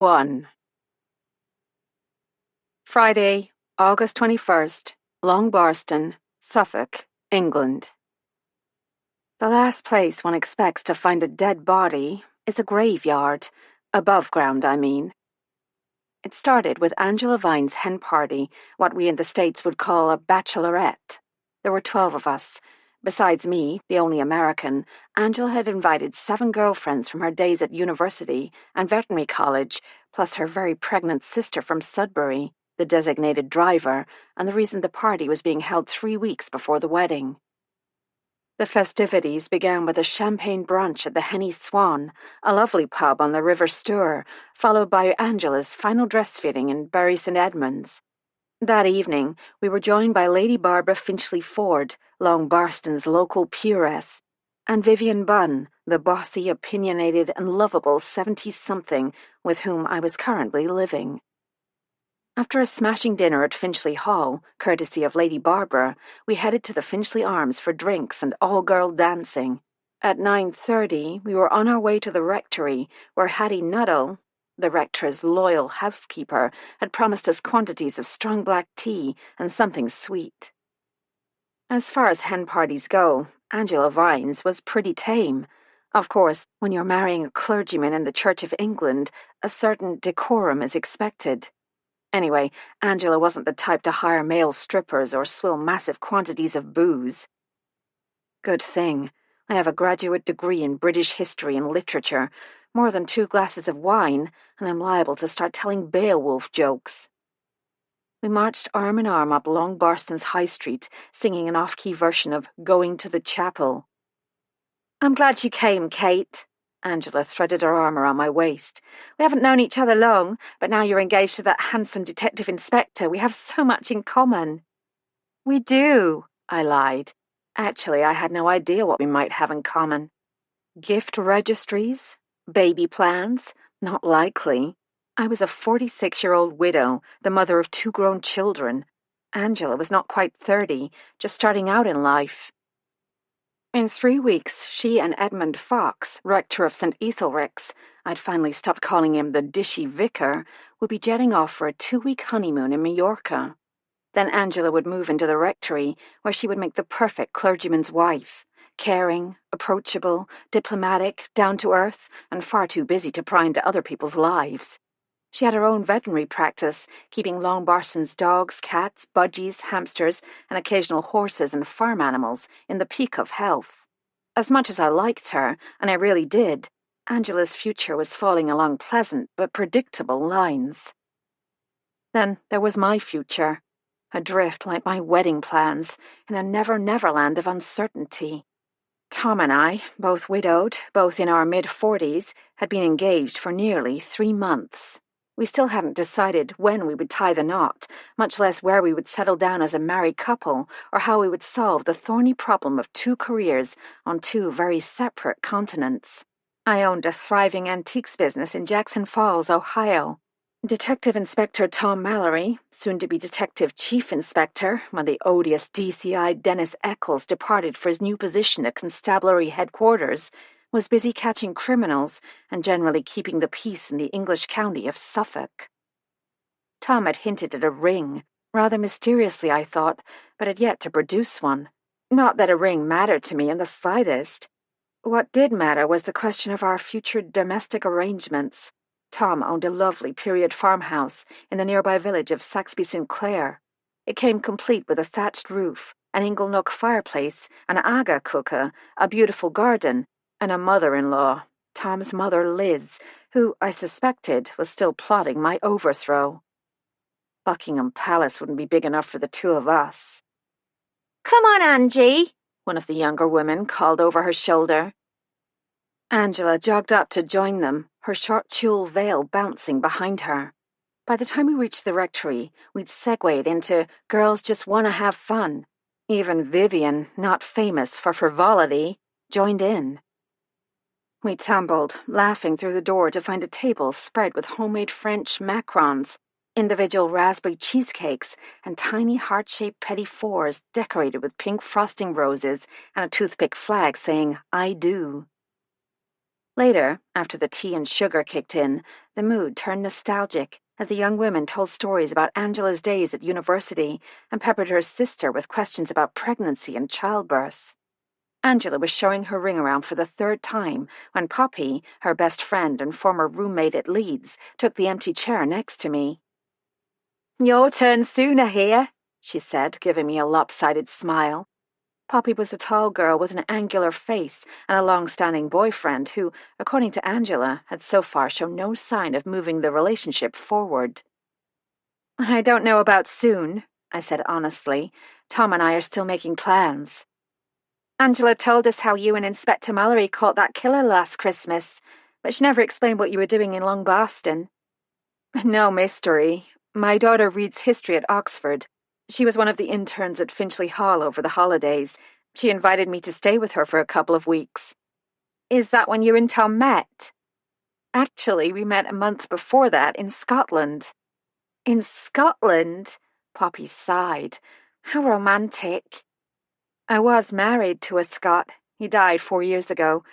1. Friday, August 21st, Long Barston, Suffolk, England. The last place one expects to find a dead body is a graveyard, above ground, I mean. It started with Angela Vine's hen party, what we in the States would call a bachelorette. There were 12 of us. Besides me, the only American, Angela had invited 7 girlfriends from her days at university and veterinary college, plus her very pregnant sister from Sudbury, the designated driver, and the reason the party was being held 3 weeks before the wedding. The festivities began with a champagne brunch at the Henny Swan, a lovely pub on the River Stour, followed by Angela's final dress fitting in Bury St. Edmunds. That evening, we were joined by Lady Barbara Finchley Ford, Long Barston's local peeress, and Vivian Bunn, the bossy, opinionated, and lovable 70-something with whom I was currently living. After a smashing dinner at Finchley Hall, courtesy of Lady Barbara, we headed to the Finchley Arms for drinks and all-girl dancing. At 9:30, we were on our way to the rectory, where Hattie Nuttall, the rector's loyal housekeeper, had promised us quantities of strong black tea and something sweet. As far as hen parties go, Angela Vine's was pretty tame. Of course, when you're marrying a clergyman in the Church of England, a certain decorum is expected. Anyway, Angela wasn't the type to hire male strippers or swill massive quantities of booze. Good thing. I have a graduate degree in British history and literature, more than 2 glasses of wine, and I'm liable to start telling Beowulf jokes. We marched arm in arm up Long Barston's High Street, singing an off-key version of Going to the Chapel. "I'm glad you came, Kate." Angela threaded her arm around my waist. "We haven't known each other long, but now you're engaged to that handsome detective inspector, we have so much in common." "We do," I lied. Actually, I had no idea what we might have in common. Gift registries? Baby plans? Not likely. I was a 46-year-old widow, the mother of 2 grown children. Angela was not quite 30, just starting out in life. In 3 weeks, she and Edmund Fox, rector of St. Ethelric's, I'd finally stopped calling him the dishy vicar, would be jetting off for a 2-week honeymoon in Majorca. Then Angela would move into the rectory, where she would make the perfect clergyman's wife, caring, approachable, diplomatic, down-to-earth, and far too busy to pry into other people's lives. She had her own veterinary practice, keeping Long Barston's dogs, cats, budgies, hamsters, and occasional horses and farm animals in the peak of health. As much as I liked her, and I really did, Angela's future was falling along pleasant but predictable lines. Then there was my future, adrift like my wedding plans, in a never-never-land of uncertainty. Tom and I, both widowed, both in our mid-40s, had been engaged for nearly 3 months. We still hadn't decided when we would tie the knot, much less where we would settle down as a married couple, or how we would solve the thorny problem of 2 careers on 2 very separate continents. I owned a thriving antiques business in Jackson Falls, Ohio. Detective Inspector Tom Mallory, soon-to-be Detective Chief Inspector, when the odious DCI Dennis Eccles departed for his new position at Constabulary Headquarters, was busy catching criminals and generally keeping the peace in the English county of Suffolk. Tom had hinted at a ring, rather mysteriously, I thought, but had yet to produce one. Not that a ring mattered to me in the slightest. What did matter was the question of our future domestic arrangements. Tom owned a lovely period farmhouse in the nearby village of Saxby St. Clair. It came complete with a thatched roof, an inglenook fireplace, an aga cooker, a beautiful garden, and a mother-in-law, Tom's mother Liz, who, I suspected, was still plotting my overthrow. Buckingham Palace wouldn't be big enough for the 2 of us. "Come on, Angie," one of the younger women called over her shoulder. Angela jogged up to join them, her short tulle veil bouncing behind her. By the time we reached the rectory, we'd segued into girls just want to have fun. Even Vivian, not famous for frivolity, joined in. We tumbled, laughing through the door to find a table spread with homemade French macarons, individual raspberry cheesecakes, and tiny heart-shaped petit fours decorated with pink frosting roses and a toothpick flag saying, "I do." Later, after the tea and sugar kicked in, the mood turned nostalgic as the young women told stories about Angela's days at university and peppered her sister with questions about pregnancy and childbirth. Angela was showing her ring around for the third time when Poppy, her best friend and former roommate at Leeds, took the empty chair next to me. "Your turn sooner here," she said, giving me a lopsided smile. Poppy was a tall girl with an angular face and a long-standing boyfriend who, according to Angela, had so far shown no sign of moving the relationship forward. "I don't know about soon," I said honestly. "Tom and I are still making plans." "Angela told us how you and Inspector Mallory caught that killer last Christmas, but she never explained what you were doing in Long Boston." "No mystery. My daughter reads history at Oxford. She was one of the interns at Finchley Hall over the holidays. She invited me to stay with her for a couple of weeks." "Is that when you and Tom met?" "Actually, we met a month before that in Scotland." "In Scotland?" Poppy sighed. "How romantic." "I was married to a Scot. He died 4 years ago.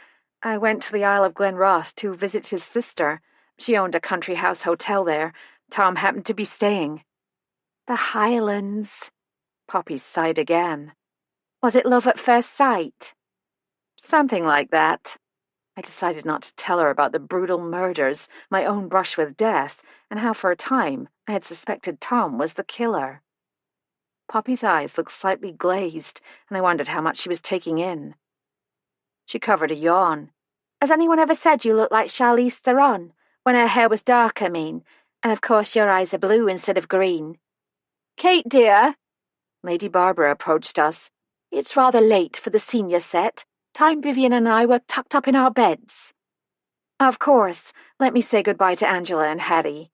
I went to the Isle of Glenroth to visit his sister. She owned a country house hotel there. Tom happened to be staying." "The Highlands." Poppy sighed again. "Was it love at first sight?" "Something like that." I decided not to tell her about the brutal murders, my own brush with death, and how for a time I had suspected Tom was the killer. Poppy's eyes looked slightly glazed, and I wondered how much she was taking in. She covered a yawn. "Has anyone ever said you look like Charlize Theron? When her hair was dark, I mean. And of course your eyes are blue instead of green." "Kate, dear." Lady Barbara approached us. "It's rather late for the senior set. Time Vivian and I were tucked up in our beds." "Of course. Let me say goodbye to Angela and Hattie."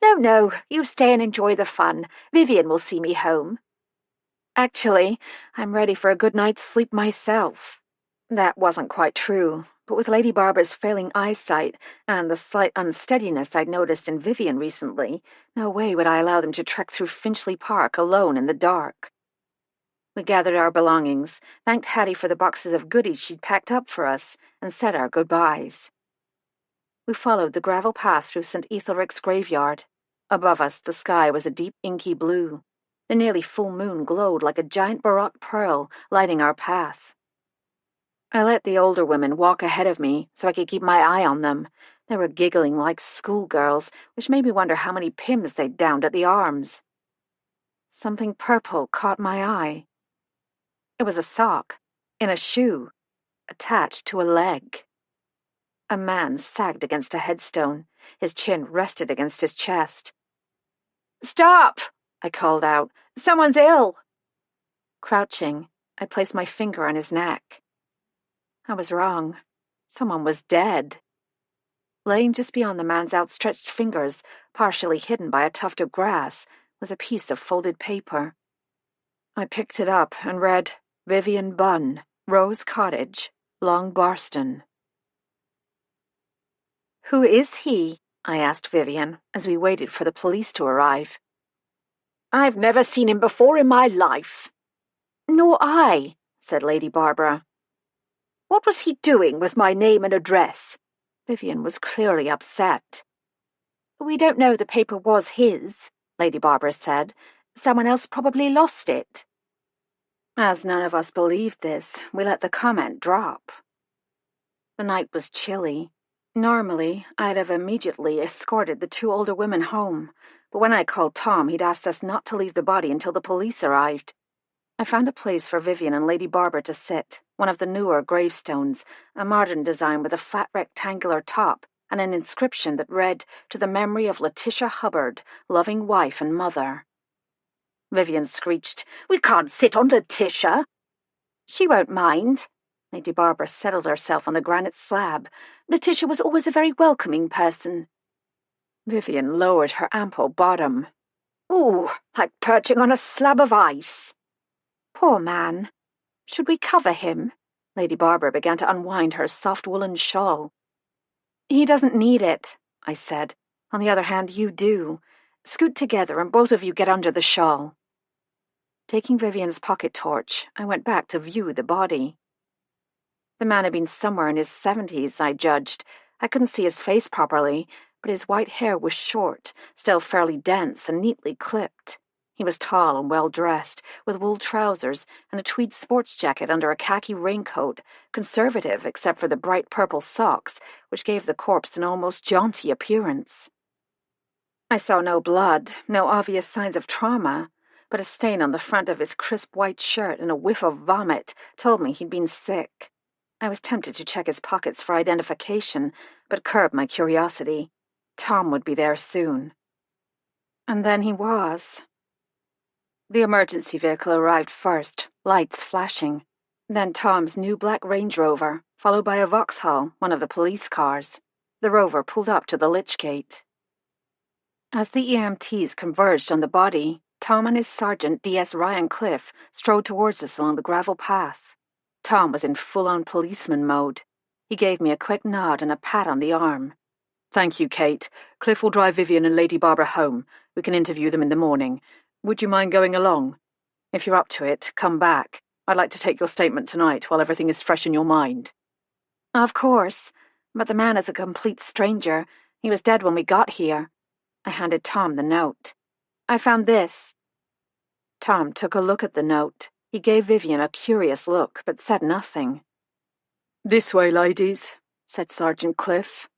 No, you stay and enjoy the fun. Vivian will see me home." "Actually, I'm ready for a good night's sleep myself." That wasn't quite true, but with Lady Barbara's failing eyesight and the slight unsteadiness I'd noticed in Vivian recently, no way would I allow them to trek through Finchley Park alone in the dark. We gathered our belongings, thanked Hattie for the boxes of goodies she'd packed up for us, and said our goodbyes. We followed the gravel path through St. Ethelric's graveyard. Above us, the sky was a deep inky blue. The nearly full moon glowed like a giant baroque pearl, lighting our path. I let the older women walk ahead of me so I could keep my eye on them. They were giggling like schoolgirls, which made me wonder how many Pims they'd downed at the Arms. Something purple caught my eye. It was a sock, in a shoe, attached to a leg. A man sagged against a headstone. His chin rested against his chest. "Stop!" I called out. "Someone's ill!" Crouching, I placed my finger on his neck. I was wrong. Someone was dead. Laying just beyond the man's outstretched fingers, partially hidden by a tuft of grass, was a piece of folded paper. I picked it up and read, "Vivian Bunn, Rose Cottage, Long Barston." "Who is he?" I asked Vivian as we waited for the police to arrive. "I've never seen him before in my life." "Nor I," said Lady Barbara. "What was he doing with my name and address?" Vivian was clearly upset. "We don't know the paper was his," Lady Barbara said. "Someone else probably lost it." As none of us believed this, we let the comment drop. The night was chilly. Normally, I'd have immediately escorted the 2 older women home, but when I called Tom, he'd asked us not to leave the body until the police arrived. I found a place for Vivian and Lady Barbara to sit, one of the newer gravestones, a modern design with a flat rectangular top and an inscription that read, "To the memory of Letitia Hubbard, loving wife and mother." Vivian screeched, "We can't sit on Letitia." "She won't mind." Lady Barbara settled herself on the granite slab. "Letitia was always a very welcoming person." Vivian lowered her ample bottom. "Ooh, like perching on a slab of ice." "Poor man. Should we cover him?" Lady Barbara began to unwind her soft woolen shawl. "He doesn't need it," I said. "On the other hand, you do. Scoot together and both of you get under the shawl." Taking Vivian's pocket torch, I went back to view the body. The man had been somewhere in his 70s, I judged. I couldn't see his face properly, but his white hair was short, still fairly dense and neatly clipped. He was tall and well-dressed, with wool trousers and a tweed sports jacket under a khaki raincoat, conservative except for the bright purple socks, which gave the corpse an almost jaunty appearance. I saw no blood, no obvious signs of trauma, but a stain on the front of his crisp white shirt and a whiff of vomit told me he'd been sick. I was tempted to check his pockets for identification, but curbed my curiosity. Tom would be there soon. And then he was. The emergency vehicle arrived first, lights flashing. Then Tom's new black Range Rover, followed by a Vauxhall, one of the police cars. The Rover pulled up to the lich gate. As the EMTs converged on the body, Tom and his sergeant, D.S. Ryan Cliff, strode towards us along the gravel path. Tom was in full-on policeman mode. He gave me a quick nod and a pat on the arm. "Thank you, Kate. Cliff will drive Vivian and Lady Barbara home. We can interview them in the morning. Would you mind going along? If you're up to it, come back. I'd like to take your statement tonight while everything is fresh in your mind." "Of course. But the man is a complete stranger. He was dead when we got here." I handed Tom the note. "I found this." Tom took a look at the note. He gave Vivian a curious look, but said nothing. "This way, ladies," said Sergeant Cliff.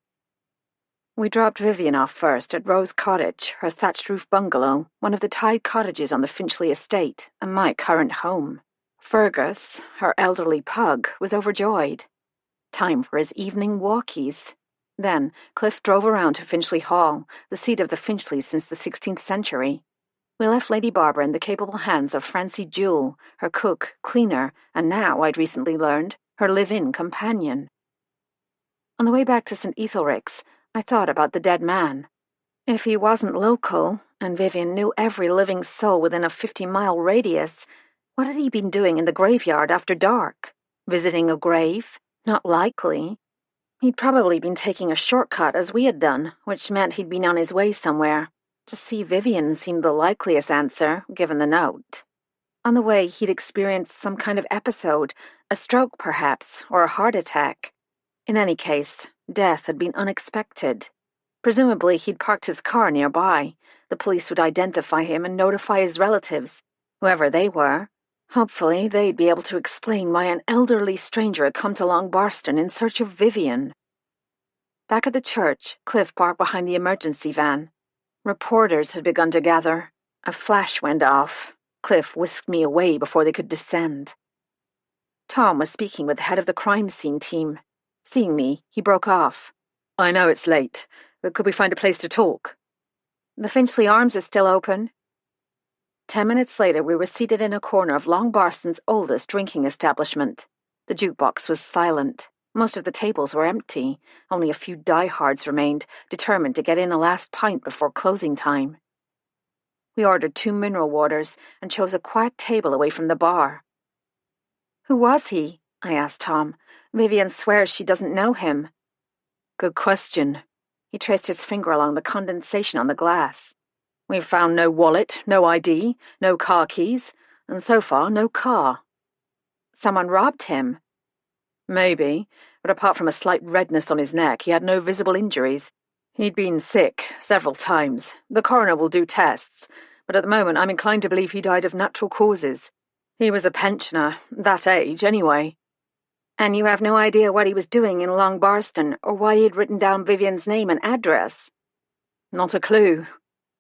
We dropped Vivian off first at Rose Cottage, her thatched-roof bungalow, one of the tied cottages on the Finchley estate, and my current home. Fergus, her elderly pug, was overjoyed. Time for his evening walkies. Then Cliff drove around to Finchley Hall, the seat of the Finchleys since the 16th century. We left Lady Barbara in the capable hands of Francie Jewell, her cook, cleaner, and now, I'd recently learned, her live-in companion. On the way back to St. Ethelrick's, I thought about the dead man. If he wasn't local, and Vivian knew every living soul within a 50-mile radius, what had he been doing in the graveyard after dark? Visiting a grave? Not likely. He'd probably been taking a shortcut as we had done, which meant he'd been on his way somewhere. To see Vivian seemed the likeliest answer, given the note. On the way, he'd experienced some kind of episode, a stroke perhaps, or a heart attack. In any case, death had been unexpected. Presumably, he'd parked his car nearby. The police would identify him and notify his relatives, whoever they were. Hopefully, they'd be able to explain why an elderly stranger had come to Long Barston in search of Vivian. Back at the church, Cliff parked behind the emergency van. Reporters had begun to gather. A flash went off. Cliff whisked me away before they could descend. Tom was speaking with the head of the crime scene team. Seeing me, he broke off. "I know it's late, but could we find a place to talk?" "The Finchley Arms is still open." 10 minutes later, we were seated in a corner of Long Barston's oldest drinking establishment. The jukebox was silent. Most of the tables were empty. Only a few diehards remained, determined to get in a last pint before closing time. We ordered 2 mineral waters and chose a quiet table away from the bar. "Who was he?" I asked Tom. "Vivian swears she doesn't know him." "Good question." He traced his finger along the condensation on the glass. "We've found no wallet, no ID, no car keys, and so far no car." "Someone robbed him?" "Maybe, but apart from a slight redness on his neck, he had no visible injuries. He'd been sick several times. The coroner will do tests, but at the moment I'm inclined to believe he died of natural causes. He was a pensioner, that age anyway." "And you have no idea what he was doing in Long Barston, or why he'd written down Vivian's name and address?" "Not a clue.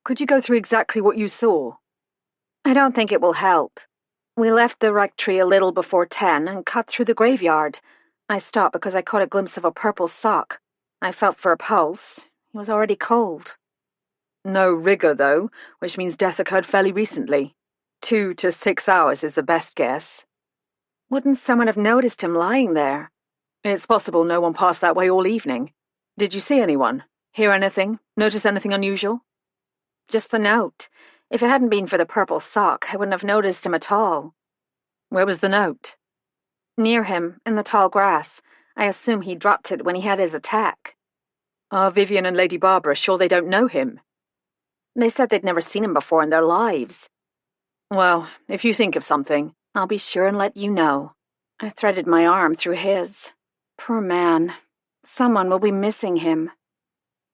Could you go through exactly what you saw?" "I don't think it will help. We left the rectory a little before 10 and cut through the graveyard. I stopped because I caught a glimpse of a purple sock. I felt for a pulse. He was already cold." "No rigor, though, which means death occurred fairly recently. 2 to 6 hours is the best guess." "Wouldn't someone have noticed him lying there?" "It's possible no one passed that way all evening. Did you see anyone? Hear anything? Notice anything unusual?" "Just the note. If it hadn't been for the purple sock, I wouldn't have noticed him at all." "Where was the note?" "Near him, in the tall grass. I assume he dropped it when he had his attack." "Are Vivian and Lady Barbara sure they don't know him?" "They said they'd never seen him before in their lives." "Well, if you think of something, I'll be sure and let you know." I threaded my arm through his. Poor man. Someone will be missing him.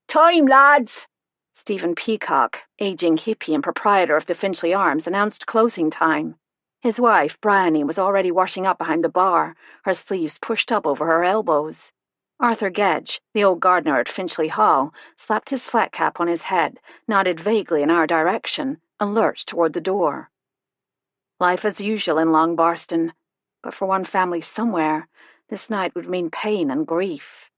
"Time, lads!" Stephen Peacock, aging hippie and proprietor of the Finchley Arms, announced closing time. His wife, Bryony, was already washing up behind the bar, her sleeves pushed up over her elbows. Arthur Gedge, the old gardener at Finchley Hall, slapped his flat cap on his head, nodded vaguely in our direction, and lurched toward the door. Life as usual in Long Barston, but for one family somewhere, this night would mean pain and grief.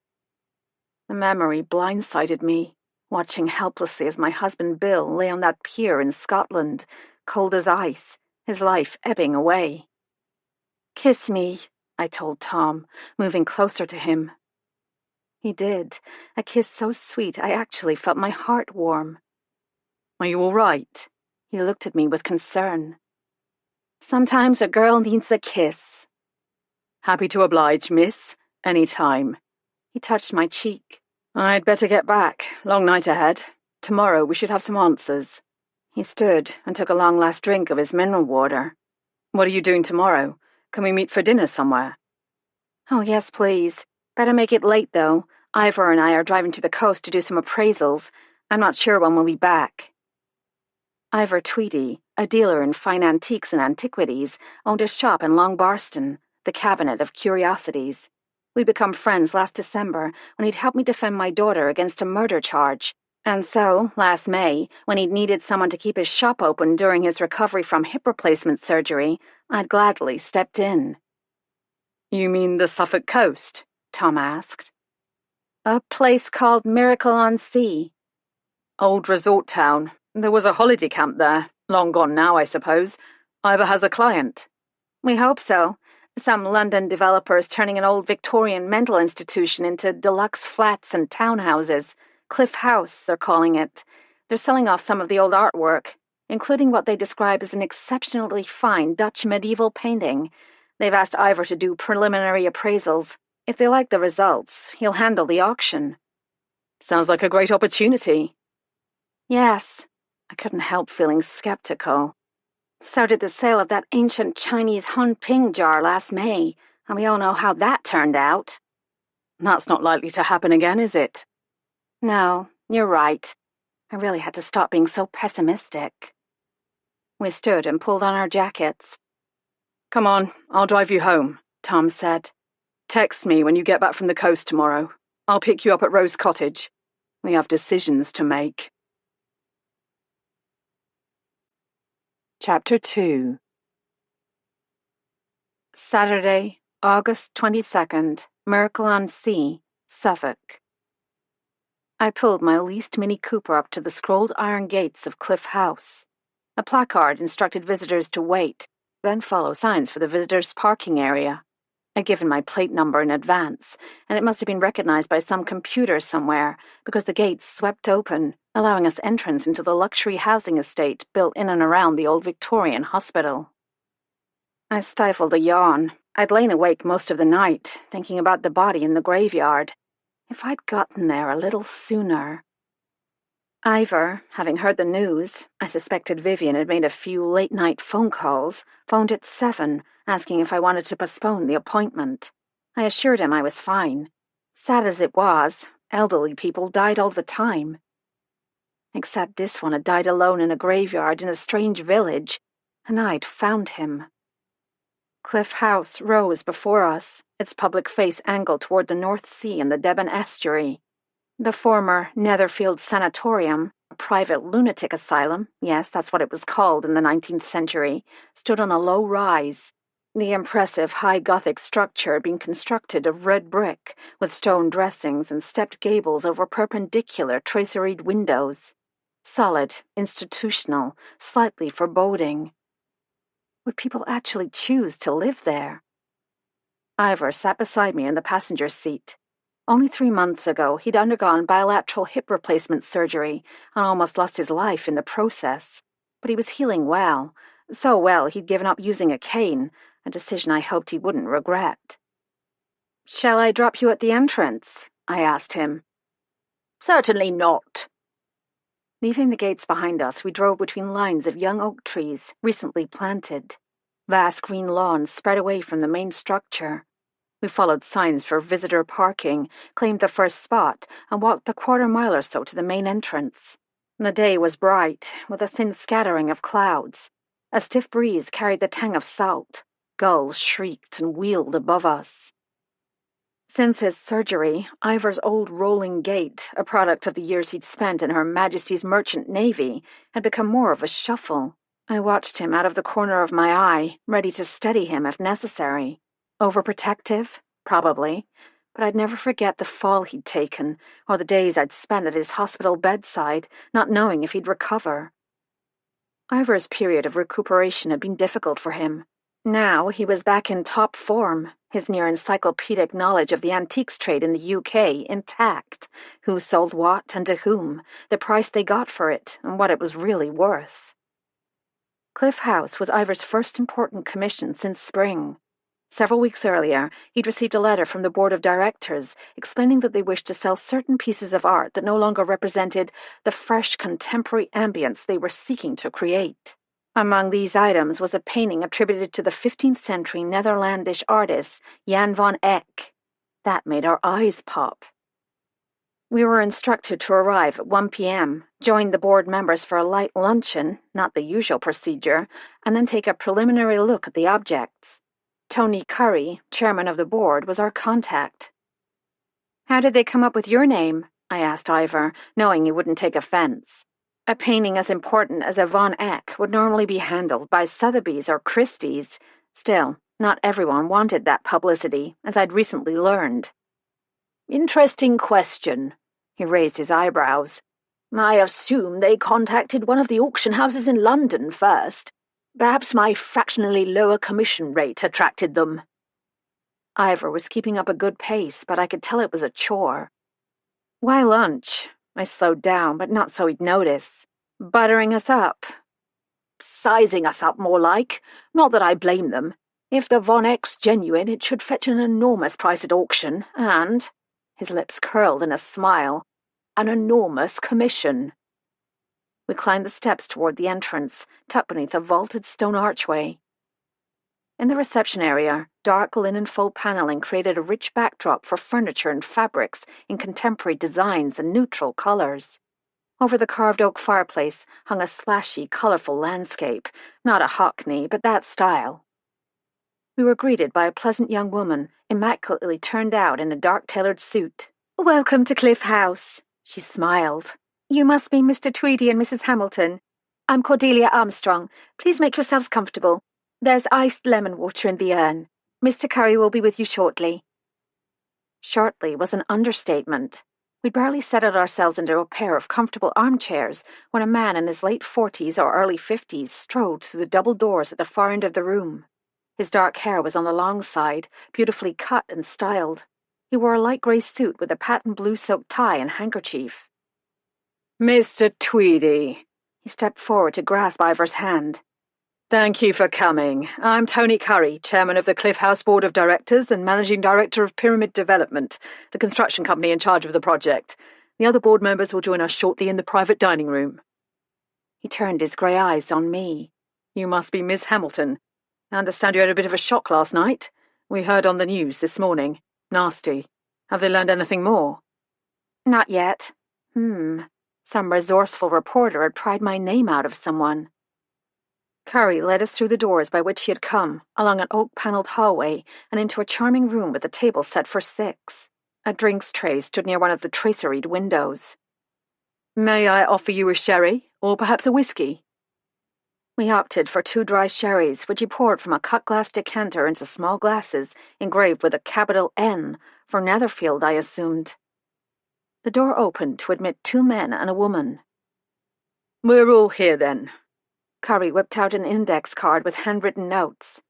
The memory blindsided me, watching helplessly as my husband Bill lay on that pier in Scotland, cold as ice, his life ebbing away. "Kiss me," I told Tom, moving closer to him. He did, a kiss so sweet I actually felt my heart warm. "Are you all right?" He looked at me with concern. "Sometimes a girl needs a kiss." "Happy to oblige, miss. Any time." He touched my cheek. "I'd better get back. Long night ahead. Tomorrow we should have some answers." He stood and took a long last drink of his mineral water. "What are you doing tomorrow? Can we meet for dinner somewhere?" "Oh, yes, please. Better make it late, though. Ivor and I are driving to the coast to do some appraisals. I'm not sure when we'll be back." Ivor Tweedy, a dealer in fine antiques and antiquities, owned a shop in Long Barston, the Cabinet of Curiosities. We'd become friends last December when he'd helped me defend my daughter against a murder charge. And so, last May, when he'd needed someone to keep his shop open during his recovery from hip replacement surgery, I'd gladly stepped in. "You mean the Suffolk coast?" Tom asked. "A place called Miracle-on-Sea." "Old resort town. There was a holiday camp there. Long gone now, I suppose. Ivor has a client." "We hope so. Some London developers turning an old Victorian mental institution into deluxe flats and townhouses. Cliff House, they're calling it. They're selling off some of the old artwork, including what they describe as an exceptionally fine Dutch medieval painting. They've asked Ivor to do preliminary appraisals. If they like the results, he'll handle the auction." "Sounds like a great opportunity." "Yes." I couldn't help feeling skeptical. So did the sale of that ancient Chinese Hun Ping jar last May, and we all know how that turned out. "That's not likely to happen again, is it?" "No, you're right. I really had to stop being so pessimistic." We stood and pulled on our jackets. "Come on, I'll drive you home," Tom said. "Text me when you get back from the coast tomorrow. I'll pick you up at Rose Cottage. We have decisions to make." Chapter 2. Saturday, August 22nd, Miracle-on-Sea, Suffolk. I pulled my leased Mini Cooper up to the scrolled iron gates of Cliff House. A placard instructed visitors to wait, then follow signs for the visitors' parking area. I'd given my plate number in advance, and it must have been recognized by some computer somewhere, because the gates swept open, allowing us entrance into the luxury housing estate built in and around the old Victorian hospital. I stifled a yawn. I'd lain awake most of the night, thinking about the body in the graveyard. If I'd gotten there a little sooner. Ivor, having heard the news, I suspected Vivian had made a few late-night phone calls, phoned at 7, asking if I wanted to postpone the appointment. I assured him I was fine. Sad as it was, elderly people died all the time. Except this one had died alone in a graveyard in a strange village, and I'd found him. Cliff House rose before us, its public face angled toward the North Sea and the Devon estuary. The former Netherfield Sanatorium, a private lunatic asylum, yes, that's what it was called in the 19th century, stood on a low rise. The impressive high Gothic structure had been constructed of red brick, with stone dressings and stepped gables over perpendicular traceried windows. Solid, institutional, slightly foreboding. Would people actually choose to live there? Ivor sat beside me in the passenger seat. Only 3 months ago, he'd undergone bilateral hip replacement surgery and almost lost his life in the process. But he was healing well, so well he'd given up using a cane, a decision I hoped he wouldn't regret. "Shall I drop you at the entrance?" I asked him. "Certainly not." Leaving the gates behind us, we drove between lines of young oak trees, recently planted. Vast green lawns spread away from the main structure. We followed signs for visitor parking, claimed the first spot, and walked a quarter-mile or so to the main entrance. The day was bright, with a thin scattering of clouds. A stiff breeze carried the tang of salt. Gulls shrieked and wheeled above us. Since his surgery, Ivor's old rolling gait, a product of the years he'd spent in Her Majesty's Merchant Navy, had become more of a shuffle. I watched him out of the corner of my eye, ready to steady him if necessary. Overprotective? Probably. But I'd never forget the fall he'd taken, or the days I'd spent at his hospital bedside, not knowing if he'd recover. Ivor's period of recuperation had been difficult for him. Now he was back in top form, his near-encyclopedic knowledge of the antiques trade in the UK intact, who sold what and to whom, the price they got for it, and what it was really worth. Cliff House was Ivor's first important commission since spring. Several weeks earlier, he'd received a letter from the board of directors explaining that they wished to sell certain pieces of art that no longer represented the fresh contemporary ambience they were seeking to create. Among these items was a painting attributed to the 15th century Netherlandish artist Jan van Eyck. That made our eyes pop. We were instructed to arrive at 1 p.m., join the board members for a light luncheon, not the usual procedure, and then take a preliminary look at the objects. Tony Curry, chairman of the board, was our contact. "How did they come up with your name?" I asked Ivor, knowing he wouldn't take offense. A painting as important as a Van Eyck would normally be handled by Sotheby's or Christie's. Still, not everyone wanted that publicity, as I'd recently learned. "Interesting question." He raised his eyebrows. "I assume they contacted one of the auction houses in London first. Perhaps my fractionally lower commission rate attracted them." Ivor was keeping up a good pace, but I could tell it was a chore. "Why lunch?" I slowed down, but not so he'd notice. "Buttering us up." "Sizing us up, more like. Not that I blame them. If the Von Eyck's genuine, it should fetch an enormous price at auction, and," his lips curled in a smile, "an enormous commission." We climbed the steps toward the entrance, tucked beneath a vaulted stone archway. In the reception area, dark linen faux paneling created a rich backdrop for furniture and fabrics in contemporary designs and neutral colors. Over the carved oak fireplace hung a splashy, colorful landscape, not a Hockney, but that style. We were greeted by a pleasant young woman, immaculately turned out in a dark-tailored suit. "Welcome to Cliff House," she smiled. "You must be Mr. Tweedy and Mrs. Hamilton. I'm Cordelia Armstrong. Please make yourselves comfortable. There's iced lemon water in the urn. Mr. Curry will be with you shortly." Shortly was an understatement. We'd barely settled ourselves into a pair of comfortable armchairs when a man in his late 40s or early 50s strode through the double doors at the far end of the room. His dark hair was on the long side, beautifully cut and styled. He wore a light grey suit with a patent blue silk tie and handkerchief. "Mr. Tweedy." He stepped forward to grasp Ivor's hand. "Thank you for coming. I'm Tony Curry, chairman of the Cliff House Board of Directors and managing director of Pyramid Development, the construction company in charge of the project. The other board members will join us shortly in the private dining room." He turned his grey eyes on me. "You must be Miss Hamilton. I understand you had a bit of a shock last night. We heard on the news this morning. Nasty. Have they learned anything more?" "Not yet. Some resourceful reporter had pried my name out of someone." Curry led us through the doors by which he had come, along an oak-panelled hallway, and into a charming room with a table set for 6. A drinks tray stood near one of the traceried windows. "May I offer you a sherry, or perhaps a whiskey?" We opted for 2 dry sherries, which he poured from a cut-glass decanter into small glasses engraved with a capital N, for Netherfield, I assumed. The door opened to admit 2 men and a woman. "We're all here, then." Curry whipped out an index card with handwritten notes.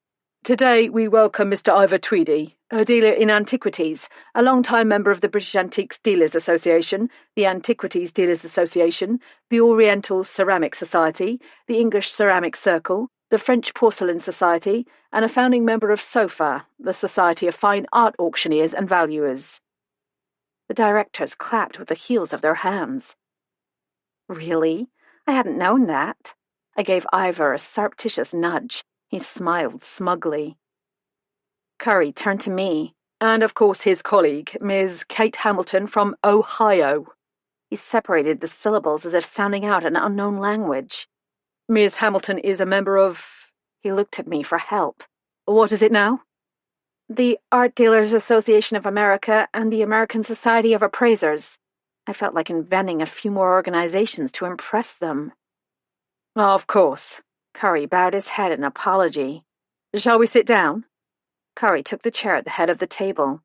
"Today we welcome Mr. Ivor Tweedy, a dealer in antiquities, a long-time member of the British Antiques Dealers Association, the Antiquities Dealers Association, the Oriental Ceramic Society, the English Ceramic Circle, the French Porcelain Society, and a founding member of SOFA, the Society of Fine Art Auctioneers and Valuers." The directors clapped with the heels of their hands. "Really? I hadn't known that." I gave Ivor a surreptitious nudge. He smiled smugly. Curry turned to me, and of course his colleague, Ms. Kate Hamilton from Ohio. He separated the syllables as if sounding out an unknown language. Ms. Hamilton is a member of... He looked at me for help. What is it now? The Art Dealers Association of America and the American Society of Appraisers. I felt like inventing a few more organizations to impress them. Of course. Curry bowed his head in apology. Shall we sit down? Curry took the chair at the head of the table.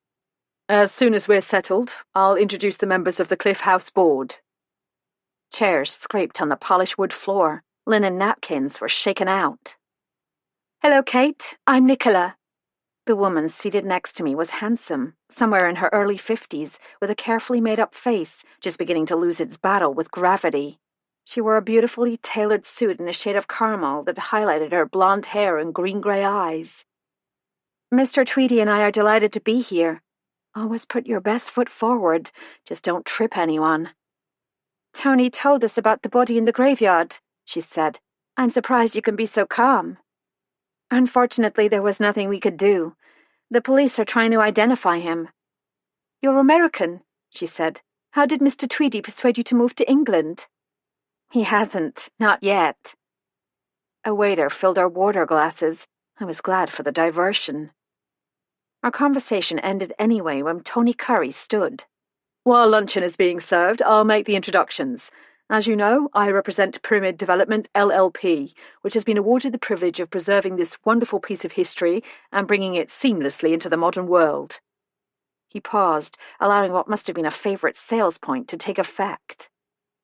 As soon as we're settled, I'll introduce the members of the Cliff House board. Chairs scraped on the polished wood floor. Linen napkins were shaken out. Hello, Kate. I'm Nicola. The woman seated next to me was handsome, somewhere in her early 50s, with a carefully made-up face just beginning to lose its battle with gravity. She wore a beautifully tailored suit in a shade of caramel that highlighted her blonde hair and green-gray eyes. Mr. Tweedy and I are delighted to be here. Always put your best foot forward. Just don't trip anyone. Tony told us about the body in the graveyard, she said. I'm surprised you can be so calm. Unfortunately, there was nothing we could do. The police are trying to identify him. You're American, she said. How did Mr. Tweedy persuade you to move to England? He hasn't, not yet. A waiter filled our water glasses. I was glad for the diversion. Our conversation ended anyway when Tony Curry stood. While luncheon is being served, I'll make the introductions. As you know, I represent Pyramid Development LLP, which has been awarded the privilege of preserving this wonderful piece of history and bringing it seamlessly into the modern world. He paused, allowing what must have been a favorite sales point to take effect.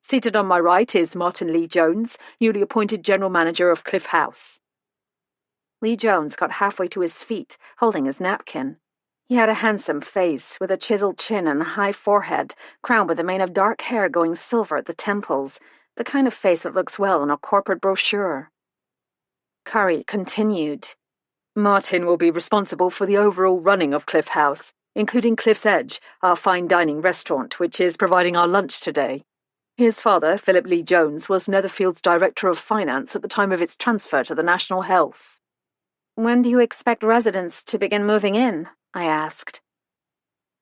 Seated on my right is Martin Lee Jones, newly appointed General Manager of Cliff House. Lee Jones got halfway to his feet, holding his napkin. He had a handsome face, with a chiseled chin and a high forehead, crowned with a mane of dark hair going silver at the temples, the kind of face that looks well in a corporate brochure. Curry continued. Martin will be responsible for the overall running of Cliff House, including Cliff's Edge, our fine dining restaurant, which is providing our lunch today. His father, Philip Lee Jones, was Netherfield's Director of Finance at the time of its transfer to the National Health. When do you expect residents to begin moving in? I asked.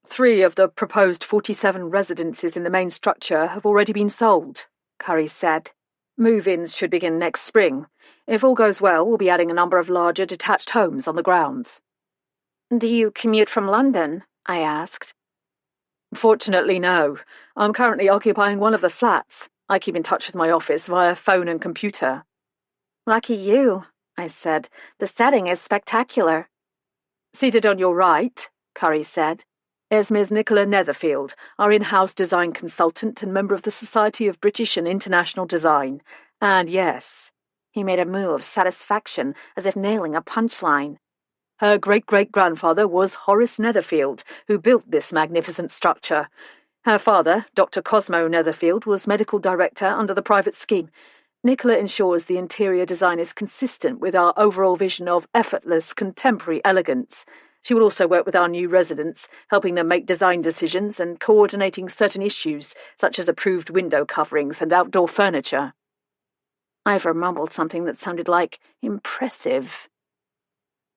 3 of the proposed 47 residences in the main structure have already been sold, Curry said. Move-ins should begin next spring. If all goes well, we'll be adding a number of larger detached homes on the grounds. Do you commute from London? I asked. Fortunately, no. I'm currently occupying one of the flats. I keep in touch with my office via phone and computer. Lucky you, I said. The setting is spectacular. Seated on your right, Curry said, is Ms. Nicola Netherfield, our in-house design consultant and member of the Society of British and International Design. And yes, he made a moo of satisfaction as if nailing a punchline. Her great-great-grandfather was Horace Netherfield, who built this magnificent structure. Her father, Dr. Cosmo Netherfield, was medical director under the private scheme. Nicola ensures the interior design is consistent with our overall vision of effortless, contemporary elegance. She will also work with our new residents, helping them make design decisions and coordinating certain issues, such as approved window coverings and outdoor furniture. Ivor mumbled something that sounded like impressive.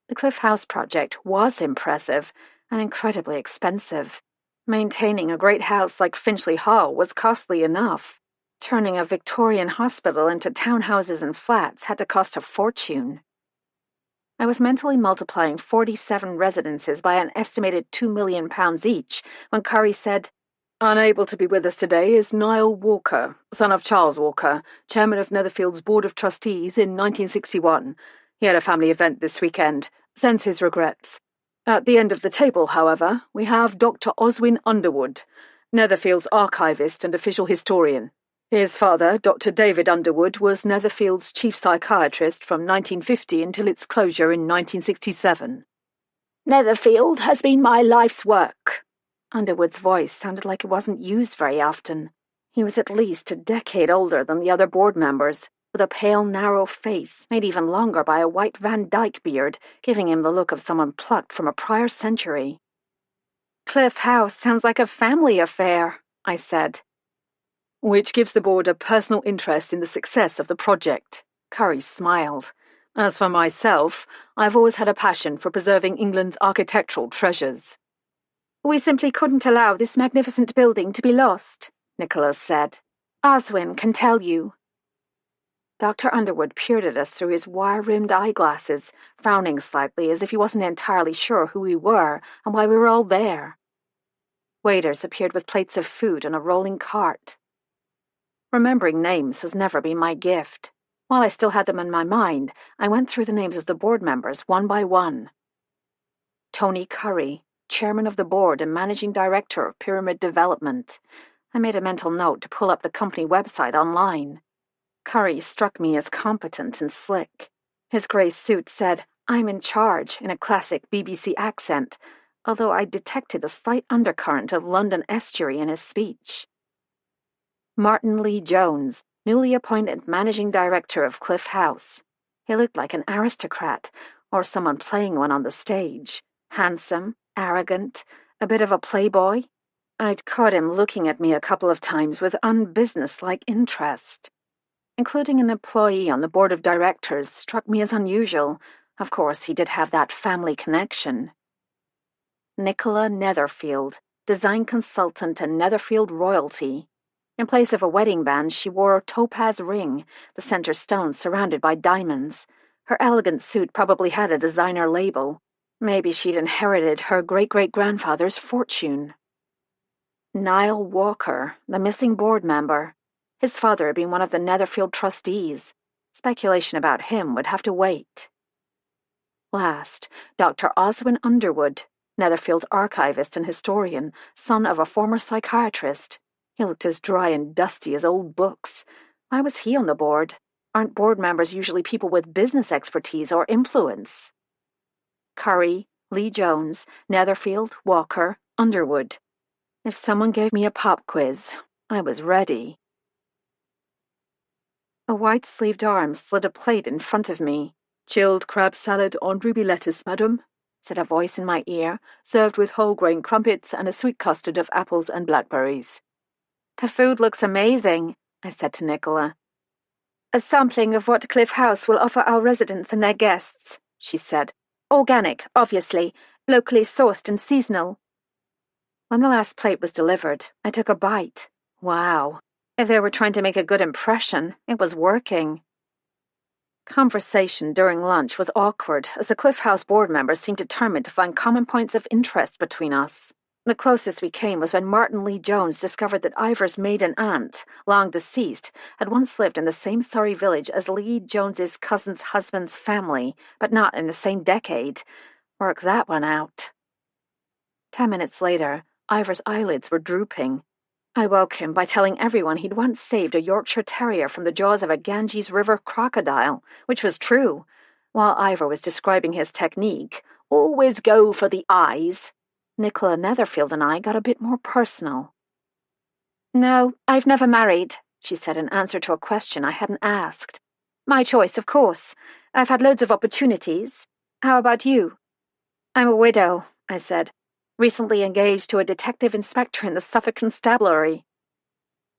The Cliff House project was impressive and incredibly expensive. Maintaining a great house like Finchley Hall was costly enough. Turning a Victorian hospital into townhouses and flats had to cost a fortune. I was mentally multiplying 47 residences by an estimated £2 million each when Curry said, Unable to be with us today is Niall Walker, son of Charles Walker, chairman of Netherfield's Board of Trustees in 1961. He had a family event this weekend. Sends his regrets. At the end of the table, however, we have Dr. Oswin Underwood, Netherfield's archivist and official historian. His father, Dr. David Underwood, was Netherfield's chief psychiatrist from 1950 until its closure in 1967. Netherfield has been my life's work. Underwood's voice sounded like it wasn't used very often. He was at least a decade older than the other board members, with a pale, narrow face made even longer by a white Van Dyke beard, giving him the look of someone plucked from a prior century. Cliff House sounds like a family affair, I said. Which gives the board a personal interest in the success of the project. Curry smiled. As for myself, I've always had a passion for preserving England's architectural treasures. We simply couldn't allow this magnificent building to be lost, Nicholas said. Oswin can tell you. Dr. Underwood peered at us through his wire-rimmed eyeglasses, frowning slightly as if he wasn't entirely sure who we were and why we were all there. Waiters appeared with plates of food on a rolling cart. Remembering names has never been my gift. While I still had them in my mind, I went through the names of the board members one by one. Tony Curry, chairman of the board and managing director of Pyramid Development. I made a mental note to pull up the company website online. Curry struck me as competent and slick. His grey suit said, "I'm in charge," in a classic BBC accent, although I detected a slight undercurrent of London estuary in his speech. Martin Lee Jones, newly appointed managing director of Cliff House. He looked like an aristocrat, or someone playing one on the stage. Handsome, arrogant, a bit of a playboy. I'd caught him looking at me a couple of times with unbusinesslike interest. Including an employee on the board of directors struck me as unusual. Of course, he did have that family connection. Nicola Netherfield, design consultant and Netherfield royalty. In place of a wedding band, she wore a topaz ring, the center stone surrounded by diamonds. Her elegant suit probably had a designer label. Maybe she'd inherited her great-great-grandfather's fortune. Niall Walker, the missing board member. His father had been one of the Netherfield trustees. Speculation about him would have to wait. Last, Dr. Oswin Underwood, Netherfield's archivist and historian, son of a former psychiatrist. He looked as dry and dusty as old books. Why was he on the board? Aren't board members usually people with business expertise or influence? Curry, Lee Jones, Netherfield, Walker, Underwood. If someone gave me a pop quiz, I was ready. A white-sleeved arm slid a plate in front of me. "Chilled crab salad on ruby lettuce, madam," said a voice in my ear, served with whole-grain crumpets and a sweet custard of apples and blackberries. "The food looks amazing," I said to Nicola. "A sampling of what Cliff House will offer our residents and their guests," she said. "Organic, obviously, locally sourced and seasonal." When the last plate was delivered, I took a bite. Wow. If they were trying to make a good impression, it was working. Conversation during lunch was awkward, as the Cliff House board members seemed determined to find common points of interest between us. The closest we came was when Martin Lee Jones discovered that Ivor's maiden aunt, long deceased, had once lived in the same Surrey village as Lee Jones's cousin's husband's family, but not in the same decade. Work that one out. 10 minutes later, Ivor's eyelids were drooping. I woke him by telling everyone he'd once saved a Yorkshire Terrier from the jaws of a Ganges River crocodile, which was true. While Ivor was describing his technique, "Always go for the eyes," Nicola Netherfield and I got a bit more personal. "No, I've never married," she said in answer to a question I hadn't asked. "My choice, of course. I've had loads of opportunities. How about you?" "I'm a widow," I said. "Recently engaged to a detective inspector in the Suffolk Constabulary."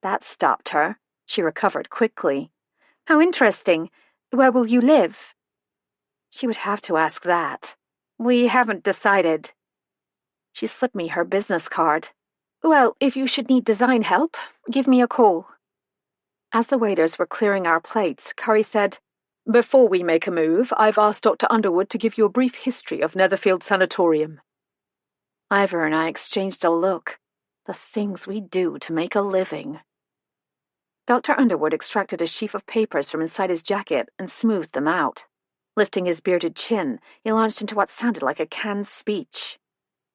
That stopped her. She recovered quickly. "How interesting. Where will you live?" She would have to ask that. "We haven't decided." She slipped me her business card. "Well, if you should need design help, give me a call." As the waiters were clearing our plates, Curry said, "Before we make a move, I've asked Dr. Underwood to give you a brief history of Netherfield Sanatorium." Ivor and I exchanged a look. The things we do to make a living. Dr. Underwood extracted a sheaf of papers from inside his jacket and smoothed them out. Lifting his bearded chin, he launched into what sounded like a canned speech.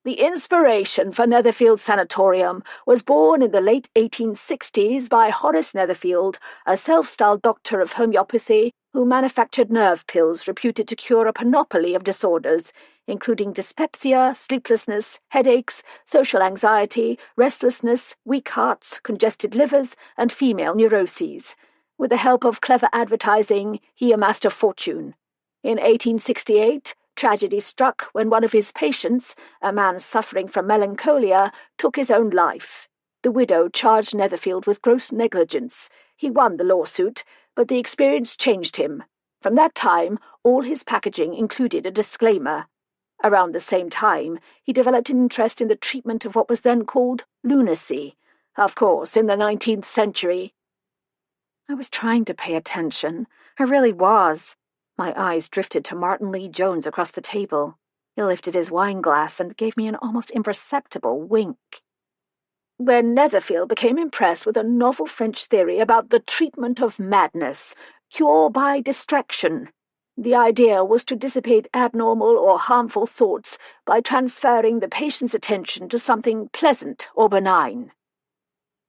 "The inspiration for Netherfield Sanatorium was born in the late 1860s by Horace Netherfield, a self-styled doctor of homeopathy who manufactured nerve pills reputed to cure a panoply of disorders, including dyspepsia, sleeplessness, headaches, social anxiety, restlessness, weak hearts, congested livers, and female neuroses. With the help of clever advertising, he amassed a fortune. In 1868, tragedy struck when one of his patients, a man suffering from melancholia, took his own life. The widow charged Netherfield with gross negligence. He won the lawsuit, but the experience changed him. From that time, all his packaging included a disclaimer. Around the same time, he developed an interest in the treatment of what was then called lunacy. Of course, in the 19th century. I was trying to pay attention. I really was. My eyes drifted to Martin Lee Jones across the table. He lifted his wine glass and gave me an almost imperceptible wink. When Netherfield became impressed with a novel French theory about the treatment of madness, cure by distraction. The idea was to dissipate abnormal or harmful thoughts by transferring the patient's attention to something pleasant or benign.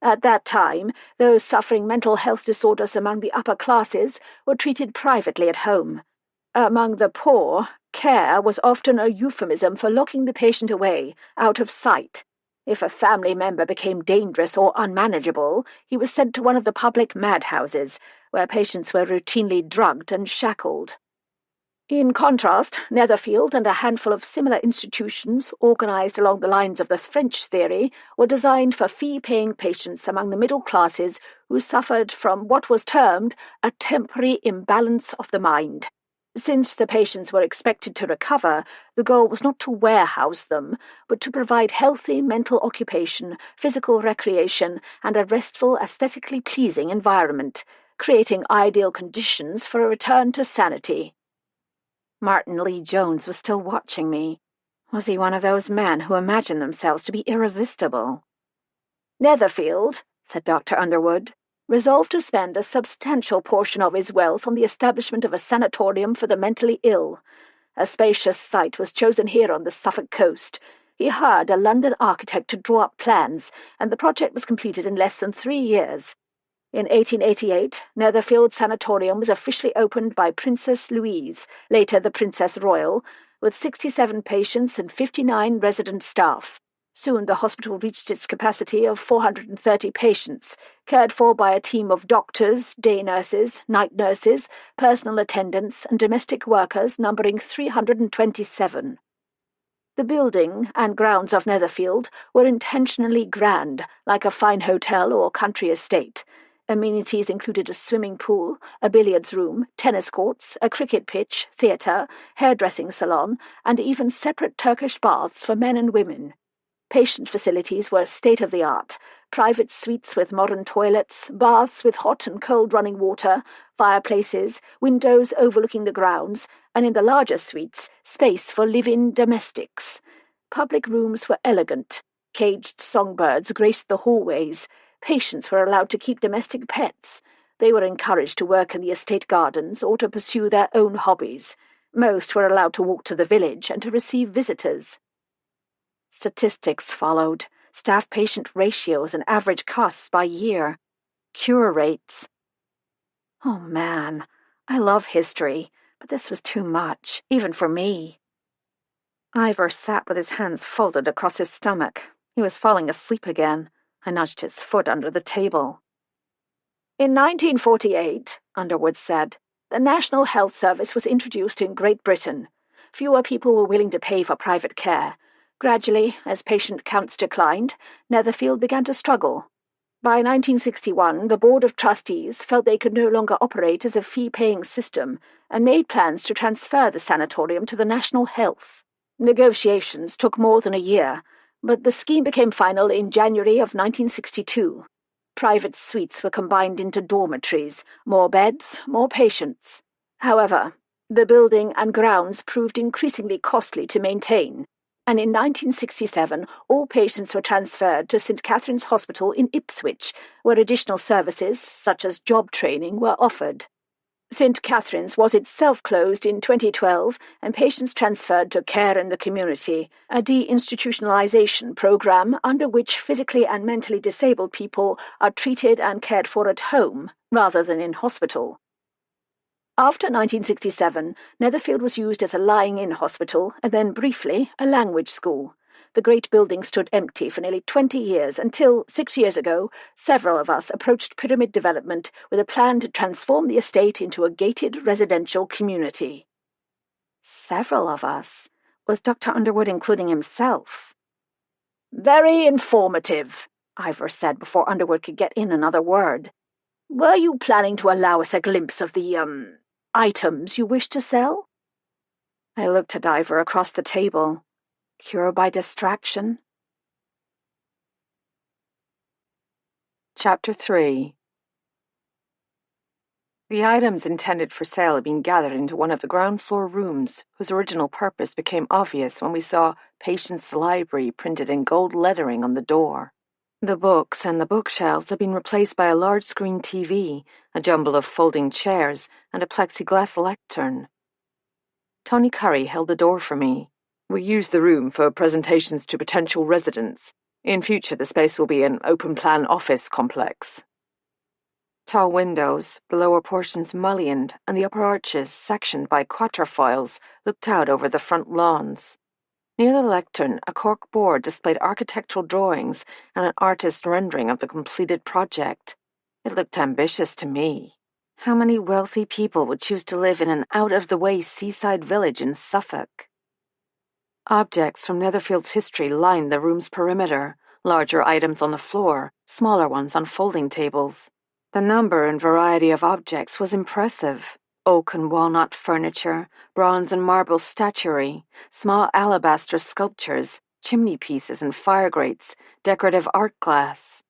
At that time, those suffering mental health disorders among the upper classes were treated privately at home. Among the poor, care was often a euphemism for locking the patient away, out of sight. If a family member became dangerous or unmanageable, he was sent to one of the public madhouses, where patients were routinely drugged and shackled. In contrast, Netherfield and a handful of similar institutions, organized along the lines of the French theory, were designed for fee-paying patients among the middle classes who suffered from what was termed a temporary imbalance of the mind. Since the patients were expected to recover, the goal was not to warehouse them, but to provide healthy mental occupation, physical recreation, and a restful, aesthetically pleasing environment, creating ideal conditions for a return to sanity. Martin Lee Jones was still watching me. Was he one of those men who imagine themselves to be irresistible? Netherfield, said Dr. Underwood, resolved to spend a substantial portion of his wealth on the establishment of a sanatorium for the mentally ill. A spacious site was chosen here on the Suffolk coast. He hired a London architect to draw up plans, and the project was completed in less than 3 years. In 1888, Netherfield Sanatorium was officially opened by Princess Louise, later the Princess Royal, with 67 patients and 59 resident staff. Soon the hospital reached its capacity of 430 patients, cared for by a team of doctors, day nurses, night nurses, personal attendants, and domestic workers numbering 327. The building and grounds of Netherfield were intentionally grand, like a fine hotel or country estate. Amenities included a swimming pool, a billiards room, tennis courts, a cricket pitch, theatre, hairdressing salon, and even separate Turkish baths for men and women. Patient facilities were state-of-the-art, private suites with modern toilets, baths with hot and cold running water, fireplaces, windows overlooking the grounds, and in the larger suites, space for live-in domestics. Public rooms were elegant. Caged songbirds graced the hallways. Patients were allowed to keep domestic pets. They were encouraged to work in the estate gardens or to pursue their own hobbies. Most were allowed to walk to the village and to receive visitors. Statistics followed, staff-patient ratios and average costs by year, cure rates. Oh, man, I love history, but this was too much, even for me. Ivor sat with his hands folded across his stomach. He was falling asleep again. I nudged his foot under the table. In 1948, Underwood said, the National Health Service was introduced in Great Britain. Fewer people were willing to pay for private care. Gradually, as patient counts declined, Netherfield began to struggle. By 1961, the Board of Trustees felt they could no longer operate as a fee-paying system and made plans to transfer the sanatorium to the National Health. Negotiations took more than a year, but the scheme became final in January of 1962. Private suites were combined into dormitories, more beds, more patients. However, the building and grounds proved increasingly costly to maintain, and in 1967 all patients were transferred to St. Catherine's Hospital in Ipswich, where additional services, such as job training, were offered. St. Catherine's was itself closed in 2012 and patients transferred to Care in the Community, a deinstitutionalization program under which physically and mentally disabled people are treated and cared for at home rather than in hospital. After 1967, Netherfield was used as a lying-in hospital and then briefly a language school. The great building stood empty for nearly 20 years until, 6 years ago, several of us approached Pyramid Development with a plan to transform the estate into a gated residential community. Several of us? Was Dr. Underwood including himself? Very informative, Ivor said before Underwood could get in another word. Were you planning to allow us a glimpse of the, items you wish to sell?" I looked at Ivor across the table. Cure by distraction? Chapter 3. The items intended for sale had been gathered into one of the ground floor rooms, whose original purpose became obvious when we saw Patient's Library printed in gold lettering on the door. The books and the bookshelves had been replaced by a large screen TV, a jumble of folding chairs, and a plexiglass lectern. Tony Curry held the door for me. "We use the room for presentations to potential residents. In future, the space will be an open-plan office complex." Tall windows, the lower portions mullioned, and the upper arches sectioned by quatrefoils, looked out over the front lawns. Near the lectern, a cork board displayed architectural drawings and an artist's rendering of the completed project. It looked ambitious to me. How many wealthy people would choose to live in an out-of-the-way seaside village in Suffolk? Objects from Netherfield's history lined the room's perimeter, larger items on the floor, smaller ones on folding tables. The number and variety of objects was impressive. Oak and walnut furniture, bronze and marble statuary, small alabaster sculptures, chimney pieces and fire grates, decorative art glass.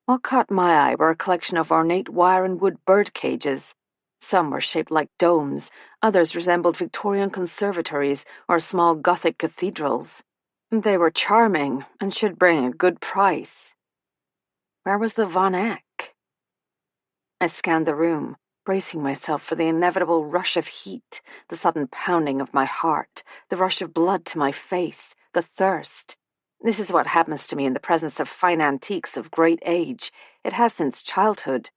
What caught my eye were a collection of ornate wire and wood bird cages. Some were shaped like domes, others resembled Victorian conservatories or small Gothic cathedrals. They were charming and should bring a good price. Where was the Von Eck? I scanned the room, bracing myself for the inevitable rush of heat, the sudden pounding of my heart, the rush of blood to my face, the thirst. This is what happens to me in the presence of fine antiques of great age. It has since childhood.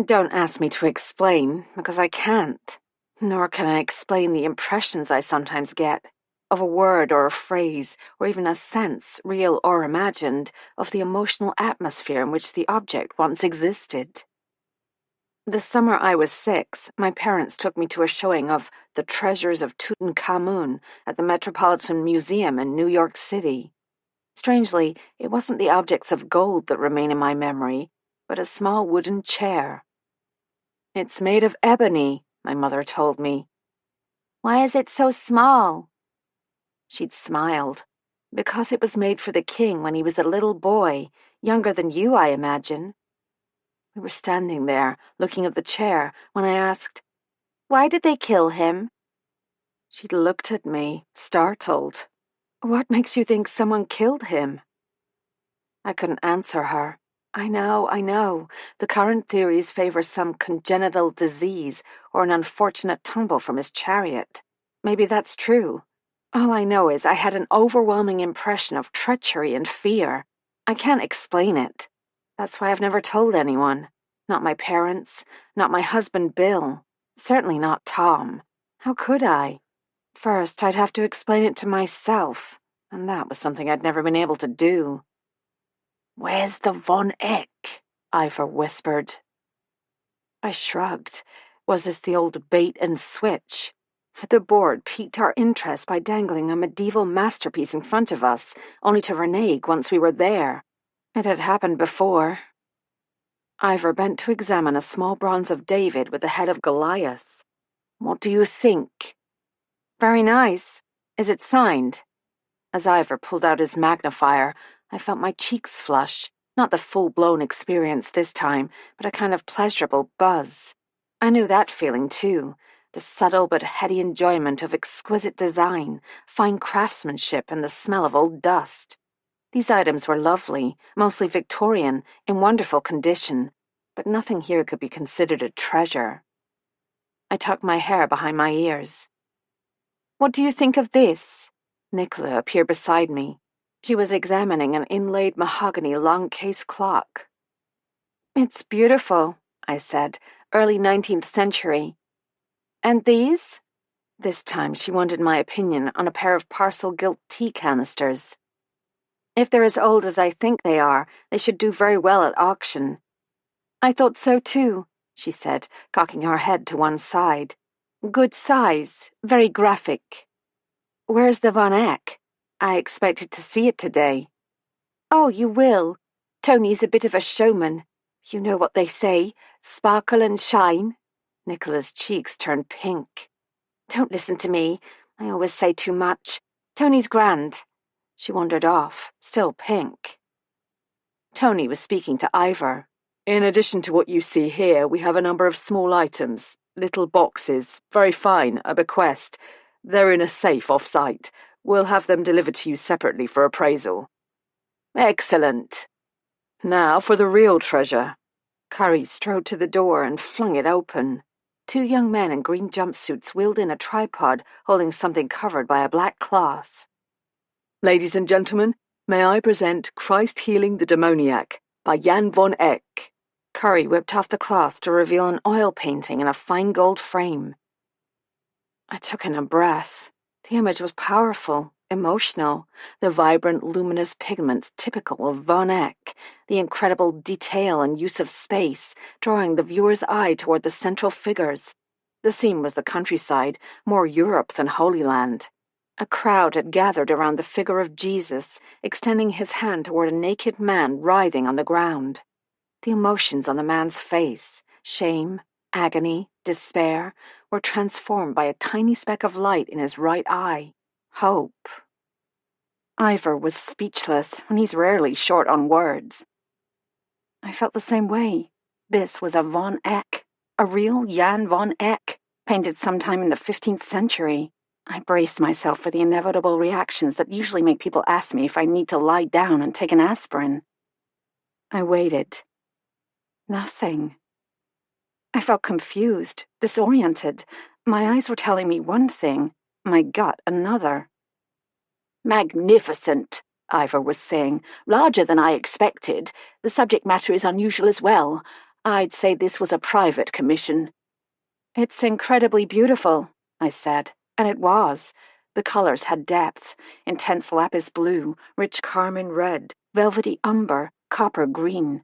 Don't ask me to explain, because I can't. Nor can I explain the impressions I sometimes get, of a word or a phrase, or even a sense, real or imagined, of the emotional atmosphere in which the object once existed. The summer I was 6, my parents took me to a showing of The Treasures of Tutankhamun at the Metropolitan Museum in New York City. Strangely, it wasn't the objects of gold that remain in my memory, but a small wooden chair. "It's made of ebony," my mother told me. "Why is it so small?" She'd smiled. "Because it was made for the king when he was a little boy, younger than you, I imagine." We were standing there, looking at the chair, when I asked, "Why did they kill him?" She'd looked at me, startled. "What makes you think someone killed him?" I couldn't answer her. I know. The current theories favor some congenital disease or an unfortunate tumble from his chariot. Maybe that's true. All I know is I had an overwhelming impression of treachery and fear. I can't explain it. That's why I've never told anyone. Not my parents, not my husband Bill, certainly not Tom. How could I? First, I'd have to explain it to myself, and that was something I'd never been able to do. "Where's the Von Eck?" Ivor whispered. I shrugged. Was this the old bait and switch? Had the board piqued our interest by dangling a medieval masterpiece in front of us, only to renege once we were there? It had happened before. Ivor bent to examine a small bronze of David with the head of Goliath. "What do you think?" "Very nice. Is it signed?" As Ivor pulled out his magnifier, I felt my cheeks flush. Not the full-blown experience this time, but a kind of pleasurable buzz. I knew that feeling, too. The subtle but heady enjoyment of exquisite design, fine craftsmanship, and the smell of old dust. These items were lovely, mostly Victorian, in wonderful condition, but nothing here could be considered a treasure. I tucked my hair behind my ears. "What do you think of this?" Nicola appeared beside me. She was examining an inlaid mahogany long-case clock. "It's beautiful," I said. "Early 19th century. And these?" This time she wanted my opinion on a pair of parcel-gilt tea canisters. "If they're as old as I think they are, they should do very well at auction." "I thought so too," she said, cocking her head to one side. "Good size, very graphic." "Where's the Von Eck? I expected to see it today." "Oh, you will. Tony's a bit of a showman. You know what they say, sparkle and shine." Nicola's cheeks turned pink. Don't listen to me. I always say too much. Tony's grand. She wandered off, still pink. Tony was speaking to Ivor. In addition to what you see here, we have a number of small items, little boxes, very fine, a bequest. They're in a safe off-site. We'll have them delivered to you separately for appraisal. Excellent. Now for the real treasure. Curry strode to the door and flung it open. Two young men in green jumpsuits wheeled in a tripod, holding something covered by a black cloth. Ladies and gentlemen, may I present Christ Healing the Demoniac by Jan von Eyck. Curry whipped off the cloth to reveal an oil painting in a fine gold frame. I took in a breath. The image was powerful, emotional, the vibrant, luminous pigments typical of von Eyck, the incredible detail and use of space, drawing the viewer's eye toward the central figures. The scene was the countryside, more Europe than Holy Land. A crowd had gathered around the figure of Jesus, extending his hand toward a naked man writhing on the ground. The emotions on the man's face, shame, agony, despair, were transformed by a tiny speck of light in his right eye. Hope. Ivor was speechless, and he's rarely short on words. I felt the same way. This was a von Eyck, a real Jan von Eyck, painted sometime in the 15th century. I braced myself for the inevitable reactions that usually make people ask me if I need to lie down and take an aspirin. I waited. Nothing. I felt confused, disoriented. My eyes were telling me one thing, my gut another. Magnificent, Ivor was saying. Larger than I expected. The subject matter is unusual as well. I'd say this was a private commission. It's incredibly beautiful, I said. And it was. The colors had depth, intense lapis blue, rich carmine red, velvety umber, copper green.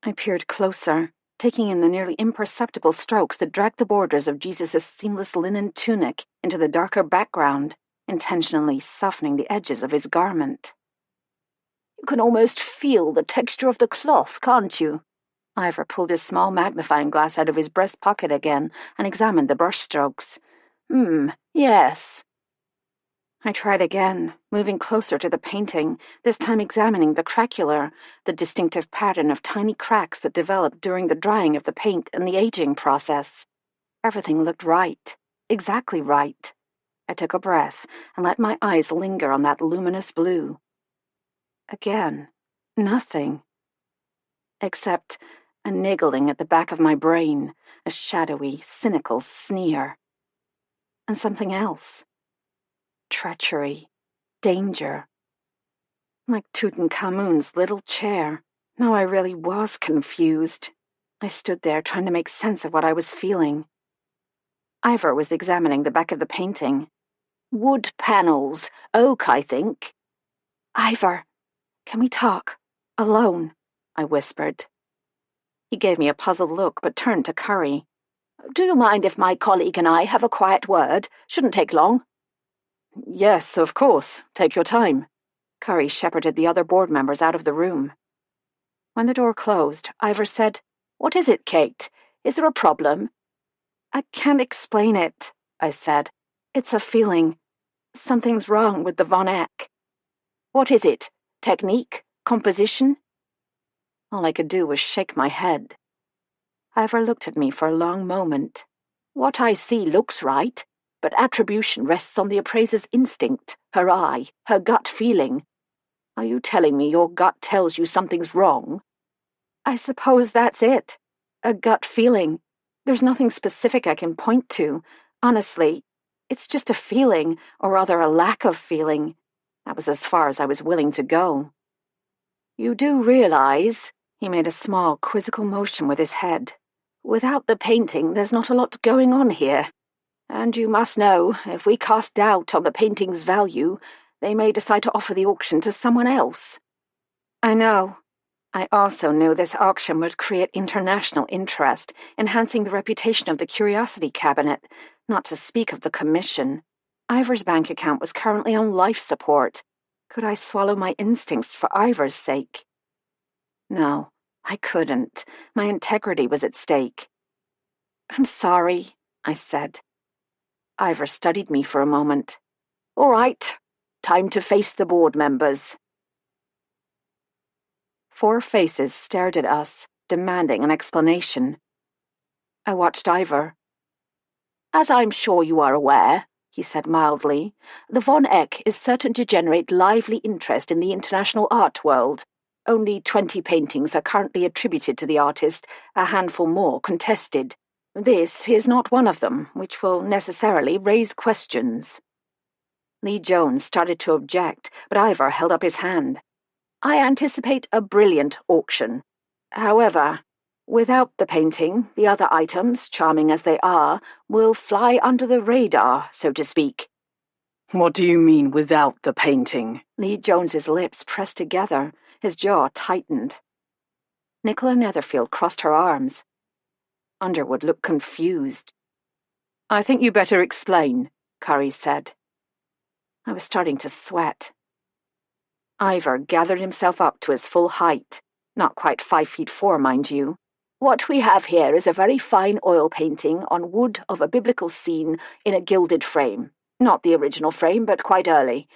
I peered closer, taking in the nearly imperceptible strokes that dragged the borders of Jesus' seamless linen tunic into the darker background, intentionally softening the edges of his garment. You can almost feel the texture of the cloth, can't you? Ivor pulled his small magnifying glass out of his breast pocket again and examined the brushstrokes. Yes. I tried again, moving closer to the painting, this time examining the craquelure, the distinctive pattern of tiny cracks that developed during the drying of the paint and the aging process. Everything looked right, exactly right. I took a breath and let my eyes linger on that luminous blue. Again, nothing. Except a niggling at the back of my brain, a shadowy, cynical sneer. And something else. Treachery. Danger. Like Tutankhamun's little chair. Now I really was confused. I stood there trying to make sense of what I was feeling. Ivor was examining the back of the painting. Wood panels. Oak, I think. Ivor, can we talk? Alone, I whispered. He gave me a puzzled look, but turned to Curry. Do you mind if my colleague and I have a quiet word? Shouldn't take long. Yes, of course. Take your time. Curry shepherded the other board members out of the room. When the door closed, Ivor said, What is it, Kate? Is there a problem? I can't explain it, I said. It's a feeling. Something's wrong with the von Eyck. What is it? Technique? Composition? All I could do was shake my head. Ivor looked at me for a long moment. What I see looks right, but attribution rests on the appraiser's instinct, her eye, her gut feeling. Are you telling me your gut tells you something's wrong? I suppose that's it. A gut feeling. There's nothing specific I can point to. Honestly, it's just a feeling, or rather a lack of feeling. That was as far as I was willing to go. You do realize, he made a small, quizzical motion with his head. Without the painting, there's not a lot going on here. And you must know, if we cast doubt on the painting's value, they may decide to offer the auction to someone else. I know. I also knew this auction would create international interest, enhancing the reputation of the Curiosity Cabinet, not to speak of the commission. Ivor's bank account was currently on life support. Could I swallow my instincts for Ivor's sake? No, I couldn't. My integrity was at stake. I'm sorry, I said. Ivor studied me for a moment. All right, time to face the board members. 4 faces stared at us, demanding an explanation. I watched Ivor. As I'm sure you are aware, he said mildly, the Von Eck is certain to generate lively interest in the international art world. Only 20 paintings are currently attributed to the artist, a handful more contested. This is not one of them, which will necessarily raise questions. Lee Jones started to object, but Ivor held up his hand. I anticipate a brilliant auction. However, without the painting, the other items, charming as they are, will fly under the radar, so to speak. What do you mean, without the painting? Lee Jones's lips pressed together, his jaw tightened. Nicola Netherfield crossed her arms. Underwood looked confused. I think you better explain, Curry said. I was starting to sweat. Ivor gathered himself up to his full height, not quite 5'4", mind you. What we have here is a very fine oil painting on wood of a biblical scene in a gilded frame. Not the original frame, but quite early.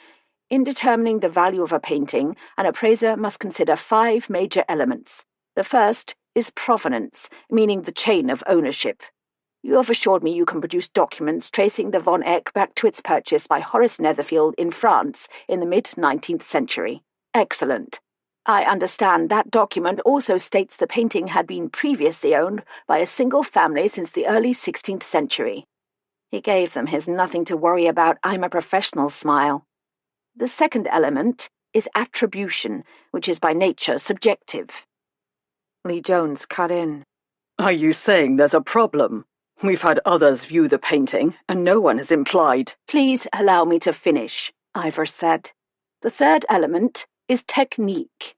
In determining the value of a painting, an appraiser must consider 5 major elements. The first is provenance, meaning the chain of ownership. You have assured me you can produce documents tracing the Von Eck back to its purchase by Horace Netherfield in France in the mid-19th century. Excellent. I understand that document also states the painting had been previously owned by a single family since the early 16th century. He gave them his nothing-to-worry-about I'm-a-professional smile. The second element is attribution, which is by nature subjective. Lee Jones cut in. Are you saying there's a problem? We've had others view the painting, and no one has implied. Please allow me to finish, Ivor said. The third element is technique.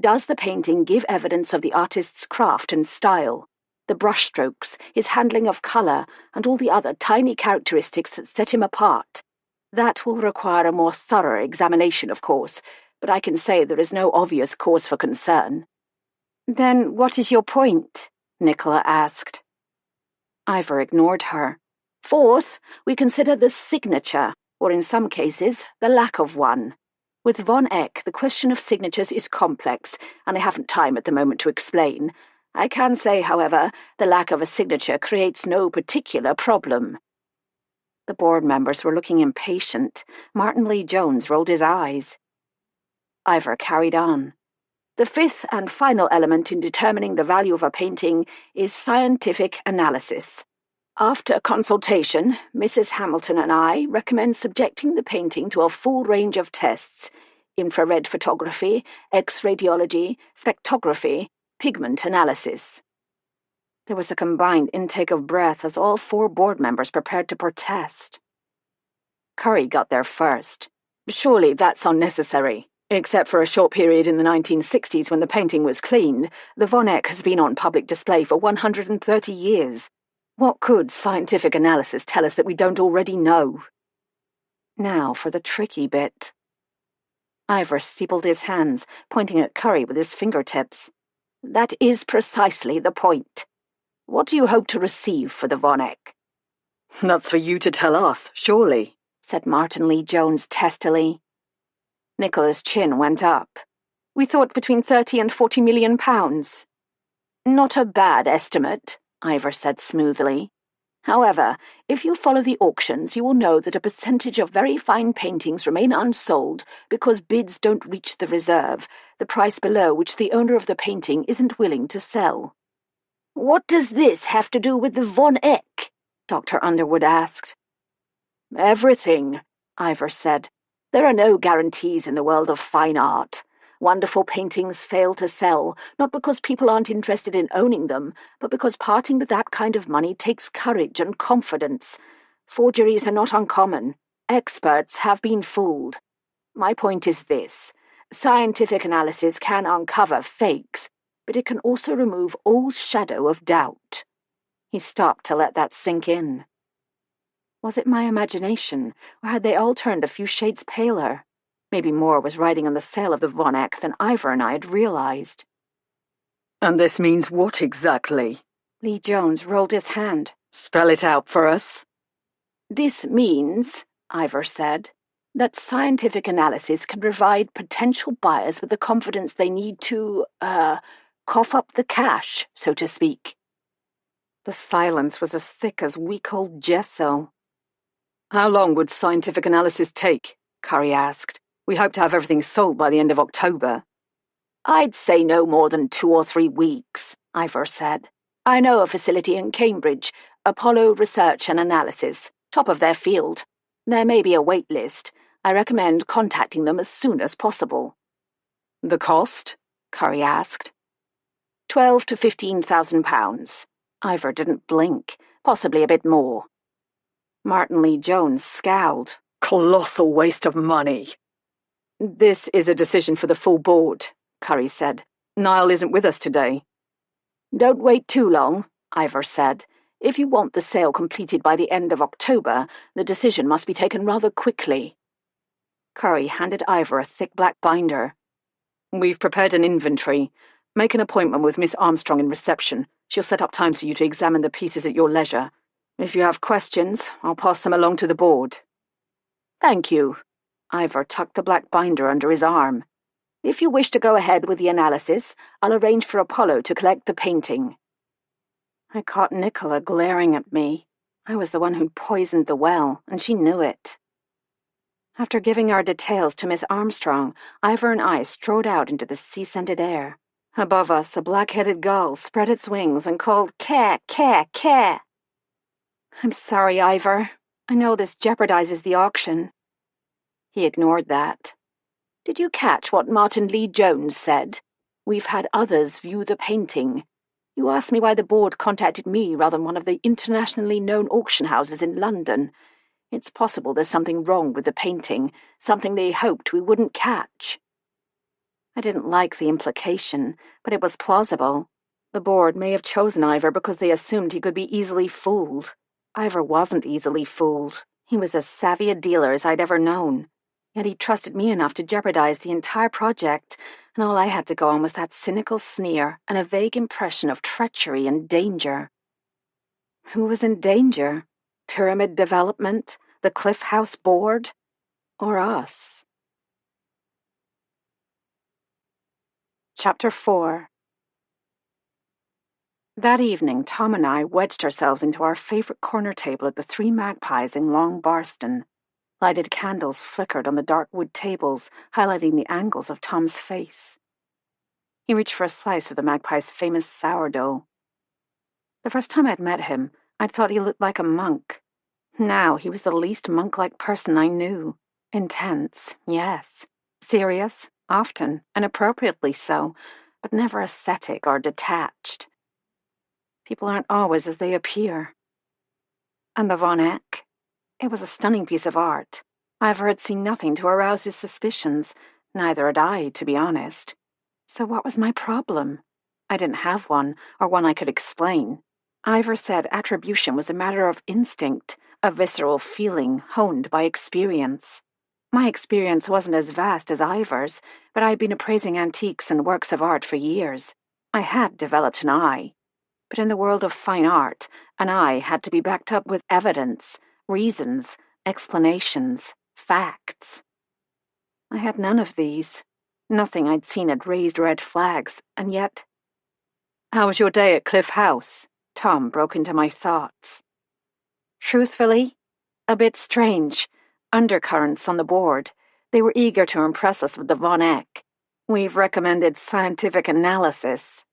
Does the painting give evidence of the artist's craft and style? The brushstrokes, his handling of colour, and all the other tiny characteristics that set him apart. That will require a more thorough examination, of course, but I can say there is no obvious cause for concern. Then what is your point? Nicola asked. Ivor ignored her. Fourth, we consider the signature, or in some cases, the lack of one. With Von Eck, the question of signatures is complex, and I haven't time at the moment to explain. I can say, however, the lack of a signature creates no particular problem. The board members were looking impatient. Martin Lee Jones rolled his eyes. Ivor carried on. The fifth and final element in determining the value of a painting is scientific analysis. After consultation, Mrs. Hamilton and I recommend subjecting the painting to a full range of tests: infrared photography, X-radiology, spectrography, pigment analysis. There was a combined intake of breath as all 4 board members prepared to protest. Curry got there first. Surely that's unnecessary. Except for a short period in the 1960s when the painting was cleaned, the Von Eck has been on public display for 130 years. What could scientific analysis tell us that we don't already know? Now for the tricky bit. Ivor steepled his hands, pointing at Curry with his fingertips. That is precisely the point. What do you hope to receive for the Von Eck? That's for you to tell us, surely, said Martin Lee Jones testily. Nicola's chin went up. We thought between 30 and 40 million pounds. Not a bad estimate, Ivor said smoothly. However, if you follow the auctions, you will know that a percentage of very fine paintings remain unsold because bids don't reach the reserve, the price below which the owner of the painting isn't willing to sell. What does this have to do with the Von Eck? Dr. Underwood asked. Everything, Ivor said. There are no guarantees in the world of fine art. Wonderful paintings fail to sell, not because people aren't interested in owning them, but because parting with that kind of money takes courage and confidence. Forgeries are not uncommon. Experts have been fooled. My point is this. Scientific analysis can uncover fakes, but it can also remove all shadow of doubt. He stopped to let that sink in. Was it my imagination, or had they all turned a few shades paler? Maybe more was riding on the sale of the Von Eck than Ivor and I had realized. And this means what exactly? Lee Jones rolled his hand. Spell it out for us. This means, Ivor said, that scientific analysis can provide potential buyers with the confidence they need to, cough up the cash, so to speak. The silence was as thick as week-old gesso. How long would scientific analysis take? Curry asked. We hope to have everything sold by the end of October. I'd say no more than 2 or 3 weeks, Ivor said. I know a facility in Cambridge, Apollo Research and Analysis, top of their field. There may be a wait list. I recommend contacting them as soon as possible. The cost? Curry asked. £12,000 to £15,000. Ivor didn't blink, possibly a bit more. Martin Lee Jones scowled. Colossal waste of money. This is a decision for the full board, Curry said. Niall isn't with us today. Don't wait too long, Ivor said. If you want the sale completed by the end of October, the decision must be taken rather quickly. Curry handed Ivor a thick black binder. We've prepared an inventory. Make an appointment with Miss Armstrong in reception. She'll set up times for you to examine the pieces at your leisure. If you have questions, I'll pass them along to the board. Thank you. Ivor tucked the black binder under his arm. If you wish to go ahead with the analysis, I'll arrange for Apollo to collect the painting. I caught Nicola glaring at me. I was the one who'd poisoned the well, and she knew it. After giving our details to Miss Armstrong, Ivor and I strode out into the sea-scented air. Above us, a black-headed gull spread its wings and called, "Caw, caw, caw." "I'm sorry, Ivor. I know this jeopardizes the auction." He ignored that. Did you catch what Martin Lee Jones said? We've had others view the painting. You asked me why the board contacted me rather than one of the internationally known auction houses in London. It's possible there's something wrong with the painting, something they hoped we wouldn't catch. I didn't like the implication, but it was plausible. The board may have chosen Ivor because they assumed he could be easily fooled. Ivor wasn't easily fooled. He was as savvy a dealer as I'd ever known. Yet he trusted me enough to jeopardize the entire project, and all I had to go on was that cynical sneer and a vague impression of treachery and danger. Who was in danger? Pyramid Development? The Cliff House Board? Or us? Chapter 4. That evening, Tom and I wedged ourselves into our favorite corner table at the Three Magpies in Long Barston. Lighted candles flickered on the dark wood tables, highlighting the angles of Tom's face. He reached for a slice of the Magpie's famous sourdough. The first time I'd met him, I'd thought he looked like a monk. Now he was the least monk-like person I knew. Intense, yes. Serious, often, and appropriately so, but never ascetic or detached. People aren't always as they appear. And the Von Eyck? It was a stunning piece of art. Ivor had seen nothing to arouse his suspicions. Neither had I, to be honest. So what was my problem? I didn't have one, or one I could explain. Ivor said attribution was a matter of instinct, a visceral feeling honed by experience. My experience wasn't as vast as Ivor's, but I'd been appraising antiques and works of art for years. I had developed an eye. But in the world of fine art, an eye had to be backed up with evidence, reasons, explanations, facts. I had none of these. Nothing I'd seen had raised red flags, and yet... How was your day at Cliff House? Tom broke into my thoughts. Truthfully, a bit strange. Undercurrents on the board. They were eager to impress us with the Von Eyck. We've recommended scientific analysis.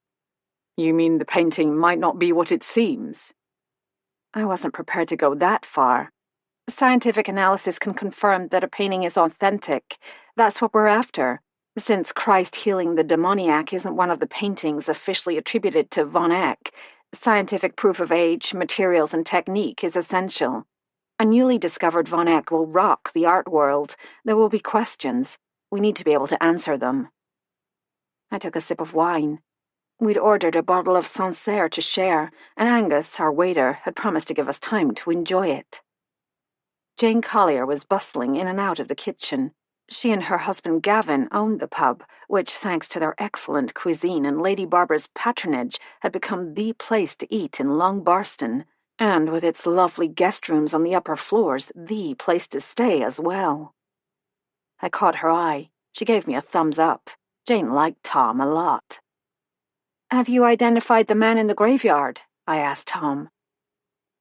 You mean the painting might not be what it seems? I wasn't prepared to go that far. Scientific analysis can confirm that a painting is authentic. That's what we're after. Since Christ healing the demoniac isn't one of the paintings officially attributed to Von Eyck, scientific proof of age, materials, and technique is essential. A newly discovered Von Eyck will rock the art world. There will be questions. We need to be able to answer them. I took a sip of wine. We'd ordered a bottle of Sancerre to share, and Angus, our waiter, had promised to give us time to enjoy it. Jane Collier was bustling in and out of the kitchen. She and her husband Gavin owned the pub, which, thanks to their excellent cuisine and Lady Barbara's patronage, had become the place to eat in Long Barston. And with its lovely guest rooms on the upper floors, the place to stay as well. I caught her eye. She gave me a thumbs up. Jane liked Tom a lot. "Have you identified the man in the graveyard?" I asked Tom.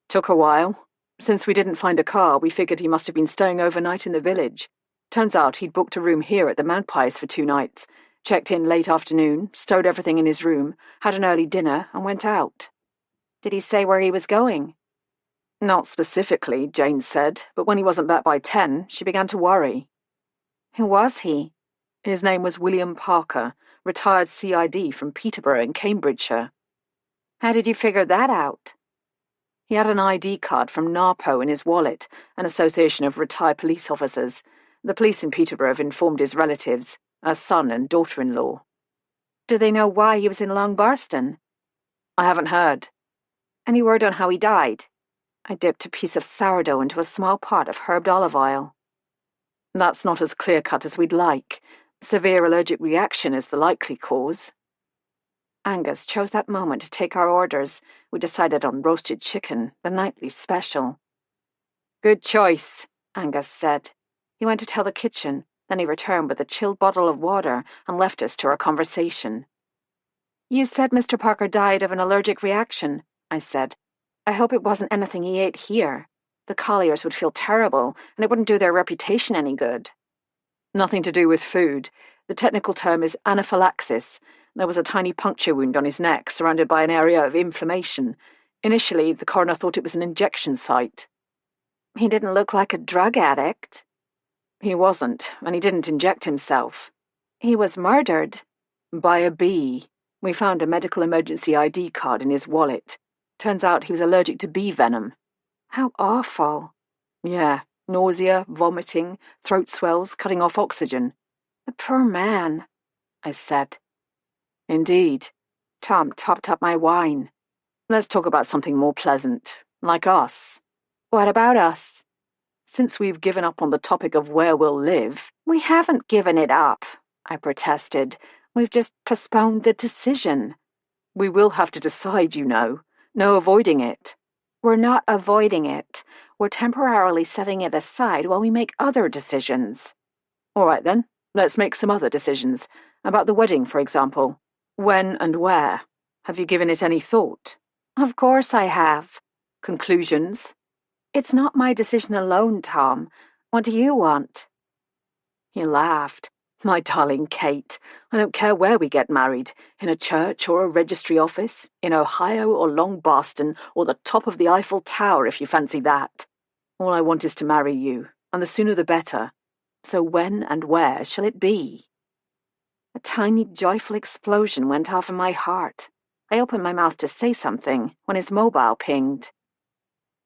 "Took a while. Since we didn't find a car, we figured he must have been staying overnight in the village. Turns out he'd booked a room here at the Magpies for 2 nights, checked in late afternoon, stowed everything in his room, had an early dinner, and went out." "Did he say where he was going?" "Not specifically," Jane said, but when he wasn't back by 10, she began to worry. "Who was he?" "His name was William Parker, retired CID from Peterborough in Cambridgeshire." "How did you figure that out?" "He had an ID card from NARPO in his wallet, an association of retired police officers. The police in Peterborough have informed his relatives, a son and daughter-in-law." "Do they know why he was in Long Barston?" "I haven't heard." "Any word on how he died?" I dipped a piece of sourdough into a small pot of herbed olive oil. "That's not as clear-cut as we'd like. Severe allergic reaction is the likely cause." Angus chose that moment to take our orders. We decided on roasted chicken, the nightly special. "Good choice," Angus said. He went to tell the kitchen, then he returned with a chilled bottle of water and left us to our conversation. "You said Mr. Parker died of an allergic reaction," I said. "I hope it wasn't anything he ate here. The Colliers would feel terrible, and it wouldn't do their reputation any good." "Nothing to do with food. The technical term is anaphylaxis. There was a tiny puncture wound on his neck, surrounded by an area of inflammation. Initially, the coroner thought it was an injection site." "He didn't look like a drug addict." "He wasn't, and he didn't inject himself." "He was murdered." "By a bee. We found a medical emergency ID card in his wallet. Turns out he was allergic to bee venom." "How awful." "Yeah, nausea, vomiting, throat swells, cutting off oxygen." "The poor man," I said. "Indeed." Tom topped up my wine. "Let's talk about something more pleasant, like us." "What about us?" "Since we've given up on the topic of where we'll live—" "We haven't given it up," I protested. "We've just postponed the decision." "We will have to decide, you know. No avoiding it." "We're not avoiding it. We're temporarily setting it aside while we make other decisions." "All right then, let's make some other decisions. About the wedding, for example. When and where? Have you given it any thought?" "Of course I have." "Conclusions?" "It's not my decision alone, Tom. What do you want?" He laughed. "My darling Kate, I don't care where we get married, in a church or a registry office, in Ohio or Long Barston, or the top of the Eiffel Tower if you fancy that. All I want is to marry you, and the sooner the better. So when and where shall it be?" A tiny, joyful explosion went off in my heart. I opened my mouth to say something when his mobile pinged.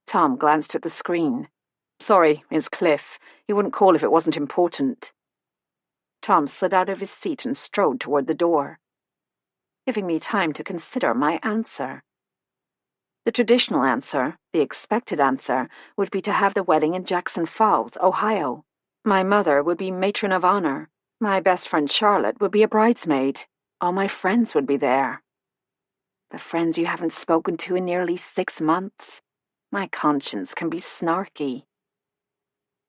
Tom glanced at the screen. "Sorry, it's Cliff. He wouldn't call if it wasn't important." Tom slid out of his seat and strode toward the door, giving me time to consider my answer. The traditional answer, the expected answer, would be to have the wedding in Jackson Falls, Ohio. My mother would be matron of honor. My best friend Charlotte would be a bridesmaid. All my friends would be there. The friends you haven't spoken to in nearly 6 months. My conscience can be snarky.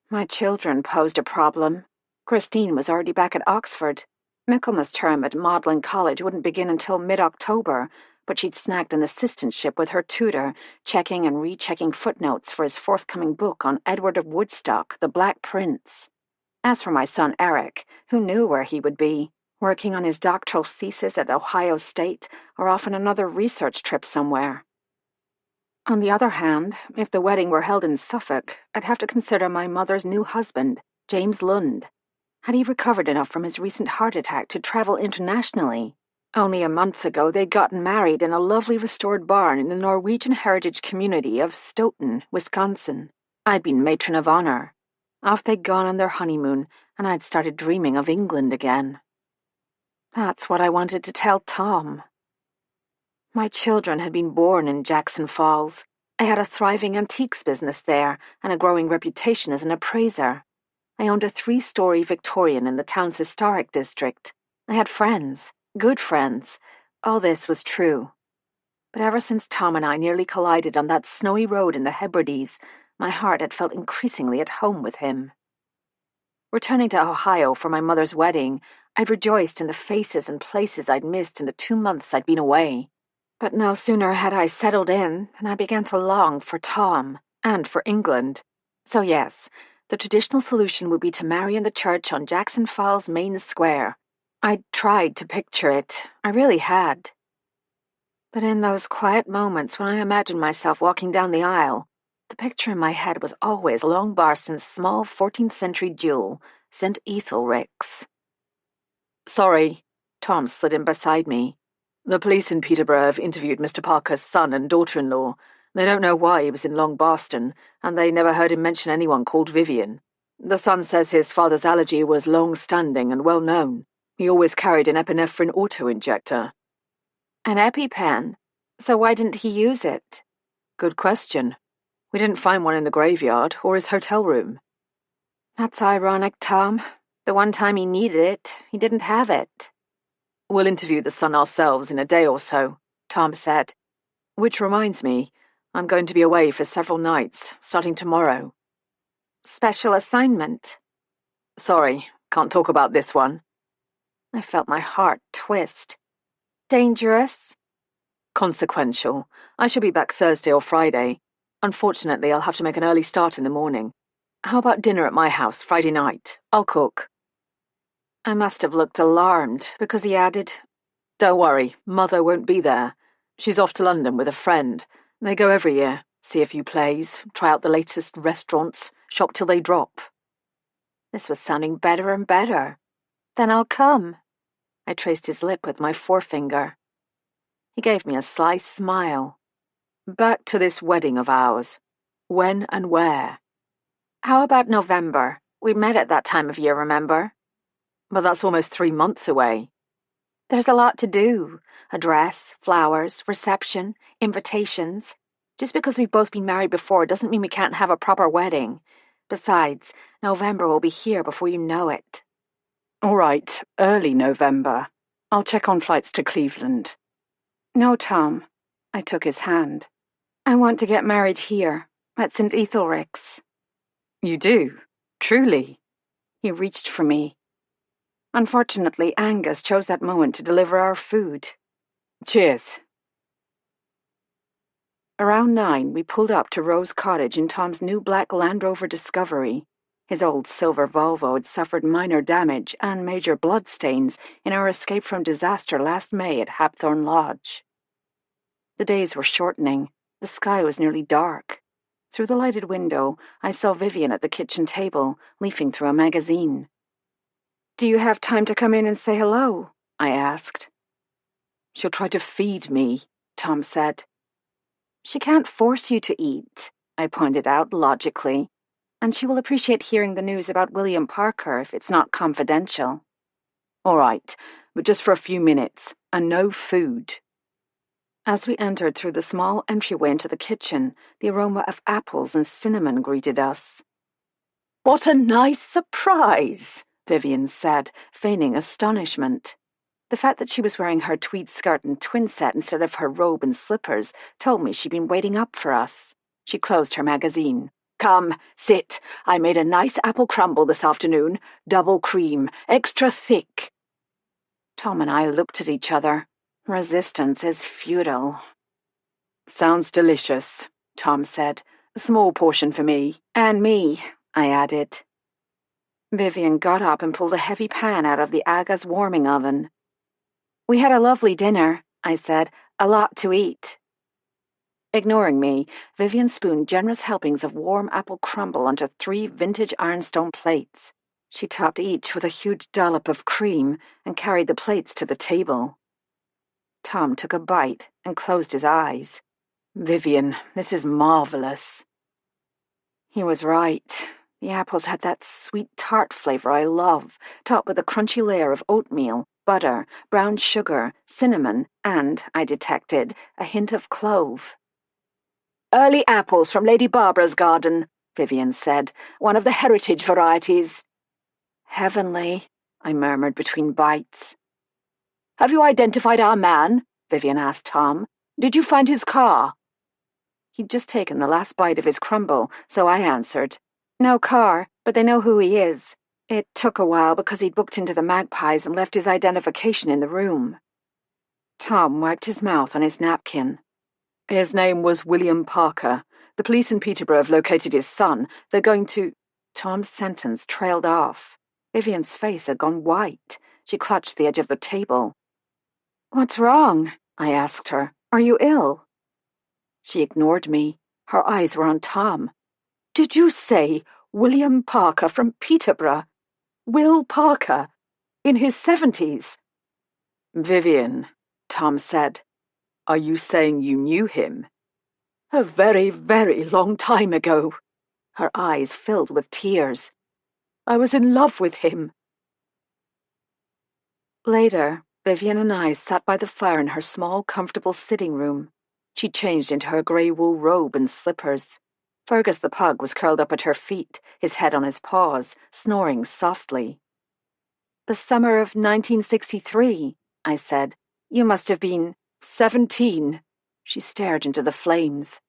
My children posed a problem. Christine was already back at Oxford. Michaelmas term at Magdalen College wouldn't begin until mid-October, but she'd snagged an assistantship with her tutor, checking and rechecking footnotes for his forthcoming book on Edward of Woodstock, the Black Prince. As for my son Eric, who knew where he would be, working on his doctoral thesis at Ohio State or off on another research trip somewhere. On the other hand, if the wedding were held in Suffolk, I'd have to consider my mother's new husband, James Lund. Had he recovered enough from his recent heart attack to travel internationally? Only a month ago they'd gotten married in a lovely restored barn in the Norwegian heritage community of Stoughton, Wisconsin. I'd been matron of honor. Off they'd gone on their honeymoon, and I'd started dreaming of England again. That's what I wanted to tell Tom. My children had been born in Jackson Falls. I had a thriving antiques business there and a growing reputation as an appraiser. I owned a 3-story Victorian in the town's historic district. I had friends, good friends. All this was true. But ever since Tom and I nearly collided on that snowy road in the Hebrides, my heart had felt increasingly at home with him. Returning to Ohio for my mother's wedding, I'd rejoiced in the faces and places I'd missed in the 2 months I'd been away. But no sooner had I settled in than I began to long for Tom and for England. So yes, the traditional solution would be to marry in the church on Jackson Falls Main Square. I'd tried to picture it. I really had. But in those quiet moments when I imagined myself walking down the aisle, the picture in my head was always Long Barston's small 14th century jewel, St. Ethelrix. Sorry, Tom slid in beside me. The police in Peterborough have interviewed Mr. Parker's son and daughter-in-law. They don't know why he was in Long Barston, and they never heard him mention anyone called Vivian. The son says his father's allergy was long-standing and well-known. He always carried an epinephrine auto-injector. An EpiPen? So why didn't he use it? Good question. We didn't find one in the graveyard or his hotel room. That's ironic, Tom. The one time he needed it, he didn't have it. We'll interview the son ourselves in a day or so, Tom said. Which reminds me, I'm going to be away for several nights, starting tomorrow. Special assignment? Sorry, can't talk about this one. I felt my heart twist. Dangerous? Consequential. I shall be back Thursday or Friday. Unfortunately, I'll have to make an early start in the morning. How about dinner at my house Friday night? I'll cook. I must have looked alarmed, because he added, Don't worry, Mother won't be there. She's off to London with a friend. They go every year, see a few plays, try out the latest restaurants, shop till they drop. This was sounding better and better. Then I'll come. I traced his lip with my forefinger. He gave me a sly smile. Back to this wedding of ours. When and where? How about November? We met at that time of year, remember? But that's almost 3 months away. There's a lot to do. A dress, flowers, reception, invitations. Just because we've both been married before doesn't mean we can't have a proper wedding. Besides, November will be here before you know it. All right, early November. I'll check on flights to Cleveland. No, Tom. I took his hand. I want to get married here, at St. Ethelrix. You do? Truly? He reached for me. Unfortunately, Angus chose that moment to deliver our food. Cheers. Around 9, we pulled up to Rose Cottage in Tom's new black Land Rover Discovery. His old silver Volvo had suffered minor damage and major bloodstains in our escape from disaster last May at Hapthorne Lodge. The days were shortening. The sky was nearly dark. Through the lighted window, I saw Vivian at the kitchen table, leafing through a magazine. Do you have time to come in and say hello? I asked. She'll try to feed me, Tom said. She can't force you to eat, I pointed out logically, and she will appreciate hearing the news about William Parker if it's not confidential. All right, but just for a few minutes, and no food. As we entered through the small entryway into the kitchen, the aroma of apples and cinnamon greeted us. What a nice surprise, Vivian said, feigning astonishment. The fact that she was wearing her tweed skirt and twin set instead of her robe and slippers told me she'd been waiting up for us. She closed her magazine. Come, sit. I made a nice apple crumble this afternoon. Double cream, extra thick. Tom and I looked at each other. Resistance is futile. Sounds delicious, Tom said. A small portion for me. And me, I added. Vivian got up and pulled a heavy pan out of the Aga's warming oven. We had a lovely dinner, I said. A lot to eat. Ignoring me, Vivian spooned generous helpings of warm apple crumble onto 3 vintage ironstone plates. She topped each with a huge dollop of cream and carried the plates to the table. Tom took a bite and closed his eyes. Vivian, this is marvelous. He was right. The apples had that sweet tart flavor I love, topped with a crunchy layer of oatmeal, butter, brown sugar, cinnamon, and, I detected, a hint of clove. Early apples from Lady Barbara's garden, Vivian said, one of the heritage varieties. Heavenly, I murmured between bites. Have you identified our man? Vivian asked Tom. Did you find his car?" He'd just taken the last bite of his crumble, so I answered, "No car, but they know who he is. It took a while because he'd booked into the Magpies and left his identification in the room." Tom wiped his mouth on his napkin. "His name was William Parker. The police in Peterborough have located his son. They're going to—" Tom's sentence trailed off. Vivian's face had gone white. She clutched the edge of the table. "What's wrong?" I asked her. "Are you ill?" She ignored me. Her eyes were on Tom. "Did you say William Parker from Peterborough? Will Parker? In his 70s? "Vivian," Tom said, "are you saying you knew him?" "A very, very long time ago." Her eyes filled with tears. "I was in love with him." Later, Vivian and I sat by the fire in her small, comfortable sitting room. She changed into her grey wool robe and slippers. Fergus the pug was curled up at her feet, his head on his paws, snoring softly. "The summer of 1963, I said. "You must have been 17. She stared into the flames.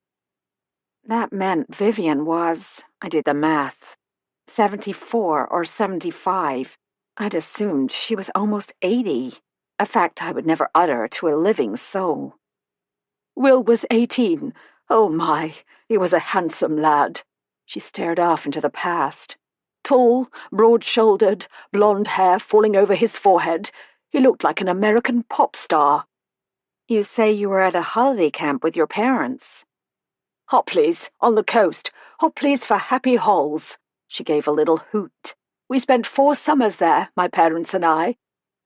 That meant Vivian was, I did the math, 74 or 75. I'd assumed she was almost 80, a fact I would never utter to a living soul. "Will was 18. Oh my, he was a handsome lad." She stared off into the past. "Tall, broad-shouldered, blonde hair falling over his forehead. He looked like an American pop star." "You say you were at a holiday camp with your parents?" "Hopley's, on the coast. Hopley's for Happy Halls." She gave a little hoot. "We spent 4 summers there, my parents and I.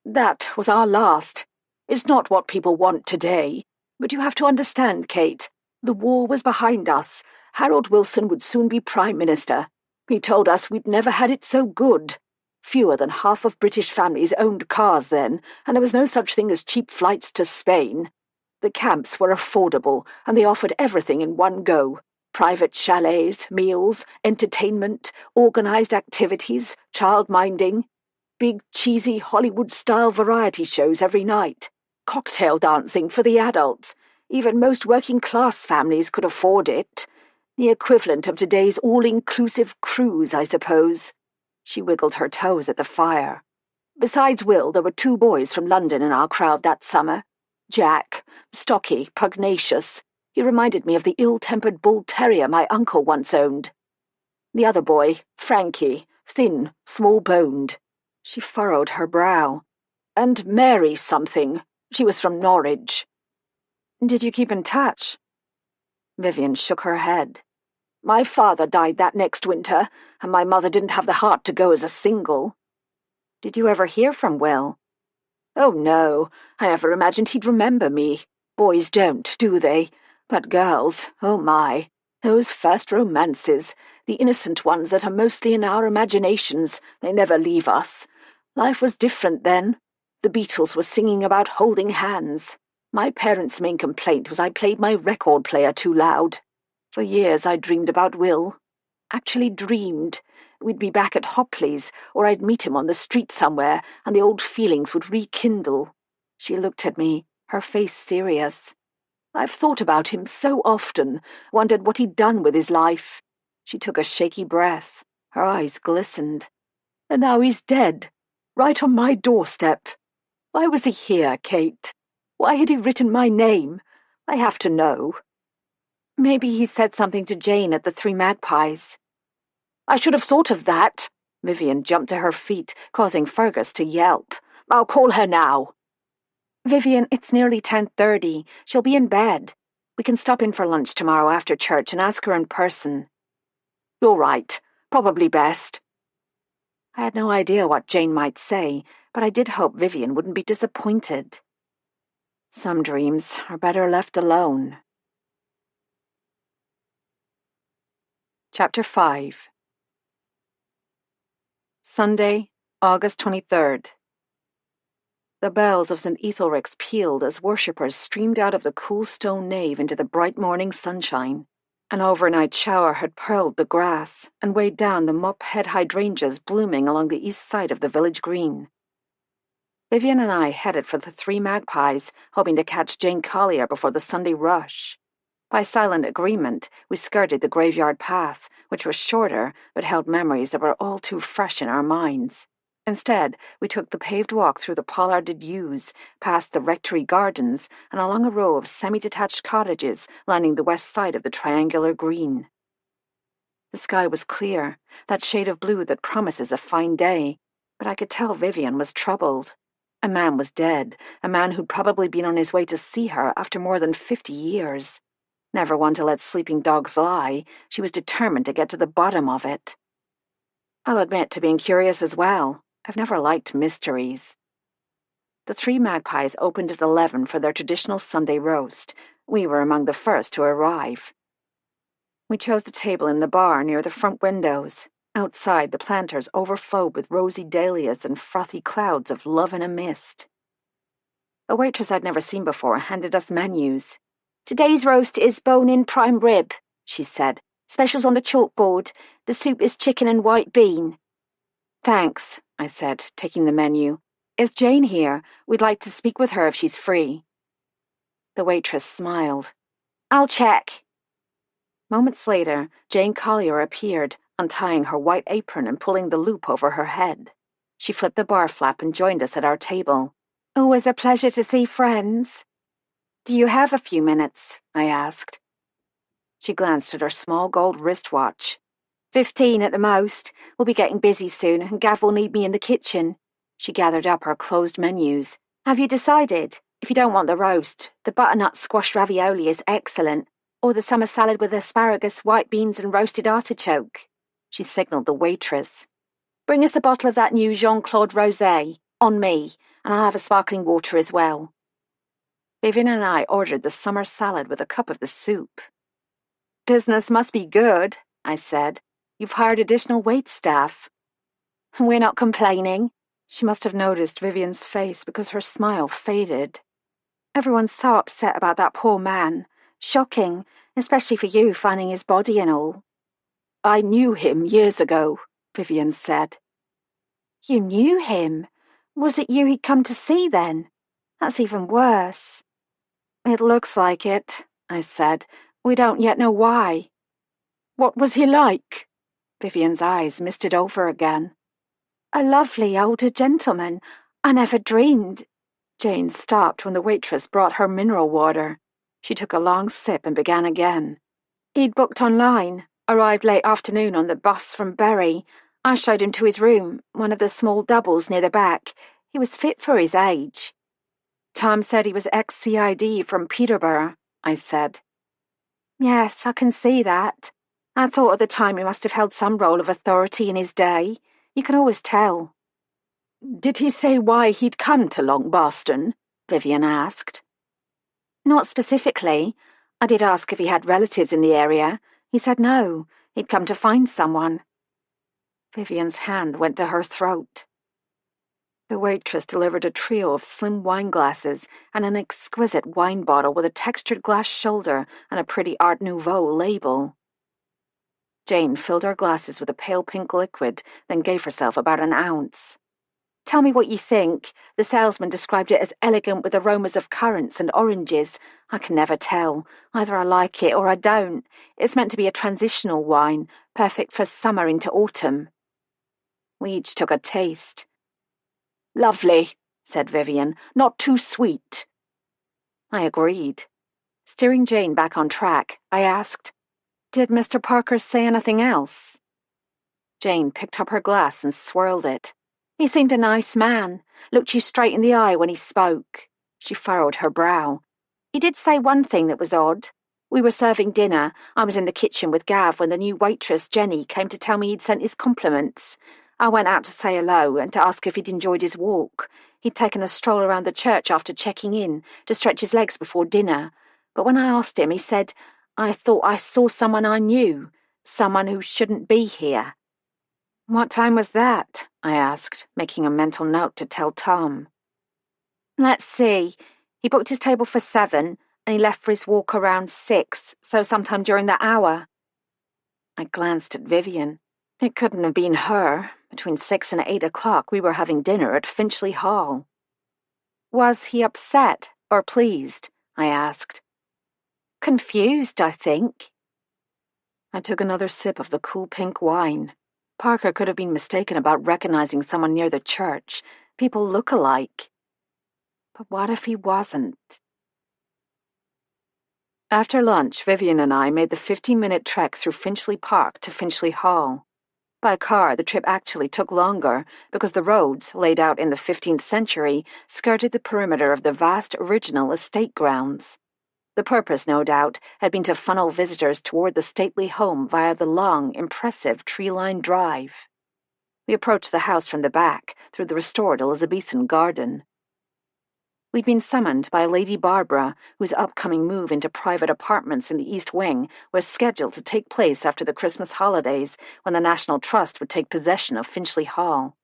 That was our last. It's not what people want today. But you have to understand, Kate, the war was behind us. Harold Wilson would soon be Prime Minister. He told us we'd never had it so good. Fewer than half of British families owned cars then, and there was no such thing as cheap flights to Spain. The camps were affordable, and they offered everything in one go. Private chalets, meals, entertainment, organised activities, child-minding. Big, cheesy Hollywood-style variety shows every night. Cocktail dancing for the adults. Even most working-class families could afford it. The equivalent of today's all-inclusive cruise, I suppose." She wiggled her toes at the fire. "Besides Will, there were 2 boys from London in our crowd that summer. Jack, stocky, pugnacious. He reminded me of the ill-tempered bull terrier my uncle once owned. The other boy, Frankie, thin, small-boned." She furrowed her brow. "And Mary something. She was from Norwich." "Did you keep in touch?" Vivian shook her head. "My father died that next winter, and my mother didn't have the heart to go as a single." "Did you ever hear from Will?" "Oh, no. I never imagined he'd remember me. Boys don't, do they? But girls, oh my. Those first romances, the innocent ones that are mostly in our imaginations, they never leave us. Life was different then. The Beatles were singing about holding hands. My parents' main complaint was I played my record player too loud. For years I dreamed about Will. Actually dreamed. We'd be back at Hopley's, or I'd meet him on the street somewhere, and the old feelings would rekindle." She looked at me, her face serious. "I've thought about him so often, wondered what he'd done with his life." She took a shaky breath. Her eyes glistened. "And now he's dead, right on my doorstep. Why was he here, Kate? Why had he written my name? I have to know." "Maybe he said something to Jane at the 3 Magpies." "I should have thought of that." Vivian jumped to her feet, causing Fergus to yelp. "I'll call her now." "Vivian, it's nearly 10:30. She'll be in bed. We can stop in for lunch tomorrow after church and ask her in person." "You're right. Probably best." I had no idea what Jane might say, but I did hope Vivian wouldn't be disappointed. Some dreams are better left alone. Chapter 5. Sunday, August 23rd. The bells of St. Ethelric's pealed as worshippers streamed out of the cool stone nave into the bright morning sunshine. An overnight shower had pearled the grass and weighed down the mop-head hydrangeas blooming along the east side of the village green. Vivian and I headed for the Three Magpies, hoping to catch Jane Collier before the Sunday rush. By silent agreement, we skirted the graveyard path, which was shorter but held memories that were all too fresh in our minds. Instead, we took the paved walk through the pollarded yews, past the rectory gardens, and along a row of semi-detached cottages lining the west side of the triangular green. The sky was clear, that shade of blue that promises a fine day, but I could tell Vivian was troubled. A man was dead, a man who'd probably been on his way to see her after more than 50 years. Never one to let sleeping dogs lie, she was determined to get to the bottom of it. I'll admit to being curious as well. I've never liked mysteries. The Three Magpies opened at 11 for their traditional Sunday roast. We were among the first to arrive. We chose a table in the bar near the front windows. Outside, the planters overflowed with rosy dahlias and frothy clouds of love in a mist. A waitress I'd never seen before handed us menus. "Today's roast is bone-in prime rib," she said. "Specials on the chalkboard. The soup is chicken and white bean." "Thanks," I said, taking the menu. "Is Jane here? We'd like to speak with her if she's free." The waitress smiled. "I'll check." Moments later, Jane Collier appeared, untying her white apron and pulling the loop over her head. She flipped the bar flap and joined us at our table. "Always a pleasure to see friends." "Do you have a few minutes?" I asked. She glanced at her small gold wristwatch. 15 at the most. We'll be getting busy soon, and Gav will need me in the kitchen. She gathered up her closed menus. "Have you decided? If you don't want the roast, the butternut squash ravioli is excellent, or the summer salad with asparagus, white beans and roasted artichoke." She signaled the waitress. "Bring us a bottle of that new Jean-Claude Rosé, on me, and I'll have a sparkling water as well." Vivian and I ordered the summer salad with a cup of the soup. "Business must be good," I said. "You've hired additional wait staff." "We're not complaining." She must have noticed Vivian's face because her smile faded. "Everyone's so upset about that poor man. Shocking, especially for you finding his body and all." "I knew him years ago," Vivian said. "You knew him? Was it you he'd come to see then? That's even worse." "It looks like it," I said. "We don't yet know why." "What was he like?" Vivian's eyes misted over again. "A lovely older gentleman. I never dreamed—" Jane stopped when the waitress brought her mineral water. She took a long sip and began again. "He'd booked online, arrived late afternoon on the bus from Berry. I showed him to his room, one of the small doubles near the back. He was fit for his age." "Tom said he was ex-CID from Peterborough," I said. "Yes, I can see that. I thought at the time he must have held some role of authority in his day. You can always tell." "Did he say why he'd come to Long Boston?" Vivian asked. "Not specifically. I did ask if he had relatives in the area. He said no, he'd come to find someone." Vivian's hand went to her throat. The waitress delivered a trio of slim wine glasses and an exquisite wine bottle with a textured glass shoulder and a pretty Art Nouveau label. Jane filled our glasses with a pale pink liquid, then gave herself about an ounce. "Tell me what you think. The salesman described it as elegant with aromas of currants and oranges. I can never tell. Either I like it or I don't. It's meant to be a transitional wine, perfect for summer into autumn." We each took a taste. "Lovely," said Vivian. "Not too sweet." I agreed. Steering Jane back on track, I asked, "Did Mr. Parker say anything else?" Jane picked up her glass and swirled it. "He seemed a nice man. Looked you straight in the eye when he spoke." She furrowed her brow. "He did say one thing that was odd. We were serving dinner. I was in the kitchen with Gav when the new waitress, Jenny, came to tell me he'd sent his compliments. I went out to say hello and to ask if he'd enjoyed his walk. He'd taken a stroll around the church after checking in, to stretch his legs before dinner. But when I asked him, he said, 'I thought I saw someone I knew, someone who shouldn't be here.'" "What time was that?" I asked, making a mental note to tell Tom. "Let's see. He booked his table for 7, and he left for his walk around 6, so sometime during that hour." I glanced at Vivian. It couldn't have been her. Between 6 and 8 o'clock we were having dinner at Finchley Hall. Was he upset or pleased? I asked. Confused, I think. I took another sip of the cool pink wine. Parker could have been mistaken about recognizing someone near the church. People look alike. But what if he wasn't? After lunch, Vivian and I made the 15-minute trek through Finchley Park to Finchley Hall. By car, the trip actually took longer because the roads, laid out in the 15th century, skirted the perimeter of the vast original estate grounds. The purpose, no doubt, had been to funnel visitors toward the stately home via the long, impressive tree-lined drive. We approached the house from the back, through the restored Elizabethan garden. We'd been summoned by Lady Barbara, whose upcoming move into private apartments in the East Wing was scheduled to take place after the Christmas holidays, when the National Trust would take possession of Finchley Hall.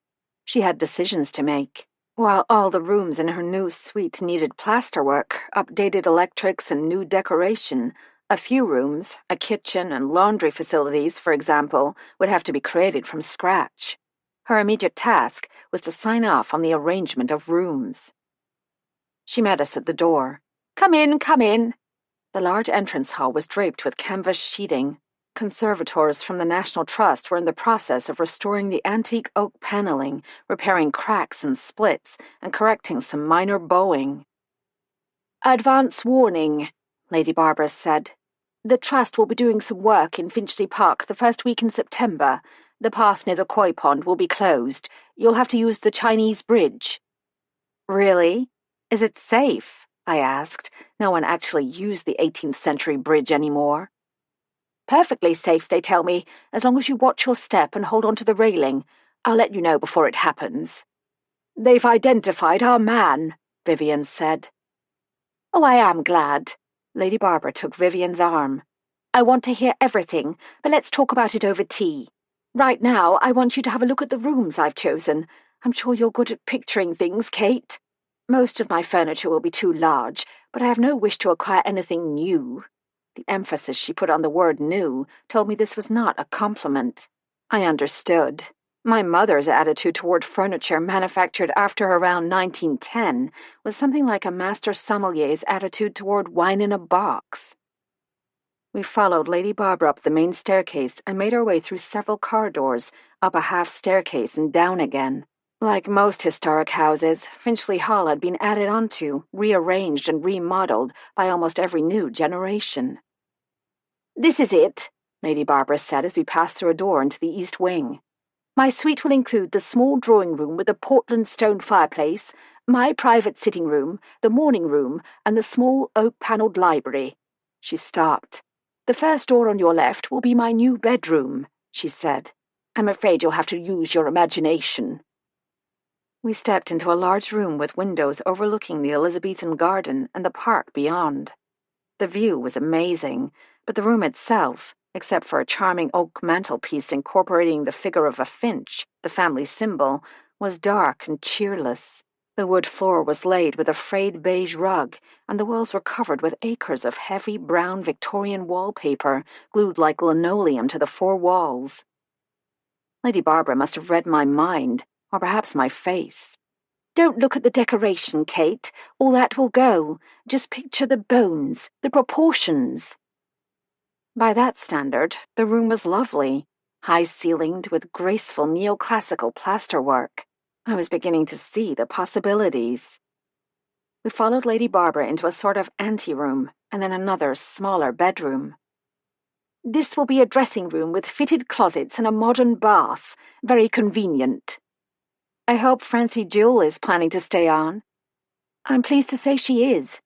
She had decisions to make. While all the rooms in her new suite needed plasterwork, updated electrics, and new decoration, a few rooms, a kitchen and laundry facilities, for example, would have to be created from scratch. Her immediate task was to sign off on the arrangement of rooms. She met us at the door. "Come in, come in." The large entrance hall was draped with canvas sheeting. Conservators from the National Trust were in the process of restoring the antique oak paneling, repairing cracks and splits, and correcting some minor bowing. "Advance warning," Lady Barbara said. "The Trust will be doing some work in Finchley Park the first week in September. The path near the koi pond will be closed. You'll have to use the Chinese bridge." "Really? Is it safe?" I asked. No one actually used the 18th century bridge anymore. "Perfectly safe, they tell me, as long as you watch your step and hold on to the railing. I'll let you know before it happens." "They've identified our man," Vivian said. "Oh, I am glad." Lady Barbara took Vivian's arm. "I want to hear everything, but let's talk about it over tea. Right now, I want you to have a look at the rooms I've chosen. I'm sure you're good at picturing things, Kate. Most of my furniture will be too large, but I have no wish to acquire anything new." The emphasis she put on the word new told me this was not a compliment. I understood. My mother's attitude toward furniture manufactured after around 1910 was something like a master sommelier's attitude toward wine in a box. We followed Lady Barbara up the main staircase and made our way through several corridors, up a half staircase and down again. Like most historic houses, Finchley Hall had been added onto, rearranged and remodeled by almost every new generation. "This is it," Lady Barbara said as we passed through a door into the East Wing. "My suite will include the small drawing room with a Portland stone fireplace, my private sitting room, the morning room, and the small oak-panelled library." She stopped. "The first door on your left will be my new bedroom," she said. "I'm afraid you'll have to use your imagination." We stepped into a large room with windows overlooking the Elizabethan garden and the park beyond. The view was amazing, but the room itself, except for a charming oak mantelpiece incorporating the figure of a finch, the family symbol, was dark and cheerless. The wood floor was laid with a frayed beige rug, and the walls were covered with acres of heavy brown Victorian wallpaper, glued like linoleum to the four walls. Lady Barbara must have read my mind, or perhaps my face. "Don't look at the decoration, Kate. All that will go. Just picture the bones, the proportions." By that standard, the room was lovely, high-ceilinged with graceful neoclassical plasterwork. I was beginning to see the possibilities. We followed Lady Barbara into a sort of anteroom, and then another, smaller bedroom. "This will be a dressing room with fitted closets and a modern bath. Very convenient." "I hope Francie Jewell is planning to stay on." "I'm pleased to say she is.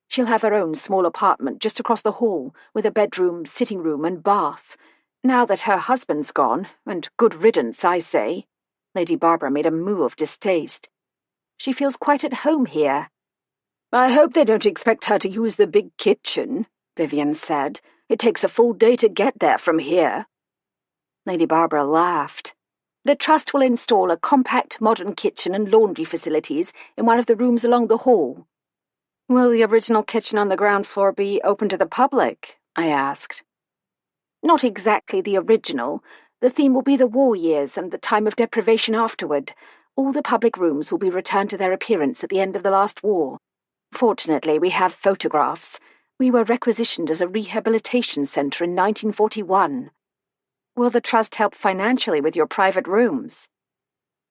She'll have her own small apartment just across the hall, with a bedroom, sitting room, and bath. Now that her husband's gone, and good riddance, I say." Lady Barbara made a moue of distaste. "She feels quite at home here." "I hope they don't expect her to use the big kitchen," Vivian said. "It takes a full day to get there from here." Lady Barbara laughed. "The Trust will install a compact modern kitchen and laundry facilities in one of the rooms along the hall." "Will the original kitchen on the ground floor be open to the public?" I asked. "Not exactly the original. The theme will be the war years and the time of deprivation afterward. All the public rooms will be returned to their appearance at the end of the last war. Fortunately, we have photographs. We were requisitioned as a rehabilitation centre in 1941. Will the trust help financially with your private rooms?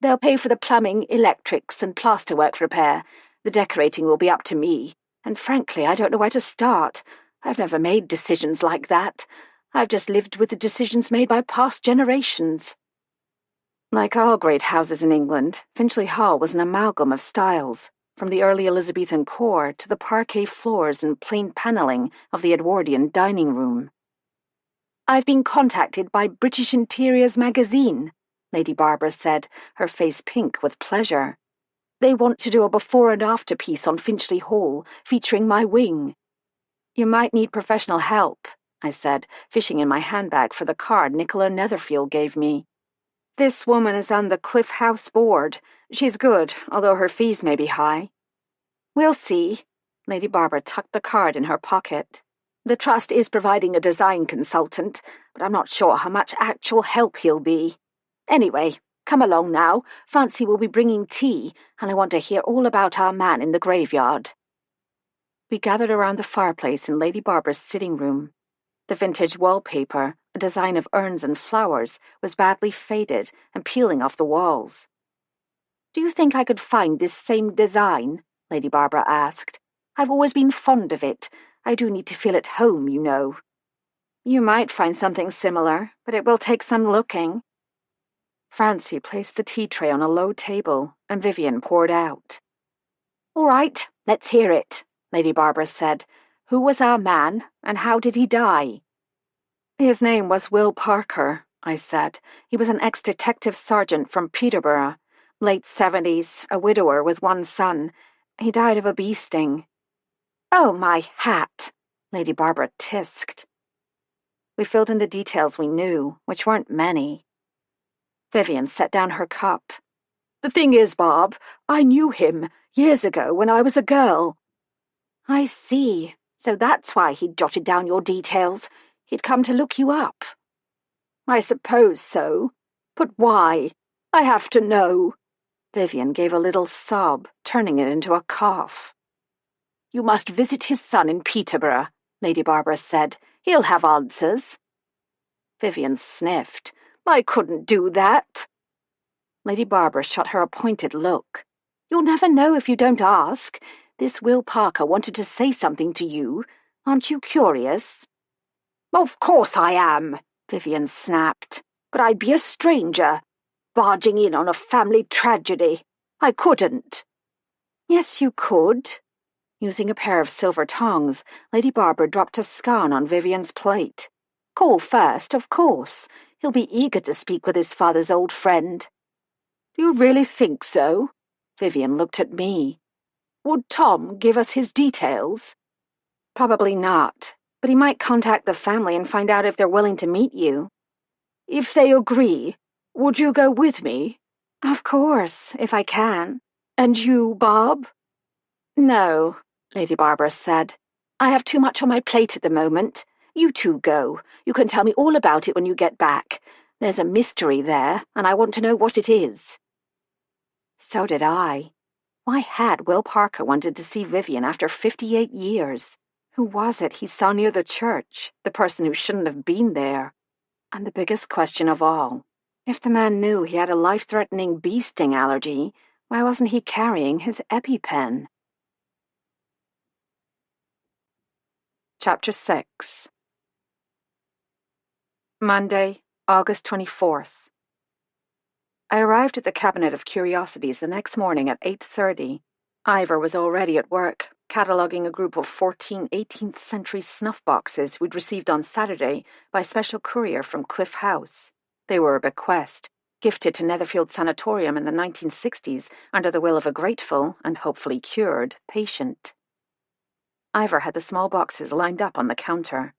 They'll pay for the plumbing, electrics, and plasterwork repair. The decorating will be up to me. And frankly, I don't know where to start. I've never made decisions like that. I've just lived with the decisions made by past generations. Like all great houses in England, Finchley Hall was an amalgam of styles, from the early Elizabethan core to the parquet floors and plain panelling of the Edwardian dining room. I've been contacted by British Interiors magazine, Lady Barbara said, her face pink with pleasure. They want to do a before and after piece on Finchley Hall, featuring my wing. You might need professional help, I said, fishing in my handbag for the card Nicola Netherfield gave me. This woman is on the Cliff House board. She's good, although her fees may be high. We'll see. Lady Barbara tucked the card in her pocket. The trust is providing a design consultant, but I'm not sure how much actual help he'll be. Anyway, come along now. Francie will be bringing tea, and I want to hear all about our man in the graveyard. We gathered around the fireplace in Lady Barbara's sitting room. The vintage wallpaper, a design of urns and flowers, was badly faded and peeling off the walls. Do you think I could find this same design? Lady Barbara asked. I've always been fond of it. I do need to feel at home, you know. You might find something similar, but it will take some looking. Francie placed the tea tray on a low table, and Vivian poured out. All right, let's hear it, Lady Barbara said. Who was our man, and how did he die? His name was Will Parker, I said. He was an ex-detective sergeant from Peterborough. Late 70s, a widower with one son. He died of a bee sting. Oh, my hat, Lady Barbara tisked. We filled in the details we knew, which weren't many. Vivian set down her cup. The thing is, Bob, I knew him years ago when I was a girl. I see. So that's why he'd jotted down your details. He'd come to look you up. I suppose so. But why? I have to know. Vivian gave a little sob, turning it into a cough. You must visit his son in Peterborough, Lady Barbara said. He'll have answers. Vivian sniffed. I couldn't do that. Lady Barbara shot her a pointed look. You'll never know if you don't ask. This Will Parker wanted to say something to you. Aren't you curious? Of course I am, Vivian snapped. But I'd be a stranger, barging in on a family tragedy. I couldn't. Yes, you could. Using a pair of silver tongs, Lady Barbara dropped a scone on Vivian's plate. Call first, of course. He'll be eager to speak with his father's old friend. Do you really think so? Vivian looked at me. Would Tom give us his details? Probably not, but he might contact the family and find out if they're willing to meet you. If they agree, would you go with me? Of course, if I can. And you, Bob? No, Lady Barbara said. I have too much on my plate at the moment. You two go. You can tell me all about it when you get back. There's a mystery there, and I want to know what it is. So did I. Why had Will Parker wanted to see Vivian after 58 years? Who was it he saw near the church, the person who shouldn't have been there? And the biggest question of all, if the man knew he had a life-threatening bee sting allergy, why wasn't he carrying his EpiPen? Chapter 6. Monday, August 24th. I arrived at the Cabinet of Curiosities the next morning at 8:30. Ivor was already at work, cataloguing a group of 14 18th-century snuff boxes we'd received on Saturday by special courier from Cliff House. They were a bequest, gifted to Netherfield Sanatorium in the 1960s under the will of a grateful, and hopefully cured, patient. Ivor had the small boxes lined up on the counter.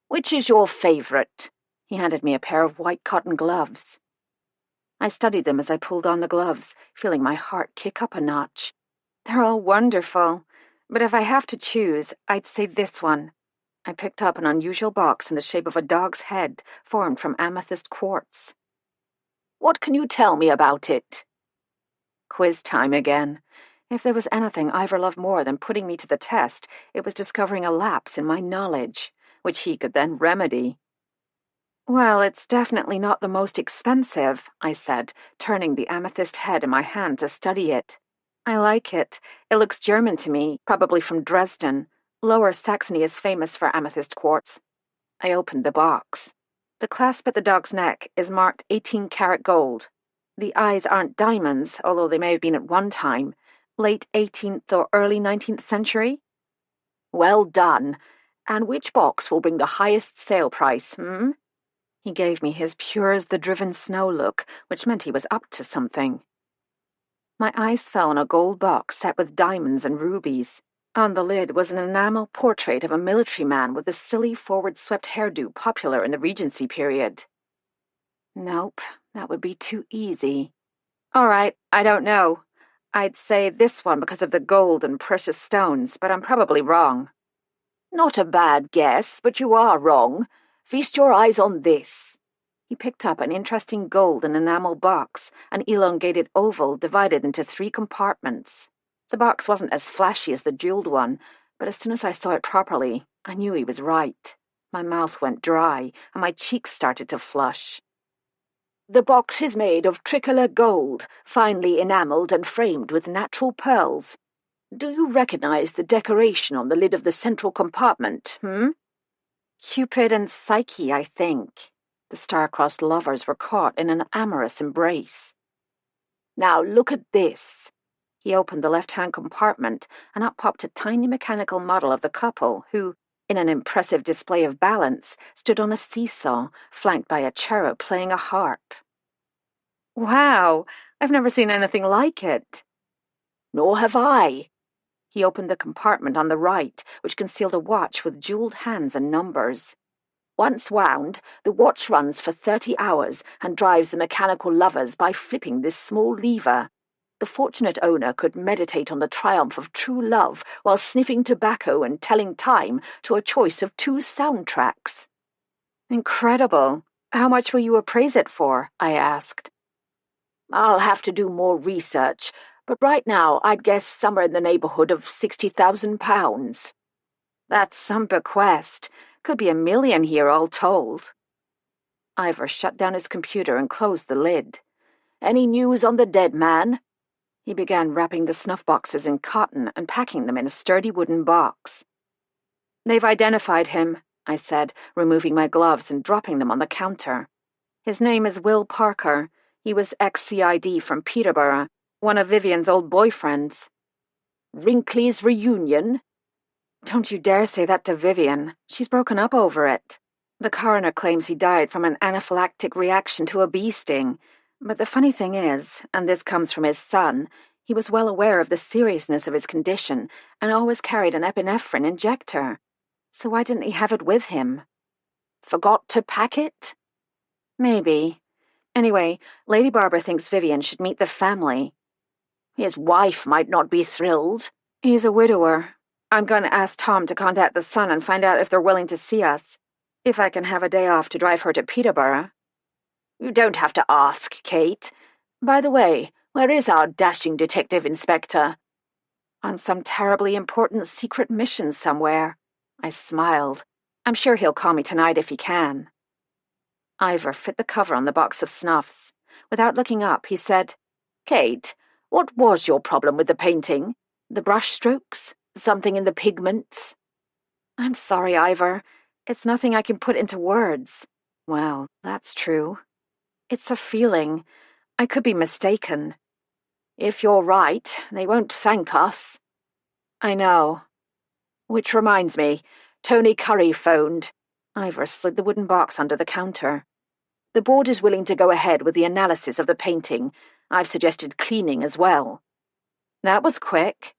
Which is your favourite? He handed me a pair of white cotton gloves. I studied them as I pulled on the gloves, feeling my heart kick up a notch. They're all wonderful, but if I have to choose, I'd say this one. I picked up an unusual box in the shape of a dog's head, formed from amethyst quartz. What can you tell me about it? Quiz time again. If there was anything Ivor loved more than putting me to the test, it was discovering a lapse in my knowledge, which he could then remedy. Well, it's definitely not the most expensive, I said, turning the amethyst head in my hand to study it. I like it. It looks German to me, probably from Dresden. Lower Saxony is famous for amethyst quartz. I opened the box. The clasp at the dog's neck is marked 18-karat gold. The eyes aren't diamonds, although they may have been at one time. Late 18th or early 19th century? Well done. And which box will bring the highest sale price, He gave me his pure-as-the-driven-snow look, which meant he was up to something. My eyes fell on a gold box set with diamonds and rubies. On the lid was an enamel portrait of a military man with a silly forward-swept hairdo popular in the Regency period. Nope, that would be too easy. All right, I don't know. I'd say this one because of the gold and precious stones, but I'm probably wrong. Not a bad guess, but you are wrong. Feast your eyes on this. He picked up an interesting gold and enamel box, an elongated oval divided into 3 compartments. The box wasn't as flashy as the jeweled one, but as soon as I saw it properly, I knew he was right. My mouth went dry, and my cheeks started to flush. The box is made of tricolour gold, finely enamelled and framed with natural pearls. Do you recognize the decoration on the lid of the central compartment, Cupid and Psyche, I think. The star-crossed lovers were caught in an amorous embrace. Now look at this. He opened the left-hand compartment, and up popped a tiny mechanical model of the couple who, in an impressive display of balance, stood on a seesaw, flanked by a cherub playing a harp. Wow! I've never seen anything like it. Nor have I. He opened the compartment on the right, which concealed a watch with jeweled hands and numbers. Once wound, the watch runs for 30 hours and drives the mechanical lovers by flipping this small lever. The fortunate owner could meditate on the triumph of true love while sniffing tobacco and telling time to a choice of 2 soundtracks. Incredible. How much will you appraise it for? I asked. I'll have to do more research, but right now I'd guess somewhere in the neighbourhood of £60,000. That's some bequest. Could be $1 million here all told. Ivor shut down his computer and closed the lid. Any news on the dead man? He began wrapping the snuff boxes in cotton and packing them in a sturdy wooden box. They've identified him, I said, removing my gloves and dropping them on the counter. His name is Will Parker. He was ex-CID from Peterborough, one of Vivian's old boyfriends. Wrinkly's reunion? Don't you dare say that to Vivian. She's broken up over it. The coroner claims he died from an anaphylactic reaction to a bee sting. But the funny thing is, and this comes from his son, he was well aware of the seriousness of his condition and always carried an epinephrine injector. So why didn't he have it with him? Forgot to pack it? Maybe. Anyway, Lady Barbara thinks Vivian should meet the family. His wife might not be thrilled. He's a widower. I'm going to ask Tom to contact the son and find out if they're willing to see us. If I can have a day off to drive her to Peterborough. You don't have to ask, Kate. By the way, where is our dashing detective inspector? On some terribly important secret mission somewhere. I smiled. I'm sure he'll call me tonight if he can. Ivor fit the cover on the box of snuffs. Without looking up, he said, Kate, what was your problem with the painting? The brush strokes? Something in the pigments? I'm sorry, Ivor. It's nothing I can put into words. Well, that's true. It's a feeling. I could be mistaken. If you're right, they won't thank us. I know. Which reminds me, Tony Curry phoned. Ivor slid the wooden box under the counter. The board is willing to go ahead with the analysis of the painting. I've suggested cleaning as well. That was quick.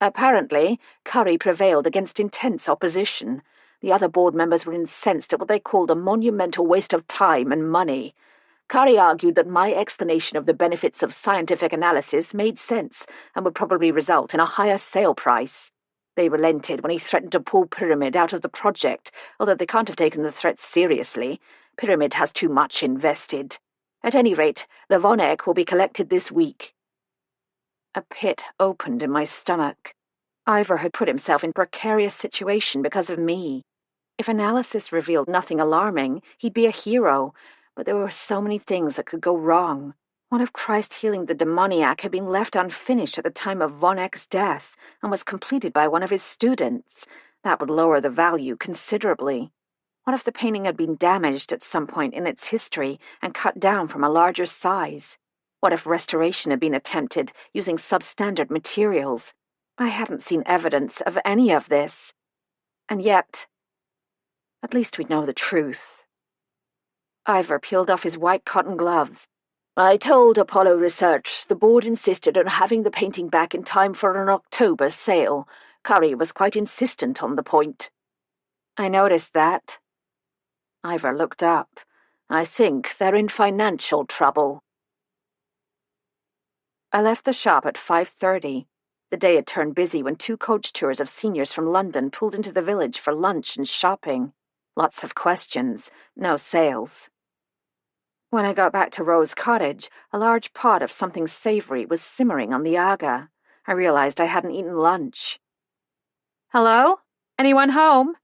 Apparently, Curry prevailed against intense opposition. The other board members were incensed at what they called a monumental waste of time and money. Curry argued that my explanation of the benefits of scientific analysis made sense and would probably result in a higher sale price. They relented when he threatened to pull Pyramid out of the project, although they can't have taken the threat seriously. Pyramid has too much invested. At any rate, the Von Eck will be collected this week. A pit opened in my stomach. Ivor had put himself in a precarious situation because of me. If analysis revealed nothing alarming, he'd be a hero, but there were so many things that could go wrong. What if Christ healing the demoniac had been left unfinished at the time of Von Eck's death and was completed by one of his students? That would lower the value considerably. What if the painting had been damaged at some point in its history and cut down from a larger size? What if restoration had been attempted using substandard materials? I hadn't seen evidence of any of this. And yet, at least we'd know the truth. Ivor peeled off his white cotton gloves. I told Apollo Research the board insisted on having the painting back in time for an October sale. Curry was quite insistent on the point. I noticed that. Ivor looked up. I think they're in financial trouble. I left the shop at 5:30. The day had turned busy when 2 coach tours of seniors from London pulled into the village for lunch and shopping. Lots of questions, no sales. When I got back to Rose Cottage, a large pot of something savoury was simmering on the aga. I realized I hadn't eaten lunch. Hello? Anyone home?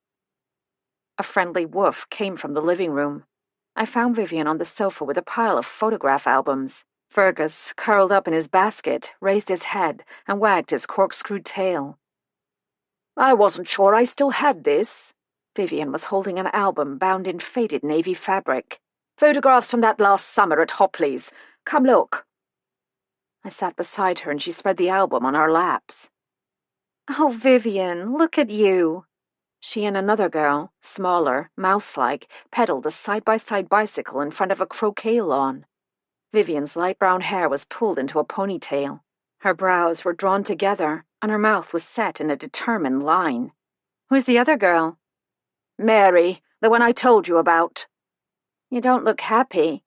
A friendly woof came from the living room. I found Vivian on the sofa with a pile of photograph albums. Fergus, curled up in his basket, raised his head and wagged his corkscrewed tail. I wasn't sure I still had this. Vivian was holding an album bound in faded navy fabric. Photographs from that last summer at Hopley's. Come look. I sat beside her and she spread the album on our laps. Oh, Vivian, look at you. She and another girl, smaller, mouse-like, pedaled a side-by-side bicycle in front of a croquet lawn. Vivian's light brown hair was pulled into a ponytail. Her brows were drawn together, and her mouth was set in a determined line. Who's the other girl? Mary, the one I told you about. You don't look happy.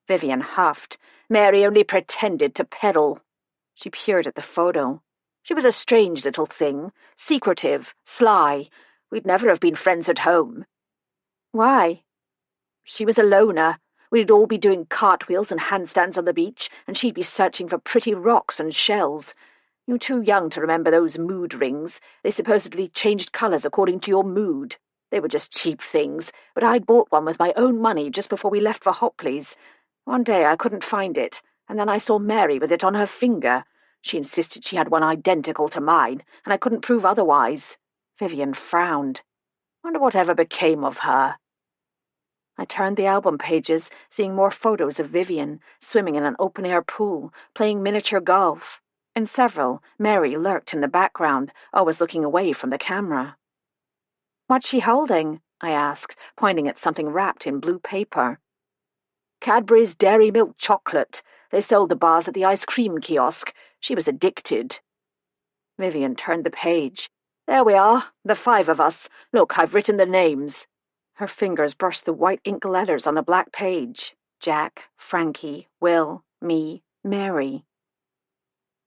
Vivian huffed. Mary only pretended to pedal. She peered at the photo. She was a strange little thing, secretive, sly. We'd never have been friends at home. Why? She was a loner. We'd all be doing cartwheels and handstands on the beach, and she'd be searching for pretty rocks and shells. You're too young to remember those mood rings. They supposedly changed colours according to your mood. They were just cheap things, but I'd bought one with my own money just before we left for Hopley's. One day I couldn't find it, and then I saw Mary with it on her finger. She insisted she had one identical to mine, and I couldn't prove otherwise. Vivian frowned. Wonder whatever became of her. I turned the album pages, seeing more photos of Vivian, swimming in an open-air pool, playing miniature golf. In several, Mary lurked in the background, always looking away from the camera. What's she holding? I asked, pointing at something wrapped in blue paper. Cadbury's Dairy Milk Chocolate. They sold the bars at the ice cream kiosk. She was addicted. Vivian turned the page. There we are, the 5 of us. Look, I've written the names. Her fingers brushed the white ink letters on the black page. Jack, Frankie, Will, me, Mary.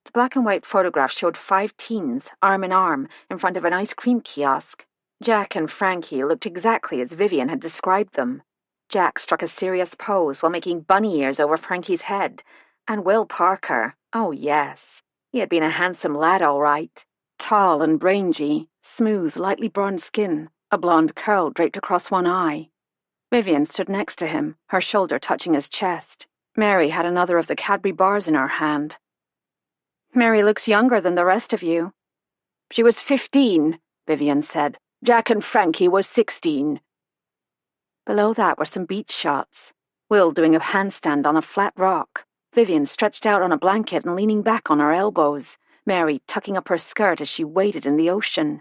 The black and white photograph showed 5 teens, arm in arm, in front of an ice cream kiosk. Jack and Frankie looked exactly as Vivian had described them. Jack struck a serious pose while making bunny ears over Frankie's head. And Will Parker, oh yes, he had been a handsome lad all right. Tall and rangy, smooth, lightly bronzed skin, a blonde curl draped across one eye. Vivian stood next to him, her shoulder touching his chest. Mary had another of the Cadbury bars in her hand. Mary looks younger than the rest of you. She was 15, Vivian said. Jack and Frankie were 16. Below that were some beach shots. Will doing a handstand on a flat rock. Vivian stretched out on a blanket and leaning back on her elbows. Mary tucking up her skirt as she waded in the ocean.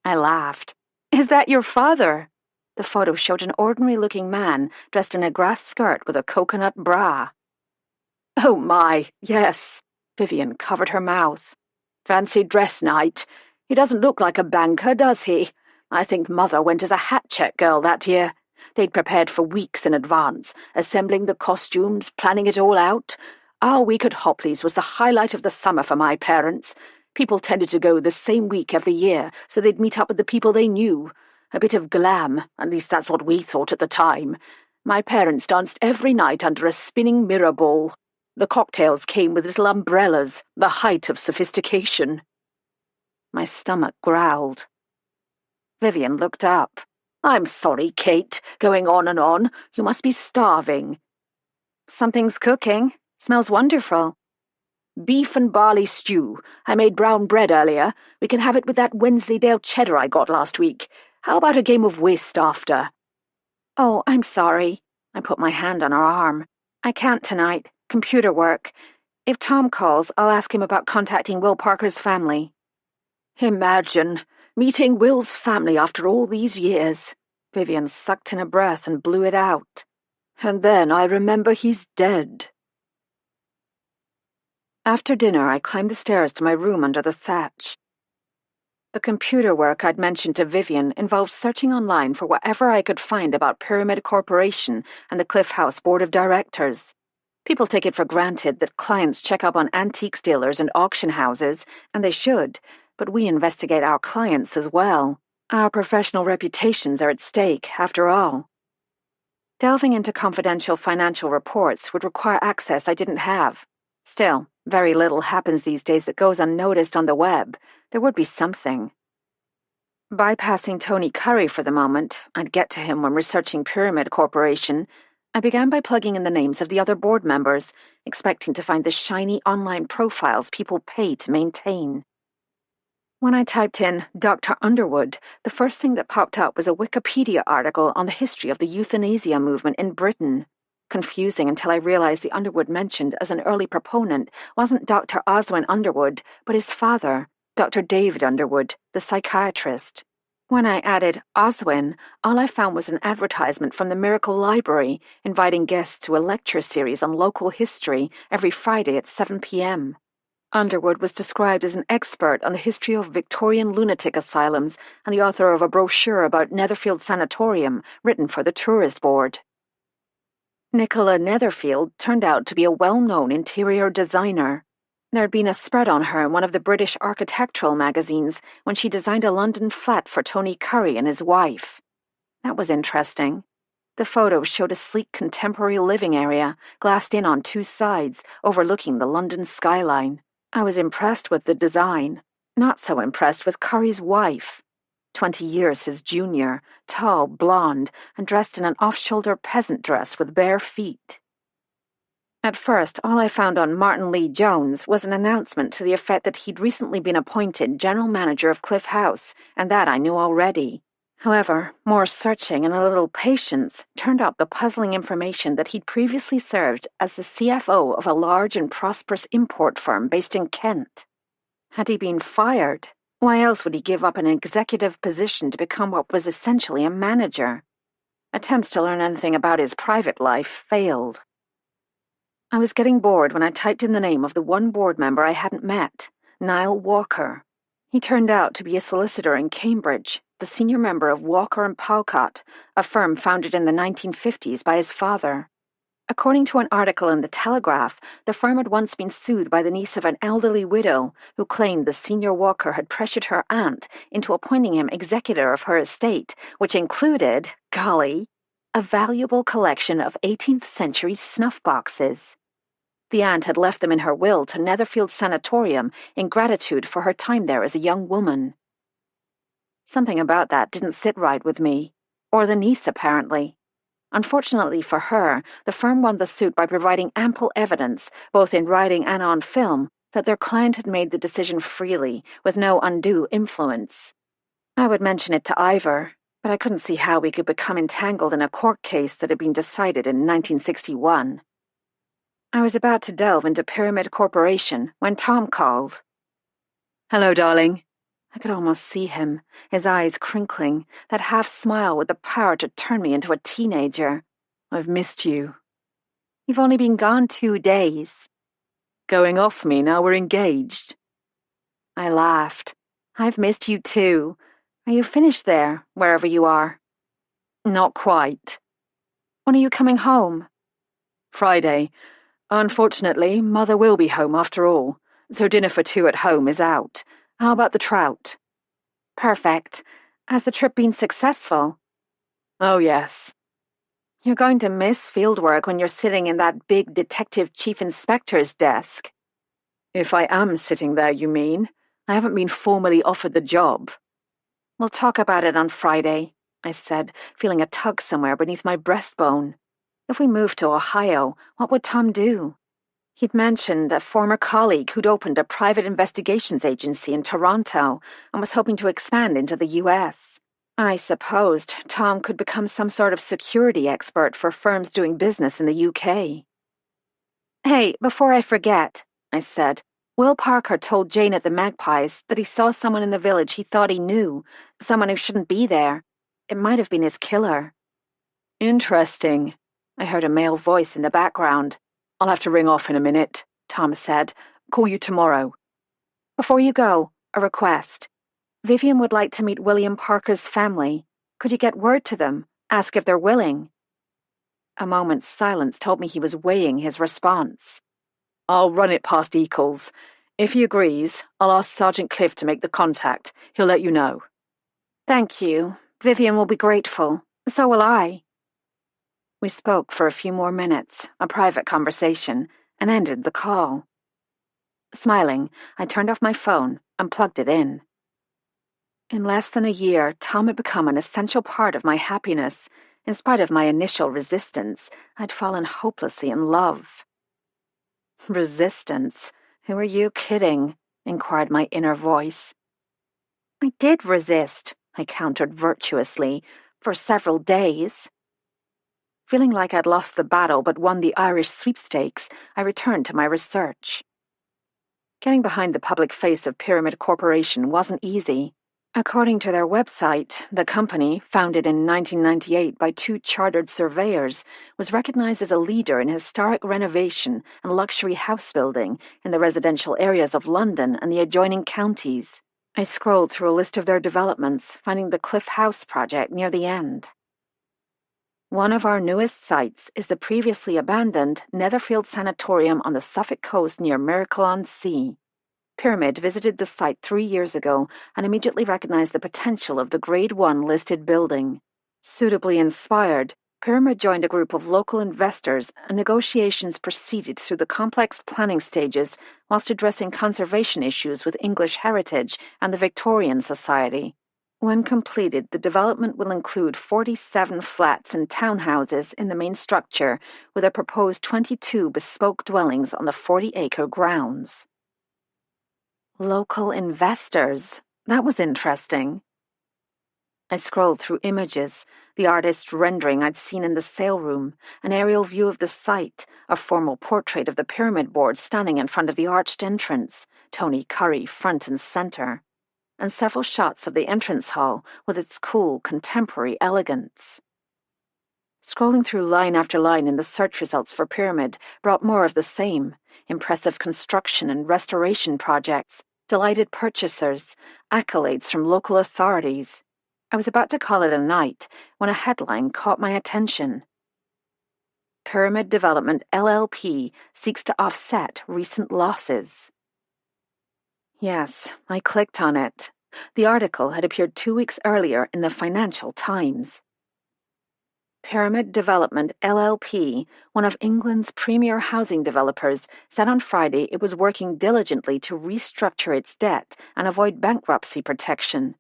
I laughed. Is that your father? The photo showed an ordinary-looking man dressed in a grass skirt with a coconut bra. Oh my, yes. Vivian covered her mouth. Fancy dress night. He doesn't look like a banker, does he? I think Mother went as a hat-check girl that year. They'd prepared for weeks in advance, assembling the costumes, planning it all out. Our week at Hopley's was the highlight of the summer for my parents. People tended to go the same week every year, so they'd meet up with the people they knew. A bit of glam, at least that's what we thought at the time. My parents danced every night under a spinning mirror ball. The cocktails came with little umbrellas, the height of sophistication. My stomach growled. Vivian looked up. I'm sorry, Kate. Going on and on. You must be starving. Something's cooking. Smells wonderful. Beef and barley stew. I made brown bread earlier. We can have it with that Wensleydale cheddar I got last week. How about a game of whist after? Oh, I'm sorry. I put my hand on her arm. I can't tonight. Computer work. If Tom calls, I'll ask him about contacting Will Parker's family. Imagine meeting Will's family after all these years. Vivian sucked in a breath and blew it out. And then I remember he's dead. After dinner, I climbed the stairs to my room under the thatch. The computer work I'd mentioned to Vivian involved searching online for whatever I could find about Pyramid Corporation and the Cliff House Board of Directors. People take it for granted that clients check up on antiques dealers and auction houses, and they should, but we investigate our clients as well. Our professional reputations are at stake, after all. Delving into confidential financial reports would require access I didn't have. Still, very little happens these days that goes unnoticed on the web. There would be something. Bypassing Tony Curry for the moment, I'd get to him when researching Pyramid Corporation, I began by plugging in the names of the other board members, expecting to find the shiny online profiles people pay to maintain. When I typed in Dr. Underwood, the first thing that popped up was a Wikipedia article on the history of the euthanasia movement in Britain. Confusing until I realized the Underwood mentioned as an early proponent wasn't Dr. Oswin Underwood, but his father, Dr. David Underwood, the psychiatrist. When I added Oswin, all I found was an advertisement from the Miracle Library inviting guests to a lecture series on local history every Friday at 7 p.m. Underwood was described as an expert on the history of Victorian lunatic asylums and the author of a brochure about Netherfield Sanatorium written for the Tourist Board. Nicola Netherfield turned out to be a well-known interior designer. There'd been a spread on her in one of the British architectural magazines when she designed a London flat for Tony Curry and his wife. That was interesting. The photos showed a sleek contemporary living area, glassed in on two sides, overlooking the London skyline. I was impressed with the design, not so impressed with Curry's wife. 20 years his junior, tall, blonde, and dressed in an off-shoulder peasant dress with bare feet. At first, all I found on Martin Lee Jones was an announcement to the effect that he'd recently been appointed general manager of Cliff House, and that I knew already. However, more searching and a little patience turned up the puzzling information that he'd previously served as the CFO of a large and prosperous import firm based in Kent. Had he been fired? Why else would he give up an executive position to become what was essentially a manager? Attempts to learn anything about his private life failed. I was getting bored when I typed in the name of the one board member I hadn't met, Niall Walker. He turned out to be a solicitor in Cambridge, the senior member of Walker and Palcott, a firm founded in the 1950s by his father. According to an article in The Telegraph, the firm had once been sued by the niece of an elderly widow who claimed the senior Walker had pressured her aunt into appointing him executor of her estate, which included, golly, a valuable collection of 18th century snuff boxes. The aunt had left them in her will to Netherfield Sanatorium in gratitude for her time there as a young woman. Something about that didn't sit right with me, or the niece apparently. Unfortunately for her, the firm won the suit by providing ample evidence, both in writing and on film, that their client had made the decision freely, with no undue influence. I would mention it to Ivor, but I couldn't see how we could become entangled in a court case that had been decided in 1961. I was about to delve into Pyramid Corporation when Tom called. "Hello, darling." I could almost see him, his eyes crinkling, that half-smile with the power to turn me into a teenager. "I've missed you." "You've only been gone 2 days. "Going off me now we're engaged?" I laughed. "I've missed you too. Are you finished there, wherever you are?" "Not quite." "When are you coming home?" "Friday. Unfortunately, Mother will be home after all, so dinner for two at home is out. How about the trout?" "Perfect. Has the trip been successful?" "Oh, yes." You're going to miss fieldwork when you're sitting in that big detective chief inspector's desk. If I am sitting there, you mean? I haven't been formally offered the job. We'll talk about it on Friday, I said, feeling a tug somewhere beneath my breastbone. If we moved to Ohio, what would Tom do? He'd mentioned a former colleague who'd opened a private investigations agency in Toronto and was hoping to expand into the US. I supposed Tom could become some sort of security expert for firms doing business in the UK. Hey, before I forget, I said, Will Parker told Jane at the Magpies that he saw someone in the village he thought he knew, someone who shouldn't be there. It might have been his killer. Interesting. I heard a male voice in the background. I'll have to ring off in a minute, Tom said. Call you tomorrow. Before you go, a request. Vivian would like to meet William Parker's family. Could you get word to them? Ask if they're willing. A moment's silence told me he was weighing his response. I'll run it past Eccles. If he agrees, I'll ask Sergeant Cliff to make the contact. He'll let you know. Thank you. Vivian will be grateful. So will I. We spoke for a few more minutes, a private conversation, and ended the call. Smiling, I turned off my phone and plugged it in. In less than a year, Tom had become an essential part of my happiness. In spite of my initial resistance, I'd fallen hopelessly in love. Resistance? Who are you kidding? Inquired my inner voice. I did resist, I countered virtuously, for several days. Feeling like I'd lost the battle but won the Irish sweepstakes, I returned to my research. Getting behind the public face of Pyramid Corporation wasn't easy. According to their website, the company, founded in 1998 by two chartered surveyors, was recognized as a leader in historic renovation and luxury house building in the residential areas of London and the adjoining counties. I scrolled through a list of their developments, finding the Cliff House project near the end. One of our newest sites is the previously abandoned Netherfield Sanatorium on the Suffolk coast near Miracle-on-Sea. Pyramid visited the site 3 years ago and immediately recognized the potential of the Grade 1 listed building. Suitably inspired, Pyramid joined a group of local investors and negotiations proceeded through the complex planning stages whilst addressing conservation issues with English Heritage and the Victorian Society. When completed, the development will include 47 flats and townhouses in the main structure, with a proposed 22 bespoke dwellings on the 40-acre grounds. Local investors. That was interesting. I scrolled through images, the artist's rendering I'd seen in the sale room, an aerial view of the site, a formal portrait of the pyramid board standing in front of the arched entrance, Tony Curry front and center, and several shots of the entrance hall with its cool, contemporary elegance. Scrolling through line after line in the search results for Pyramid brought more of the same, impressive construction and restoration projects, delighted purchasers, accolades from local authorities. I was about to call it a night when a headline caught my attention. Pyramid Development LLP seeks to offset recent losses. Yes, I clicked on it. The article had appeared 2 weeks earlier in the Financial Times. Pyramid Development LLP, one of England's premier housing developers, said on Friday it was working diligently to restructure its debt and avoid bankruptcy protection.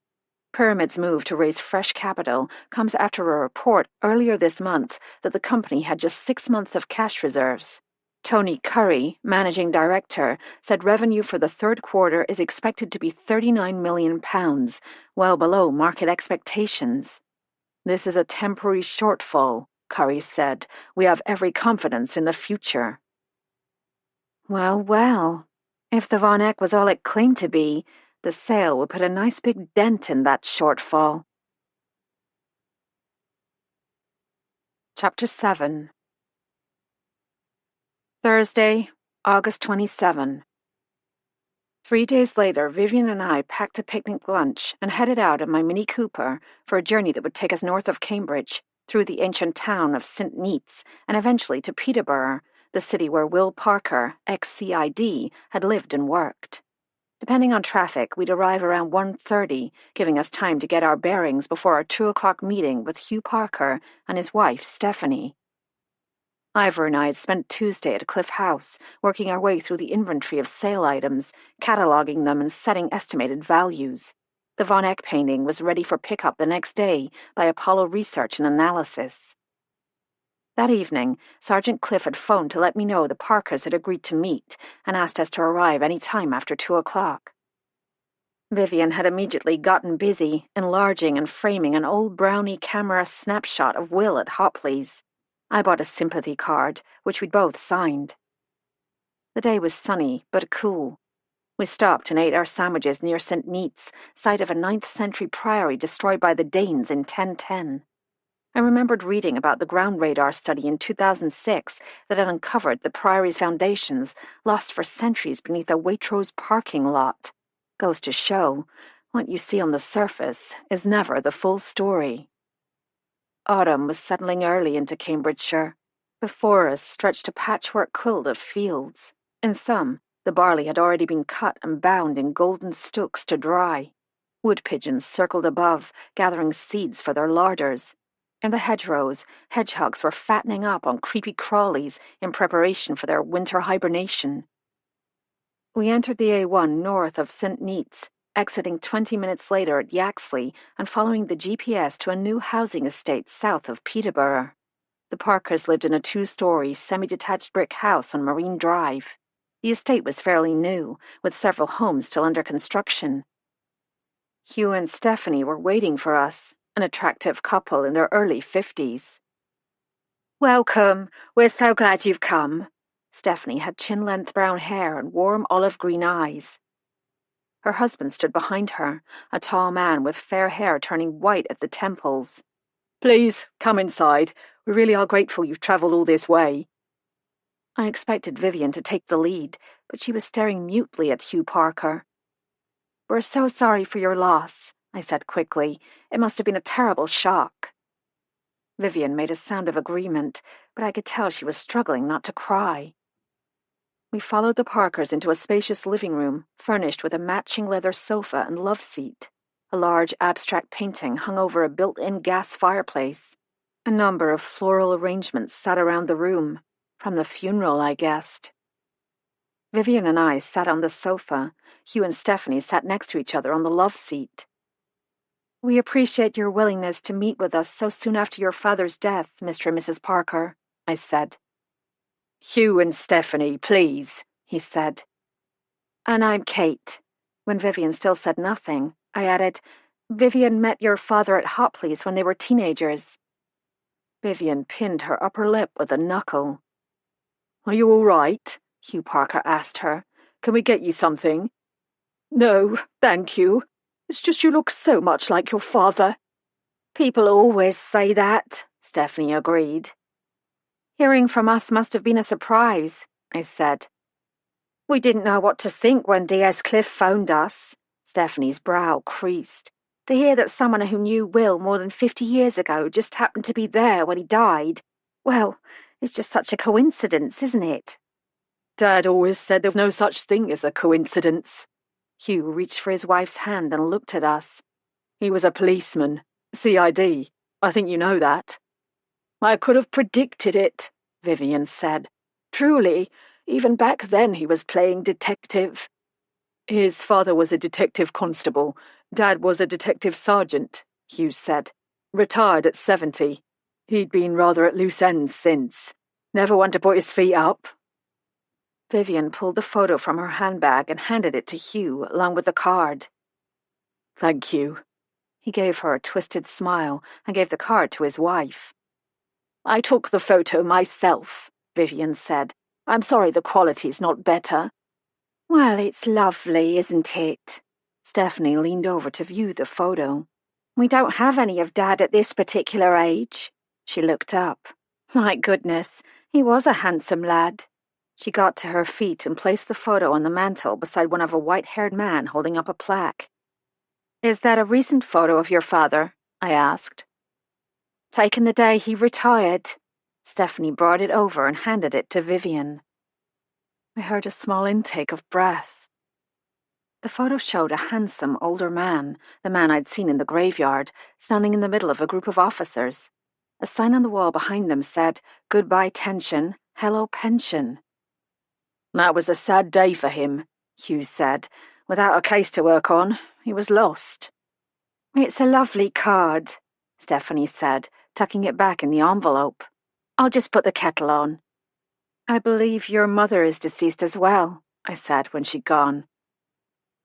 Pyramid's move to raise fresh capital comes after a report earlier this month that the company had just 6 months of cash reserves. Tony Curry, managing director, said revenue for the third quarter is expected to be £39 million, well below market expectations. This is a temporary shortfall, Curry said. We have every confidence in the future. Well, well. If the Von Eck was all it claimed to be, the sale would put a nice big dent in that shortfall. Chapter 7. Thursday, August 27. 3 days later, Vivian and I packed a picnic lunch and headed out in my Mini Cooper for a journey that would take us north of Cambridge, through the ancient town of St. Neots, and eventually to Peterborough, the city where Will Parker, ex-CID, had lived and worked. Depending on traffic, we'd arrive around 1:30, giving us time to get our bearings before our 2 o'clock meeting with Hugh Parker and his wife, Stephanie. Ivor and I had spent Tuesday at Cliff House, working our way through the inventory of sale items, cataloguing them and setting estimated values. The Von Eck painting was ready for pickup the next day by Apollo Research and Analysis. That evening, Sergeant Cliff had phoned to let me know the Parkers had agreed to meet and asked us to arrive any time after 2 o'clock. Vivian had immediately gotten busy, enlarging and framing an old brownie camera snapshot of Will at Hopley's. I bought a sympathy card, which we'd both signed. The day was sunny, but cool. We stopped and ate our sandwiches near St. Neots, site of a 9th-century priory destroyed by the Danes in 1010. I remembered reading about the ground radar study in 2006 that had uncovered the priory's foundations, lost for centuries beneath a Waitrose parking lot. Goes to show, what you see on the surface is never the full story. Autumn was settling early into Cambridgeshire. Before us stretched a patchwork quilt of fields. In some, the barley had already been cut and bound in golden stooks to dry. Wood pigeons circled above, gathering seeds for their larders. In the hedgerows, hedgehogs were fattening up on creepy crawlies in preparation for their winter hibernation. We entered the A1 north of St. Neots, exiting 20 minutes later at Yaxley and following the GPS to a new housing estate south of Peterborough. The Parkers lived in a 2-story, semi-detached brick house on Marine Drive. The estate was fairly new, with several homes still under construction. Hugh and Stephanie were waiting for us, an attractive couple in their early 50s. "Welcome. We're so glad you've come." Stephanie had chin-length brown hair and warm olive-green eyes. Her husband stood behind her, a tall man with fair hair turning white at the temples. "Please, come inside. We really are grateful you've travelled all this way." I expected Vivian to take the lead, but she was staring mutely at Hugh Parker. "We're so sorry for your loss," I said quickly. "It must have been a terrible shock." Vivian made a sound of agreement, but I could tell she was struggling not to cry. We followed the Parkers into a spacious living room, furnished with a matching leather sofa and love seat. A large abstract painting hung over a built-in gas fireplace. A number of floral arrangements sat around the room. From the funeral, I guessed. Vivian and I sat on the sofa. Hugh and Stephanie sat next to each other on the love seat. "We appreciate your willingness to meet with us so soon after your father's death, Mr. and Mrs. Parker," I said. "Hugh and Stephanie, please," he said. "And I'm Kate." When Vivian still said nothing, I added, "Vivian met your father at Hopley's when they were teenagers." Vivian pinned her upper lip with a knuckle. "Are you all right?" Hugh Parker asked her. "Can we get you something?" "No, thank you. It's just you look so much like your father." "People always say that," Stephanie agreed. "Hearing from us must have been a surprise," I said. "We didn't know what to think when D.S. Cliff phoned us." Stephanie's brow creased. "To hear that someone who knew Will more than 50 years ago just happened to be there when he died, well, it's just such a coincidence, isn't it?" "Dad always said there was no such thing as a coincidence." Hugh reached for his wife's hand and looked at us. "He was a policeman. CID. I think you know that." "I could have predicted it," Vivian said. "Truly, even back then he was playing detective." "His father was a detective constable. Dad was a detective sergeant," Hugh said. "Retired at 70. He'd been rather at loose ends since. Never one to put his feet up." Vivian pulled the photo from her handbag and handed it to Hugh, along with the card. "Thank you." He gave her a twisted smile and gave the card to his wife. "I took the photo myself," Vivian said. "I'm sorry the quality's not better." "Well, it's lovely, isn't it?" Stephanie leaned over to view the photo. "We don't have any of Dad at this particular age." She looked up. "My goodness, he was a handsome lad." She got to her feet and placed the photo on the mantel beside one of a white-haired man holding up a plaque. "Is that a recent photo of your father?" I asked. "Taken the day he retired." Stephanie brought it over and handed it to Vivian. I heard a small intake of breath. The photo showed a handsome, older man, the man I'd seen in the graveyard, standing in the middle of a group of officers. A sign on the wall behind them said, "Goodbye tension, hello pension." That was a sad day for him, Hughes said. Without a case to work on, he was lost. It's a lovely card, Stephanie said, tucking it back in the envelope. I'll just put the kettle on. I believe your mother is deceased as well, I said when she'd gone.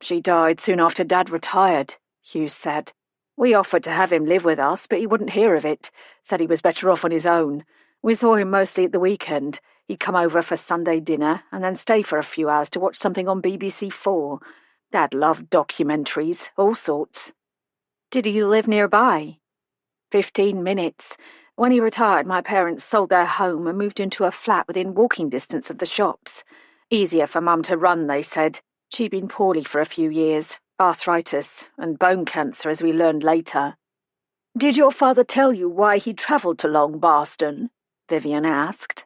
She died soon after Dad retired, Hughes said. We offered to have him live with us, but he wouldn't hear of it, said he was better off on his own. We saw him mostly at the weekend. He'd come over for Sunday dinner and then stay for a few hours to watch something on BBC4. Dad loved documentaries, all sorts. Did he live nearby? 15 minutes. When he retired, my parents sold their home and moved into a flat within walking distance of the shops. Easier for Mum to run, they said. She'd been poorly for a few years, arthritis and bone cancer, as we learned later. Did your father tell you why he travelled to Long Barston? Vivian asked.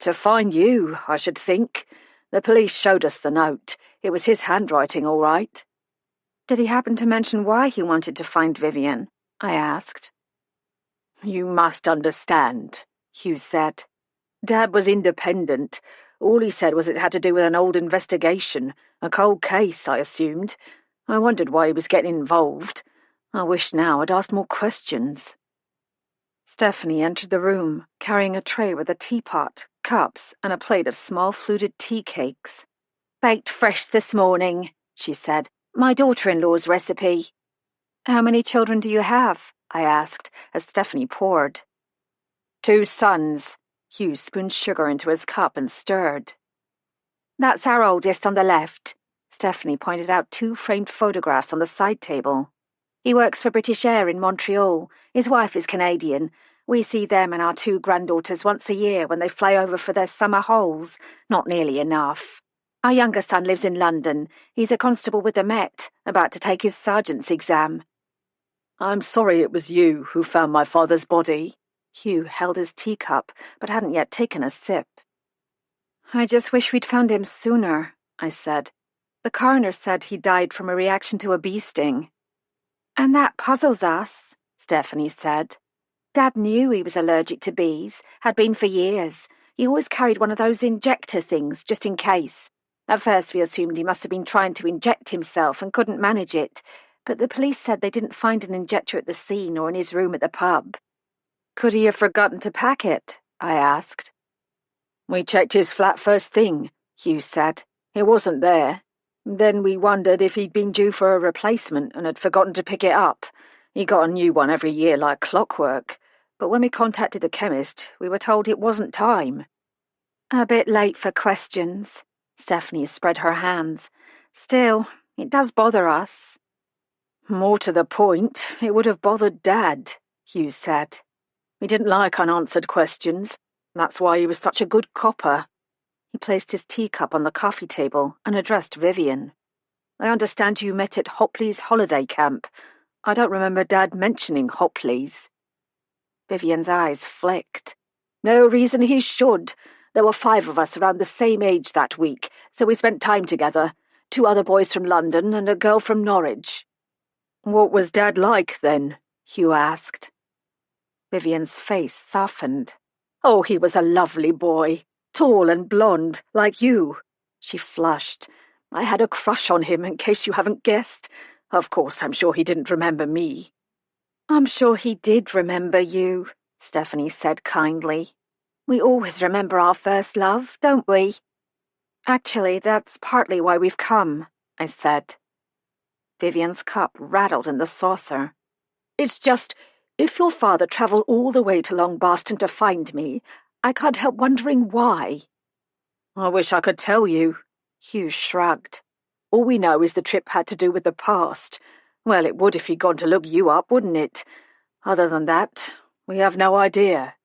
To find you, I should think. The police showed us the note. It was his handwriting, all right. Did he happen to mention why he wanted to find Vivian? I asked. You must understand, Hughes said. Dad was independent. All he said was it had to do with an old investigation, a cold case, I assumed. I wondered why he was getting involved. I wish now I'd asked more questions. Stephanie entered the room, carrying a tray with a teapot, cups, and a plate of small fluted tea cakes. "Baked fresh this morning," she said. "My daughter-in-law's recipe." "How many children do you have?" I asked, as Stephanie poured. 2 sons. Hughes spooned sugar into his cup and stirred. "That's our oldest on the left." Stephanie pointed out 2 framed photographs on the side table. "He works for British Air in Montreal. His wife is Canadian. We see them and our 2 granddaughters once a year when they fly over for their summer holes. Not nearly enough. Our younger son lives in London. He's a constable with the Met, about to take his sergeant's exam." "I'm sorry it was you who found my father's body." Hugh held his teacup, but hadn't yet taken a sip. "I just wish we'd found him sooner," I said. "The coroner said he died from a reaction to a bee sting." "And that puzzles us," Stephanie said. "Dad knew he was allergic to bees, had been for years. He always carried one of those injector things, just in case. At first we assumed he must have been trying to inject himself and couldn't manage it, but the police said they didn't find an injector at the scene or in his room at the pub." "Could he have forgotten to pack it?" I asked. "We checked his flat first thing," Hugh said. "It wasn't there. Then we wondered if he'd been due for a replacement and had forgotten to pick it up. He got a new one every year like clockwork. But when we contacted the chemist, we were told it wasn't time." "A bit late for questions." Stephanie spread her hands. "Still, it does bother us." "More to the point, it would have bothered Dad," Hughes said. "He didn't like unanswered questions. That's why he was such a good copper." He placed his teacup on the coffee table and addressed Vivian. "I understand you met at Hopley's holiday camp. I don't remember Dad mentioning Hopley's." Vivian's eyes flicked. "No reason he should. There were 5 of us around the same age that week, so we spent time together. 2 other boys from London and a girl from Norwich." "What was Dad like, then?" Hugh asked. Vivian's face softened. "Oh, he was a lovely boy. Tall and blonde, like you." She flushed. "I had a crush on him, in case you haven't guessed. Of course, I'm sure he didn't remember me." "I'm sure he did remember you," Stephanie said kindly. "We always remember our first love, don't we?" "Actually, that's partly why we've come," I said. Vivian's cup rattled in the saucer. "It's just, if your father travelled all the way to Long Barston to find me, I can't help wondering why." "I wish I could tell you," Hugh shrugged. "All we know is the trip had to do with the past. Well, it would if he'd gone to look you up, wouldn't it? Other than that, we have no idea."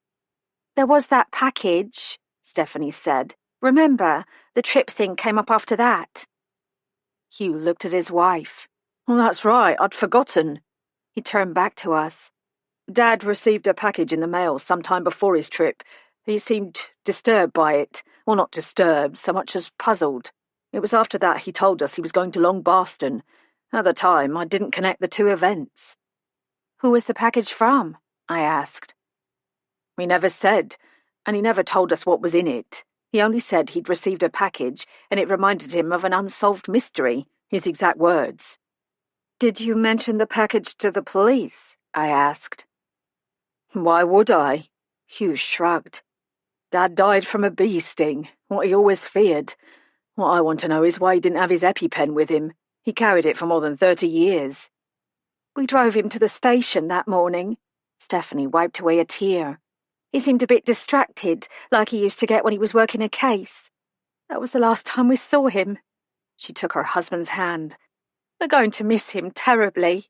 "There was that package," Stephanie said. "Remember, the trip thing came up after that." Hugh looked at his wife. "Well, that's right, I'd forgotten." He turned back to us. "Dad received a package in the mail sometime before his trip. He seemed disturbed by it. Well, not disturbed, so much as puzzled. It was after that he told us he was going to Long Barston. At the time, I didn't connect the two events. Who was the package from? I asked. He never said, and he never told us what was in it. He only said he'd received a package, and it reminded him of an unsolved mystery, his exact words. Did you mention the package to the police? I asked. Why would I? Hughes shrugged. Dad died from a bee sting, what he always feared. What I want to know is why he didn't have his EpiPen with him. He carried it for more than 30 years. We drove him to the station that morning. Stephanie wiped away a tear. He seemed a bit distracted, like he used to get when he was working a case. That was the last time we saw him. She took her husband's hand. We're going to miss him terribly.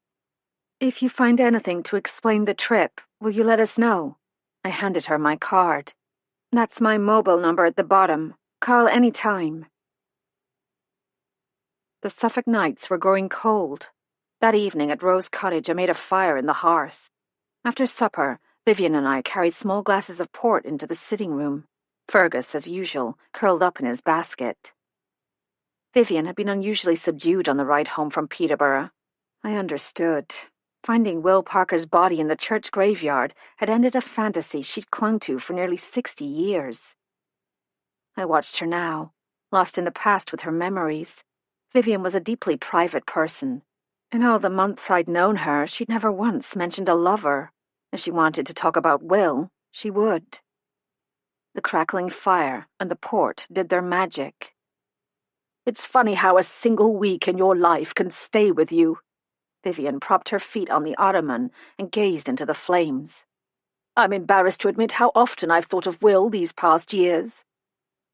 If you find anything to explain the trip, will you let us know? I handed her my card. That's my mobile number at the bottom. Call any time. The Suffolk nights were growing cold. That evening at Rose Cottage I made a fire in the hearth. After supper, Vivian and I carried small glasses of port into the sitting room. Fergus, as usual, curled up in his basket. Vivian had been unusually subdued on the ride home from Peterborough. I understood. Finding Will Parker's body in the church graveyard had ended a fantasy she'd clung to for nearly 60 years. I watched her now, lost in the past with her memories. Vivian was a deeply private person. In all the months I'd known her, she'd never once mentioned a lover. If she wanted to talk about Will, she would. The crackling fire and the port did their magic. It's funny how a single week in your life can stay with you. Vivian propped her feet on the ottoman and gazed into the flames. I'm embarrassed to admit how often I've thought of Will these past years.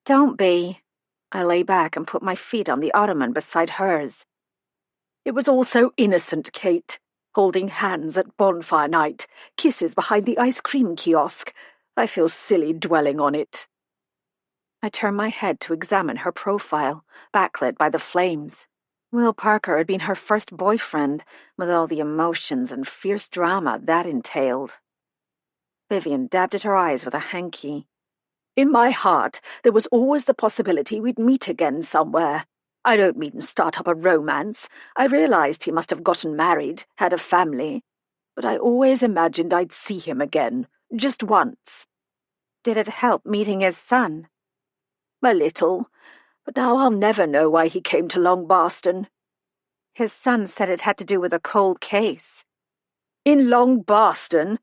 Don't be. I lay back and put my feet on the ottoman beside hers. It was all so innocent, Kate. Holding hands at bonfire night, kisses behind the ice cream kiosk. I feel silly dwelling on it. I turned my head to examine her profile, backlit by the flames. Will Parker had been her first boyfriend, with all the emotions and fierce drama that entailed. Vivian dabbed at her eyes with a hanky. In my heart, there was always the possibility we'd meet again somewhere. I don't mean start up a romance. I realized he must have gotten married, had a family. But I always imagined I'd see him again, just once. Did it help meeting his son? A little, but now I'll never know why he came to Long Barston. His son said it had to do with a cold case. In Long Barston?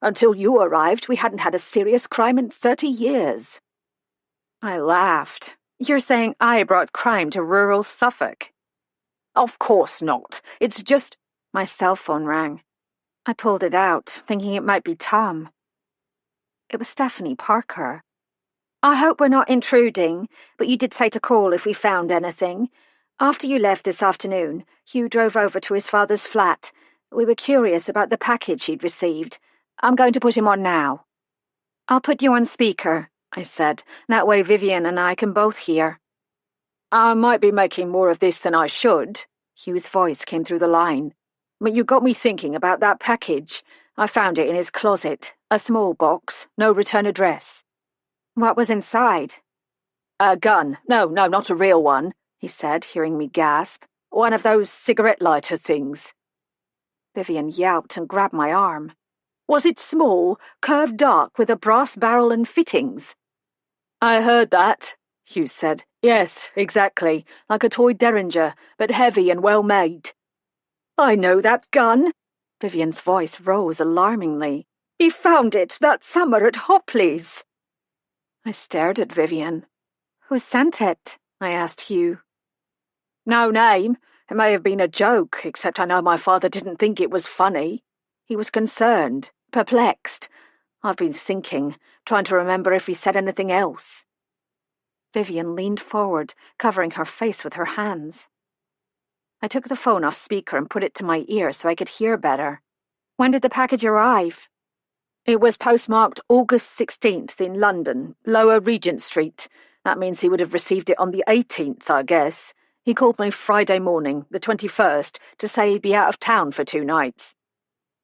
Until you arrived, we hadn't had a serious crime in 30 years. I laughed. You're saying I brought crime to rural Suffolk? Of course not. It's just... My cell phone rang. I pulled it out, thinking it might be Tom. It was Stephanie Parker. I hope we're not intruding, but you did say to call if we found anything. After you left this afternoon, Hugh drove over to his father's flat. We were curious about the package he'd received. I'm going to put him on now. I'll put you on speaker, I said. That way Vivian and I can both hear. I might be making more of this than I should. Hugh's voice came through the line. But you got me thinking about that package. I found it in his closet. A small box, no return address. What was inside? A gun. No, not a real one, he said, hearing me gasp. One of those cigarette lighter things. Vivian yelped and grabbed my arm. Was it small, curved dark, with a brass barrel and fittings? I heard that, Hugh said. Yes, exactly, like a toy derringer, but heavy and well made. I know that gun. Vivian's voice rose alarmingly. He found it that summer at Hopley's. I stared at Vivian. Who sent it? I asked Hugh. No name. It may have been a joke, except I know my father didn't think it was funny. He was concerned, perplexed. I've been thinking, trying to remember if he said anything else. Vivian leaned forward, covering her face with her hands. I took the phone off speaker and put it to my ear so I could hear better. When did the package arrive? It was postmarked August 16th in London, Lower Regent Street. That means he would have received it on the 18th, I guess. He called me Friday morning, the 21st, to say he'd be out of town for 2 nights.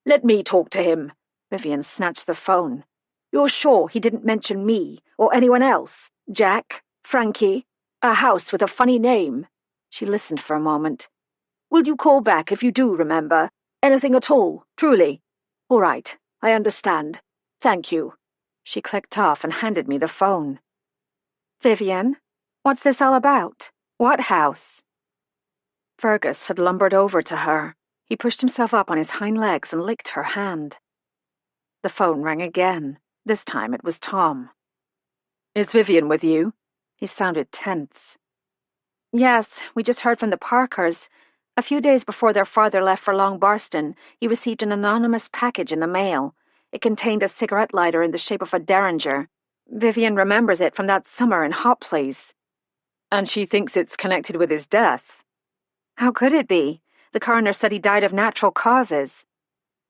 Let me talk to him. Vivian snatched the phone. You're sure he didn't mention me or anyone else? Jack? Frankie? A house with a funny name." She listened for a moment. "Will you call back if you do remember? Anything at all, truly? All right, I understand. Thank you." She clicked off and handed me the phone. "Vivian, what's this all about? What house?" Fergus had lumbered over to her. He pushed himself up on his hind legs and licked her hand. The phone rang again. This time it was Tom. "Is Vivian with you?" He sounded tense. "Yes, we just heard from the Parkers. A few days before their father left for Long Barston, he received an anonymous package in the mail. It contained a cigarette lighter in the shape of a derringer. Vivian remembers it from that summer in Hot Place." "And she thinks it's connected with his death?" "How could it be? The coroner said he died of natural causes."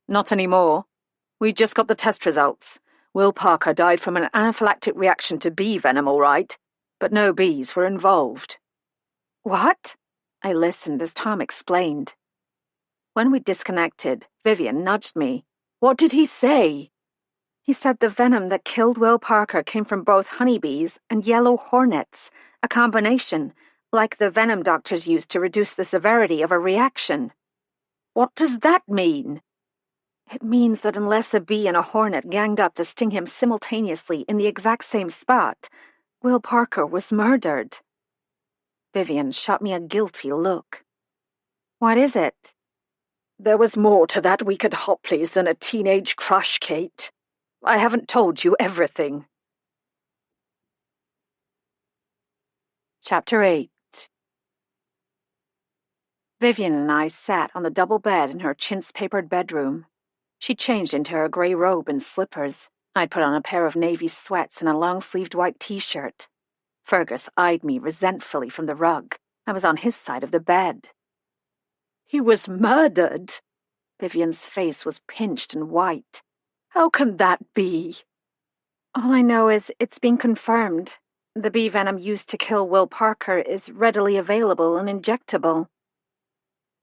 "Not anymore. We just got the test results. Will Parker died from an anaphylactic reaction to bee venom, all right, but no bees were involved." "What?" I listened as Tom explained. When we disconnected, Vivian nudged me. "What did he say?" "He said the venom that killed Will Parker came from both honeybees and yellow hornets, a combination, like the venom doctors use to reduce the severity of a reaction." "What does that mean?" "It means that unless a bee and a hornet ganged up to sting him simultaneously in the exact same spot, Will Parker was murdered." Vivian shot me a guilty look. "What is it?" "There was more to that week at Hopley's than a teenage crush, Kate. I haven't told you everything." Chapter 8. Vivian and I sat on the double bed in her chintz-papered bedroom. She changed into her grey robe and slippers. I'd put on a pair of navy sweats and a long-sleeved white t-shirt. Fergus eyed me resentfully from the rug. I was on his side of the bed. "He was murdered?" Vivian's face was pinched and white. "How can that be?" "All I know is it's been confirmed. The bee venom used to kill Will Parker is readily available and injectable."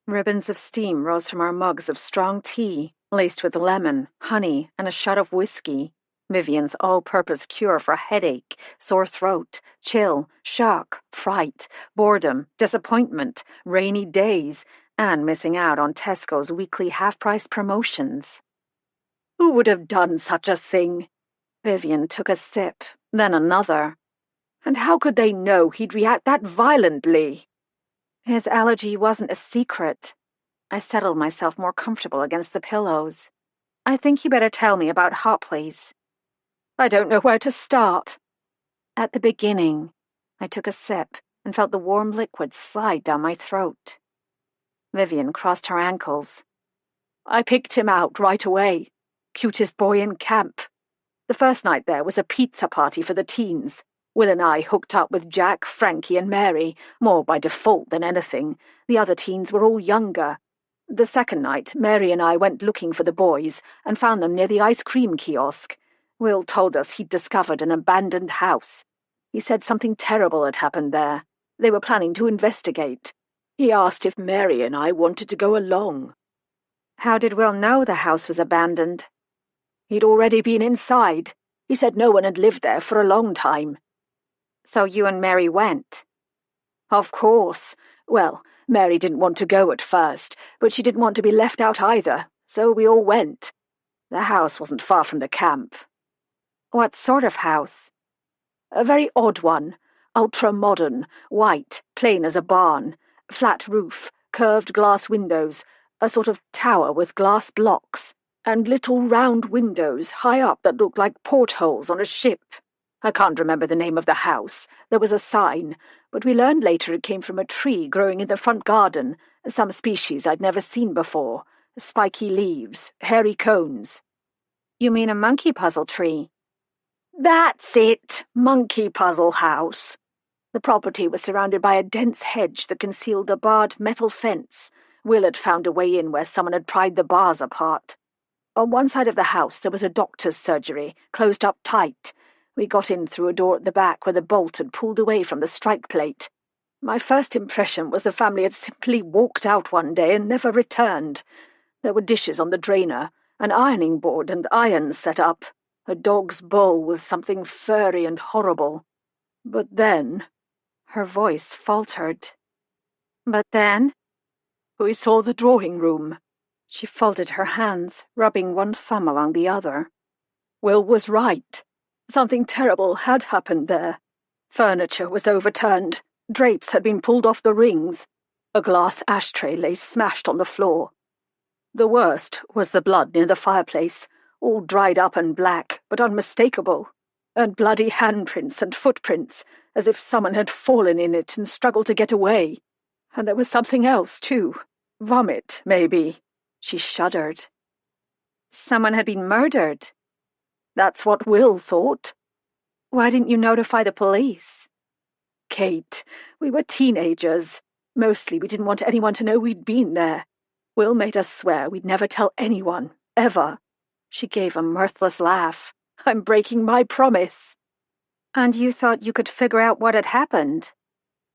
Ribbons of steam rose from our mugs of strong tea, laced with lemon, honey, and a shot of whiskey. Vivian's all-purpose cure for headache, sore throat, chill, shock, fright, boredom, disappointment, rainy days, and missing out on Tesco's weekly half-price promotions. "Who would have done such a thing?" Vivian took a sip, then another. "And how could they know he'd react that violently?" "His allergy wasn't a secret." I settled myself more comfortable against the pillows. "I think you better tell me about Hopley's." "I don't know where to start." "At the beginning." I took a sip and felt the warm liquid slide down my throat. Vivian crossed her ankles. "I picked him out right away. Cutest boy in camp. The first night there was a pizza party for the teens. Will and I hooked up with Jack, Frankie, and Mary, more by default than anything. The other teens were all younger. The second night, Mary and I went looking for the boys and found them near the ice cream kiosk. Will told us he'd discovered an abandoned house. He said something terrible had happened there. They were planning to investigate. He asked if Mary and I wanted to go along." "How did Will know the house was abandoned?" "He'd already been inside. He said no one had lived there for a long time." "So you and Mary went?" "Of course. Well, Mary didn't want to go at first, but she didn't want to be left out either, so we all went. The house wasn't far from the camp." "What sort of house?" "A very odd one. Ultra-modern, white, plain as a barn, flat roof, curved glass windows, a sort of tower with glass blocks, and little round windows high up that looked like portholes on a ship. I can't remember the name of the house. There was a sign, but we learned later it came from a tree growing in the front garden, some species I'd never seen before. Spiky leaves, hairy cones." "You mean a monkey puzzle tree?" "That's it, monkey puzzle house." The property was surrounded by a dense hedge that concealed a barred metal fence. Will had found a way in where someone had pried the bars apart. On one side of the house there was a doctor's surgery, closed up tight. We got in through a door at the back where the bolt had pulled away from the strike plate. My first impression was the family had simply walked out one day and never returned. There were dishes on the drainer, an ironing board and irons set up, a dog's bowl with something furry and horrible. But then Her voice faltered. But then? We saw the drawing room. She folded her hands, rubbing one thumb along the other. Will was right. Something terrible had happened there. Furniture was overturned. Drapes had been pulled off the rings. A glass ashtray lay smashed on the floor. The worst was the blood near the fireplace, all dried up and black, but unmistakable, and bloody handprints and footprints, as if someone had fallen in it and struggled to get away. And there was something else, too. Vomit, maybe. She shuddered. Someone had been murdered. That's what Will thought. Why didn't you notify the police? Kate, we were teenagers. Mostly we didn't want anyone to know we'd been there. Will made us swear we'd never tell anyone, ever. She gave a mirthless laugh. I'm breaking my promise. And you thought you could figure out what had happened?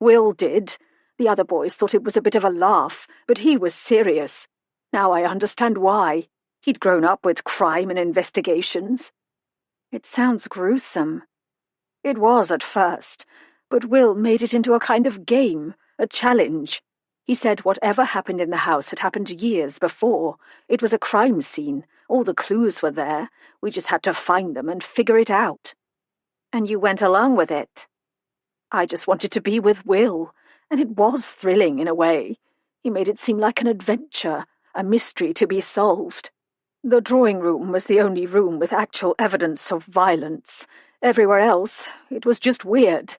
Will did. The other boys thought it was a bit of a laugh, but he was serious. Now I understand why. He'd grown up with crime and investigations. It sounds gruesome. It was at first, but Will made it into a kind of game, a challenge. He said whatever happened in the house had happened years before. It was a crime scene. All the clues were there. We just had to find them and figure it out. And you went along with it? I just wanted to be with Will, and it was thrilling in a way. He made it seem like an adventure, a mystery to be solved. The drawing room was the only room with actual evidence of violence. Everywhere else, it was just weird.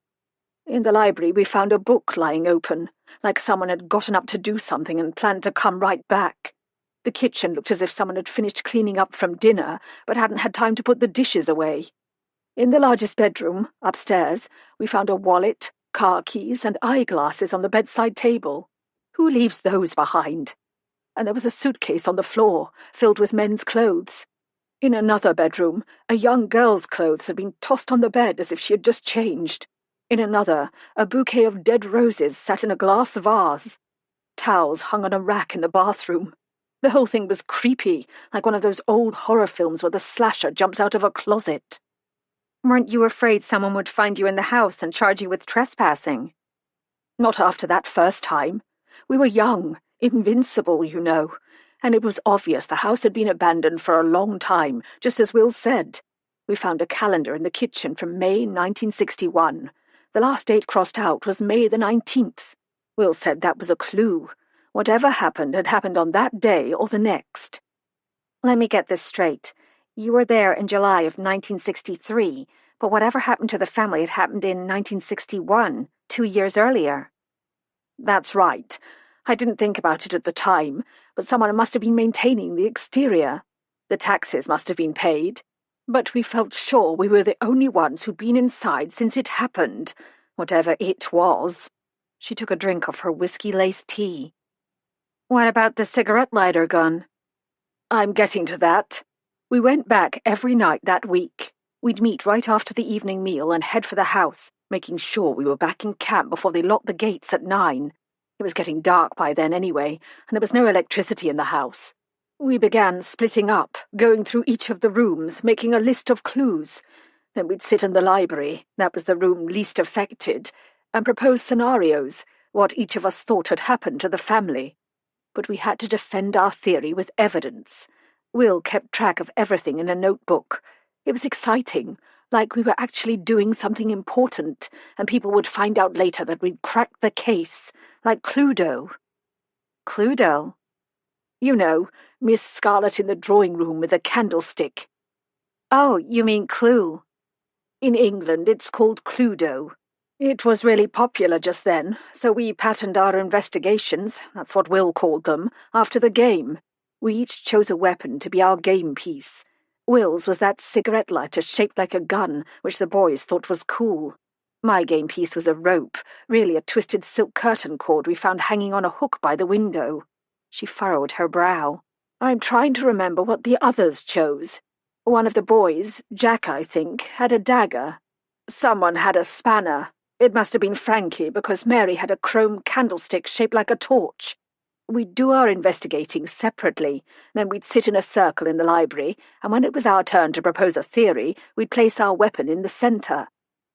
In the library we found a book lying open, like someone had gotten up to do something and planned to come right back. The kitchen looked as if someone had finished cleaning up from dinner, but hadn't had time to put the dishes away. In the largest bedroom, upstairs, we found a wallet, car keys, and eyeglasses on the bedside table. Who leaves those behind? And there was a suitcase on the floor, filled with men's clothes. In another bedroom, a young girl's clothes had been tossed on the bed as if she had just changed. In another, a bouquet of dead roses sat in a glass vase. Towels hung on a rack in the bathroom. The whole thing was creepy, like one of those old horror films where the slasher jumps out of a closet. Weren't you afraid someone would find you in the house and charge you with trespassing? Not after that first time. We were young, invincible, you know, and it was obvious the house had been abandoned for a long time, just as Will said. We found a calendar in the kitchen from May 1961. The last date crossed out was May the 19th. Will said that was a clue. Whatever happened had happened on that day or the next. Let me get this straight. You were there in July of 1963, but whatever happened to the family had happened in 1961, 2 years earlier. That's right. I didn't think about it at the time, but someone must have been maintaining the exterior. The taxes must have been paid. But we felt sure we were the only ones who'd been inside since it happened, whatever it was. She took a drink of her whiskey-laced tea. What about the cigarette lighter gun? I'm getting to that. We went back every night that week. We'd meet right after the evening meal and head for the house, making sure we were back in camp before they locked the gates at 9. It was getting dark by then anyway, and there was no electricity in the house. We began splitting up, going through each of the rooms, making a list of clues. Then we'd sit in the library, that was the room least affected, and propose scenarios, what each of us thought had happened to the family. But we had to defend our theory with evidence. Will kept track of everything in a notebook. It was exciting, like we were actually doing something important, and people would find out later that we'd cracked the case, like Cluedo. Cluedo? You know, Miss Scarlet in the drawing room with a candlestick. Oh, you mean Clue. In England, it's called Cluedo. It was really popular just then, so we patterned our investigations, that's what Will called them, after the game. We each chose a weapon to be our game piece. Will's was that cigarette lighter shaped like a gun, which the boys thought was cool. My game piece was a rope, really a twisted silk curtain cord we found hanging on a hook by the window. She furrowed her brow. I'm trying to remember what the others chose. One of the boys, Jack I think, had a dagger. Someone had a spanner. It must have been Frankie, because Mary had a chrome candlestick shaped like a torch. We'd do our investigating separately, then we'd sit in a circle in the library, and when it was our turn to propose a theory, we'd place our weapon in the centre.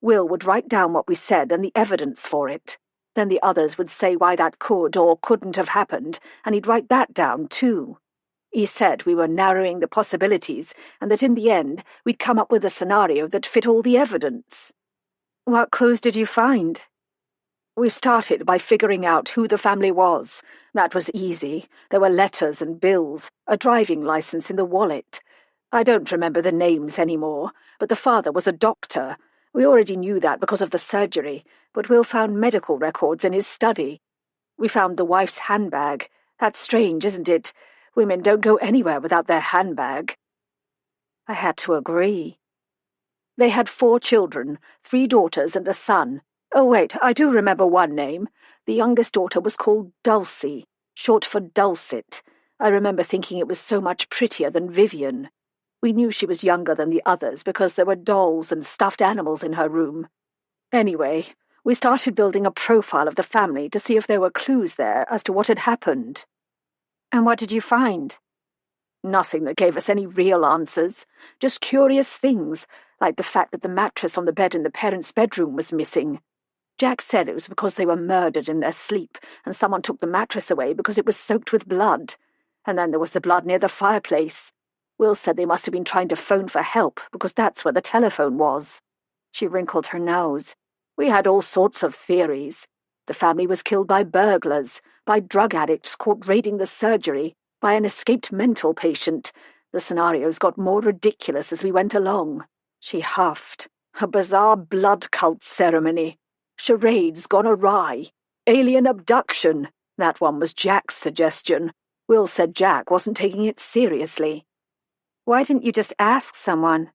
Will would write down what we said and the evidence for it. Then the others would say why that could or couldn't have happened, and he'd write that down too. He said we were narrowing the possibilities, and that in the end we'd come up with a scenario that fit all the evidence. What clues did you find? We started by figuring out who the family was. That was easy. There were letters and bills, a driving license in the wallet. I don't remember the names anymore, but the father was a doctor. We already knew that because of the surgery, but Will found medical records in his study. We found the wife's handbag. That's strange, isn't it? Women don't go anywhere without their handbag. I had to agree. They had 4 children, 3 daughters and a son. Oh, wait, I do remember one name. The youngest daughter was called Dulcie, short for Dulcet. I remember thinking it was so much prettier than Vivian. We knew she was younger than the others because there were dolls and stuffed animals in her room. Anyway, we started building a profile of the family to see if there were clues there as to what had happened. And what did you find? Nothing that gave us any real answers, just curious things, like the fact that the mattress on the bed in the parents' bedroom was missing. Jack said it was because they were murdered in their sleep, and someone took the mattress away because it was soaked with blood. And then there was the blood near the fireplace. Will said they must have been trying to phone for help, because that's where the telephone was. She wrinkled her nose. We had all sorts of theories. The family was killed by burglars, by drug addicts caught raiding the surgery, by an escaped mental patient. The scenarios got more ridiculous as we went along. She huffed. A bizarre blood cult ceremony. Charades gone awry. Alien abduction. That one was Jack's suggestion. Will said Jack wasn't taking it seriously. Why didn't you just ask someone?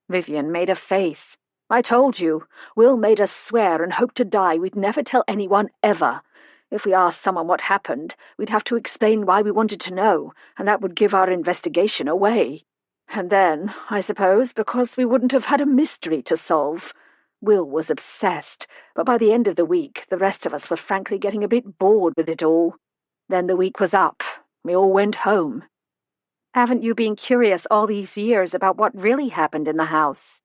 Vivian made a face. I told you. Will made us swear and hope to die we'd never tell anyone ever. If we asked someone what happened, we'd have to explain why we wanted to know, and that would give our investigation away. And then, I suppose, because we wouldn't have had a mystery to solve. Will was obsessed, but by the end of the week, the rest of us were frankly getting a bit bored with it all. Then the week was up. We all went home. Haven't you been curious all these years about what really happened in the house?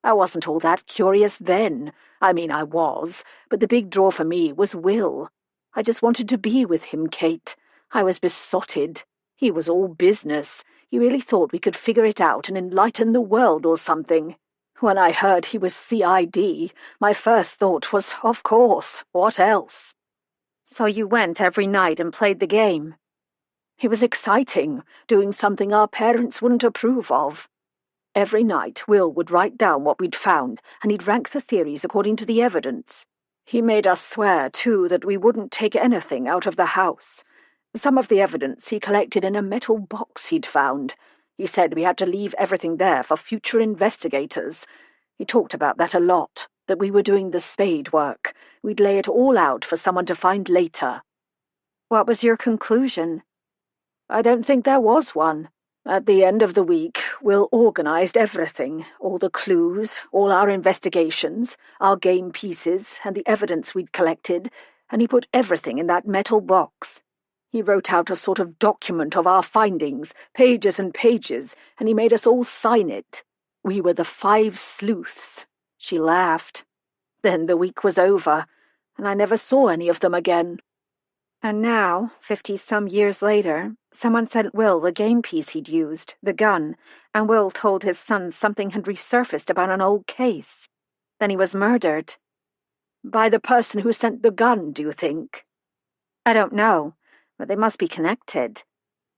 I wasn't all that curious then. I mean, I was, but the big draw for me was Will. I just wanted to be with him, Kate. I was besotted. He was all business. He really thought we could figure it out and enlighten the world or something. When I heard he was CID, my first thought was, of course, what else? So you went every night and played the game? It was exciting, doing something our parents wouldn't approve of. Every night, Will would write down what we'd found, and he'd rank the theories according to the evidence. He made us swear, too, that we wouldn't take anything out of the house. Some of the evidence he collected in a metal box he'd found. He said we had to leave everything there for future investigators. He talked about that a lot, that we were doing the spade work. We'd lay it all out for someone to find later. What was your conclusion? I don't think there was one. At the end of the week, Will organised everything, all the clues, all our investigations, our game pieces, and the evidence we'd collected, and he put everything in that metal box. He wrote out a sort of document of our findings, pages and pages, and he made us all sign it. We were the 5 sleuths. She laughed. Then the week was over, and I never saw any of them again. And now, 50-some years later, someone sent Will the game piece he'd used, the gun, and Will told his son something had resurfaced about an old case. Then he was murdered. By the person who sent the gun, do you think? I don't know, but they must be connected.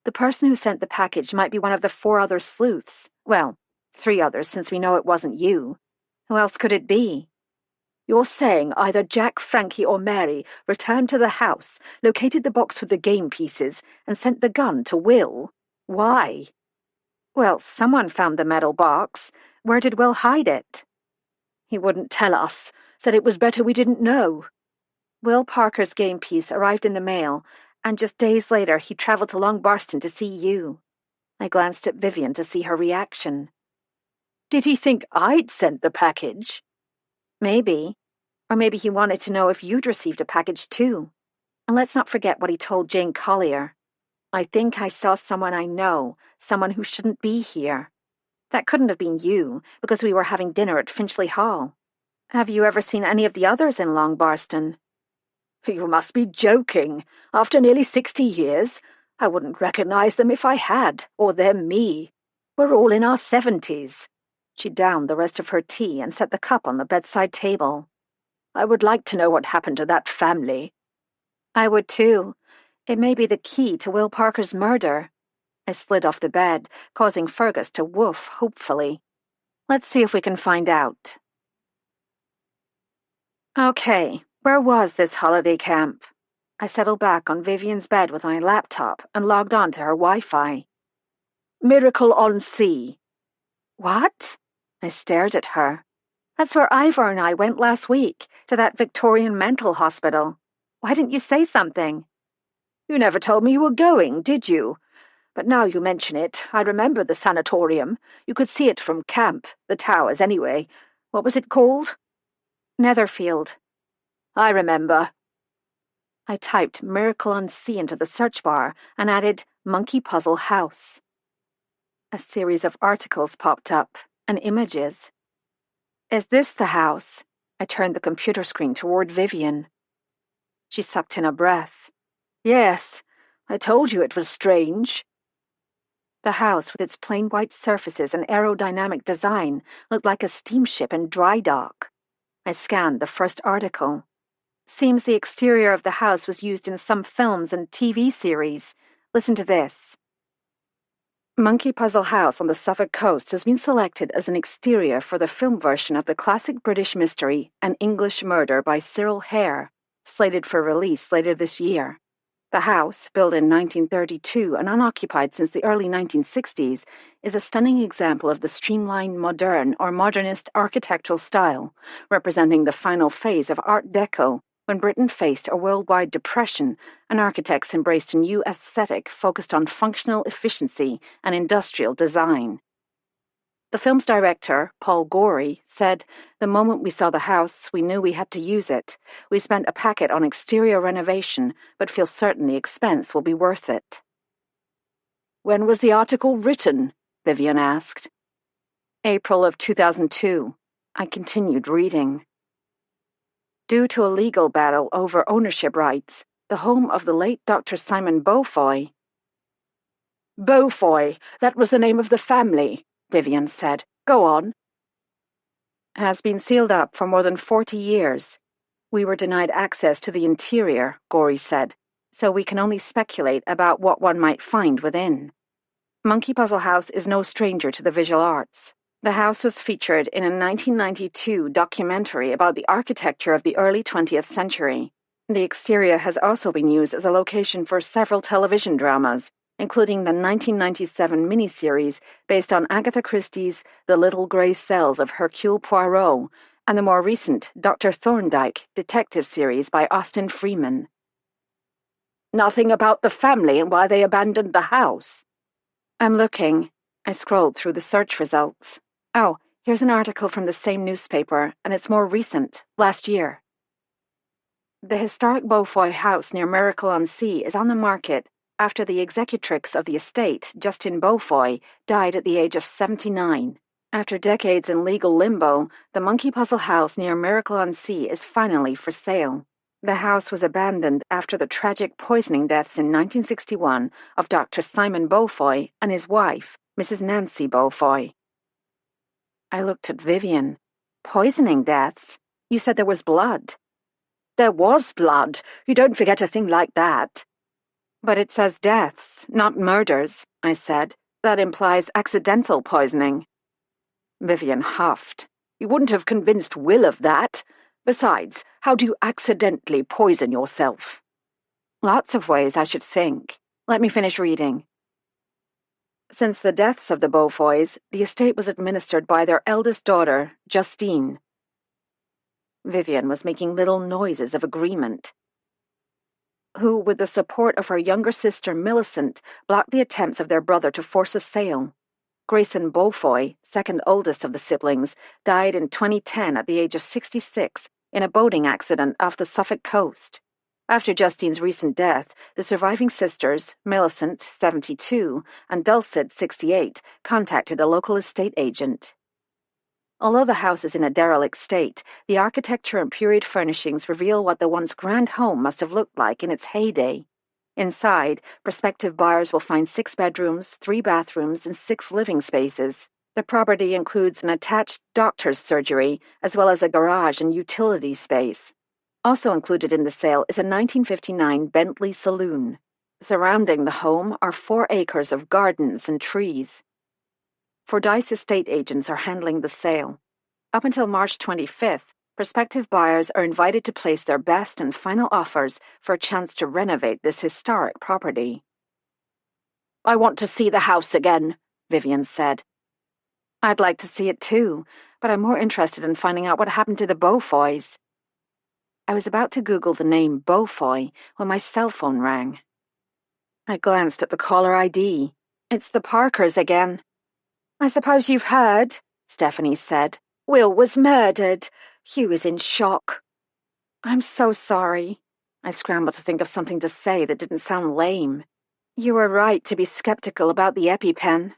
The person who sent the package might be one of the 4 other sleuths. Well, 3 others, since we know it wasn't you. Who else could it be? You're saying either Jack, Frankie, or Mary returned to the house, located the box with the game pieces, and sent the gun to Will? Why? Well, someone found the metal box. Where did Will hide it? He wouldn't tell us. Said it was better we didn't know. Will Parker's game piece arrived in the mail, and just days later he travelled to Long Barston to see you. I glanced at Vivian to see her reaction. Did he think I'd sent the package? Maybe. Or maybe he wanted to know if you'd received a package too. And let's not forget what he told Jane Collier. I think I saw someone I know, someone who shouldn't be here. That couldn't have been you, because we were having dinner at Finchley Hall. Have you ever seen any of the others in Long Barston? You must be joking. After nearly 60 years, I wouldn't recognize them if I had, or them me. We're all in our 70s. She downed the rest of her tea and set the cup on the bedside table. I would like to know what happened to that family. I would too. It may be the key to Will Parker's murder. I slid off the bed, causing Fergus to woof hopefully. Let's see if we can find out. Okay, where was this holiday camp? I settled back on Vivian's bed with my laptop and logged on to her Wi-Fi. Miracle on Sea. What? I stared at her. That's where Ivor and I went last week, to that Victorian mental hospital. Why didn't you say something? You never told me you were going, did you? But now you mention it, I remember the sanatorium. You could see it from camp, the towers anyway. What was it called? Netherfield. I remember. I typed Miracle on Sea into the search bar and added Monkey Puzzle House. A series of articles popped up, and images. Is this the house? I turned the computer screen toward Vivian. She sucked in a breath. Yes, I told you it was strange. The house, with its plain white surfaces and aerodynamic design, looked like a steamship in dry dock. I scanned the first article. Seems the exterior of the house was used in some films and TV series. Listen to this. Monkey Puzzle House on the Suffolk coast has been selected as an exterior for the film version of the classic British mystery An English Murder by Cyril Hare, slated for release later this year. The house, built in 1932 and unoccupied since the early 1960s, is a stunning example of the streamlined modern or modernist architectural style, representing the final phase of Art Deco, when Britain faced a worldwide depression and architects embraced a new aesthetic focused on functional efficiency and industrial design. The film's director, Paul Gorey, said, "The moment we saw the house, we knew we had to use it. We spent a packet on exterior renovation, but feel certain the expense will be worth it." When was the article written? Vivian asked. April of 2002. I continued reading. Due to a legal battle over ownership rights, the home of the late Dr. Simon Beaufoy. Beaufoy, that was the name of the family, Vivian said. Go on. Has been sealed up for more than 40 years. We were denied access to the interior, Gorey said, so we can only speculate about what one might find within. Monkey Puzzle House is no stranger to the visual arts. The house was featured in a 1992 documentary about the architecture of the early 20th century. The exterior has also been used as a location for several television dramas, including the 1997 miniseries based on Agatha Christie's The Little Grey Cells of Hercule Poirot, and the more recent Dr. Thorndyke detective series by Austin Freeman. Nothing about the family and why they abandoned the house. I'm looking. I scrolled through the search results. Oh, here's an article from the same newspaper, and it's more recent, last year. The historic Beaufoy house near Miracle on Sea is on the market after the executrix of the estate, Justin Beaufoy, died at the age of 79. After decades in legal limbo, the Monkey Puzzle house near Miracle on Sea is finally for sale. The house was abandoned after the tragic poisoning deaths in 1961 of Dr. Simon Beaufoy and his wife, Mrs. Nancy Beaufoy. I looked at Vivian. Poisoning deaths? You said there was blood. There was blood. You don't forget a thing like that. But it says deaths, not murders, I said. That implies accidental poisoning. Vivian huffed. You wouldn't have convinced Will of that. Besides, how do you accidentally poison yourself? Lots of ways, I should think. Let me finish reading. Since the deaths of the Beaufoys, the estate was administered by their eldest daughter, Justine. Vivian was making little noises of agreement. Who, with the support of her younger sister Millicent, blocked the attempts of their brother to force a sale. Grayson Beaufoy, second oldest of the siblings, died in 2010 at the age of 66 in a boating accident off the Suffolk coast. After Justine's recent death, the surviving sisters, Millicent, 72, and Dulcet, 68, contacted a local estate agent. Although the house is in a derelict state, the architecture and period furnishings reveal what the once grand home must have looked like in its heyday. Inside, prospective buyers will find 6 bedrooms, 3 bathrooms, and 6 living spaces. The property includes an attached doctor's surgery, as well as a garage and utility space. Also included in the sale is a 1959 Bentley saloon. Surrounding the home are 4 acres of gardens and trees. Fordyce estate agents are handling the sale. Up until March 25th, prospective buyers are invited to place their best and final offers for a chance to renovate this historic property. "I want to see the house again," Vivian said. "I'd like to see it too, but I'm more interested in finding out what happened to the Beaufoys." I was about to Google the name Beaufoy when my cell phone rang. I glanced at the caller ID. It's the Parkers again. "I suppose you've heard," Stephanie said. "Will was murdered. Hugh is in shock." "I'm so sorry." I scrambled to think of something to say that didn't sound lame. "You were right to be skeptical about the EpiPen."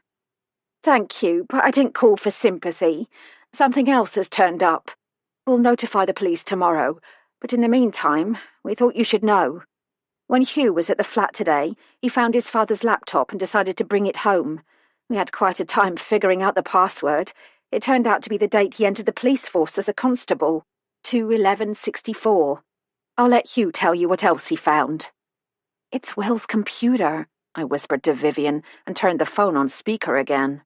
"Thank you, but I didn't call for sympathy. Something else has turned up. We'll notify the police tomorrow, but in the meantime, we thought you should know. When Hugh was at the flat today, he found his father's laptop and decided to bring it home. We had quite a time figuring out the password. It turned out to be the date he entered the police force as a constable, 2/11/64. I'll let Hugh tell you what else he found." "It's Will's computer," I whispered to Vivian and turned the phone on speaker again.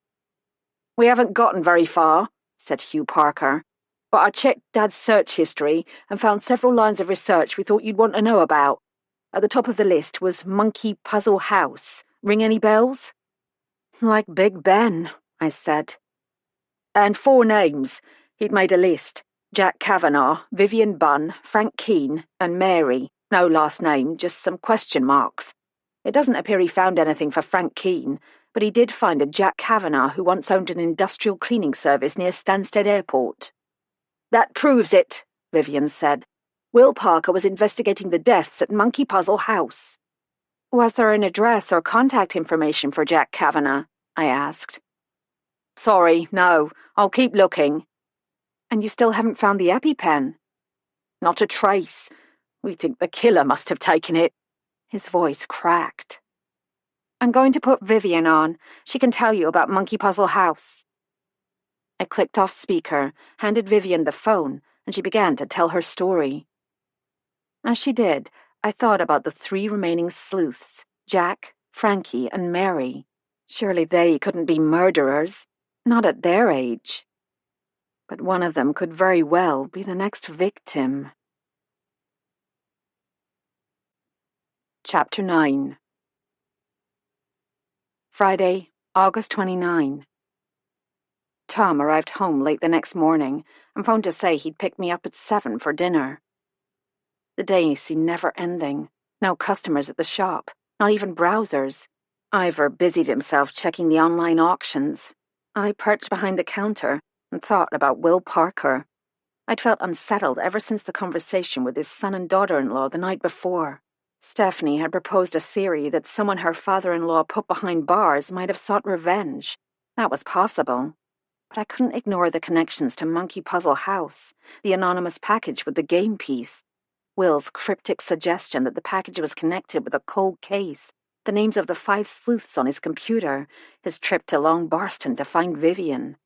"We haven't gotten very far," said Hugh Parker, "but I checked Dad's search history and found several lines of research we thought you'd want to know about. At the top of the list was Monkey Puzzle House. Ring any bells?" "Like Big Ben," I said. "And 4 names. He'd made a list. Jack Kavanagh, Vivian Bunn, Frank Keane, and Mary. No last name, just some question marks. It doesn't appear he found anything for Frank Keane, but he did find a Jack Kavanagh who once owned an industrial cleaning service near Stansted Airport." "That proves it," Vivian said. "Will Parker was investigating the deaths at Monkey Puzzle House." "Was there an address or contact information for Jack Kavanagh?" I asked. "Sorry, no. I'll keep looking." "And you still haven't found the EpiPen?" "Not a trace. We think the killer must have taken it." His voice cracked. "I'm going to put Vivian on. She can tell you about Monkey Puzzle House." I clicked off speaker, handed Vivian the phone, and she began to tell her story. As she did, I thought about the 3 remaining sleuths, Jack, Frankie, and Mary. Surely they couldn't be murderers, not at their age. But one of them could very well be the next victim. Chapter 9. Friday, August 29. Tom arrived home late the next morning and phoned to say he'd pick me up at 7 for dinner. The day seemed never-ending. No customers at the shop, not even browsers. Ivor busied himself checking the online auctions. I perched behind the counter and thought about Will Parker. I'd felt unsettled ever since the conversation with his son and daughter-in-law the night before. Stephanie had proposed a theory that someone her father-in-law put behind bars might have sought revenge. That was possible. But I couldn't ignore the connections to Monkey Puzzle House, the anonymous package with the game piece, Will's cryptic suggestion that the package was connected with a cold case, the names of the 5 sleuths on his computer, his trip to Long Barston to find Vivian.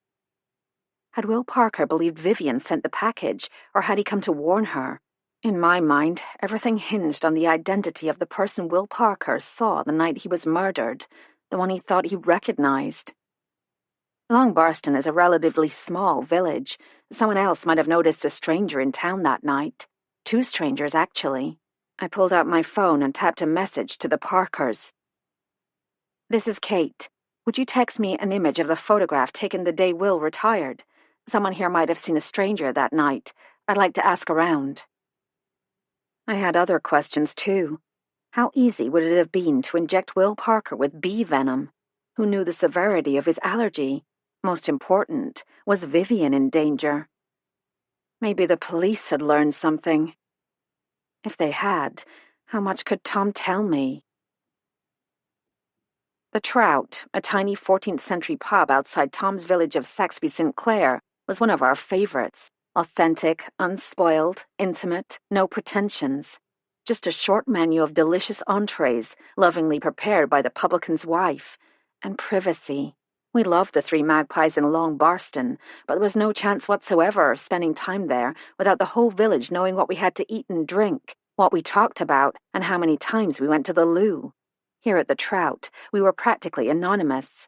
Had Will Parker believed Vivian sent the package, or had he come to warn her? In my mind, everything hinged on the identity of the person Will Parker saw the night he was murdered, the one he thought he recognized. Long Barston is a relatively small village. Someone else might have noticed a stranger in town that night. 2 strangers, actually. I pulled out my phone and tapped a message to the Parkers. "This is Kate. Would you text me an image of the photograph taken the day Will retired? Someone here might have seen a stranger that night. I'd like to ask around." I had other questions, too. How easy would it have been to inject Will Parker with bee venom? Who knew the severity of his allergy? Most important, was Vivian in danger? Maybe the police had learned something. If they had, How much could Tom tell me? The Trout, a tiny 14th century pub outside Tom's village of Saxby St. Clair, was one of our favorites. Authentic, unspoiled, intimate, no pretensions. Just a short menu of delicious entrees, lovingly prepared by the publican's wife. And privacy. We loved the Three Magpies in Long Barston, but there was no chance whatsoever of spending time there without the whole village knowing what we had to eat and drink, what we talked about, and how many times we went to the loo. Here at the Trout, we were practically anonymous.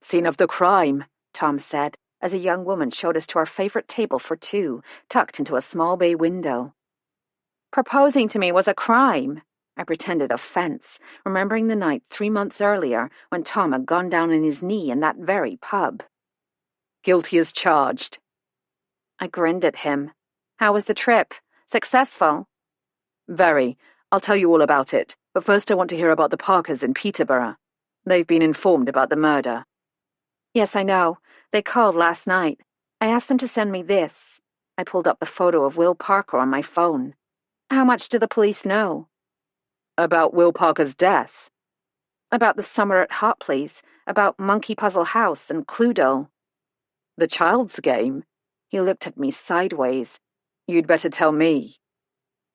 "Scene of the crime," Tom said, as a young woman showed us to our favorite table for two, tucked into a small bay window. Proposing to me was a crime. I pretended offense, remembering the night 3 months earlier when Tom had gone down on his knee in that very pub. "Guilty as charged." I grinned at him. How was the trip? Successful? "Very. I'll tell you all about it, but first I want to hear about the Parkers in Peterborough. They've been informed about the murder." Yes, I know. They called last night. I asked them to send me this. I pulled up the photo of Will Parker on my phone. How much do the police know? About Will Parker's death? About the summer at Hopley's, about Monkey Puzzle House and Cluedo. The child's game? He looked at me sideways. You'd better tell me.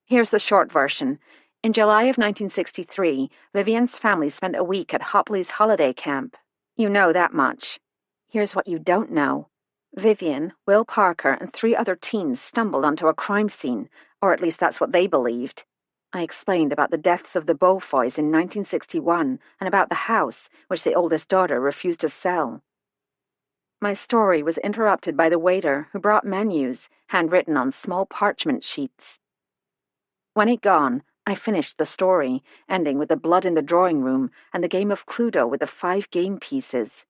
Here's the short version. In July of 1963, Vivian's family spent a week at Hopley's holiday camp. You know that much. Here's what you don't know. Vivian, Will Parker, and 3 other teens stumbled onto a crime scene, or at least that's what they believed. I explained about the deaths of the Beaufoys in 1961 and about the house, which the oldest daughter refused to sell. My story was interrupted by the waiter, who brought menus, handwritten on small parchment sheets. When he'd gone, I finished the story, ending with the blood in the drawing room and the game of Cluedo with the 5 game pieces.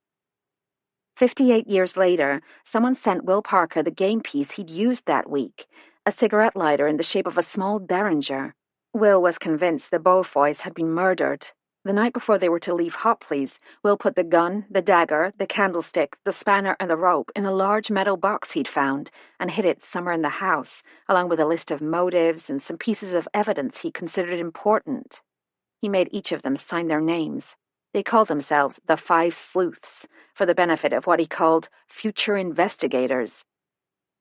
58 years later, someone sent Will Parker the game piece he'd used that week, a cigarette lighter in the shape of a small derringer. Will was convinced the Beaufoys had been murdered. The night before they were to leave Hopley's, Will put the gun, the dagger, the candlestick, the spanner, and the rope in a large metal box he'd found and hid it somewhere in the house, along with a list of motives and some pieces of evidence he considered important. He made each of them sign their names. They called themselves the 5 Sleuths, for the benefit of what he called future investigators.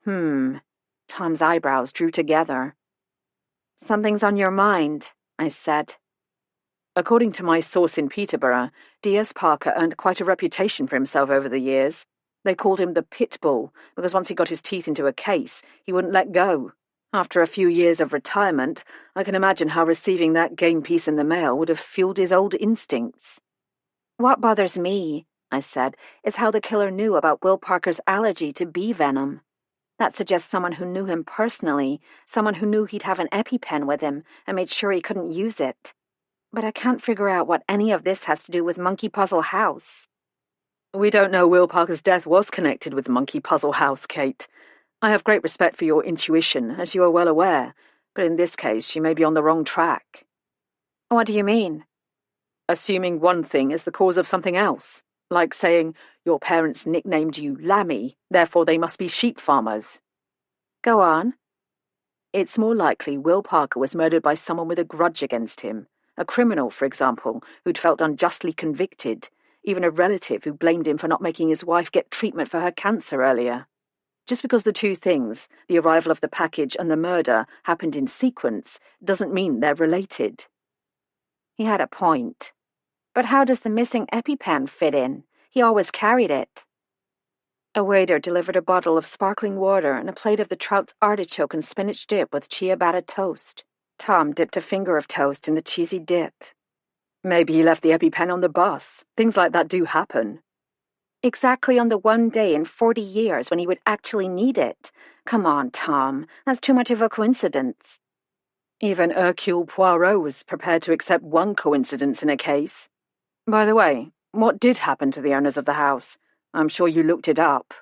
Tom's eyebrows drew together. Something's on your mind, I said. According to my source in Peterborough, D.S. Parker earned quite a reputation for himself over the years. They called him the Pit Bull, because once he got his teeth into a case, he wouldn't let go. After a few years of retirement, I can imagine how receiving that game piece in the mail would have fueled his old instincts. What bothers me, I said, is how the killer knew about Will Parker's allergy to bee venom. That suggests someone who knew him personally, someone who knew he'd have an EpiPen with him and made sure he couldn't use it. But I can't figure out what any of this has to do with Monkey Puzzle House. We don't know Will Parker's death was connected with Monkey Puzzle House, Kate. I have great respect for your intuition, as you are well aware, but in this case you may be on the wrong track. What do you mean? Assuming one thing is the cause of something else, like saying your parents nicknamed you Lammy, therefore they must be sheep farmers. Go on. It's more likely Will Parker was murdered by someone with a grudge against him. A criminal, for example, who'd felt unjustly convicted, even a relative who blamed him for not making his wife get treatment for her cancer earlier. Just because the two things, the arrival of the package and the murder, happened in sequence, doesn't mean they're related. He had a point. But how does the missing EpiPen fit in? He always carried it. A waiter delivered a bottle of sparkling water and a plate of the Trout's artichoke and spinach dip with ciabatta toast. Tom dipped a finger of toast in the cheesy dip. Maybe he left the EpiPen on the bus. Things like that do happen. Exactly on the one day in 40 years when he would actually need it. Come on, Tom. That's too much of a coincidence. Even Hercule Poirot was prepared to accept one coincidence in a case. By the way, what did happen to the owners of the house? I'm sure you looked it up.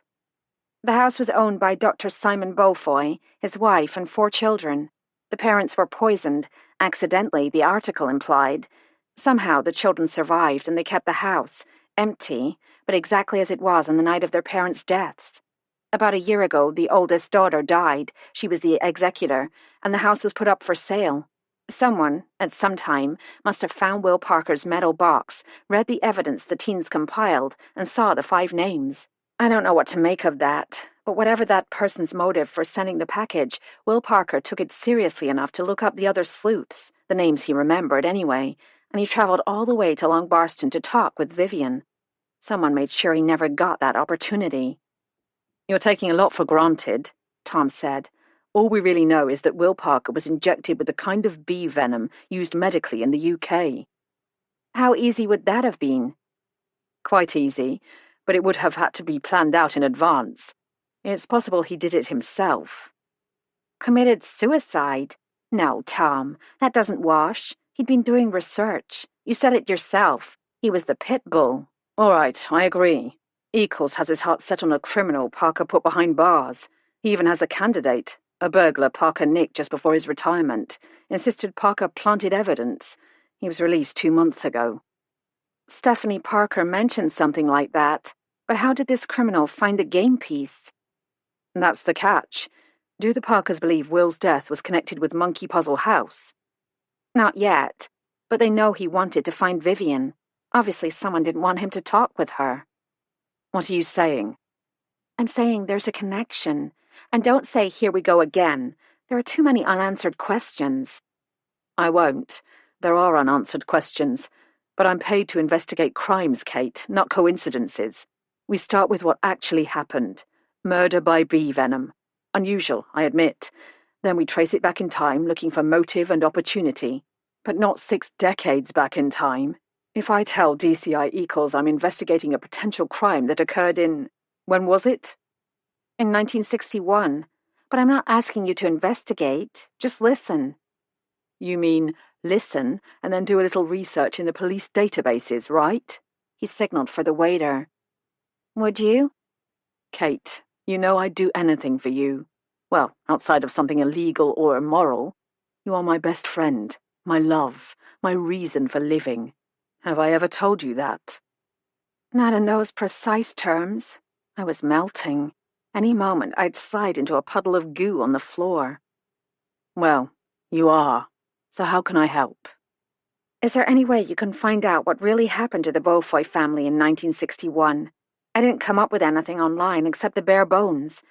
The house was owned by Dr. Simon Beaufoy, his wife, and 4 children. The parents were poisoned, accidentally, the article implied. Somehow the children survived and they kept the house, empty, but exactly as it was on the night of their parents' deaths. About a year ago, the oldest daughter died. She was the executor, and the house was put up for sale. Someone, at some time, must have found Will Parker's metal box, read the evidence the teens compiled, and saw the 5 names. I don't know what to make of that, but whatever that person's motive for sending the package, Will Parker took it seriously enough to look up the other sleuths, the names he remembered anyway, and he traveled all the way to Long Barston to talk with Vivian. Someone made sure he never got that opportunity. You're taking a lot for granted, Tom said. All we really know is that Will Parker was injected with the kind of bee venom used medically in the UK. How easy would that have been? Quite easy, but it would have had to be planned out in advance. It's possible he did it himself. Committed suicide? No, Tom, that doesn't wash. He'd been doing research. You said it yourself. He was the pit bull. All right, I agree. Eccles has his heart set on a criminal Parker put behind bars. He even has a candidate, a burglar Parker nicked just before his retirement. Insisted Parker planted evidence. He was released 2 months ago. Stephanie Parker mentioned something like that, but how did this criminal find the game piece? That's the catch. Do the Parkers believe Will's death was connected with Monkey Puzzle House? Not yet, but they know he wanted to find Vivian. Obviously someone didn't want him to talk with her. What are you saying? I'm saying there's a connection. And don't say, here we go again. There are too many unanswered questions. I won't. There are unanswered questions. But I'm paid to investigate crimes, Kate, not coincidences. We start with what actually happened. Murder by bee venom. Unusual, I admit. Then we trace it back in time, looking for motive and opportunity. But not 6 decades back in time. If I tell DCI Eccles I'm investigating a potential crime that occurred in... when was it? In 1961. But I'm not asking you to investigate. Just listen. You mean listen and then do a little research in the police databases, right? He signaled for the waiter. Would you? Kate, you know I'd do anything for you. Well, outside of something illegal or immoral. You are my best friend, my love, my reason for living. Have I ever told you that? Not in those precise terms. I was melting. Any moment I'd slide into a puddle of goo on the floor. Well, you are. So how can I help? Is there any way you can find out what really happened to the Beaufoy family in 1961? I didn't come up with anything online except the bare bones.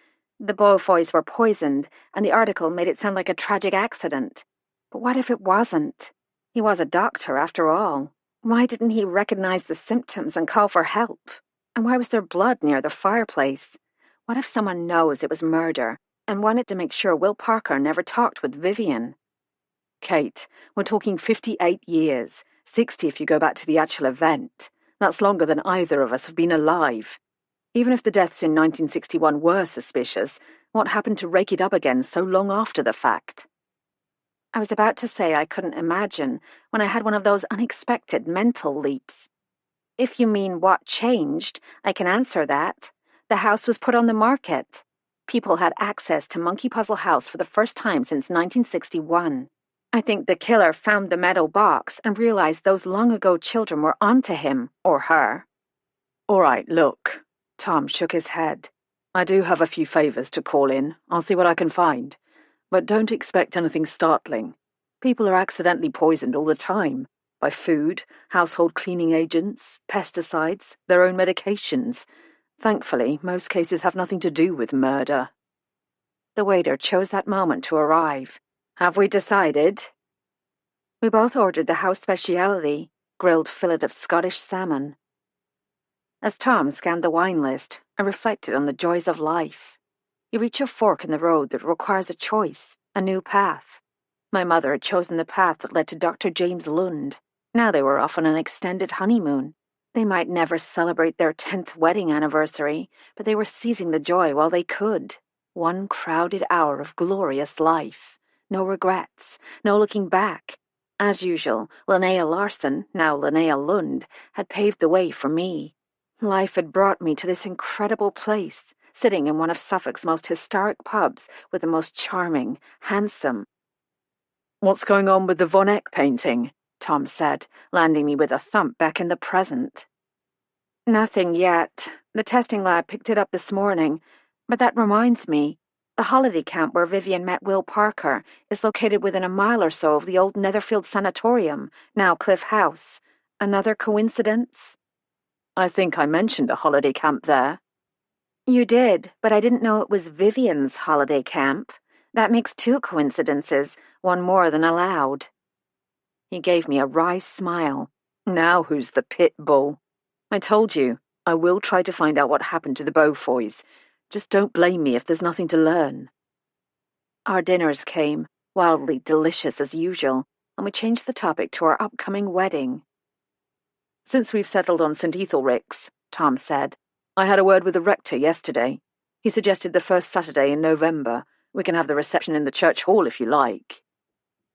The Beaufoys were poisoned, and the article made it sound like a tragic accident. But what if it wasn't? He was a doctor, after all. Why didn't he recognize the symptoms and call for help? And why was there blood near the fireplace? What if someone knows it was murder and wanted to make sure Will Parker never talked with Vivian? Kate, we're talking 58 years, 60 if you go back to the actual event. That's longer than either of us have been alive. Even if the deaths in 1961 were suspicious, what happened to rake it up again so long after the fact? I was about to say I couldn't imagine when I had one of those unexpected mental leaps. If you mean what changed, I can answer that. The house was put on the market. People had access to Monkey Puzzle House for the first time since 1961. I think the killer found the metal box and realized those long-ago children were onto him, or her. All right, look. Tom shook his head. I do have a few favors to call in. I'll see what I can find. But don't expect anything startling. People are accidentally poisoned all the time. By food, household cleaning agents, pesticides, their own medications. Thankfully, most cases have nothing to do with murder. The waiter chose that moment to arrive. Have we decided? We both ordered the house speciality, grilled fillet of Scottish salmon. As Tom scanned the wine list, I reflected on the joys of life. You reach a fork in the road that requires a choice, a new path. My mother had chosen the path that led to Dr. James Lund. Now they were off on an extended honeymoon. They might never celebrate their 10th wedding anniversary, but they were seizing the joy while they could. One crowded hour of glorious life. No regrets, no looking back. As usual, Linnea Larson, now Linnea Lund, had paved the way for me. Life had brought me to this incredible place, sitting in one of Suffolk's most historic pubs with the most charming, handsome... What's going on with the Von Eyck painting? Tom said, landing me with a thump back in the present. Nothing yet. The testing lab picked it up this morning. But that reminds me, The holiday camp where Vivian met Will Parker is located within a mile or so of the old Netherfield Sanatorium, now Cliff House. Another coincidence? I think I mentioned a holiday camp there. You did, but I didn't know it was Vivian's holiday camp. That makes two coincidences, one more than allowed. He gave me a wry smile. Now who's the pit bull? I told you, I will try to find out what happened to the Beaufoys. Just don't blame me if there's nothing to learn. Our dinners came, wildly delicious as usual, and we changed the topic to our upcoming wedding. Since we've settled on St. Ethelrick's, Tom said, I had a word with the rector yesterday. He suggested the first Saturday in November. We can have the reception in the church hall if you like.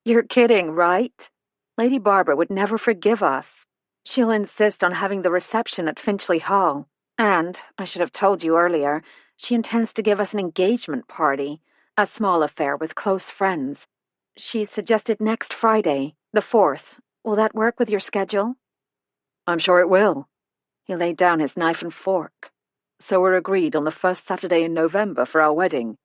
You're kidding, right? Lady Barbara would never forgive us. She'll insist on having the reception at Finchley Hall. And, I should have told you earlier, she intends to give us an engagement party, a small affair with close friends. She suggested next Friday, the 4th. Will that work with your schedule? I'm sure it will. He laid down his knife and fork. So we're agreed on the first Saturday in November for our wedding.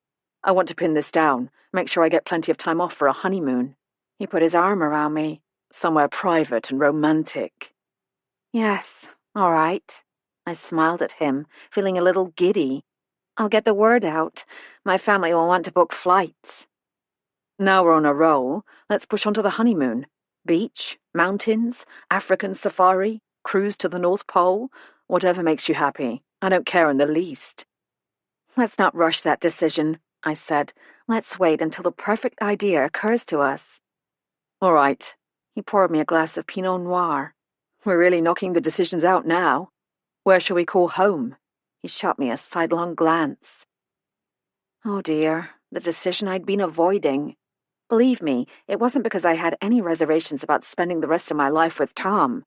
I want to pin this down, make sure I get plenty of time off for a honeymoon. He put his arm around me. Somewhere private and romantic. Yes, all right. I smiled at him, feeling a little giddy. I'll get the word out. My family will want to book flights. Now we're on a roll. Let's push on to the honeymoon. Beach, mountains, African safari, cruise to the North Pole, whatever makes you happy. I don't care in the least. Let's not rush that decision, I said. Let's wait until the perfect idea occurs to us. All right. He poured me a glass of Pinot Noir. We're really knocking the decisions out now. Where shall we call home? He shot me a sidelong glance. Oh dear, the decision I'd been avoiding. Believe me, it wasn't because I had any reservations about spending the rest of my life with Tom.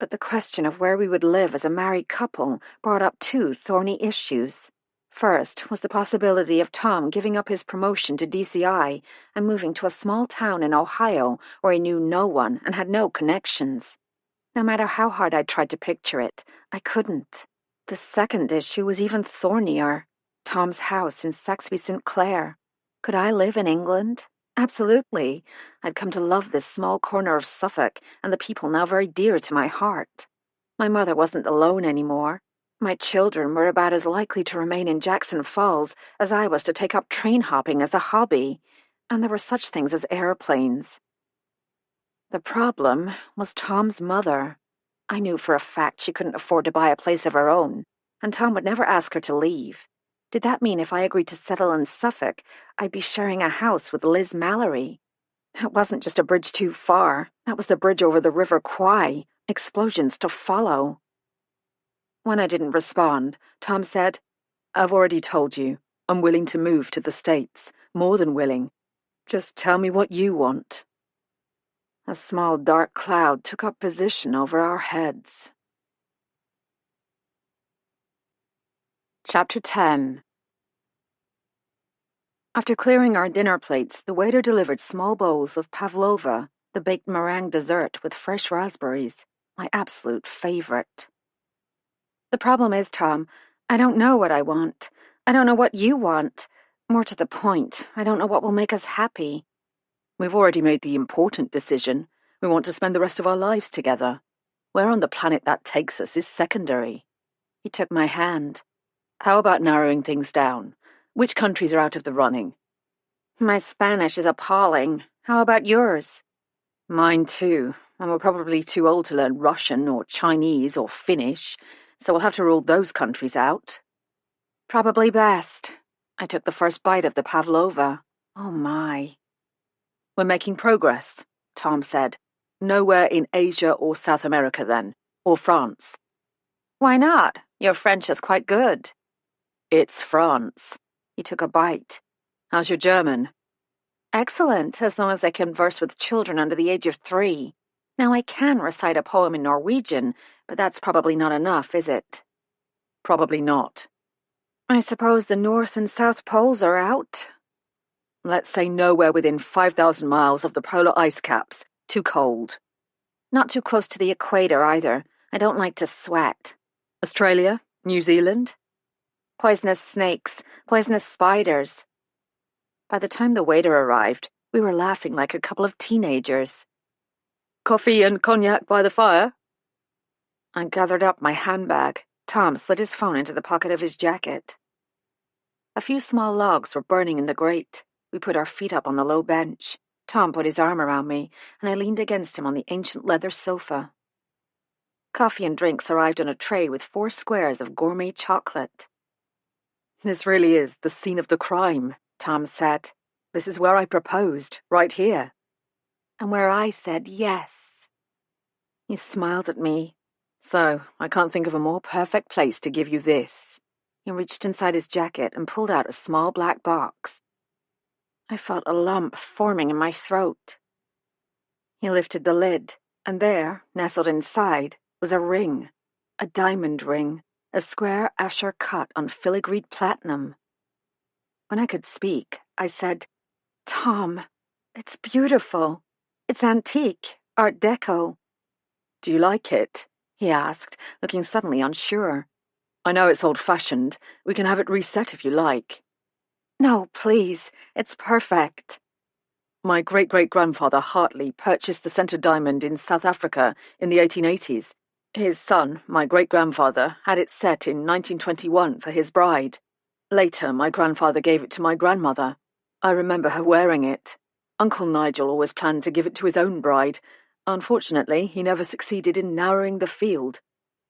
But the question of where we would live as a married couple brought up two thorny issues. First was the possibility of Tom giving up his promotion to DCI and moving to a small town in Ohio where he knew no one and had no connections. No matter how hard I tried to picture it, I couldn't. The second issue was even thornier. Tom's house in Saxby St. Clair. Could I live in England? Absolutely. I'd come to love this small corner of Suffolk and the people now very dear to my heart. My mother wasn't alone anymore. My children were about as likely to remain in Jackson Falls as I was to take up train hopping as a hobby, and there were such things as airplanes. The problem was Tom's mother. I knew for a fact she couldn't afford to buy a place of her own, and Tom would never ask her to leave. Did that mean if I agreed to settle in Suffolk, I'd be sharing a house with Liz Mallory? That wasn't just a bridge too far. That was the bridge over the River Kwai. Explosions to follow. When I didn't respond, Tom said, I've already told you. I'm willing to move to the States. More than willing. Just tell me what you want. A small dark cloud took up position over our heads. Chapter 10. After clearing our dinner plates, the waiter delivered small bowls of pavlova, the baked meringue dessert with fresh raspberries, my absolute favorite. The problem is, Tom, I don't know what I want. I don't know what you want. More to the point, I don't know what will make us happy. We've already made the important decision. We want to spend the rest of our lives together. Where on the planet that takes us is secondary. He took my hand. How about narrowing things down? Which countries are out of the running? My Spanish is appalling. How about yours? Mine too, and we're probably too old to learn Russian or Chinese or Finnish, so we'll have to rule those countries out. Probably best. I took the first bite of the pavlova. Oh my. We're making progress, Tom said. Nowhere in Asia or South America then, or France. Why not? Your French is quite good. It's France. He took a bite. How's your German? Excellent, as long as I converse with children under the age of 3. Now I can recite a poem in Norwegian, but that's probably not enough, is it? Probably not. I suppose the North and South Poles are out. Let's say nowhere within 5,000 miles of the polar ice caps. Too cold. Not too close to the equator either. I don't like to sweat. Australia? New Zealand? Poisonous snakes, poisonous spiders. By the time the waiter arrived, we were laughing like a couple of teenagers. Coffee and cognac by the fire? I gathered up my handbag. Tom slid his phone into the pocket of his jacket. A few small logs were burning in the grate. We put our feet up on the low bench. Tom put his arm around me, and I leaned against him on the ancient leather sofa. Coffee and drinks arrived on a tray with 4 squares of gourmet chocolate. This really is the scene of the crime, Tom said. This is where I proposed, right here. And where I said yes. He smiled at me. So, I can't think of a more perfect place to give you this. He reached inside his jacket and pulled out a small black box. I felt a lump forming in my throat. He lifted the lid, and there, nestled inside, was a ring. A diamond ring, a square Asher cut on filigreed platinum. When I could speak, I said, "Tom, it's beautiful. It's antique, Art Deco." "Do you like it?" he asked, looking suddenly unsure. "I know it's old-fashioned. We can have it reset if you like." "No, please. It's perfect." My great-great-grandfather Hartley purchased the centre diamond in South Africa in the 1880s. His son, my great-grandfather, had it set in 1921 for his bride. Later, my grandfather gave it to my grandmother. I remember her wearing it. Uncle Nigel always planned to give it to his own bride. Unfortunately, he never succeeded in narrowing the field.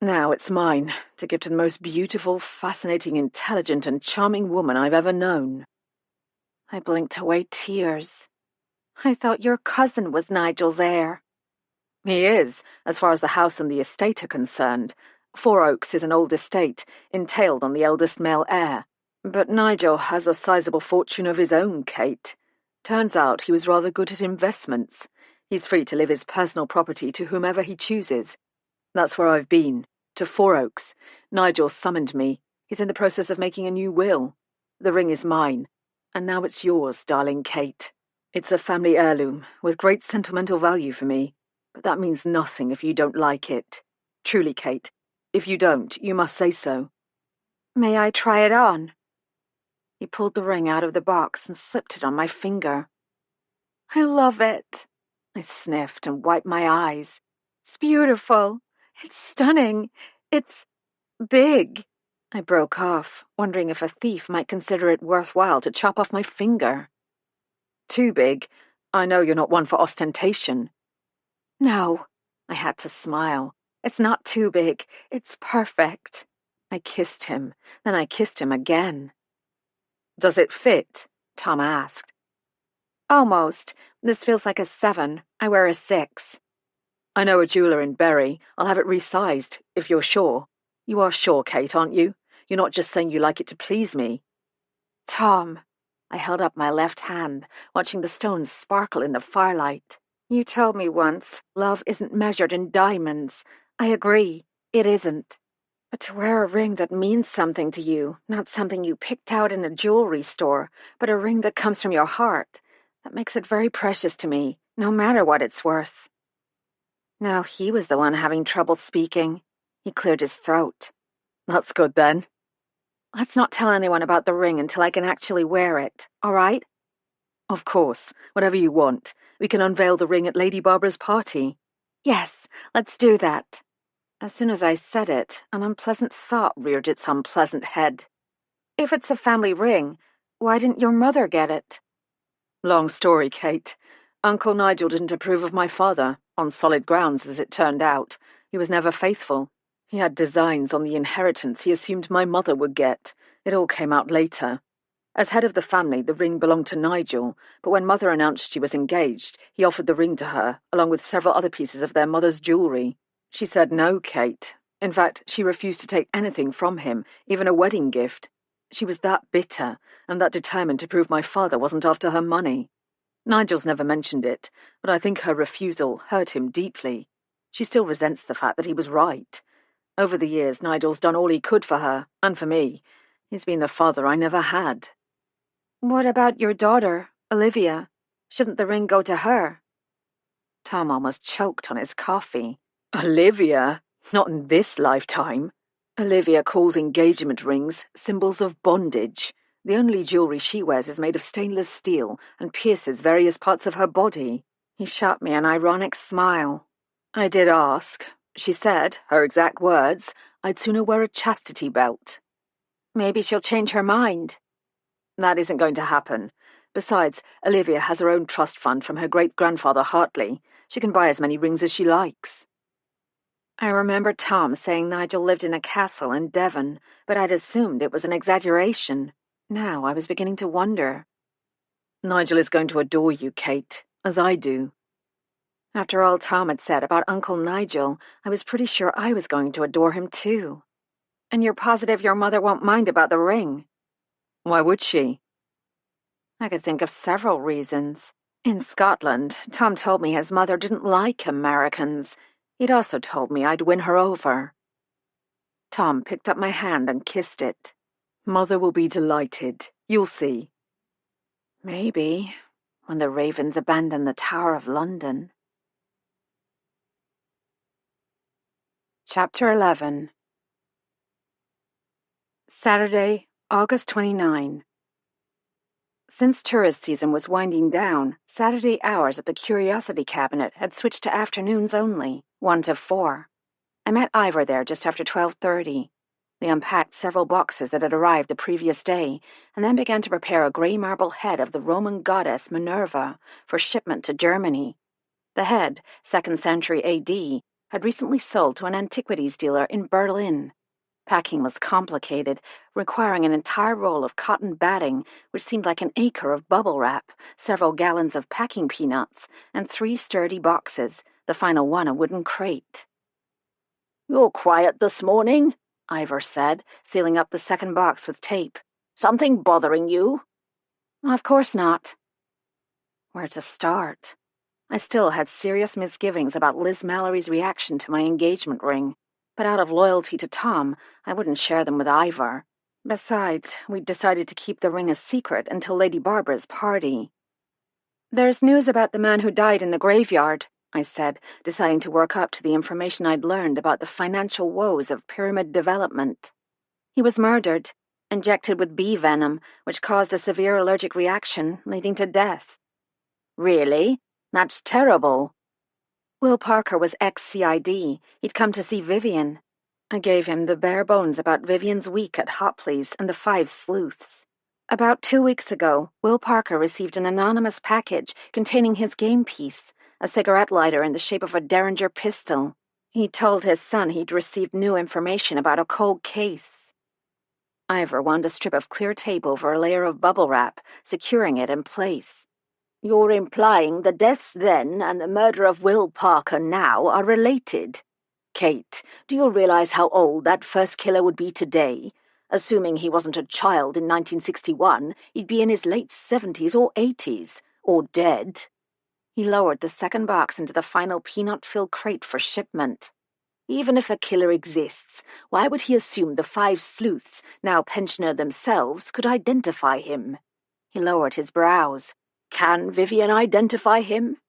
Now it's mine, to give to the most beautiful, fascinating, intelligent, and charming woman I've ever known. I blinked away tears. I thought your cousin was Nigel's heir. He is, as far as the house and the estate are concerned. Four Oaks is an old estate, entailed on the eldest male heir. But Nigel has a sizable fortune of his own, Kate. Turns out he was rather good at investments. He's free to leave his personal property to whomever he chooses. That's where I've been, to Four Oaks. Nigel summoned me. He's in the process of making a new will. The ring is mine, and now it's yours, darling Kate. It's a family heirloom, with great sentimental value for me, but that means nothing if you don't like it. Truly, Kate, if you don't, you must say so. May I try it on? He pulled the ring out of the box and slipped it on my finger. I love it. I sniffed and wiped my eyes. It's beautiful. It's stunning. It's big. I broke off, wondering if a thief might consider it worthwhile to chop off my finger. Too big? I know you're not one for ostentation. No, I had to smile. It's not too big. It's perfect. I kissed him, then I kissed him again. Does it fit? Tom asked. Almost. This feels like a 7. I wear a 6. I know a jeweler in Berry. I'll have it resized, if you're sure. You are sure, Kate, aren't you? You're not just saying you like it to please me. Tom, I held up my left hand, watching the stones sparkle in the firelight. You told me once, love isn't measured in diamonds. I agree, it isn't. But to wear a ring that means something to you, not something you picked out in a jewelry store, but a ring that comes from your heart, that makes it very precious to me, no matter what it's worth. Now he was the one having trouble speaking. He cleared his throat. That's good, then. Let's not tell anyone about the ring until I can actually wear it, all right? Of course, whatever you want. We can unveil the ring at Lady Barbara's party. Yes, let's do that. As soon as I said it, an unpleasant thought reared its unpleasant head. If it's a family ring, why didn't your mother get it? Long story, Kate. Uncle Nigel didn't approve of my father, on solid grounds as it turned out. He was never faithful. He had designs on the inheritance he assumed my mother would get. It all came out later. As head of the family, the ring belonged to Nigel, but when Mother announced she was engaged, he offered the ring to her, along with several other pieces of their mother's jewelry. She said no, Kate. In fact, she refused to take anything from him, even a wedding gift. She was that bitter, and that determined to prove my father wasn't after her money. Nigel's never mentioned it, but I think her refusal hurt him deeply. She still resents the fact that he was right. Over the years, Nigel's done all he could for her, and for me. He's been the father I never had. What about your daughter, Olivia? Shouldn't the ring go to her? Tom almost choked on his coffee. Olivia? Not in this lifetime. Olivia calls engagement rings symbols of bondage. The only jewelry she wears is made of stainless steel and pierces various parts of her body." He shot me an ironic smile. "I did ask. She said, her exact words, I'd sooner wear a chastity belt." "Maybe she'll change her mind." "That isn't going to happen. Besides, Olivia has her own trust fund from her great-grandfather Hartley. She can buy as many rings as she likes." I remember Tom saying Nigel lived in a castle in Devon, but I'd assumed it was an exaggeration. Now I was beginning to wonder. "Nigel is going to adore you, Kate, as I do." After all Tom had said about Uncle Nigel, I was pretty sure I was going to adore him too. "And you're positive your mother won't mind about the ring?" "Why would she?" I could think of several reasons. In Scotland, Tom told me his mother didn't like Americans. He'd also told me I'd win her over. Tom picked up my hand and kissed it. "Mother will be delighted. You'll see." Maybe, when the ravens abandon the Tower of London. Chapter 11. Saturday, August 29. Since tourist season was winding down, Saturday hours at the Curiosity Cabinet had switched to afternoons only, 1 to 4. I met Ivor there just after 12:30. We unpacked several boxes that had arrived the previous day, and then began to prepare a grey marble head of the Roman goddess Minerva for shipment to Germany. The head, 2nd century AD, had recently sold to an antiquities dealer in Berlin. Packing was complicated, requiring an entire roll of cotton batting, which seemed like an acre of bubble wrap, several gallons of packing peanuts, and 3 sturdy boxes, the final one a wooden crate. "You're quiet this morning," Ivor said, sealing up the second box with tape. "Something bothering you?" "Of course not." Where to start? I still had serious misgivings about Liz Mallory's reaction to my engagement ring, but out of loyalty to Tom, I wouldn't share them with Ivor. Besides, we'd decided to keep the ring a secret until Lady Barbara's party. "There's news about the man who died in the graveyard," I said, deciding to work up to the information I'd learned about the financial woes of pyramid development. "He was murdered, injected with bee venom, which caused a severe allergic reaction, leading to death." "Really? That's terrible." Will Parker was ex-CID. He'd come to see Vivian. I gave him the bare bones about Vivian's week at Hopley's and the 5 sleuths. About 2 weeks ago, Will Parker received an anonymous package containing his game piece, a cigarette lighter in the shape of a Derringer pistol. He told his son he'd received new information about a cold case. Ivor wound a strip of clear tape over a layer of bubble wrap, securing it in place. "You're implying the deaths then and the murder of Will Parker now are related. Kate, do you realize how old that first killer would be today? Assuming he wasn't a child in 1961, he'd be in his late 70s or 80s, or dead." He lowered the second box into the final peanut-filled crate for shipment. "Even if a killer exists, why would he assume the 5 sleuths, now pensioner themselves, could identify him?" He lowered his brows. "Can Vivian identify him?"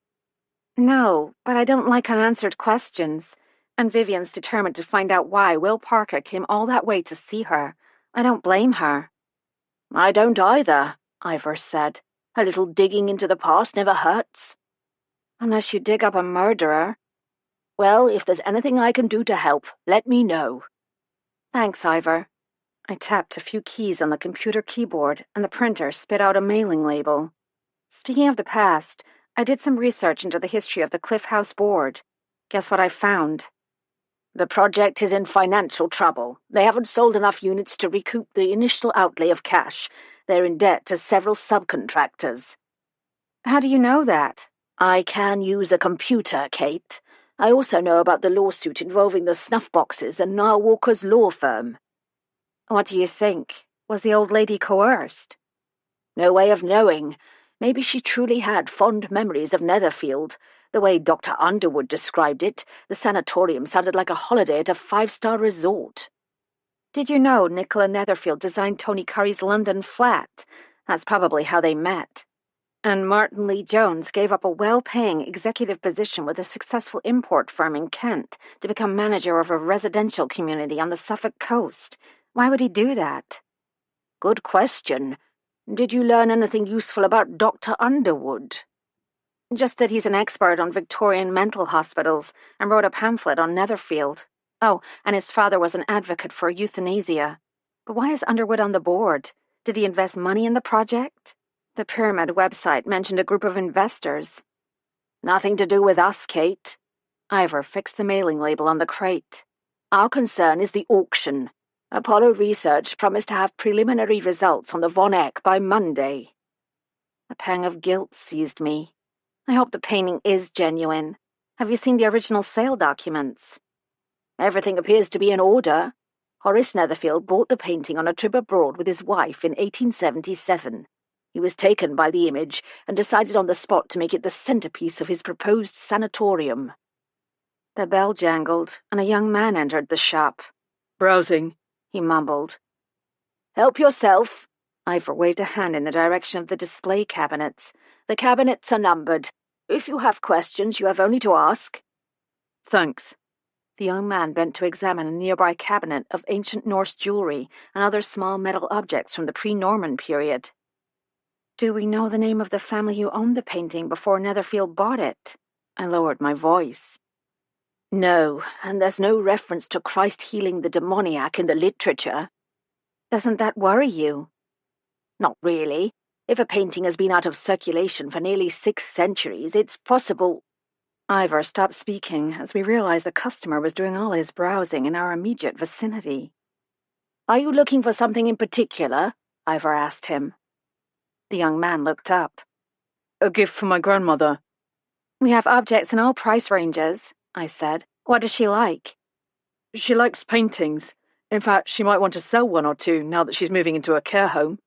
"No, but I don't like unanswered questions. And Vivian's determined to find out why Will Parker came all that way to see her. I don't blame her." "I don't either," Ivor said. "A little digging into the past never hurts." "Unless you dig up a murderer." "Well, if there's anything I can do to help, let me know." "Thanks, Ivor." I tapped a few keys on the computer keyboard, and the printer spit out a mailing label. "Speaking of the past, I did some research into the history of the Cliff House Board. Guess what I found?" "The project is in financial trouble. They haven't sold enough units to recoup the initial outlay of cash. They're in debt to several subcontractors." "How do you know that?" "I can use a computer, Kate. I also know about the lawsuit involving the snuff boxes and Niall Walker's law firm." "What do you think? Was the old lady coerced?" "No way of knowing. Maybe she truly had fond memories of Netherfield. The way Dr. Underwood described it, the sanatorium sounded like a holiday at a 5-star resort." "Did you know Nicola Netherfield designed Tony Curry's London flat? That's probably how they met. And Martin Lee Jones gave up a well-paying executive position with a successful import firm in Kent to become manager of a residential community on the Suffolk coast. Why would he do that?" Good question. Did you learn anything useful about Dr. Underwood? Just that he's an expert on Victorian mental hospitals and wrote a pamphlet on Netherfield. Oh, and his father was an advocate for euthanasia. But why is Underwood on the board? Did he invest money in the project? The Pyramid website mentioned a group of investors. Nothing to do with us, Kate. Ivor fixed the mailing label on the crate. Our concern is the auction. Apollo Research promised to have preliminary results on the Von Eck by Monday. A pang of guilt seized me. I hope the painting is genuine. Have you seen the original sale documents? Everything appears to be in order. Horace Netherfield bought the painting on a trip abroad with his wife in 1877. He was taken by the image and decided on the spot to make it the centerpiece of his proposed sanatorium. The bell jangled, and a young man entered the shop. "Browsing," he mumbled. "Help yourself." Ivor waved a hand in the direction of the display cabinets. "The cabinets are numbered. If you have questions, you have only to ask." "Thanks." The young man bent to examine a nearby cabinet of ancient Norse jewelry and other small metal objects from the pre-Norman period. Do we know the name of the family who owned the painting before Netherfield bought it? I lowered my voice. No, and there's no reference to Christ healing the demoniac in the literature. Doesn't that worry you? Not really. If a painting has been out of circulation for nearly 6 centuries, it's possible. Ivor stopped speaking as we realized the customer was doing all his browsing in our immediate vicinity. Are you looking for something in particular? Ivor asked him. The young man looked up. "A gift for my grandmother." We have objects in all price ranges, I said. What does she like? "She likes paintings. In fact, she might want to sell one or two now that she's moving into a care home."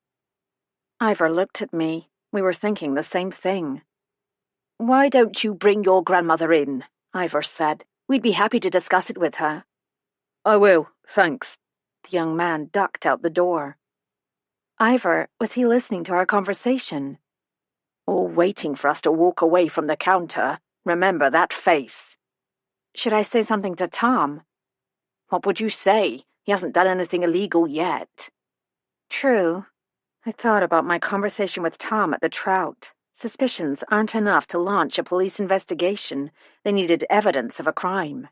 Ivor looked at me. We were thinking the same thing. "Why don't you bring your grandmother in?" Ivor said. "We'd be happy to discuss it with her." "I will, thanks." The young man ducked out the door. Ivor, was he listening to our conversation? Or waiting for us to walk away from the counter? Remember that face. Should I say something to Tom? What would you say? He hasn't done anything illegal yet. True. I thought about my conversation with Tom at the Trout. Suspicions aren't enough to launch a police investigation. They needed evidence of a crime.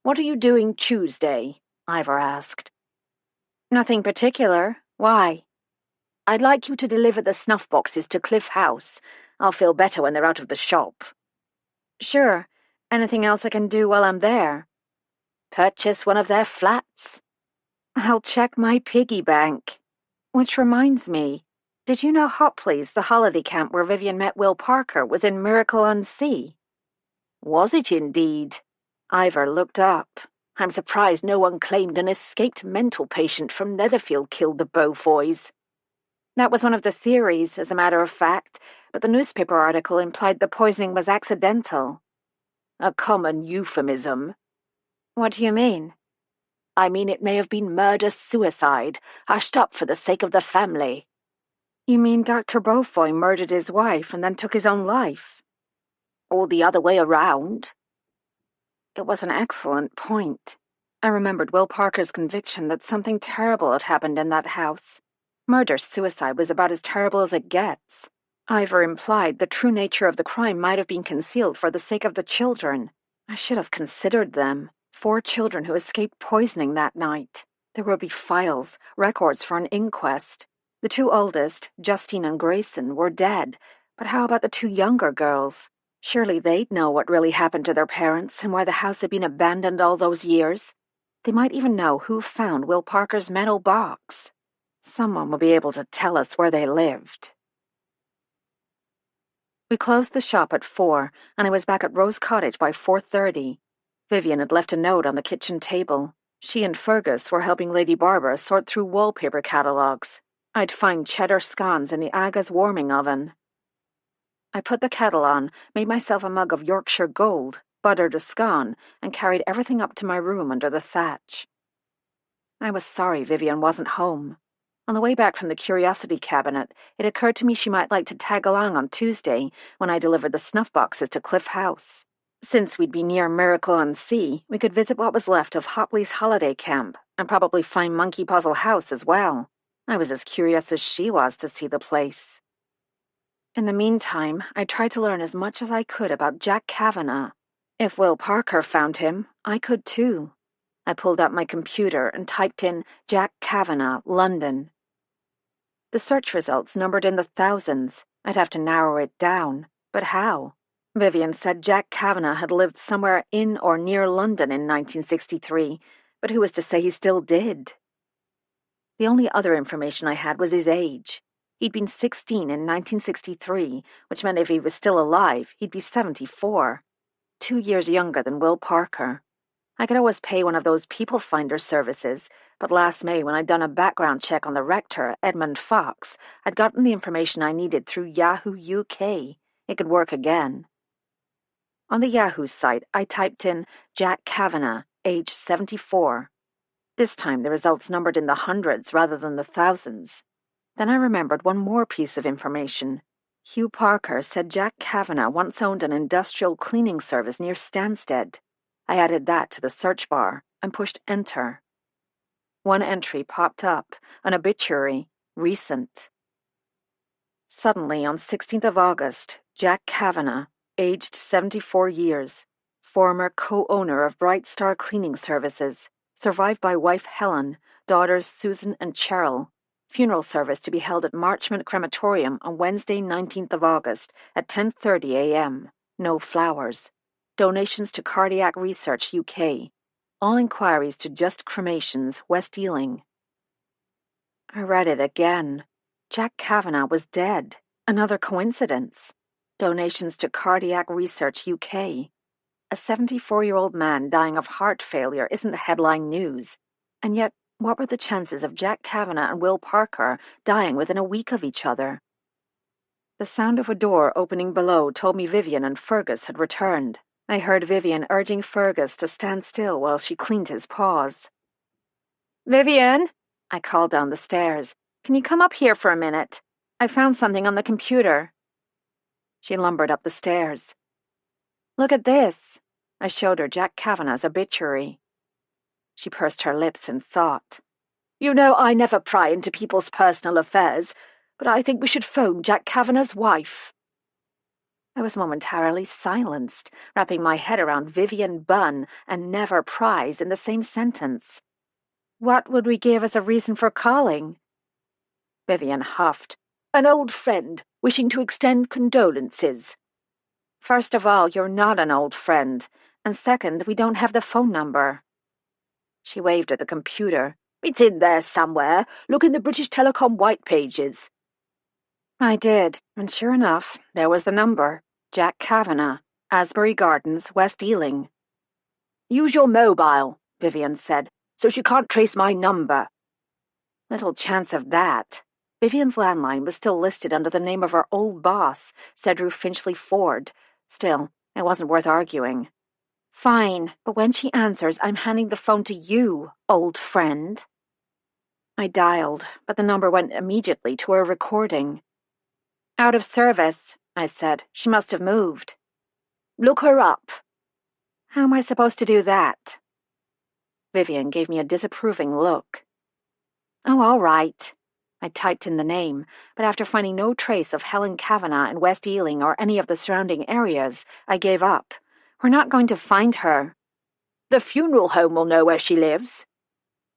"What are you doing Tuesday?" Ivor asked. Nothing particular. Why? "I'd like you to deliver the snuff boxes to Cliff House. I'll feel better when they're out of the shop." Sure. Anything else I can do while I'm there? Purchase one of their flats. I'll check my piggy bank. Which reminds me, did you know Hopley's, the holiday camp where Vivian met Will Parker, was in Miracle-on-Sea? Was it indeed? Ivor looked up. I'm surprised no one claimed an escaped mental patient from Netherfield killed the Beaufoys. That was one of the theories, as a matter of fact, but the newspaper article implied the poisoning was accidental. A common euphemism. What do you mean? I mean it may have been murder-suicide, hushed up for the sake of the family. You mean Dr. Beaufoy murdered his wife and then took his own life? Or the other way around? It was an excellent point. I remembered Will Parker's conviction that something terrible had happened in that house. Murder-suicide was about as terrible as it gets. Ivor implied the true nature of the crime might have been concealed for the sake of the children. I should have considered them. 4 children who escaped poisoning that night. There would be files, records for an inquest. The 2 oldest, Justine and Grayson, were dead. But how about the 2 younger girls? Surely they'd know what really happened to their parents and why the house had been abandoned all those years. They might even know who found Will Parker's metal box. Someone will be able to tell us where they lived. We closed the shop at 4, and I was back at Rose Cottage by 4:30. Vivian had left a note on the kitchen table. She and Fergus were helping Lady Barbara sort through wallpaper catalogues. I'd find cheddar scones in the Aga's warming oven. I put the kettle on, made myself a mug of Yorkshire Gold, buttered a scone, and carried everything up to my room under the thatch. I was sorry Vivian wasn't home. On the way back from the curiosity cabinet, it occurred to me she might like to tag along on Tuesday when I delivered the snuff boxes to Cliff House. Since we'd be near Miracle-on-Sea, we could visit what was left of Hopley's holiday camp, and probably find Monkey Puzzle House as well. I was as curious as she was to see the place. In the meantime, I tried to learn as much as I could about Jack Kavanagh. If Will Parker found him, I could too. I pulled out my computer and typed in Jack Kavanagh, London. The search results numbered in the thousands. I'd have to narrow it down. But how? Vivian said Jack Kavanagh had lived somewhere in or near London in 1963, but who was to say he still did? The only other information I had was his age. He'd been 16 in 1963, which meant if he was still alive, he'd be 74. 2 years younger than Will Parker. I could always pay one of those people finder services, but last May when I'd done a background check on the rector, Edmund Fox, I'd gotten the information I needed through Yahoo UK. It could work again. On the Yahoo site, I typed in Jack Kavanagh, age 74. This time the results numbered in the hundreds rather than the thousands. Then I remembered one more piece of information. Hugh Parker said Jack Kavanagh once owned an industrial cleaning service near Stansted. I added that to the search bar and pushed enter. One entry popped up, an obituary, recent. Suddenly, on 16th of August, Jack Kavanagh, aged 74 years, former co-owner of Bright Star Cleaning Services, survived by wife Helen, daughters Susan and Cheryl. Funeral service to be held at Marchmont Crematorium on Wednesday, 19th of August at 10:30 a.m. No flowers. Donations to Cardiac Research UK. All inquiries to Just Cremations, West Ealing. I read it again. Jack Kavanagh was dead. Another coincidence. Donations to Cardiac Research UK. A 74-year-old man dying of heart failure isn't headline news. And yet, what were the chances of Jack Kavanagh and Will Parker dying within a week of each other? The sound of a door opening below told me Vivian and Fergus had returned. I heard Vivian urging Fergus to stand still while she cleaned his paws. "Vivian," I called down the stairs. "Can you come up here for a minute? I found something on the computer." She lumbered up the stairs. "Look at this." I showed her Jack Kavanagh's obituary. She pursed her lips in thought. "You know I never pry into people's personal affairs, but I think we should phone Jack Kavanagh's wife." I was momentarily silenced, wrapping my head around Vivian Bunn and never pries in the same sentence. What would we give as a reason for calling? Vivian huffed. "An old friend, wishing to extend condolences." "First of all, you're not an old friend, and second, we don't have the phone number." She waved at the computer. "It's in there somewhere. Look in the British Telecom white pages." I did, and sure enough, there was the number. Jack Kavanagh, Asbury Gardens, West Ealing. "Use your mobile," Vivian said, "so she can't trace my number." Little chance of that. Vivian's landline was still listed under the name of her old boss, Cedric Finchley Ford. Still, it wasn't worth arguing. "Fine, but when she answers, I'm handing the phone to you, old friend." I dialed, but the number went immediately to a recording. "Out of service," I said. "She must have moved." "Look her up." "How am I supposed to do that?" Vivian gave me a disapproving look. "Oh, all right." I typed in the name, but after finding no trace of Helen Kavanagh in West Ealing or any of the surrounding areas, I gave up. We're not going to find her. "The funeral home will know where she lives."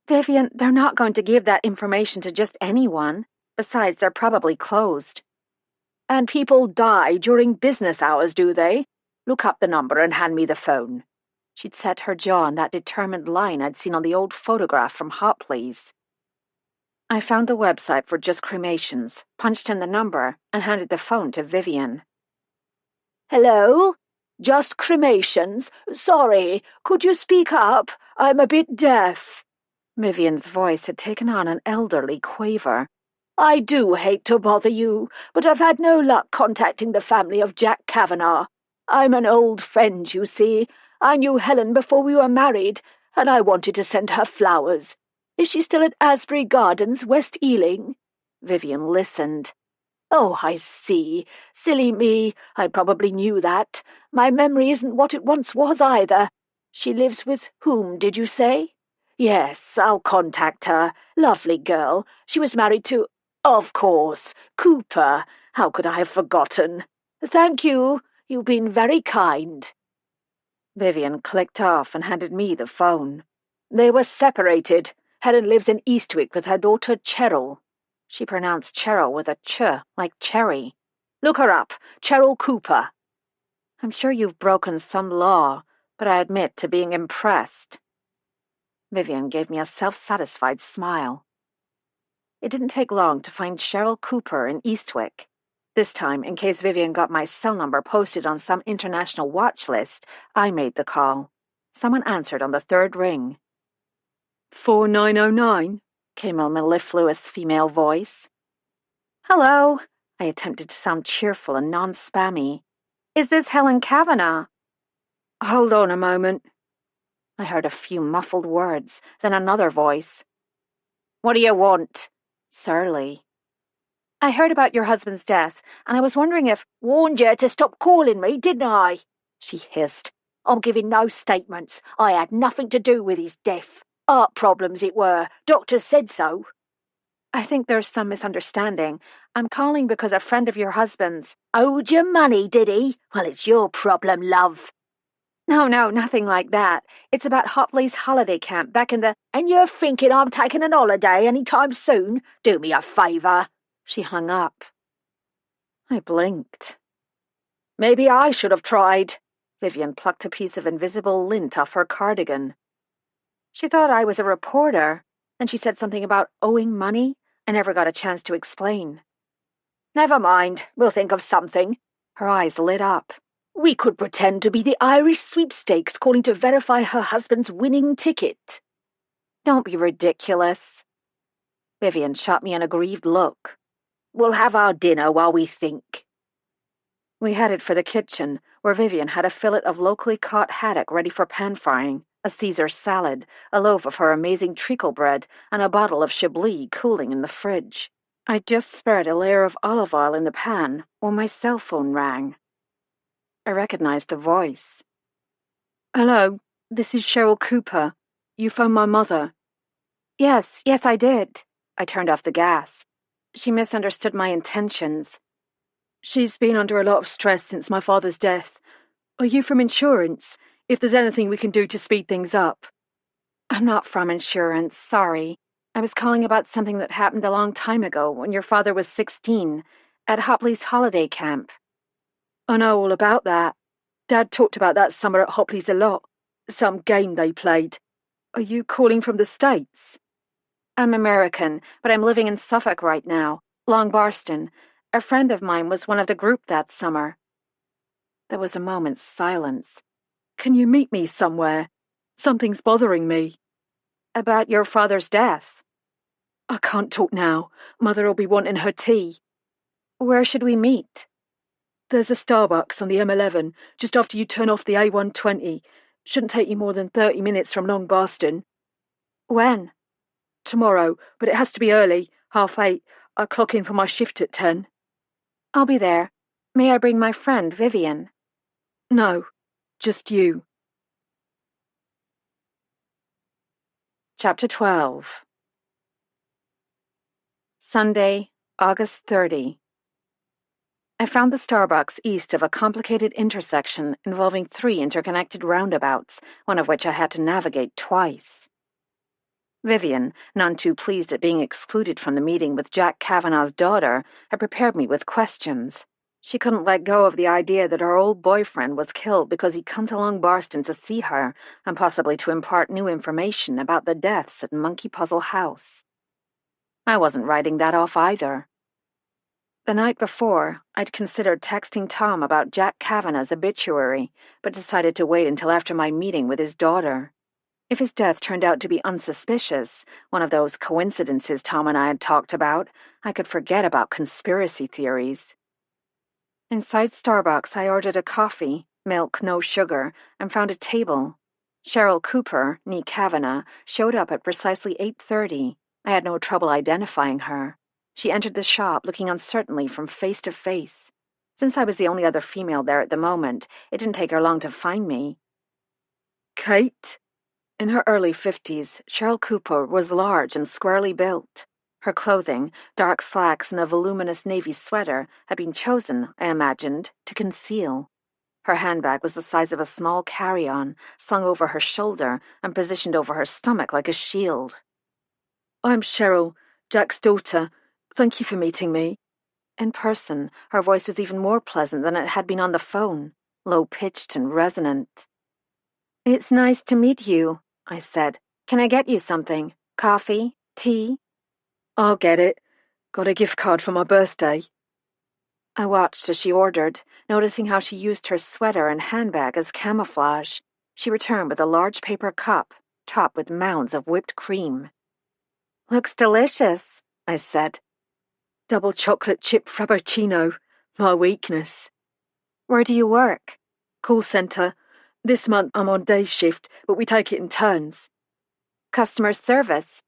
"Vivian, they're not going to give that information to just anyone. Besides, they're probably closed." "And people die during business hours, do they? Look up the number and hand me the phone." She'd set her jaw in that determined line I'd seen on the old photograph from Hopley's. I found the website for Just Cremations, punched in the number, and handed the phone to Vivian. "Hello? Just Cremations? Sorry, could you speak up? I'm a bit deaf." Vivian's voice had taken on an elderly quaver. "I do hate to bother you, but I've had no luck contacting the family of Jack Kavanagh. I'm an old friend, you see. I knew Helen before we were married, and I wanted to send her flowers. Is she still at Asbury Gardens, West Ealing?" Vivian listened. "Oh, I see. Silly me. I probably knew that. My memory isn't what it once was either. She lives with whom, did you say?" Yes, I'll contact her. Lovely girl. She was married to, of course, Cooper. How could I have forgotten? Thank you. You've been very kind. Vivian clicked off and handed me the phone. They were separated. Helen lives in Eastwick with her daughter Cheryl. She pronounced Cheryl with a ch, like cherry. Look her up. Cheryl Cooper. I'm sure you've broken some law, but I admit to being impressed. Vivian gave me a self-satisfied smile. It didn't take long to find Cheryl Cooper in Eastwick. This time, in case Vivian got my cell number posted on some international watch list, I made the call. Someone answered on the third ring. 4909, came a mellifluous female voice. Hello, I attempted to sound cheerful and non-spammy. Is this Helen Kavanagh? Hold on a moment. I heard a few muffled words, then another voice. What do you want? Surly. I heard about your husband's death, and I was wondering if— Warned you to stop calling me, didn't I? She hissed. I'm giving no statements. I had nothing to do with his death. Heart problems it were. Doctors said so. I think there's some misunderstanding. I'm calling because a friend of your husband's— Owed you money, did he? Well, it's your problem, love. No, nothing like that. It's about Hopley's holiday camp back in the— And you're thinking I'm taking an holiday any time soon? Do me a favour. She hung up. I blinked. Maybe I should have tried. Vivian plucked a piece of invisible lint off her cardigan. She thought I was a reporter. Then she said something about owing money. I never got a chance to explain. Never mind. We'll think of something. Her eyes lit up. We could pretend to be the Irish sweepstakes calling to verify her husband's winning ticket. Don't be ridiculous. Vivian shot me an aggrieved look. We'll have our dinner while we think. We headed for the kitchen, where Vivian had a fillet of locally caught haddock ready for pan-frying, a Caesar salad, a loaf of her amazing treacle bread, and a bottle of Chablis cooling in the fridge. I'd just spread a layer of olive oil in the pan when my cell phone rang. I recognized the voice. Hello, this is Cheryl Cooper. You phoned my mother. Yes, I did. I turned off the gas. She misunderstood my intentions. She's been under a lot of stress since my father's death. Are you from insurance? If there's anything we can do to speed things up. I'm not from insurance, sorry. I was calling about something that happened a long time ago when your father was 16, at Hopley's holiday camp. I know all about that. Dad talked about that summer at Hopley's a lot. Some game they played. Are you calling from the States? I'm American, but I'm living in Suffolk right now, Long Barston. A friend of mine was one of the group that summer. There was a moment's silence. Can you meet me somewhere? Something's bothering me. About your father's death? I can't talk now. Mother'll be wanting her tea. Where should we meet? There's a Starbucks on the M11, just after you turn off the A120. Shouldn't take you more than 30 minutes from Long Barston. When? Tomorrow, but it has to be early, 8:30. I clock in for my shift at 10. I'll be there. May I bring my friend, Vivian? No, just you. Chapter 12. Sunday, August 30. I found the Starbucks east of a complicated intersection involving 3 interconnected roundabouts, one of which I had to navigate twice. Vivian, none too pleased at being excluded from the meeting with Jack Kavanagh's daughter, had prepared me with questions. She couldn't let go of the idea that her old boyfriend was killed because he'd come to Long Barston to see her, and possibly to impart new information about the deaths at Monkey Puzzle House. I wasn't writing that off either. The night before, I'd considered texting Tom about Jack Kavanagh's obituary, but decided to wait until after my meeting with his daughter. If his death turned out to be unsuspicious, one of those coincidences Tom and I had talked about, I could forget about conspiracy theories. Inside Starbucks, I ordered a coffee, milk, no sugar, and found a table. Cheryl Cooper, née Kavanagh, showed up at precisely 8:30. I had no trouble identifying her. She entered the shop looking uncertainly from face to face. Since I was the only other female there at the moment, it didn't take her long to find me. Kate? In her early 50s, Cheryl Cooper was large and squarely built. Her clothing, dark slacks and a voluminous navy sweater, had been chosen, I imagined, to conceal. Her handbag was the size of a small carry-on, slung over her shoulder and positioned over her stomach like a shield. "I'm Cheryl, Jack's daughter. Thank you for meeting me." In person, her voice was even more pleasant than it had been on the phone, low-pitched and resonant. "It's nice to meet you," I said. "Can I get you something? Coffee? Tea?" "I'll get it. Got a gift card for my birthday." I watched as she ordered, noticing how she used her sweater and handbag as camouflage. She returned with a large paper cup, topped with mounds of whipped cream. "Looks delicious," I said. "Double chocolate chip frappuccino. My weakness." "Where do you work?" "Call center. This month I'm on day shift, but we take it in turns." "Customer service?"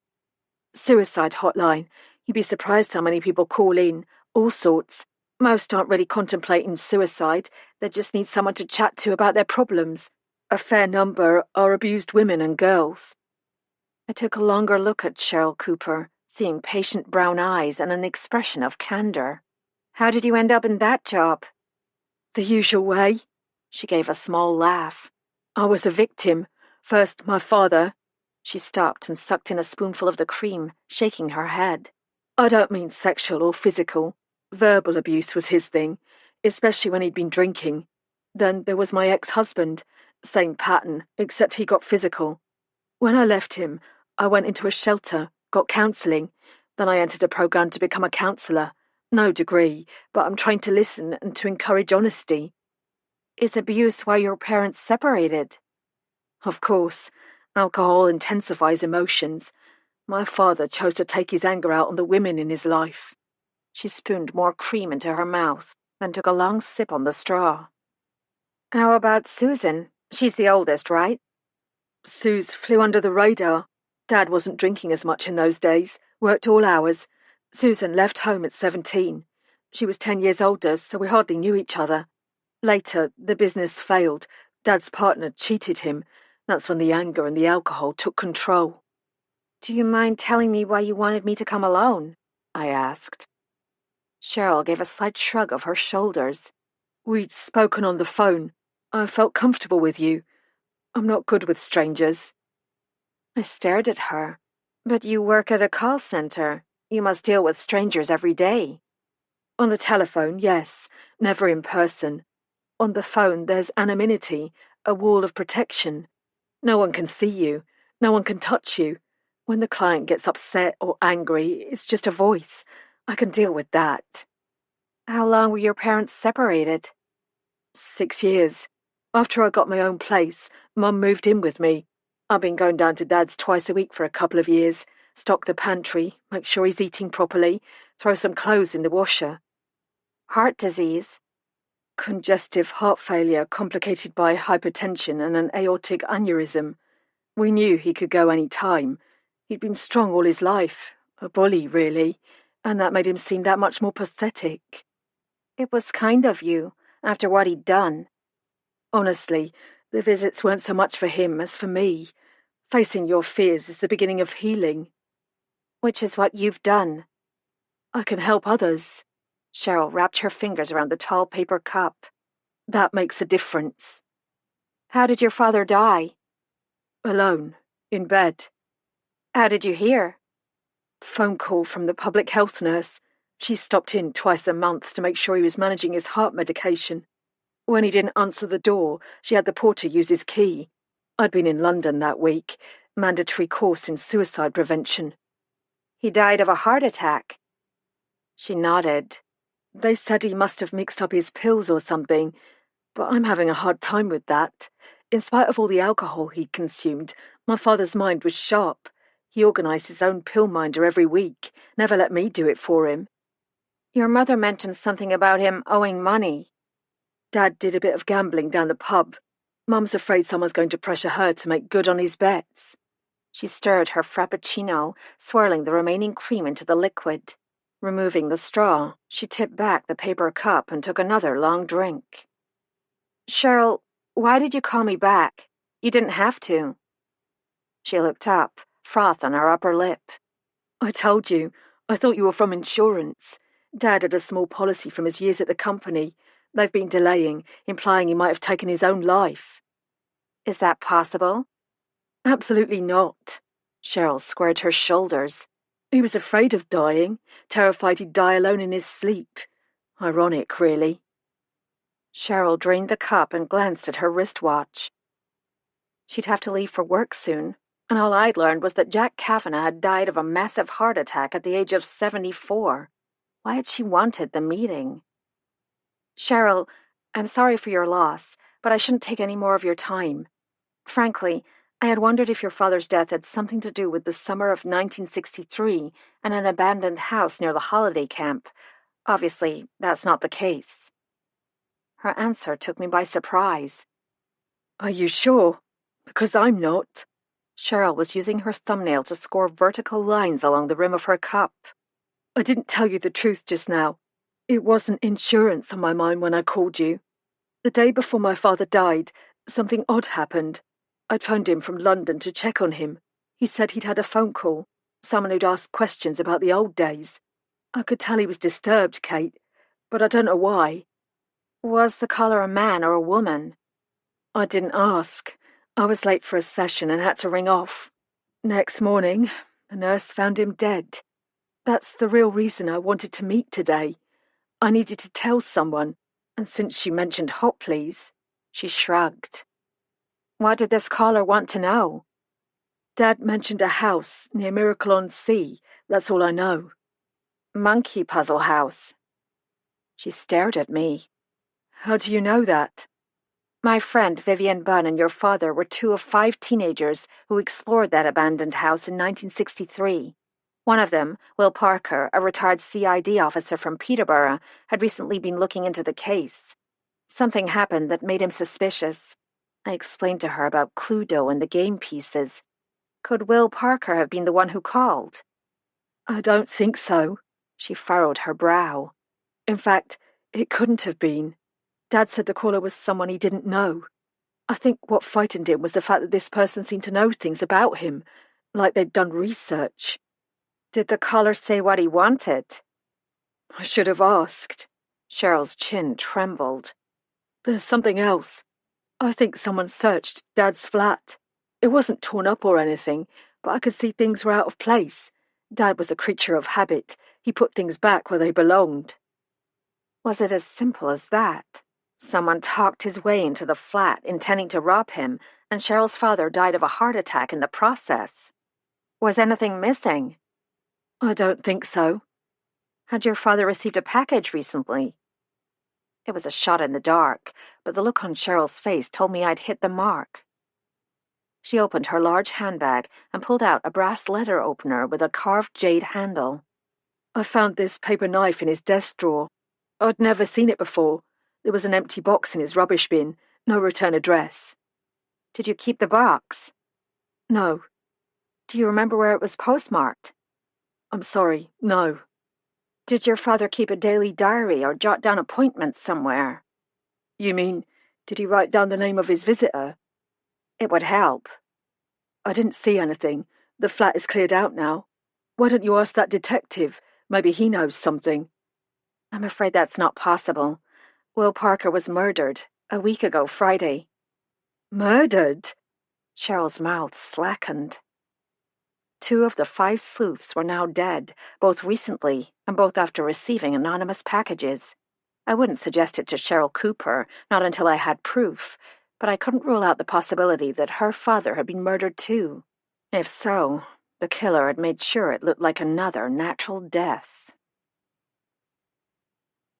"Suicide hotline. You'd be surprised how many people call in. All sorts. Most aren't really contemplating suicide. They just need someone to chat to about their problems. A fair number are abused women and girls." I took a longer look at Cheryl Cooper, seeing patient brown eyes and an expression of candor. "How did you end up in that job?" "The usual way." She gave a small laugh. "I was a victim. First, my father." She stopped and sucked in a spoonful of the cream, shaking her head. "I don't mean sexual or physical. Verbal abuse was his thing, especially when he'd been drinking. Then there was my ex-husband. Same pattern, except he got physical. When I left him, I went into a shelter, got counselling. Then I entered a program to become a counsellor. No degree, but I'm trained to listen and to encourage honesty." "Is abuse why your parents separated?" "Of course. Alcohol intensifies emotions. My father chose to take his anger out on the women in his life." She spooned more cream into her mouth, then took a long sip on the straw. "How about Susan? She's the oldest, right?" "Suze flew under the radar. Dad wasn't drinking as much in those days, worked all hours. Susan left home at 17. She was 10 years older, so we hardly knew each other. Later, the business failed. Dad's partner cheated him. That's when the anger and the alcohol took control." "Do you mind telling me why you wanted me to come alone?" I asked. Cheryl gave a slight shrug of her shoulders. "We'd spoken on the phone. I felt comfortable with you. I'm not good with strangers." I stared at her. "But you work at a call center. You must deal with strangers every day." "On the telephone, yes. Never in person. On the phone, there's anonymity, a wall of protection. No one can see you. No one can touch you. When the client gets upset or angry, it's just a voice. I can deal with that." "How long were your parents separated?" 6 years. After I got my own place, Mum moved in with me. I've been going down to Dad's twice a week for a couple of years, stock the pantry, make sure he's eating properly, throw some clothes in the washer. "Heart disease?" "Congestive heart failure complicated by hypertension and an aortic aneurysm. We knew he could go any time. He'd been strong all his life, a bully, really, and that made him seem that much more pathetic." "It was kind of you, after what he'd done." "Honestly, the visits weren't so much for him as for me. Facing your fears is the beginning of healing." "Which is what you've done." "I can help others." Cheryl wrapped her fingers around the tall paper cup. "That makes a difference." "How did your father die?" "Alone, in bed." "How did you hear?" "Phone call from the public health nurse. She stopped in twice a month to make sure he was managing his heart medication. When he didn't answer the door, she had the porter use his key. I'd been in London that week. Mandatory course in suicide prevention." "He died of a heart attack." She nodded. "They said he must have mixed up his pills or something, but I'm having a hard time with that. In spite of all the alcohol he'd consumed, my father's mind was sharp. He organised his own pill minder every week, never let me do it for him." "Your mother mentioned something about him owing money." "Dad did a bit of gambling down the pub. Mum's afraid someone's going to pressure her to make good on his bets." She stirred her frappuccino, swirling the remaining cream into the liquid. Removing the straw, she tipped back the paper cup and took another long drink. "Cheryl, why did you call me back? You didn't have to." She looked up, froth on her upper lip. I told you. I thought you were from insurance. Dad had a small policy from his years at the company. They've been delaying, implying he might have taken his own life. Is that possible? Absolutely not. Cheryl squared her shoulders. He was afraid of dying, terrified he'd die alone in his sleep. Ironic, really. Cheryl drained the cup and glanced at her wristwatch. She'd have to leave for work soon, and all I'd learned was that Jack Kavanagh had died of a massive heart attack at the age of 74. Why had she wanted the meeting? Cheryl, I'm sorry for your loss, but I shouldn't take any more of your time. Frankly, I had wondered if your father's death had something to do with the summer of 1963 and an abandoned house near the holiday camp. Obviously, that's not the case. Her answer took me by surprise. Are you sure? Because I'm not. Cheryl was using her thumbnail to score vertical lines along the rim of her cup. I didn't tell you the truth just now. It wasn't insurance on my mind when I called you. The day before my father died, something odd happened. I'd phoned him from London to check on him. He said he'd had a phone call, someone who'd asked questions about the old days. I could tell he was disturbed, Kate, but I don't know why. Was the caller a man or a woman? I didn't ask. I was late for a session and had to ring off. Next morning, the nurse found him dead. That's the real reason I wanted to meet today. I needed to tell someone, and since she mentioned Hopley's, she shrugged. What did this caller want to know? Dad mentioned a house near Miracle-on-Sea. That's all I know. Monkey Puzzle House. She stared at me. How do you know that? My friend Vivian Bunn and your father were two of 5 teenagers who explored that abandoned house in 1963. One of them, Will Parker, a retired CID officer from Peterborough, had recently been looking into the case. Something happened that made him suspicious. I explained to her about Cluedo and the game pieces. Could Will Parker have been the one who called? I don't think so. She furrowed her brow. In fact, it couldn't have been. Dad said the caller was someone he didn't know. I think what frightened him was the fact that this person seemed to know things about him, like they'd done research. Did the caller say what he wanted? I should have asked. Cheryl's chin trembled. There's something else. I think someone searched Dad's flat. It wasn't torn up or anything, but I could see things were out of place. Dad was a creature of habit. He put things back where they belonged. Was it as simple as that? Someone talked his way into the flat, intending to rob him, and Cheryl's father died of a heart attack in the process. Was anything missing? I don't think so. Had your father received a package recently? It was a shot in the dark, but the look on Cheryl's face told me I'd hit the mark. She opened her large handbag and pulled out a brass letter opener with a carved jade handle. I found this paper knife in his desk drawer. I'd never seen it before. There was an empty box in his rubbish bin, no return address. Did you keep the box? No. Do you remember where it was postmarked? I'm sorry, no. Did your father keep a daily diary or jot down appointments somewhere? You mean, did he write down the name of his visitor? It would help. I didn't see anything. The flat is cleared out now. Why don't you ask that detective? Maybe he knows something. I'm afraid that's not possible. Will Parker was murdered a week ago Friday. Murdered? Cheryl's mouth slackened. 2 of the 5 sleuths were now dead, both recently and both after receiving anonymous packages. I wouldn't suggest it to Cheryl Cooper, not until I had proof, but I couldn't rule out the possibility that her father had been murdered too. If so, the killer had made sure it looked like another natural death.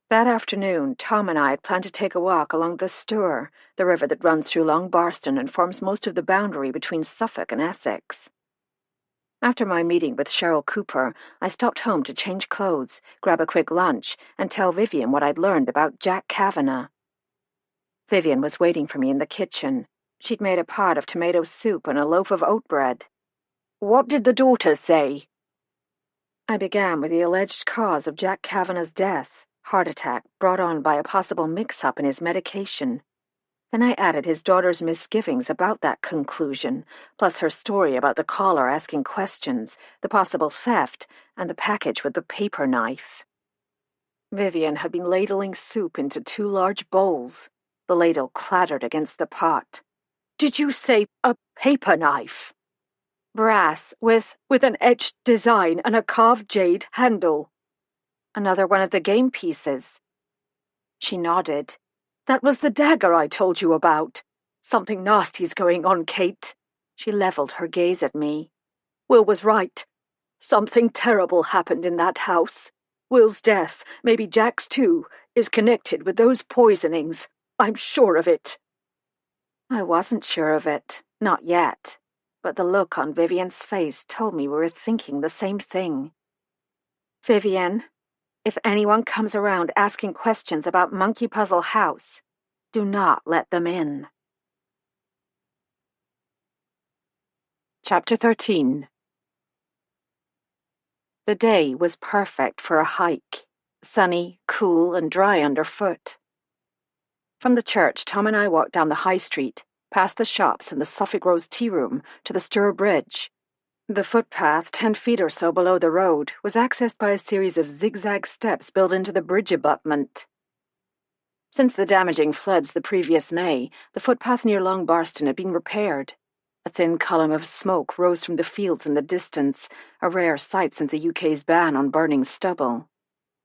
That afternoon, Tom and I had planned to take a walk along the Stour, the river that runs through Long Barston and forms most of the boundary between Suffolk and Essex. After my meeting with Cheryl Cooper, I stopped home to change clothes, grab a quick lunch, and tell Vivian what I'd learned about Jack Kavanagh. Vivian was waiting for me in the kitchen. She'd made a pot of tomato soup and a loaf of oat bread. What did the daughter say? I began with the alleged cause of Jack Kavanagh's death, heart attack brought on by a possible mix-up in his medication. Then I added his daughter's misgivings about that conclusion, plus her story about the caller asking questions, the possible theft, and the package with the paper knife. Vivian had been ladling soup into 2 large bowls. The ladle clattered against the pot. "Did you say a paper knife?" "Brass, with an etched design and a carved jade handle." "Another one of the game pieces." She nodded. "That was the dagger I told you about. Something nasty's going on, Kate." She leveled her gaze at me. "Will was right. Something terrible happened in that house. Will's death, maybe Jack's too, is connected with those poisonings. I'm sure of it." I wasn't sure of it, not yet, but the look on Vivian's face told me we were thinking the same thing. "Vivian, if anyone comes around asking questions about Monkey Puzzle House, do not let them in." Chapter 13. The day was perfect for a hike, sunny, cool, and dry underfoot. From the church, Tom and I walked down the high street, past the shops and the Suffolk Rose Tea Room, to the Stour Bridge. The footpath, 10 feet or so below the road, was accessed by a series of zigzag steps built into the bridge abutment. Since the damaging floods the previous May, the footpath near Long Barston had been repaired. A thin column of smoke rose from the fields in the distance, a rare sight since the UK's ban on burning stubble.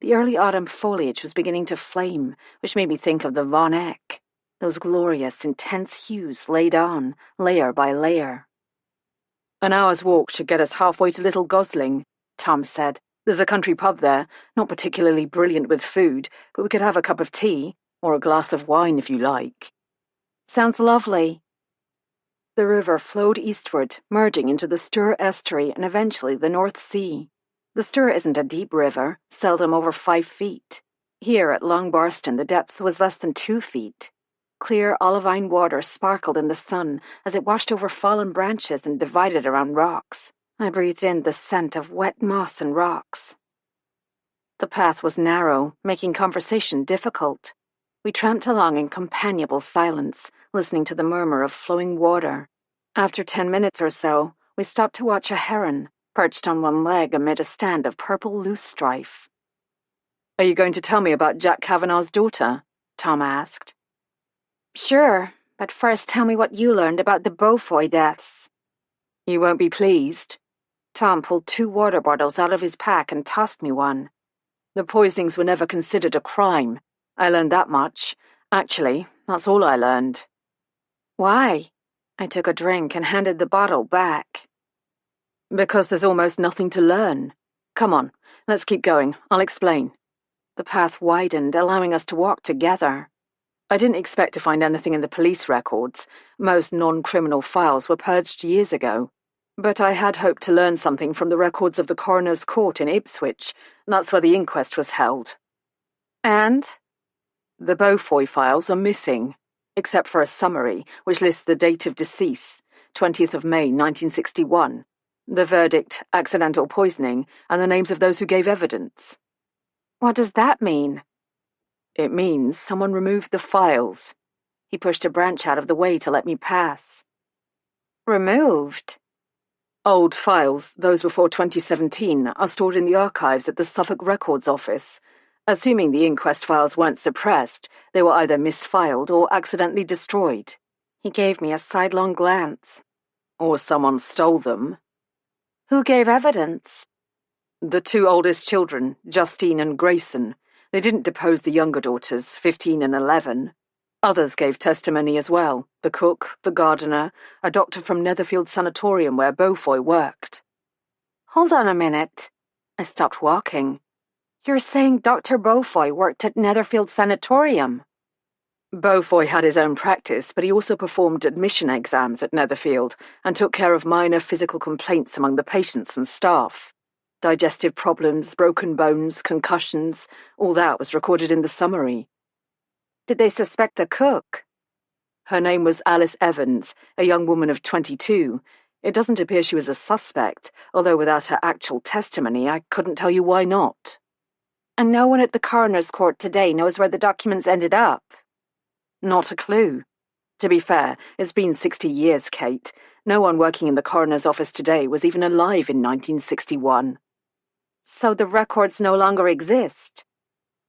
The early autumn foliage was beginning to flame, which made me think of the Von Eck, those glorious, intense hues laid on, layer by layer. "An hour's walk should get us halfway to Little Gosling," Tom said. "There's a country pub there, not particularly brilliant with food, but we could have a cup of tea, or a glass of wine if you like." "Sounds lovely." The river flowed eastward, merging into the Stour estuary and eventually the North Sea. The Stour isn't a deep river, seldom over 5 feet. Here at Long Barston the depth was less than 2 feet. Clear olivine water sparkled in the sun as it washed over fallen branches and divided around rocks. I breathed in the scent of wet moss and rocks. The path was narrow, making conversation difficult. We tramped along in companionable silence, listening to the murmur of flowing water. After 10 minutes or so, we stopped to watch a heron, perched on one leg amid a stand of purple loosestrife. "Are you going to tell me about Jack Kavanagh's daughter?" Tom asked. "Sure, but first tell me what you learned about the Beaufoy deaths." "You won't be pleased." Tom pulled 2 water bottles out of his pack and tossed me one. "The poisonings were never considered a crime. I learned that much. Actually, that's all I learned." "Why?" I took a drink and handed the bottle back. "Because there's almost nothing to learn. Come on, let's keep going. I'll explain." The path widened, allowing us to walk together. I didn't expect to find anything in the police records. Most non-criminal files were purged years ago. But I had hoped to learn something from the records of the coroner's court in Ipswich. That's where the inquest was held. "And?" "The Beaufoy files are missing, except for a summary, which lists the date of decease, 20th of May, 1961. The verdict, accidental poisoning, and the names of those who gave evidence." "What does that mean?" "It means someone removed the files." He pushed a branch out of the way to let me pass. "Removed?" "Old files, those before 2017, are stored in the archives at the Suffolk Records Office. Assuming the inquest files weren't suppressed, they were either misfiled or accidentally destroyed." He gave me a sidelong glance. "Or someone stole them." "Who gave evidence?" "The 2 oldest children, Justine and Grayson. They didn't depose the younger daughters, 15 and 11. Others gave testimony as well, the cook, the gardener, a doctor from Netherfield Sanatorium where Beaufoy worked." "Hold on a minute." I stopped walking. "You're saying Dr. Beaufoy worked at Netherfield Sanatorium?" "Beaufoy had his own practice, but he also performed admission exams at Netherfield and took care of minor physical complaints among the patients and staff. Digestive problems, broken bones, concussions, all that was recorded in the summary." "Did they suspect the cook?" "Her name was Alice Evans, a young woman of 22. It doesn't appear she was a suspect, although without her actual testimony, I couldn't tell you why not." "And no one at the coroner's court today knows where the documents ended up?" "Not a clue." To be fair, it's been 60 years, Kate. No one working in the coroner's office today was even alive in 1961. So the records no longer exist?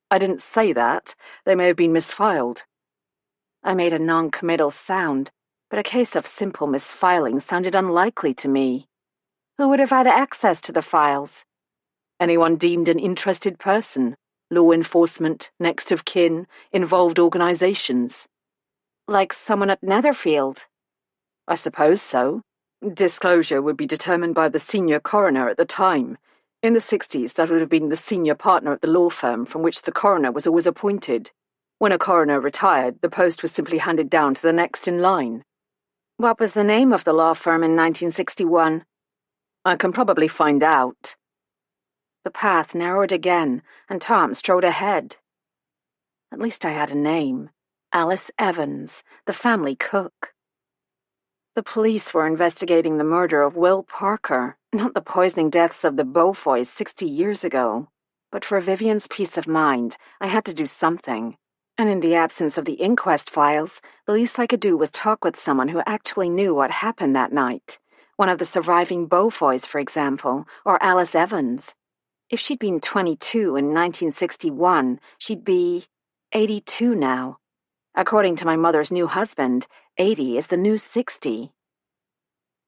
I didn't say that. They may have been misfiled. I made a non-committal sound, but a case of simple misfiling sounded unlikely to me. Who would have had access to the files? Anyone deemed an interested person. Law enforcement, next of kin, involved organizations. Like someone at Netherfield? I suppose so. Disclosure would be determined by the senior coroner at the time. In the 60s, that would have been the senior partner at the law firm from which the coroner was always appointed. When a coroner retired, the post was simply handed down to the next in line. What was the name of the law firm in 1961? I can probably find out. The path narrowed again, and Tom strode ahead. At least I had a name. Alice Evans, the family cook. The police were investigating the murder of Will Parker, not the poisoning deaths of the Beaufoys 60 years ago. But for Vivian's peace of mind, I had to do something. And in the absence of the inquest files, the least I could do was talk with someone who actually knew what happened that night. One of the surviving Beaufoys, for example, or Alice Evans. If she'd been 22 in 1961, she'd be 82 now. According to my mother's new husband, 80 is the new 60.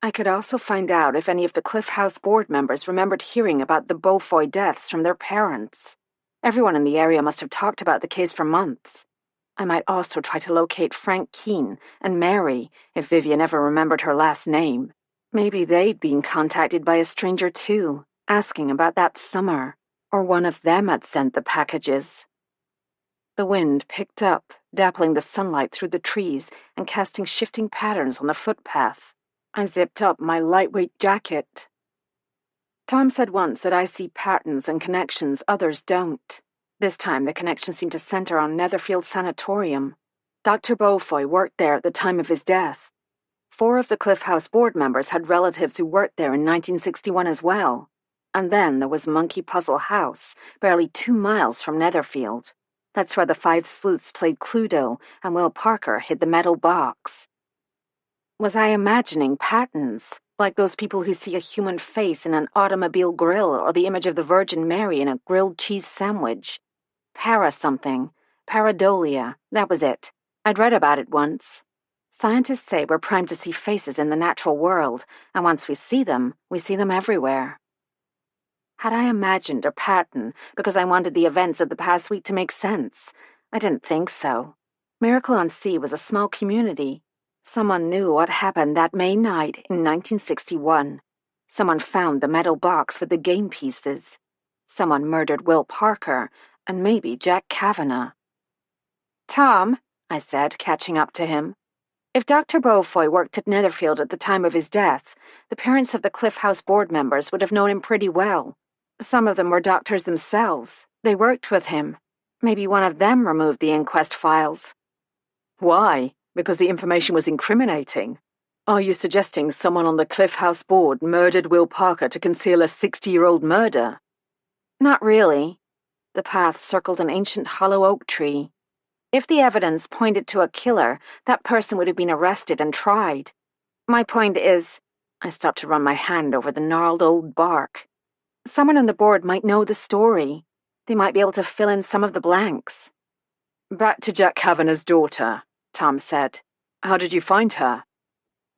I could also find out if any of the Cliff House board members remembered hearing about the Beaufoy deaths from their parents. Everyone in the area must have talked about the case for months. I might also try to locate Frank Keene and Mary, if Vivian ever remembered her last name. Maybe they'd been contacted by a stranger too, asking about that summer, or one of them had sent the packages. The wind picked up, dappling the sunlight through the trees and casting shifting patterns on the footpath. I zipped up my lightweight jacket. Tom said once that I see patterns and connections others don't. This time the connection seemed to center on Netherfield Sanatorium. Dr. Beaufoy worked there at the time of his death. 4 of the Cliff House board members had relatives who worked there in 1961 as well. And then there was Monkey Puzzle House, barely 2 miles from Netherfield. That's where the 5 sleuths played Cluedo and Will Parker hid the metal box. Was I imagining patterns, like those people who see a human face in an automobile grill or the image of the Virgin Mary in a grilled cheese sandwich? Something. Pareidolia, that was it. I'd read about it once. Scientists say we're primed to see faces in the natural world, and once we see them everywhere. Had I imagined a pattern because I wanted the events of the past week to make sense? I didn't think so. Miracle-on-Sea was a small community. Someone knew what happened that May night in 1961. Someone found the metal box with the game pieces. Someone murdered Will Parker, and maybe Jack Kavanagh. Tom, I said, catching up to him. If Dr. Beaufoy worked at Netherfield at the time of his death, the parents of the Cliff House board members would have known him pretty well. Some of them were doctors themselves. They worked with him. Maybe one of them removed the inquest files. Why? Because the information was incriminating? Are you suggesting someone on the Cliff House board murdered Will Parker to conceal a 60-year-old murder? Not really. The path circled an ancient hollow oak tree. If the evidence pointed to a killer, that person would have been arrested and tried. My point is, I stopped to run my hand over the gnarled old bark. Someone on the board might know the story. They might be able to fill in some of the blanks. Back to Jack Kavanagh's daughter, Tom said. How did you find her?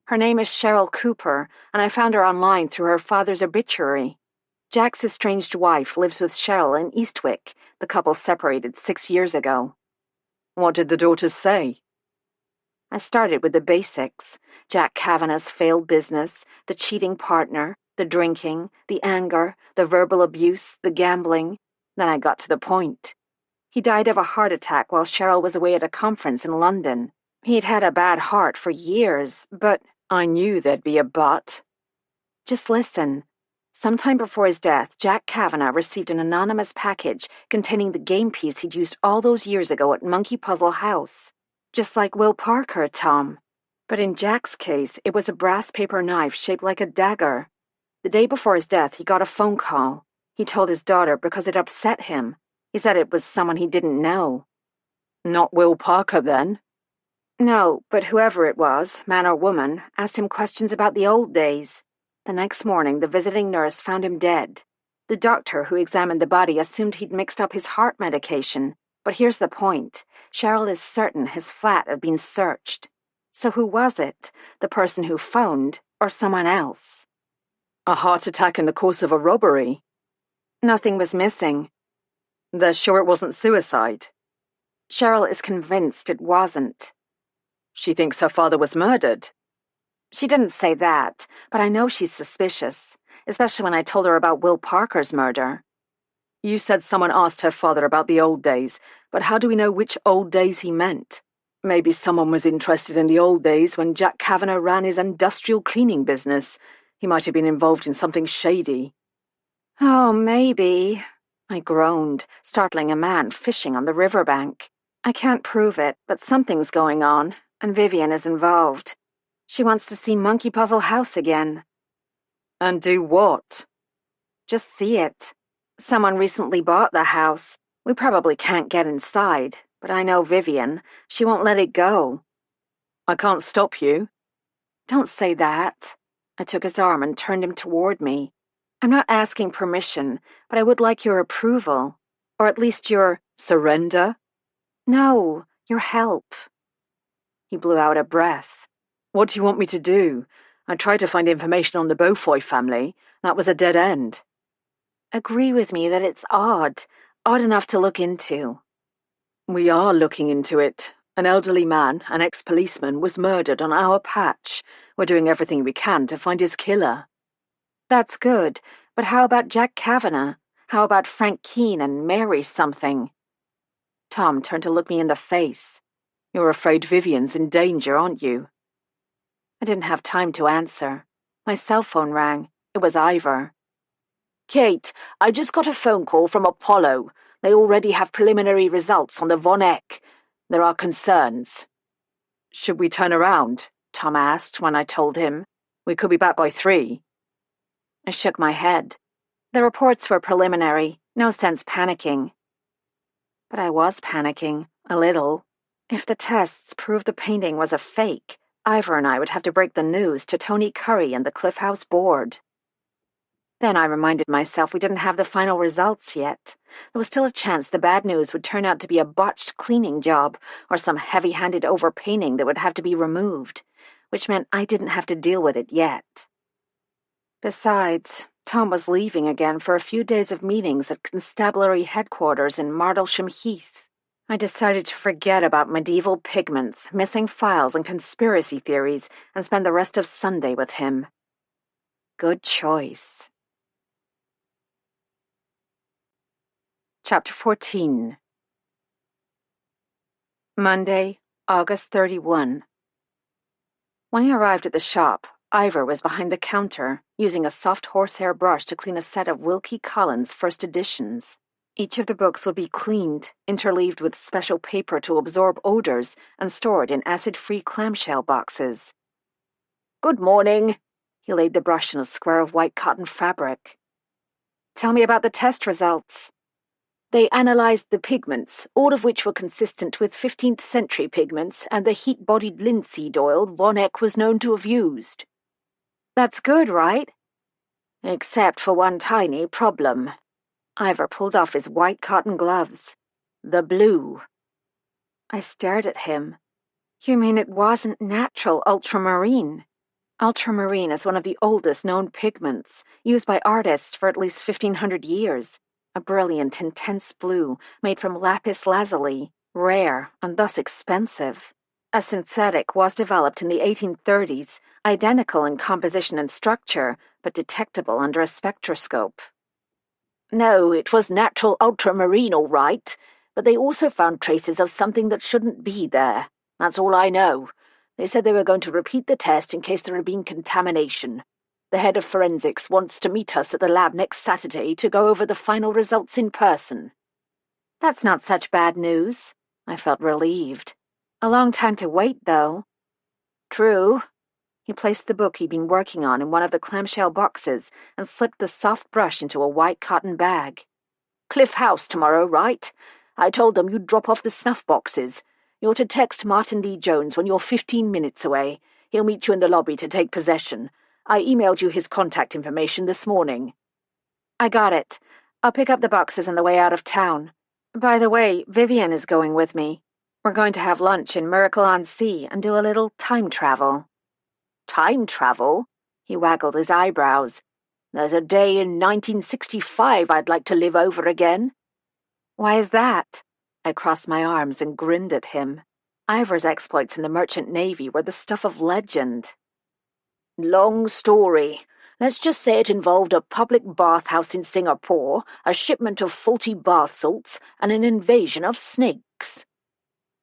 Her name is Cheryl Cooper, and I found her online through her father's obituary. Jack's estranged wife lives with Cheryl in Eastwick. The couple separated 6 years ago. What did the daughters say? I started with the basics. Jack Kavanagh's failed business, the cheating partner, the drinking, the anger, the verbal abuse, the gambling. Then I got to the point. He died of a heart attack while Cheryl was away at a conference in London. He'd had a bad heart for years, but I knew there'd be a but. Just listen. Sometime before his death, Jack Kavanagh received an anonymous package containing the game piece he'd used all those years ago at Monkey Puzzle House. Just like Will Parker, Tom. But in Jack's case, it was a brass paper knife shaped like a dagger. The day before his death, he got a phone call. He told his daughter because it upset him. He said it was someone he didn't know. Not Will Parker, then? No, but whoever it was, man or woman, asked him questions about the old days. The next morning, the visiting nurse found him dead. The doctor who examined the body assumed he'd mixed up his heart medication. But here's the point. Cheryl is certain his flat had been searched. So who was it? The person who phoned, or someone else? A heart attack in the course of a robbery. Nothing was missing. They're sure it wasn't suicide. Cheryl is convinced it wasn't. She thinks her father was murdered. She didn't say that, but I know she's suspicious, especially when I told her about Will Parker's murder. You said someone asked her father about the old days, but how do we know which old days he meant? Maybe someone was interested in the old days when Jack Kavanagh ran his industrial cleaning business. He might have been involved in something shady. Oh, maybe, I groaned, startling a man fishing on the riverbank. I can't prove it, but something's going on, and Vivian is involved. She wants to see Monkey Puzzle House again. And do what? Just see it. Someone recently bought the house. We probably can't get inside, but I know Vivian. She won't let it go. I can't stop you. Don't say that. I took his arm and turned him toward me. I'm not asking permission, but I would like your approval. Or at least your surrender? No, your help. He blew out a breath. What do you want me to do? I tried to find information on the Beaufoy family. That was a dead end. Agree with me that it's odd enough to look into. We are looking into it. An elderly man, an ex-policeman, was murdered on our patch. We're doing everything we can to find his killer. That's good, but how about Jack Kavanagh? How about Frank Keene and Mary something? Tom turned to look me in the face. You're afraid Vivian's in danger, aren't you? I didn't have time to answer. My cell phone rang. It was Ivor. Kate, I just got a phone call from Apollo. They already have preliminary results on the Von Eck. There are concerns. Should we turn around? Tom asked when I told him. We could be back by 3. I shook my head. The reports were preliminary. No sense panicking. But I was panicking, a little. If the tests proved the painting was a fake, Ivor and I would have to break the news to Tony Curry and the Cliff House board. Then I reminded myself we didn't have the final results yet. There was still a chance the bad news would turn out to be a botched cleaning job or some heavy-handed overpainting that would have to be removed, which meant I didn't have to deal with it yet. Besides, Tom was leaving again for a few days of meetings at constabulary headquarters in Martlesham Heath. I decided to forget about medieval pigments, missing files, and conspiracy theories and spend the rest of Sunday with him. Good choice. Chapter 14. Monday, August 31. When he arrived at the shop, Ivor was behind the counter, using a soft horsehair brush to clean a set of Wilkie Collins' first editions. Each of the books would be cleaned, interleaved with special paper to absorb odors, and stored in acid-free clamshell boxes. Good morning. He laid the brush in a square of white cotton fabric. Tell me about the test results. They analysed the pigments, all of which were consistent with 15th century pigments and the heat-bodied linseed oil Von Eck was known to have used. That's good, right? Except for one tiny problem. Ivor pulled off his white cotton gloves. The blue. I stared at him. You mean it wasn't natural ultramarine? Ultramarine is one of the oldest known pigments, used by artists for at least 1,500 years. A brilliant, intense blue made from lapis lazuli, rare and thus expensive. A synthetic was developed in the 1830s, identical in composition and structure, but detectable under a spectroscope. No, it was natural ultramarine, all right, but they also found traces of something that shouldn't be there. That's all I know. They said they were going to repeat the test in case there had been contamination. The head of forensics wants to meet us at the lab next Saturday to go over the final results in person. That's not such bad news. I felt relieved. A long time to wait, though. True. He placed the book he'd been working on in one of the clamshell boxes and slipped the soft brush into a white cotton bag. Cliff House tomorrow, right? I told them you'd drop off the snuff boxes. You're to text Martin Lee Jones when you're 15 minutes away. He'll meet you in the lobby to take possession. I emailed you his contact information this morning." I got it. I'll pick up the boxes on the way out of town. By the way, Vivian is going with me. We're going to have lunch in Miracle-on-Sea and do a little time travel. Time travel? He waggled his eyebrows. There's a day in 1965 I'd like to live over again. Why is that? I crossed my arms and grinned at him. Ivor's exploits in the Merchant Navy were the stuff of legend. Long story. Let's just say it involved a public bathhouse in Singapore, a shipment of faulty bath salts, and an invasion of snakes.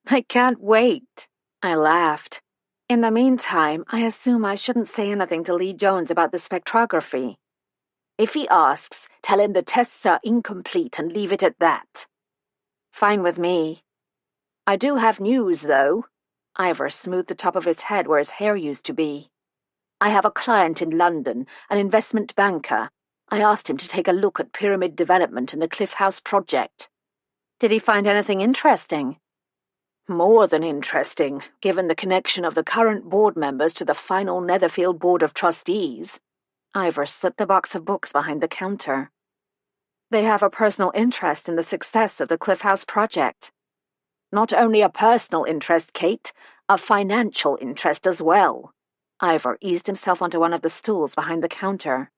I can't wait, I laughed. In the meantime, I assume I shouldn't say anything to Lee Jones about the spectrography. If he asks, tell him the tests are incomplete and leave it at that. Fine with me. I do have news, though. Ivor smoothed the top of his head where his hair used to be. I have a client in London, an investment banker. I asked him to take a look at pyramid development in the Cliff House project. Did he find anything interesting? More than interesting, given the connection of the current board members to the final Netherfield Board of Trustees. Ivor slipped the box of books behind the counter. They have a personal interest in the success of the Cliff House project. Not only a personal interest, Kate, a financial interest as well. Ivor eased himself onto one of the stools behind the counter.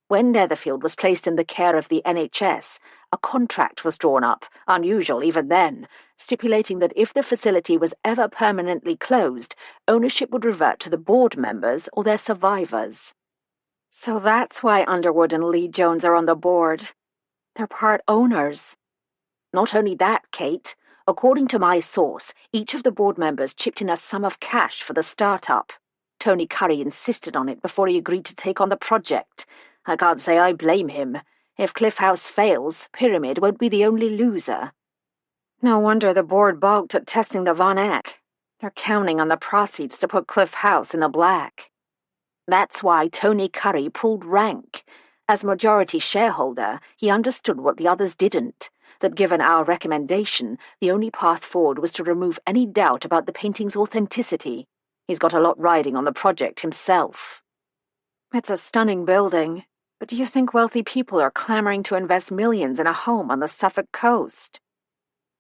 When Netherfield was placed in the care of the NHS, a contract was drawn up, unusual even then, stipulating that if the facility was ever permanently closed, ownership would revert to the board members or their survivors. So that's why Underwood and Lee Jones are on the board. They're part owners. Not only that, Kate. According to my source, each of the board members chipped in a sum of cash for the startup. Tony Curry insisted on it before he agreed to take on the project. I can't say I blame him. If Cliff House fails, Pyramid won't be the only loser. No wonder the board balked at testing the Von Eck. They're counting on the proceeds to put Cliff House in the black. That's why Tony Curry pulled rank. As majority shareholder, he understood what the others didn't, that given our recommendation, the only path forward was to remove any doubt about the painting's authenticity. He's got a lot riding on the project himself. It's a stunning building, but do you think wealthy people are clamoring to invest millions in a home on the Suffolk coast?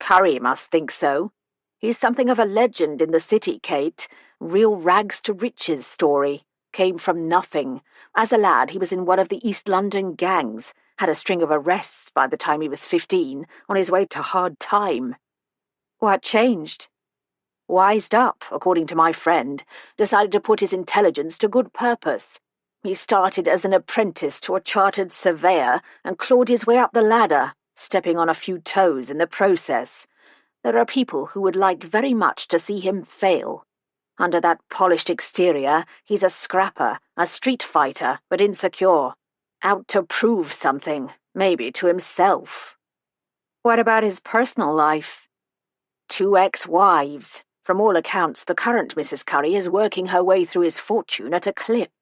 Curry must think so. He's something of a legend in the city, Kate. Real rags to riches story. Came from nothing. As a lad, he was in one of the East London gangs, had a string of arrests by the time he was 15, on his way to hard time. What changed? Wised up, according to my friend, decided to put his intelligence to good purpose. He started as an apprentice to a chartered surveyor and clawed his way up the ladder, stepping on a few toes in the process. There are people who would like very much to see him fail. Under that polished exterior, he's a scrapper, a street fighter, but insecure. Out to prove something, maybe to himself. What about his personal life? 2 ex-wives. From all accounts, the current Mrs. Curry is working her way through his fortune at a clip.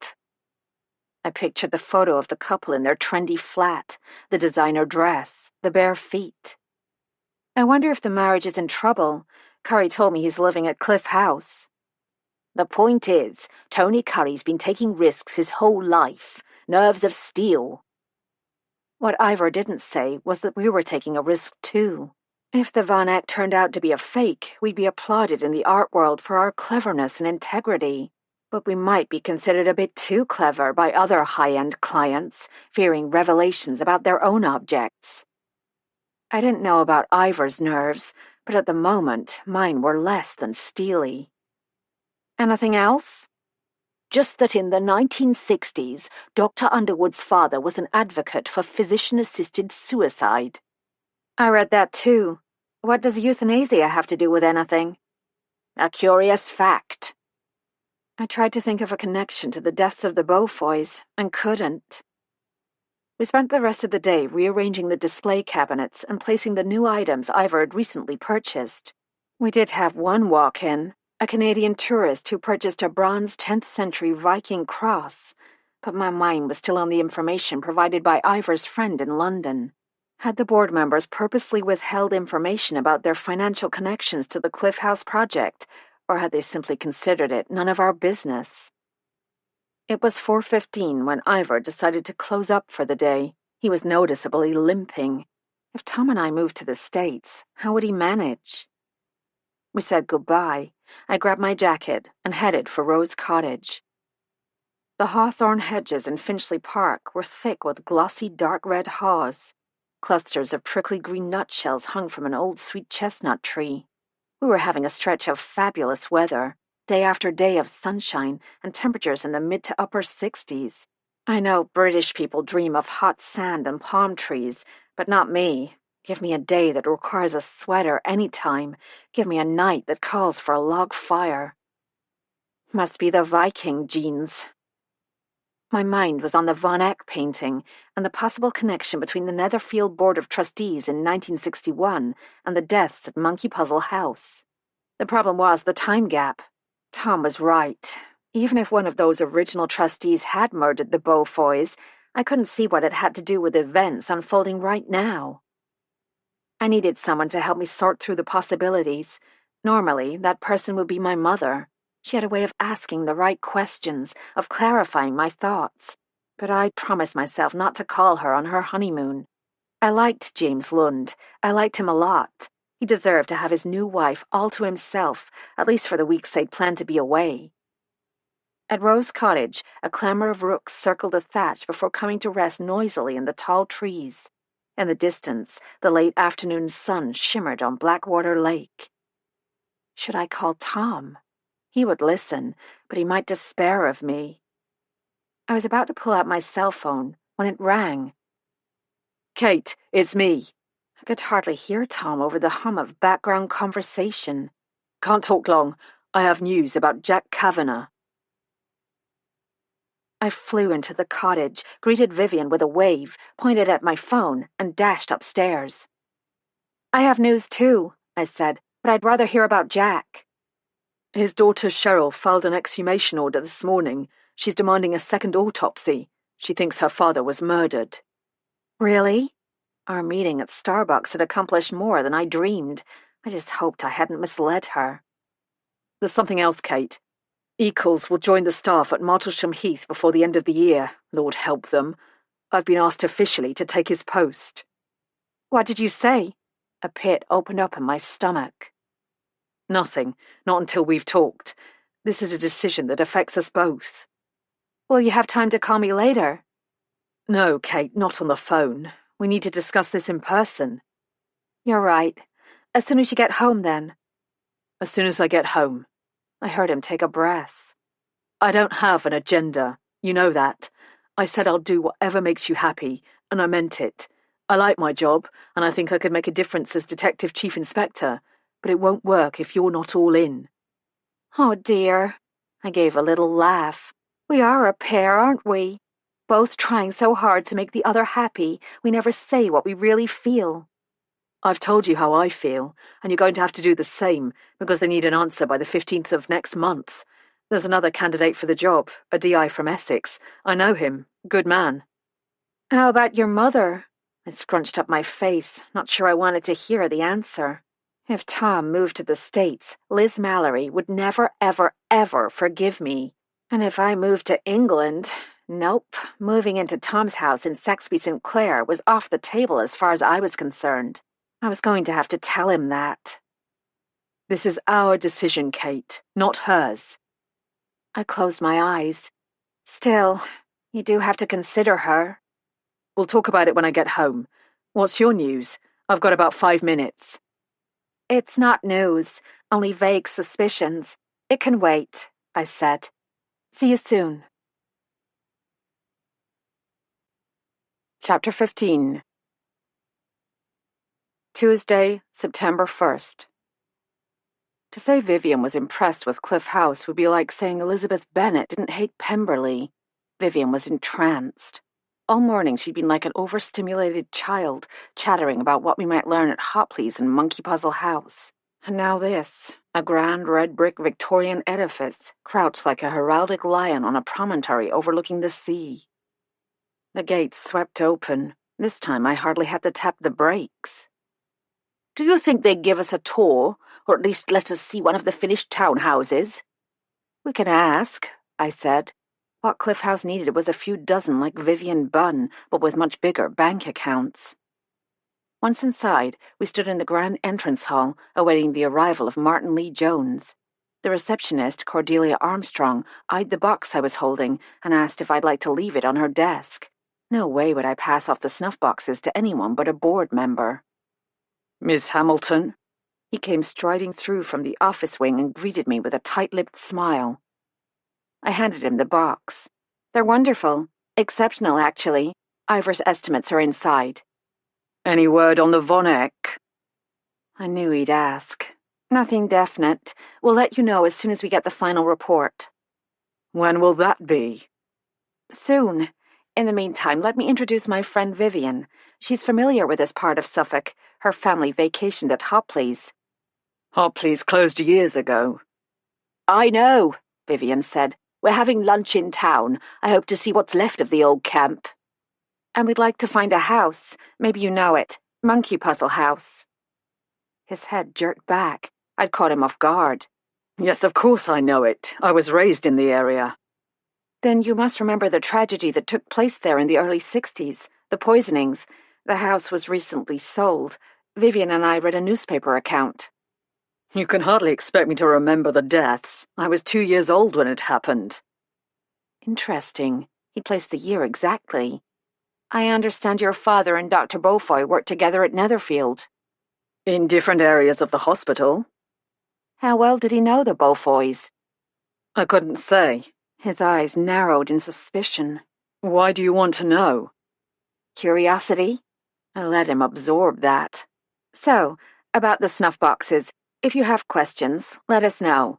I pictured the photo of the couple in their trendy flat, the designer dress, the bare feet. I wonder if the marriage is in trouble. Curry told me he's living at Cliff House. The point is, Tony Curry's been taking risks his whole life. Nerves of steel. What Ivor didn't say was that we were taking a risk too. If the Von Eck turned out to be a fake, we'd be applauded in the art world for our cleverness and integrity. But we might be considered a bit too clever by other high-end clients, fearing revelations about their own objects. I didn't know about Ivor's nerves, but at the moment, mine were less than steely. Anything else? Just that in the 1960s, Dr. Underwood's father was an advocate for physician-assisted suicide. I read that too. What does euthanasia have to do with anything? A curious fact. I tried to think of a connection to the deaths of the Beaufoys, and couldn't. We spent the rest of the day rearranging the display cabinets and placing the new items Ivor had recently purchased. We did have one walk-in, a Canadian tourist who purchased a bronze 10th century Viking cross, but my mind was still on the information provided by Ivor's friend in London. Had the board members purposely withheld information about their financial connections to the Cliff House project, or had they simply considered it none of our business? It was 4:15 when Ivor decided to close up for the day. He was noticeably limping. If Tom and I moved to the States, how would he manage? We said goodbye. I grabbed my jacket and headed for Rose Cottage. The hawthorn hedges in Finchley Park were thick with glossy dark red haws. Clusters of prickly green nutshells hung from an old sweet chestnut tree. We were having a stretch of fabulous weather, day after day of sunshine and temperatures in the mid to upper 60s. I know British people dream of hot sand and palm trees, but not me. Give me a day that requires a sweater any time. Give me a night that calls for a log fire. Must be the Viking genes. My mind was on the Von Eck painting and the possible connection between the Netherfield Board of Trustees in 1961 and the deaths at Monkey Puzzle House. The problem was the time gap. Tom was right. Even if one of those original trustees had murdered the Beaufoys, I couldn't see what it had to do with events unfolding right now. I needed someone to help me sort through the possibilities. Normally, that person would be my mother. She had a way of asking the right questions, of clarifying my thoughts. But I promised myself not to call her on her honeymoon. I liked James Lund. I liked him a lot. He deserved to have his new wife all to himself, at least for the weeks they'd planned to be away. At Rose Cottage, a clamor of rooks circled the thatch before coming to rest noisily in the tall trees. In the distance, the late afternoon sun shimmered on Blackwater Lake. Should I call Tom? He would listen, but he might despair of me. I was about to pull out my cell phone when it rang. Kate, it's me. I could hardly hear Tom over the hum of background conversation. Can't talk long. I have news about Jack Kavanagh. I flew into the cottage, greeted Vivian with a wave, pointed at my phone, and dashed upstairs. I have news too, I said, but I'd rather hear about Jack. His daughter Cheryl filed an exhumation order this morning. She's demanding a second autopsy. She thinks her father was murdered. Really? Our meeting at Starbucks had accomplished more than I dreamed. I just hoped I hadn't misled her. There's something else, Kate. Eccles will join the staff at Martlesham Heath before the end of the year. Lord help them. I've been asked officially to take his post. What did you say? A pit opened up in my stomach. Nothing. Not until we've talked. This is a decision that affects us both. Will you have time to call me later? No, Kate, not on the phone. We need to discuss this in person. You're right. As soon as you get home, then. As soon as I get home. I heard him take a breath. I don't have an agenda. You know that. I said I'll do whatever makes you happy, and I meant it. I like my job, and I think I could make a difference as Detective Chief Inspector, but it won't work if you're not all in. Oh, dear. I gave a little laugh. We are a pair, aren't we? Both trying so hard to make the other happy, we never say what we really feel. I've told you how I feel, and you're going to have to do the same, because they need an answer by the 15th of next month. There's another candidate for the job, a DI from Essex. I know him. Good man. How about your mother? I scrunched up my face, not sure I wanted to hear the answer. If Tom moved to the States, Liz Mallory would never, ever, ever forgive me. And if I moved to England, nope, moving into Tom's house in Saxby St. Clair was off the table as far as I was concerned. I was going to have to tell him that. This is our decision, Kate, not hers. I closed my eyes. Still, you do have to consider her. We'll talk about it when I get home. What's your news? I've got about 5 minutes. It's not news, only vague suspicions. It can wait, I said. See you soon. Chapter 15. Tuesday, September 1st. To say Vivian was impressed with Cliff House would be like saying Elizabeth Bennet didn't hate Pemberley. Vivian was entranced. All morning she'd been like an overstimulated child, chattering about what we might learn at Hopley's and Monkey Puzzle House. And now this, a grand red-brick Victorian edifice, crouched like a heraldic lion on a promontory overlooking the sea. The gates swept open. This time I hardly had to tap the brakes. Do you think they'd give us a tour, or at least let us see one of the finished townhouses? We can ask, I said. What Cliff House needed was a few dozen like Vivian Bunn, but with much bigger bank accounts. Once inside, we stood in the grand entrance hall, awaiting the arrival of Martin Lee Jones. The receptionist, Cordelia Armstrong, eyed the box I was holding and asked if I'd like to leave it on her desk. No way would I pass off the snuff boxes to anyone but a board member. Miss Hamilton? He came striding through from the office wing and greeted me with a tight-lipped smile. I handed him the box. They're wonderful. Exceptional, actually. Ivor's estimates are inside. Any word on the Von Eck? I knew he'd ask. Nothing definite. We'll let you know as soon as we get the final report. When will that be? Soon. In the meantime, let me introduce my friend Vivian. She's familiar with this part of Suffolk. Her family vacationed at Hopley's. Hopley's closed years ago. I know, Vivian said. We're having lunch in town. I hope to see what's left of the old camp. And we'd like to find a house. Maybe you know it. Monkey Puzzle House. His head jerked back. I'd caught him off guard. Yes, of course I know it. I was raised in the area. Then you must remember the tragedy that took place there in the early 60s. The poisonings. The house was recently sold. Vivian and I read a newspaper account. You can hardly expect me to remember the deaths. I was 2 years old when it happened. Interesting. He placed the year exactly. I understand your father and Dr. Beaufoy worked together at Netherfield. In different areas of the hospital. How well did he know the Beaufoys? I couldn't say. His eyes narrowed in suspicion. Why do you want to know? Curiosity? I let him absorb that. So, about the snuff boxes. If you have questions, let us know.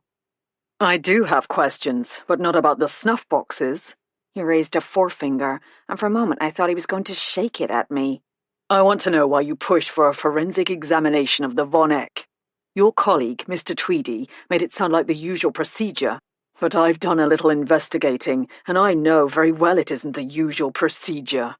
I do have questions, but not about the snuff boxes. He raised a forefinger, and for a moment I thought he was going to shake it at me. I want to know why you pushed for a forensic examination of the Von Eck. Your colleague, Mr. Tweedy, made it sound like the usual procedure, but I've done a little investigating, and I know very well it isn't the usual procedure.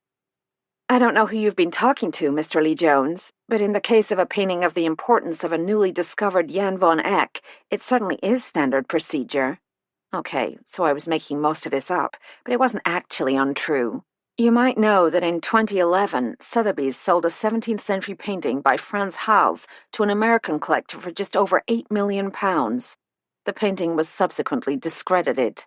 I don't know who you've been talking to, Mr. Lee Jones, but in the case of a painting of the importance of a newly discovered Jan Von Eck, it certainly is standard procedure. Okay, so I was making most of this up, but it wasn't actually untrue. You might know that in 2011, Sotheby's sold a 17th century painting by Franz Hals to an American collector for just over £8 million. The painting was subsequently discredited.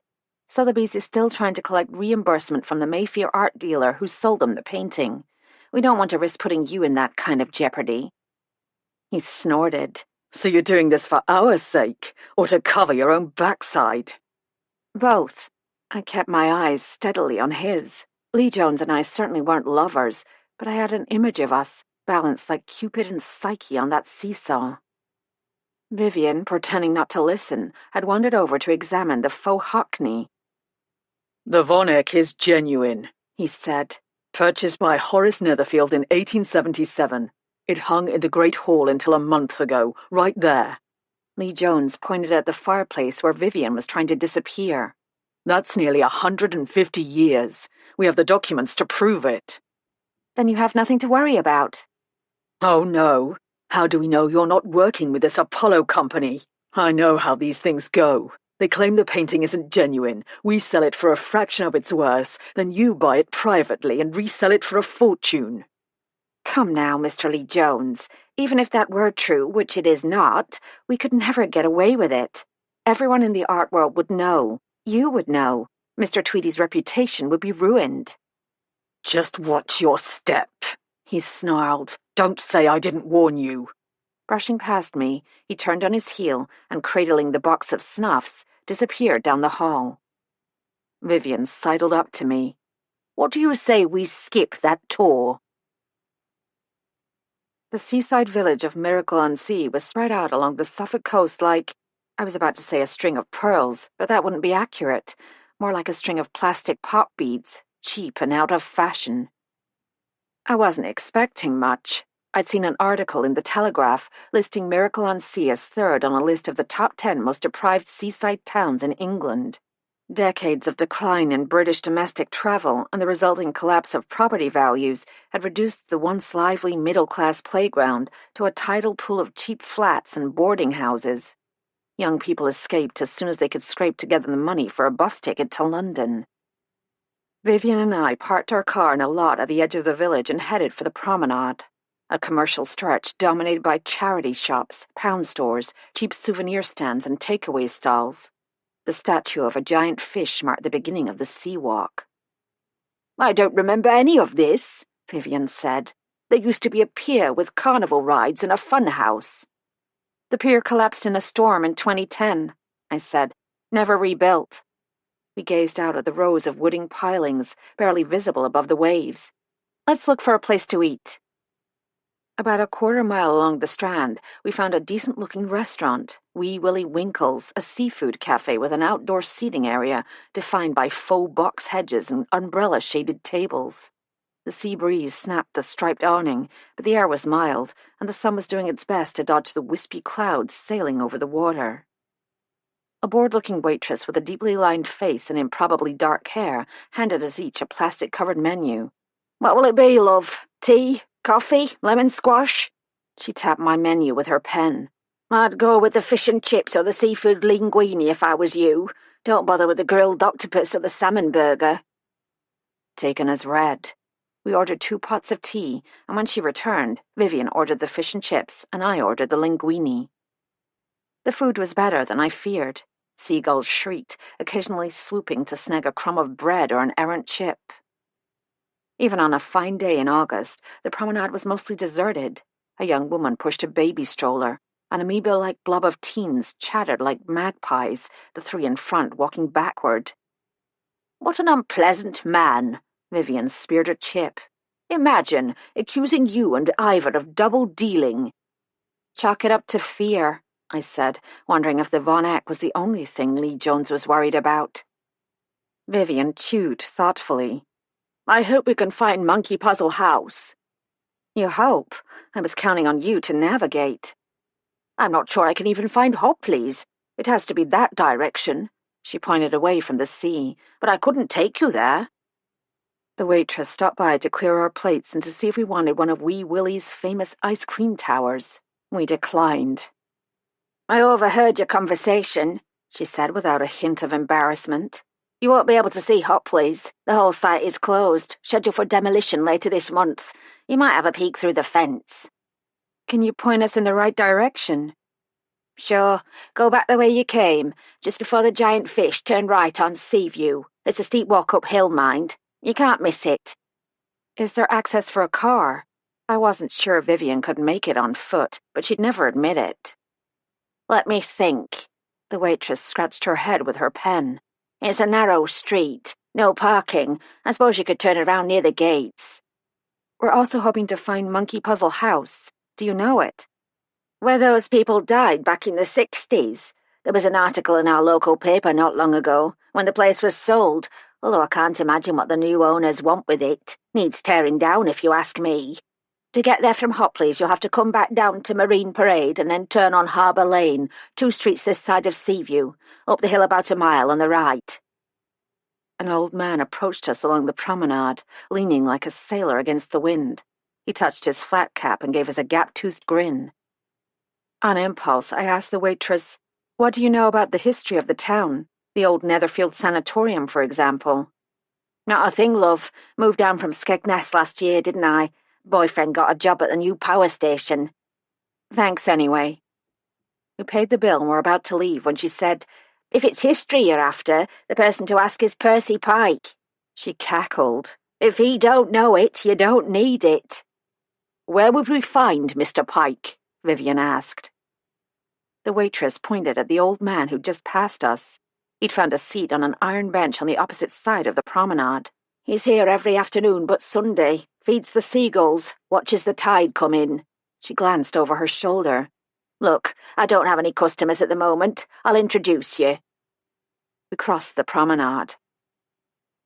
Sotheby's is still trying to collect reimbursement from the Mayfair art dealer who sold them the painting. We don't want to risk putting you in that kind of jeopardy. He snorted. So you're doing this for our sake, or to cover your own backside? Both. I kept my eyes steadily on his. Lee Jones and I certainly weren't lovers, but I had an image of us, balanced like Cupid and Psyche on that seesaw. Vivian, pretending not to listen, had wandered over to examine the faux hockney. The Von Eck is genuine, he said. Purchased by Horace Netherfield in 1877. It hung in the Great Hall until a month ago, right there. Lee Jones pointed at the fireplace where Vivian was trying to disappear. That's nearly 150 years. We have the documents to prove it. Then you have nothing to worry about. Oh, no. How do we know you're not working with this Apollo company? I know how these things go. They claim the painting isn't genuine. We sell it for a fraction of its worth. Then you buy it privately and resell it for a fortune. Come now, Mr. Lee Jones. Even if that were true, which it is not, we could never get away with it. Everyone in the art world would know. You would know. Mr. Tweedy's reputation would be ruined. Just watch your step, he snarled. Don't say I didn't warn you. Brushing past me, he turned on his heel and, cradling the box of snuffs, disappeared down the hall. Vivian sidled up to me. What do you say we skip that tour? The seaside village of Miracle-on-Sea was spread out along the Suffolk coast like, I was about to say a string of pearls, but that wouldn't be accurate. More like a string of plastic pop beads, cheap and out of fashion. I wasn't expecting much. I'd seen an article in the Telegraph listing Miracle-on-Sea as third on a list of the top 10 most deprived seaside towns in England. Decades of decline in British domestic travel and the resulting collapse of property values had reduced the once lively middle-class playground to a tidal pool of cheap flats and boarding houses. Young people escaped as soon as they could scrape together the money for a bus ticket to London. Vivian and I parked our car in a lot at the edge of the village and headed for the promenade, a commercial stretch dominated by charity shops, pound stores, cheap souvenir stands, and takeaway stalls. The statue of a giant fish marked the beginning of the sea walk. "I don't remember any of this," Vivian said. "There used to be a pier with carnival rides and a fun house." The pier collapsed in a storm in 2010, I said. Never rebuilt. We gazed out at the rows of wooden pilings, barely visible above the waves. Let's look for a place to eat. About a quarter-mile along the Strand, we found a decent-looking restaurant, Wee Willie Winkle's, a seafood cafe with an outdoor seating area defined by faux box hedges and umbrella-shaded tables. The sea breeze snapped the striped awning, but the air was mild, and the sun was doing its best to dodge the wispy clouds sailing over the water. A bored-looking waitress with a deeply lined face and improbably dark hair handed us each a plastic-covered menu. "What will it be, love? Tea? Coffee? Lemon squash?" She tapped my menu with her pen. "I'd go with the fish and chips or the seafood linguine if I was you. Don't bother with the grilled octopus or the salmon burger." Taken as read. We ordered 2 pots of tea, and when she returned, Vivian ordered the fish and chips, and I ordered the linguine. The food was better than I feared. Seagulls shrieked, occasionally swooping to snag a crumb of bread or an errant chip. Even on a fine day in August, the promenade was mostly deserted. A young woman pushed a baby stroller. An amoeba-like blob of teens chattered like magpies, the 3 in front walking backward. "What an unpleasant man," Vivian speared a chip. "Imagine accusing you and Ivor of double-dealing." "Chalk it up to fear," I said, wondering if the Von Eck was the only thing Lee Jones was worried about. Vivian chewed thoughtfully. "I hope we can find Monkey Puzzle House." "You hope? I was counting on you to navigate." "I'm not sure I can even find Hopley's. It has to be that direction." She pointed away from the sea. "But I couldn't take you there." The waitress stopped by to clear our plates and to see if we wanted one of Wee Willie's famous ice cream towers. We declined. "I overheard your conversation," she said without a hint of embarrassment. "You won't be able to see Hopley's. The whole site is closed, scheduled for demolition later this month. You might have a peek through the fence." "Can you point us in the right direction?" "Sure. Go back the way you came. Just before the giant fish, turn right on Seaview. It's a steep walk uphill, mind. You can't miss it." "Is there access for a car?" I wasn't sure Vivian could make it on foot, but she'd never admit it. "Let me think." The waitress scratched her head with her pen. "It's a narrow street. No parking. I suppose you could turn around near the gates." "We're also hoping to find Monkey Puzzle House. Do you know it?" "Where those people died back in the 60s. There was an article in our local paper not long ago, when the place was sold, although I can't imagine what the new owners want with it. Needs tearing down, if you ask me. To get there from Hopley's, you'll have to come back down to Marine Parade and then turn on Harbour Lane, 2 streets this side of Seaview, up the hill about a mile on the right." An old man approached us along the promenade, leaning like a sailor against the wind. He touched his flat cap and gave us a gap-toothed grin. On impulse, I asked the waitress, "What do you know about the history of the town? The old Netherfield Sanatorium, for example." "Not a thing, love. Moved down from Skegness last year, didn't I? Boyfriend got a job at the new power station." "Thanks anyway." We paid the bill and were about to leave when she said, "If it's history you're after, the person to ask is Percy Pike." She cackled. "If he don't know it, you don't need it." "Where would we find Mr. Pike?" Vivian asked. The waitress pointed at the old man who'd just passed us. He'd found a seat on an iron bench on the opposite side of the promenade. "He's here every afternoon but Sunday. Feeds the seagulls, watches the tide come in." She glanced over her shoulder. "Look, I don't have any customers at the moment. I'll introduce you." We crossed the promenade.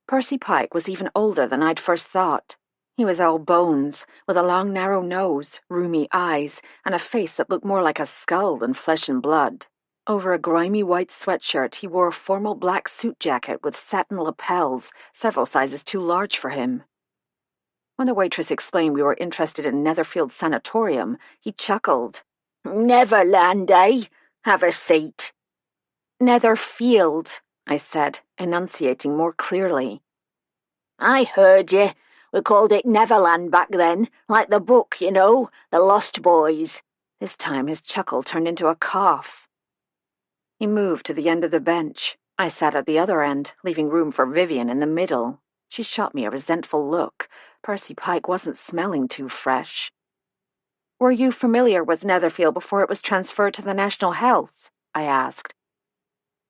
Percy Pike was even older than I'd first thought. He was all bones, with a long narrow nose, rheumy eyes, and a face that looked more like a skull than flesh and blood. Over a grimy white sweatshirt, he wore a formal black suit jacket with satin lapels, several sizes too large for him. When the waitress explained we were interested in Netherfield Sanatorium, he chuckled. "Neverland, eh? Have a seat." "Netherfield," I said, enunciating more clearly. "I heard you. We called it Neverland back then, like the book, you know, The Lost Boys." This time his chuckle turned into a cough. He moved to the end of the bench. I sat at the other end, leaving room for Vivian in the middle. She shot me a resentful look. Percy Pike wasn't smelling too fresh. "Were you familiar with Netherfield before it was transferred to the National Health?" I asked.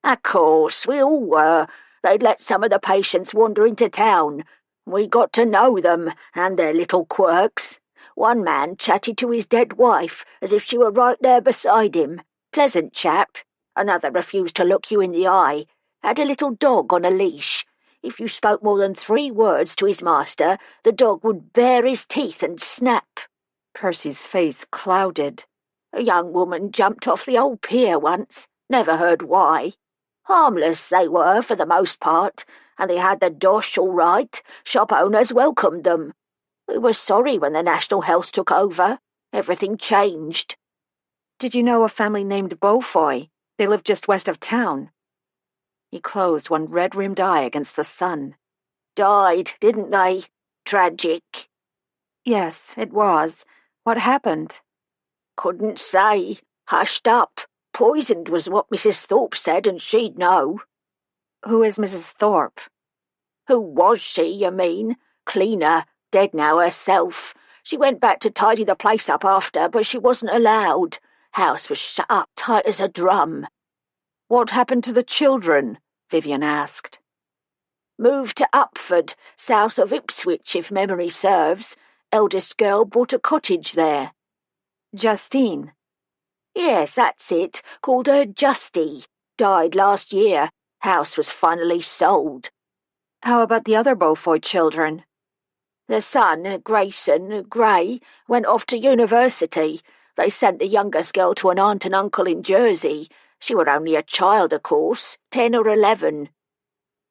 "Of course, we all were. They'd let some of the patients wander into town. We got to know them, and their little quirks. One man chatted to his dead wife, as if she were right there beside him. Pleasant chap. Another refused to look you in the eye. Had a little dog on a leash. If you spoke more than 3 words to his master, the dog would bare his teeth and snap." Percy's face clouded. "A young woman jumped off the old pier once. Never heard why. Harmless they were for the most part, and they had the dosh all right. Shop owners welcomed them. We were sorry when the National Health took over. Everything changed." "Did you know a family named Beaufoy? They lived just west of town." He closed one red-rimmed eye against the sun. "Died, didn't they? Tragic." "Yes, it was. What happened?" "Couldn't say. Hushed up. Poisoned was what Mrs. Thorpe said, and she'd know." "Who is Mrs. Thorpe?" "Who was she, you mean? Cleaner. Dead now herself. She went back to tidy the place up after, but she wasn't allowed. House was shut up tight as a drum." "What happened to the children?" Vivian asked. "Moved to Upford, south of Ipswich, if memory serves. Eldest girl bought a cottage there." "Justine?" "Yes, that's it. Called her Justy. Died last year. House was finally sold." "How about the other Beaufoy children?" "The son, Grayson, Gray, went off to university. They sent the youngest girl to an aunt and uncle in Jersey. She were only a child, of course, 10 or 11.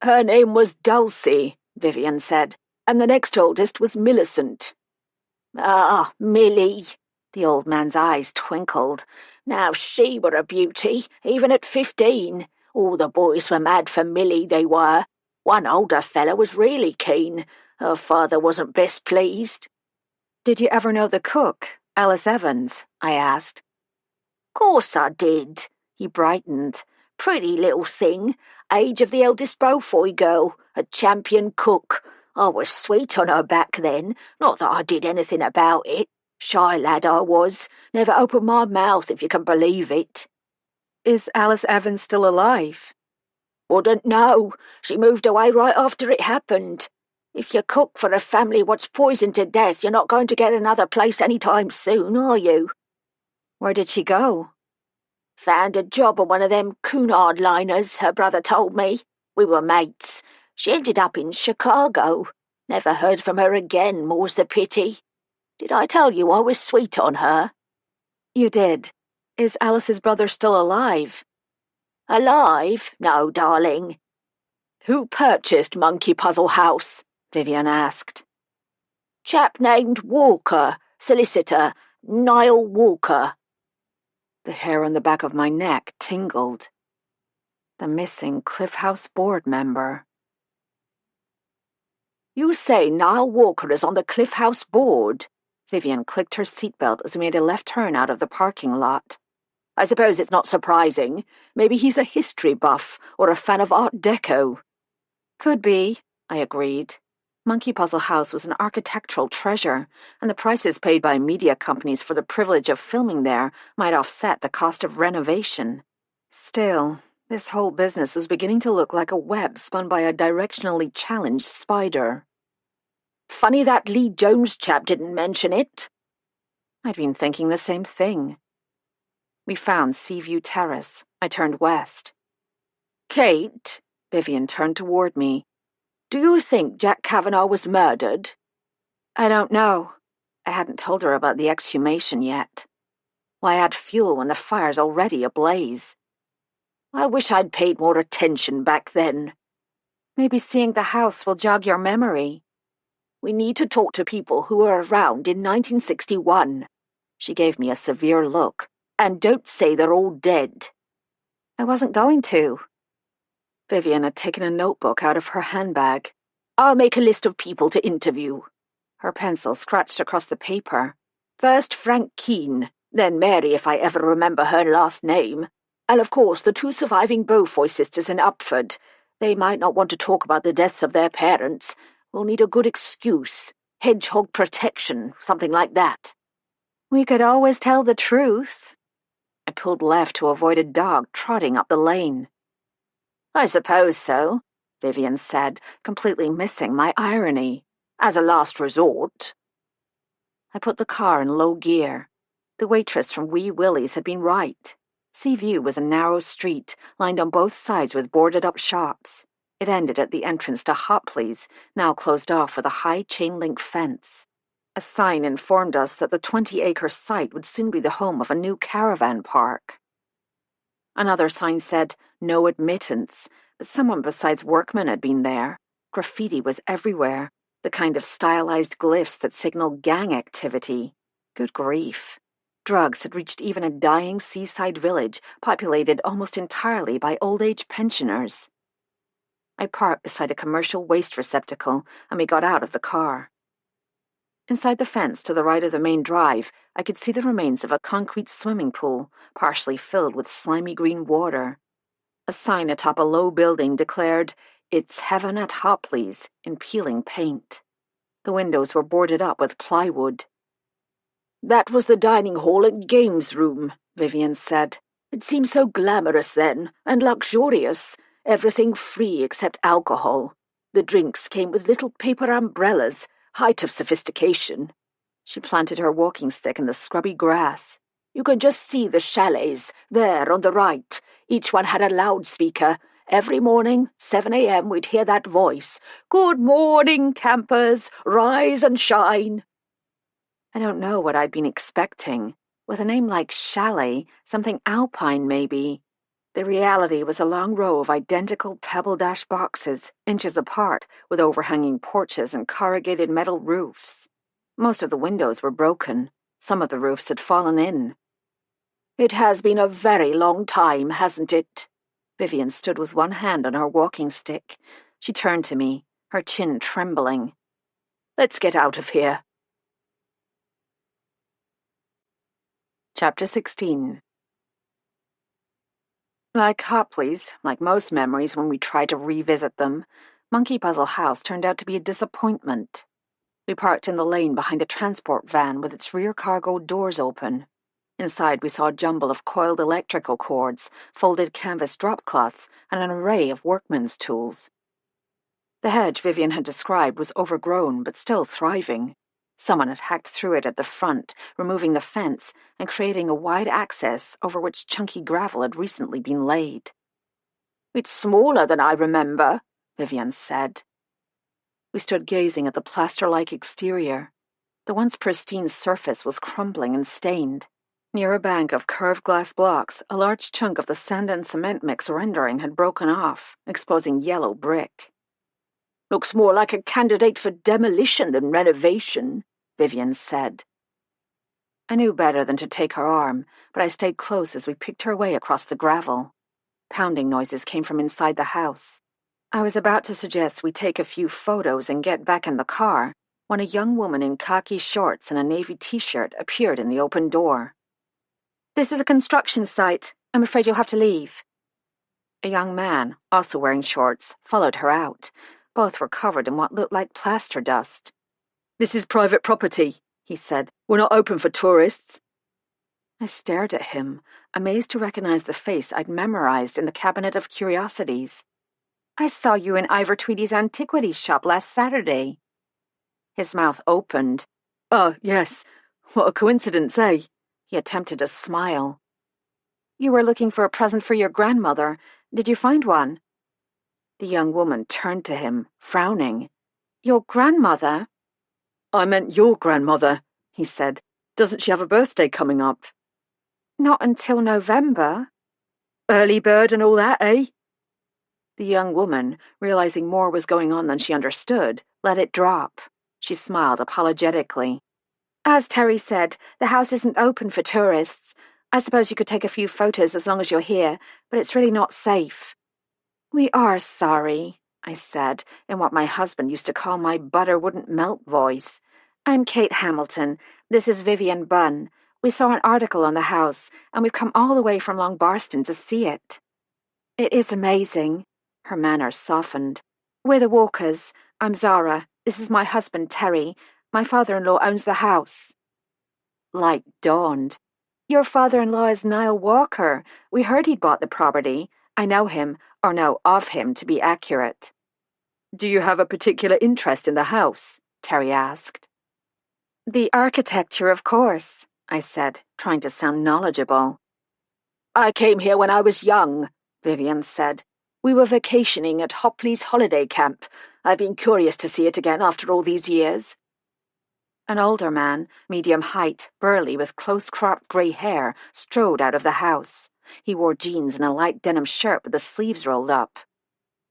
"Her name was Dulcie," Vivian said, "and the next oldest was Millicent." "Ah, Millie." The old man's eyes twinkled. "Now she were a beauty, even at 15. All the boys were mad for Millie, they were. One older fellow was really keen. Her father wasn't best pleased." "Did you ever know the cook, Alice Evans?" I asked. "Course I did." He brightened. "Pretty little thing. Age of the eldest Beaufoy girl. A champion cook. I was sweet on her back then. Not that I did anything about it. Shy lad I was. Never opened my mouth, if you can believe it." "Is Alice Evans still alive?" "Wouldn't know. She moved away right after it happened. If you cook for a family what's poisoned to death, you're not going to get another place any time soon, are you?" "Where did she go?" "Found a job on one of them Cunard liners, her brother told me. We were mates. She ended up in Chicago. Never heard from her again, more's the pity. Did I tell you I was sweet on her?" "You did. Is Alice's brother still alive?" "Alive? No, darling." "Who purchased Monkey Puzzle House?" Vivian asked. "Chap named Walker, solicitor, Niall Walker." The hair on the back of my neck tingled. The missing Cliff House board member. "You say Niall Walker is on the Cliff House board?" Vivian clicked her seatbelt as we made a left turn out of the parking lot. "I suppose it's not surprising. Maybe he's a history buff or a fan of Art Deco." "Could be," I agreed. Monkey Puzzle House was an architectural treasure, and the prices paid by media companies for the privilege of filming there might offset the cost of renovation. Still, this whole business was beginning to look like a web spun by a directionally challenged spider. "Funny that Lee Jones chap didn't mention it." I'd been thinking the same thing. We found Seaview Terrace. I turned west. "Kate," Vivian turned toward me. "do you think Jack Kavanagh was murdered?" "I don't know." I hadn't told her about the exhumation yet. Why add fuel when the fire's already ablaze? I wish I'd paid more attention back then. Maybe seeing the house will jog your memory. We need to talk to people who were around in 1961. She gave me a severe look. And don't say they're all dead. I wasn't going to. Vivian had taken a notebook out of her handbag. I'll make a list of people to interview. Her pencil scratched across the paper. First Frank Keene, then Mary if I ever remember her last name, and of course the 2 surviving Beaufoy sisters in Upford. They might not want to talk about the deaths of their parents. We'll need a good excuse. Hedgehog protection, something like that. We could always tell the truth. I pulled left to avoid a dog trotting up the lane. I suppose so, Vivian said, completely missing my irony. As a last resort. I put the car in low gear. The waitress from Wee Willie's had been right. Seaview was a narrow street, lined on both sides with boarded-up shops. It ended at the entrance to Hopley's, now closed off with a high chain-link fence. A sign informed us that the 20-acre site would soon be the home of a new caravan park. Another sign said, "No admittance," but someone besides workmen had been there. Graffiti was everywhere, the kind of stylized glyphs that signal gang activity. Good grief. Drugs had reached even a dying seaside village populated almost entirely by old-age pensioners. I parked beside a commercial waste receptacle, and we got out of the car. Inside the fence to the right of the main drive, I could see the remains of a concrete swimming pool, partially filled with slimy green water. A sign atop a low building declared, "It's Heaven at Hopley's," in peeling paint. The windows were boarded up with plywood. That was the dining hall and games room, Vivian said. It seemed so glamorous then, and luxurious. Everything free except alcohol. The drinks came with little paper umbrellas, height of sophistication. She planted her walking stick in the scrubby grass. You could just see the chalets, there on the right. Each one had a loudspeaker. Every morning, 7 a.m., we'd hear that voice. "Good morning, campers. Rise and shine." I don't know what I'd been expecting. With a name like Chalet, something alpine maybe. The reality was a long row of identical pebble-dash boxes, inches apart, with overhanging porches and corrugated metal roofs. Most of the windows were broken. Some of the roofs had fallen in. "It has been a very long time, hasn't it?" Vivian stood with one hand on her walking stick. She turned to me, her chin trembling. "Let's get out of here." Chapter 16. Like Hopley's, like most memories when we try to revisit them, Monkey Puzzle House turned out to be a disappointment. We parked in the lane behind a transport van with its rear cargo doors open. Inside we saw a jumble of coiled electrical cords, folded canvas drop cloths, and an array of workmen's tools. The hedge Vivian had described was overgrown but still thriving. Someone had hacked through it at the front, removing the fence and creating a wide access over which chunky gravel had recently been laid. "It's smaller than I remember," Vivian said. We stood gazing at the plaster-like exterior. The once pristine surface was crumbling and stained. Near a bank of curved glass blocks, a large chunk of the sand and cement mix rendering had broken off, exposing yellow brick. "Looks more like a candidate for demolition than renovation," Vivian said. I knew better than to take her arm, but I stayed close as we picked her way across the gravel. Pounding noises came from inside the house. I was about to suggest we take a few photos and get back in the car when a young woman in khaki shorts and a navy t-shirt appeared in the open door. "This is a construction site. I'm afraid you'll have to leave." A young man, also wearing shorts, followed her out. Both were covered in what looked like plaster dust. "This is private property," he said. "We're not open for tourists." I stared at him, amazed to recognize the face I'd memorized in the cabinet of curiosities. "I saw you in Ivor Tweedy's antiquities shop last Saturday." His mouth opened. "Oh, yes. What a coincidence, eh?" He attempted a smile. "You were looking for a present for your grandmother. Did you find one?" The young woman turned to him, frowning. "Your grandmother?" "I meant your grandmother," he said. "Doesn't she have a birthday coming up?" "Not until November." Early bird and all that, eh? The young woman, realizing more was going on than she understood, let it drop. She smiled apologetically. As Terry said, the house isn't open for tourists. I suppose you could take a few photos as long as you're here, but it's really not safe. We are sorry, I said, in what my husband used to call my butter wouldn't melt voice. I'm Kate Hamilton. This is Vivian Bunn. We saw an article on the house, and we've come all the way from Long Barston to see it. It is amazing. Her manner softened. We're the Walkers. I'm Zara. This is my husband, Terry. My father-in-law owns the house. Light dawned. Your father-in-law is Niall Walker. We heard he'd bought the property. I know him, or know of him, to be accurate. Do you have a particular interest in the house? Terry asked. The architecture, of course, I said, trying to sound knowledgeable. I came here when I was young, Vivian said. We were vacationing at Hopley's holiday camp. I've been curious to see it again after all these years. An older man, medium height, burly, with close-cropped grey hair, strode out of the house. He wore jeans and a light denim shirt with the sleeves rolled up.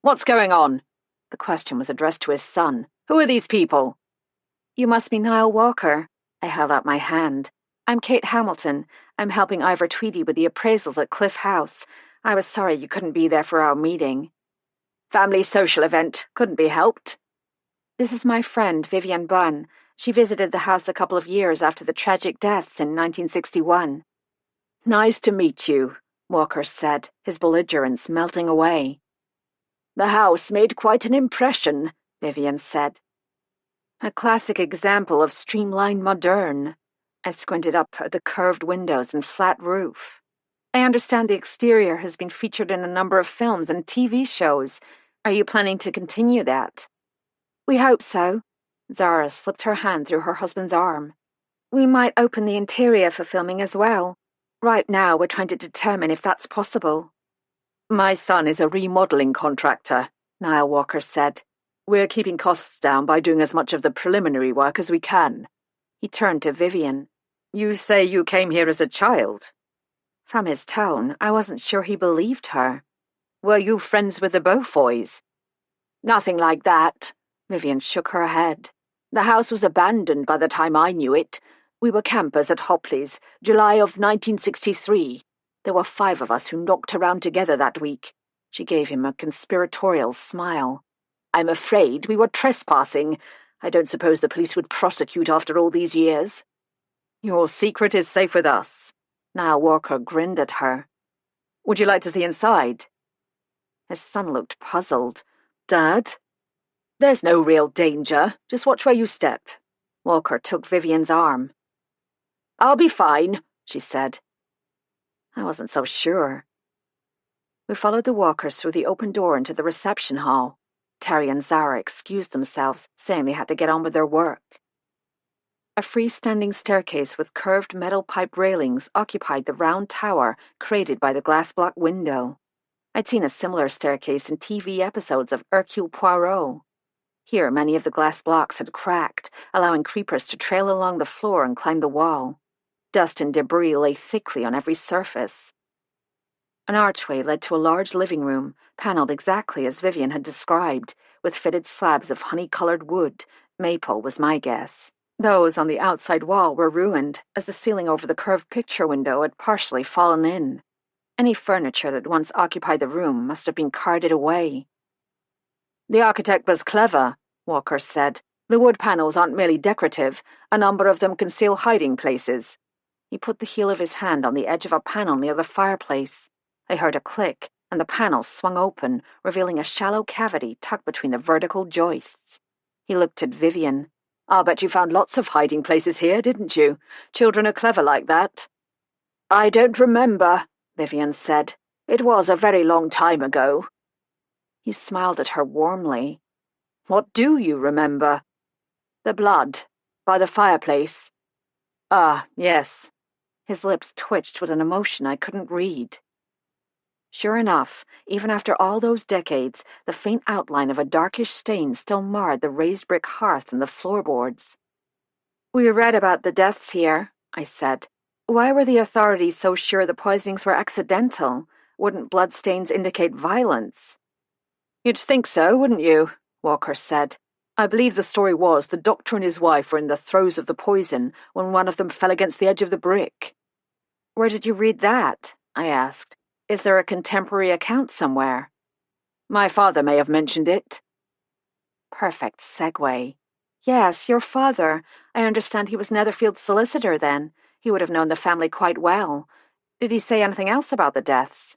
What's going on? The question was addressed to his son. Who are these people? You must be Niall Walker. I held out my hand. I'm Kate Hamilton. I'm helping Ivor Tweedy with the appraisals at Cliff House. I was sorry you couldn't be there for our meeting. Family social event. Couldn't be helped. This is my friend, Vivian Bunn. She visited the house a couple of years after the tragic deaths in 1961. Nice to meet you, Walker said, his belligerence melting away. The house made quite an impression, Vivian said. A classic example of streamlined modern. I squinted up at the curved windows and flat roof. I understand the exterior has been featured in a number of films and TV shows. Are you planning to continue that? We hope so. Zara slipped her hand through her husband's arm. We might open the interior for filming as well. Right now, we're trying to determine if that's possible. My son is a remodeling contractor, Niall Walker said. We're keeping costs down by doing as much of the preliminary work as we can. He turned to Vivian. You say you came here as a child? From his tone, I wasn't sure he believed her. Were you friends with the Beaufoys? Nothing like that. Vivian shook her head. The house was abandoned by the time I knew it. We were campers at Hopley's, July of 1963. There were 5 of us who knocked around together that week. She gave him a conspiratorial smile. I'm afraid we were trespassing. I don't suppose the police would prosecute after all these years. Your secret is safe with us. Niall Walker grinned at her. Would you like to see inside? His son looked puzzled. Dad? There's no real danger. Just watch where you step. Walker took Vivian's arm. I'll be fine, she said. I wasn't so sure. We followed the Walkers through the open door into the reception hall. Terry and Zara excused themselves, saying they had to get on with their work. A freestanding staircase with curved metal pipe railings occupied the round tower created by the glass block window. I'd seen a similar staircase in TV episodes of Hercule Poirot. Here, many of the glass blocks had cracked, allowing creepers to trail along the floor and climb the wall. Dust and debris lay thickly on every surface. An archway led to a large living room, panelled exactly as Vivian had described, with fitted slabs of honey-coloured wood. Maple was my guess. Those on the outside wall were ruined, as the ceiling over the curved picture window had partially fallen in. Any furniture that once occupied the room must have been carted away. The architect was clever, Walker said. The wood panels aren't merely decorative. A number of them conceal hiding places. He put the heel of his hand on the edge of a panel near the fireplace. I heard a click, and the panel swung open, revealing a shallow cavity tucked between the vertical joists. He looked at Vivian. I'll bet you found lots of hiding places here, didn't you? Children are clever like that. I don't remember, Vivian said. It was a very long time ago. He smiled at her warmly. What do you remember? The blood, by the fireplace. Ah, yes. His lips twitched with an emotion I couldn't read. Sure enough, even after all those decades, the faint outline of a darkish stain still marred the raised brick hearth and the floorboards. We read about the deaths here, I said. Why were the authorities so sure the poisonings were accidental? Wouldn't bloodstains indicate violence? You'd think so, wouldn't you? Walker said. I believe the story was the doctor and his wife were in the throes of the poison when one of them fell against the edge of the brick. Where did you read that? I asked. Is there a contemporary account somewhere? My father may have mentioned it. Perfect segue. Yes, your father. I understand he was Netherfield's solicitor then. He would have known the family quite well. Did he say anything else about the deaths?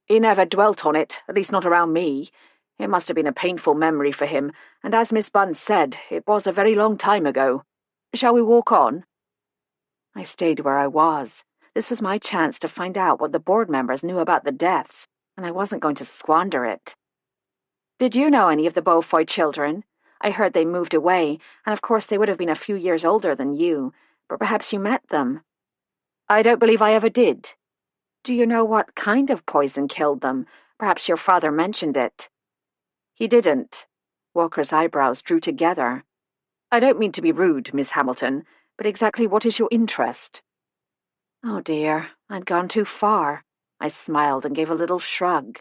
He never dwelt on it, at least not around me. It must have been a painful memory for him, and as Miss Bunn said, it was a very long time ago. Shall we walk on? I stayed where I was. This was my chance to find out what the board members knew about the deaths, and I wasn't going to squander it. Did you know any of the Beaufoy children? I heard they moved away, and of course they would have been a few years older than you, but perhaps you met them. I don't believe I ever did. Do you know what kind of poison killed them? Perhaps your father mentioned it. He didn't. Walker's eyebrows drew together. I don't mean to be rude, Miss Hamilton, but exactly what is your interest? Oh dear, I'd gone too far. I smiled and gave a little shrug.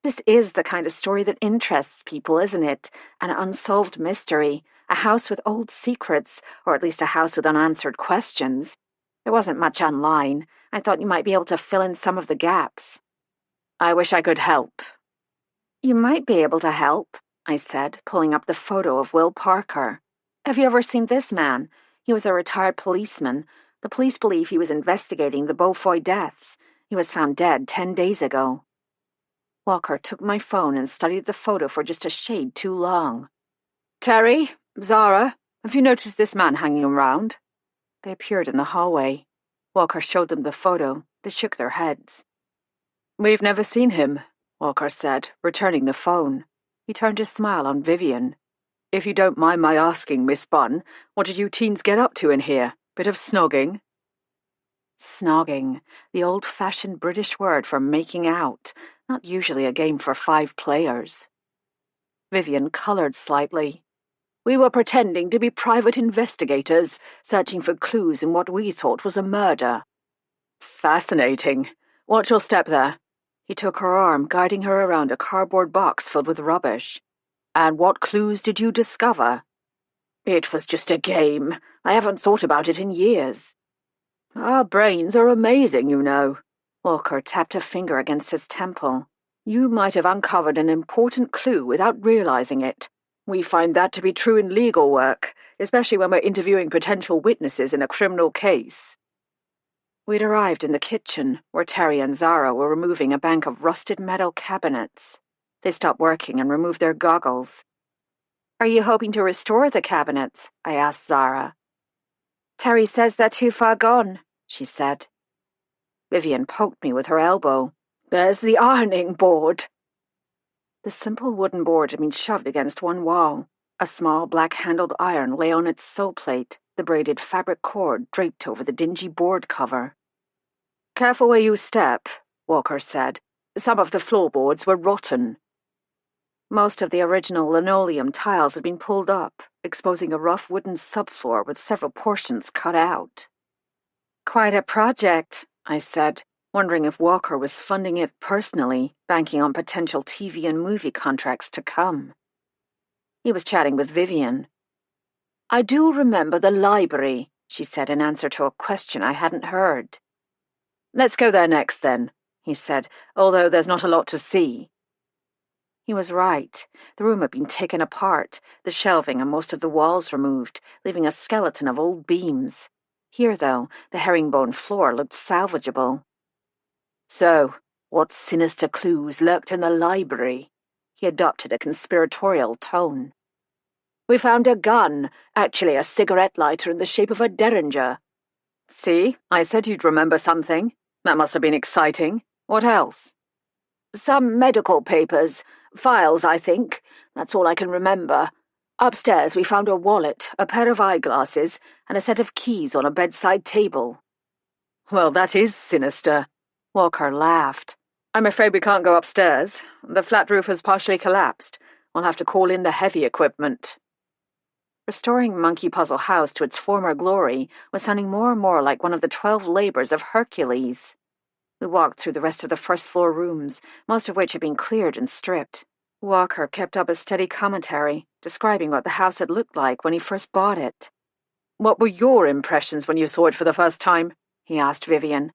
This is the kind of story that interests people, isn't it? An unsolved mystery, a house with old secrets, or at least a house with unanswered questions. There wasn't much online. I thought you might be able to fill in some of the gaps. I wish I could help. You might be able to help, I said, pulling up the photo of Will Parker. Have you ever seen this man? He was a retired policeman. The police believe he was investigating the Beaufoy deaths. He was found dead 10 days ago. Walker took my phone and studied the photo for just a shade too long. Terry, Zara, have you noticed this man hanging around? They appeared in the hallway. Walker showed them the photo. They shook their heads. We've never seen him, Walker said, returning the phone. He turned his smile on Vivian. If you don't mind my asking, Miss Bunn, what did you teens get up to in here? Bit of snogging? Snogging, the old-fashioned British word for making out, not usually a game for 5 players. Vivian coloured slightly. We were pretending to be private investigators, searching for clues in what we thought was a murder. Fascinating. Watch your step there. He took her arm, guiding her around a cardboard box filled with rubbish. And what clues did you discover? It was just a game. I haven't thought about it in years. Our brains are amazing, you know. Walker tapped a finger against his temple. You might have uncovered an important clue without realizing it. We find that to be true in legal work, especially when we're interviewing potential witnesses in a criminal case. We'd arrived in the kitchen, where Terry and Zara were removing a bank of rusted metal cabinets. They stopped working and removed their goggles. Are you hoping to restore the cabinets? I asked Zara. Terry says they're too far gone, she said. Vivian poked me with her elbow. There's the ironing board. The simple wooden board had been shoved against one wall. A small black-handled iron lay on its sole plate, the braided fabric cord draped over the dingy board cover. Careful where you step, Walker said. Some of the floorboards were rotten. Most of the original linoleum tiles had been pulled up, exposing a rough wooden subfloor with several portions cut out. Quite a project, I said, wondering if Walker was funding it personally, banking on potential TV and movie contracts to come. He was chatting with Vivian. I do remember the library, she said in answer to a question I hadn't heard. Let's go there next, then, he said, although there's not a lot to see. He was right. The room had been taken apart, the shelving and most of the walls removed, leaving a skeleton of old beams. Here, though, the herringbone floor looked salvageable. So, what sinister clues lurked in the library? He adopted a conspiratorial tone. We found a gun, actually a cigarette lighter in the shape of a derringer. See, I said you'd remember something. That must have been exciting. What else? Some medical papers. Files, I think. That's all I can remember. Upstairs we found a wallet, a pair of eyeglasses, and a set of keys on a bedside table. Well, that is sinister. Walker laughed. I'm afraid we can't go upstairs. The flat roof has partially collapsed. We'll have to call in the heavy equipment. Restoring Monkey Puzzle House to its former glory was sounding more and more like one of the 12 labors of Hercules. We walked through the rest of the first-floor rooms, most of which had been cleared and stripped. Walker kept up a steady commentary, describing what the house had looked like when he first bought it. "What were your impressions when you saw it for the first time?" he asked Vivian.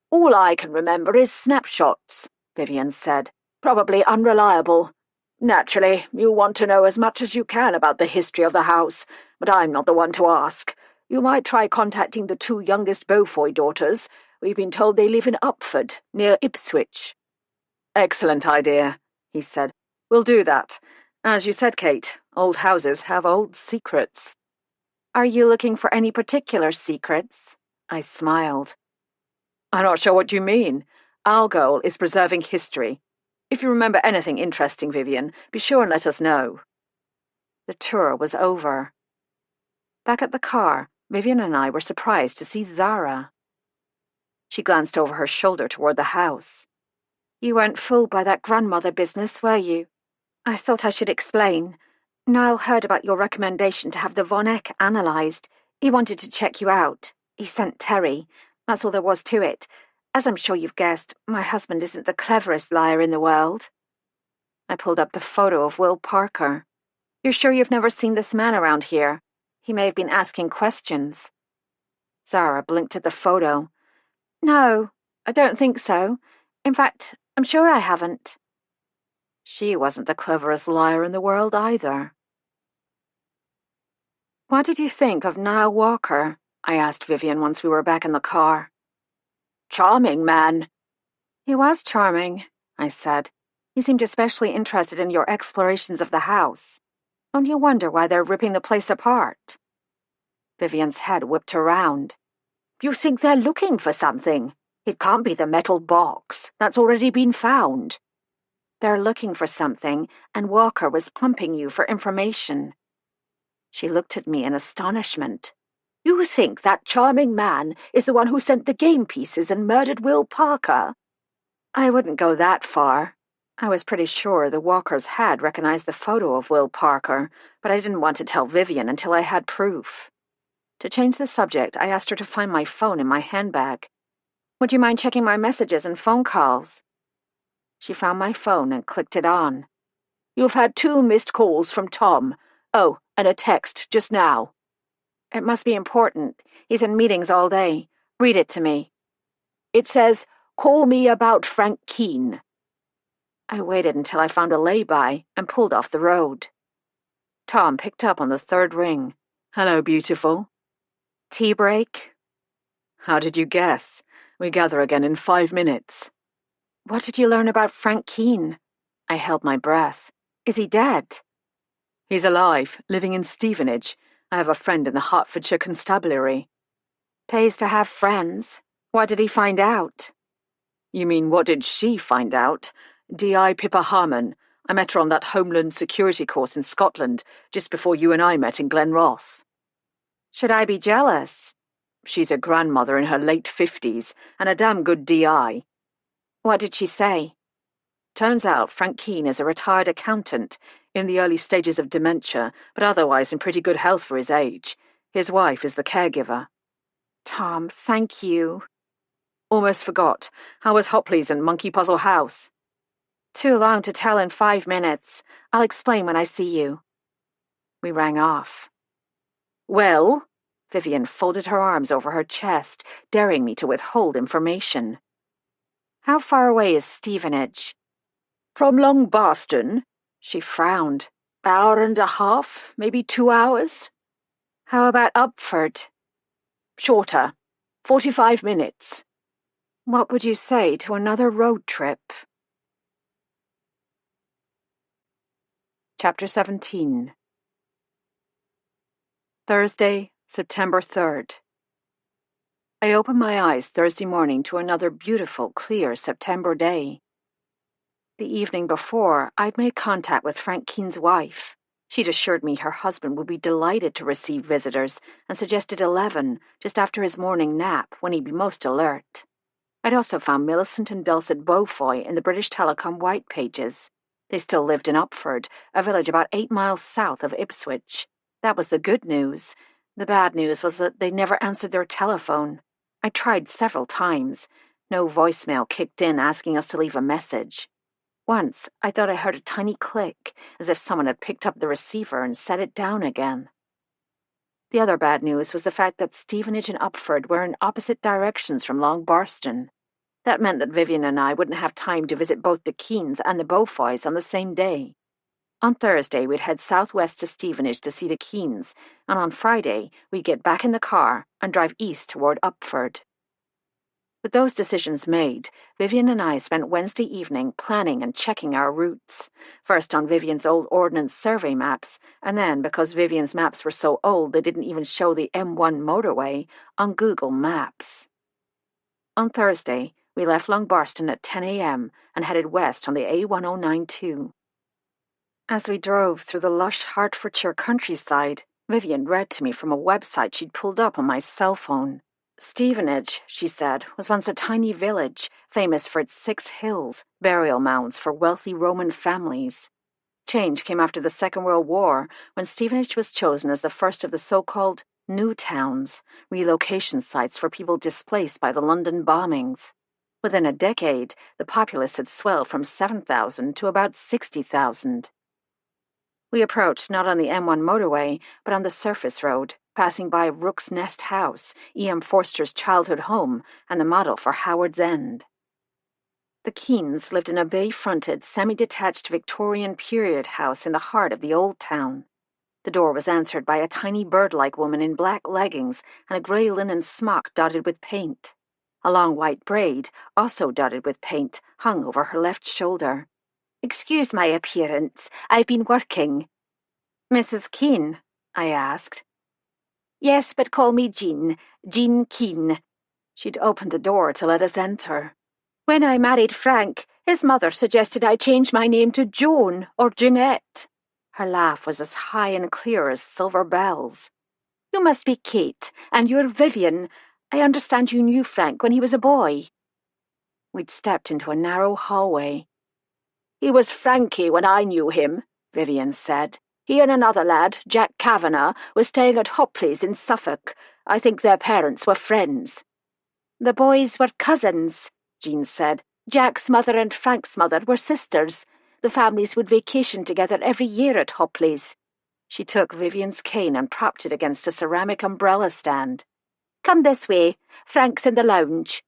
"All I can remember is snapshots," Vivian said. "Probably unreliable. Naturally, you want to know as much as you can about the history of the house, but I'm not the one to ask. You might try contacting the 2 youngest Beaufoy daughters. We've been told they live in Upford, near Ipswich." "Excellent idea," he said. "We'll do that. As you said, Kate, old houses have old secrets." "Are you looking for any particular secrets?" I smiled. "I'm not sure what you mean. Our goal is preserving history. If you remember anything interesting, Vivian, be sure and let us know." The tour was over. Back at the car, Vivian and I were surprised to see Zara. She glanced over her shoulder toward the house. "You weren't fooled by that grandmother business, were you? I thought I should explain. Niall heard about your recommendation to have the Von Eck analysed. He wanted to check you out. He sent Terry. That's all there was to it. As I'm sure you've guessed, my husband isn't the cleverest liar in the world." I pulled up the photo of Will Parker. "You're sure you've never seen this man around here? He may have been asking questions." Zara blinked at the photo. "No, I don't think so. In fact, I'm sure I haven't." She wasn't the cleverest liar in the world either. "What did you think of Niall Walker?" I asked Vivian once we were back in the car. "Charming man." "He was charming," I said. "He seemed especially interested in your explorations of the house. Don't you wonder why they're ripping the place apart?" Vivian's head whipped around. "You think they're looking for something? It can't be the metal box. That's already been found." "They're looking for something, and Walker was pumping you for information." She looked at me in astonishment. "You think that charming man is the one who sent the game pieces and murdered Will Parker?" I wouldn't go that far. I was pretty sure the Walkers had recognized the photo of Will Parker, but I didn't want to tell Vivian until I had proof. To change the subject, I asked her to find my phone in my handbag. "Would you mind checking my messages and phone calls?" She found my phone and clicked it on. "You've had 2 missed calls from Tom. Oh, and a text just now." "It must be important. He's in meetings all day. Read it to me." "It says, 'Call me about Frank Keene.'" I waited until I found a lay-by and pulled off the road. Tom picked up on the 3rd ring. "Hello, beautiful." "Tea break?" "How did you guess? We gather again in 5 minutes." "What did you learn about Frank Keene?" I held my breath. "Is he dead?" "He's alive, living in Stevenage. I have a friend in the Hertfordshire Constabulary." "Pays to have friends. What did he find out?" "You mean what did she find out? D.I. Pippa Harmon. I met her on that Homeland Security course in Scotland, just before you and I met in Glenross." "Should I be jealous?" "She's a grandmother in her late 50s, and a damn good D.I. "What did she say?" "Turns out Frank Keene is a retired accountant, in the early stages of dementia, but otherwise in pretty good health for his age. His wife is the caregiver." "Tom, thank you." "Almost forgot. How was Hopley's and Monkey Puzzle House?" "Too long to tell in 5 minutes. I'll explain when I see you." We rang off. "Well?" Vivian folded her arms over her chest, daring me to withhold information. "How far away is Stevenage?" "From Long Barston?" She frowned. "Hour and a half, maybe 2 hours." "How about Upford?" "Shorter. 45 minutes. What would you say to another road trip? Chapter 17. Thursday, September 3rd. I opened my eyes Thursday morning to another beautiful, clear September day. The evening before, I'd made contact with Frank Keene's wife. She'd assured me her husband would be delighted to receive visitors and suggested 11, just after his morning nap, when he'd be most alert. I'd also found Millicent and Dulcet Beaufoy in the British Telecom white pages. They still lived in Upford, a village about 8 miles south of Ipswich. That was the good news. The bad news was that they never answered their telephone. I tried several times. No voicemail kicked in asking us to leave a message. Once, I thought I heard a tiny click, as if someone had picked up the receiver and set it down again. The other bad news was the fact that Stevenage and Upford were in opposite directions from Long Barston. That meant that Vivian and I wouldn't have time to visit both the Keens and the Beaufoys on the same day. On Thursday, we'd head southwest to Stevenage to see the Keens, and on Friday, we'd get back in the car and drive east toward Upford. With those decisions made, Vivian and I spent Wednesday evening planning and checking our routes, first on Vivian's old Ordnance Survey maps, and then, because Vivian's maps were so old they didn't even show the M1 motorway, on Google Maps. On Thursday, we left Long Barston at 10 a.m. and headed west on the A1092. As we drove through the lush Hertfordshire countryside, Vivian read to me from a website she'd pulled up on my cell phone. Stevenage, she said, was once a tiny village, famous for its 6 hills, burial mounds for wealthy Roman families. Change came after the Second World War, when Stevenage was chosen as the first of the so-called new towns, relocation sites for people displaced by the London bombings. Within a decade, the populace had swelled from 7,000 to about 60,000. We approached not on the M1 motorway, but on the surface road, passing by Rook's Nest House, E.M. Forster's childhood home, and the model for Howard's End. The Keens lived in a bay-fronted, semi-detached Victorian period house in the heart of the old town. The door was answered by a tiny bird-like woman in black leggings and a grey linen smock dotted with paint. A long white braid, also dotted with paint, hung over her left shoulder. "Excuse my appearance. I've been working." "Mrs. Keene?" I asked. "Yes, but call me Jean. Jean Keene." She'd opened the door to let us enter. "When I married Frank, his mother suggested I change my name to Joan or Jeanette." Her laugh was as high and clear as silver bells. "You must be Kate, and you're Vivian. I understand you knew Frank when he was a boy." We'd stepped into a narrow hallway. "He was Frankie when I knew him," Vivian said. "He and another lad, Jack Kavanagh, was staying at Hopley's in Suffolk. I think their parents were friends." "The boys were cousins," Jean said. "Jack's mother and Frank's mother were sisters. The families would vacation together every year at Hopley's." She took Vivian's cane and propped it against a ceramic umbrella stand. "Come this way. Frank's in the lounge."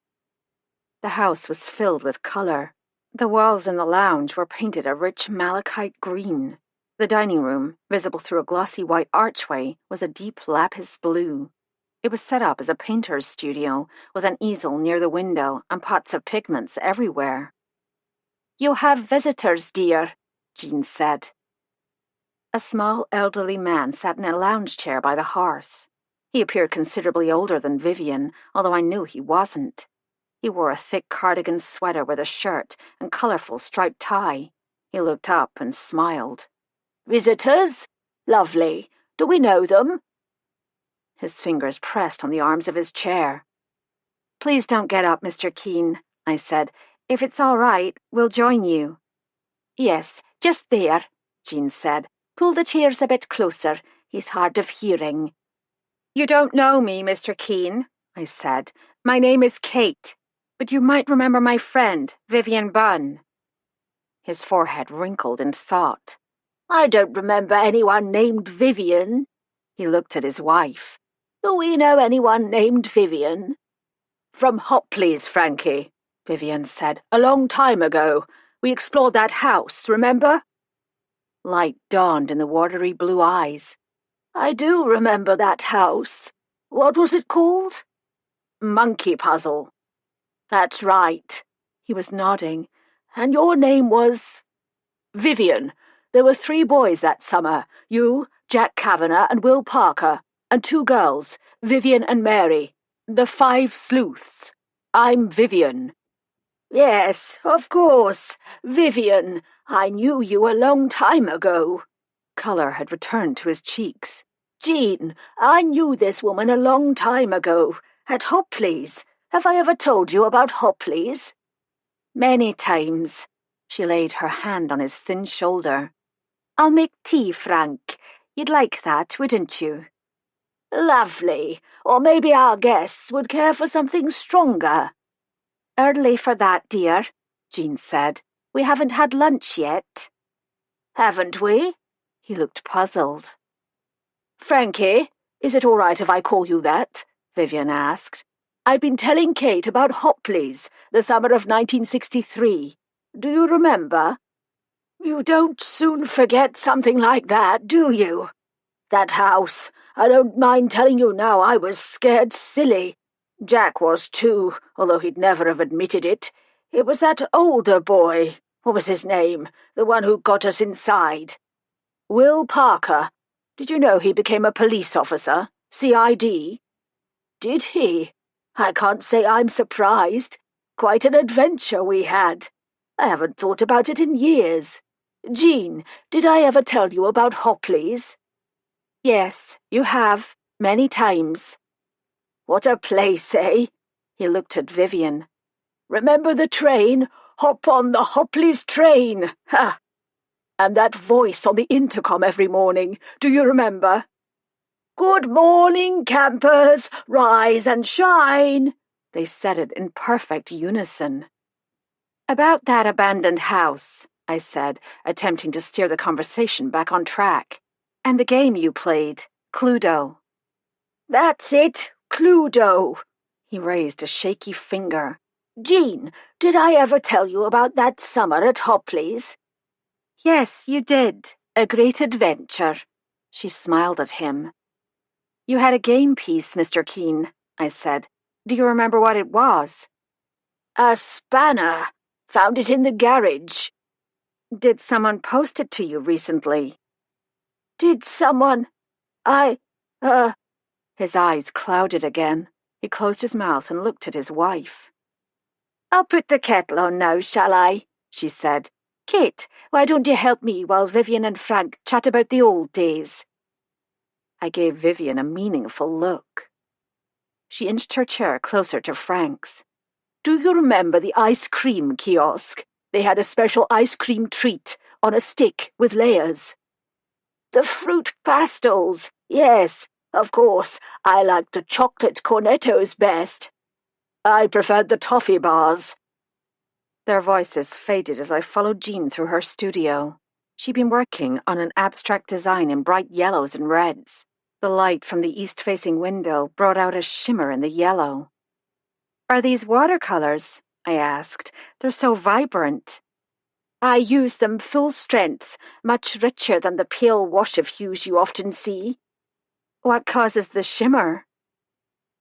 The house was filled with colour. The walls in the lounge were painted a rich malachite green. The dining room, visible through a glossy white archway, was a deep lapis blue. It was set up as a painter's studio, with an easel near the window and pots of pigments everywhere. "You have visitors, dear," Jean said. A small elderly man sat in a lounge chair by the hearth. He appeared considerably older than Vivian, although I knew he wasn't. He wore a thick cardigan sweater with a shirt and colourful striped tie. He looked up and smiled. "Visitors? Lovely. Do we know them?" His fingers pressed on the arms of his chair. "Please don't get up, Mr. Keene," I said. "If it's all right, we'll join you." "Yes, just there," Jean said. "Pull the chairs a bit closer. He's hard of hearing." "You don't know me, Mr. Keene," I said. "My name is Kate, but you might remember my friend, Vivian Bunn." His forehead wrinkled in thought. "I don't remember anyone named Vivian." He looked at his wife. "Do we know anyone named Vivian?" "From Hopley's, Frankie," Vivian said. "A long time ago. We explored that house, remember?" Light dawned in the watery blue eyes. "I do remember that house. What was it called?" "Monkey Puzzle." "That's right." He was nodding. "And your name was—" "Vivian. There were 3 boys that summer. You, Jack Kavanagh, and Will Parker. And 2 girls, Vivian and Mary. The 5 sleuths. I'm Vivian." "Yes, of course. Vivian. I knew you a long time ago." Colour had returned to his cheeks. "Jean, I knew this woman a long time ago. At Hopley's. Have I ever told you about Hopley's?" "Many times." She laid her hand on his thin shoulder. "I'll make tea, Frank. You'd like that, wouldn't you?" "Lovely. Or maybe our guests would care for something stronger." Early for that, dear, Jean said. We haven't had lunch yet. Haven't we? He looked puzzled. Frankie, is it all right if I call you that? Vivian asked. I've been telling Kate about Hopley's, the summer of 1963. Do you remember? You don't soon forget something like that, do you? That house, I don't mind telling you now, I was scared silly. Jack was too, although he'd never have admitted it. It was that older boy. What was his name? The one who got us inside. Will Parker. Did you know he became a police officer? CID? Did he? I can't say I'm surprised. Quite an adventure we had. I haven't thought about it in years. Jean, did I ever tell you about Hopley's? Yes, you have, many times. What a place, eh? He looked at Vivian. Remember the train? Hop on the Hopley's train! Ha! And that voice on the intercom every morning, do you remember? Good morning, campers! Rise and shine! They said it in perfect unison. About that abandoned house, I said, attempting to steer the conversation back on track. And the game you played, Cluedo. That's it, Cluedo. He raised a shaky finger. Jean, did I ever tell you about that summer at Hopley's? Yes, you did. A great adventure. She smiled at him. You had a game piece, Mr. Keene, I said. Do you remember what it was? A spanner. Found it in the garage. Did someone post it to you recently? Did someone? His eyes clouded again. He closed his mouth and looked at his wife. I'll put the kettle on now, shall I? She said. Kate, why don't you help me while Vivian and Frank chat about the old days? I gave Vivian a meaningful look. She inched her chair closer to Frank's. Do you remember the ice cream kiosk? They had a special ice cream treat on a stick with layers. The fruit pastels, yes, of course. I liked the chocolate cornettos best. I preferred the toffee bars. Their voices faded as I followed Jean through her studio. She'd been working on an abstract design in bright yellows and reds. The light from the east-facing window brought out a shimmer in the yellow. Are these watercolors? I asked. They're so vibrant. I use them full strength, much richer than the pale wash of hues you often see. What causes the shimmer?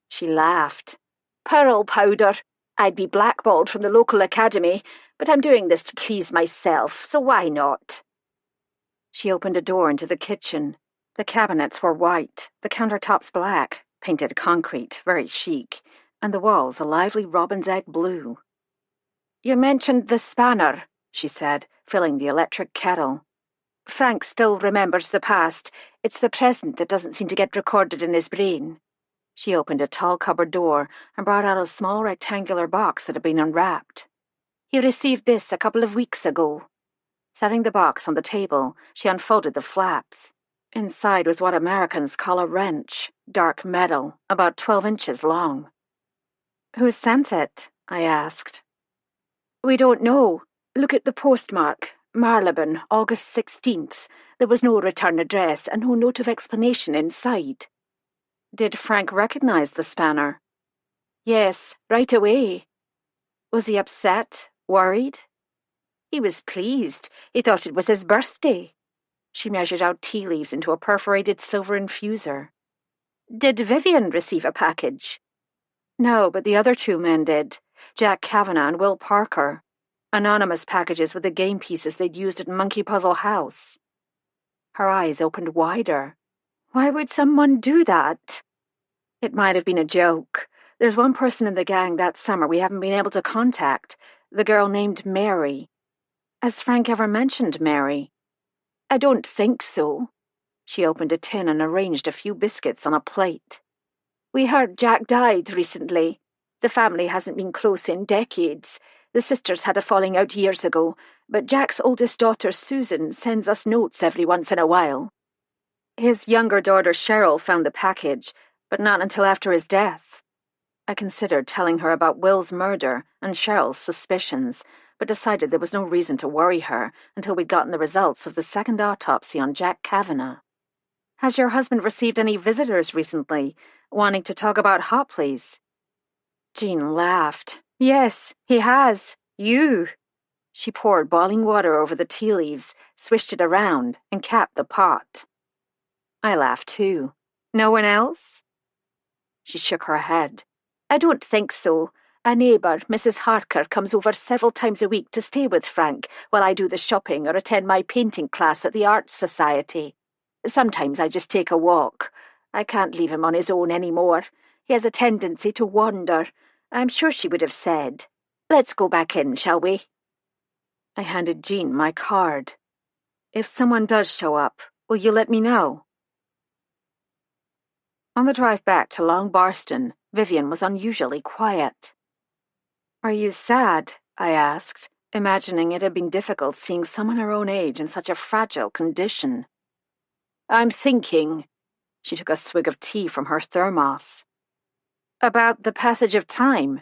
She laughed. Pearl powder. I'd be blackballed from the local academy, but I'm doing this to please myself, so why not? She opened a door into the kitchen. The cabinets were white, the countertops black, painted concrete, very chic, and the walls a lively robin's egg blue. You mentioned the spanner, she said, filling the electric kettle. Frank still remembers the past. It's the present that doesn't seem to get recorded in his brain. She opened a tall cupboard door and brought out a small rectangular box that had been unwrapped. He received this a couple of weeks ago. Setting the box on the table, she unfolded the flaps. Inside was what Americans call a wrench, dark metal, about 12 inches long. Who sent it? I asked. We don't know. Look at the postmark. Marylebone, August 16th. There was no return address and no note of explanation inside. Did Frank recognize the spanner? Yes, right away. Was he upset? Worried? He was pleased. He thought it was his birthday. She measured out tea leaves into a perforated silver infuser. Did Vivian receive a package? No, but the other two men did. Jack Kavanagh and Will Parker. Anonymous packages with the game pieces they'd used at Monkey Puzzle House. Her eyes opened wider. Why would someone do that? It might have been a joke. There's one person in the gang that summer we haven't been able to contact, the girl named Mary. Has Frank ever mentioned Mary? I don't think so. She opened a tin and arranged a few biscuits on a plate. We heard Jack died recently. The family hasn't been close in decades. The sisters had a falling out years ago, but Jack's oldest daughter, Susan, sends us notes every once in a while. His younger daughter, Cheryl, found the package, but not until after his death. I considered telling her about Will's murder and Cheryl's suspicions, but decided there was no reason to worry her until we'd gotten the results of the second autopsy on Jack Kavanagh. Has your husband received any visitors recently, wanting to talk about Hopley's? Jean laughed. Yes, he has. You. She poured boiling water over the tea leaves, swished it around, and capped the pot. I laughed too. No one else? She shook her head. I don't think so. A neighbour, Mrs. Harker, comes over several times a week to stay with Frank while I do the shopping or attend my painting class at the Arts Society. Sometimes I just take a walk. I can't leave him on his own any more. He has a tendency to wander. I'm sure she would have said. Let's go back in, shall we? I handed Jean my card. If someone does show up, will you let me know? On the drive back to Long Barston, Vivian was unusually quiet. Are you sad? I asked, imagining it had been difficult seeing someone her own age in such a fragile condition. I'm thinking. She took a swig of tea from her thermos. About the passage of time?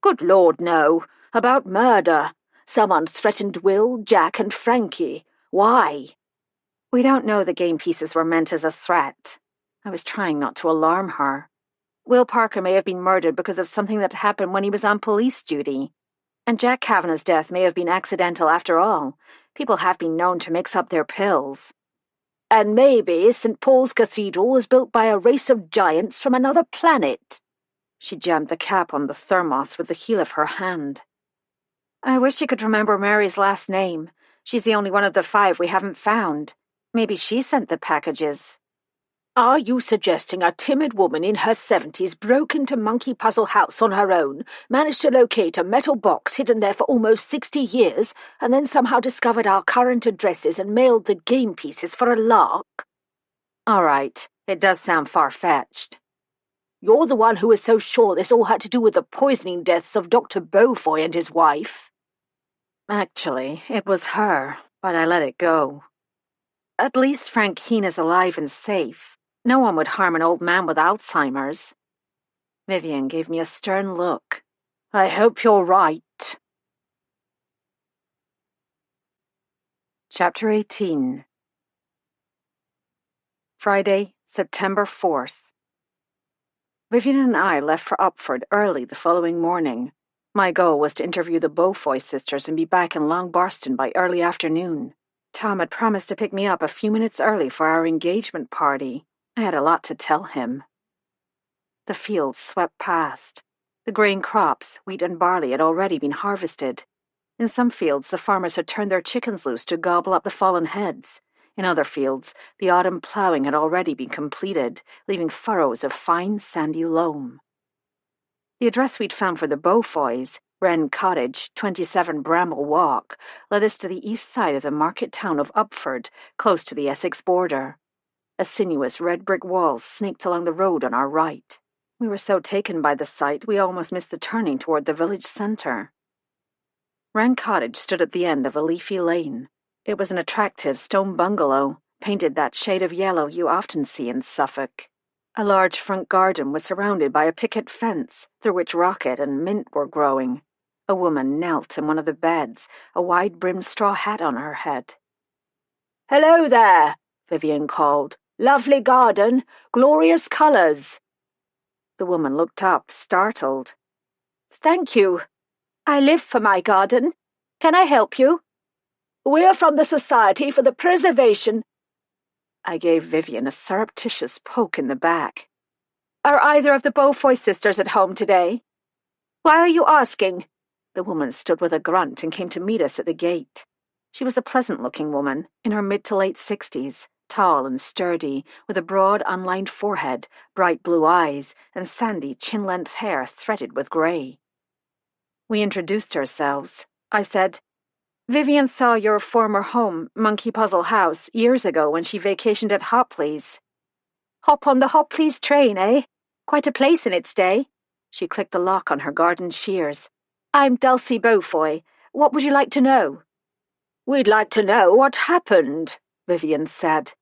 Good Lord, no. About murder. Someone threatened Will, Jack, and Frankie. Why? We don't know the game pieces were meant as a threat. I was trying not to alarm her. Will Parker may have been murdered because of something that happened when he was on police duty. And Jack Kavanagh's death may have been accidental after all. People have been known to mix up their pills. And maybe St. Paul's Cathedral was built by a race of giants from another planet. She jammed the cap on the thermos with the heel of her hand. I wish you could remember Mary's last name. She's the only one of the 5 we haven't found. Maybe she sent the packages. Are you suggesting a timid woman in her 70s broke into Monkey Puzzle House on her own, managed to locate a metal box hidden there for almost 60 years, and then somehow discovered our current addresses and mailed the game pieces for a lark? All right, it does sound far-fetched. You're the one who was so sure this all had to do with the poisoning deaths of Dr. Beaufoy and his wife. Actually, it was her, but I let it go. At least Frank Keene is alive and safe. No one would harm an old man with Alzheimer's. Vivian gave me a stern look. I hope you're right. Chapter 18. Friday, September 4th. Vivian and I left for Upford early the following morning. My goal was to interview the Beaufoy sisters and be back in Long Barston by early afternoon. Tom had promised to pick me up a few minutes early for our engagement party. I had a lot to tell him. The fields swept past. The grain crops, wheat and barley, had already been harvested. In some fields, the farmers had turned their chickens loose to gobble up the fallen heads. In other fields, the autumn ploughing had already been completed, leaving furrows of fine, sandy loam. The address we'd found for the Beaufoys, Wren Cottage, 27 Bramble Walk, led us to the east side of the market town of Upford, close to the Essex border. A sinuous red brick wall snaked along the road on our right. We were so taken by the sight we almost missed the turning toward the village centre. Wren Cottage stood at the end of a leafy lane. It was an attractive stone bungalow, painted that shade of yellow you often see in Suffolk. A large front garden was surrounded by a picket fence through which rocket and mint were growing. A woman knelt in one of the beds, a wide-brimmed straw hat on her head. "Hello there," Vivian called. "Lovely garden, glorious colours." The woman looked up, startled. "Thank you. I live for my garden. Can I help you?" "We're from the Society for the Preservation—" I gave Vivian a surreptitious poke in the back. "Are either of the Beaufoy sisters at home today?" "Why are you asking?" The woman stood with a grunt and came to meet us at the gate. She was a pleasant-looking woman, in her mid to late 60s, tall and sturdy, with a broad, unlined forehead, bright blue eyes, and sandy, chin-length hair threaded with grey. We introduced ourselves. I said, "Vivian saw your former home, Monkey Puzzle House, years ago when she vacationed at Hopley's." "Hop on the Hopley's train, eh? Quite a place in its day." She clicked the lock on her garden shears. "I'm Dulcie Beaufoy. What would you like to know?" "We'd like to know what happened," Vivian said.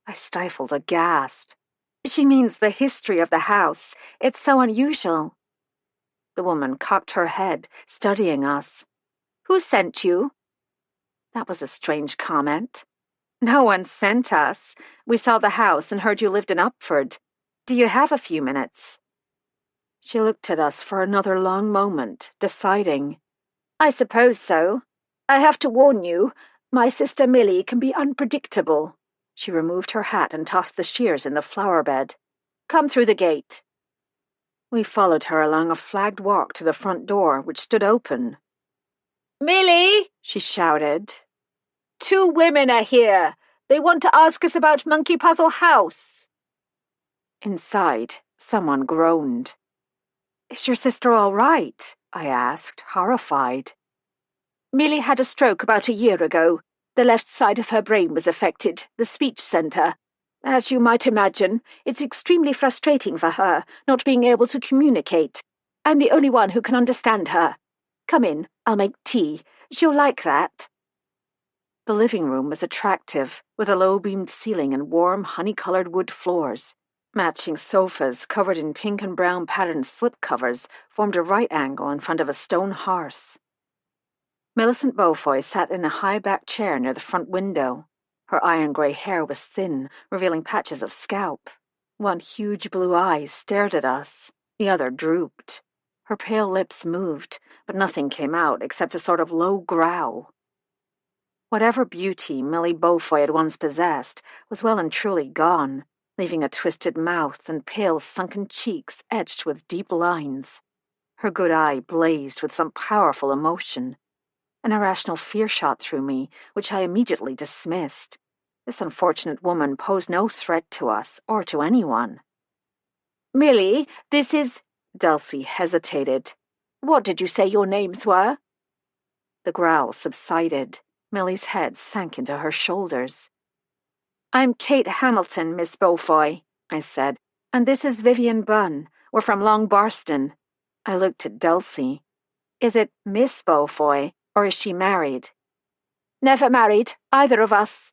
I stifled a gasp. She means the history of the house. It's so unusual. The woman cocked her head, studying us. Who sent you? That was a strange comment. No one sent us. We saw the house and heard you lived in Upford. Do you have a few minutes? She looked at us for another long moment, deciding. I suppose so. I have to warn you, my sister Millie can be unpredictable. She removed her hat and tossed the shears in the flower bed. Come through the gate. We followed her along a flagged walk to the front door, which stood open. Millie, she shouted. 2 women are here. They want to ask us about Monkey Puzzle House. Inside, someone groaned. Is your sister all right? I asked, horrified. Millie had a stroke about a year ago. The left side of her brain was affected, the speech centre. As you might imagine, it's extremely frustrating for her, not being able to communicate. I'm the only one who can understand her. Come in, I'll make tea. She'll like that. The living room was attractive, with a low-beamed ceiling and warm, honey-coloured wood floors. Matching sofas covered in pink and brown patterned slipcovers formed a right angle in front of a stone hearth. Millicent Beaufoy sat in a high-backed chair near the front window. Her iron-grey hair was thin, revealing patches of scalp. One huge blue eye stared at us. The other drooped. Her pale lips moved, but nothing came out except a sort of low growl. Whatever beauty Millie Beaufoy had once possessed was well and truly gone, leaving a twisted mouth and pale sunken cheeks etched with deep lines. Her good eye blazed with some powerful emotion. An irrational fear shot through me, which I immediately dismissed. This unfortunate woman posed no threat to us or to anyone. Millie, this is... Dulcie hesitated. What did you say your names were? The growl subsided. Millie's head sank into her shoulders. I'm Kate Hamilton, Miss Beaufoy, I said, and this is Vivian Bunn. We're from Long Barston. I looked at Dulcie. Is it Miss Beaufoy, or is she married? Never married, either of us.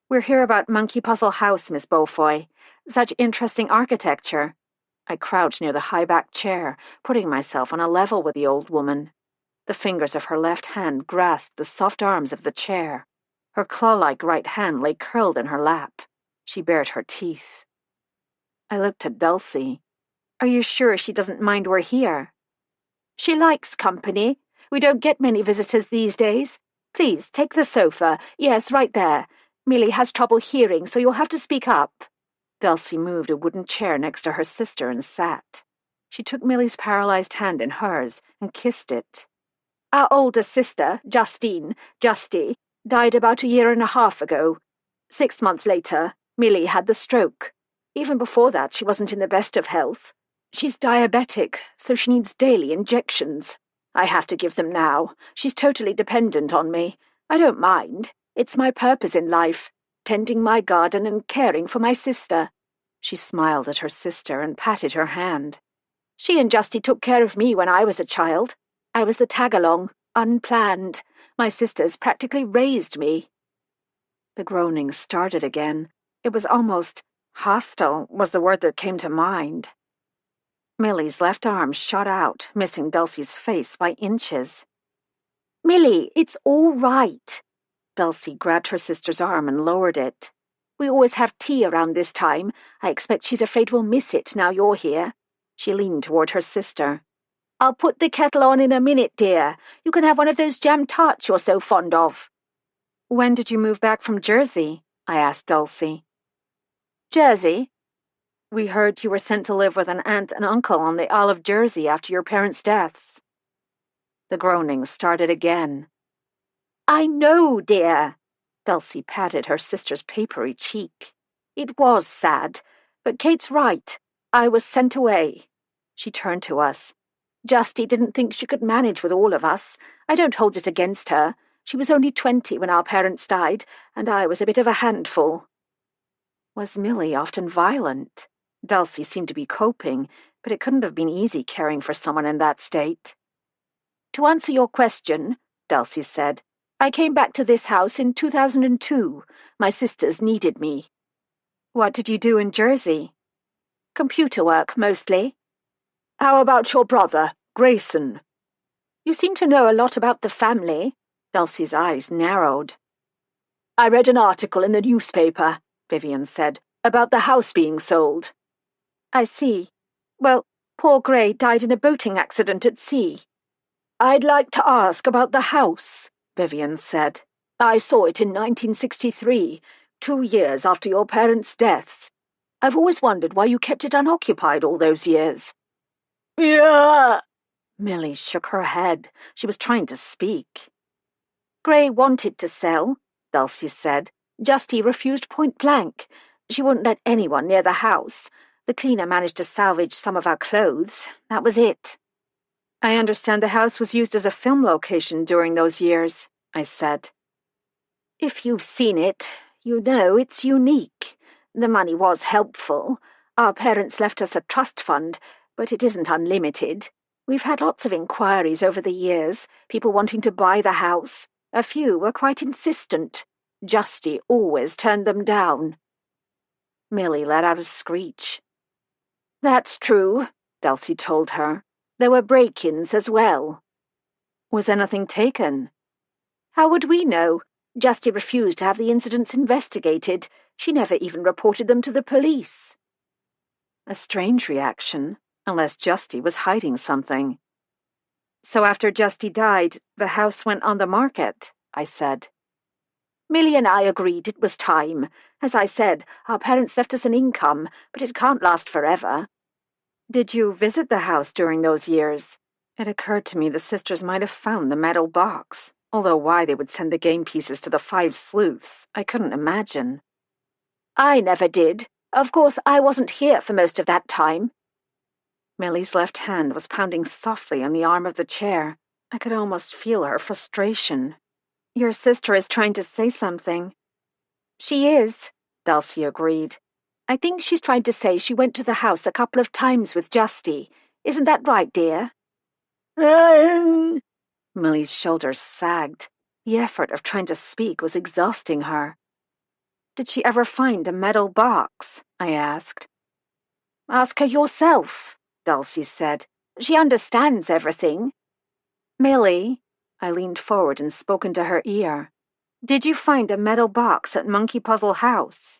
We're here about Monkey Puzzle House, Miss Beaufoy. Such interesting architecture. I crouched near the high-backed chair, putting myself on a level with the old woman. The fingers of her left hand grasped the soft arms of the chair. Her claw-like right hand lay curled in her lap. She bared her teeth. I looked at Dulcie. Are you sure she doesn't mind we're here? She likes company. We don't get many visitors these days. Please, take the sofa. Yes, right there. Millie has trouble hearing, so you'll have to speak up. Dulcie moved a wooden chair next to her sister and sat. She took Millie's paralyzed hand in hers and kissed it. Our oldest sister, Justy, died about 1.5 years ago. 6 months later, Millie had the stroke. Even before that, she wasn't in the best of health. She's diabetic, so she needs daily injections. I have to give them now. She's totally dependent on me. I don't mind. It's my purpose in life, tending my garden and caring for my sister. She smiled at her sister and patted her hand. She and Justy took care of me when I was a child. I was the tag-along, unplanned. My sisters practically raised me. The groaning started again. It was almost hostile, was the word that came to mind. Millie's left arm shot out, missing Dulcie's face by inches. Millie, it's all right. Dulcie grabbed her sister's arm and lowered it. We always have tea around this time. I expect she's afraid we'll miss it now you're here. She leaned toward her sister. I'll put the kettle on in a minute, dear. You can have one of those jam tarts you're so fond of. When did you move back from Jersey? I asked Dulcie. Jersey? We heard you were sent to live with an aunt and uncle on the Isle of Jersey after your parents' deaths. The groaning started again. I know, dear. Dulcie patted her sister's papery cheek. It was sad, but Kate's right. I was sent away. She turned to us. Justy didn't think she could manage with all of us. I don't hold it against her. She was only 20 when our parents died, and I was a bit of a handful. Was Millie often violent? Dulcie seemed to be coping, but it couldn't have been easy caring for someone in that state. To answer your question, Dulcie said, I came back to this house in 2002. My sisters needed me. What did you do in Jersey? Computer work, mostly. How about your brother, Grayson? You seem to know a lot about the family. Dulcie's eyes narrowed. I read an article in the newspaper, Vivian said, about the house being sold. I see. Well, poor Gray died in a boating accident at sea. I'd like to ask about the house, Vivian said. I saw it in 1963, 2 years after your parents' deaths. I've always wondered why you kept it unoccupied all those years. Yeah! Millie shook her head. She was trying to speak. Gray wanted to sell, Dulcie said. Justy refused point blank. She wouldn't let anyone near the house. The cleaner managed to salvage some of our clothes. That was it. I understand the house was used as a film location during those years, I said. If you've seen it, you know it's unique. The money was helpful. Our parents left us a trust fund, but it isn't unlimited. We've had lots of inquiries over the years, people wanting to buy the house. A few were quite insistent. Justy always turned them down. Millie let out a screech. That's true, Dulcie told her. There were break-ins as well. Was anything taken? How would we know? Justy refused to have the incidents investigated. She never even reported them to the police. A strange reaction, unless Justy was hiding something. So after Justy died, the house went on the market, I said. Millie and I agreed it was time. As I said, our parents left us an income, but it can't last forever. Did you visit the house during those years? It occurred to me the sisters might have found the metal box, although why they would send the game pieces to the 5 sleuths, I couldn't imagine. I never did. Of course, I wasn't here for most of that time. Millie's left hand was pounding softly on the arm of the chair. I could almost feel her frustration. Your sister is trying to say something. She is, Dulcie agreed. I think she's trying to say she went to the house a couple of times with Justy. Isn't that right, dear? Millie's shoulders sagged. The effort of trying to speak was exhausting her. Did she ever find a metal box? I asked. Ask her yourself, Dulcie said. She understands everything. Millie, I leaned forward and spoke into her ear. Did you find a metal box at Monkey Puzzle House?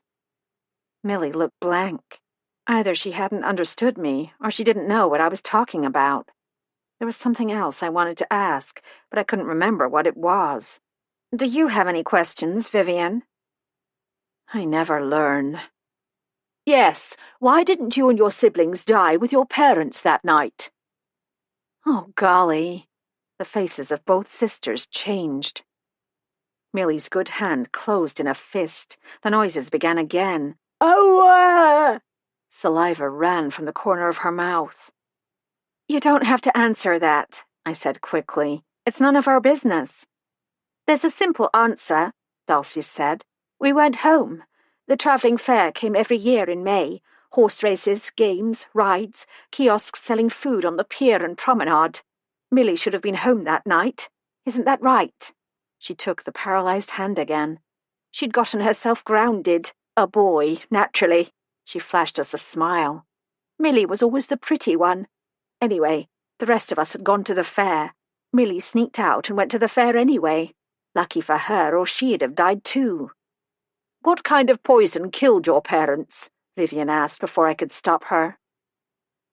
Millie looked blank. Either she hadn't understood me, or she didn't know what I was talking about. There was something else I wanted to ask, but I couldn't remember what it was. Do you have any questions, Vivian? I never learn. Yes, why didn't you and your siblings die with your parents that night? Oh, golly. The faces of both sisters changed. Millie's good hand closed in a fist. The noises began again. Oh! Saliva ran from the corner of her mouth. You don't have to answer that, I said quickly. It's none of our business. There's a simple answer, Dulcie said. We went home. The travelling fair came every year in May. Horse races, games, rides, kiosks selling food on the pier and promenade. Millie should have been home that night. Isn't that right? She took the paralysed hand again. She'd gotten herself grounded. A boy, naturally. She flashed us a smile. Millie was always the pretty one. Anyway, the rest of us had gone to the fair. Millie sneaked out and went to the fair anyway. Lucky for her, or she'd have died too. What kind of poison killed your parents? Vivian asked before I could stop her.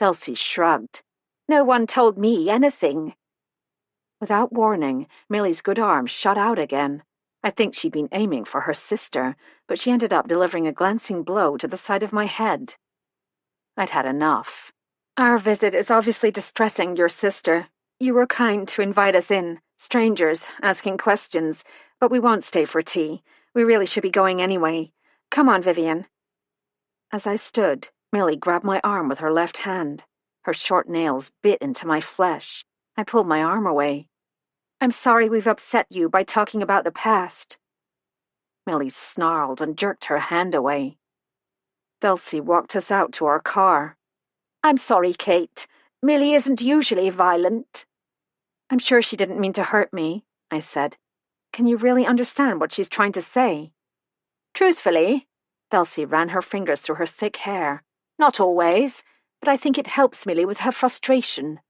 Dulcie shrugged. No one told me anything. Without warning, Millie's good arm shot out again. I think she'd been aiming for her sister, but she ended up delivering a glancing blow to the side of my head. I'd had enough. Our visit is obviously distressing your sister. You were kind to invite us in, strangers, asking questions, but we won't stay for tea. We really should be going anyway. Come on, Vivian. As I stood, Millie grabbed my arm with her left hand. Her short nails bit into my flesh. I pulled my arm away. I'm sorry we've upset you by talking about the past. Millie snarled and jerked her hand away. Dulcie walked us out to our car. I'm sorry, Kate. Millie isn't usually violent. I'm sure she didn't mean to hurt me, I said. Can you really understand what she's trying to say? Truthfully, Dulcie ran her fingers through her thick hair. Not always, but I think it helps Millie with her frustration.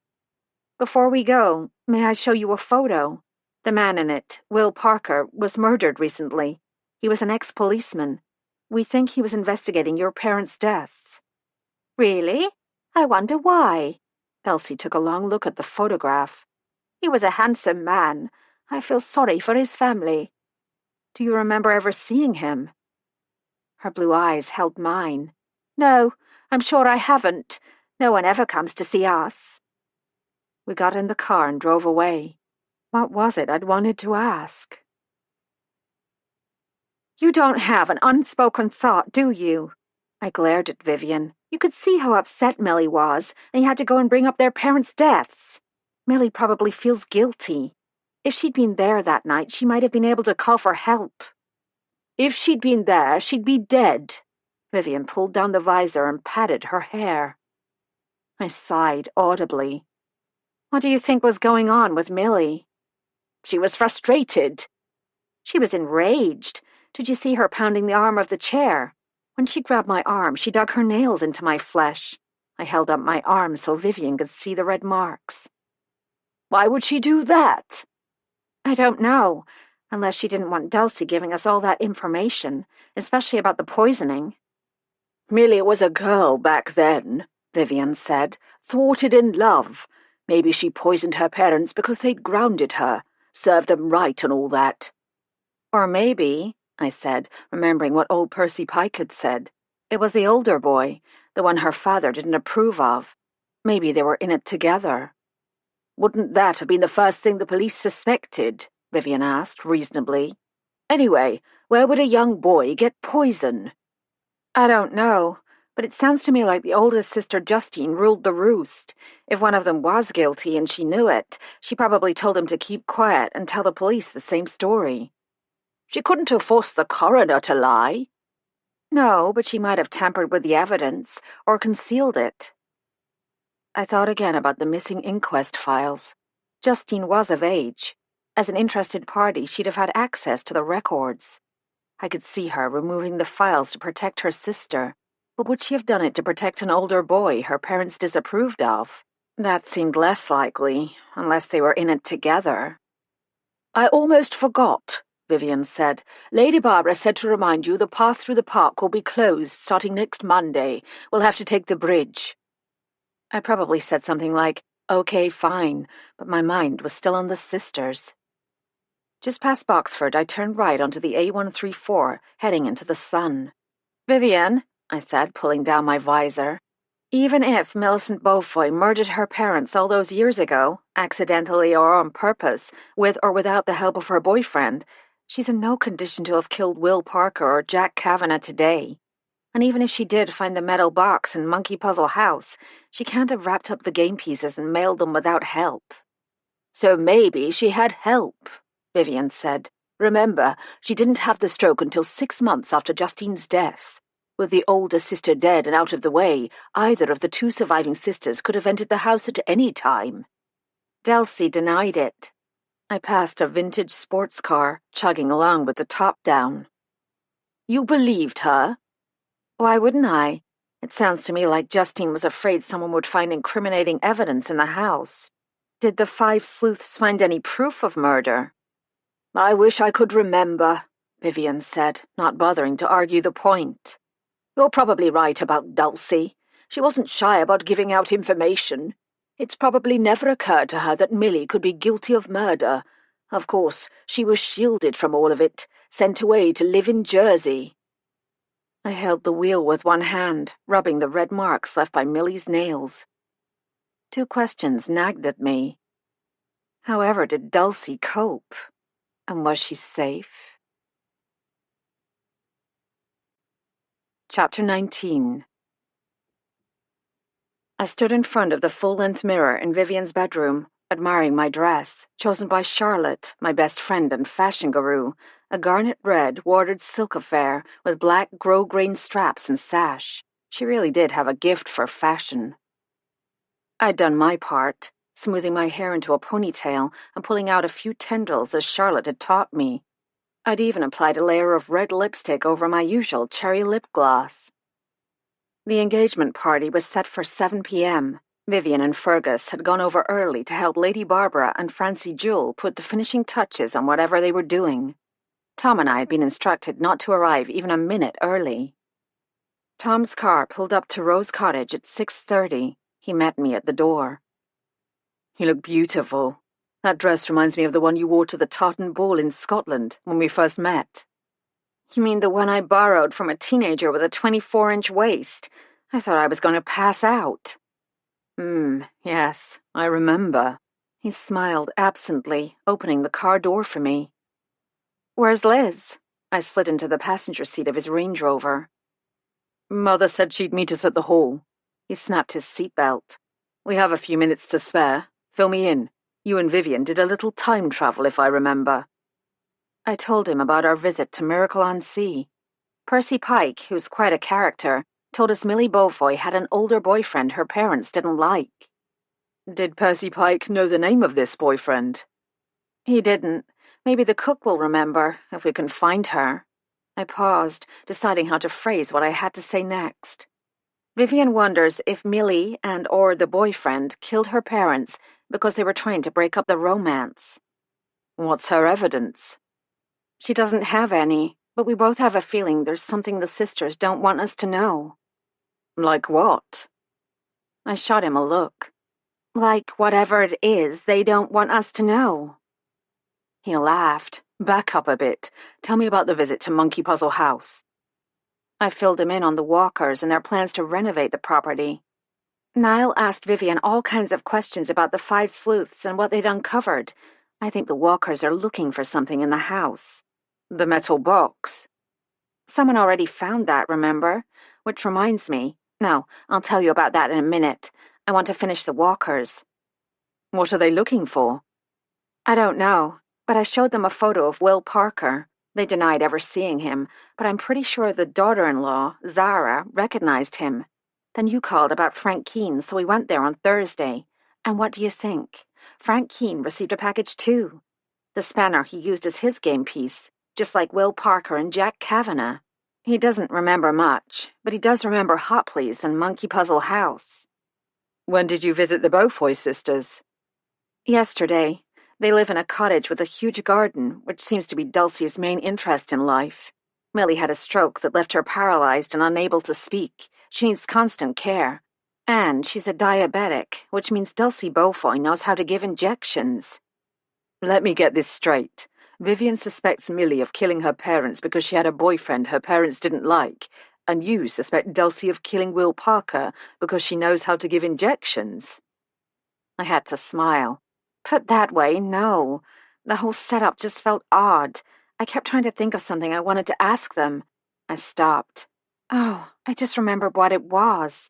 Before we go, may I show you a photo? The man in it, Will Parker, was murdered recently. He was an ex-policeman. We think he was investigating your parents' deaths. Really? I wonder why. Elsie took a long look at the photograph. He was a handsome man. I feel sorry for his family. Do you remember ever seeing him? Her blue eyes held mine. No, I'm sure I haven't. No one ever comes to see us. We got in the car and drove away. What was it I'd wanted to ask? You don't have an unspoken thought, do you? I glared at Vivian. You could see how upset Millie was, and you had to go and bring up their parents' deaths. Millie probably feels guilty. If she'd been there that night, she might have been able to call for help. If she'd been there, she'd be dead. Vivian pulled down the visor and patted her hair. I sighed audibly. What do you think was going on with Millie? She was frustrated. She was enraged. Did you see her pounding the arm of the chair? When she grabbed my arm, she dug her nails into my flesh. I held up my arm so Vivian could see the red marks. Why would she do that? I don't know, unless she didn't want Dulcie giving us all that information, especially about the poisoning. Millie was a girl back then, Vivian said, thwarted in love. Maybe she poisoned her parents because they'd grounded her, served them right and all that. Or maybe, I said, remembering what old Percy Pike had said, it was the older boy, the one her father didn't approve of. Maybe they were in it together. Wouldn't that have been the first thing the police suspected? Vivian asked reasonably. Anyway, where would a young boy get poison? I don't know, but it sounds to me like the oldest sister Justine ruled the roost. If one of them was guilty and she knew it, she probably told him to keep quiet and tell the police the same story. She couldn't have forced the coroner to lie. No, but she might have tampered with the evidence or concealed it. I thought again about the missing inquest files. Justine was of age. As an interested party, she'd have had access to the records. I could see her removing the files to protect her sister, but would she have done it to protect an older boy her parents disapproved of? That seemed less likely, unless they were in it together. I almost forgot, Vivian said. Lady Barbara said to remind you the path through the park will be closed starting next Monday. We'll have to take the bridge. I probably said something like, okay, fine, but my mind was still on the sisters. Just past Boxford, I turned right onto the A134, heading into the sun. Vivian, I said, pulling down my visor, even if Millicent Beaufoy murdered her parents all those years ago, accidentally or on purpose, with or without the help of her boyfriend, she's in no condition to have killed Will Parker or Jack Kavanagh today. And even if she did find the metal box in Monkey Puzzle House, she can't have wrapped up the game pieces and mailed them without help. So maybe she had help, Vivian said. Remember, she didn't have the stroke until 6 months after Justine's death. With the older sister dead and out of the way, either of the two surviving sisters could have entered the house at any time. Dulcie denied it. I passed a vintage sports car, chugging along with the top down. You believed her? Why wouldn't I? It sounds to me like Justine was afraid someone would find incriminating evidence in the house. Did the 5 sleuths find any proof of murder? I wish I could remember, Vivian said, not bothering to argue the point. You're probably right about Dulcie. She wasn't shy about giving out information. It's probably never occurred to her that Millie could be guilty of murder. Of course, she was shielded from all of it, sent away to live in Jersey. I held the wheel with one hand, rubbing the red marks left by Millie's nails. 2 questions nagged at me. However did Dulcie cope? And was she safe? Chapter 19. I stood in front of the full-length mirror in Vivian's bedroom, admiring my dress, chosen by Charlotte, my best friend and fashion guru, a garnet red, watered silk affair with black grosgrain straps and sash. She really did have a gift for fashion. I'd done my part, smoothing my hair into a ponytail and pulling out a few tendrils as Charlotte had taught me. I'd even applied a layer of red lipstick over my usual cherry lip gloss. The engagement party was set for 7 p.m. Vivian and Fergus had gone over early to help Lady Barbara and Francie Jewel put the finishing touches on whatever they were doing. Tom and I had been instructed not to arrive even a minute early. Tom's car pulled up to Rose Cottage at 6:30. He met me at the door. "You look beautiful. That dress reminds me of the one you wore to the tartan ball in Scotland when we first met." "You mean the one I borrowed from a teenager with a 24-inch waist? I thought I was going to pass out." Yes, I remember." He smiled absently, opening the car door for me. "Where's Liz?" I slid into the passenger seat of his Range Rover. "Mother said she'd meet us at the hall." He snapped his seatbelt. "We have a few minutes to spare. Fill me in. You and Vivian did a little time travel, if I remember." I told him about our visit to Miracle-on-Sea. Percy Pike, who's quite a character, told us Millie Beaufoy had an older boyfriend her parents didn't like. "Did Percy Pike know the name of this boyfriend?" "He didn't. Maybe the cook will remember, if we can find her." I paused, deciding how to phrase what I had to say next. Vivian wonders if Millie and/or the boyfriend killed her parents because they were trying to break up the romance. "What's her evidence?" "She doesn't have any, but we both have a feeling there's something the sisters don't want us to know." "Like what?" I shot him a look. "Like whatever it is they don't want us to know." He laughed. "Back up a bit. Tell me about the visit to Monkey Puzzle House." I filled him in on the Walkers and their plans to renovate the property. Niall asked Vivian all kinds of questions about the 5 sleuths and what they'd uncovered. I think the Walkers are looking for something in the house. "The metal box." "Someone already found that, remember? Which reminds me. No, I'll tell you about that in a minute. I want to finish the Walkers." "What are they looking for?" "I don't know, but I showed them a photo of Will Parker. They denied ever seeing him, but I'm pretty sure the daughter-in-law, Zara, recognized him. Then you called about Frank Keane, so we went there on Thursday. And what do you think? Frank Keane received a package too. The spanner he used as his game piece, just like Will Parker and Jack Kavanagh. He doesn't remember much, but he does remember Hopley's and Monkey Puzzle House." "When did you visit the Beaufoy sisters?" "Yesterday. They live in a cottage with a huge garden, which seems to be Dulcie's main interest in life. Millie had a stroke that left her paralyzed and unable to speak. She needs constant care. And she's a diabetic, which means Dulcie Beaufoy knows how to give injections." "Let me get this straight. Vivian suspects Millie of killing her parents because she had a boyfriend her parents didn't like, and you suspect Dulcie of killing Will Parker because she knows how to give injections." I had to smile. Put that way, no. The whole setup just felt odd. I kept trying to think of something I wanted to ask them. I stopped. Oh, I just remembered what it was.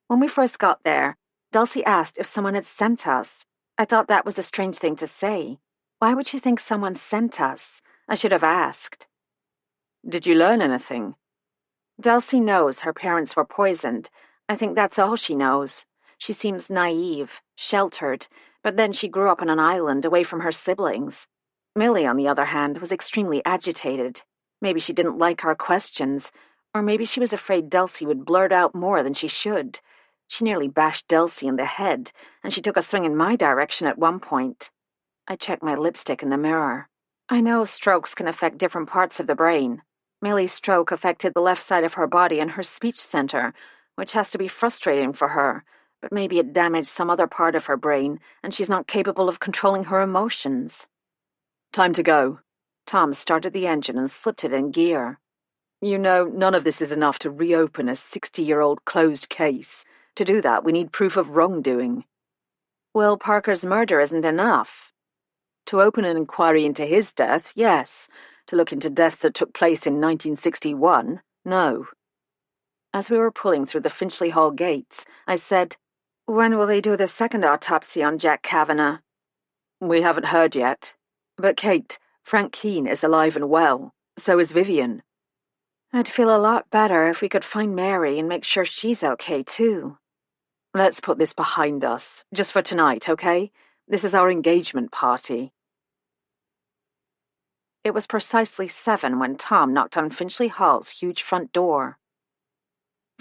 When we first got there, Dulcie asked if someone had sent us. I thought that was a strange thing to say. Why would she think someone sent us? I should have asked. "Did you learn anything?" Dulcie knows her parents were poisoned. I think that's all she knows. She seems naive, sheltered, but then she grew up on an island away from her siblings. Millie, on the other hand, was extremely agitated. Maybe she didn't like our questions, or maybe she was afraid Dulcie would blurt out more than she should. She nearly bashed Dulcie in the head, and she took a swing in my direction at one point. I checked my lipstick in the mirror. I know strokes can affect different parts of the brain. Millie's stroke affected the left side of her body and her speech center, which has to be frustrating for her, but maybe it damaged some other part of her brain, and she's not capable of controlling her emotions. "Time to go." Tom started the engine and slipped it in gear. "You know, none of this is enough to reopen a 60-year-old closed case. To do that, we need proof of wrongdoing." "Will Parker's murder isn't enough." "To open an inquiry into his death, yes. To look into deaths that took place in 1961, no." As we were pulling through the Finchley Hall gates, I said, "When will they do the second autopsy on Jack Kavanagh?" "We haven't heard yet. But Kate, Frank Keane is alive and well. So is Vivian." "I'd feel a lot better if we could find Mary and make sure she's okay, too." "Let's put this behind us, just for tonight, okay? This is our engagement party." It was precisely 7 when Tom knocked on Finchley Hall's huge front door.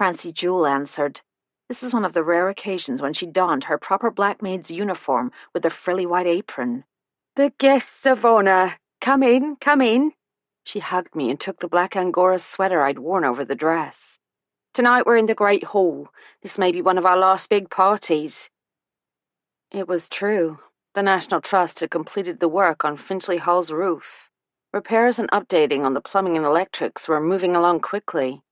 Francie Jewell answered. This was one of the rare occasions when she donned her proper black maid's uniform with the frilly white apron. "The guests of honor! Come in, come in!" She hugged me and took the black Angora sweater I'd worn over the dress. "Tonight we're in the Great Hall. This may be one of our last big parties." It was true. The National Trust had completed the work on Finchley Hall's roof. Repairs and updating on the plumbing and electrics were moving along quickly.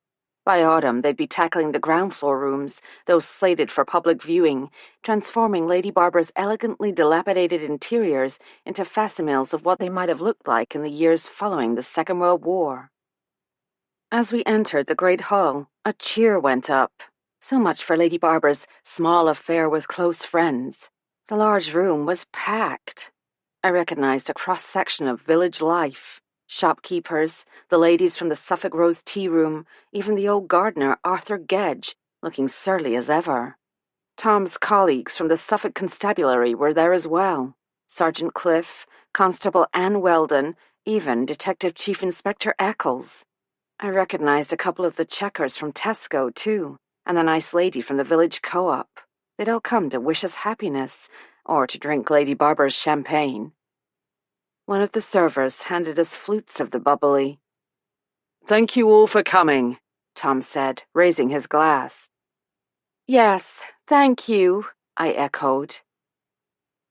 By autumn, they'd be tackling the ground floor rooms, those slated for public viewing, transforming Lady Barbara's elegantly dilapidated interiors into facsimiles of what they might have looked like in the years following the Second World War. As we entered the great hall, a cheer went up. So much for Lady Barbara's small affair with close friends. The large room was packed. I recognized a cross-section of village life. Shopkeepers, the ladies from the Suffolk Rose tea room, even the old gardener, Arthur Gedge, looking surly as ever. Tom's colleagues from the Suffolk Constabulary were there as well. Sergeant Cliff, Constable Anne Weldon, even Detective Chief Inspector Eccles. I recognized a couple of the checkers from Tesco, too, and the nice lady from the village co-op. They'd all come to wish us happiness, or to drink Lady Barbara's champagne. One of the servers handed us flutes of the bubbly. "Thank you all for coming," Tom said, raising his glass. "Yes, thank you," I echoed.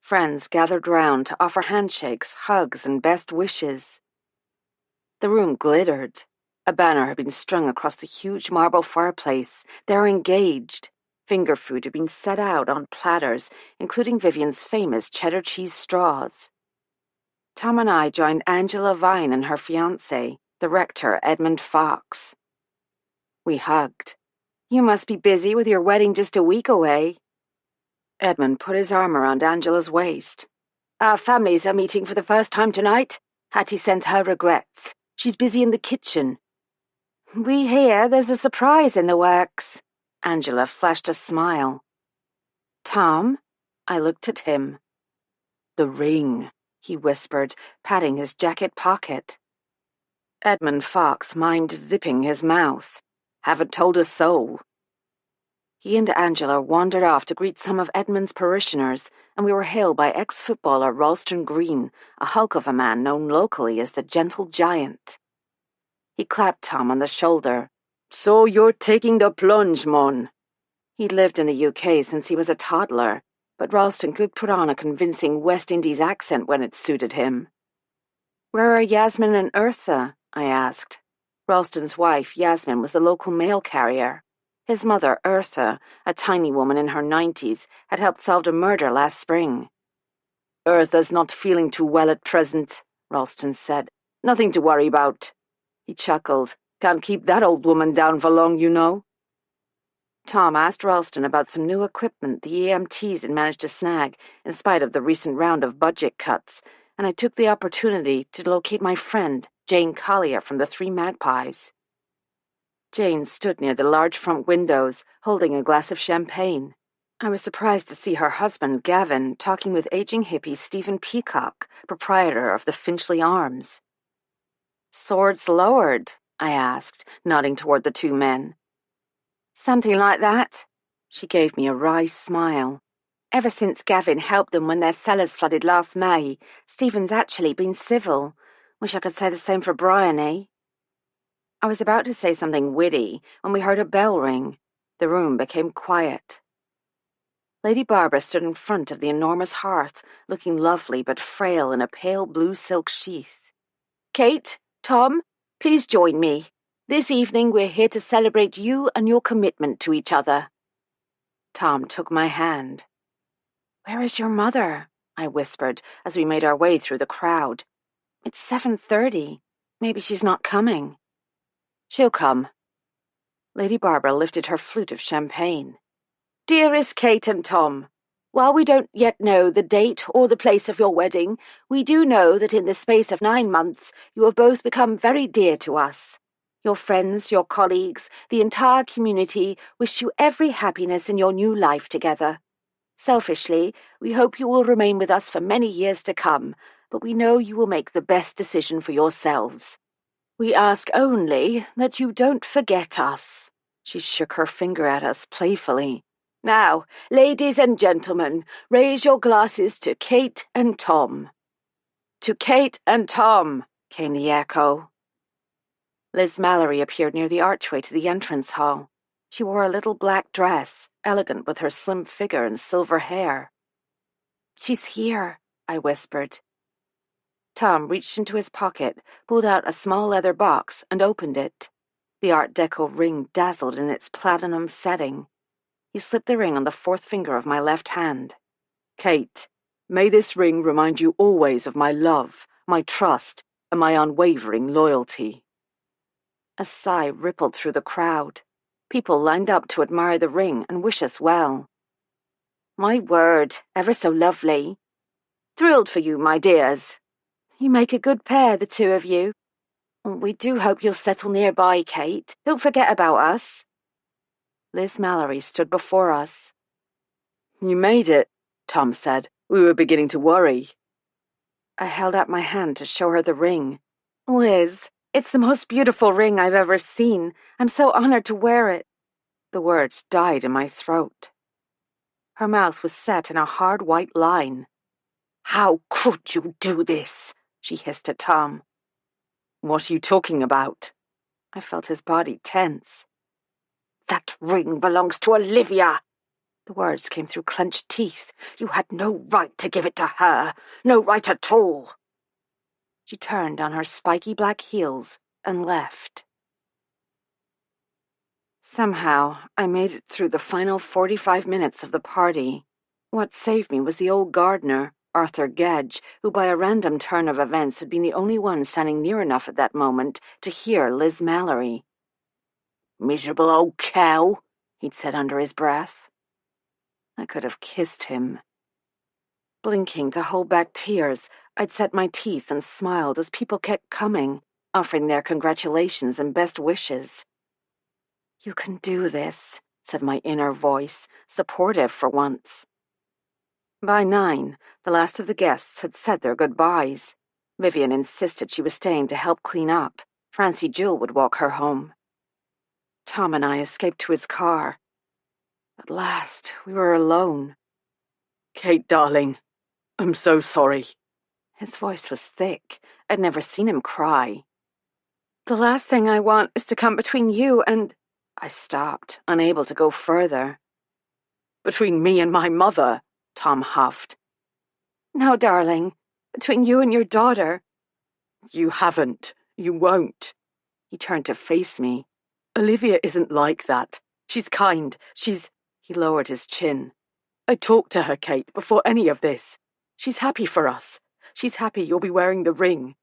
Friends gathered round to offer handshakes, hugs, and best wishes. The room glittered. A banner had been strung across the huge marble fireplace. They were engaged. Finger food had been set out on platters, including Vivian's famous cheddar cheese straws. Tom and I joined Angela Vine and her fiancé, the rector, Edmund Fox. We hugged. "You must be busy with your wedding just a week away." Edmund put his arm around Angela's waist. "Our families are meeting for the first time tonight. Hattie sends her regrets. She's busy in the kitchen." "We hear there's a surprise in the works." Angela flashed a smile. "Tom?" I looked at him. "The ring," he whispered, patting his jacket pocket. Edmund Fox mimed zipping his mouth. "Haven't told a soul." He and Angela wandered off to greet some of Edmund's parishioners, and we were hailed by ex-footballer Ralston Green, a hulk of a man known locally as the Gentle Giant. He clapped Tom on the shoulder. "So you're taking the plunge, mon." He'd lived in the UK since he was a toddler, but Ralston could put on a convincing West Indies accent when it suited him. "Where are Yasmin and Eartha?" I asked. Ralston's wife, Yasmin, was the local mail carrier. His mother, Eartha, a tiny woman in her 90s, had helped solve a murder last spring. "Eartha's not feeling too well at present," Ralston said. "Nothing to worry about." He chuckled. "Can't keep that old woman down for long, you know." Tom asked Ralston about some new equipment the EMTs had managed to snag in spite of the recent round of budget cuts, and I took the opportunity to locate my friend, Jane Collier from the Three Magpies. Jane stood near the large front windows, holding a glass of champagne. I was surprised to see her husband, Gavin, talking with aging hippie Stephen Peacock, proprietor of the Finchley Arms. "Swords lowered?" I asked, nodding toward the two men. "Something like that." She gave me a wry smile. "Ever since Gavin helped them when their cellars flooded last May, Stephen's actually been civil. Wish I could say the same for Brian, eh?" I was about to say something witty when we heard a bell ring. The room became quiet. Lady Barbara stood in front of the enormous hearth, looking lovely but frail in a pale blue silk sheath. "Kate, Tom, please join me. This evening we're here to celebrate you and your commitment to each other." Tom took my hand. "Where is your mother?" I whispered as we made our way through the crowd. "It's 7:30. Maybe she's not coming." "She'll come." Lady Barbara lifted her flute of champagne. "Dearest Kate and Tom, while we don't yet know the date or the place of your wedding, we do know that in the space of 9 months you have both become very dear to us. Your friends, your colleagues, the entire community wish you every happiness in your new life together. Selfishly, we hope you will remain with us for many years to come, but we know you will make the best decision for yourselves. We ask only that you don't forget us." She shook her finger at us playfully. Now, ladies and gentlemen, raise your glasses to Kate and Tom. To Kate and Tom, came the echo. Liz Mallory appeared near the archway to the entrance hall. She wore a little black dress, elegant with her slim figure and silver hair. She's here, I whispered. Tom reached into his pocket, pulled out a small leather box, and opened it. The Art Deco ring dazzled in its platinum setting. He slipped the ring on the fourth finger of my left hand. Kate, may this ring remind you always of my love, my trust, and my unwavering loyalty. A sigh rippled through the crowd. People lined up to admire the ring and wish us well. My word, ever so lovely. Thrilled for you, my dears. You make a good pair, the two of you. We do hope you'll settle nearby, Kate. Don't forget about us. Liz Mallory stood before us. You made it, Tom said. We were beginning to worry. I held out my hand to show her the ring. Liz, it's the most beautiful ring I've ever seen. I'm so honored to wear it. The words died in my throat. Her mouth was set in a hard white line. How could you do this? She hissed at Tom. What are you talking about? I felt his body tense. That ring belongs to Olivia. The words came through clenched teeth. You had no right to give it to her. No right at all. She turned on her spiky black heels and left. Somehow, I made it through the final 45 minutes of the party. What saved me was the old gardener, Arthur Gedge, who by a random turn of events had been the only one standing near enough at that moment to hear Liz Mallory. Miserable old cow, he'd said under his breath. I could have kissed him. Blinking to hold back tears, I'd set my teeth and smiled as people kept coming, offering their congratulations and best wishes. You can do this, said my inner voice, supportive for once. By 9, the last of the guests had said their goodbyes. Vivian insisted she was staying to help clean up. Francie Jewell would walk her home. Tom and I escaped to his car. At last, we were alone. Kate, darling, I'm so sorry. His voice was thick. I'd never seen him cry. The last thing I want is to come between you and... I stopped, unable to go further. Between me and my mother, Tom huffed. No, darling. Between you and your daughter. You haven't. You won't. He turned to face me. Olivia isn't like that. She's kind. He lowered his chin. I talked to her, Kate, before any of this. She's happy for us. She's happy you'll be wearing the ring.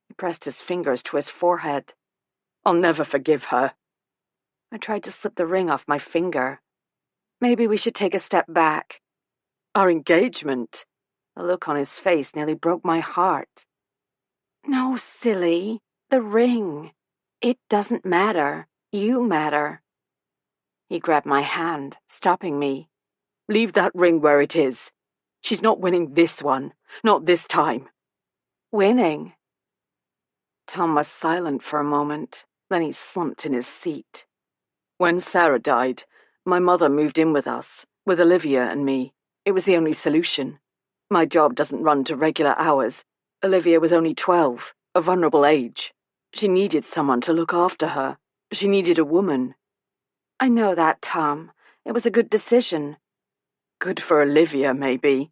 He pressed his fingers to his forehead. I'll never forgive her. I tried to slip the ring off my finger. Maybe we should take a step back. Our engagement. The look on his face nearly broke my heart. No, silly. The ring. It doesn't matter. You matter. He grabbed my hand, stopping me. Leave that ring where it is. She's not winning this one. Not this time. Winning? Tom was silent for a moment. Then he slumped in his seat. When Sarah died, my mother moved in with us, with Olivia and me. It was the only solution. My job doesn't run to regular hours. Olivia was only 12, a vulnerable age. She needed someone to look after her. She needed a woman. I know that, Tom. It was a good decision. Good for Olivia, maybe.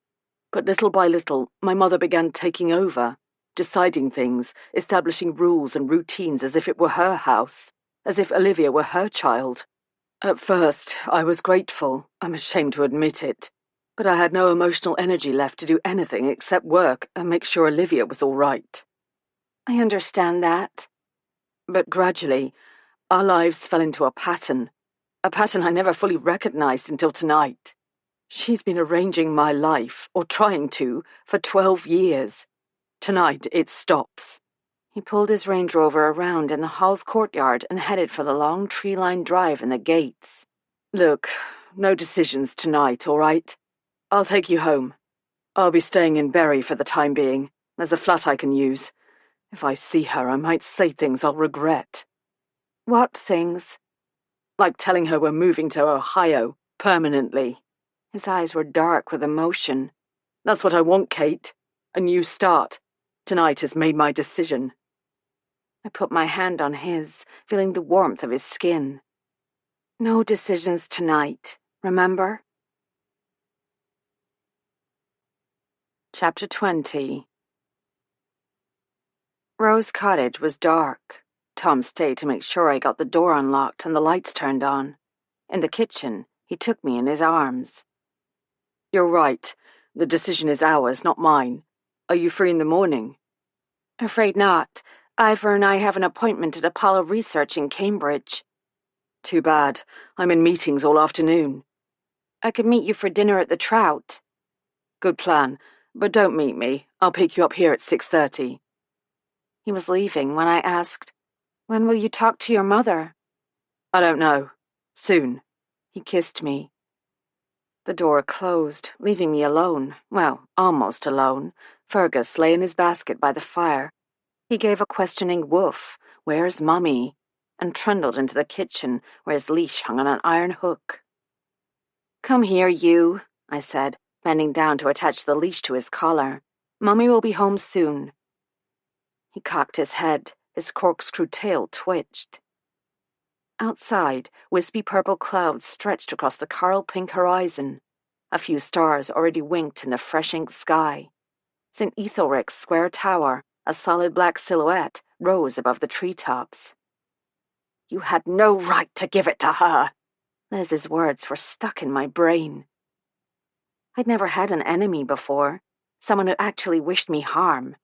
But little by little, my mother began taking over, deciding things, establishing rules and routines as if it were her house, as if Olivia were her child. At first, I was grateful. I'm ashamed to admit it. But I had no emotional energy left to do anything except work and make sure Olivia was all right. I understand that. But gradually, our lives fell into a pattern I never fully recognized until tonight. She's been arranging my life, or trying to, for 12 years. Tonight, it stops. He pulled his Range Rover around in the hall's courtyard and headed for the long tree-lined drive and the gates. Look, no decisions tonight, all right? I'll take you home. I'll be staying in Berry for the time being. There's a flat I can use. If I see her, I might say things I'll regret. What things? Like telling her we're moving to Ohio, permanently. His eyes were dark with emotion. That's what I want, Kate. A new start. Tonight has made my decision. I put my hand on his, feeling the warmth of his skin. No decisions tonight, remember? Chapter 20. Rose Cottage was dark. Tom stayed to make sure I got the door unlocked and the lights turned on. In the kitchen, he took me in his arms. You're right. The decision is ours, not mine. Are you free in the morning? Afraid not. Ivor and I have an appointment at Apollo Research in Cambridge. Too bad. I'm in meetings all afternoon. I could meet you for dinner at the Trout. Good plan. But don't meet me. I'll pick you up here at 6:30. He was leaving when I asked, "When will you talk to your mother?" I don't know. Soon. He kissed me. The door closed, leaving me alone. Well, almost alone. Fergus lay in his basket by the fire. He gave a questioning woof, "Where's Mummy?" and trundled into the kitchen, where his leash hung on an iron hook. "Come here, you," I said, bending down to attach the leash to his collar. "Mummy will be home soon." He cocked his head. His corkscrew tail twitched. Outside, wispy purple clouds stretched across the coral-pink horizon. A few stars already winked in the fresh ink sky. St. Ethelric's square tower, a solid black silhouette, rose above the treetops. "You had no right to give it to her!" Liz's words were stuck in my brain. I'd never had an enemy before, someone who actually wished me harm.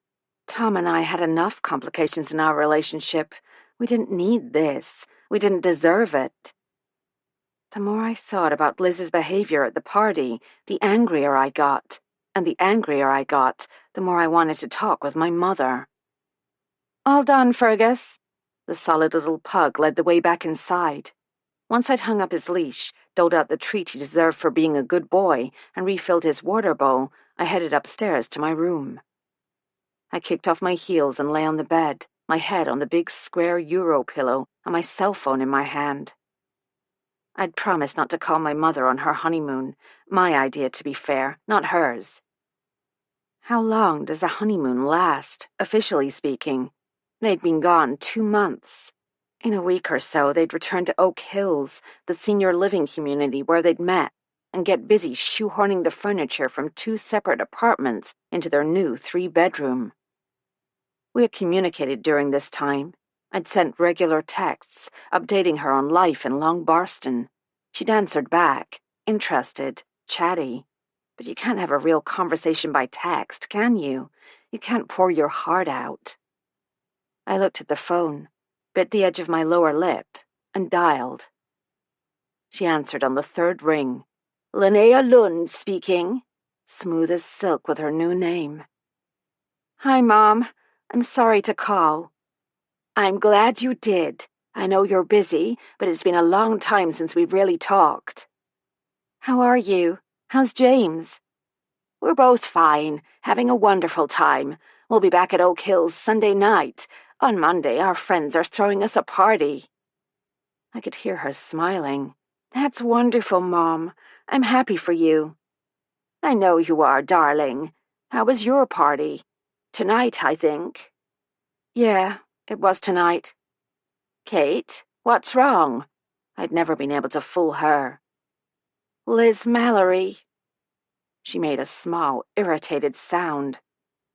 Tom and I had enough complications in our relationship. We didn't need this. We didn't deserve it. The more I thought about Liz's behavior at the party, the angrier I got. And the angrier I got, the more I wanted to talk with my mother. "All done, Fergus." The solid little pug led the way back inside. Once I'd hung up his leash, doled out the treat he deserved for being a good boy, and refilled his water bowl, I headed upstairs to my room. I kicked off my heels and lay on the bed, my head on the big square Euro pillow and my cell phone in my hand. I'd promised not to call my mother on her honeymoon, my idea to be fair, not hers. How long does a honeymoon last, officially speaking? They'd been gone 2 months. In a week or so, they'd return to Oak Hills, the senior living community where they'd met, and get busy shoehorning the furniture from 2 separate apartments into their new 3-bedroom. We had communicated during this time. I'd sent regular texts, updating her on life in Long Barston. She'd answered back, interested, chatty. But you can't have a real conversation by text, can you? You can't pour your heart out. I looked at the phone, bit the edge of my lower lip, and dialed. She answered on the 3rd ring. "Linnea Lund speaking," smooth as silk with her new name. "Hi, Mom. I'm sorry to call." "I'm glad you did. I know you're busy, but it's been a long time since we've really talked." "How are you? How's James?" "We're both fine, having a wonderful time. We'll be back at Oak Hills Sunday night. On Monday, our friends are throwing us a party." I could hear her smiling. "That's wonderful, Mom. I'm happy for you." "I know you are, darling. How was your party? Tonight, I think." "Yeah, it was tonight." "Kate, what's wrong?" I'd never been able to fool her. "Liz Mallory." She made a small, irritated sound.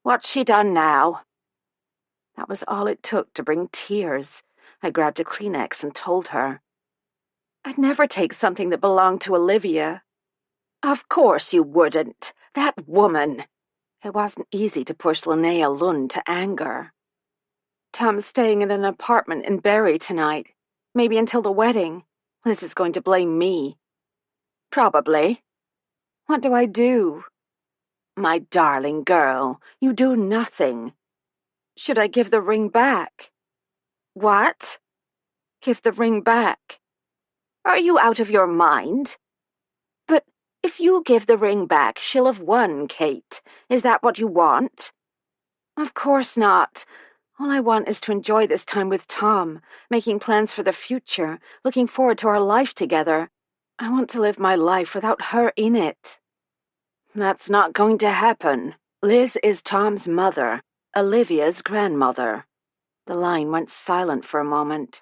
"What's she done now?" That was all it took to bring tears. I grabbed a Kleenex and told her. "I'd never take something that belonged to Olivia." "Of course you wouldn't. That woman." It wasn't easy to push Linnea Lund to anger. "Tom's staying in an apartment in Berry tonight. Maybe until the wedding. Liz is going to blame me." "Probably." "What do I do?" "My darling girl, you do nothing." "Should I give the ring back?" "What?" "Give the ring back." "Are you out of your mind?" "But if you give the ring back, she'll have won, Kate. Is that what you want?" "Of course not. All I want is to enjoy this time with Tom, making plans for the future, looking forward to our life together. I want to live my life without her in it. That's not going to happen. Liz is Tom's mother, Olivia's grandmother. The line went silent for a moment.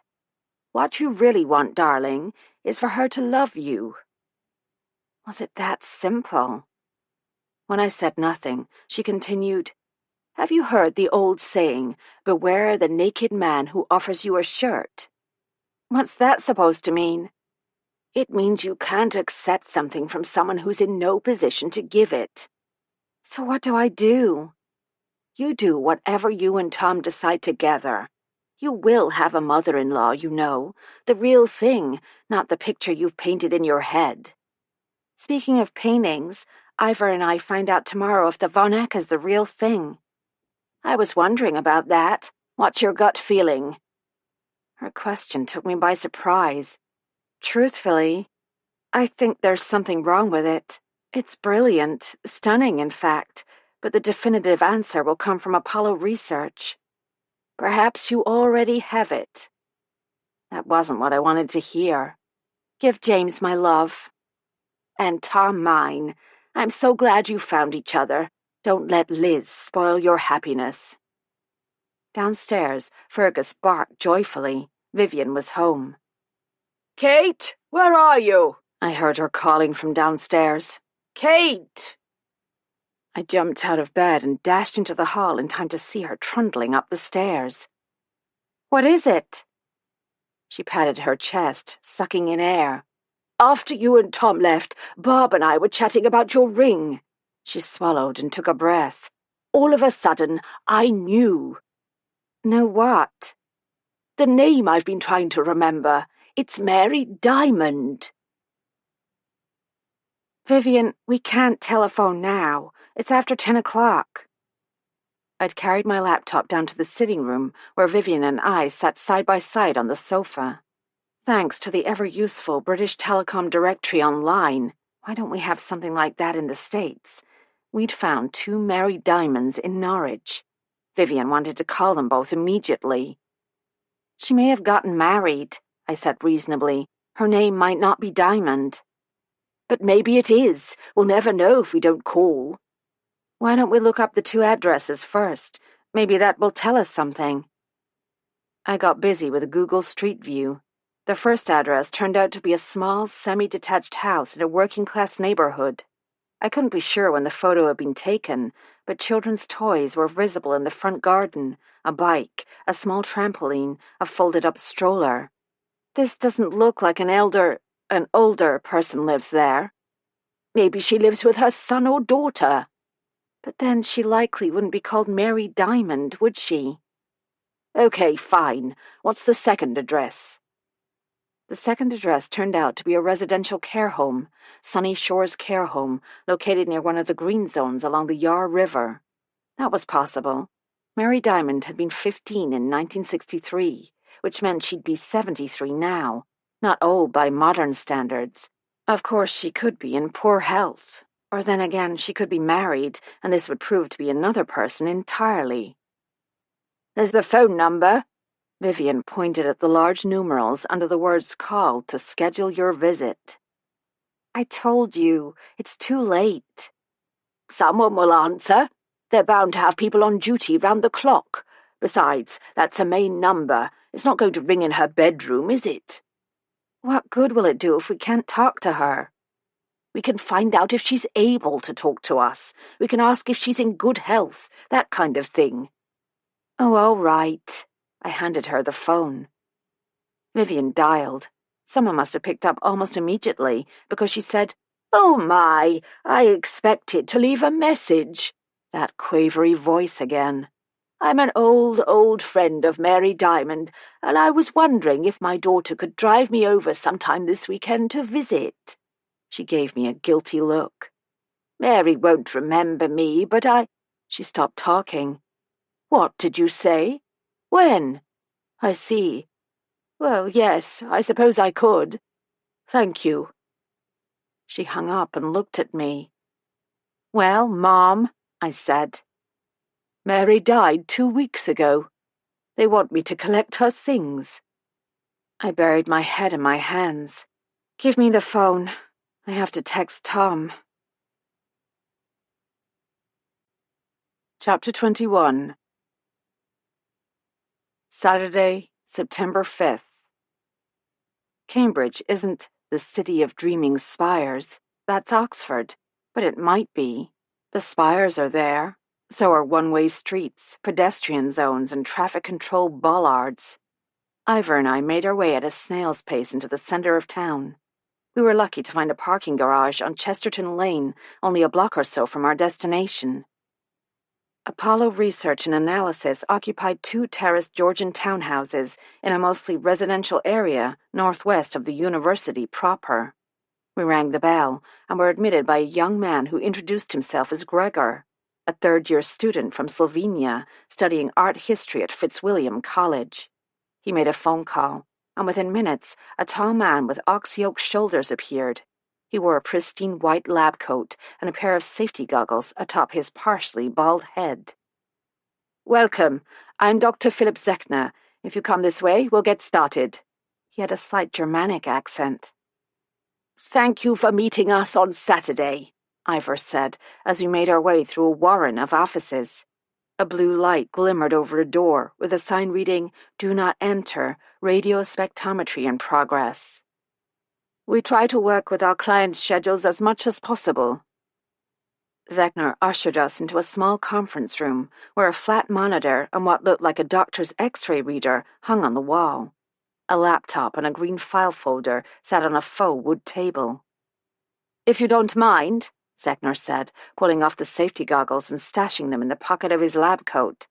What you really want, darling, is for her to love you. Was it that simple? When I said nothing, she continued, Have you heard the old saying, beware the naked man who offers you a shirt? What's that supposed to mean? It means you can't accept something from someone who's in no position to give it. So what do I do? You do whatever you and Tom decide together. You will have a mother-in-law, you know, the real thing, not the picture you've painted in your head. Speaking of paintings, Ivor and I find out tomorrow if the Von Eck is the real thing. I was wondering about that. What's your gut feeling? Her question took me by surprise. Truthfully, I think there's something wrong with it. It's brilliant, stunning, in fact, but the definitive answer will come from Apollo research. Perhaps you already have it. That wasn't what I wanted to hear. Give James my love. And Tom mine. I'm so glad you found each other. Don't let Liz spoil your happiness. Downstairs, Fergus barked joyfully. Vivian was home. Kate, where are you? I heard her calling from downstairs. Kate! I jumped out of bed and dashed into the hall in time to see her trundling up the stairs. What is it? She patted her chest, sucking in air. After you and Tom left, Bob and I were chatting about your ring. She swallowed and took a breath. All of a sudden, I knew. Know what? The name I've been trying to remember. It's Mary Diamond. Vivian, we can't telephone now. It's after 10 o'clock. I'd carried my laptop down to the sitting room, where Vivian and I sat side by side on the sofa. Thanks to the ever-useful British Telecom directory online, why don't we have something like that in the States? We'd found 2 Mary Diamonds in Norwich. Vivian wanted to call them both immediately. She may have gotten married, I said reasonably. Her name might not be Diamond. But maybe it is. We'll never know if we don't call. Why don't we look up the 2 addresses first? Maybe that will tell us something. I got busy with Google Street View. The first address turned out to be a small, semi-detached house in a working-class neighborhood. I couldn't be sure when the photo had been taken, but children's toys were visible in the front garden, a bike, a small trampoline, a folded-up stroller. This doesn't look like an older person lives there. Maybe she lives with her son or daughter. But then she likely wouldn't be called Mary Diamond, would she? Okay, fine. What's the second address? The second address turned out to be a residential care home, Sunny Shores Care Home, located near one of the green zones along the Yar River. That was possible. Mary Diamond had been 15 in 1963, which meant she'd be 73 now. Not old by modern standards. Of course, she could be in poor health. Or then again, she could be married, and this would prove to be another person entirely. There's the phone number. Vivian pointed at the large numerals under the words call to schedule your visit. I told you, it's too late. Someone will answer. They're bound to have people on duty round the clock. Besides, that's a main number. It's not going to ring in her bedroom, is it? What good will it do if we can't talk to her? We can find out if she's able to talk to us. We can ask if she's in good health, that kind of thing. Oh, all right. I handed her the phone. Vivian dialed. Someone must have picked up almost immediately, because she said, Oh my, I expected to leave a message. That quavery voice again. I'm an old friend of Mary Diamond, and I was wondering if my daughter could drive me over sometime this weekend to visit. She gave me a guilty look. Mary won't remember me, but I... She stopped talking. What did you say? When? I see. Well, yes, I suppose I could. Thank you. She hung up and looked at me. Well, Mom, I said. Mary died 2 weeks ago. They want me to collect her things." I buried my head in my hands. "Give me the phone. I have to text Tom." Chapter 21. Saturday, September 5th. Cambridge isn't the city of dreaming spires. That's Oxford. But it might be. The spires are there. So are one-way streets, pedestrian zones, and traffic control bollards. Ivor and I made our way at a snail's pace into the center of town. We were lucky to find a parking garage on Chesterton Lane, only a block or so from our destination. Apollo Research and Analysis occupied 2 terraced Georgian townhouses in a mostly residential area northwest of the university proper. We rang the bell and were admitted by a young man who introduced himself as Gregor, a third-year student from Slovenia studying art history at Fitzwilliam College. He made a phone call, and within minutes a tall man with ox-yoke shoulders appeared. He wore a pristine white lab coat and a pair of safety goggles atop his partially bald head. "Welcome. I'm Dr. Philip Zechner. If you come this way, we'll get started." He had a slight Germanic accent. "Thank you for meeting us on Saturday," Ivor said, as we made our way through a warren of offices. A blue light glimmered over a door with a sign reading, "Do not enter, radio spectrometry in progress." "We try to work with our clients' schedules as much as possible." Zechner ushered us into a small conference room where a flat monitor and what looked like a doctor's X-ray reader hung on the wall. A laptop and a green file folder sat on a faux wood table. "If you don't mind," Zechner said, pulling off the safety goggles and stashing them in the pocket of his lab coat.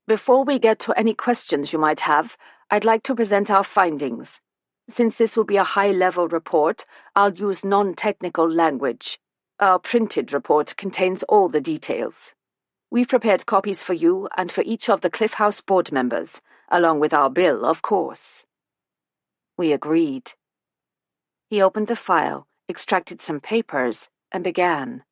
"Before we get to any questions you might have, I'd like to present our findings. Since this will be a high-level report, I'll use non-technical language. Our printed report contains all the details. We've prepared copies for you and for each of the Cliff House board members, along with our bill, of course." We agreed. He opened the file, extracted some papers, and began.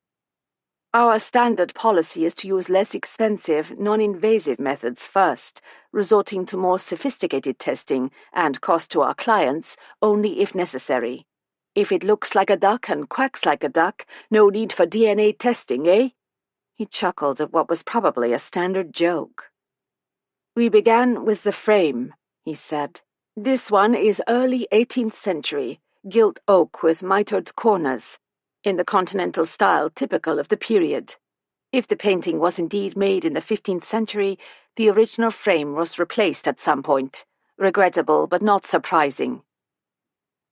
"Our standard policy is to use less expensive, non-invasive methods first, resorting to more sophisticated testing and cost to our clients only if necessary. If it looks like a duck and quacks like a duck, no need for DNA testing, eh?" He chuckled at what was probably a standard joke. "We began with the frame," he said. "This one is early 18th century, gilt oak with mitred corners, in the continental style typical of the period. If the painting was indeed made in the 15th century, the original frame was replaced at some point. Regrettable, but not surprising."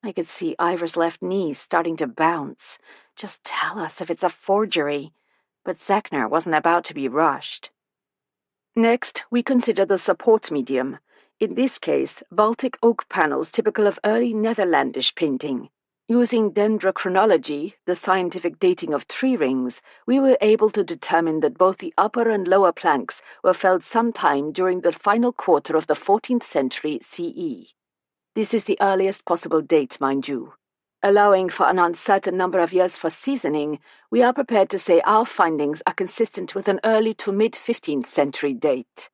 I could see Ivor's left knee starting to bounce. Just tell us if it's a forgery. But Zechner wasn't about to be rushed. "Next, we consider the support medium. In this case, Baltic oak panels typical of early Netherlandish painting. Using dendrochronology, the scientific dating of tree rings, we were able to determine that both the upper and lower planks were felled sometime during the final quarter of the 14th century CE. This is the earliest possible date, mind you. Allowing for an uncertain number of years for seasoning, we are prepared to say our findings are consistent with an early to mid-15th century date."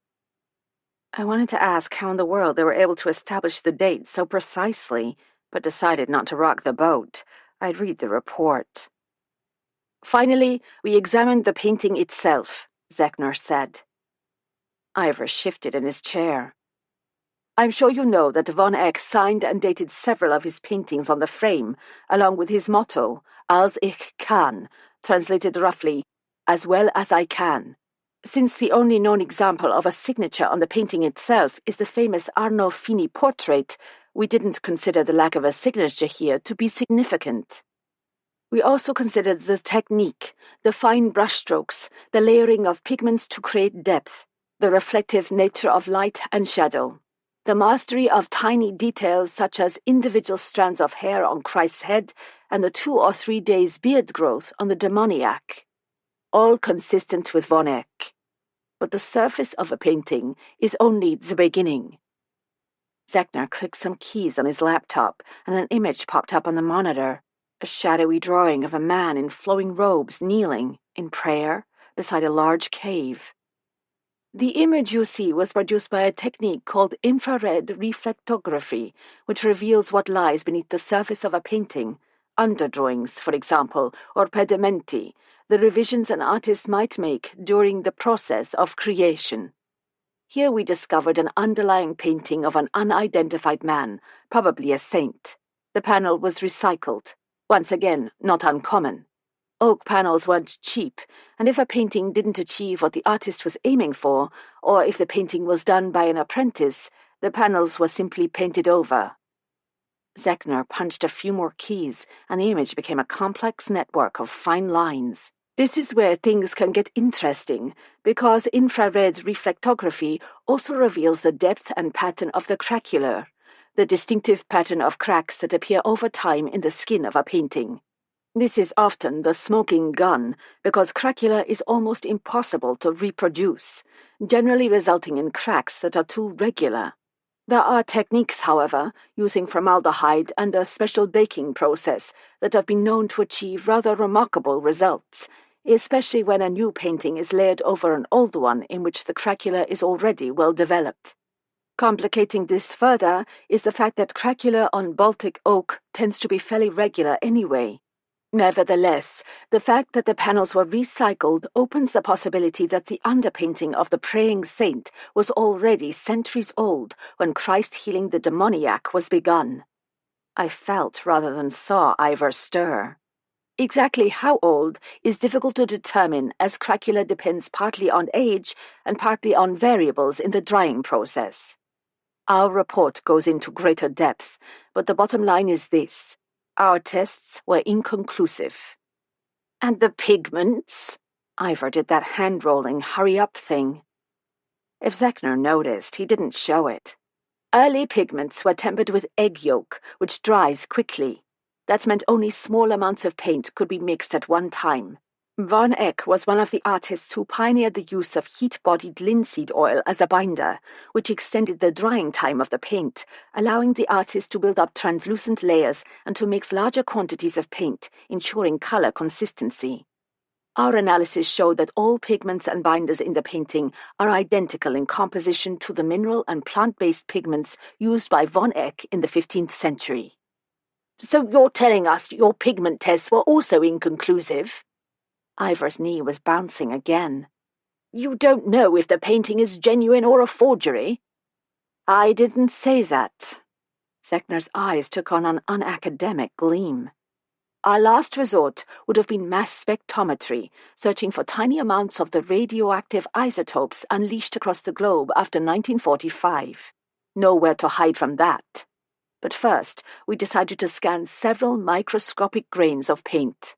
I wanted to ask how in the world they were able to establish the date so precisely, but decided not to rock the boat. I'd read the report. "Finally, we examined the painting itself," Zechner said. Ivor shifted in his chair. "I'm sure you know that von Eck signed and dated several of his paintings on the frame, along with his motto, Als ich kann, translated roughly, as well as I can. Since the only known example of a signature on the painting itself is the famous Arnolfini portrait, we didn't consider the lack of a signature here to be significant. We also considered the technique, the fine brushstrokes, the layering of pigments to create depth, the reflective nature of light and shadow. The mastery of tiny details such as individual strands of hair on Christ's head and the 2 or 3 days beard growth on the demoniac. All consistent with von Eck. But the surface of a painting is only the beginning." Zechner clicked some keys on his laptop and an image popped up on the monitor. A shadowy drawing of a man in flowing robes kneeling, in prayer, beside a large cave. The image you see was produced by a technique called infrared reflectography, which reveals what lies beneath the surface of a painting. Underdrawings, for example, or pedimenti, the revisions an artist might make during the process of creation. Here we discovered an underlying painting of an unidentified man, probably a saint. The panel was recycled. Once again, not uncommon. Oak panels weren't cheap, and if a painting didn't achieve what the artist was aiming for, or if the painting was done by an apprentice, the panels were simply painted over. Zechner punched a few more keys, and the image became a complex network of fine lines. This is where things can get interesting, because infrared reflectography also reveals the depth and pattern of the craquelure, the distinctive pattern of cracks that appear over time in the skin of a painting. This is often the smoking gun, because craquelure is almost impossible to reproduce, generally resulting in cracks that are too regular. There are techniques, however, using formaldehyde and a special baking process that have been known to achieve rather remarkable results, especially when a new painting is layered over an old one in which the craquelure is already well developed. Complicating this further is the fact that craquelure on Baltic oak tends to be fairly regular anyway. Nevertheless, the fact that the panels were recycled opens the possibility that the underpainting of the praying saint was already centuries old when Christ healing the demoniac was begun. I felt rather than saw Ivor stir. Exactly how old is difficult to determine, as craquelure depends partly on age and partly on variables in the drying process. Our report goes into greater depth, but the bottom line is this. Our tests were inconclusive. And the pigments? Ivor did that hand-rolling, hurry-up thing. If Zechner noticed, he didn't show it. Early pigments were tempered with egg yolk, which dries quickly. That meant only small amounts of paint could be mixed at one time. Von Eck was one of the artists who pioneered the use of heat-bodied linseed oil as a binder, which extended the drying time of the paint, allowing the artist to build up translucent layers and to mix larger quantities of paint, ensuring color consistency. Our analysis showed that all pigments and binders in the painting are identical in composition to the mineral and plant-based pigments used by von Eck in the 15th century. So you're telling us your pigment tests were also inconclusive? Ivor's knee was bouncing again. You don't know if the painting is genuine or a forgery? I didn't say that. Zechner's eyes took on an unacademic gleam. Our last resort would have been mass spectrometry, searching for tiny amounts of the radioactive isotopes unleashed across the globe after 1945. Nowhere to hide from that. But first, we decided to scan several microscopic grains of paint.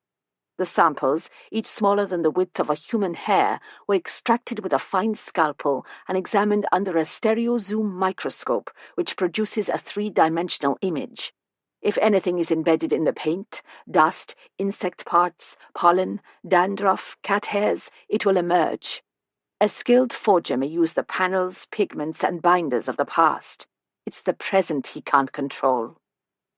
The samples, each smaller than the width of a human hair, were extracted with a fine scalpel and examined under a stereozoom microscope, which produces a three-dimensional image. If anything is embedded in the paint, dust, insect parts, pollen, dandruff, cat hairs, it will emerge. A skilled forger may use the panels, pigments, and binders of the past. It's the present he can't control.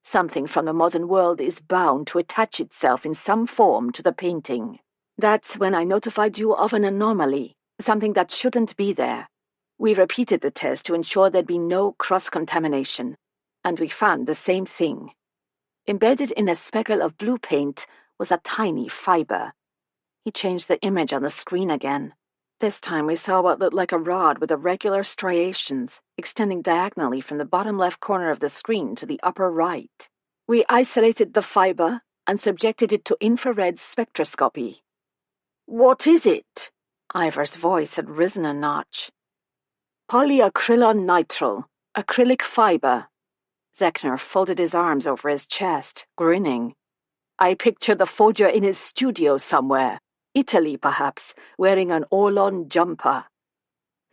Something from the modern world is bound to attach itself in some form to the painting. That's when I notified you of an anomaly, something that shouldn't be there. We repeated the test to ensure there'd be no cross-contamination, and we found the same thing. Embedded in a speckle of blue paint was a tiny fiber. He changed the image on the screen again. This time we saw what looked like a rod with irregular striations, extending diagonally from the bottom left corner of the screen to the upper right. We isolated the fiber and subjected it to infrared spectroscopy. What is it? Ivor's voice had risen a notch. Polyacrylon nitrile, acrylic fiber. Zechner folded his arms over his chest, grinning. I picture the forger in his studio somewhere. Italy, perhaps, wearing an Orlon jumper.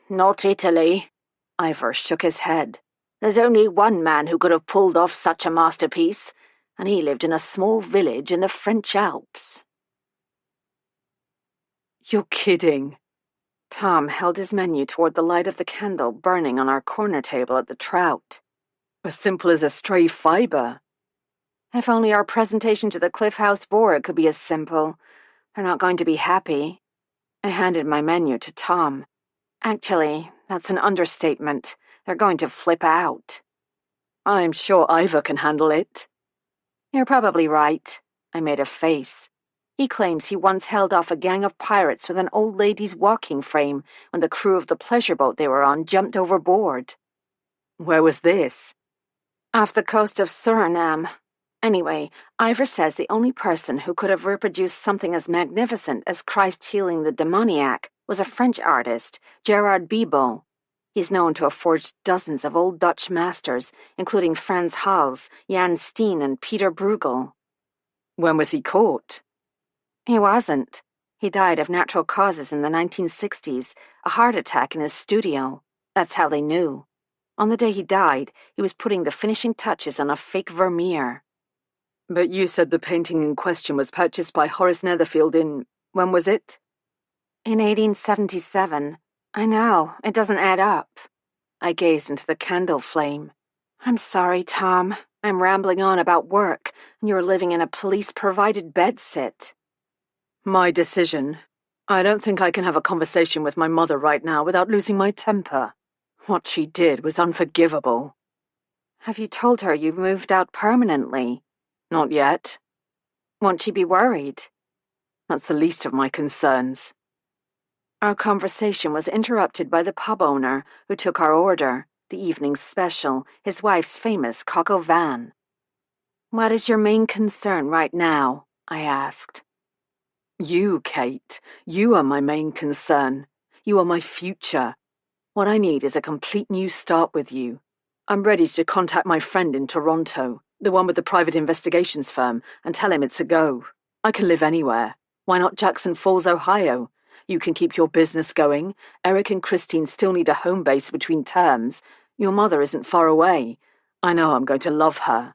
Not Italy. Ivor shook his head. There's only one man who could have pulled off such a masterpiece, and he lived in a small village in the French Alps. You're kidding. Tom held his menu toward the light of the candle burning on our corner table at the Trout. As simple as a stray fiber. If only our presentation to the Cliff House board could be as simple. They're not going to be happy. I handed my menu to Tom. Actually, that's an understatement. They're going to flip out. I'm sure Ivor can handle it. You're probably right. I made a face. He claims he once held off a gang of pirates with an old lady's walking frame when the crew of the pleasure boat they were on jumped overboard. Where was this? Off the coast of Suriname. Anyway, Ivor says the only person who could have reproduced something as magnificent as Christ healing the demoniac was a French artist, Gerard Bibot. He's known to have forged dozens of old Dutch masters, including Frans Hals, Jan Steen, and Peter Bruegel. When was he caught? He wasn't. He died of natural causes in the 1960s, a heart attack in his studio. That's how they knew. On the day he died, he was putting the finishing touches on a fake Vermeer. But you said the painting in question was purchased by Horace Netherfield in... when was it? In 1877. I know, it doesn't add up. I gazed into the candle flame. I'm sorry, Tom. I'm rambling on about work, and you're living in a police-provided bedsit. My decision. I don't think I can have a conversation with my mother right now without losing my temper. What she did was unforgivable. Have you told her you've moved out permanently? Not yet. Won't she be worried? That's the least of my concerns. Our conversation was interrupted by the pub owner, who took our order, the evening's special, his wife's famous coq au vin. What is your main concern right now? I asked. You, Kate. You are my main concern. You are my future. What I need is a complete new start with you. I'm ready to contact my friend in Toronto, the one with the private investigations firm, and tell him it's a go. I can live anywhere. Why not Jackson Falls, Ohio? You can keep your business going. Eric and Christine still need a home base between terms. Your mother isn't far away. I know I'm going to love her.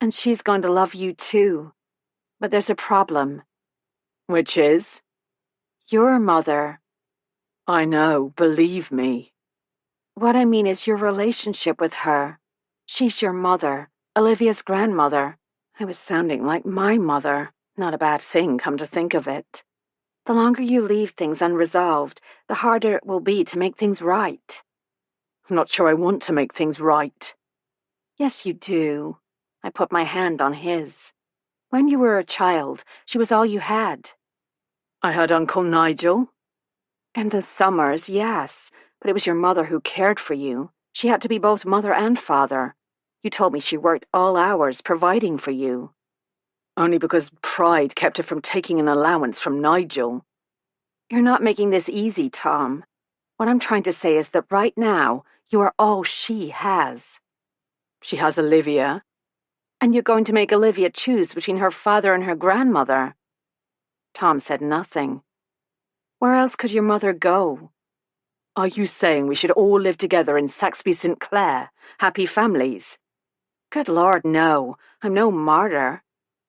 And she's going to love you too. But there's a problem. Which is? Your mother. I know, believe me. What I mean is your relationship with her. She's your mother, Olivia's grandmother. I was sounding like my mother. Not a bad thing, come to think of it. The longer you leave things unresolved, the harder it will be to make things right. I'm not sure I want to make things right. Yes, you do. I put my hand on his. When you were a child, she was all you had. I had Uncle Nigel. And the summers, yes, but it was your mother who cared for you. She had to be both mother and father. You told me she worked all hours providing for you. Only because pride kept her from taking an allowance from Nigel. You're not making this easy, Tom. What I'm trying to say is that right now, you are all she has. She has Olivia. And you're going to make Olivia choose between her father and her grandmother. Tom said nothing. Where else could your mother go? Are you saying we should all live together in Saxby St. Clair? Happy families? Good Lord, no. I'm no martyr.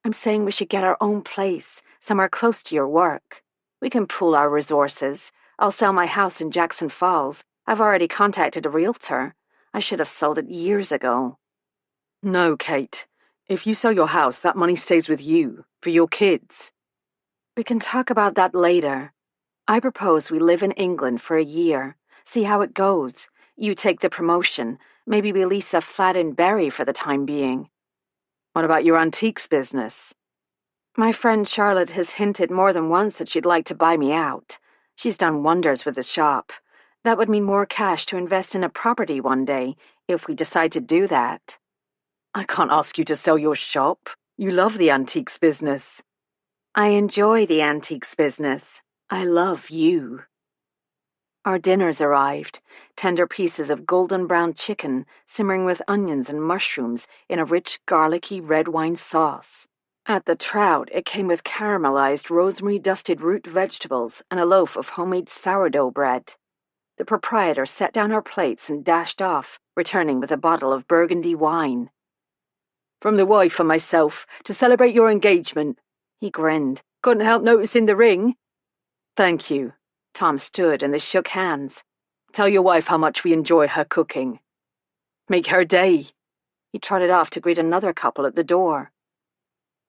I'm saying we should get our own place, somewhere close to your work. We can pool our resources. I'll sell my house in Jackson Falls. I've already contacted a realtor. I should have sold it years ago. No, Kate. If you sell your house, that money stays with you, for your kids. We can talk about that later. I propose we live in England for a year, see how it goes. You take the promotion. Maybe we lease a flat in Berry for the time being. What about your antiques business? My friend Charlotte has hinted more than once that she'd like to buy me out. She's done wonders with the shop. That would mean more cash to invest in a property one day, if we decide to do that. I can't ask you to sell your shop. You love the antiques business. I enjoy the antiques business. I love you. Our dinners arrived, tender pieces of golden brown chicken simmering with onions and mushrooms in a rich garlicky red wine sauce. At the trout, it came with caramelized rosemary-dusted root vegetables and a loaf of homemade sourdough bread. The proprietor set down our plates and dashed off, returning with a bottle of Burgundy wine. From the wife and myself, to celebrate your engagement. He grinned. Couldn't help noticing the ring. Thank you. Tom stood and they shook hands. Tell your wife how much we enjoy her cooking. Make her day. He trotted off to greet another couple at the door.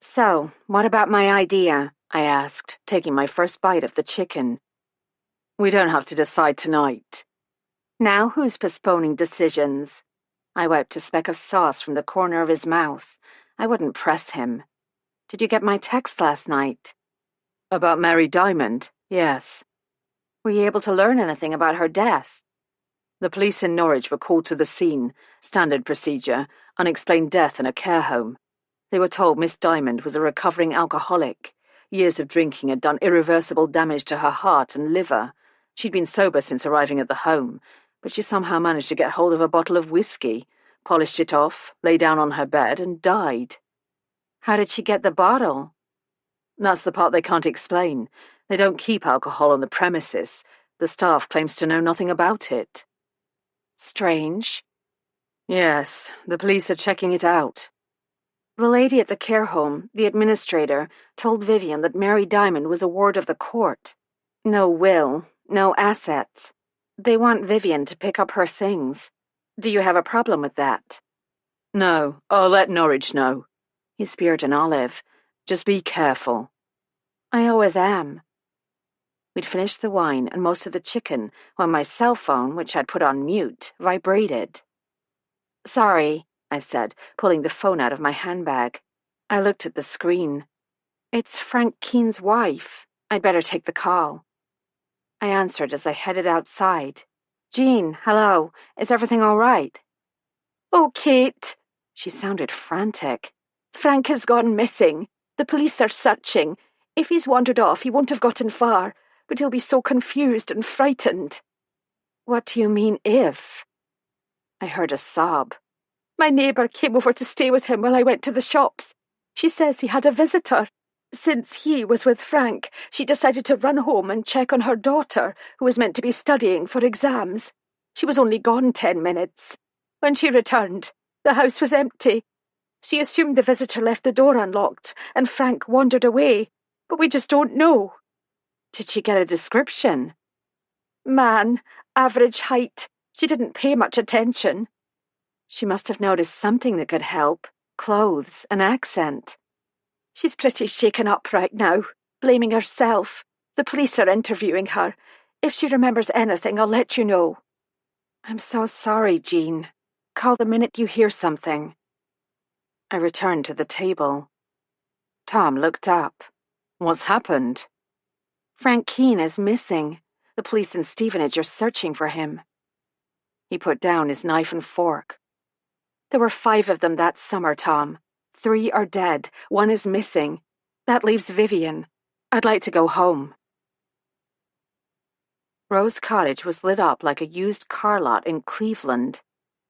So, what about my idea? I asked, taking my first bite of the chicken. We don't have to decide tonight. Now who's postponing decisions? I wiped a speck of sauce from the corner of his mouth. I wouldn't press him. Did you get my text last night? About Mary Diamond? Yes. Were you able to learn anything about her death? The police in Norwich were called to the scene. Standard procedure, unexplained death in a care home. They were told Miss Diamond was a recovering alcoholic. Years of drinking had done irreversible damage to her heart and liver. She'd been sober since arriving at the home, but she somehow managed to get hold of a bottle of whiskey, polished it off, lay down on her bed, and died. How did she get the bottle? That's the part they can't explain. They don't keep alcohol on the premises. The staff claims to know nothing about it. Strange. Yes, the police are checking it out. The lady at the care home, the administrator, told Vivian that Mary Diamond was a ward of the court. No will, no assets. They want Vivian to pick up her things. Do you have a problem with that? No, I'll let Norwich know. He speared an olive. Just be careful. I always am. We'd finished the wine and most of the chicken when my cell phone, which I'd put on mute, vibrated. Sorry, I said, pulling the phone out of my handbag. I looked at the screen. It's Frank Keene's wife. I'd better take the call. I answered as I headed outside. Jean, hello. Is everything all right? Oh, Kate. She sounded frantic. Frank has gone missing. The police are searching. If he's wandered off, he won't have gotten far, but he'll be so confused and frightened. What do you mean, if? I heard a sob. My neighbour came over to stay with him while I went to the shops. She says he had a visitor. Since he was with Frank, she decided to run home and check on her daughter, who was meant to be studying for exams. She was only gone 10 minutes. When she returned, the house was empty. She assumed the visitor left the door unlocked, and Frank wandered away, but we just don't know. Did she get a description? Man, average height. She didn't pay much attention. She must have noticed something that could help. Clothes, an accent. She's pretty shaken up right now, blaming herself. The police are interviewing her. If she remembers anything, I'll let you know. I'm so sorry, Jean. Call the minute you hear something. I returned to the table. Tom looked up. What's happened? Frank Keene is missing. The police in Stevenage are searching for him. He put down his knife and fork. There were 5 of them that summer, Tom. 3 are dead. 1 is missing. That leaves Vivian. I'd like to go home. Rose Cottage was lit up like a used car lot in Cleveland.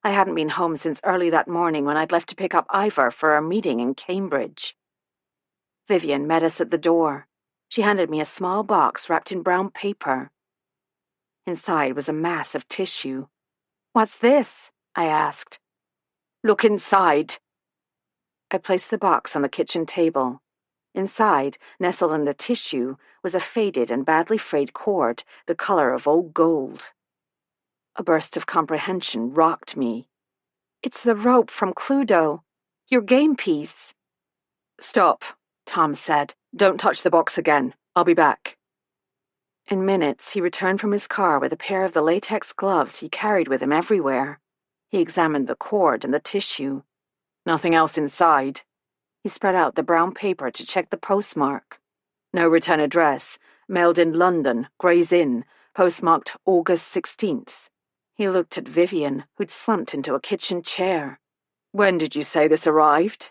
I hadn't been home since early that morning when I'd left to pick up Ivor for our meeting in Cambridge. Vivian met us at the door. She handed me a small box wrapped in brown paper. Inside was a mass of tissue. What's this? I asked. Look inside. I placed the box on the kitchen table. Inside, nestled in the tissue, was a faded and badly frayed cord, the color of old gold. A burst of comprehension rocked me. It's the rope from Cluedo. Your game piece. Stop, Tom said. Don't touch the box again. I'll be back. In minutes, he returned from his car with a pair of the latex gloves he carried with him everywhere. He examined the cord and the tissue. Nothing else inside. He spread out the brown paper to check the postmark. No return address. Mailed in London, Gray's Inn, postmarked August 16th. He looked at Vivian, who'd slumped into a kitchen chair. When did you say this arrived?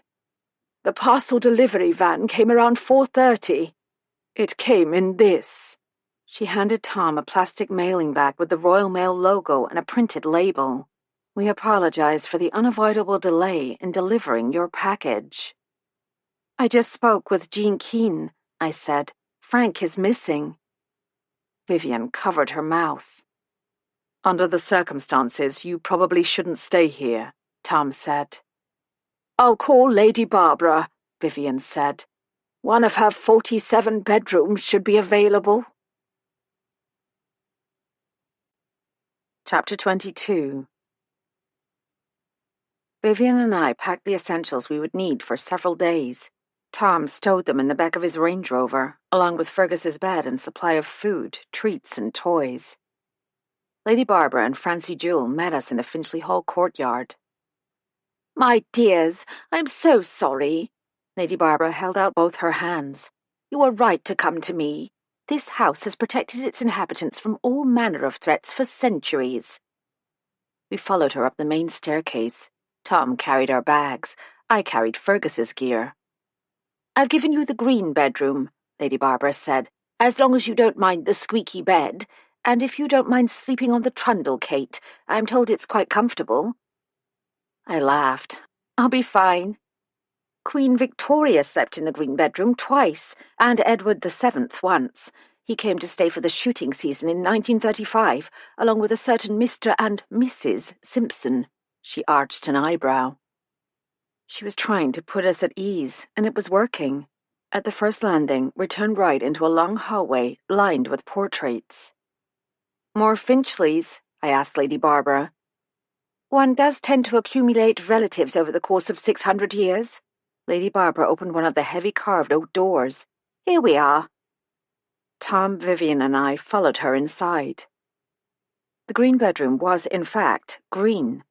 The parcel delivery van came around 4:30. It came in this. She handed Tom a plastic mailing bag with the Royal Mail logo and a printed label. We apologize for the unavoidable delay in delivering your package. I just spoke with Jean Keene, I said. Frank is missing. Vivian covered her mouth. Under the circumstances, you probably shouldn't stay here, Tom said. I'll call Lady Barbara, Vivian said. One of her 47 bedrooms should be available. Chapter 22. Vivian and I packed the essentials we would need for several days. Tom stowed them in the back of his Range Rover, along with Fergus's bed and supply of food, treats, and toys. Lady Barbara and Francie Jewel met us in the Finchley Hall courtyard. "My dears, I'm so sorry." Lady Barbara held out both her hands. "You were right to come to me. This house has protected its inhabitants from all manner of threats for centuries." We followed her up the main staircase. Tom carried our bags. I carried Fergus's gear. "I've given you the green bedroom," Lady Barbara said, "as long as you don't mind the squeaky bed, and if you don't mind sleeping on the trundle, Kate. I'm told it's quite comfortable." I laughed. "I'll be fine." Queen Victoria slept in the green bedroom twice, and Edward VII once. He came to stay for the shooting season in 1935, along with a certain Mr. and Mrs. Simpson. She arched an eyebrow. She was trying to put us at ease, and it was working. At the first landing, we turned right into a long hallway lined with portraits. "More Finchleys?" I asked Lady Barbara. "One does tend to accumulate relatives over the course of 600 years. Lady Barbara opened one of the heavy carved oak doors. "Here we are." Tom, Vivian, and I followed her inside. The green bedroom was, in fact, green.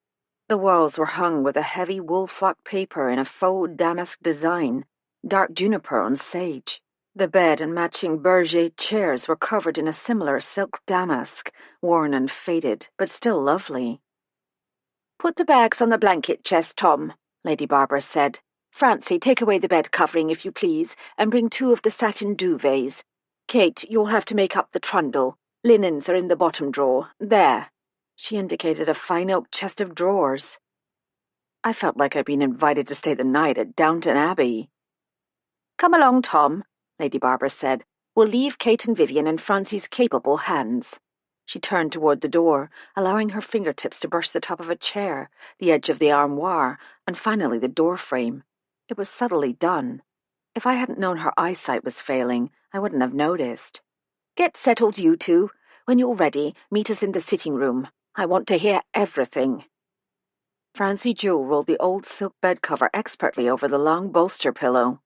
The walls were hung with a heavy wool-flock paper in a faux damask design, dark juniper on sage. The bed and matching berger chairs were covered in a similar silk damask, worn and faded, but still lovely. "Put the bags on the blanket chest, Tom," Lady Barbara said. "Francie, take away the bed covering, if you please, and bring 2 of the satin duvets. Kate, you'll have to make up the trundle. Linens are in the bottom drawer. There." She indicated a fine oak chest of drawers. I felt like I'd been invited to stay the night at Downton Abbey. "Come along, Tom," Lady Barbara said. "We'll leave Kate and Vivian in Francie's capable hands." She turned toward the door, allowing her fingertips to brush the top of a chair, the edge of the armoire, and finally the door frame. It was subtly done. If I hadn't known her eyesight was failing, I wouldn't have noticed. "Get settled, you two. When you're ready, meet us in the sitting room. I want to hear everything." Francie Jewel rolled the old silk bed cover expertly over the long bolster pillow.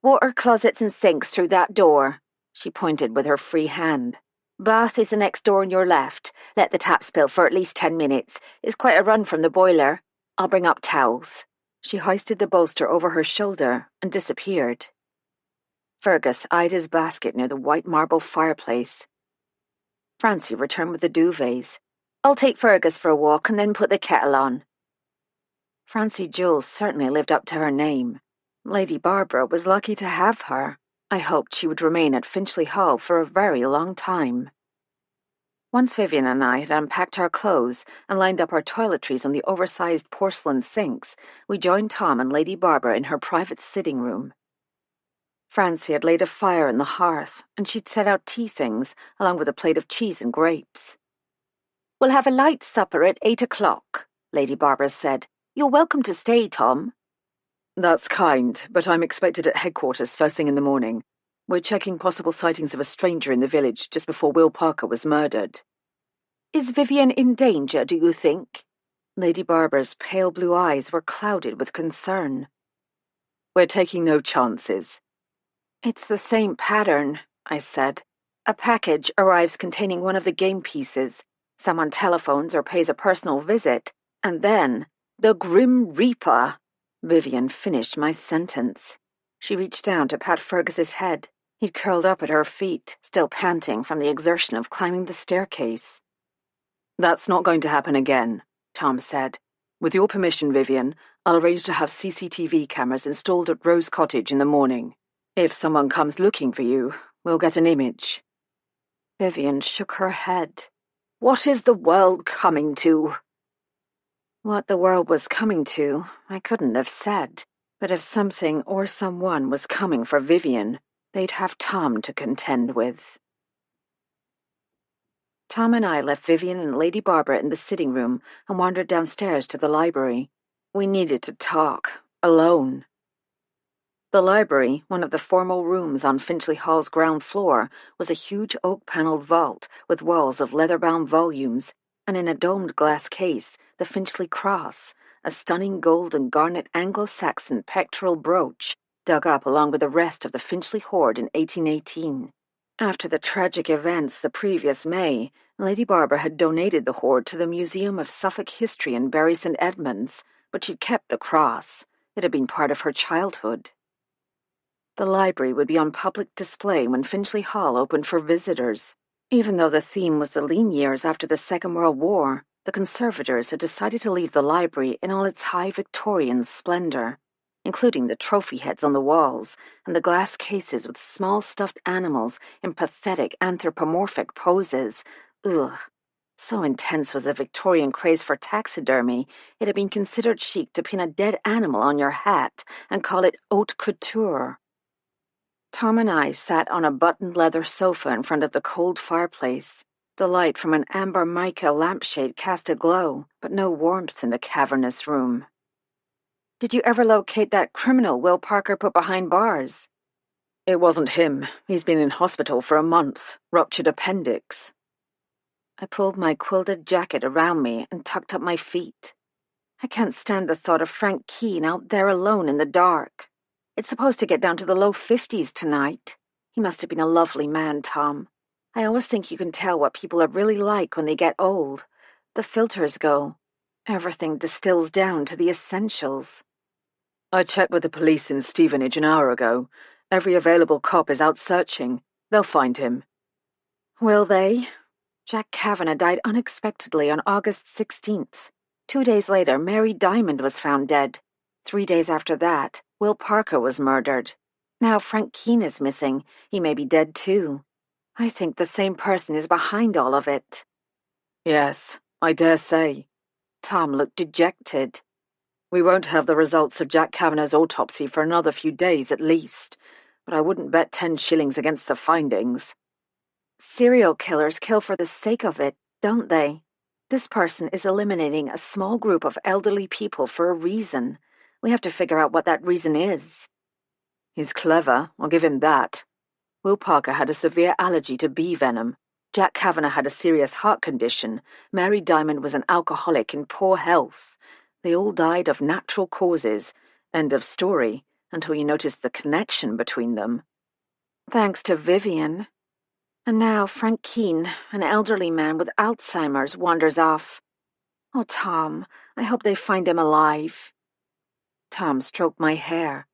"Water closets and sinks through that door." She pointed with her free hand. "Bath is the next door on your left. Let the tap spill for at least 10 minutes. It's quite a run from the boiler. I'll bring up towels." She hoisted the bolster over her shoulder and disappeared. Fergus eyed his basket near the white marble fireplace. Francie returned with the duvets. "I'll take Fergus for a walk and then put the kettle on." Francie Jewel certainly lived up to her name. Lady Barbara was lucky to have her. I hoped she would remain at Finchley Hall for a very long time. Once Vivian and I had unpacked our clothes and lined up our toiletries on the oversized porcelain sinks, we joined Tom and Lady Barbara in her private sitting room. Francie had laid a fire in the hearth, and she'd set out tea things, along with a plate of cheese and grapes. "We'll have a light supper at 8 o'clock, Lady Barbara said. "You're welcome to stay, Tom." "That's kind, but I'm expected at headquarters first thing in the morning. We're checking possible sightings of a stranger in the village just before Will Parker was murdered." "Is Vivian in danger, do you think?" Lady Barbara's pale blue eyes were clouded with concern. "We're taking no chances." "It's the same pattern," I said. "A package arrives containing one of the game pieces. Someone telephones or pays a personal visit, and then the Grim Reaper." Vivian finished my sentence. She reached down to pat Fergus's head. He'd curled up at her feet, still panting from the exertion of climbing the staircase. "That's not going to happen again," Tom said. "With your permission, Vivian, I'll arrange to have CCTV cameras installed at Rose Cottage in the morning. If someone comes looking for you, we'll get an image." Vivian shook her head. "What is the world coming to?" What the world was coming to, I couldn't have said. But if something or someone was coming for Vivian, they'd have Tom to contend with. Tom and I left Vivian and Lady Barbara in the sitting room and wandered downstairs to the library. We needed to talk, alone. The library, one of the formal rooms on Finchley Hall's ground floor, was a huge oak-panelled vault with walls of leather-bound volumes, and in a domed glass case, the Finchley Cross, a stunning gold and garnet Anglo-Saxon pectoral brooch, dug up along with the rest of the Finchley hoard in 1818. After the tragic events the previous May, Lady Barbara had donated the hoard to the Museum of Suffolk History in Bury St. Edmunds, but she'd kept the cross. It had been part of her childhood. The library would be on public display when Finchley Hall opened for visitors. Even though the theme was the lean years after the Second World War, the conservators had decided to leave the library in all its high Victorian splendor, including the trophy heads on the walls and the glass cases with small stuffed animals in pathetic anthropomorphic poses. Ugh. So intense was the Victorian craze for taxidermy, it had been considered chic to pin a dead animal on your hat and call it haute couture. Tom and I sat on a buttoned leather sofa in front of the cold fireplace. The light from an amber mica lampshade cast a glow, but no warmth in the cavernous room. "Did you ever locate that criminal Will Parker put behind bars?" "It wasn't him. He's been in hospital for a month. Ruptured appendix." I pulled my quilted jacket around me and tucked up my feet. I can't stand the thought of Frank Keene out there alone in the dark. It's supposed to get down to the low 50s tonight. He must have been a lovely man, Tom. I always think you can tell what people are really like when they get old. The filters go. Everything distills down to the essentials. "I checked with the police in Stevenage an hour ago. Every available cop is out searching. They'll find him." "Will they?" Jack Kavanagh died unexpectedly on August 16th. 2 days later, Mary Diamond was found dead. 3 days after that, Will Parker was murdered. Now Frank Keene is missing. He may be dead too. I think the same person is behind all of it. "Yes, I dare say." Tom looked dejected. "We won't have the results of Jack Kavanagh's autopsy for another few days at least, but I wouldn't bet 10 shillings against the findings." Serial killers kill for the sake of it, don't they? This person is eliminating a small group of elderly people for a reason. We have to figure out what that reason is. "He's clever, I'll give him that. Will Parker had a severe allergy to bee venom. Jack Kavanagh had a serious heart condition. Mary Diamond was an alcoholic in poor health. They all died of natural causes. End of story, until you noticed the connection between them." Thanks to Vivian. And now Frank Keene, an elderly man with Alzheimer's, wanders off. Oh, Tom, I hope they find him alive. Tom stroked my hair.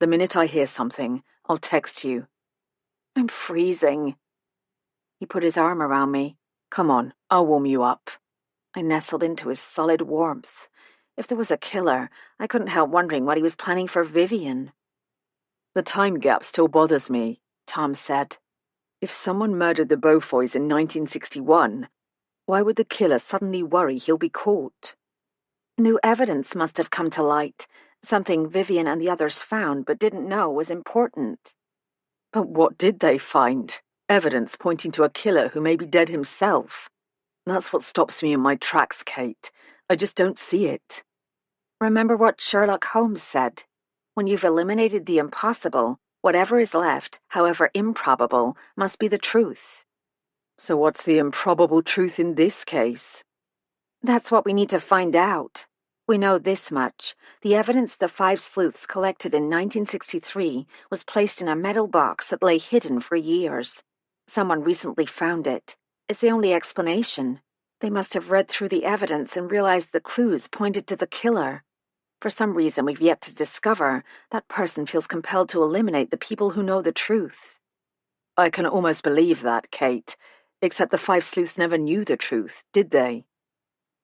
"The minute I hear something, I'll text you." I'm freezing. He put his arm around me. "Come on, I'll warm you up." I nestled into his solid warmth. If there was a killer, I couldn't help wondering what he was planning for Vivian. "The time gap still bothers me," Tom said. "If someone murdered the Beaufoys in 1961, why would the killer suddenly worry he'll be caught?" New evidence must have come to light, something Vivian and the others found but didn't know was important. But what did they find? Evidence pointing to a killer who may be dead himself. That's what stops me in my tracks, Kate. I just don't see it. Remember what Sherlock Holmes said? When you've eliminated the impossible, whatever is left, however improbable, must be the truth. So what's the improbable truth in this case? That's what we need to find out. We know this much. The evidence the 5 sleuths collected in 1963 was placed in a metal box that lay hidden for years. Someone recently found it. It's the only explanation. They must have read through the evidence and realized the clues pointed to the killer. For some reason we've yet to discover, that person feels compelled to eliminate the people who know the truth. I can almost believe that, Kate. Except the 5 sleuths never knew the truth, did they?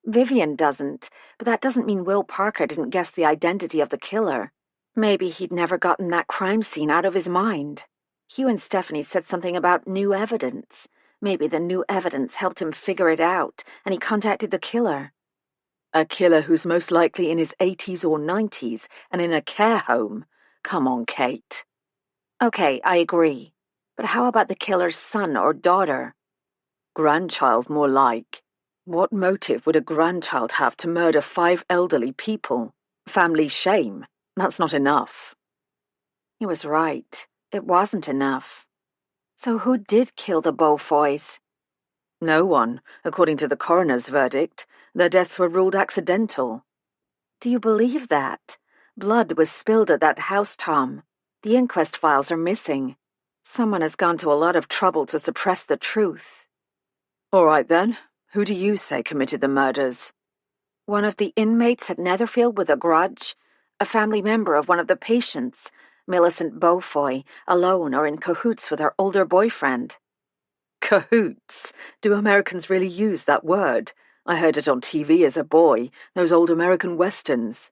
Vivian doesn't, but that doesn't mean Will Parker didn't guess the identity of the killer. Maybe he'd never gotten that crime scene out of his mind. Hugh and Stephanie said something about new evidence. Maybe the new evidence helped him figure it out, and he contacted the killer. A killer who's most likely in his 80s or 90s and in a care home. Come on, Kate. Okay, I agree. But how about the killer's son or daughter? Grandchild, more like. What motive would a grandchild have to murder 5 elderly people? Family shame. That's not enough. He was right. It wasn't enough. So who did kill the Beaufoys? No one, according to the coroner's verdict. Their deaths were ruled accidental. Do you believe that? Blood was spilled at that house, Tom. The inquest files are missing. Someone has gone to a lot of trouble to suppress the truth. All right then, who do you say committed the murders? One of the inmates at Netherfield with a grudge, a family member of one of the patients, Millicent Beaufoy, alone or in cahoots with her older boyfriend. Cahoots? Do Americans really use that word? I heard it on TV as a boy, those old American westerns.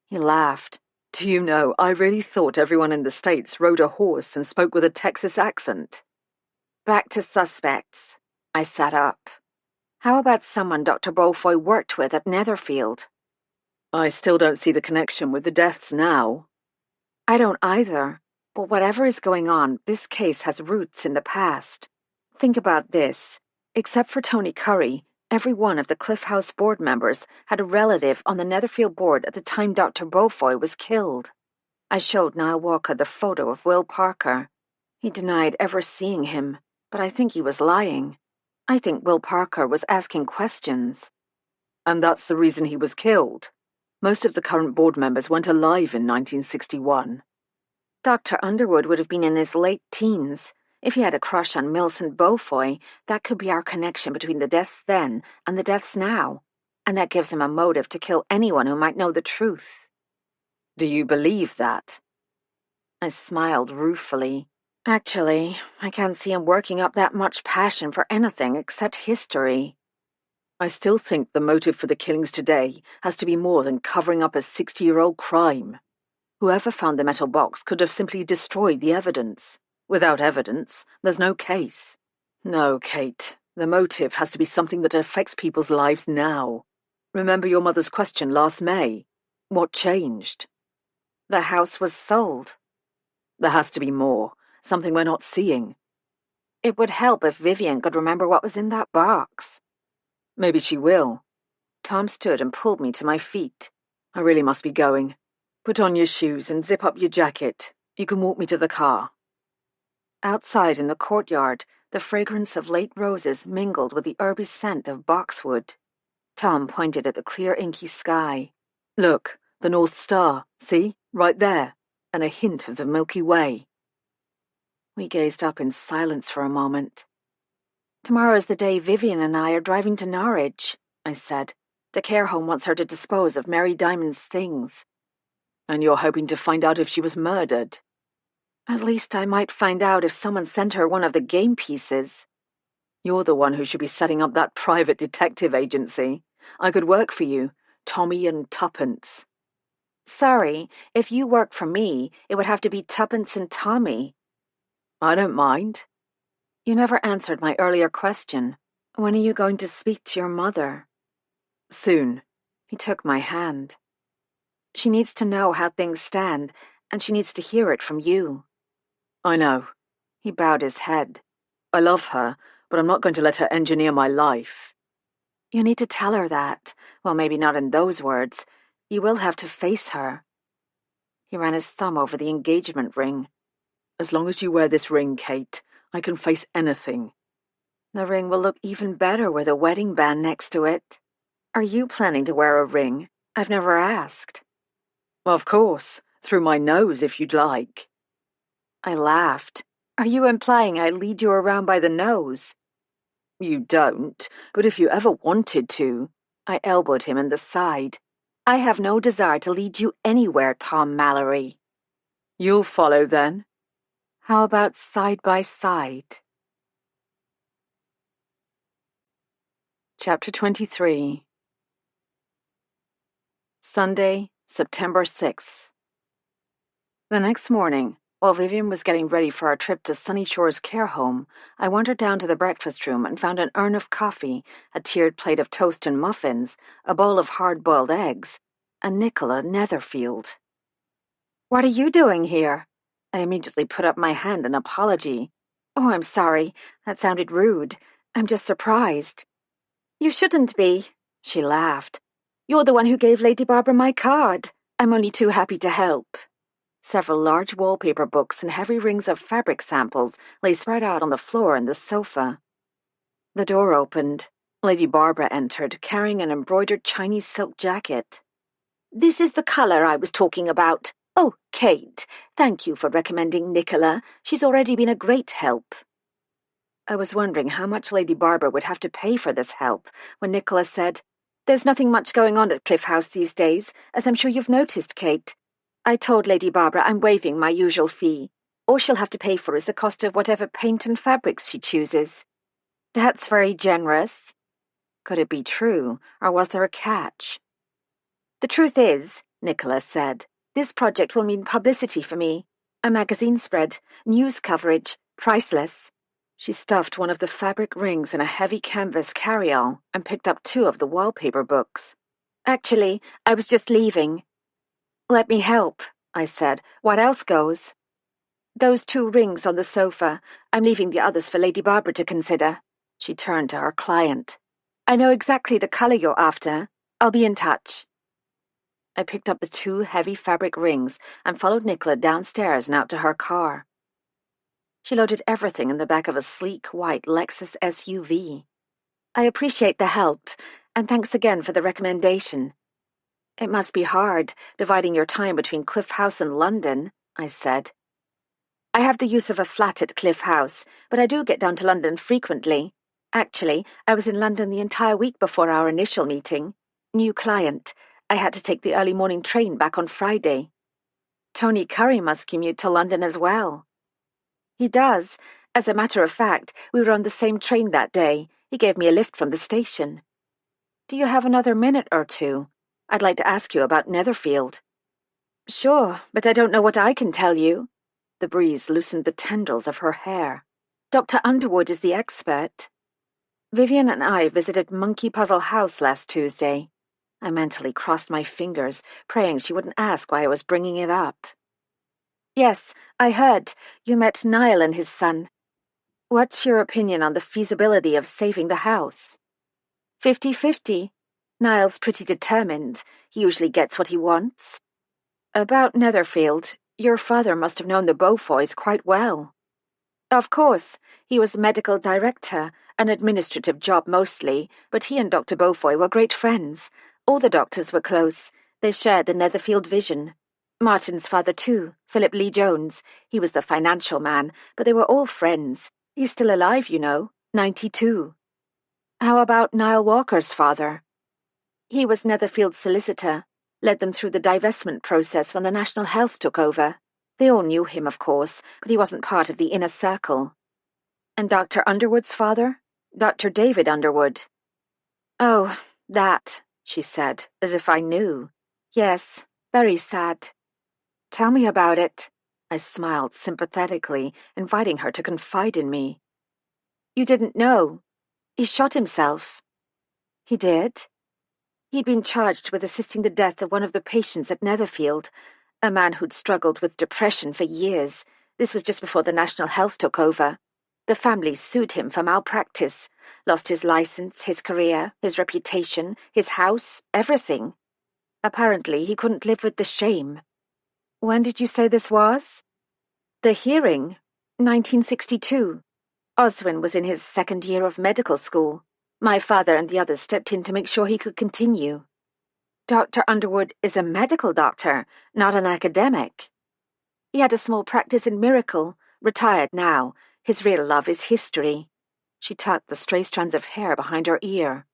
He laughed. Do you know, I really thought everyone in the States rode a horse and spoke with a Texas accent. Back to suspects. I sat up. How about someone Dr. Beaufoy worked with at Netherfield? I still don't see the connection with the deaths now. I don't either. But whatever is going on, this case has roots in the past. Think about this. Except for Tony Curry, every one of the Cliff House board members had a relative on the Netherfield board at the time Dr. Beaufoy was killed. I showed Niall Walker the photo of Will Parker. He denied ever seeing him, but I think he was lying. I think Will Parker was asking questions. And that's the reason he was killed. Most of the current board members weren't alive in 1961. Dr. Underwood would have been in his late teens. If he had a crush on Millicent Beaufoy, that could be our connection between the deaths then and the deaths now. And that gives him a motive to kill anyone who might know the truth. Do you believe that? I smiled ruefully. Actually, I can't see him working up that much passion for anything except history. I still think the motive for the killings today has to be more than covering up a 60-year-old crime. Whoever found the metal box could have simply destroyed the evidence. Without evidence, there's no case. No, Kate, the motive has to be something that affects people's lives now. Remember your mother's question last May? What changed? The house was sold. There has to be more, something we're not seeing. It would help if Vivian could remember what was in that box. Maybe she will. Tom stood and pulled me to my feet. I really must be going. Put on your shoes and zip up your jacket. You can walk me to the car. Outside in the courtyard, the fragrance of late roses mingled with the herby scent of boxwood. Tom pointed at the clear, inky sky. Look, the North Star, see? Right there. And a hint of the Milky Way. We gazed up in silence for a moment. Tomorrow is the day Vivian and I are driving to Norwich, I said. The care home wants her to dispose of Mary Diamond's things. And you're hoping to find out if she was murdered? At least I might find out if someone sent her one of the game pieces. You're the one who should be setting up that private detective agency. I could work for you, Tommy and Tuppence. Sorry, if you work for me, it would have to be Tuppence and Tommy. I don't mind. You never answered my earlier question. When are you going to speak to your mother? Soon. He took my hand. She needs to know how things stand, and she needs to hear it from you. I know. He bowed his head. I love her, but I'm not going to let her engineer my life. You need to tell her that. Well, maybe not in those words. You will have to face her. He ran his thumb over the engagement ring. As long as you wear this ring, Kate, I can face anything. The ring will look even better with a wedding band next to it. Are you planning to wear a ring? I've never asked. Of course, through my nose if you'd like. I laughed. Are you implying I lead you around by the nose? You don't, but if you ever wanted to. I elbowed him in the side. I have no desire to lead you anywhere, Tom Mallory. You'll follow then? How about side by side? Chapter 23. Sunday, September 6th. The next morning, while Vivian was getting ready for our trip to Sunny Shores Care Home, I wandered down to the breakfast room and found an urn of coffee, a tiered plate of toast and muffins, a bowl of hard-boiled eggs, and Nicola Netherfield. What are you doing here? I immediately put up my hand in apology. Oh, I'm sorry. That sounded rude. I'm just surprised. You shouldn't be, she laughed. You're the one who gave Lady Barbara my card. I'm only too happy to help. Several large wallpaper books and heavy rings of fabric samples lay spread out on the floor and the sofa. The door opened. Lady Barbara entered, carrying an embroidered Chinese silk jacket. This is the color I was talking about. Oh, Kate, thank you for recommending Nicola. She's already been a great help. I was wondering how much Lady Barbara would have to pay for this help when Nicholas said, "There's nothing much going on at Cliff House these days, as I'm sure you've noticed, Kate. I told Lady Barbara I'm waiving my usual fee. All she'll have to pay for is the cost of whatever paint and fabrics she chooses." "That's very generous." Could it be true, or was there a catch? "The truth is," Nicholas said, "this project will mean publicity for me. A magazine spread, news coverage, priceless." She stuffed one of the fabric rings in a heavy canvas carry-all and picked up 2 of the wallpaper books. "Actually, I was just leaving." "Let me help," I said. "What else goes?" "Those 2 rings on the sofa. I'm leaving the others for Lady Barbara to consider." She turned to her client. "I know exactly the color you're after. I'll be in touch." I picked up the 2 heavy fabric rings and followed Nicola downstairs and out to her car. She loaded everything in the back of a sleek white Lexus SUV. "I appreciate the help, and thanks again for the recommendation." "It must be hard, dividing your time between Cliff House and London," I said. "I have the use of a flat at Cliff House, but I do get down to London frequently. Actually, I was in London the entire week before our initial meeting. New client. I had to take the early morning train back on Friday." "Tony Curry must commute to London as well." "He does. As a matter of fact, we were on the same train that day. He gave me a lift from the station." "Do you have another minute or 2? I'd like to ask you about Netherfield." "Sure, but I don't know what I can tell you." The breeze loosened the tendrils of her hair. "Dr. Underwood is the expert." "Vivian and I visited Monkey Puzzle House last Tuesday." I mentally crossed my fingers, praying she wouldn't ask why I was bringing it up. "Yes, I heard. You met Niall and his son. What's your opinion on the feasibility of saving the house?" 50-50. Niall's pretty determined. He usually gets what he wants. "About Netherfield, your father must have known the Beaufoys quite well." "Of course. He was medical director, an administrative job mostly, but he and Dr. Beaufoy were great friends. All the doctors were close. They shared the Netherfield vision. Martin's father too, Philip Lee Jones. He was the financial man, but they were all friends. He's still alive, you know, 92. "How about Niall Walker's father?" "He was Netherfield's solicitor, led them through the divestment process when the National Health took over. They all knew him, of course, but he wasn't part of the inner circle." "And Dr. Underwood's father? Dr. David Underwood?" "Oh, that," she said, as if I knew. "Yes, very sad." "Tell me about it." I smiled sympathetically, inviting her to confide in me. "You didn't know. He shot himself." "He did?" "He'd been charged with assisting the death of one of the patients at Netherfield, a man who'd struggled with depression for years. This was just before the National Health took over. The family sued him for malpractice, lost his license, his career, his reputation, his house, everything. Apparently, he couldn't live with the shame." "When did you say this was?" "The hearing, 1962. Oswin was in his 2nd year of medical school. My father and the others stepped in to make sure he could continue." "Dr. Underwood is a medical doctor, not an academic." "He had a small practice in Miracle, retired now. His real love is history." She tucked the stray strands of hair behind her ear.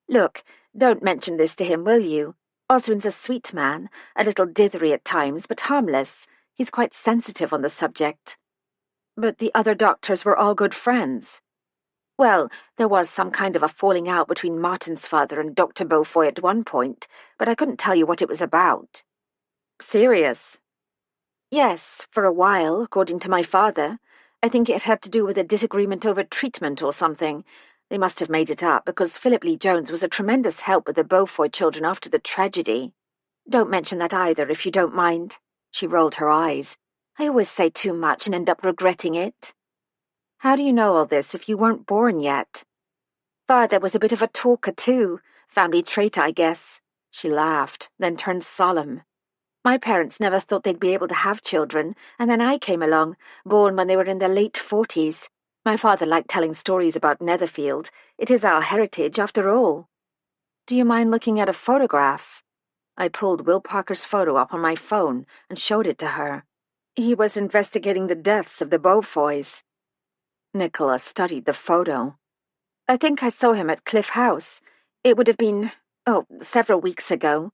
"Look, don't mention this to him, will you? Oswin's a sweet man, a little dithery at times, but harmless. He's quite sensitive on the subject." "But the other doctors were all good friends." "Well, there was some kind of a falling out between Martin's father and Dr. Beaufoy at one point, but I couldn't tell you what it was about." "Serious?" "Yes, for a while, according to my father. I think it had to do with a disagreement over treatment or something. They must have made it up, because Philip Lee Jones was a tremendous help with the Beaufoy children after the tragedy. Don't mention that either, if you don't mind." She rolled her eyes. "I always say too much and end up regretting it." "How do you know all this if you weren't born yet?" "Father was a bit of a talker too. Family trait, I guess." She laughed, then turned solemn. "My parents never thought they'd be able to have children, and then I came along, born when they were in their late 40s. My father liked telling stories about Netherfield. It is our heritage, after all." "Do you mind looking at a photograph?" I pulled Will Parker's photo up on my phone and showed it to her. He was investigating the deaths of the Beaufoys. Nicola studied the photo. I think I saw him at Cliff House. It would have been, several weeks ago.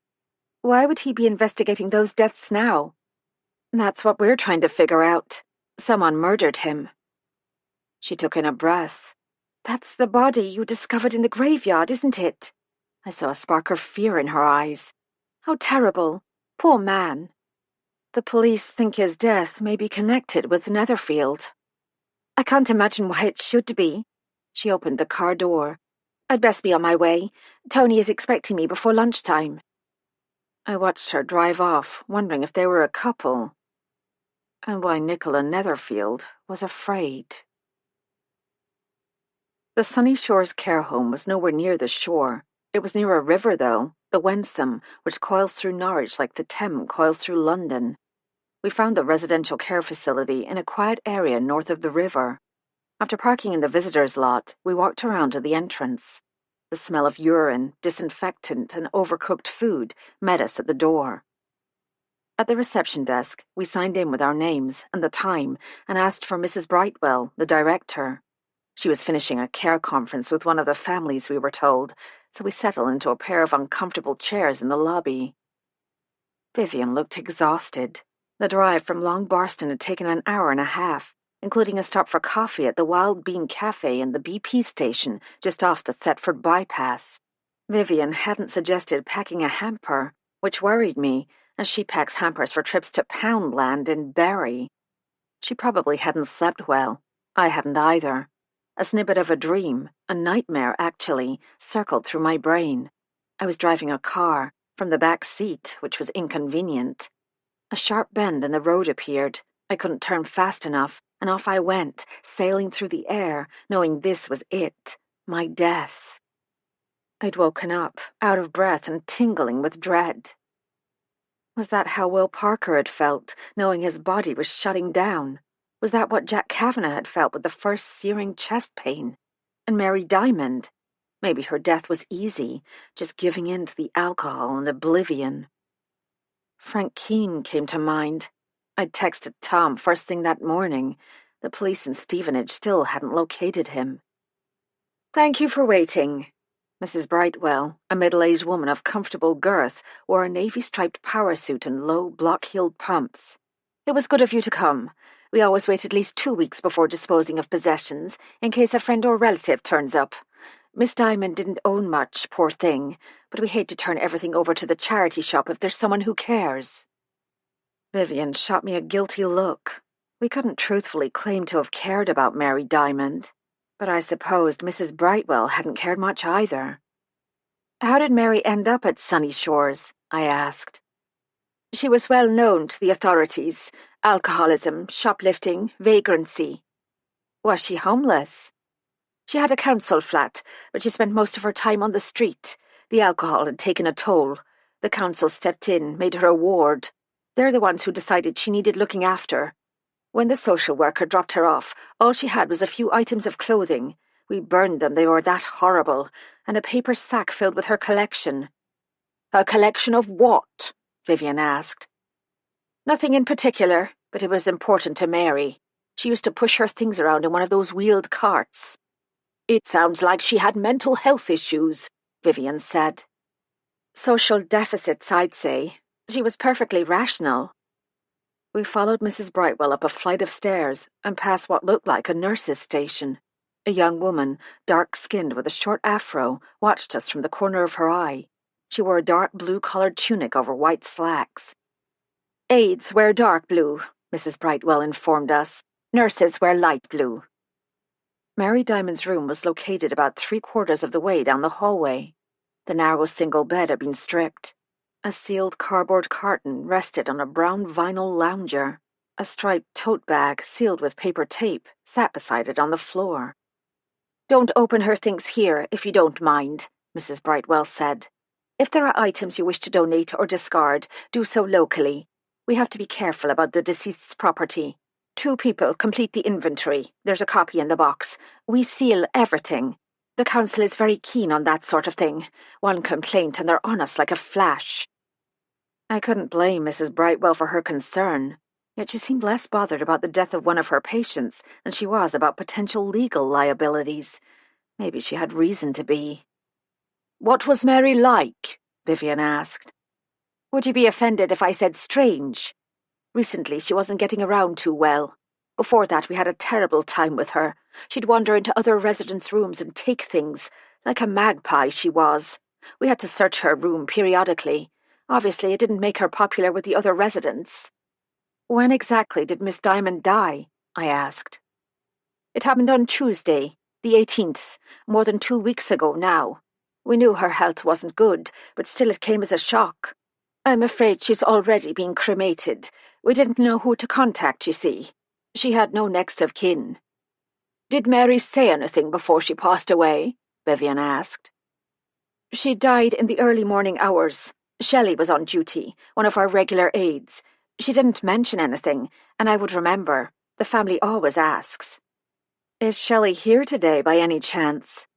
Why would he be investigating those deaths now? That's what we're trying to figure out. Someone murdered him. She took in a breath. That's the body you discovered in the graveyard, isn't it? I saw a spark of fear in her eyes. How terrible. Poor man. The police think his death may be connected with Netherfield. I can't imagine why it should be. She opened the car door. I'd best be on my way. Tony is expecting me before lunchtime. I watched her drive off, wondering if they were a couple, and why Nicola Netherfield was afraid. The Sunny Shores care home was nowhere near the shore. It was near a river, though, the Wensum, which coils through Norwich like the Thames coils through London. We found the residential care facility in a quiet area north of the river. After parking in the visitors' lot, we walked around to the entrance. The smell of urine, disinfectant, and overcooked food met us at the door. At the reception desk, we signed in with our names and the time and asked for Mrs. Brightwell, the director. She was finishing a care conference with one of the families, we were told, so we settled into a pair of uncomfortable chairs in the lobby. Vivian looked exhausted. The drive from Long Barston had taken an hour and a half, including a stop for coffee at the Wild Bean Cafe and the BP station just off the Thetford bypass. Vivian hadn't suggested packing a hamper, which worried me, as she packs hampers for trips to Poundland in Berry. She probably hadn't slept well. I hadn't either. A snippet of a dream, a nightmare actually, circled through my brain. I was driving a car, from the back seat, which was inconvenient. A sharp bend in the road appeared. I couldn't turn fast enough, and off I went, sailing through the air, knowing this was it, my death. I'd woken up, out of breath and tingling with dread. Was that how Will Parker had felt, knowing his body was shutting down? Was that what Jack Kavanagh had felt with the first searing chest pain? And Mary Diamond? Maybe her death was easy, just giving in to the alcohol and oblivion. Frank Keane came to mind. I'd texted Tom first thing that morning. The police in Stevenage still hadn't located him. "Thank you for waiting." Mrs. Brightwell, a middle-aged woman of comfortable girth, wore a navy-striped power suit and low, block-heeled pumps. "It was good of you to come. We always wait at least 2 weeks before disposing of possessions, in case a friend or relative turns up. Miss Diamond didn't own much, poor thing, but we hate to turn everything over to the charity shop if there's someone who cares." Vivian shot me a guilty look. We couldn't truthfully claim to have cared about Mary Diamond, but I supposed Mrs. Brightwell hadn't cared much either. "How did Mary end up at Sunny Shores?" I asked. "She was well known to the authorities. Alcoholism, shoplifting, vagrancy." "Was she homeless?" "She had a council flat, but she spent most of her time on the street. The alcohol had taken a toll. The council stepped in, made her a ward. They're the ones who decided she needed looking after. When the social worker dropped her off, all she had was a few items of clothing. We burned them, they were that horrible, and a paper sack filled with her collection." "A collection of what?" Vivian asked. "Nothing in particular, but it was important to Mary. She used to push her things around in one of those wheeled carts." "It sounds like she had mental health issues," Vivian said. "Social deficits, I'd say. She was perfectly rational." We followed Mrs. Brightwell up a flight of stairs and past what looked like a nurse's station. A young woman, dark-skinned with a short afro, watched us from the corner of her eye. She wore a dark blue-collared tunic over white slacks. "Aides wear dark blue," Mrs. Brightwell informed us. "Nurses wear light blue." Mary Diamond's room was located about 3/4 of the way down the hallway. The narrow single bed had been stripped. A sealed cardboard carton rested on a brown vinyl lounger. A striped tote bag, sealed with paper tape, sat beside it on the floor. "Don't open her things here, if you don't mind," Mrs. Brightwell said. "If there are items you wish to donate or discard, do so locally. We have to be careful about the deceased's property. 2 people complete the inventory. There's a copy in the box. We seal everything. The council is very keen on that sort of thing. One complaint and they're on us like a flash." I couldn't blame Mrs. Brightwell for her concern, yet she seemed less bothered about the death of one of her patients than she was about potential legal liabilities. Maybe she had reason to be. "What was Mary like?" Vivian asked. "Would you be offended if I said strange? Recently she wasn't getting around too well. Before that we had a terrible time with her. She'd wander into other residents' rooms and take things, like a magpie she was. We had to search her room periodically. Obviously it didn't make her popular with the other residents." "When exactly did Miss Diamond die?" I asked. "It happened on Tuesday, the 18th, more than 2 weeks ago now. We knew her health wasn't good, but still it came as a shock. I'm afraid she's already been cremated. We didn't know who to contact, you see. She had no next of kin." "Did Mary say anything before she passed away?" Vivian asked. "She died in the early morning hours. Shelley was on duty, one of our regular aides. She didn't mention anything, and I would remember. The family always asks." "Is Shelley here today by any chance?"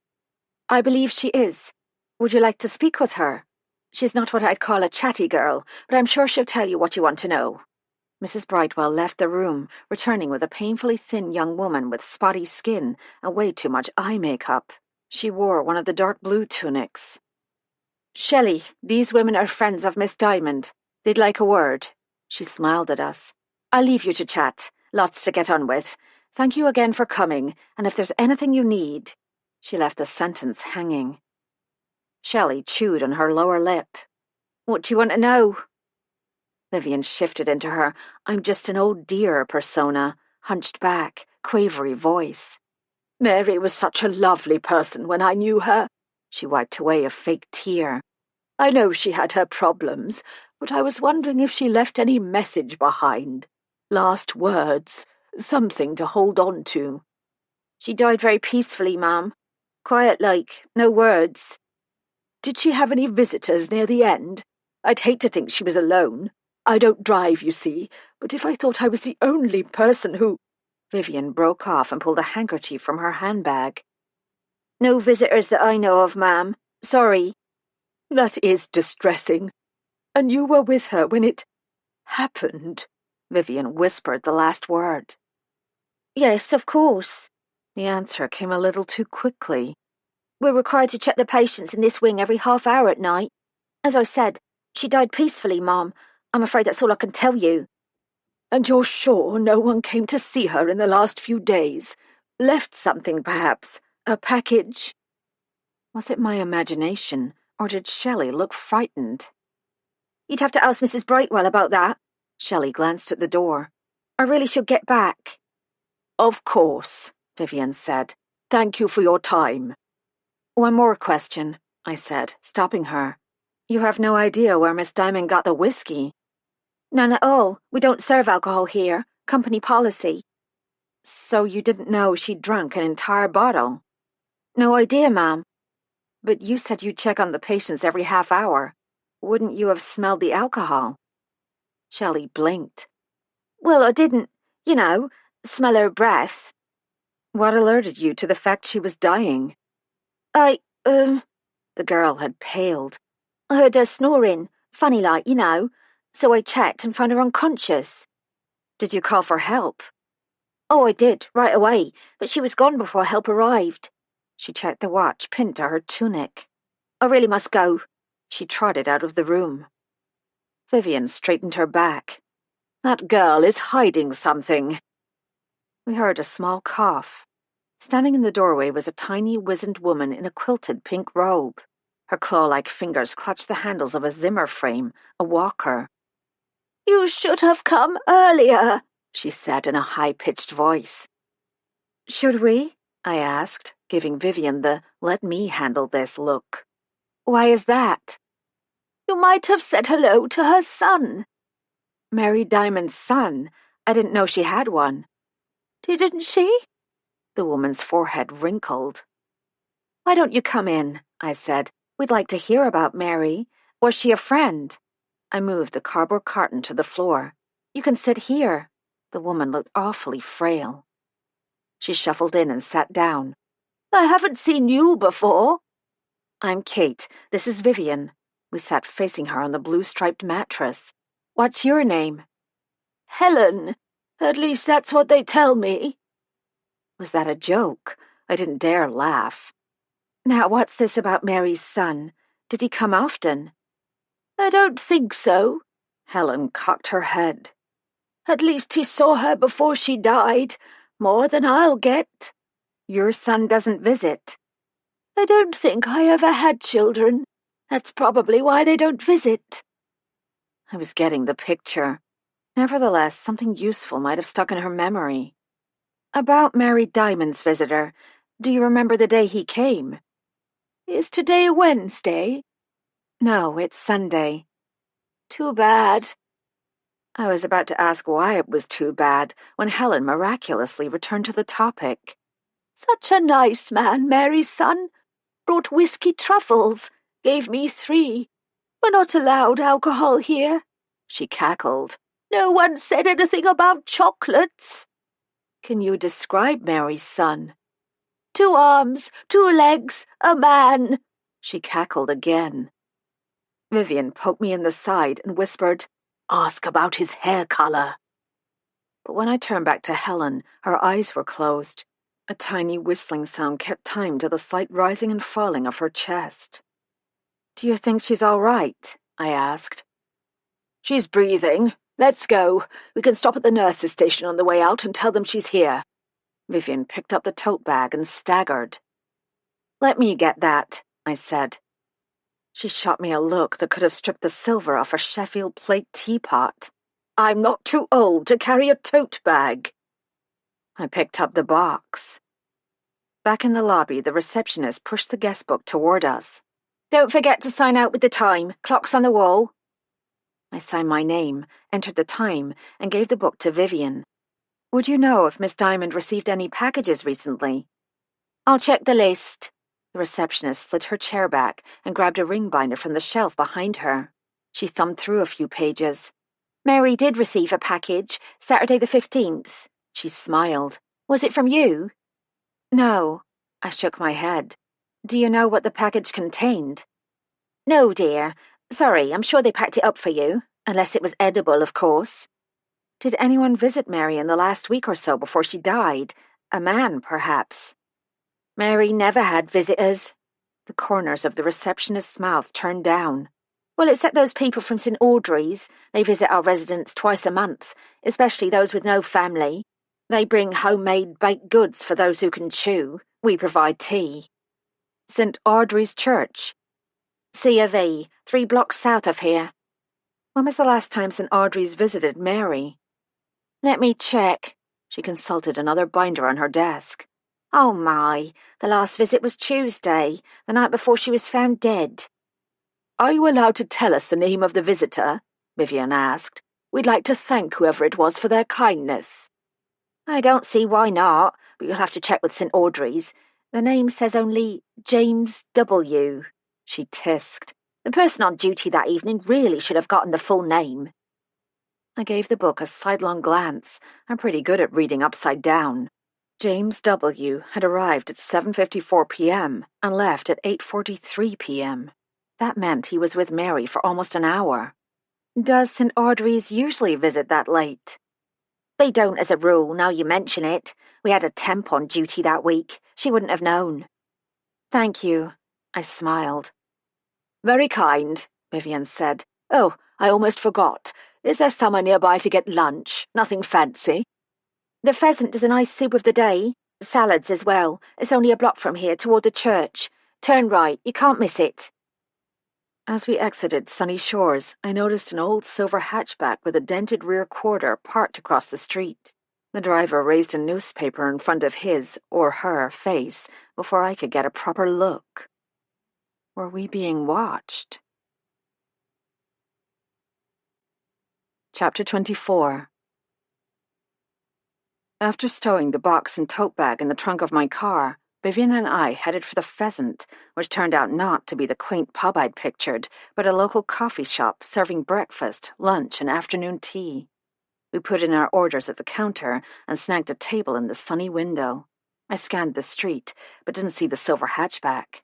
"I believe she is. Would you like to speak with her? She's not what I'd call a chatty girl, but I'm sure she'll tell you what you want to know." Mrs. Brightwell left the room, returning with a painfully thin young woman with spotty skin and way too much eye makeup. She wore one of the dark blue tunics. "Shelley, these women are friends of Miss Diamond. They'd like a word." She smiled at us. "I'll leave you to chat. Lots to get on with. Thank you again for coming, and if there's anything you need—" She left the sentence hanging. Shelley chewed on her lower lip. "What do you want to know?" Vivian shifted into her "I'm just an old dear" persona, hunched back, quavery voice. "Mary was such a lovely person when I knew her." She wiped away a fake tear. "I know she had her problems, but I was wondering if she left any message behind. Last words, something to hold on to." "She died very peacefully, ma'am. Quiet like, no words." "Did she have any visitors near the end? I'd hate to think she was alone. I don't drive, you see, but if I thought I was the only person who—" Vivian broke off and pulled a handkerchief from her handbag. "No visitors that I know of, ma'am. Sorry." "That is distressing. And you were with her when it happened?" Vivian whispered the last word. "Yes, of course." The answer came a little too quickly. "We're required to check the patients in this wing every half hour at night. As I said, she died peacefully, Mom. I'm afraid that's all I can tell you." "And you're sure no one came to see her in the last few days? Left something, perhaps? A package?" Was it my imagination, or did Shelley look frightened? "You'd have to ask Mrs. Brightwell about that." Shelley glanced at the door. "I really should get back." "Of course," Vivian said. "Thank you for your time." "One more question," I said, stopping her. "You have no idea where Miss Diamond got the whiskey?" "None at all. We don't serve alcohol here. Company policy." "So you didn't know she'd drunk an entire bottle?" "No idea, ma'am." "But you said you'd check on the patients every half hour. Wouldn't you have smelled the alcohol?" Shelley blinked. "Well, I didn't, smell her breath." "What alerted you to the fact she was dying?" The girl had paled. "I heard her snoring, funny like, so I checked and found her unconscious." "Did you call for help?" "Oh, I did, right away, but she was gone before help arrived." She checked the watch pinned to her tunic. "I really must go." She trotted out of the room. Vivian straightened her back. "That girl is hiding something." We heard a small cough. Standing in the doorway was a tiny, wizened woman in a quilted pink robe. Her claw-like fingers clutched the handles of a Zimmer frame, a walker. "You should have come earlier," she said in a high-pitched voice. "Should we?" I asked, giving Vivian the "let me handle this" look. "Why is that?" "You might have said hello to her son." "Mary Diamond's son? I didn't know she had one." "Didn't she?" The woman's forehead wrinkled. "Why don't you come in?" I said. "We'd like to hear about Mary. Was she a friend?" I moved the cardboard carton to the floor. "You can sit here." The woman looked awfully frail. She shuffled in and sat down. "I haven't seen you before." "I'm Kate. This is Vivian." We sat facing her on the blue-striped mattress. "What's your name?" "Helen. At least that's what they tell me." Was that a joke? I didn't dare laugh. "Now, what's this about Mary's son? Did he come often?" "I don't think so." Helen cocked her head. "At least he saw her before she died. More than I'll get." "Your son doesn't visit?" "I don't think I ever had children. That's probably why they don't visit." I was getting the picture. Nevertheless, something useful might have stuck in her memory. "About Mary Diamond's visitor, do you remember the day he came?" "Is today Wednesday?" "No, it's Sunday." "Too bad." I was about to ask why it was too bad when Helen miraculously returned to the topic. "Such a nice man, Mary's son. Brought whiskey truffles. Gave me 3. We're not allowed alcohol here." She cackled. "No one said anything about chocolates." "Can you describe Mary's son?" 2 arms, 2 legs, a man." She cackled again. Vivian poked me in the side and whispered, "Ask about his hair color." But when I turned back to Helen, her eyes were closed. A tiny whistling sound kept time to the slight rising and falling of her chest. "Do you think she's all right?" I asked. "She's breathing. Let's go. We can stop at the nurse's station on the way out and tell them she's here." Vivian picked up the tote bag and staggered. "Let me get that," I said. She shot me a look that could have stripped the silver off a Sheffield plate teapot. "I'm not too old to carry a tote bag." I picked up the box. Back in the lobby, the receptionist pushed the guest book toward us. "Don't forget to sign out with the time. Clock's on the wall." I signed my name, entered the time, and gave the book to Vivian. "Would you know if Miss Diamond received any packages recently?" "I'll check the list." The receptionist slid her chair back and grabbed a ring binder from the shelf behind her. She thumbed through a few pages. "Mary did receive a package, Saturday the 15th. She smiled. "Was it from you?" "No." I shook my head. "Do you know what the package contained?" "No, dear. Sorry, I'm sure they packed it up for you. Unless it was edible, of course." "Did anyone visit Mary in the last week or so before she died? A man, perhaps?" "Mary never had visitors." The corners of the receptionist's mouth turned down. "Well, except those people from St. Audrey's. They visit our residents twice a month, especially those with no family. They bring homemade baked goods for those who can chew. We provide tea." "St. Audrey's Church?" "C of E, 3 blocks south of here." "When was the last time St. Audrey's visited Mary?" "Let me check." She consulted another binder on her desk. "Oh my, the last visit was Tuesday, the night before she was found dead." "Are you allowed to tell us the name of the visitor?" Vivian asked. "We'd like to thank whoever it was for their kindness." "I don't see why not, but you'll have to check with St. Audrey's. The name says only James W." She tisked. "The person on duty that evening really should have gotten the full name." I gave the book a sidelong glance. I'm pretty good at reading upside down. James W. had arrived at 7:54 p.m. and left at 8:43 p.m. That meant he was with Mary for almost an hour. "Does St. Audrey's usually visit that late?" "They don't as a rule, now you mention it. We had a temp on duty that week. She wouldn't have known." "Thank you." I smiled. "Very kind," Vivian said. "Oh, I almost forgot. Is there somewhere nearby to get lunch? Nothing fancy?" "The pheasant is a nice soup of the day. Salads as well. It's only a block from here, toward the church. Turn right, you can't miss it." As we exited Sunny Shores, I noticed an old silver hatchback with a dented rear quarter parked across the street. The driver raised a newspaper in front of his, or her, face before I could get a proper look. Were we being watched? Chapter 24. After stowing the box and tote bag in the trunk of my car, Vivian and I headed for the Pheasant, which turned out not to be the quaint pub I'd pictured, but a local coffee shop serving breakfast, lunch, and afternoon tea. We put in our orders at the counter and snagged a table in the sunny window. I scanned the street, but didn't see the silver hatchback.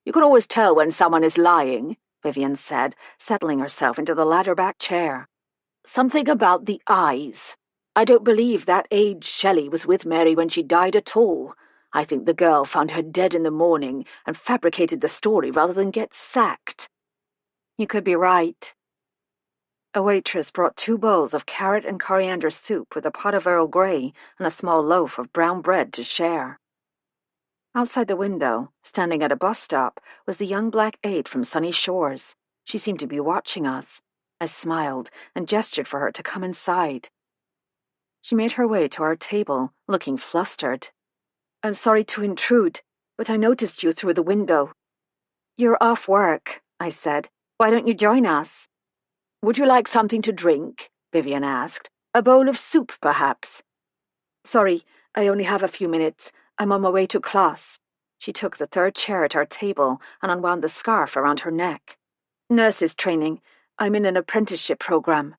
"You can always tell when someone is lying," Vivian said, settling herself into the ladder-back chair. Something about the eyes. I don't believe that aged Shelley was with Mary when she died at all. I think the girl found her dead in the morning and fabricated the story rather than get sacked. You could be right. A waitress brought 2 bowls of carrot and coriander soup with a pot of Earl Grey and a small loaf of brown bread to share. Outside the window, standing at a bus stop, was the young black aide from Sunny Shores. She seemed to be watching us. I smiled and gestured for her to come inside. She made her way to our table, looking flustered. "I'm sorry to intrude, but I noticed you through the window." "You're off work," I said. "Why don't you join us?" "Would you like something to drink?" Vivian asked. "A bowl of soup, perhaps?" "Sorry, I only have a few minutes. I'm on my way to class." She took the 3rd chair at our table and unwound the scarf around her neck. "Nurses training. I'm in an apprenticeship program."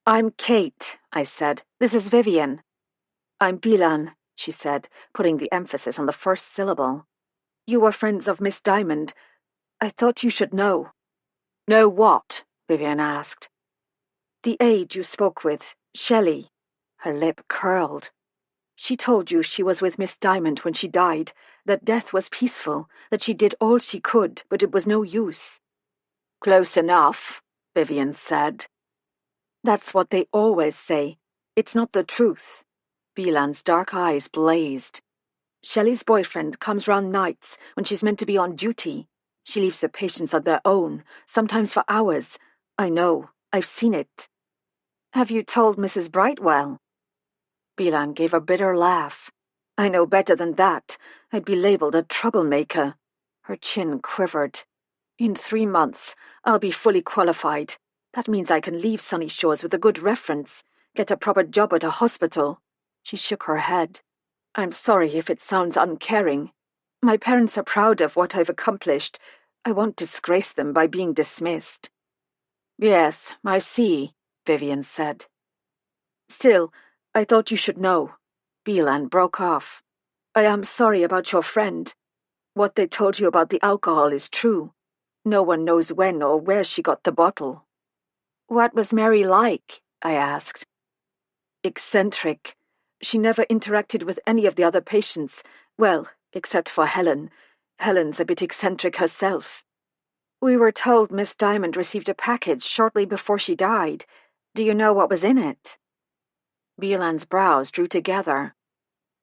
"I'm Kate," I said. "This is Vivian." "I'm Bilan," she said, putting the emphasis on the first syllable. "You were friends of Miss Diamond. I thought you should know." "Know what?" Vivian asked. "The aide you spoke with, Shelley." Her lip curled. "She told you she was with Miss Diamond when she died, that death was peaceful, that she did all she could, but it was no use." "Close enough," Vivian said. "That's what they always say. It's not the truth." Bilan's dark eyes blazed. "Shelley's boyfriend comes round nights when she's meant to be on duty. She leaves the patients on their own, sometimes for hours. I know. I've seen it." "Have you told Mrs. Brightwell?" Bilan gave a bitter laugh. "I know better than that. I'd be labelled a troublemaker." Her chin quivered. "In 3 months, I'll be fully qualified. That means I can leave Sunny Shores with a good reference, get a proper job at a hospital." She shook her head. "I'm sorry if it sounds uncaring. My parents are proud of what I've accomplished. I won't disgrace them by being dismissed." "Yes, I see," Vivian said. "Still, I thought you should know." Bilan broke off. "I am sorry about your friend. What they told you about the alcohol is true. No one knows when or where she got the bottle." "What was Mary like?" I asked. "Eccentric. She never interacted with any of the other patients. Well, except for Helen. Helen's a bit eccentric herself." "We were told Miss Diamond received a package shortly before she died. Do you know what was in it?" Bilan's brows drew together.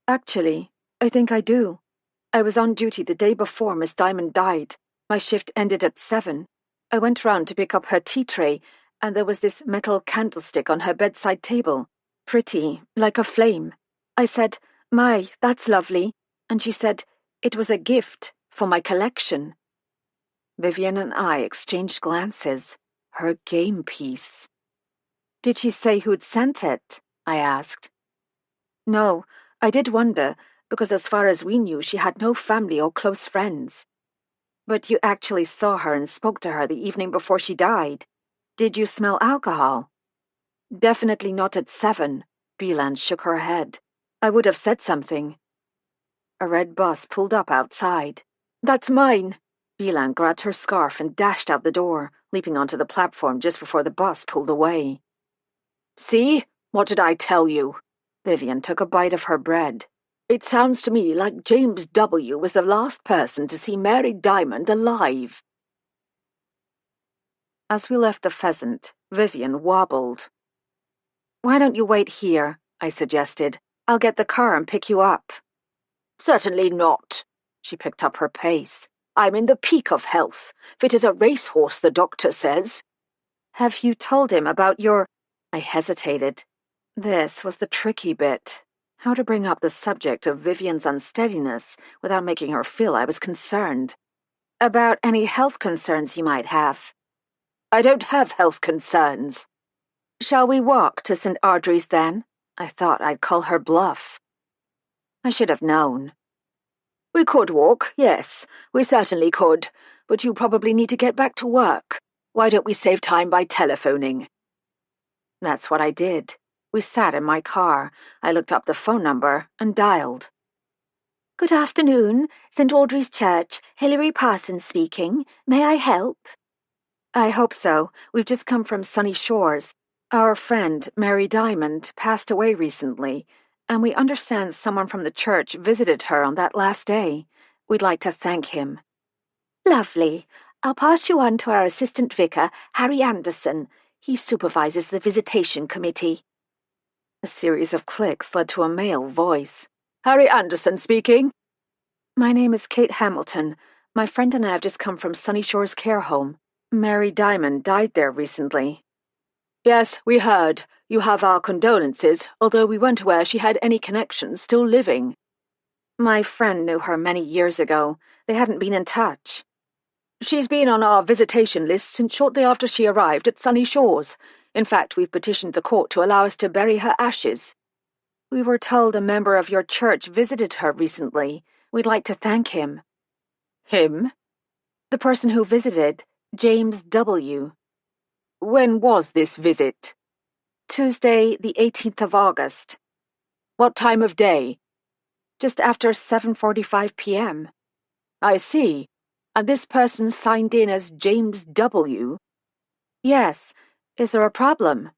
"Actually, I think I do. I was on duty the day before Miss Diamond died. My shift ended at 7. I went round to pick up her tea tray, and there was this metal candlestick on her bedside table. Pretty, like a flame. I said, 'My, that's lovely,' and she said, 'It was a gift for my collection.'" Vivian and I exchanged glances. Her game piece. "Did she say who'd sent it?" I asked. "No, I did wonder, because as far as we knew she had no family or close friends." "But you actually saw her and spoke to her the evening before she died. Did you smell alcohol?" "Definitely not at 7. Bilan shook her head. "I would have said something." A red bus pulled up outside. "That's mine!" Bilan grabbed her scarf and dashed out the door, leaping onto the platform just before the bus pulled away. "See? What did I tell you?" Vivian took a bite of her bread. "It sounds to me like James W. was the last person to see Mary Diamond alive." As we left the Pheasant, Vivian wobbled. "Why don't you wait here?" I suggested. "I'll get the car and pick you up." "Certainly not." She picked up her pace. "I'm in the peak of health, fit as a racehorse, the doctor says." "Have you told him about your—" I hesitated. This was the tricky bit. How to bring up the subject of Vivian's unsteadiness without making her feel I was concerned. "About any health concerns you might have." "I don't have health concerns." "Shall we walk to St. Audrey's then?" I thought I'd call her bluff. I should have known. "We could walk, yes, we certainly could, but you probably need to get back to work. Why don't we save time by telephoning?" That's what I did. We sat in my car. I looked up the phone number and dialed. "Good afternoon, St. Audrey's Church, Hilary Parsons speaking. May I help?" I hope so. We've just come from Sunny Shores. Our friend, Mary Diamond, passed away recently, and we understand someone from the church visited her on that last day. We'd like to thank him. Lovely. I'll pass you on to our assistant vicar, Harry Anderson. He supervises the visitation committee. A series of clicks led to a male voice. Harry Anderson speaking. My name is Kate Hamilton. My friend and I have just come from Sunny Shores Care Home. Mary Diamond died there recently. Yes, we heard. You have our condolences, although we weren't aware she had any connections still living. My friend knew her many years ago. They hadn't been in touch. She's been on our visitation list since shortly after she arrived at Sunny Shores. In fact, we've petitioned the court to allow us to bury her ashes. We were told a member of your church visited her recently. We'd like to thank him. Him? The person who visited, James W. When was this visit? Tuesday, the 18th of August. What time of day? Just after 7:45 p.m. I see. And this person signed in as James W.? Yes. Is there a problem?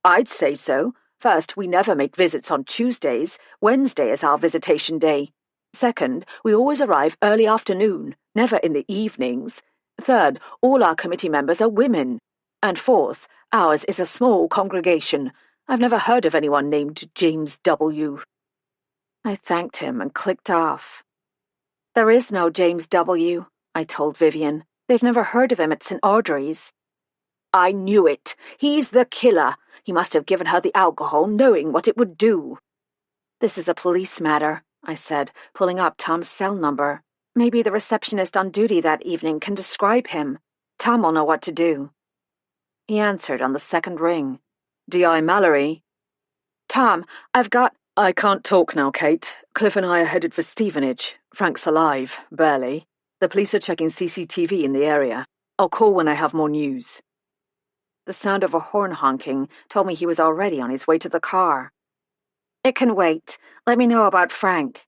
I'd say so. First, we never make visits on Tuesdays. Wednesday is our visitation day. Second, we always arrive early afternoon, never in the evenings. Third, all our committee members are women. And fourth, ours is a small congregation. I've never heard of anyone named James W. I thanked him and clicked off. There is no James W., I told Vivian. They've never heard of him at St. Audrey's. I knew it. He's the killer. He must have given her the alcohol, knowing what it would do. This is a police matter, I said, pulling up Tom's cell number. Maybe the receptionist on duty that evening can describe him. Tom will know what to do. He answered on the second ring. D.I. Mallory. Tom, I've got... I can't talk now, Kate. Cliff and I are headed for Stevenage. Frank's alive, barely. The police are checking CCTV in the area. I'll call when I have more news. The sound of a horn honking told me he was already on his way to the car. It can wait. Let me know about Frank.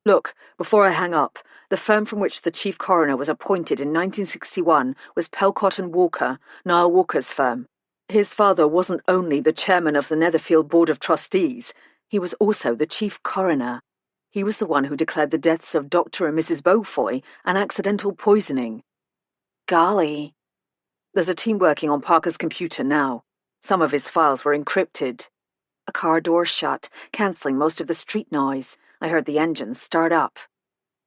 Look, before I hang up, the firm from which the chief coroner was appointed in 1961 was Pelcott and Walker, Niall Walker's firm. His father wasn't only the chairman of the Netherfield Board of Trustees, he was also the chief coroner. He was the one who declared the deaths of Dr. and Mrs. Beaufoy an accidental poisoning. Golly. There's a team working on Parker's computer now. Some of his files were encrypted. A car door shut, cancelling most of the street noise. I heard the engine start up.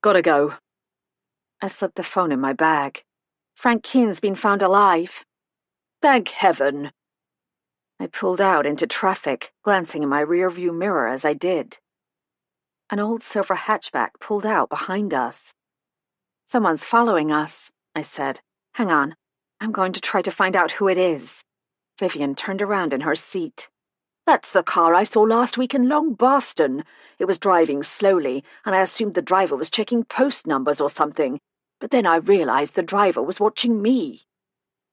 Gotta go. I slipped the phone in my bag. Frank Keane's been found alive. Thank heaven. I pulled out into traffic, glancing in my rearview mirror as I did. An old silver hatchback pulled out behind us. Someone's following us, I said. Hang on. I'm going to try to find out who it is. Vivian turned around in her seat. That's the car I saw last week in Long Boston. It was driving slowly, and I assumed the driver was checking post numbers or something. But then I realized the driver was watching me.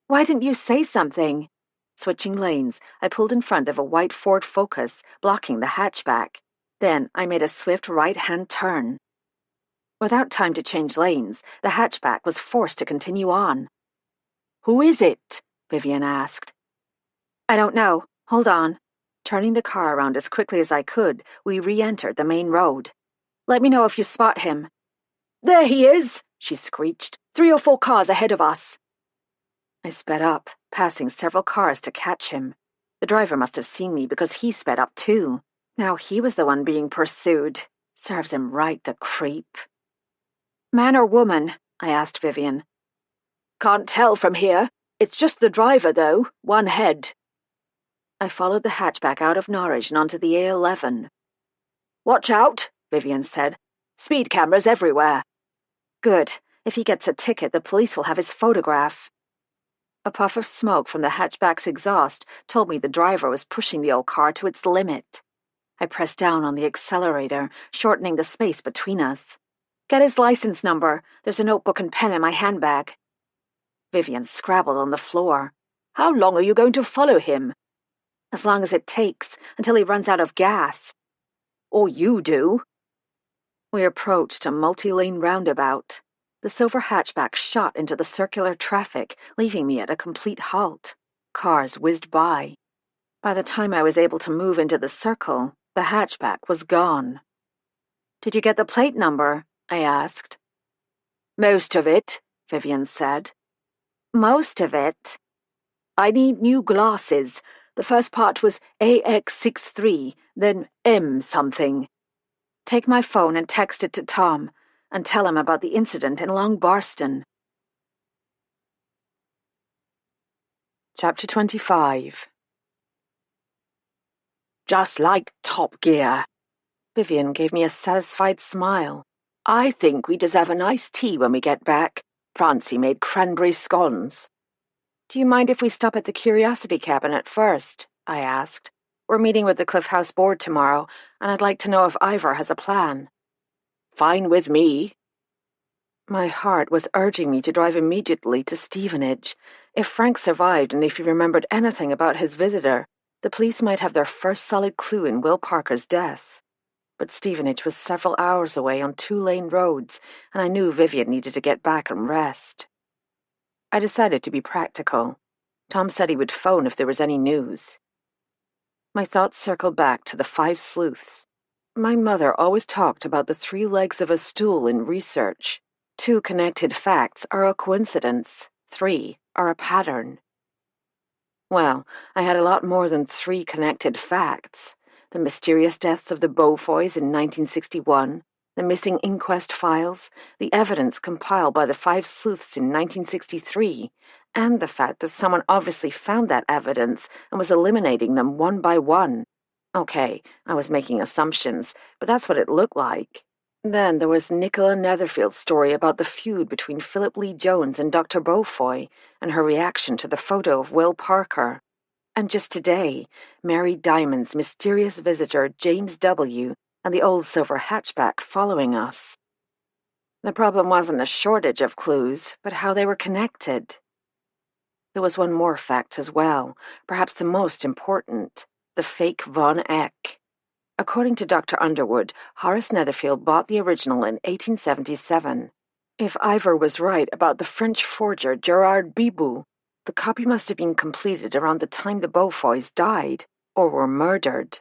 Why didn't you say something? Switching lanes, I pulled in front of a white Ford Focus, blocking the hatchback. Then I made a swift right-hand turn. Without time to change lanes, the hatchback was forced to continue on. Who is it? Vivian asked. I don't know. Hold on. Turning the car around as quickly as I could, we re-entered the main road. Let me know if you spot him. There he is, she screeched. 3 or 4 cars ahead of us. I sped up, passing several cars to catch him. The driver must have seen me because he sped up too. Now he was the one being pursued. Serves him right, the creep. Man or woman? I asked Vivian. Can't tell from here. It's just the driver, though. One head. I followed the hatchback out of Norwich and onto the A11. Watch out, Vivian said. Speed cameras everywhere. Good. If he gets a ticket, the police will have his photograph. A puff of smoke from the hatchback's exhaust told me the driver was pushing the old car to its limit. I pressed down on the accelerator, shortening the space between us. Get his license number. There's a notebook and pen in my handbag. Vivian scrabbled on the floor. How long are you going to follow him? As long as it takes, until he runs out of gas. Or you do. We approached a multi-lane roundabout. The silver hatchback shot into the circular traffic, leaving me at a complete halt. Cars whizzed by. By the time I was able to move into the circle, the hatchback was gone. "Did you get the plate number?" I asked. "Most of it," Vivian said. "Most of it?" "I need new glasses. The first part was AX63, then M something." "Take my phone and text it to Tom, and tell him about the incident in Long Barston." Chapter 25. "Just like Top Gear." Vivian gave me a satisfied smile. "I think we deserve a nice tea when we get back. Francie made cranberry scones." "Do you mind if we stop at the Curiosity Cabinet first?" I asked. "We're meeting with the Cliff House board tomorrow, and I'd like to know if Ivor has a plan." "Fine with me." My heart was urging me to drive immediately to Stevenage. If Frank survived and if he remembered anything about his visitor, the police might have their first solid clue in Will Parker's death. But Stevenage was several hours away on 2-lane roads, and I knew Vivian needed to get back and rest. I decided to be practical. Tom said he would phone if there was any news. My thoughts circled back to the 5 sleuths. My mother always talked about the 3 legs of a stool in research. 2 connected facts are a coincidence, 3 are a pattern. Well, I had a lot more than 3 connected facts. The mysterious deaths of the Beaufoys in 1961, the missing inquest files, the evidence compiled by the 5 sleuths in 1963, and the fact that someone obviously found that evidence and was eliminating them one by one. Okay, I was making assumptions, but that's what it looked like. Then there was Nicola Netherfield's story about the feud between Philip Lee Jones and Dr. Beaufoy, and her reaction to the photo of Will Parker. And just today, Mary Diamond's mysterious visitor, James W., and the old silver hatchback following us. The problem wasn't a shortage of clues, but how they were connected. There was one more fact as well, perhaps the most important: the fake Von Eck. According to Dr. Underwood, Horace Netherfield bought the original in 1877. If Ivor was right about the French forger Gerard Bibou, the copy must have been completed around the time the Beaufoys died, or were murdered.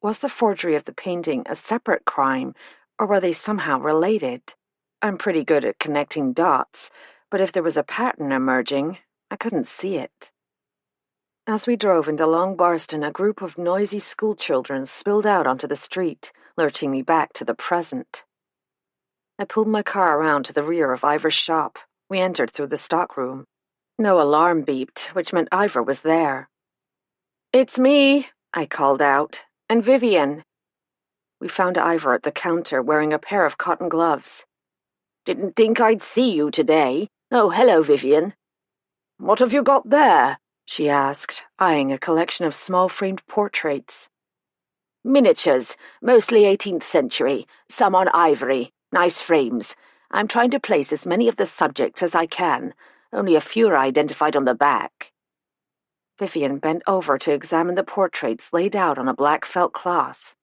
Was the forgery of the painting a separate crime, or were they somehow related? I'm pretty good at connecting dots, but if there was a pattern emerging, I couldn't see it. As we drove into Long Barston, a group of noisy schoolchildren spilled out onto the street, lurching me back to the present. I pulled my car around to the rear of Ivor's shop. We entered through the stockroom. No alarm beeped, which meant Ivor was there. "It's me," I called out, "and Vivian." We found Ivor at the counter wearing a pair of cotton gloves. "Didn't think I'd see you today. Oh, hello, Vivian." "What have you got there?" she asked, eyeing a collection of small-framed portraits. "Miniatures, mostly 18th century, some on ivory, nice frames. I'm trying to place as many of the subjects as I can. Only a few are identified on the back." Vivian bent over to examine the portraits laid out on a black felt cloth.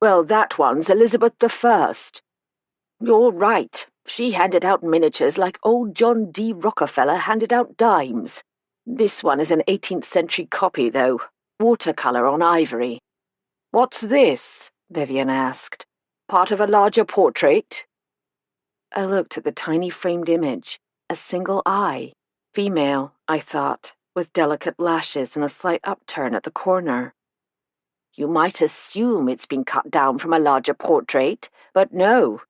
"Well, that one's Elizabeth I. You're right. She handed out miniatures like old John D. Rockefeller handed out dimes. This one is an 18th century copy, though. Watercolor on ivory." "What's this?" Vivian asked. "Part of a larger portrait?" I looked at the tiny framed image. A single eye. Female, I thought, with delicate lashes and a slight upturn at the corner. "You might assume it's been cut down from a larger portrait, but no."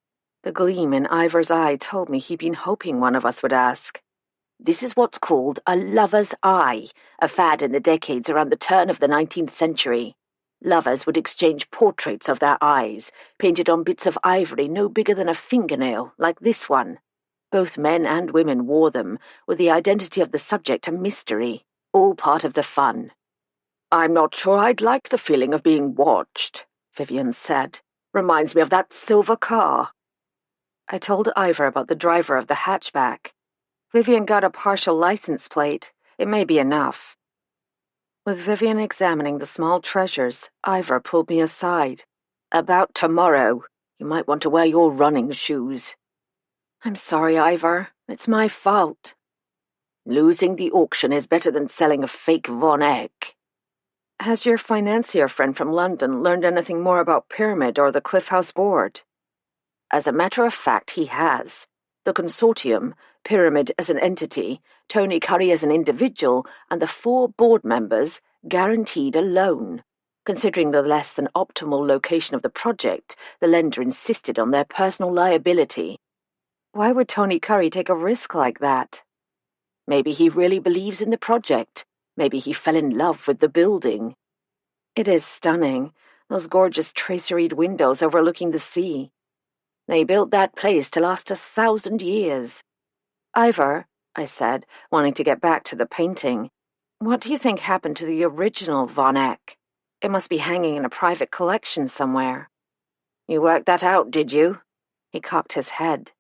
The gleam in Ivor's eye told me he'd been hoping one of us would ask. "This is what's called a lover's eye, a fad in the decades around the turn of the 19th century. Lovers would exchange portraits of their eyes, painted on bits of ivory no bigger than a fingernail, like this one. Both men and women wore them, with the identity of the subject a mystery, all part of the fun." "I'm not sure I'd like the feeling of being watched," Vivian said. "Reminds me of that silver car." I told Ivor about the driver of the hatchback. Vivian got a partial license plate. It may be enough. With Vivian examining the small treasures, Ivor pulled me aside. "About tomorrow. You might want to wear your running shoes." I'm sorry, Ivor. It's my fault. Losing the auction is better than selling a fake Von Eyck. Has your financier friend from London learned anything more about Pyramid or the Cliff House Board? As a matter of fact, he has. The consortium, Pyramid as an entity, Tony Curry as an individual, and the 4 board members guaranteed a loan. Considering the less than optimal location of the project, the lender insisted on their personal liability. Why would Tony Curry take a risk like that? Maybe he really believes in the project. Maybe he fell in love with the building. It is stunning, those gorgeous traceried windows overlooking the sea. They built that place to last 1,000 years. Ivor, I said, wanting to get back to the painting, what do you think happened to the original Von Eyck? It must be hanging in a private collection somewhere. You worked that out, did you? He cocked his head.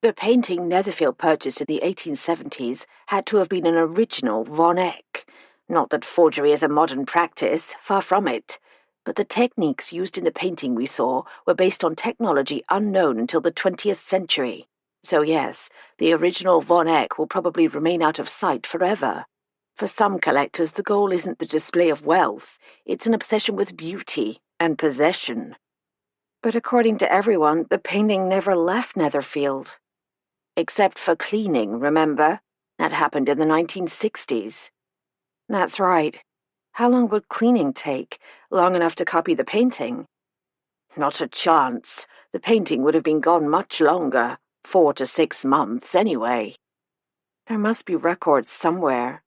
The painting Netherfield purchased in the 1870s had to have been an original Von Eyck. Not that forgery is a modern practice, far from it. But the techniques used in the painting we saw were based on technology unknown until the 20th century. So yes, the original Von Eyck will probably remain out of sight forever. For some collectors, the goal isn't the display of wealth, it's an obsession with beauty and possession. But according to everyone, the painting never left Netherfield. Except for cleaning, remember? That happened in the 1960s. That's right. How long would cleaning take? Long enough to copy the painting? Not a chance. The painting would have been gone much longer. 4 to 6 months, anyway. There must be records somewhere.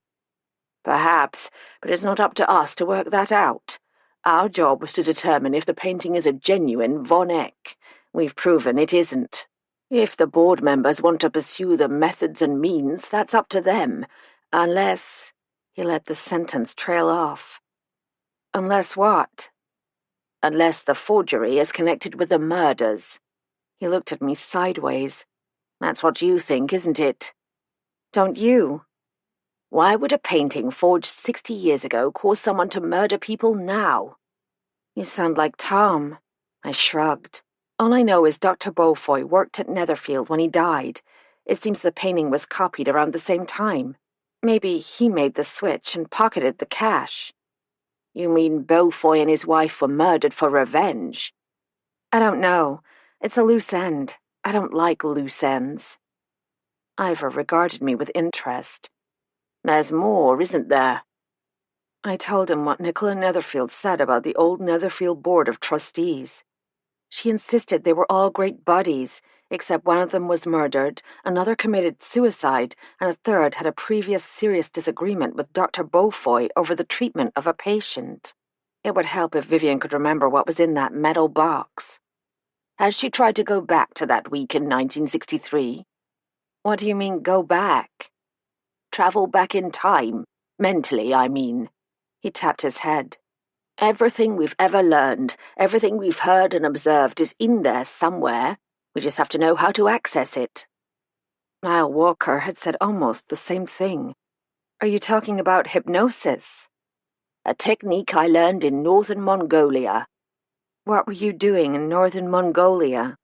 Perhaps, but it's not up to us to work that out. Our job was to determine if the painting is a genuine Von Eyck. We've proven it isn't. If the board members want to pursue the methods and means, that's up to them. Unless... He let the sentence trail off. Unless what? Unless the forgery is connected with the murders. He looked at me sideways. That's what you think, isn't it? Don't you? Why would a painting forged 60 years ago cause someone to murder people now? You sound like Tom. I shrugged. All I know is Dr. Beaufoy worked at Netherfield when he died. It seems the painting was copied around the same time. Maybe he made the switch and pocketed the cash. You mean Beaufoy and his wife were murdered for revenge? I don't know. It's a loose end. I don't like loose ends. Ivor regarded me with interest. There's more, isn't there? I told him what Nicola Netherfield said about the old Netherfield Board of Trustees. She insisted they were all great buddies, except one of them was murdered, another committed suicide, and a third had a previous serious disagreement with Dr. Beaufoy over the treatment of a patient. It would help if Vivian could remember what was in that metal box. Has she tried to go back to that week in 1963? What do you mean, go back? Travel back in time. Mentally, I mean. He tapped his head. Everything we've ever learned, everything we've heard and observed is in there somewhere. We just have to know how to access it. Niall Walker had said almost the same thing. Are you talking about hypnosis? A technique I learned in northern Mongolia. What were you doing in northern Mongolia?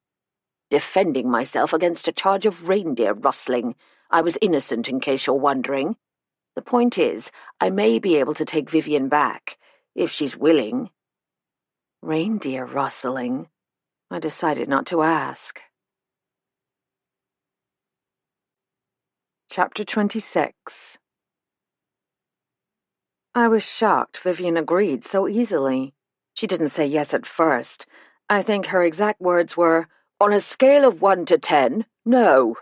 Defending myself against a charge of reindeer rustling. I was innocent, in case you're wondering. The point is, I may be able to take Vivian back, if she's willing. Reindeer rustling? I decided not to ask. Chapter 26. I was shocked Vivian agreed so easily. She didn't say yes at first. I think her exact words were, "On a scale of 1 to 10, no."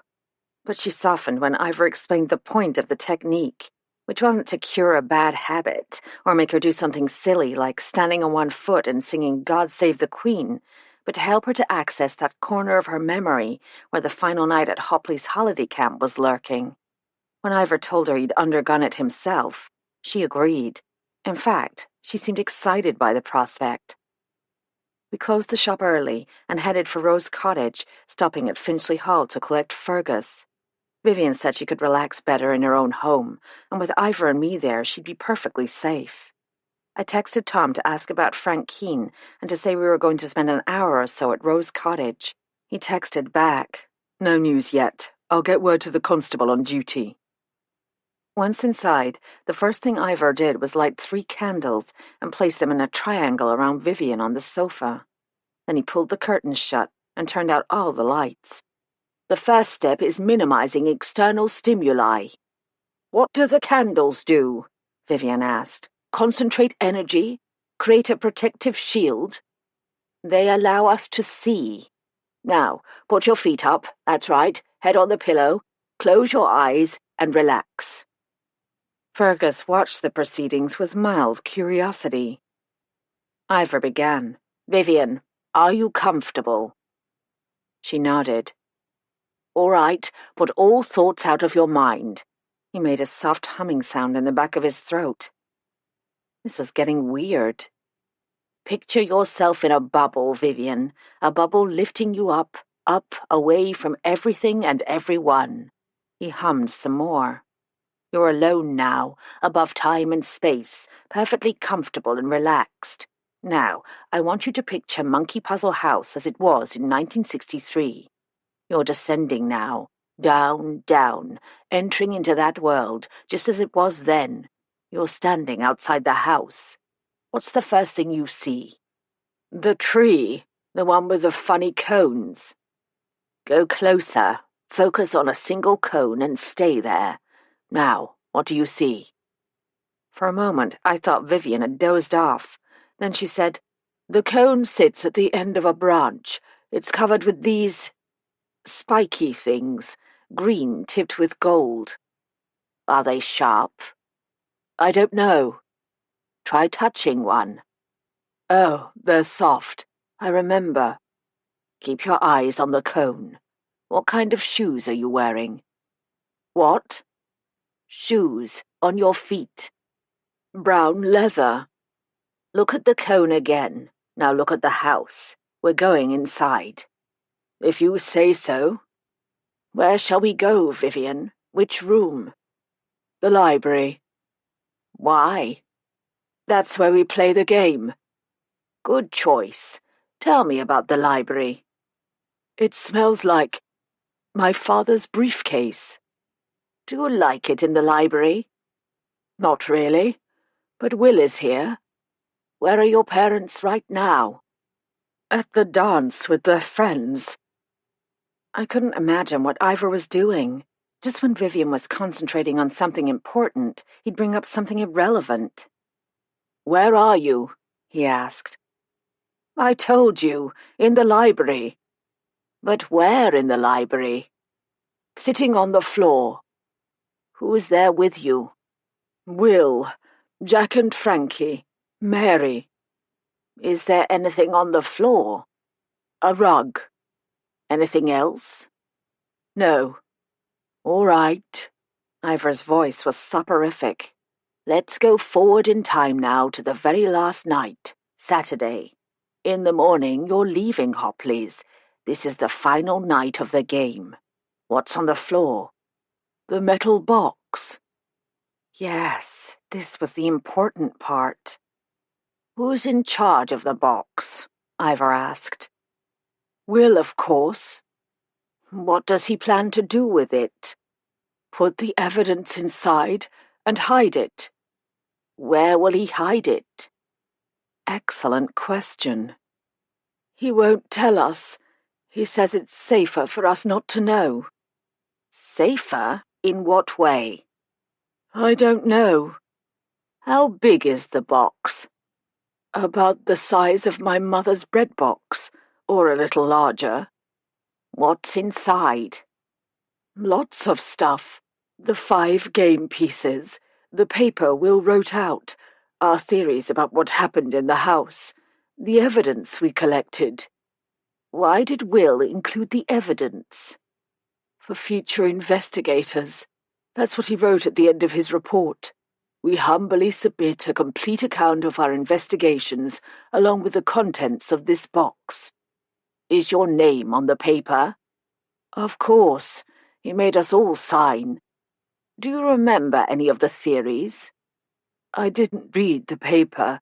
But she softened when Ivor explained the point of the technique, which wasn't to cure a bad habit or make her do something silly like standing on one foot and singing God Save the Queen, but to help her to access that corner of her memory where the final night at Hopley's holiday camp was lurking. When Ivor told her he'd undergone it himself, she agreed. In fact, she seemed excited by the prospect. We closed the shop early and headed for Rose Cottage, stopping at Finchley Hall to collect Fergus. Vivian said she could relax better in her own home, and with Ivor and me there, she'd be perfectly safe. I texted Tom to ask about Frank Keane and to say we were going to spend an hour or so at Rose Cottage. He texted back, No news yet. I'll get word to the constable on duty. Once inside, the first thing Ivor did was light 3 candles and place them in a triangle around Vivian on the sofa. Then he pulled the curtains shut and turned out all the lights. The first step is minimizing external stimuli. What do the candles do? Vivian asked. Concentrate energy? Create a protective shield? They allow us to see. Now, put your feet up, that's right, head on the pillow, close your eyes and relax. Fergus watched the proceedings with mild curiosity. Ivor began. Vivian, are you comfortable? She nodded. All right, put all thoughts out of your mind. He made a soft humming sound in the back of his throat. This was getting weird. Picture yourself in a bubble, Vivian, a bubble lifting you up, away from everything and everyone. He hummed some more. You're alone now, above time and space, perfectly comfortable and relaxed. Now, I want you to picture Monkey Puzzle House as it was in 1963. You're descending now, down, down, entering into that world, just as it was then. You're standing outside the house. What's the first thing you see? The tree, the one with the funny cones. Go closer, focus on a single cone and stay there. Now, what do you see? For a moment, I thought Vivian had dozed off. Then she said, The cone sits at the end of a branch. It's covered with these spiky things, green tipped with gold. Are they sharp? I don't know. Try touching one. Oh, they're soft. I remember. Keep your eyes on the cone. What kind of shoes are you wearing? What? Shoes on your feet. Brown leather. Look at the cone again. Now look at the house. We're going inside. If you say so. Where shall we go, Vivian? Which room? The library. Why? That's where we play the game. Good choice. Tell me about the library. It smells like my father's briefcase. Do you like it in the library? Not really, but Will is here. Where are your parents right now? At the dance with their friends. I couldn't imagine what Ivor was doing. Just when Vivian was concentrating on something important, he'd bring up something irrelevant. Where are you? He asked. I told you, in the library. But where in the library? Sitting on the floor. Who's there with you? Will, Jack and Frankie, Mary. Is there anything on the floor? A rug. Anything else? No. All right. Ivor's voice was soporific. Let's go forward in time now to the very last night, Saturday. In the morning you're leaving Hopley's. This is the final night of the game. What's on the floor? The metal box. Yes, this was the important part. Who's in charge of the box? Ivor asked. Will, of course. What does he plan to do with it? Put the evidence inside and hide it. Where will he hide it? Excellent question. He won't tell us. He says it's safer for us not to know. Safer? In what way? I don't know. How big is the box? About the size of my mother's bread box, or a little larger. What's inside? Lots of stuff. The 5 game pieces, the paper Will wrote out, our theories about what happened in the house, the evidence we collected. Why did Will include the evidence? For future investigators. That's what he wrote at the end of his report. We humbly submit a complete account of our investigations, along with the contents of this box. Is your name on the paper? Of course. He made us all sign. Do you remember any of the theories? I didn't read the paper.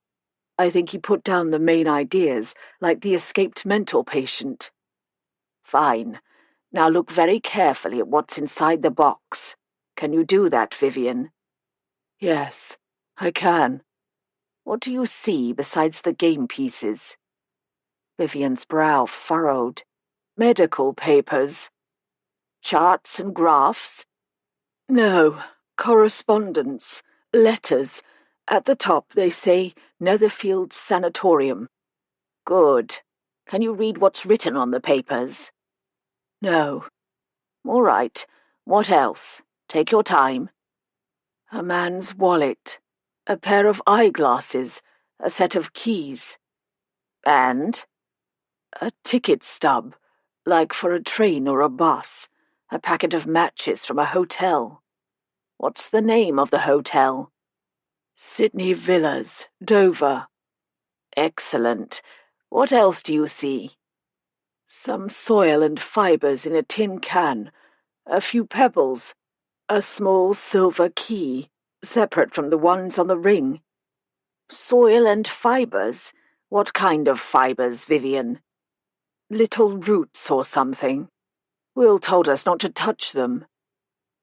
I think he put down the main ideas, like the escaped mental patient. Fine. Now look very carefully at what's inside the box. Can you do that, Vivian? Yes, I can. What do you see besides the game pieces? Vivian's brow furrowed. Medical papers. Charts and graphs? No, correspondence, letters. At the top they say Netherfield Sanatorium. Good. Can you read what's written on the papers? No. All right. What else? Take your time. A man's wallet, a pair of eyeglasses, a set of keys. And? A ticket stub, like for a train or a bus. A packet of matches from a hotel. What's the name of the hotel? Sydney Villas, Dover. Excellent. What else do you see? Some soil and fibres in a tin can. A few pebbles. A small silver key, separate from the ones on the ring. Soil and fibres? What kind of fibres, Vivian? Little roots or something. Will told us not to touch them.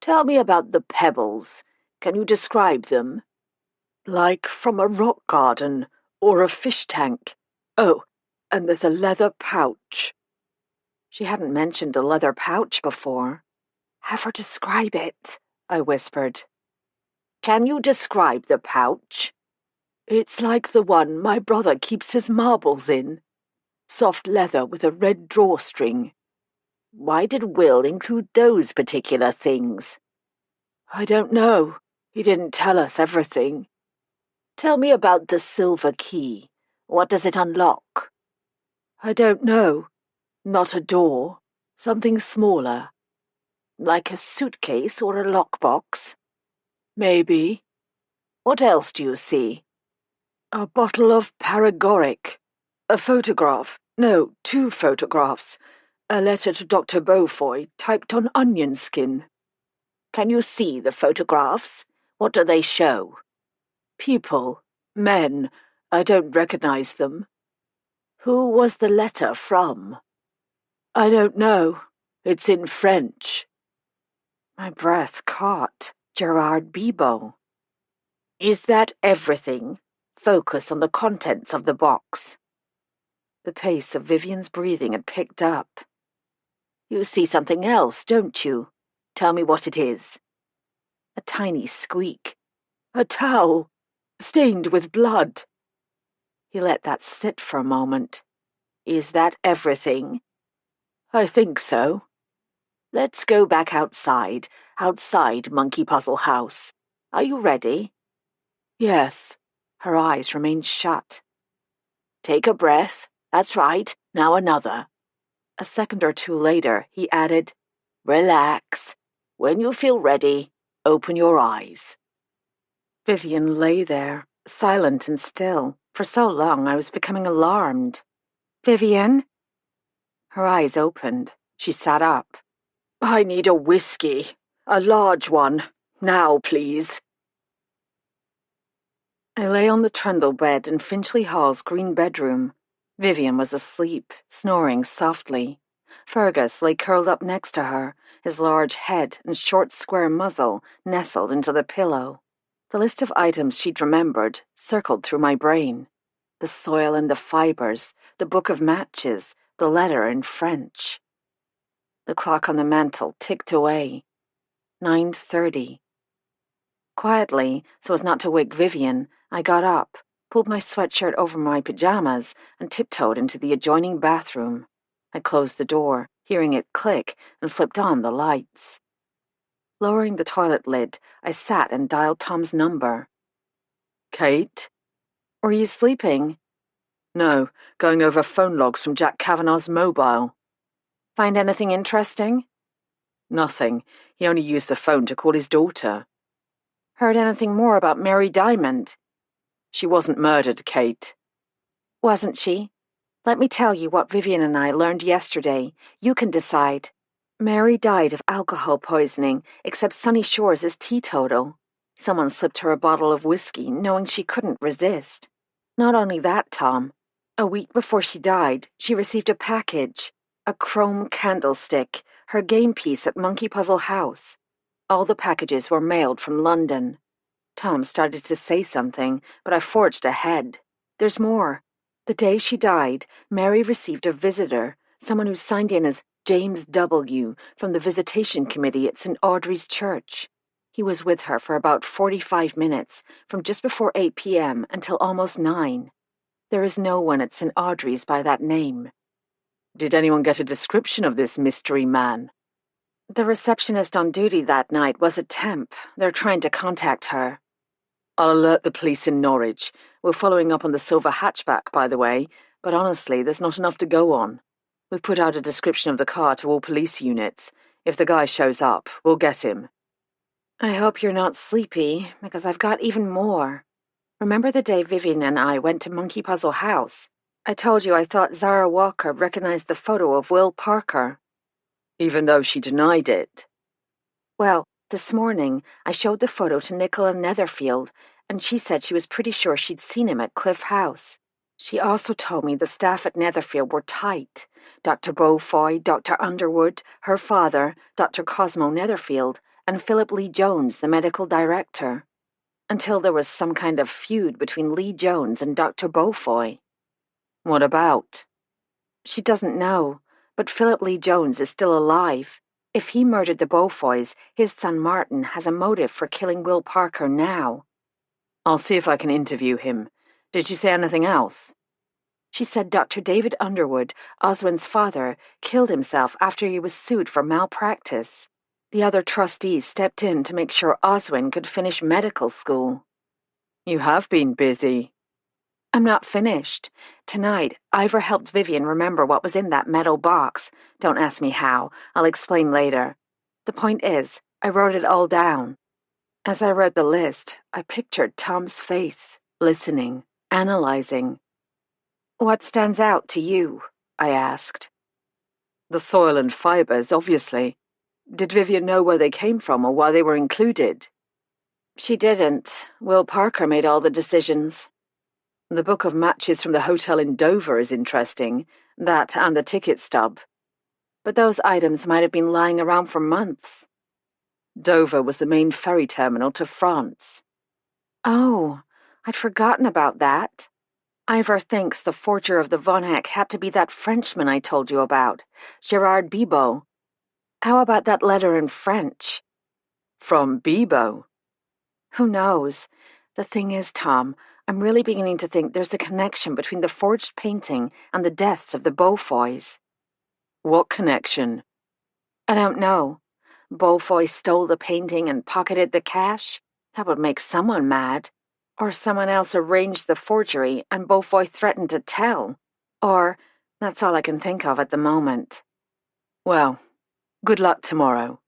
Tell me about the pebbles. Can you describe them? Like from a rock garden or a fish tank. Oh, and there's a leather pouch. She hadn't mentioned a leather pouch before. Have her describe it, I whispered. Can you describe the pouch? It's like the one my brother keeps his marbles in. Soft leather with a red drawstring. Why did Will include those particular things? I don't know. He didn't tell us everything. Tell me about the silver key. What does it unlock? I don't know. Not a door. Something smaller. Like a suitcase or a lockbox? Maybe. What else do you see? A bottle of paregoric. A photograph. No, 2 photographs. A letter to Dr. Beaufoy, typed on onion skin. Can you see the photographs? What do they show? People. Men. I don't recognize them. Who was the letter from? I don't know. It's in French. My breath caught. Gerard Bibeau. Is that everything? Focus on the contents of the box. The pace of Vivian's breathing had picked up. You see something else, don't you? Tell me what it is. A tiny squeak. A towel, stained with blood. He let that sit for a moment. Is that everything? I think so. Let's go back outside Monkey Puzzle House. Are you ready? Yes. Her eyes remained shut. Take a breath. That's right. Now another. A second or two later, he added, Relax. When you feel ready, open your eyes. Vivian lay there, silent and still. For so long I was becoming alarmed. Vivian? Her eyes opened. She sat up. I need a whiskey. A large one. Now, please. I lay on the trundle bed in Finchley Hall's green bedroom. Vivian was asleep, snoring softly. Fergus lay curled up next to her, his large head and short square muzzle nestled into the pillow. The list of items she'd remembered circled through my brain. The soil and the fibres, the book of matches, the letter in French. The clock on the mantel ticked away. 9:30. Quietly, so as not to wake Vivian, I got up, pulled my sweatshirt over my pajamas, and tiptoed into the adjoining bathroom. I closed the door, hearing it click, and flipped on the lights. Lowering the toilet lid, I sat and dialed Tom's number. Kate? Were you sleeping? No, going over phone logs from Jack Kavanagh's mobile. Find anything interesting? Nothing. He only used the phone to call his daughter. Heard anything more about Mary Diamond? She wasn't murdered, Kate. Wasn't she? Let me tell you what Vivian and I learned yesterday. You can decide. Mary died of alcohol poisoning, except Sunny Shores is teetotal. Someone slipped her a bottle of whiskey, knowing she couldn't resist. Not only that, Tom. A week before she died, she received a package. A chrome candlestick, her game piece at Monkey Puzzle House. All the packages were mailed from London. Tom started to say something, but I forged ahead. There's more. The day she died, Mary received a visitor, someone who signed in as James W. from the visitation committee at St. Audrey's Church. He was with her for about 45 minutes, from just before 8 p.m. until almost 9. There is no one at St. Audrey's by that name. Did anyone get a description of this mystery man? The receptionist on duty that night was a temp. They're trying to contact her. I'll alert the police in Norwich. We're following up on the silver hatchback, by the way, but honestly, there's not enough to go on. We've put out a description of the car to all police units. If the guy shows up, we'll get him. I hope you're not sleepy, because I've got even more. Remember the day Vivian and I went to Monkey Puzzle House? I told you I thought Zara Walker recognized the photo of Will Parker. Even though she denied it. Well, this morning I showed the photo to Nicola Netherfield, and she said she was pretty sure she'd seen him at Cliff House. She also told me the staff at Netherfield were tight. Dr. Beaufoy, Dr. Underwood, her father, Dr. Cosmo Netherfield, and Philip Lee Jones, the medical director. Until there was some kind of feud between Lee Jones and Dr. Beaufoy. What about? She doesn't know, but Philip Lee Jones is still alive. If he murdered the Beaufoys, his son Martin has a motive for killing Will Parker now. I'll see if I can interview him. Did she say anything else? She said Dr. David Underwood, Oswin's father, killed himself after he was sued for malpractice. The other trustees stepped in to make sure Oswin could finish medical school. You have been busy. I'm not finished. Tonight, Ivor helped Vivian remember what was in that metal box. Don't ask me how. I'll explain later. The point is, I wrote it all down. As I read the list, I pictured Tom's face, listening, analyzing. What stands out to you? I asked. The soil and fibers, obviously. Did Vivian know where they came from or why they were included? She didn't. Will Parker made all the decisions. The book of matches from the hotel in Dover is interesting. That and the ticket stub. But those items might have been lying around for months. Dover was the main ferry terminal to France. Oh, I'd forgotten about that. Ivor thinks the forger of the Von Eck had to be that Frenchman I told you about, Gerard Bibot. How about that letter in French? From Bibot? Who knows? The thing is, Tom, I'm really beginning to think there's a connection between the forged painting and the deaths of the Beaufoys. What connection? I don't know. Beaufoy stole the painting and pocketed the cash? That would make someone mad. Or someone else arranged the forgery and Beaufoy threatened to tell. Or, that's all I can think of at the moment. Well, good luck tomorrow.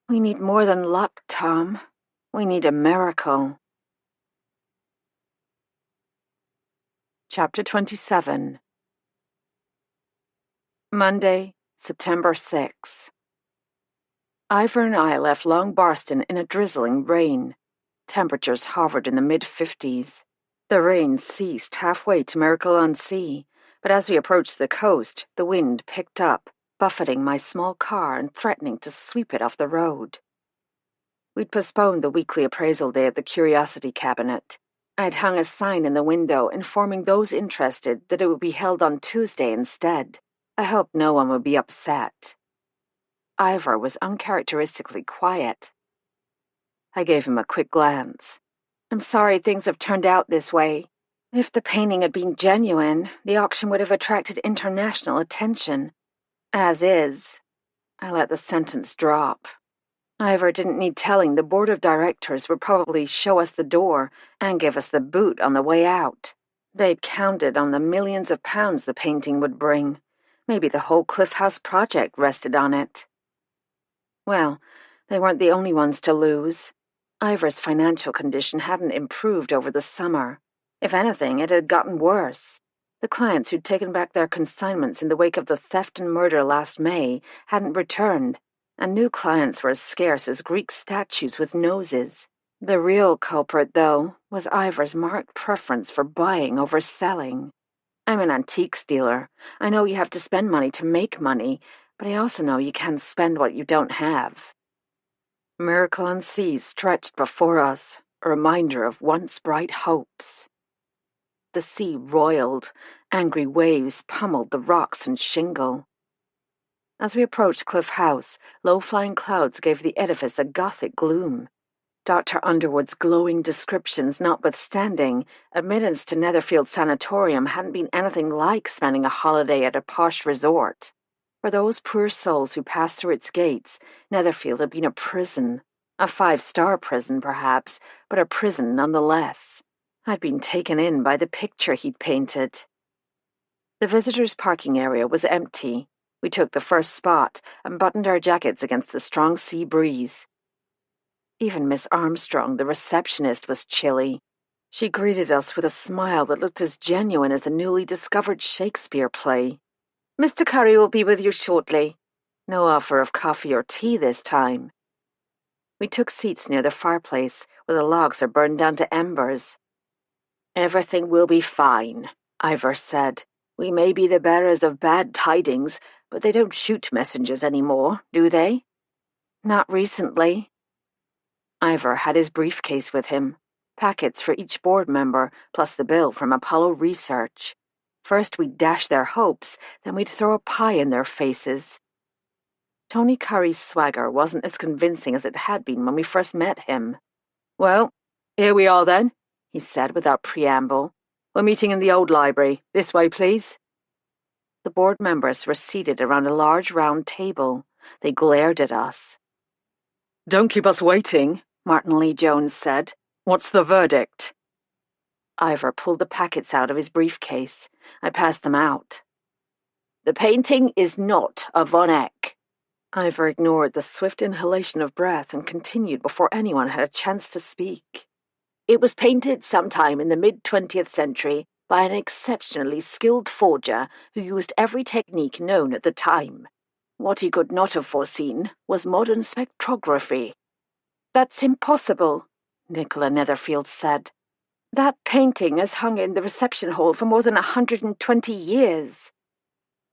We need more than luck, Tom. We need a miracle. Chapter 27. Monday, September 6. Ivor and I left Long Barston in a drizzling rain. Temperatures hovered in the mid-50s. The rain ceased halfway to Miracle-on-Sea, but as we approached the coast, the wind picked up, buffeting my small car and threatening to sweep it off the road. We'd postponed the weekly appraisal day at the Curiosity Cabinet. I'd hung a sign in the window informing those interested that it would be held on Tuesday instead. I hoped no one would be upset. Ivor was uncharacteristically quiet. I gave him a quick glance. I'm sorry things have turned out this way. If the painting had been genuine, the auction would have attracted international attention. As is, I let the sentence drop. Ivor didn't need telling. The board of directors would probably show us the door and give us the boot on the way out. They'd counted on the millions of pounds the painting would bring. Maybe the whole Cliff House project rested on it. Well, they weren't the only ones to lose. Ivor's financial condition hadn't improved over the summer. If anything, it had gotten worse. The clients who'd taken back their consignments in the wake of the theft and murder last May hadn't returned, and new clients were as scarce as Greek statues with noses. The real culprit, though, was Ivor's marked preference for buying over selling. I'm an antiques dealer. I know you have to spend money to make money, but I also know you can't spend what you don't have. Miracle on seas stretched before us, a reminder of once bright hopes. The sea roiled, angry waves pummeled the rocks and shingle. As we approached Cliff House, low-flying clouds gave the edifice a gothic gloom. Dr. Underwood's glowing descriptions notwithstanding, admittance to Netherfield Sanatorium hadn't been anything like spending a holiday at a posh resort. For those poor souls who passed through its gates, Netherfield had been a prison. A 5-star prison, perhaps, but a prison nonetheless. I'd been taken in by the picture he'd painted. The visitors' parking area was empty. We took the first spot and buttoned our jackets against the strong sea breeze. Even Miss Armstrong, the receptionist, was chilly. She greeted us with a smile that looked as genuine as a newly discovered Shakespeare play. "Mr. Curry will be with you shortly." No offer of coffee or tea this time. We took seats near the fireplace, where the logs are burned down to embers. "Everything will be fine," Ivor said. "We may be the bearers of bad tidings, but they don't shoot messengers anymore, do they?" "Not recently." Ivor had his briefcase with him. Packets for each board member, plus the bill from Apollo Research. First we'd dash their hopes, then we'd throw a pie in their faces. Tony Curry's swagger wasn't as convincing as it had been when we first met him. "Well, here we are then," he said without preamble. "We're meeting in the old library. This way, please." The board members were seated around a large round table. They glared at us. "Don't keep us waiting," Martin Lee Jones said. "What's the verdict?" Ivor pulled the packets out of his briefcase. I passed them out. "The painting is not a Von Eyck." Ivor ignored the swift inhalation of breath and continued before anyone had a chance to speak. "It was painted sometime in the mid-20th century by an exceptionally skilled forger who used every technique known at the time. What he could not have foreseen was modern spectrography." "That's impossible," Nicola Netherfield said. "That painting has hung in the reception hall for more than 120 years.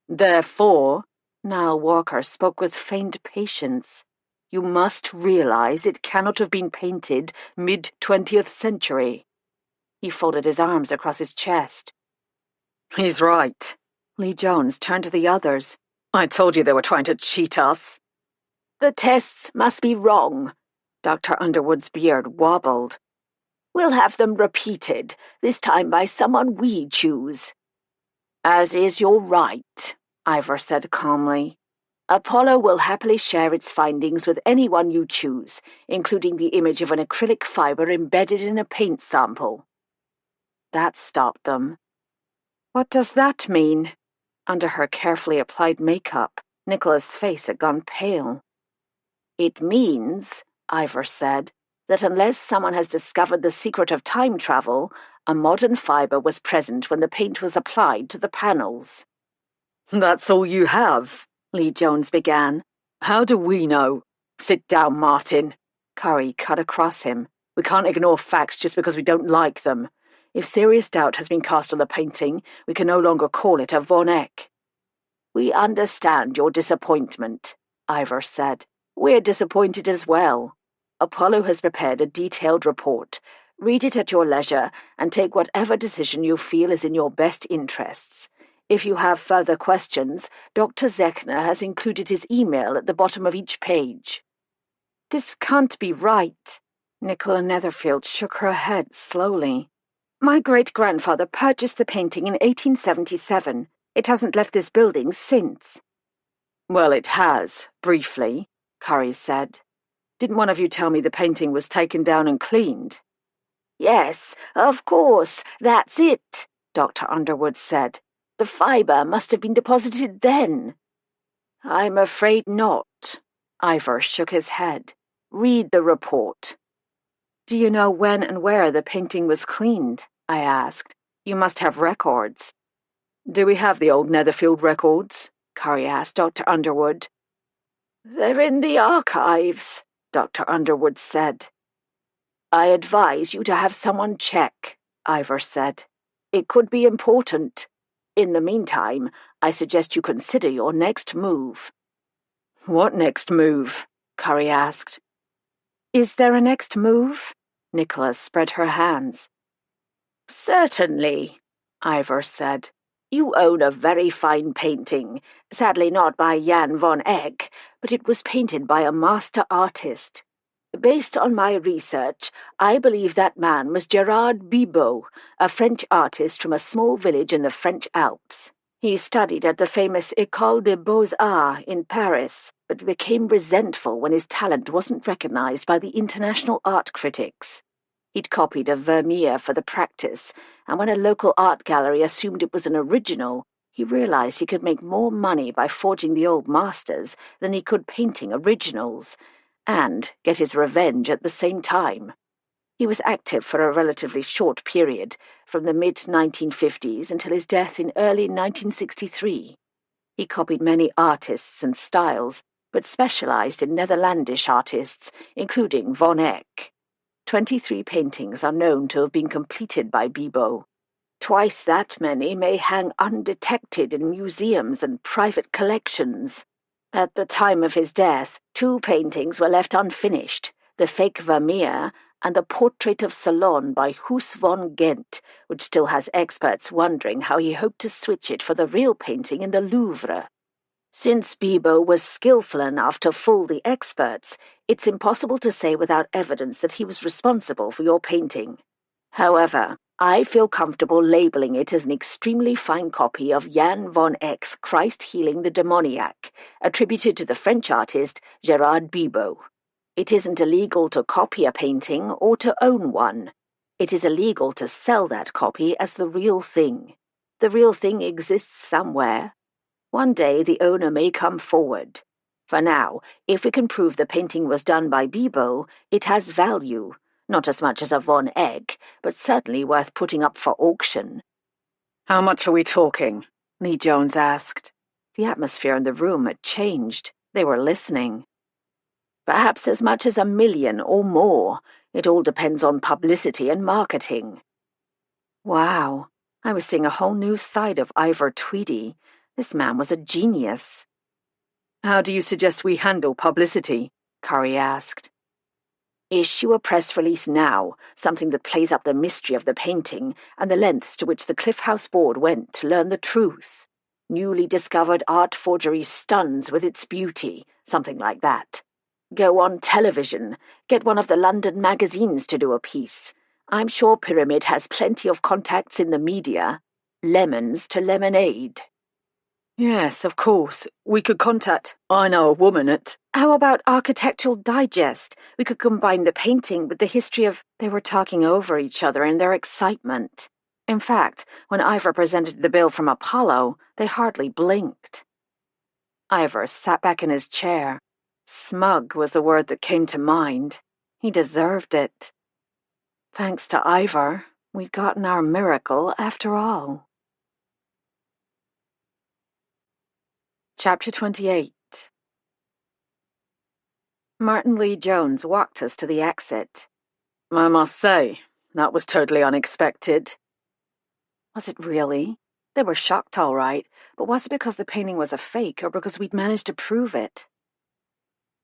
"Therefore," Niall Walker spoke with feigned patience, "you must realize it cannot have been painted mid-20th century." He folded his arms across his chest. "He's right." Lee Jones turned to the others. "I told you they were trying to cheat us." "The tests must be wrong." Dr. Underwood's beard wobbled. "We'll have them repeated, this time by someone we choose." "As is your right," Ivor said calmly. "Apollo will happily share its findings with anyone you choose, including the image of an acrylic fibre embedded in a paint sample." That stopped them. "What does that mean?" Under her carefully applied makeup, Nicola's face had gone pale. "It means," Ivor said, "that unless someone has discovered the secret of time travel, a modern fibre was present when the paint was applied to the panels." "That's all you have," Lee Jones began. "How do we know?" "Sit down, Martin." Curry cut across him. "We can't ignore facts just because we don't like them. If serious doubt has been cast on the painting, we can no longer call it a Von Eyck." "We understand your disappointment," Ivor said. "We're disappointed as well. Apollo has prepared a detailed report. Read it at your leisure and take whatever decision you feel is in your best interests. If you have further questions, Dr. Zechner has included his email at the bottom of each page." "This can't be right." Nicola Netherfield shook her head slowly. "My great-grandfather purchased the painting in 1877. It hasn't left this building since." "Well, it has, briefly," Curry said. "Didn't one of you tell me the painting was taken down and cleaned?" "Yes, of course, that's it," Dr. Underwood said. "The fibre must have been deposited then." "I'm afraid not." Ivor shook his head. "Read the report." "Do you know when and where the painting was cleaned?" I asked. "You must have records." "Do we have the old Netherfield records?" Curry asked Dr. Underwood. "They're in the archives," Dr. Underwood said. "I advise you to have someone check," Ivor said. "It could be important. In the meantime, I suggest you consider your next move." What next move? Curry asked. Is there a next move? Nicholas spread her hands. Certainly, Ivor said. You own a very fine painting, sadly not by Jan van Eyck, but it was painted by a master artist. Based on my research, I believe that man was Gerard Bibot, a French artist from a small village in the French Alps. He studied at the famous École des Beaux-Arts in Paris, but became resentful when his talent wasn't recognized by the international art critics. He'd copied a Vermeer for the practice, and when a local art gallery assumed it was an original, he realized he could make more money by forging the old masters than he could painting originals, and get his revenge at the same time. He was active for a relatively short period, from the mid-1950s until his death in early 1963. He copied many artists and styles, but specialized in Netherlandish artists, including Van Eyck. 23 paintings are known to have been completed by Bibot. Twice that many may hang undetected in museums and private collections. At the time of his death, 2 paintings were left unfinished, the fake Vermeer and the Portrait of Salon by Huss von Gent, which still has experts wondering how he hoped to switch it for the real painting in the Louvre. Since Bibot was skillful enough to fool the experts, it's impossible to say without evidence that he was responsible for your painting. However, I feel comfortable labeling it as an extremely fine copy of Jan van Eyck's Christ Healing the Demoniac, attributed to the French artist Gerard Bibot. It isn't illegal to copy a painting or to own one. It is illegal to sell that copy as the real thing. The real thing exists somewhere. One day the owner may come forward. For now, if we can prove the painting was done by Bibot, it has value. Not as much as a Van Eyck, but certainly worth putting up for auction. How much are we talking? Lee Jones asked. The atmosphere in the room had changed. They were listening. Perhaps as much as $1 million or more. It all depends on publicity and marketing. Wow, I was seeing a whole new side of Ivor Tweedy. This man was a genius. How do you suggest we handle publicity? Curry asked. Issue a press release now, something that plays up the mystery of the painting and the lengths to which the Cliff House board went to learn the truth. Newly discovered art forgery stuns with its beauty, something like that. Go on television, get one of the London magazines to do a piece. I'm sure Pyramid has plenty of contacts in the media. Lemons to lemonade. Yes, of course. We could contact... I know a woman at... How about Architectural Digest? We could combine the painting with the history of... They were talking over each other in their excitement. In fact, when Ivor presented the bill from Apollo, they hardly blinked. Ivor sat back in his chair. Smug was the word that came to mind. He deserved it. Thanks to Ivor, we'd gotten our miracle after all. Chapter 28. Martin Lee Jones walked us to the exit. I must say, that was totally unexpected. Was it really? They were shocked all right, but was it because the painting was a fake or because we'd managed to prove it?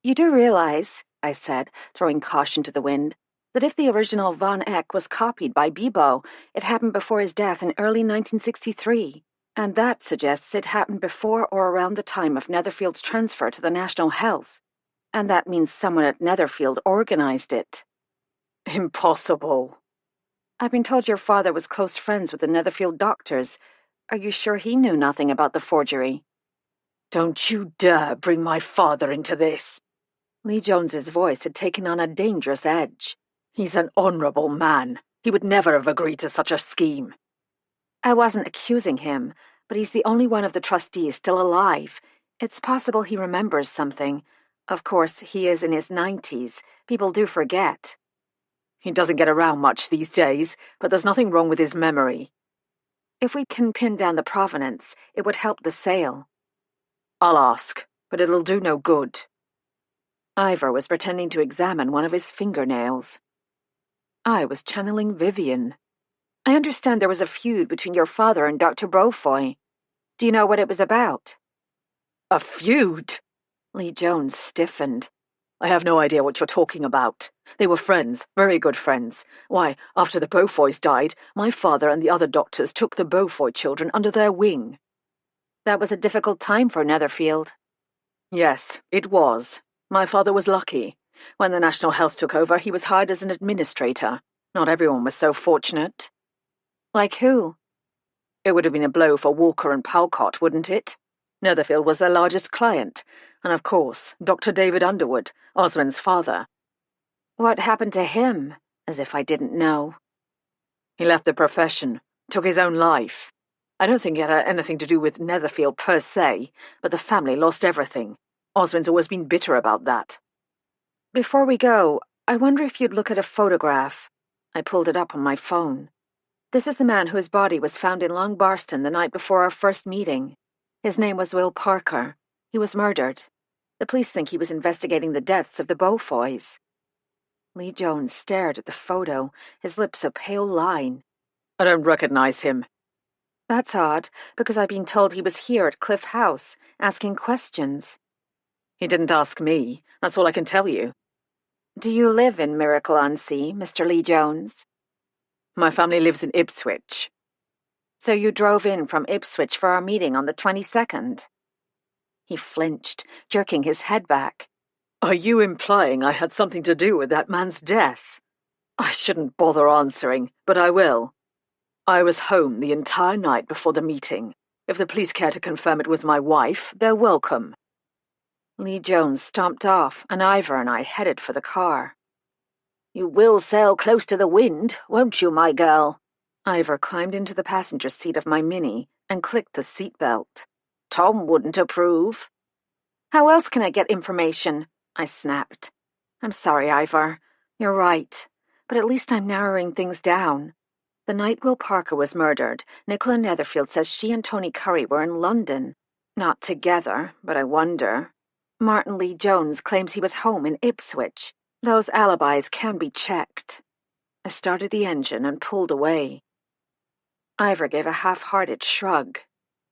You do realize, I said, throwing caution to the wind, that if the original Van Eyck was copied by Bibot, it happened before his death in early 1963. And that suggests it happened before or around the time of Netherfield's transfer to the National Health. And that means someone at Netherfield organized it. Impossible. I've been told your father was close friends with the Netherfield doctors. Are you sure he knew nothing about the forgery? Don't you dare bring my father into this. Lee Jones's voice had taken on a dangerous edge. He's an honourable man. He would never have agreed to such a scheme. I wasn't accusing him, but he's the only one of the trustees still alive. It's possible he remembers something. Of course, he is in his 90s. People do forget. He doesn't get around much these days, but there's nothing wrong with his memory. If we can pin down the provenance, it would help the sale. I'll ask, but it'll do no good. Ivor was pretending to examine one of his fingernails. I was channeling Vivian. I understand there was a feud between your father and Dr. Brofoy. Do you know what it was about? A feud? Lee Jones stiffened. I have no idea what you're talking about. They were friends, very good friends. Why, after the Beaufoys died, my father and the other doctors took the Beaufoy children under their wing. That was a difficult time for Netherfield. Yes, it was. My father was lucky. When the National Health took over, he was hired as an administrator. Not everyone was so fortunate. Like who? It would have been a blow for Walker and Palcott, wouldn't it? Netherfield was their largest client. And of course, Dr. David Underwood, Osmond's father. What happened to him? As if I didn't know. He left the profession, took his own life. I don't think it had anything to do with Netherfield per se, but the family lost everything. Osmond's always been bitter about that. Before we go, I wonder if you'd look at a photograph. I pulled it up on my phone. This is the man whose body was found in Long Barston the night before our first meeting. His name was Will Parker. He was murdered. The police think he was investigating the deaths of the Beaufoys. Lee Jones stared at the photo, his lips a pale line. I don't recognize him. That's odd, because I've been told he was here at Cliff House, asking questions. He didn't ask me. That's all I can tell you. Do you live in Miracle-on-Sea, Mr. Lee Jones? My family lives in Ipswich. So you drove in from Ipswich for our meeting on the 22nd? He flinched, jerking his head back. Are you implying I had something to do with that man's death? I shouldn't bother answering, but I will. I was home the entire night before the meeting. If the police care to confirm it with my wife, they're welcome. Lee Jones stomped off, and Ivor and I headed for the car. You will sail close to the wind, won't you, my girl? Ivor climbed into the passenger seat of my Mini and clicked the seatbelt. Tom wouldn't approve. How else can I get information? I snapped. I'm sorry, Ivor. You're right. But at least I'm narrowing things down. The night Will Parker was murdered, Nicola Netherfield says she and Tony Curry were in London. Not together, but I wonder. Martin Lee Jones claims he was home in Ipswich. Those alibis can be checked. I started the engine and pulled away. Ivor gave a half-hearted shrug.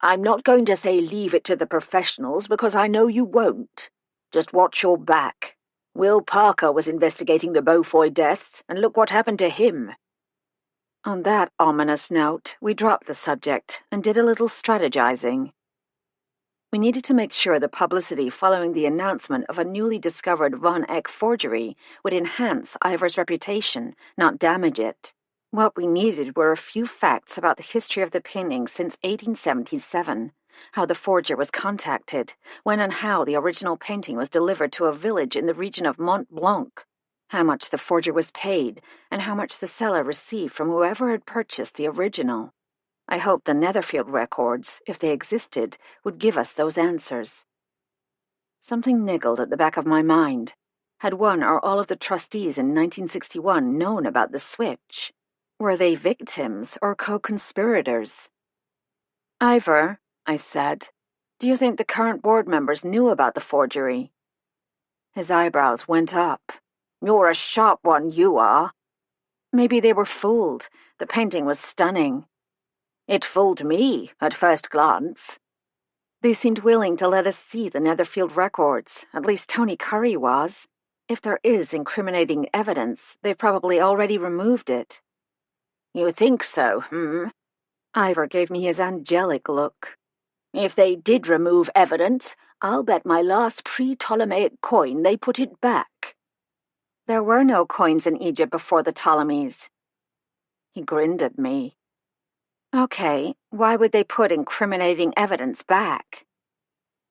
I'm not going to say leave it to the professionals because I know you won't. Just watch your back. Will Parker was investigating the Beaufoy deaths, and look what happened to him. On that ominous note, we dropped the subject and did a little strategizing. We needed to make sure the publicity following the announcement of a newly discovered Von Eck forgery would enhance Ivor's reputation, not damage it. What we needed were a few facts about the history of the painting since 1877, how the forger was contacted, when and how the original painting was delivered to a village in the region of Mont Blanc, how much the forger was paid, and how much the seller received from whoever had purchased the original. I hoped the Netherfield records, if they existed, would give us those answers. Something niggled at the back of my mind. Had one or all of the trustees in 1961 known about the switch? Were they victims or co-conspirators? Ivor, I said, do you think the current board members knew about the forgery? His eyebrows went up. You're a sharp one, you are. Maybe they were fooled. The painting was stunning. It fooled me at first glance. They seemed willing to let us see the Netherfield records. At least Tony Curry was. If there is incriminating evidence, they've probably already removed it. You think so, Ivor gave me his angelic look. If they did remove evidence, I'll bet my last pre-Ptolemaic coin they put it back. There were no coins in Egypt before the Ptolemies. He grinned at me. Okay, why would they put incriminating evidence back?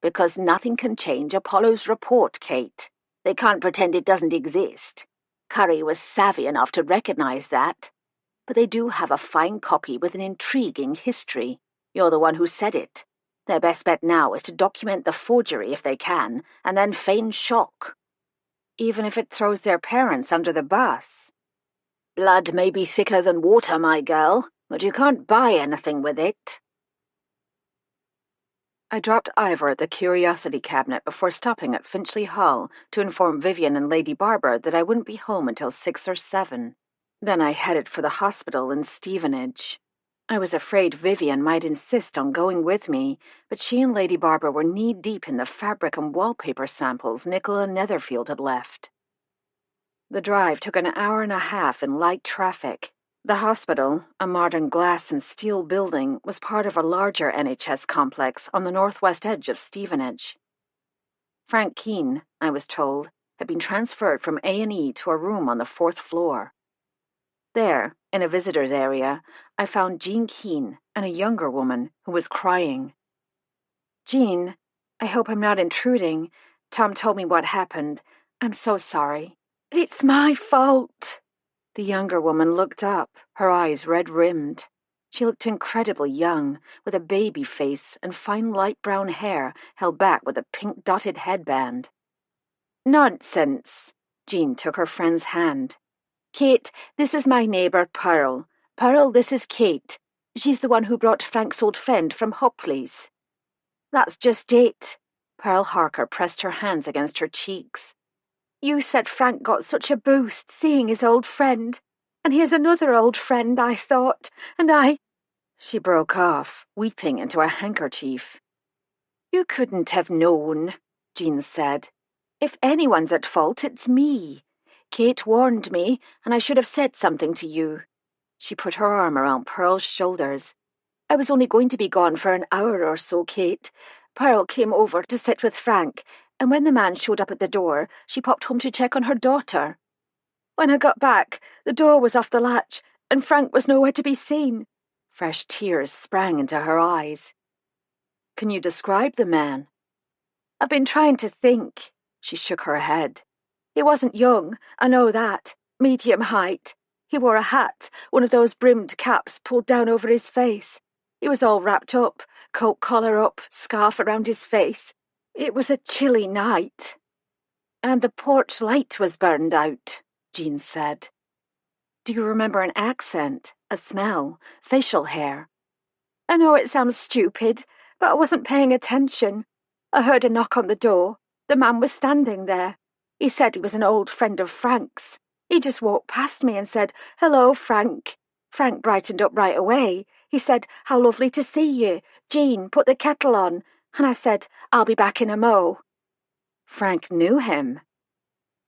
Because nothing can change Apollo's report, Kate. They can't pretend it doesn't exist. Curry was savvy enough to recognize that. But they do have a fine copy with an intriguing history. You're the one who said it. Their best bet now is to document the forgery if they can, and then feign shock. Even if it throws their parents under the bus. Blood may be thicker than water, my girl, but you can't buy anything with it. I dropped Ivor at the curiosity cabinet before stopping at Finchley Hall to inform Vivian and Lady Barbara that I wouldn't be home until 6 or 7. Then I headed for the hospital in Stevenage. I was afraid Vivian might insist on going with me, but she and Lady Barbara were knee-deep in the fabric and wallpaper samples Nicola Netherfield had left. The drive took an hour and a half in light traffic. The hospital, a modern glass and steel building, was part of a larger NHS complex on the northwest edge of Stevenage. Frank Keane, I was told, had been transferred from A&E to a room on the 4th floor. There, in a visitor's area, I found Jean Keane and a younger woman who was crying. "Jean, I hope I'm not intruding. Tom told me what happened. I'm so sorry." "It's my fault." The younger woman looked up, her eyes red-rimmed. She looked incredibly young, with a baby face and fine light brown hair held back with a pink-dotted headband. "Nonsense." Jean took her friend's hand. "Kate, this is my neighbour, Pearl. Pearl, this is Kate. She's the one who brought Frank's old friend from Hopley's." "That's just it." Pearl Harker pressed her hands against her cheeks. "You said Frank got such a boost seeing his old friend. And here's another old friend, I thought, and I—" She broke off, weeping into a handkerchief. "You couldn't have known," Jean said. "If anyone's at fault, it's me. Kate warned me, and I should have said something to you." She put her arm around Pearl's shoulders. "I was only going to be gone for an hour or so, Kate. Pearl came over to sit with Frank, and when the man showed up at the door, she popped home to check on her daughter. When I got back, the door was off the latch, and Frank was nowhere to be seen." Fresh tears sprang into her eyes. "Can you describe the man?" "I've been trying to think." She shook her head. "He wasn't young, I know that. Medium height. He wore a hat, one of those brimmed caps pulled down over his face. He was all wrapped up, coat collar up, scarf around his face. It was a chilly night." "And the porch light was burned out," Jean said. "Do you remember an accent, a smell, facial hair?" "I know it sounds stupid, but I wasn't paying attention. I heard a knock on the door. The man was standing there. He said he was an old friend of Frank's. He just walked past me and said, 'Hello, Frank.' Frank brightened up right away. He said, 'How lovely to see you. Jean, put the kettle on.' And I said, 'I'll be back in a mo.'" "Frank knew him?"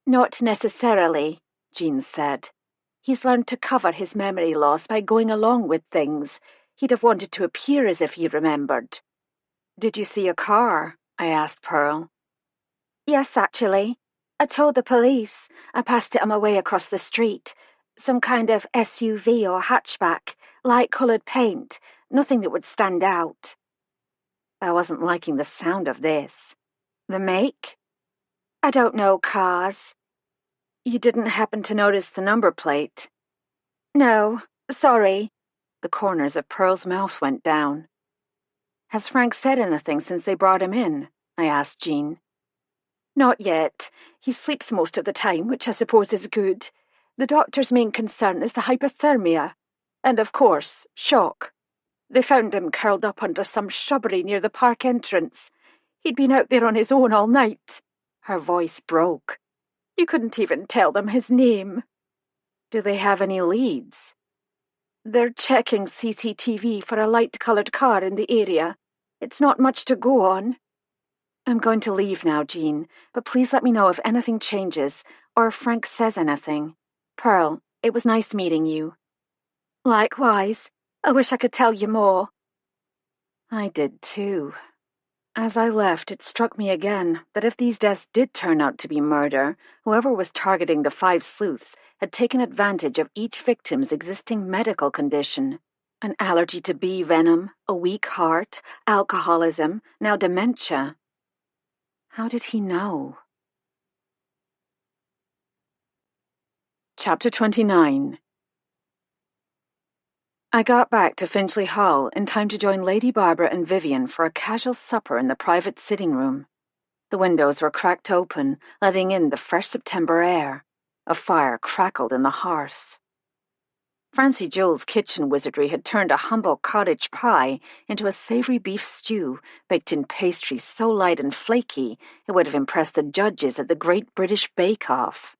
"Not necessarily," Jean said. "He's learned to cover his memory loss by going along with things. He'd have wanted to appear as if he remembered." "Did you see a car?" I asked Pearl. "Yes, actually. I told the police. I passed it on my way across the street. Some kind of SUV or hatchback, light-coloured paint, nothing that would stand out." I wasn't liking the sound of this. "The make?" "I don't know cars." "You didn't happen to notice the number plate?" "No, sorry." The corners of Pearl's mouth went down. "Has Frank said anything since they brought him in?" I asked Jean. "Not yet. He sleeps most of the time, which I suppose is good. The doctor's main concern is the hypothermia. And, of course, shock. They found him curled up under some shrubbery near the park entrance. He'd been out there on his own all night." Her voice broke. "You couldn't even tell them his name." "Do they have any leads?" "They're checking CCTV for a light-coloured car in the area. It's not much to go on." "I'm going to leave now, Jean, but please let me know if anything changes, or if Frank says anything. Pearl, it was nice meeting you." "Likewise. I wish I could tell you more." I did too. As I left, it struck me again that if these deaths did turn out to be murder, whoever was targeting the 5 sleuths had taken advantage of each victim's existing medical condition. An allergy to bee venom, a weak heart, alcoholism, now dementia. How did he know? Chapter 29. I got back to Finchley Hall in time to join Lady Barbara and Vivian for a casual supper in the private sitting room. The windows were cracked open, letting in the fresh September air. A fire crackled in the hearth. Francie Joel's kitchen wizardry had turned a humble cottage pie into a savoury beef stew baked in pastry so light and flaky it would have impressed the judges at the Great British Bake Off.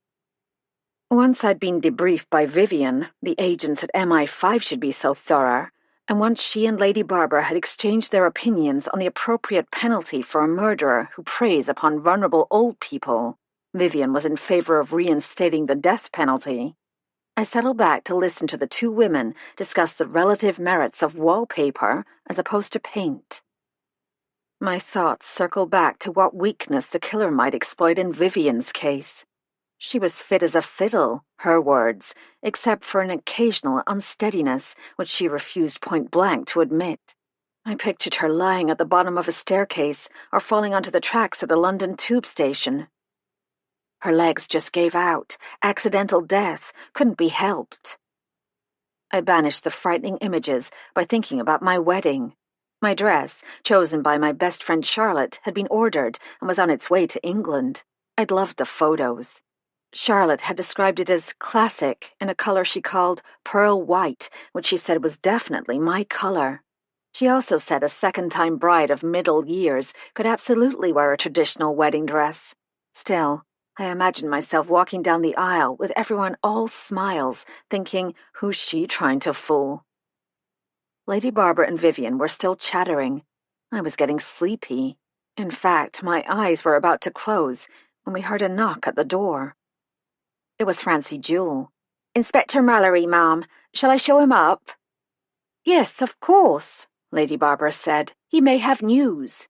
Once I'd been debriefed by Vivian, the agents at MI5 should be so thorough, And once she and Lady Barbara had exchanged their opinions on the appropriate penalty for a murderer who preys upon vulnerable old people, Vivian was in favor of reinstating the death penalty. I settled back to listen to the two women discuss the relative merits of wallpaper as opposed to paint. My thoughts circled back to what weakness the killer might exploit in Vivian's case. She was fit as a fiddle, her words, except for an occasional unsteadiness which she refused point-blank to admit. I pictured her lying at the bottom of a staircase or falling onto the tracks at a London tube station. Her legs just gave out. Accidental death couldn't be helped. I banished the frightening images by thinking about my wedding. My dress, chosen by my best friend Charlotte, had been ordered and was on its way to England. I'd loved the photos. Charlotte had described it as classic in a color she called pearl white, which she said was definitely my color. She also said a second-time bride of middle years could absolutely wear a traditional wedding dress. Still, I imagined myself walking down the aisle with everyone all smiles, thinking, who's she trying to fool? Lady Barbara and Vivian were still chattering. I was getting sleepy. In fact, my eyes were about to close when we heard a knock at the door. It was Francie Jewell. "Inspector Mallory, ma'am. Shall I show him up?" "Yes, of course," Lady Barbara said. "He may have news."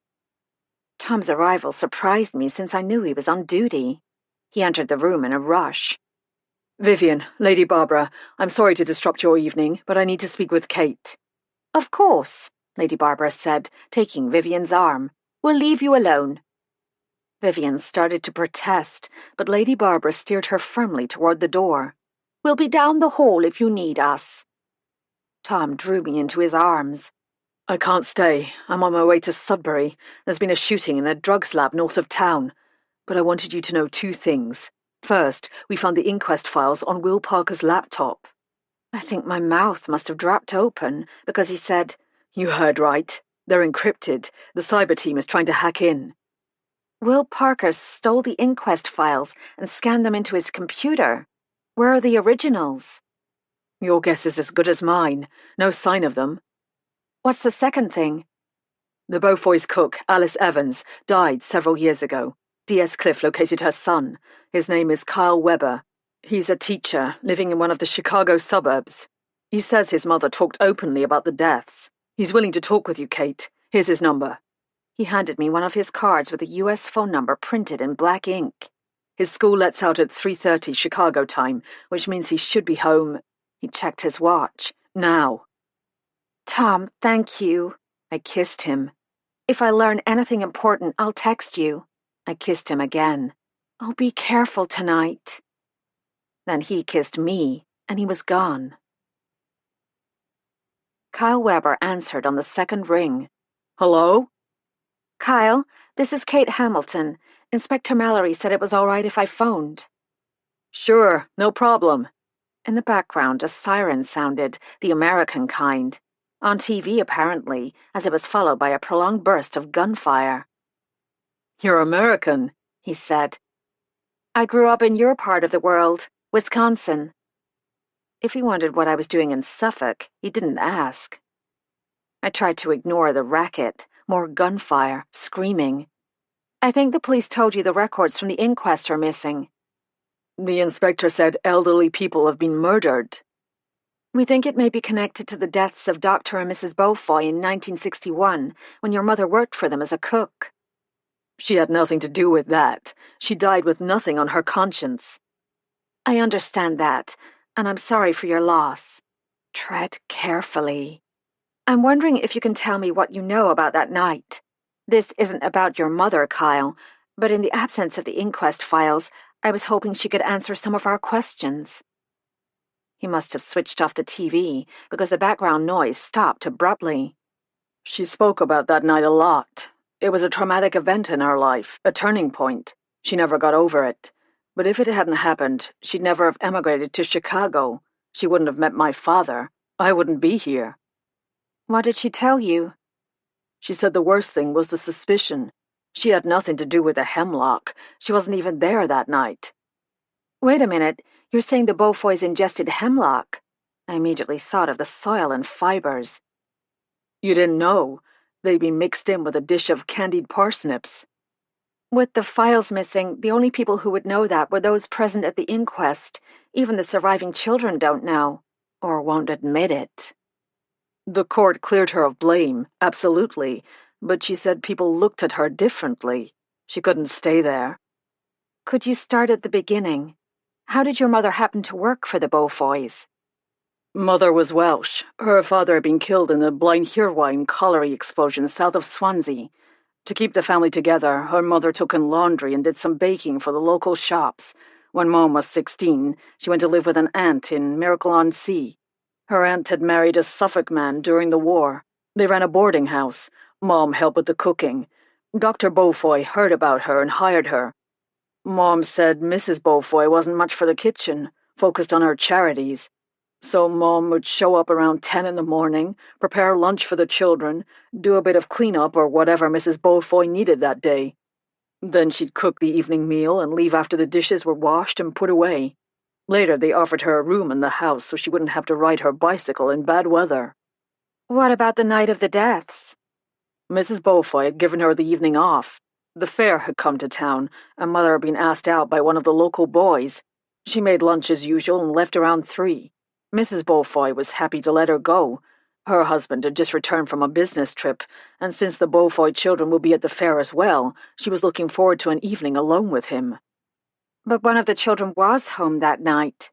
Tom's arrival surprised me since I knew he was on duty. He entered the room in a rush. "Vivian, Lady Barbara, I'm sorry to disrupt your evening, but I need to speak with Kate." "Of course," Lady Barbara said, taking Vivian's arm. "We'll leave you alone." Vivian started to protest, but Lady Barbara steered her firmly toward the door. "We'll be down the hall if you need us." Tom drew me into his arms. "I can't stay. I'm on my way to Sudbury. There's been a shooting in a drugs lab north of town. But I wanted you to know two things. First, we found the inquest files on Will Parker's laptop." I think my mouth must have dropped open because he said, "You heard right. They're encrypted. The cyber team is trying to hack in." Will Parker stole the inquest files and scanned them into his computer. Where are the originals? Your guess is as good as mine. No sign of them. What's the second thing? The Beaufoy's cook, Alice Evans, died several years ago. D.S. Cliff located her son. His name is Kyle Weber. He's a teacher living in one of the Chicago suburbs. He says his mother talked openly about the deaths. He's willing to talk with you, Kate. Here's his number. He handed me one of his cards with a U.S. phone number printed in black ink. His school lets out at 3:30 Chicago time, which means he should be home. He checked his watch. Now. "Tom, thank you." I kissed him. "If I learn anything important, I'll text you." I kissed him again. "Oh, be careful tonight." Then he kissed me, and he was gone. Kyle Weber answered on the second ring. "Hello?" "Kyle, this is Kate Hamilton. Inspector Mallory said it was all right if I phoned." "Sure, no problem." In the background, a siren sounded, the American kind. On TV, apparently, as it was followed by a prolonged burst of gunfire. "You're American," he said. "I grew up in your part of the world, Wisconsin." If he wondered what I was doing in Suffolk, he didn't ask. I tried to ignore the racket, more gunfire, screaming. "I think the police told you the records from the inquest are missing." "The inspector said elderly people have been murdered." "We think it may be connected to the deaths of Dr. and Mrs. Beaufoy in 1961, when your mother worked for them as a cook." "She had nothing to do with that. She died with nothing on her conscience." "I understand that, and I'm sorry for your loss. Tread carefully. I'm wondering if you can tell me what you know about that night. This isn't about your mother, Kyle, but in the absence of the inquest files, I was hoping she could answer some of our questions." He must have switched off the TV, because the background noise stopped abruptly. "She spoke about that night a lot. It was a traumatic event in her life, a turning point. She never got over it. But if it hadn't happened, she'd never have emigrated to Chicago. She wouldn't have met my father. I wouldn't be here." "What did she tell you?" "She said the worst thing was the suspicion. She had nothing to do with the hemlock. She wasn't even there that night." "Wait a minute. You're saying the Beaufoys ingested hemlock?" I immediately thought of the soil and fibers. You didn't know? They'd been mixed in with a dish of candied parsnips. With the files missing, the only people who would know that were those present at the inquest. Even the surviving children don't know, or won't admit it. The court cleared her of blame, absolutely, but she said people looked at her differently. She couldn't stay there. Could you start at the beginning? How did your mother happen to work for the Beaufoys? Mother was Welsh. Her father had been killed in the Blaenhirwaun colliery explosion south of Swansea. To keep the family together, her mother took in laundry and did some baking for the local shops. When Mom was 16, she went to live with an aunt in Miracle-on-Sea. Her aunt had married a Suffolk man during the war. They ran a boarding house. Mom helped with the cooking. Dr. Beaufoy heard about her and hired her. Mom said Mrs. Beaufoy wasn't much for the kitchen, focused on her charities. So Mom would show up around 10 in the morning, prepare lunch for the children, do a bit of cleanup or whatever Mrs. Beaufoy needed that day. Then she'd cook the evening meal and leave after the dishes were washed and put away. Later they offered her a room in the house so she wouldn't have to ride her bicycle in bad weather. What about the night of the deaths? Mrs. Beaufoy had given her the evening off. The fair had come to town, and Mother had been asked out by one of the local boys. She made lunch as usual and left around 3. Mrs. Beaufoy was happy to let her go. Her husband had just returned from a business trip, and since the Beaufoy children would be at the fair as well, she was looking forward to an evening alone with him. But one of the children was home that night.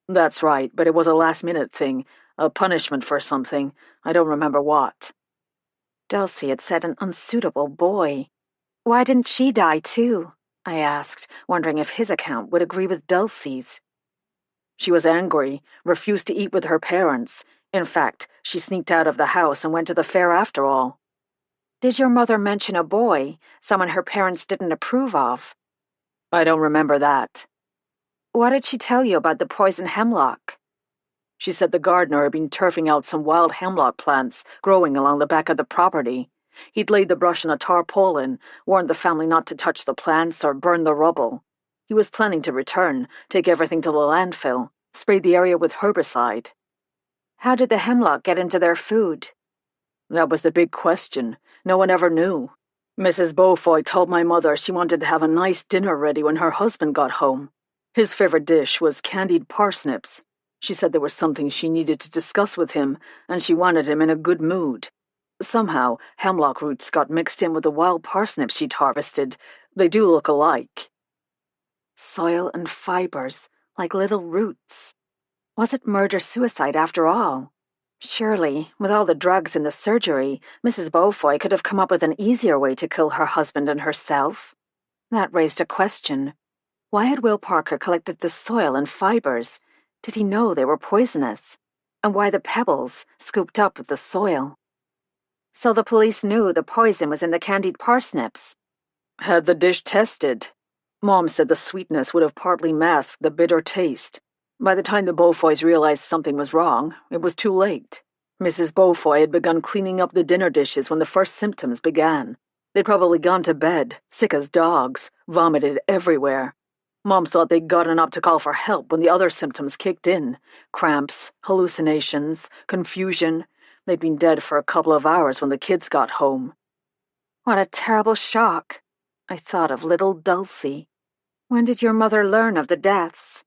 That's right, but it was a last-minute thing, a punishment for something. I don't remember what. Dulcie had said an unsuitable boy. Why didn't she die too? I asked, wondering if his account would agree with Dulcie's. She was angry, refused to eat with her parents. In fact, she sneaked out of the house and went to the fair after all. Did your mother mention a boy, someone her parents didn't approve of? I don't remember that. What did she tell you about the poison hemlock? She said the gardener had been turfing out some wild hemlock plants growing along the back of the property. He'd laid the brush on a tarpaulin, warned the family not to touch the plants or burn the rubble. He was planning to return, take everything to the landfill, spray the area with herbicide. How did the hemlock get into their food? That was the big question. No one ever knew. Mrs. Beaufoy told my mother she wanted to have a nice dinner ready when her husband got home. His favorite dish was candied parsnips. She said there was something she needed to discuss with him, and she wanted him in a good mood. Somehow, hemlock roots got mixed in with the wild parsnips she'd harvested. They do look alike. Soil and fibers, like little roots. Was it murder-suicide after all? Surely, with all the drugs in the surgery, Mrs. Beaufoy could have come up with an easier way to kill her husband and herself. That raised a question. Why had Will Parker collected the soil and fibers? Did he know they were poisonous? And why the pebbles, scooped up with the soil? So the police knew the poison was in the candied parsnips. Had the dish tested. Mom said the sweetness would have partly masked the bitter taste. By the time the Beaufoys realized something was wrong, it was too late. Mrs. Beaufoy had begun cleaning up the dinner dishes when the first symptoms began. They'd probably gone to bed, sick as dogs, vomited everywhere. Mom thought they'd gotten up to call for help when the other symptoms kicked in. Cramps, hallucinations, confusion. They'd been dead for a couple of hours when the kids got home. What a terrible shock. I thought of little Dulcie. When did your mother learn of the deaths?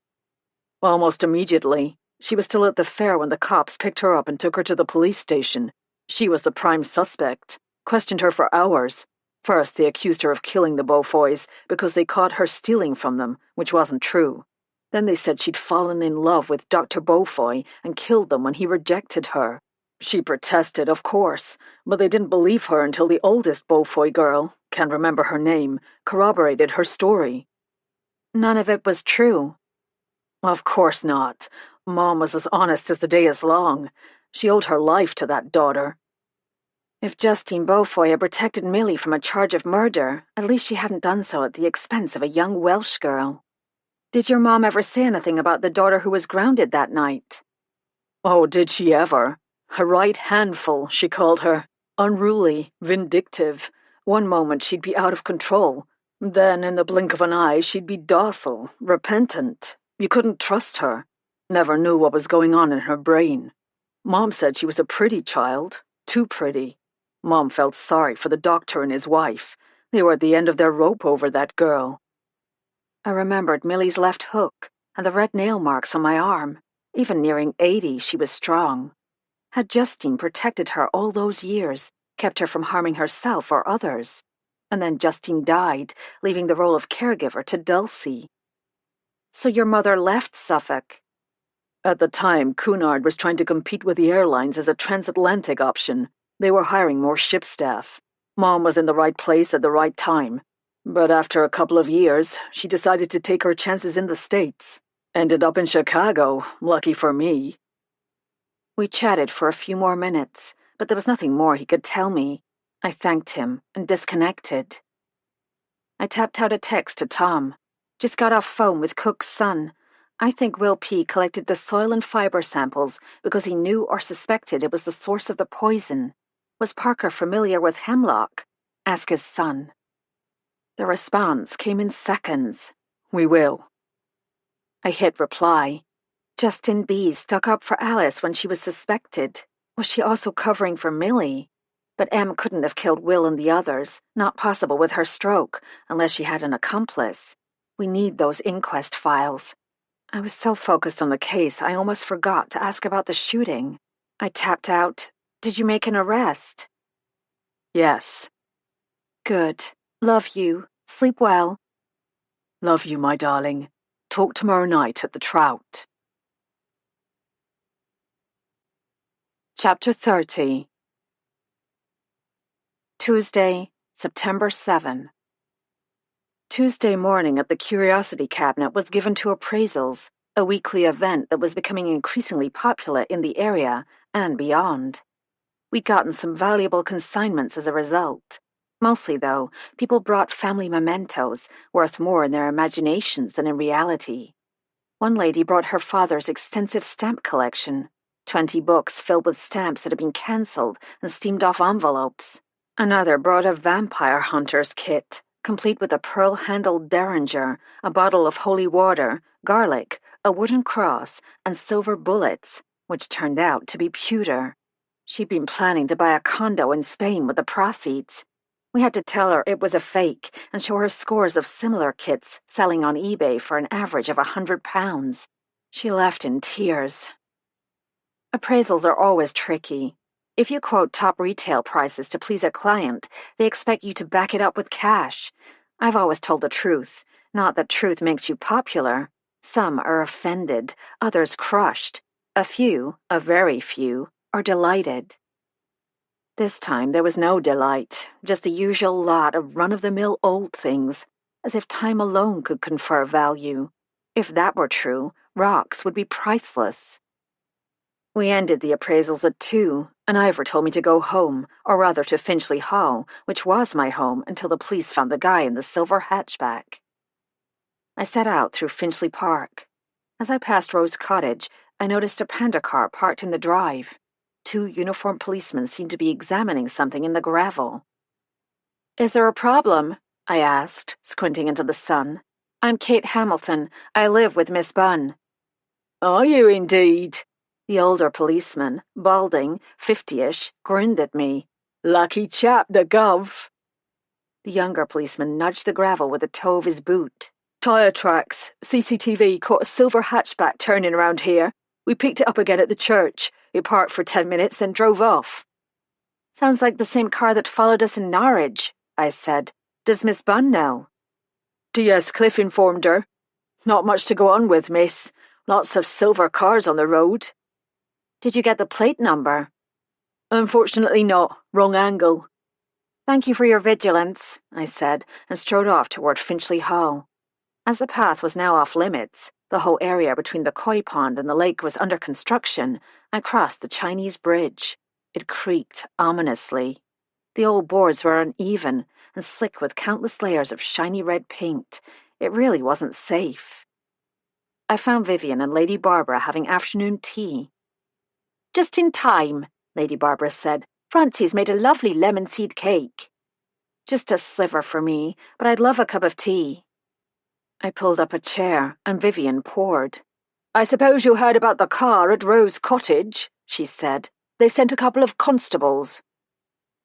Almost immediately. She was still at the fair when the cops picked her up and took her to the police station. She was the prime suspect. Questioned her for hours. First, they accused her of killing the Beaufoys because they caught her stealing from them, which wasn't true. Then they said she'd fallen in love with Dr. Beaufoy and killed them when he rejected her. She protested, of course, but they didn't believe her until the oldest Beaufoy girl, can't remember her name, corroborated her story. None of it was true. Of course not. Mom was as honest as the day is long. She owed her life to that daughter. If Justine Beaufoy had protected Millie from a charge of murder, at least she hadn't done so at the expense of a young Welsh girl. Did your mom ever say anything about the daughter who was grounded that night? Oh, did she ever? A right handful, she called her. Unruly, vindictive. One moment she'd be out of control. Then, in the blink of an eye, she'd be docile, repentant. You couldn't trust her. Never knew what was going on in her brain. Mom said she was a pretty child. Too pretty. Mom felt sorry for the doctor and his wife. They were at the end of their rope over that girl. I remembered Millie's left hook and the red nail marks on my arm. Even nearing 80, she was strong. Had Justine protected her all those years, kept her from harming herself or others? And then Justine died, leaving the role of caregiver to Dulcie. So your mother left Suffolk? At the time, Cunard was trying to compete with the airlines as a transatlantic option. They were hiring more ship staff. Mom was in the right place at the right time. But after a couple of years, she decided to take her chances in the States. Ended up in Chicago, lucky for me. We chatted for a few more minutes, but there was nothing more he could tell me. I thanked him and disconnected. I tapped out a text to Tom. Just got off phone with Cook's son. I think Will P. collected the soil and fiber samples because he knew or suspected it was the source of the poison. Was Parker familiar with hemlock? Ask his son. The response came in seconds. We will. I hit reply. Justin B. stuck up for Alice when she was suspected. Was she also covering for Millie? But Em couldn't have killed Will and the others. Not possible with her stroke, unless she had an accomplice. We need those inquest files. I was so focused on the case, I almost forgot to ask about the shooting. I tapped out, "Did you make an arrest?" Yes. Good. Love you. Sleep well. Love you, my darling. Talk tomorrow night at the Trout. Chapter 30. Tuesday, September 7. Tuesday morning at the Curiosity Cabinet was given to appraisals, a weekly event that was becoming increasingly popular in the area and beyond. We'd gotten some valuable consignments as a result. Mostly, though, people brought family mementos, worth more in their imaginations than in reality. One lady brought her father's extensive stamp collection, 20 books filled with stamps that had been cancelled and steamed off envelopes. Another brought a vampire hunter's kit, complete with a pearl-handled derringer, a bottle of holy water, garlic, a wooden cross, and silver bullets, which turned out to be pewter. She'd been planning to buy a condo in Spain with the proceeds. We had to tell her it was a fake and show her scores of similar kits selling on eBay for an average of £100. She left in tears. Appraisals are always tricky. If you quote top retail prices to please a client, they expect you to back it up with cash. I've always told the truth, not that truth makes you popular. Some are offended, others crushed. A few, a very few, are delighted. This time there was no delight, just the usual lot of run-of-the-mill old things, as if time alone could confer value. If that were true, rocks would be priceless. We ended the appraisals at 2, and Ivor told me to go home, or rather to Finchley Hall, which was my home until the police found the guy in the silver hatchback. I set out through Finchley Park. As I passed Rose Cottage, I noticed a panda car parked in the drive. 2 uniformed policemen seemed to be examining something in the gravel. "Is there a problem?" I asked, squinting into the sun. "I'm Kate Hamilton. I live with Miss Bunn." "Are you indeed?" The older policeman, balding, 50-ish, grinned at me. "Lucky chap, the gov." The younger policeman nudged the gravel with the toe of his boot. "Tire tracks. CCTV caught a silver hatchback turning around here. We picked it up again at the church. It parked for 10 minutes, then drove off." "Sounds like the same car that followed us in Norwich," I said. "Does Miss Bunn know?" DS Cliff informed her. "Not much to go on with, miss. Lots of silver cars on the road." "Did you get the plate number?" "Unfortunately not. Wrong angle." "Thank you for your vigilance," I said, and strode off toward Finchley Hall. As the path was now off limits, the whole area between the koi pond and the lake was under construction, I crossed the Chinese bridge. It creaked ominously. The old boards were uneven and slick with countless layers of shiny red paint. It really wasn't safe. I found Vivian and Lady Barbara having afternoon tea. "Just in time," Lady Barbara said. "Francie's made a lovely lemon seed cake." "Just a sliver for me, but I'd love a cup of tea." I pulled up a chair, and Vivian poured. "I suppose you heard about the car at Rose Cottage," she said. They sent a couple of constables.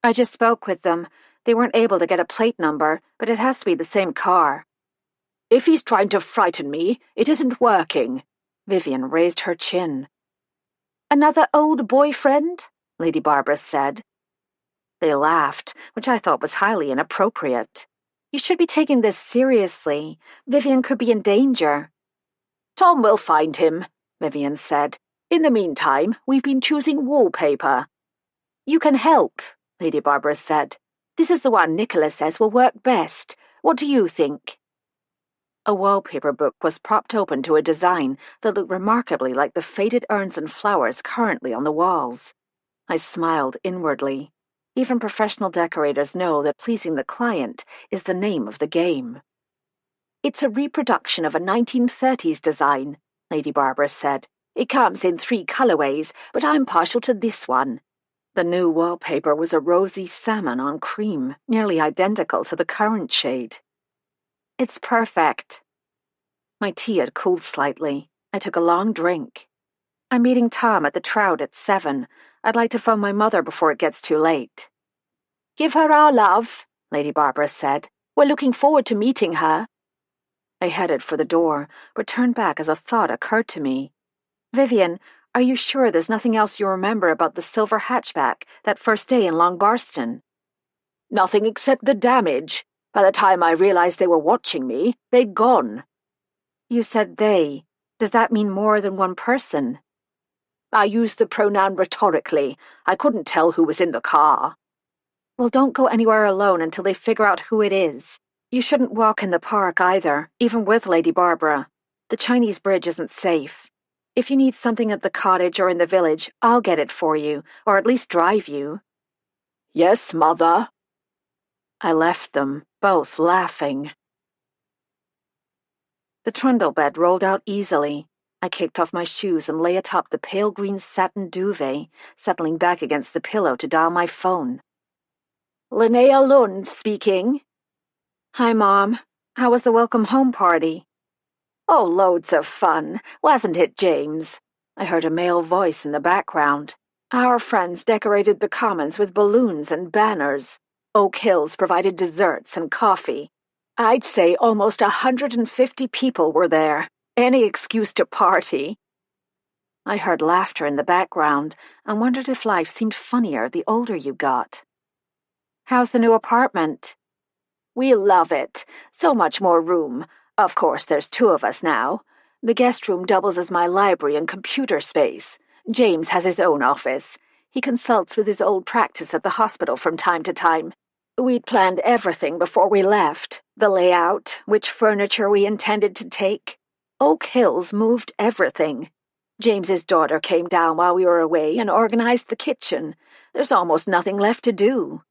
I just spoke with them. They weren't able to get a plate number, but it has to be the same car. If he's trying to frighten me, it isn't working. Vivian raised her chin. Another old boyfriend? Lady Barbara said. They laughed, which I thought was highly inappropriate. You should be taking this seriously. Vivian could be in danger. Tom will find him, Vivian said. In the meantime, we've been choosing wallpaper. You can help, Lady Barbara said. This is the one Nicholas says will work best. What do you think? A wallpaper book was propped open to a design that looked remarkably like the faded urns and flowers currently on the walls. I smiled inwardly. Even professional decorators know that pleasing the client is the name of the game. It's a reproduction of a 1930s design, Lady Barbara said. It comes in 3 colorways, but I'm partial to this one. The new wallpaper was a rosy salmon on cream, nearly identical to the current shade. It's perfect. My tea had cooled slightly. I took a long drink. I'm meeting Tom at the Trout at 7. I'd like to phone my mother before it gets too late. Give her our love, Lady Barbara said. We're looking forward to meeting her. I headed for the door, but turned back as a thought occurred to me. Vivian, are you sure there's nothing else you remember about the silver hatchback that first day in Long Barston? Nothing except the damage. By the time I realized they were watching me, they'd gone. You said they. Does that mean more than one person? I used the pronoun rhetorically. I couldn't tell who was in the car. Well, don't go anywhere alone until they figure out who it is. You shouldn't walk in the park either, even with Lady Barbara. The Chinese bridge isn't safe. If you need something at the cottage or in the village, I'll get it for you, or at least drive you. Yes, Mother. I left them, both laughing. The trundle bed rolled out easily. I kicked off my shoes and lay atop the pale green satin duvet, settling back against the pillow to dial my phone. Linnea Lund speaking. Hi, Mom. How was the welcome home party? Oh, loads of fun, wasn't it, James? I heard a male voice in the background. Our friends decorated the commons with balloons and banners. Oak Hills provided desserts and coffee. I'd say almost 150 people were there. Any excuse to party. I heard laughter in the background and wondered if life seemed funnier the older you got. How's the new apartment? We love it. So much more room. Of course, there's 2 of us now. The guest room doubles as my library and computer space. James has his own office. He consults with his old practice at the hospital from time to time. We'd planned everything before we left. The layout, which furniture we intended to take. Oak Hills moved everything. James's daughter came down while we were away and organized the kitchen. There's almost nothing left to do.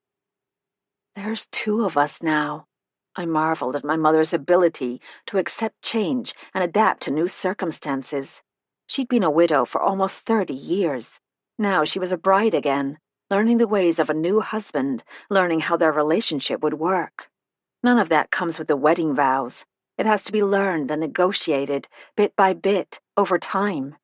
There's 2 of us now. I marveled at my mother's ability to accept change and adapt to new circumstances. She'd been a widow for almost 30 years. Now she was a bride again, learning the ways of a new husband, learning how their relationship would work. None of that comes with the wedding vows. It has to be learned and negotiated, bit by bit, over time.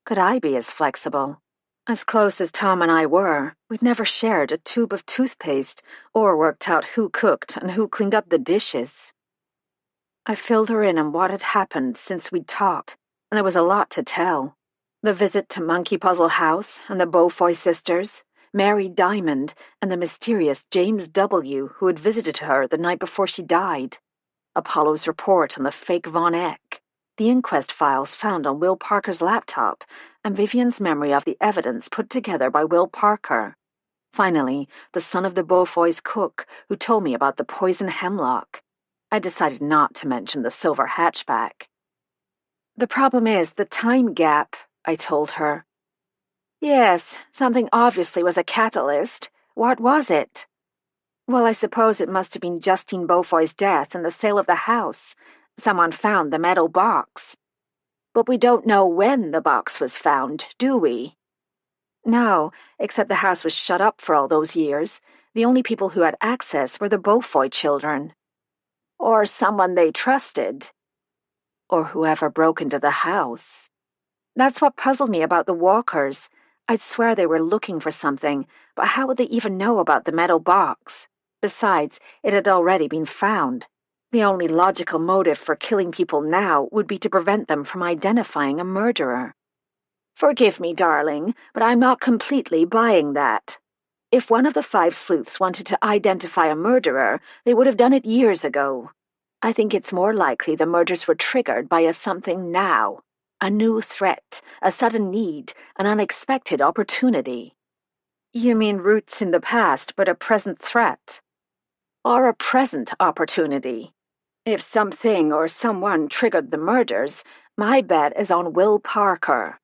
Could I be as flexible? As close as Tom and I were, we'd never shared a tube of toothpaste or worked out who cooked and who cleaned up the dishes. I filled her in on what had happened since we'd talked, and there was a lot to tell. The visit to Monkey Puzzle House and the Beaufoy sisters, Mary Diamond, and the mysterious James W., who had visited her the night before she died. Apollo's report on the fake Von Eck, the inquest files found on Will Parker's laptop, and Vivian's memory of the evidence put together by Will Parker. Finally, the son of the Beaufoy's cook, who told me about the poison hemlock. I decided not to mention the silver hatchback. The problem is the time gap, I told her. Yes, something obviously was a catalyst. What was it? Well, I suppose it must have been Justine Beaufoy's death and the sale of the house. Someone found the metal box. But we don't know when the box was found, do we? No, except the house was shut up for all those years. The only people who had access were the Beaufoy children. Or someone they trusted. Or whoever broke into the house. That's what puzzled me about the Walkers. I'd swear they were looking for something, but how would they even know about the metal box? Besides, it had already been found. The only logical motive for killing people now would be to prevent them from identifying a murderer. Forgive me, darling, but I'm not completely buying that. If one of the 5 sleuths wanted to identify a murderer, they would have done it years ago. I think it's more likely the murders were triggered by a something now. A new threat, a sudden need, an unexpected opportunity. You mean roots in the past, but a present threat? Or a present opportunity. If something or someone triggered the murders, my bet is on Will Parker.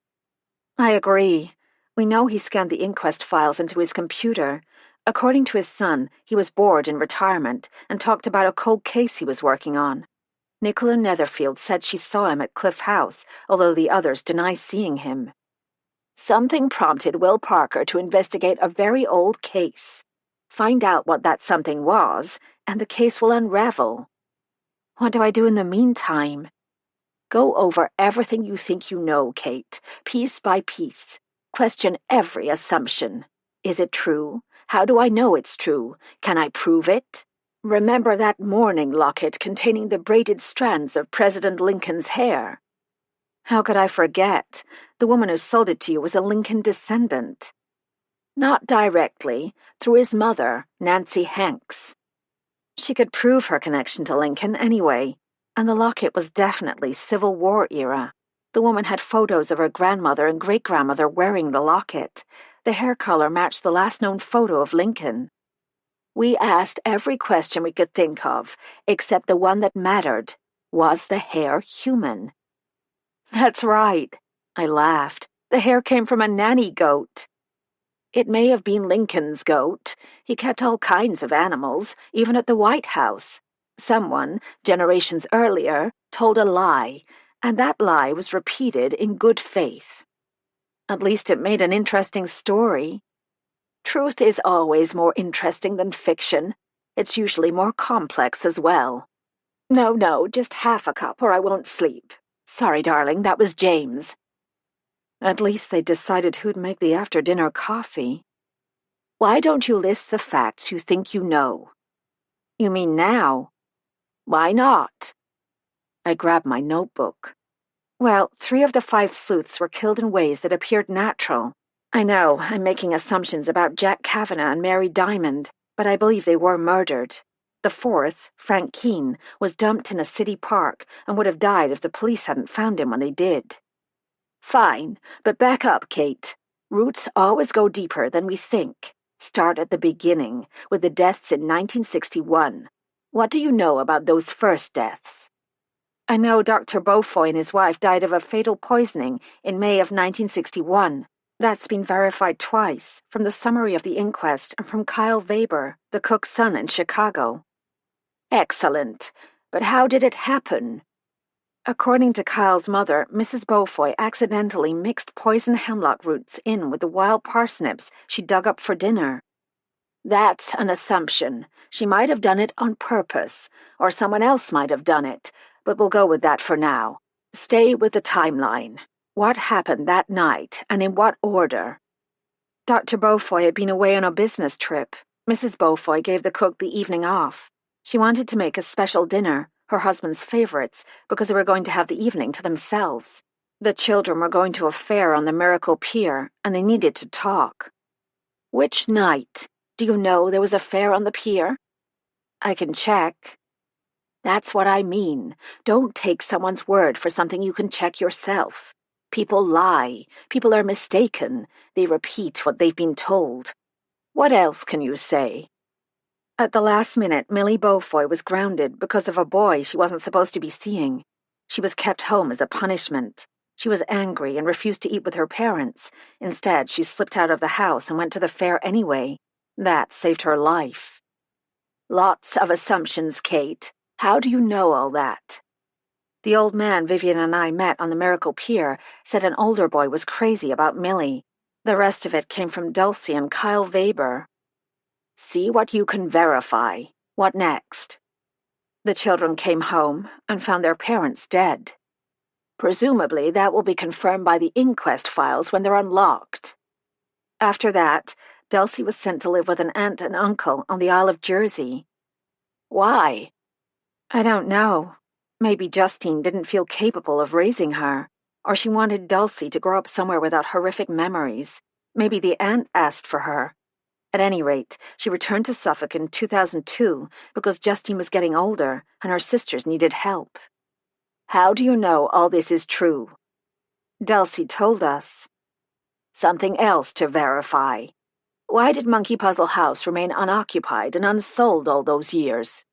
I agree. We know he scanned the inquest files into his computer. According to his son, he was bored in retirement and talked about a cold case he was working on. Nicola Netherfield said she saw him at Cliff House, although the others deny seeing him. Something prompted Will Parker to investigate a very old case. Find out what that something was, and the case will unravel. What do I do in the meantime? Go over everything you think you know, Kate, piece by piece. Question every assumption. Is it true? How do I know it's true? Can I prove it? Remember that mourning locket containing the braided strands of President Lincoln's hair? How could I forget? The woman who sold it to you was a Lincoln descendant. Not directly, through his mother, Nancy Hanks. She could prove her connection to Lincoln anyway, and the locket was definitely Civil War era. The woman had photos of her grandmother and great-grandmother wearing the locket. The hair color matched the last known photo of Lincoln. We asked every question we could think of, except the one that mattered. Was the hair human? That's right. I laughed. The hair came from a nanny goat. It may have been Lincoln's goat. He kept all kinds of animals, even at the White House. Someone, generations earlier, told a lie, and that lie was repeated in good faith. At least it made an interesting story. Truth is always more interesting than fiction. It's usually more complex as well. No, just half a cup or I won't sleep. Sorry, darling, that was James. At least they decided who'd make the after-dinner coffee. Why don't you list the facts you think you know? You mean now? Why not? I grabbed my notebook. Well, 3 of the 5 sleuths were killed in ways that appeared natural. I know, I'm making assumptions about Jack Kavanagh and Mary Diamond, but I believe they were murdered. The 4th, Frank Keene, was dumped in a city park and would have died if the police hadn't found him when they did. Fine, but back up, Kate. Roots always go deeper than we think. Start at the beginning, with the deaths in 1961. What do you know about those first deaths? I know Dr. Beaufoy and his wife died of a fatal poisoning in May of 1961. That's been verified twice, from the summary of the inquest and from Kyle Weber, the cook's son in Chicago. Excellent. But how did it happen? According to Kyle's mother, Mrs. Beaufoy accidentally mixed poison hemlock roots in with the wild parsnips she dug up for dinner. That's an assumption. She might have done it on purpose, or someone else might have done it, but we'll go with that for now. Stay with the timeline. What happened that night, and in what order? Dr. Beaufoy had been away on a business trip. Mrs. Beaufoy gave the cook the evening off. She wanted to make a special dinner, her husband's favorites, because they were going to have the evening to themselves. The children were going to a fair on the Miracle Pier, and they needed to talk. Which night? Do you know there was a fair on the pier? I can check. That's what I mean. Don't take someone's word for something you can check yourself. People lie. People are mistaken. They repeat what they've been told. What else can you say? At the last minute, Millie Beaufoy was grounded because of a boy she wasn't supposed to be seeing. She was kept home as a punishment. She was angry and refused to eat with her parents. Instead, she slipped out of the house and went to the fair anyway. That saved her life. Lots of assumptions, Kate. How do you know all that? The old man Vivian and I met on the Miracle Pier said an older boy was crazy about Millie. The rest of it came from Dulcie and Kyle Weber. See what you can verify. What next? The children came home and found their parents dead. Presumably that will be confirmed by the inquest files when they're unlocked. After that, Dulcie was sent to live with an aunt and uncle on the Isle of Jersey. Why? I don't know. Maybe Justine didn't feel capable of raising her, or she wanted Dulcie to grow up somewhere without horrific memories. Maybe the aunt asked for her. At any rate, she returned to Suffolk in 2002 because Justine was getting older and her sisters needed help. How do you know all this is true? Dulcie told us. Something else to verify. Why did Monkey Puzzle House remain unoccupied and unsold all those years?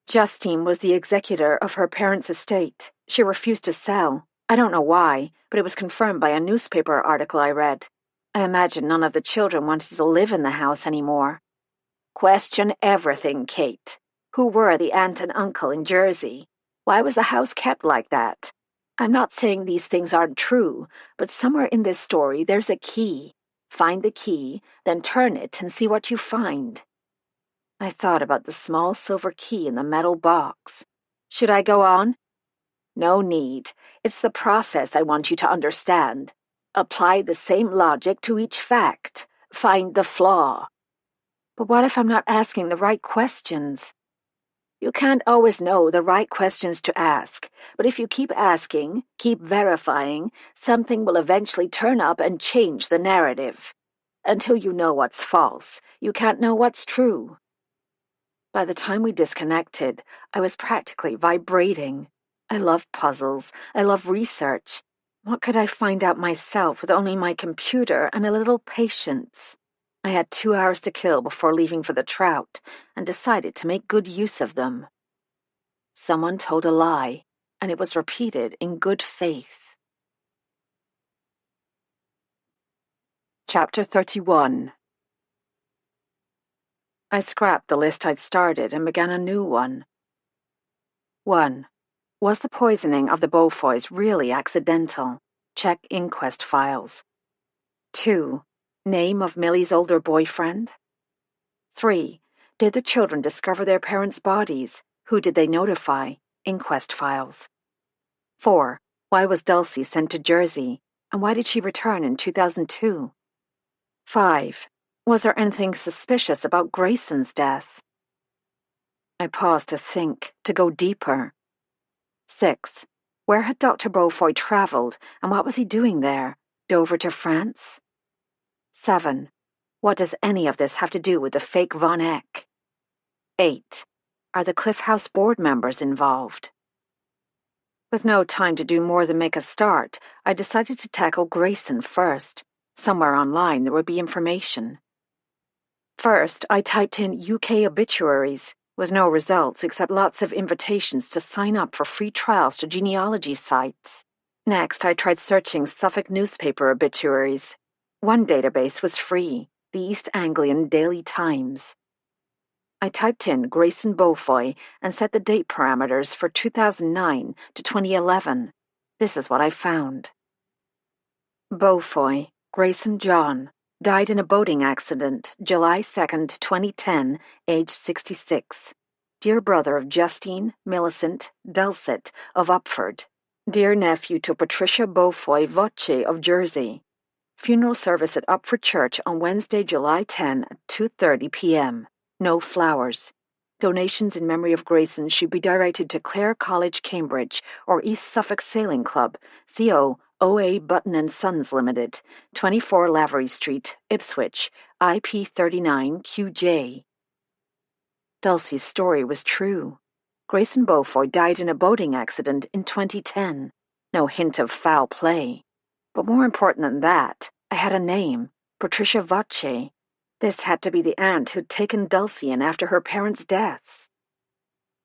Justine was the executor of her parents' estate. She refused to sell. I don't know why, but it was confirmed by a newspaper article I read. I imagine none of the children wanted to live in the house anymore. Question everything, Kate. Who were the aunt and uncle in Jersey? Why was the house kept like that? I'm not saying these things aren't true, but somewhere in this story there's a key. Find the key, then turn it and see what you find. I thought about the small silver key in the metal box. Should I go on? No need. It's the process I want you to understand. Apply the same logic to each fact. Find the flaw. But what if I'm not asking the right questions? You can't always know the right questions to ask, but if you keep asking, keep verifying, something will eventually turn up and change the narrative. Until you know what's false, you can't know what's true. By the time we disconnected, I was practically vibrating. I love puzzles. I love research. What could I find out myself with only my computer and a little patience? I had 2 hours to kill before leaving for the trout, and decided to make good use of them. Someone told a lie, and it was repeated in good faith. Chapter 31. I scrapped the list I'd started and began a new one. 1. Was the poisoning of the Beaufoys really accidental? Check inquest files. 2. Name of Millie's older boyfriend? 3. Did the children discover their parents' bodies? Who did they notify? Inquest files. 4. Why was Dulcie sent to Jersey? And why did she return in 2002? 5. Was there anything suspicious about Grayson's death? I paused to think, to go deeper. 6. Where had Dr. Beaufoy traveled, and what was he doing there? Dover to France? 7. What does any of this have to do with the fake Von Eck? 8. Are the Cliff House board members involved? With no time to do more than make a start, I decided to tackle Grayson first. Somewhere online there would be information. First, I typed in UK obituaries, with no results except lots of invitations to sign up for free trials to genealogy sites. Next, I tried searching Suffolk newspaper obituaries. One database was free, the East Anglian Daily Times. I typed in Grayson Beaufoy and set the date parameters for 2009 to 2011. This is what I found. Beaufoy, Grayson John, died in a boating accident, July 2nd, 2010, age 66. Dear brother of Justine, Millicent, Dulcet of Upford. Dear nephew to Patricia Beaufoy Voce of Jersey. Funeral service at Upford Church on Wednesday, July 10 at 2:30 p.m. No flowers. Donations in memory of Grayson should be directed to Clare College, Cambridge, or East Suffolk Sailing Club, CO OA Button and Sons Limited, 24 Lavery Street, Ipswich, IP 39QJ. Dulcie's story was true. Grayson Beaufoy died in a boating accident in 2010. No hint of foul play. But more important than that, I had a name, Patricia Voce. This had to be the aunt who'd taken Dulcie in after her parents' deaths.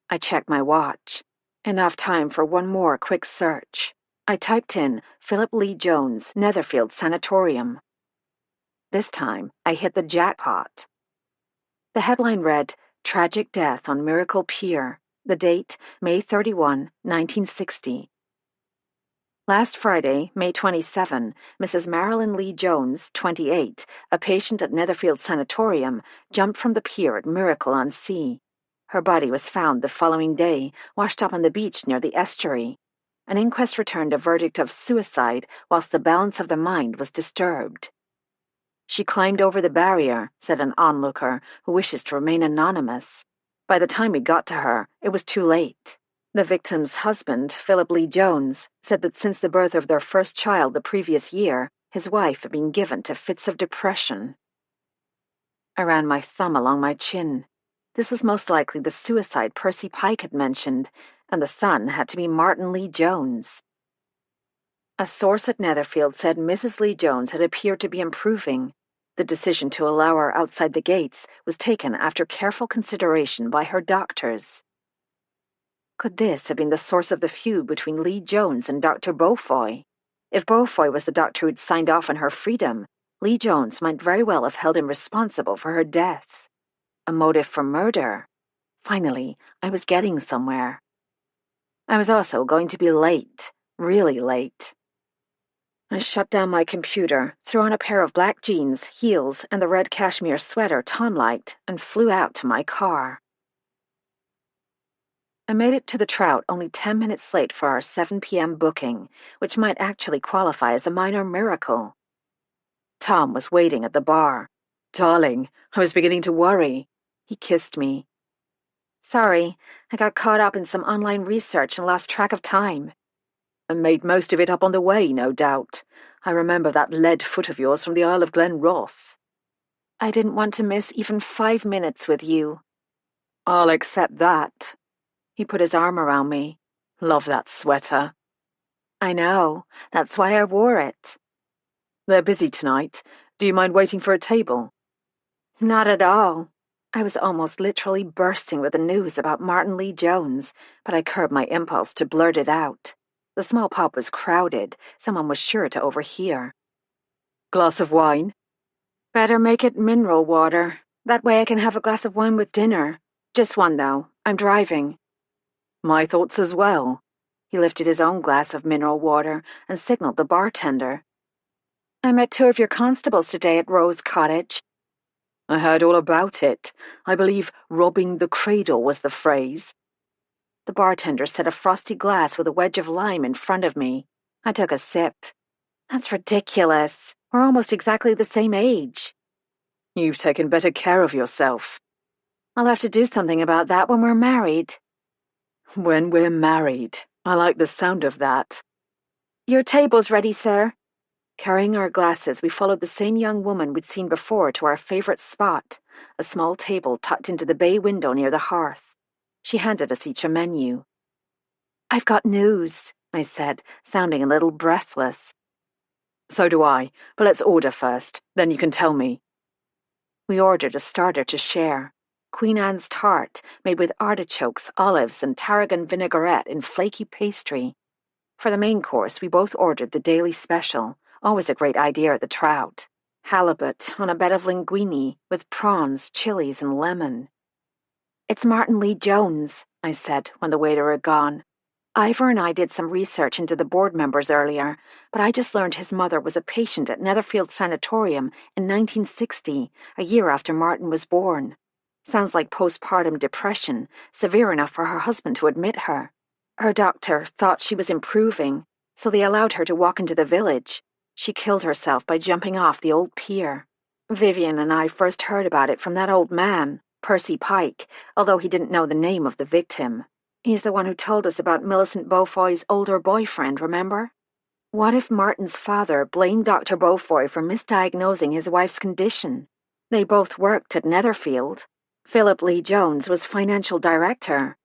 I checked my watch. Enough time for one more quick search. I typed in Philip Lee Jones, Netherfield Sanatorium. This time, I hit the jackpot. The headline read, Tragic Death on Miracle Pier. The date, May 31, 1960. Last Friday, May 27, Mrs. Marilyn Lee Jones, 28, a patient at Netherfield Sanatorium, jumped from the pier at Miracle-on-Sea. Her body was found the following day, washed up on the beach near the estuary. An inquest returned a verdict of suicide whilst the balance of the mind was disturbed. She climbed over the barrier, said an onlooker who wishes to remain anonymous. By the time we got to her, it was too late. The victim's husband, Philip Lee Jones, said that since the birth of their first child the previous year, his wife had been given to fits of depression. I ran my thumb along my chin. This was most likely the suicide Percy Pike had mentioned, and the son had to be Martin Lee Jones. A source at Netherfield said Mrs. Lee Jones had appeared to be improving. The decision to allow her outside the gates was taken after careful consideration by her doctors. Could this have been the source of the feud between Lee Jones and Dr. Beaufoy? If Beaufoy was the doctor who'd signed off on her freedom, Lee Jones might very well have held him responsible for her death. A motive for murder. Finally, I was getting somewhere. I was also going to be late, really late. I shut down my computer, threw on a pair of black jeans, heels, and the red cashmere sweater Tom liked, and flew out to my car. I made it to the Trout only 10 minutes late for our 7 p.m. booking, which might actually qualify as a minor miracle. Tom was waiting at the bar. "Darling, I was beginning to worry." He kissed me. "Sorry, I got caught up in some online research and lost track of time." "And made most of it up on the way, no doubt. I remember that lead foot of yours from the Isle of Glenroth." "I didn't want to miss even 5 minutes with you." "I'll accept that." He put his arm around me. "Love that sweater." "I know. That's why I wore it." "They're busy tonight. Do you mind waiting for a table?" "Not at all." I was almost literally bursting with the news about Martin Lee Jones, but I curbed my impulse to blurt it out. The small pub was crowded. Someone was sure to overhear. "Glass of wine?" "Better make it mineral water. That way I can have a glass of wine with dinner. Just one, though. I'm driving." "My thoughts as well." He lifted his own glass of mineral water and signaled the bartender. "I met 2 of your constables today at Rose Cottage." "I heard all about it. I believe robbing the cradle was the phrase." The bartender set a frosty glass with a wedge of lime in front of me. I took a sip. "That's ridiculous. We're almost exactly the same age." "You've taken better care of yourself." "I'll have to do something about that when we're married." "When we're married. I like the sound of that." "Your table's ready, sir." Carrying our glasses, we followed the same young woman we'd seen before to our favorite spot, a small table tucked into the bay window near the hearth. She handed us each a menu. "I've got news," I said, sounding a little breathless. "So do I, but let's order first, then you can tell me." We ordered a starter to share. Queen Anne's tart, made with artichokes, olives, and tarragon vinaigrette in flaky pastry. For the main course, we both ordered the daily special, always a great idea at the Trout. Halibut on a bed of linguine, with prawns, chilies, and lemon. "It's Martin Lee Jones," I said when the waiter had gone. "Ivor and I did some research into the board members earlier, but I just learned his mother was a patient at Netherfield Sanatorium in 1960, a year after Martin was born. Sounds like postpartum depression, severe enough for her husband to admit her. Her doctor thought she was improving, so they allowed her to walk into the village. She killed herself by jumping off the old pier. Vivian and I first heard about it from that old man, Percy Pike, although he didn't know the name of the victim. He's the one who told us about Millicent Beaufoy's older boyfriend, remember? What if Martin's father blamed Dr. Beaufoy for misdiagnosing his wife's condition? They both worked at Netherfield. Philip Lee Jones was financial director."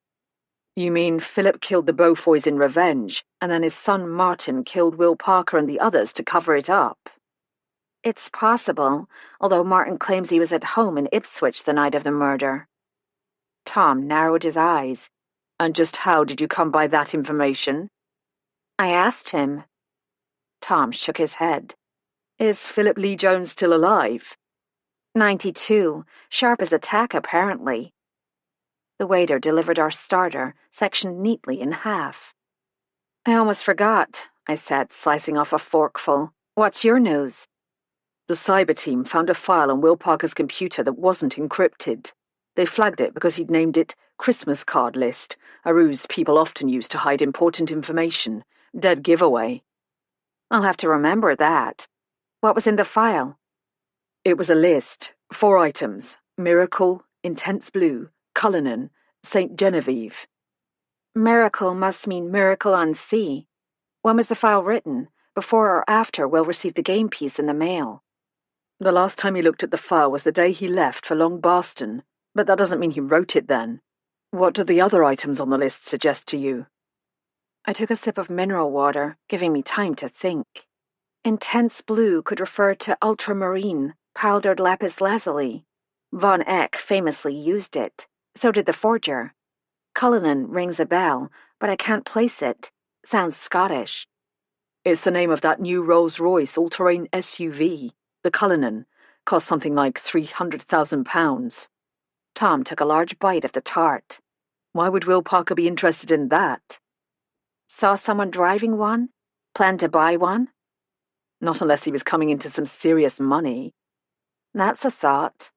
"You mean Philip killed the Beaufoys in revenge, and then his son Martin killed Will Parker and the others to cover it up?" "It's possible, although Martin claims he was at home in Ipswich the night of the murder." Tom narrowed his eyes. "And just how did you come by that information?" "I asked him." Tom shook his head. "Is Philip Lee Jones still alive?" 92, sharp as a tack apparently. The waiter delivered our starter, sectioned neatly in half. "I almost forgot," I said, slicing off a forkful. "What's your news?" "The cyber team found a file on Will Parker's computer that wasn't encrypted. They flagged it because he'd named it Christmas card list, a ruse people often use to hide important information. Dead giveaway." "I'll have to remember that. What was in the file?" It was a list. 4 items. Miracle, Intense Blue, Cullinan, St. Genevieve. Miracle must mean Miracle on Sea. When was the file written? Before or after Will received the game piece in the mail? The last time he looked at the file was the day he left for Long Barston, but that doesn't mean he wrote it then. What do the other items on the list suggest to you? I took a sip of mineral water, giving me time to think. Intense blue could refer to ultramarine, powdered lapis lazuli. Von Eck famously used it. So did the forger. Cullinan rings a bell, but I can't place it. Sounds Scottish. It's the name of that new Rolls-Royce all-terrain SUV. The Cullinan. Cost something like £300,000. Tom took a large bite of the tart. Why would Will Parker be interested in that? Saw someone driving one? Planned to buy one? Not unless he was coming into some serious money. That's a thought.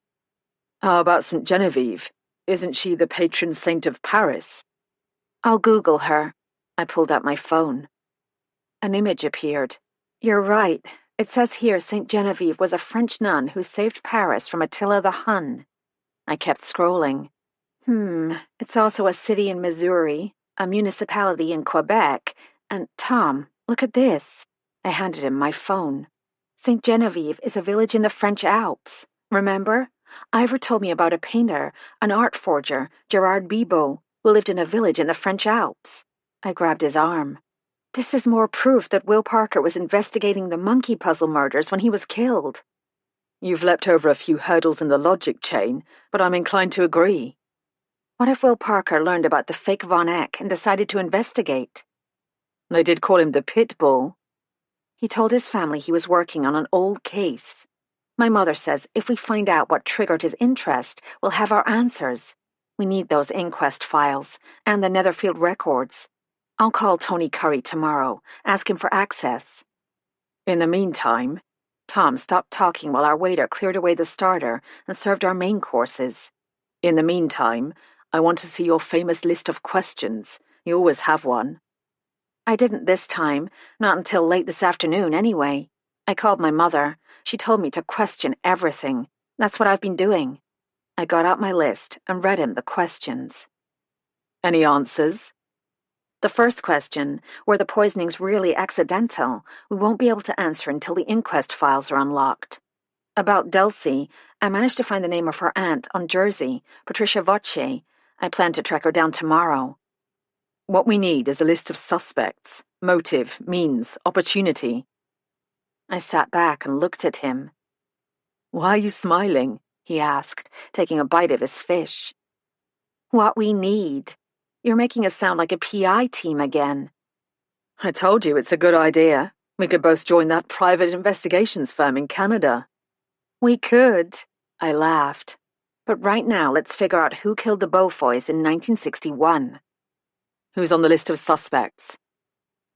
How about St. Genevieve? Isn't she the patron saint of Paris? I'll Google her. I pulled out my phone. An image appeared. You're right. It says here St. Genevieve was a French nun who saved Paris from Attila the Hun. I kept scrolling. It's also a city in Missouri, a municipality in Quebec, and Tom, look at this. I handed him my phone. St. Genevieve is a village in the French Alps. Remember? Ivor told me about a painter, an art forger, Gerard Bibot, who lived in a village in the French Alps. I grabbed his arm. This is more proof that Will Parker was investigating the monkey puzzle murders when he was killed. You've leapt over a few hurdles in the logic chain, but I'm inclined to agree. What if Will Parker learned about the fake Von Eck and decided to investigate? They did call him the Pit Bull. He told his family he was working on an old case. My mother says if we find out what triggered his interest, we'll have our answers. We need those inquest files and the Netherfield records. I'll call Tony Curry tomorrow, ask him for access. In the meantime, Tom stopped talking while our waiter cleared away the starter and served our main courses. In the meantime, I want to see your famous list of questions. You always have one. I didn't this time, not until late this afternoon anyway. I called my mother. She told me to question everything. That's what I've been doing. I got out my list and read him the questions. Any answers? The first question, were the poisonings really accidental, we won't be able to answer until the inquest files are unlocked. About Dulcie, I managed to find the name of her aunt on Jersey, Patricia Voce. I plan to track her down tomorrow. What we need is a list of suspects, motive, means, opportunity. I sat back and looked at him. Why are you smiling? He asked, taking a bite of his fish. What we need. You're making us sound like a PI team again. I told you it's a good idea. We could both join that private investigations firm in Canada. We could, I laughed. But right now let's figure out who killed the Beaufoys in 1961. Who's on the list of suspects?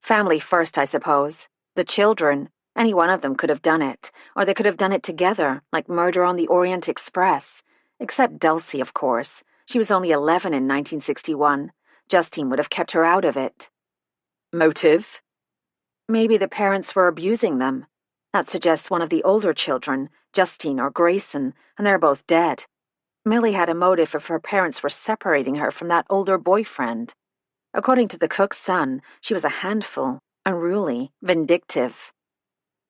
Family first, I suppose. The children. Any one of them could have done it, or they could have done it together, like Murder on the Orient Express. Except Dulcie, of course. She was only 11 in 1961. Justine would have kept her out of it. Motive? Maybe the parents were abusing them. That suggests one of the older children, Justine or Grayson, and they're both dead. Millie had a motive if her parents were separating her from that older boyfriend. According to the cook's son, she was a handful, unruly, vindictive.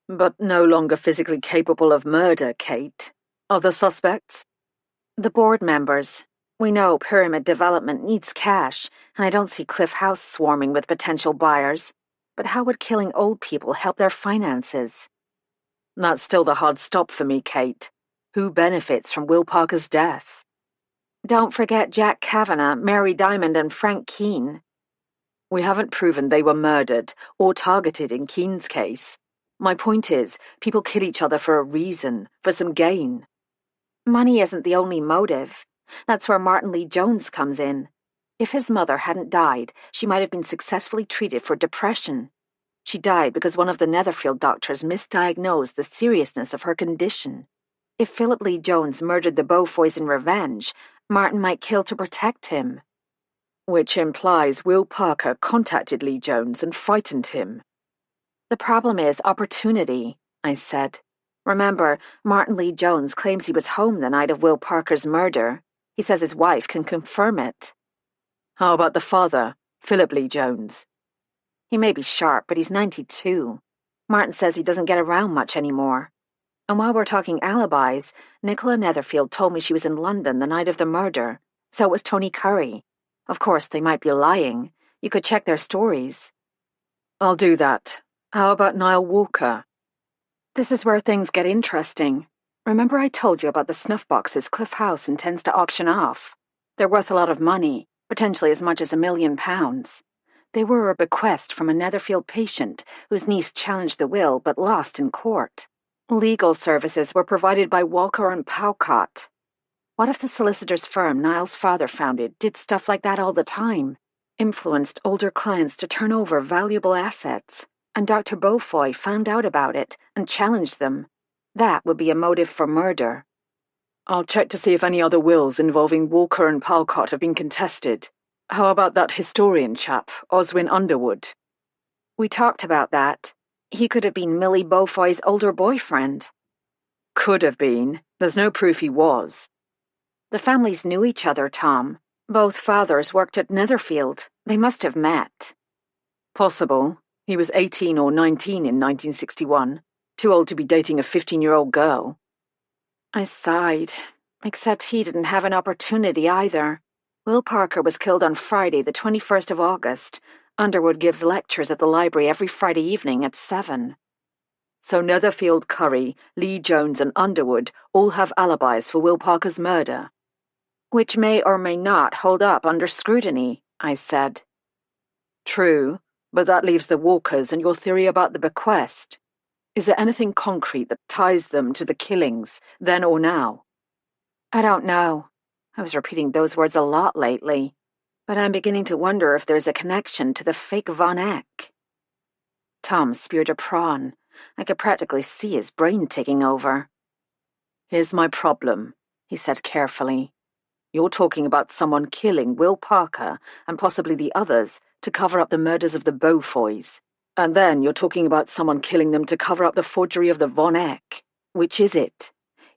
But no longer physically capable of murder, Kate. Other suspects? The board members. We know Pyramid Development needs cash, and I don't see Cliff House swarming with potential buyers. But how would killing old people help their finances? That's still the hard stop for me, Kate. Who benefits from Will Parker's death? Don't forget Jack Kavanagh, Mary Diamond, and Frank Keene. We haven't proven they were murdered or targeted in Keene's case. My point is, people kill each other for a reason, for some gain. Money isn't the only motive. That's where Martin Lee Jones comes in. If his mother hadn't died, she might have been successfully treated for depression. She died because one of the Netherfield doctors misdiagnosed the seriousness of her condition. If Philip Lee Jones murdered the Beaufoys in revenge, Martin might kill to protect him. Which implies Will Parker contacted Lee Jones and frightened him. The problem is opportunity, I said. Remember, Martin Lee Jones claims he was home the night of Will Parker's murder. He says his wife can confirm it. How about the father, Philip Lee Jones? He may be sharp, but he's 92. Martin says he doesn't get around much anymore. And while we're talking alibis, Nicola Netherfield told me she was in London the night of the murder. So was Tony Curry. Of course, they might be lying. You could check their stories. I'll do that. How about Niall Walker? This is where things get interesting. Remember I told you about the snuff boxes Cliff House intends to auction off? They're worth a lot of money, potentially as much as £1 million. They were a bequest from a Netherfield patient whose niece challenged the will but lost in court. Legal services were provided by Walker and Powcott. What if the solicitor's firm Niall's father founded did stuff like that all the time? Influenced older clients to turn over valuable assets, and Dr. Beaufoy found out about it and challenged them. That would be a motive for murder. I'll check to see if any other wills involving Walker and Palcott have been contested. How about that historian chap, Oswin Underwood? We talked about that. He could have been Millie Beaufoy's older boyfriend. Could have been. There's no proof he was. The families knew each other, Tom. Both fathers worked at Netherfield. They must have met. Possible. He was 18 or 19 in 1961. Too old to be dating a 15-year-old girl. I sighed. Except he didn't have an opportunity either. Will Parker was killed on Friday, the 21st of August. Underwood gives lectures at the library every Friday evening at 7. So Netherfield, Curry, Lee Jones and Underwood all have alibis for Will Parker's murder. Which may or may not hold up under scrutiny, I said. True, but that leaves the Walkers and your theory about the bequest. Is there anything concrete that ties them to the killings, then or now? I don't know. I was repeating those words a lot lately. But I'm beginning to wonder if there's a connection to the fake Von Eck. Tom speared a prawn. I could practically see his brain taking over. Here's my problem, he said carefully. You're talking about someone killing Will Parker and possibly the others to cover up the murders of the Beaufoys. And then you're talking about someone killing them to cover up the forgery of the Von Eck. Which is it?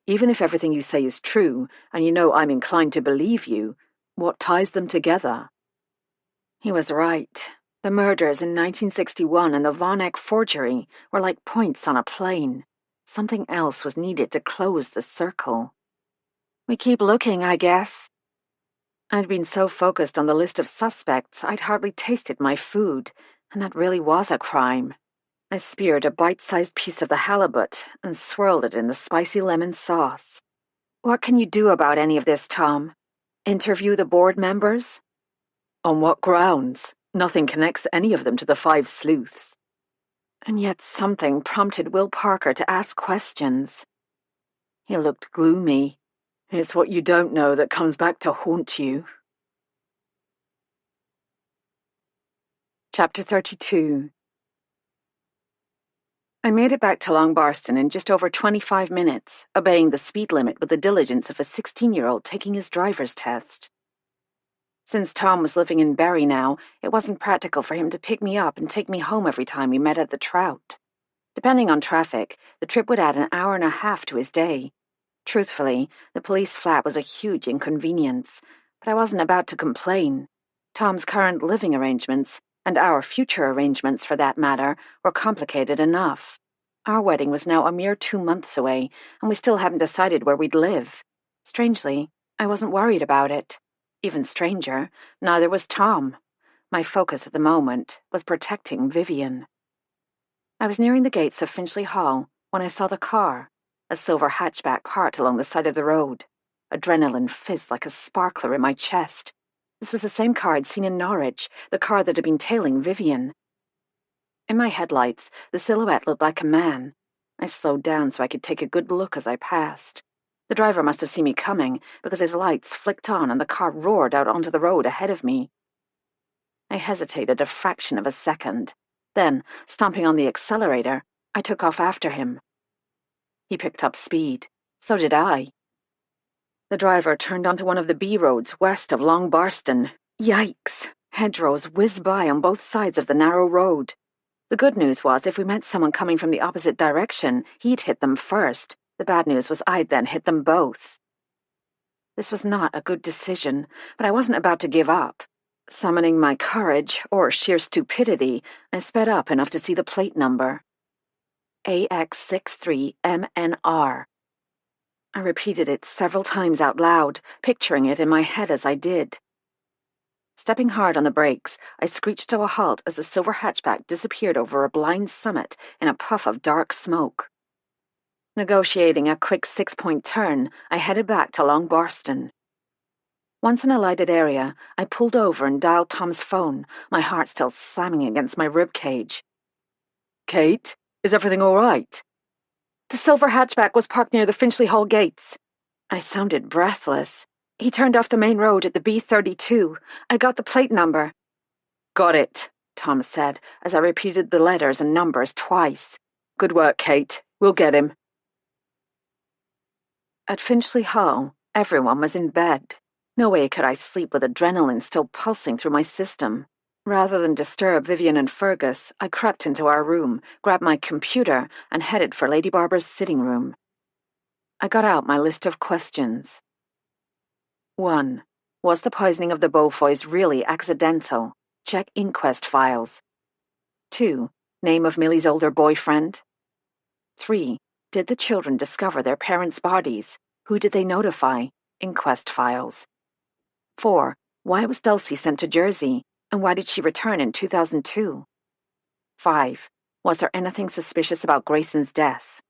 Even if everything you say is true, and you know I'm inclined to believe you, what ties them together? He was right. The murders in 1961 and the Von Eck forgery were like points on a plane. Something else was needed to close the circle. We keep looking, I guess. I'd been so focused on the list of suspects, I'd hardly tasted my food, and that really was a crime. I speared a bite-sized piece of the halibut and swirled it in the spicy lemon sauce. What can you do about any of this, Tom? Interview the board members? On what grounds? Nothing connects any of them to the 5 sleuths. And yet something prompted Will Parker to ask questions. He looked gloomy. It's what you don't know that comes back to haunt you. Chapter 32. I made it back to Long Barston in just over 25 minutes, obeying the speed limit with the diligence of a 16-year-old taking his driver's test. Since Tom was living in Berry now, it wasn't practical for him to pick me up and take me home every time we met at the Trout. Depending on traffic, the trip would add an hour and a half to his day. Truthfully, the police flat was a huge inconvenience, but I wasn't about to complain. Tom's current living arrangements, and our future arrangements for that matter, were complicated enough. Our wedding was now a mere 2 months away, and we still hadn't decided where we'd live. Strangely, I wasn't worried about it. Even stranger, neither was Tom. My focus at the moment was protecting Vivian. I was nearing the gates of Finchley Hall when I saw the car, a silver hatchback parked along the side of the road. Adrenaline fizzed like a sparkler in my chest. This was the same car I'd seen in Norwich, the car that had been tailing Vivian. In my headlights, the silhouette looked like a man. I slowed down so I could take a good look as I passed. The driver must have seen me coming, because his lights flicked on and the car roared out onto the road ahead of me. I hesitated a fraction of a second. Then, stomping on the accelerator, I took off after him. He picked up speed. So did I. The driver turned onto one of the B roads west of Long Barston. Yikes! Hedgerows whizzed by on both sides of the narrow road. The good news was if we met someone coming from the opposite direction, he'd hit them first. The bad news was I'd then hit them both. This was not a good decision, but I wasn't about to give up. Summoning my courage, or sheer stupidity, I sped up enough to see the plate number. AX63MNR. I repeated it several times out loud, picturing it in my head as I did. Stepping hard on the brakes, I screeched to a halt as the silver hatchback disappeared over a blind summit in a puff of dark smoke. Negotiating a quick 6-point turn, I headed back to Long Barston. Once in a lighted area, I pulled over and dialed Tom's phone, my heart still slamming against my ribcage. Kate, is everything all right? The silver hatchback was parked near the Finchley Hall gates. I sounded breathless. He turned off the main road at the B32. I got the plate number. Got it, Tom said, as I repeated the letters and numbers twice. Good work, Kate. We'll get him. At Finchley Hall, everyone was in bed. No way could I sleep with adrenaline still pulsing through my system. Rather than disturb Vivian and Fergus, I crept into our room, grabbed my computer, and headed for Lady Barbara's sitting room. I got out my list of questions. 1. Was the poisoning of the Beaufoys really accidental? Check inquest files. 2. Name of Millie's older boyfriend. 3. Did the children discover their parents' bodies? Who did they notify? Inquest files. 4. Why was Dulcie sent to Jersey? And why did she return in 2002? 5. Was there anything suspicious about Grayson's death?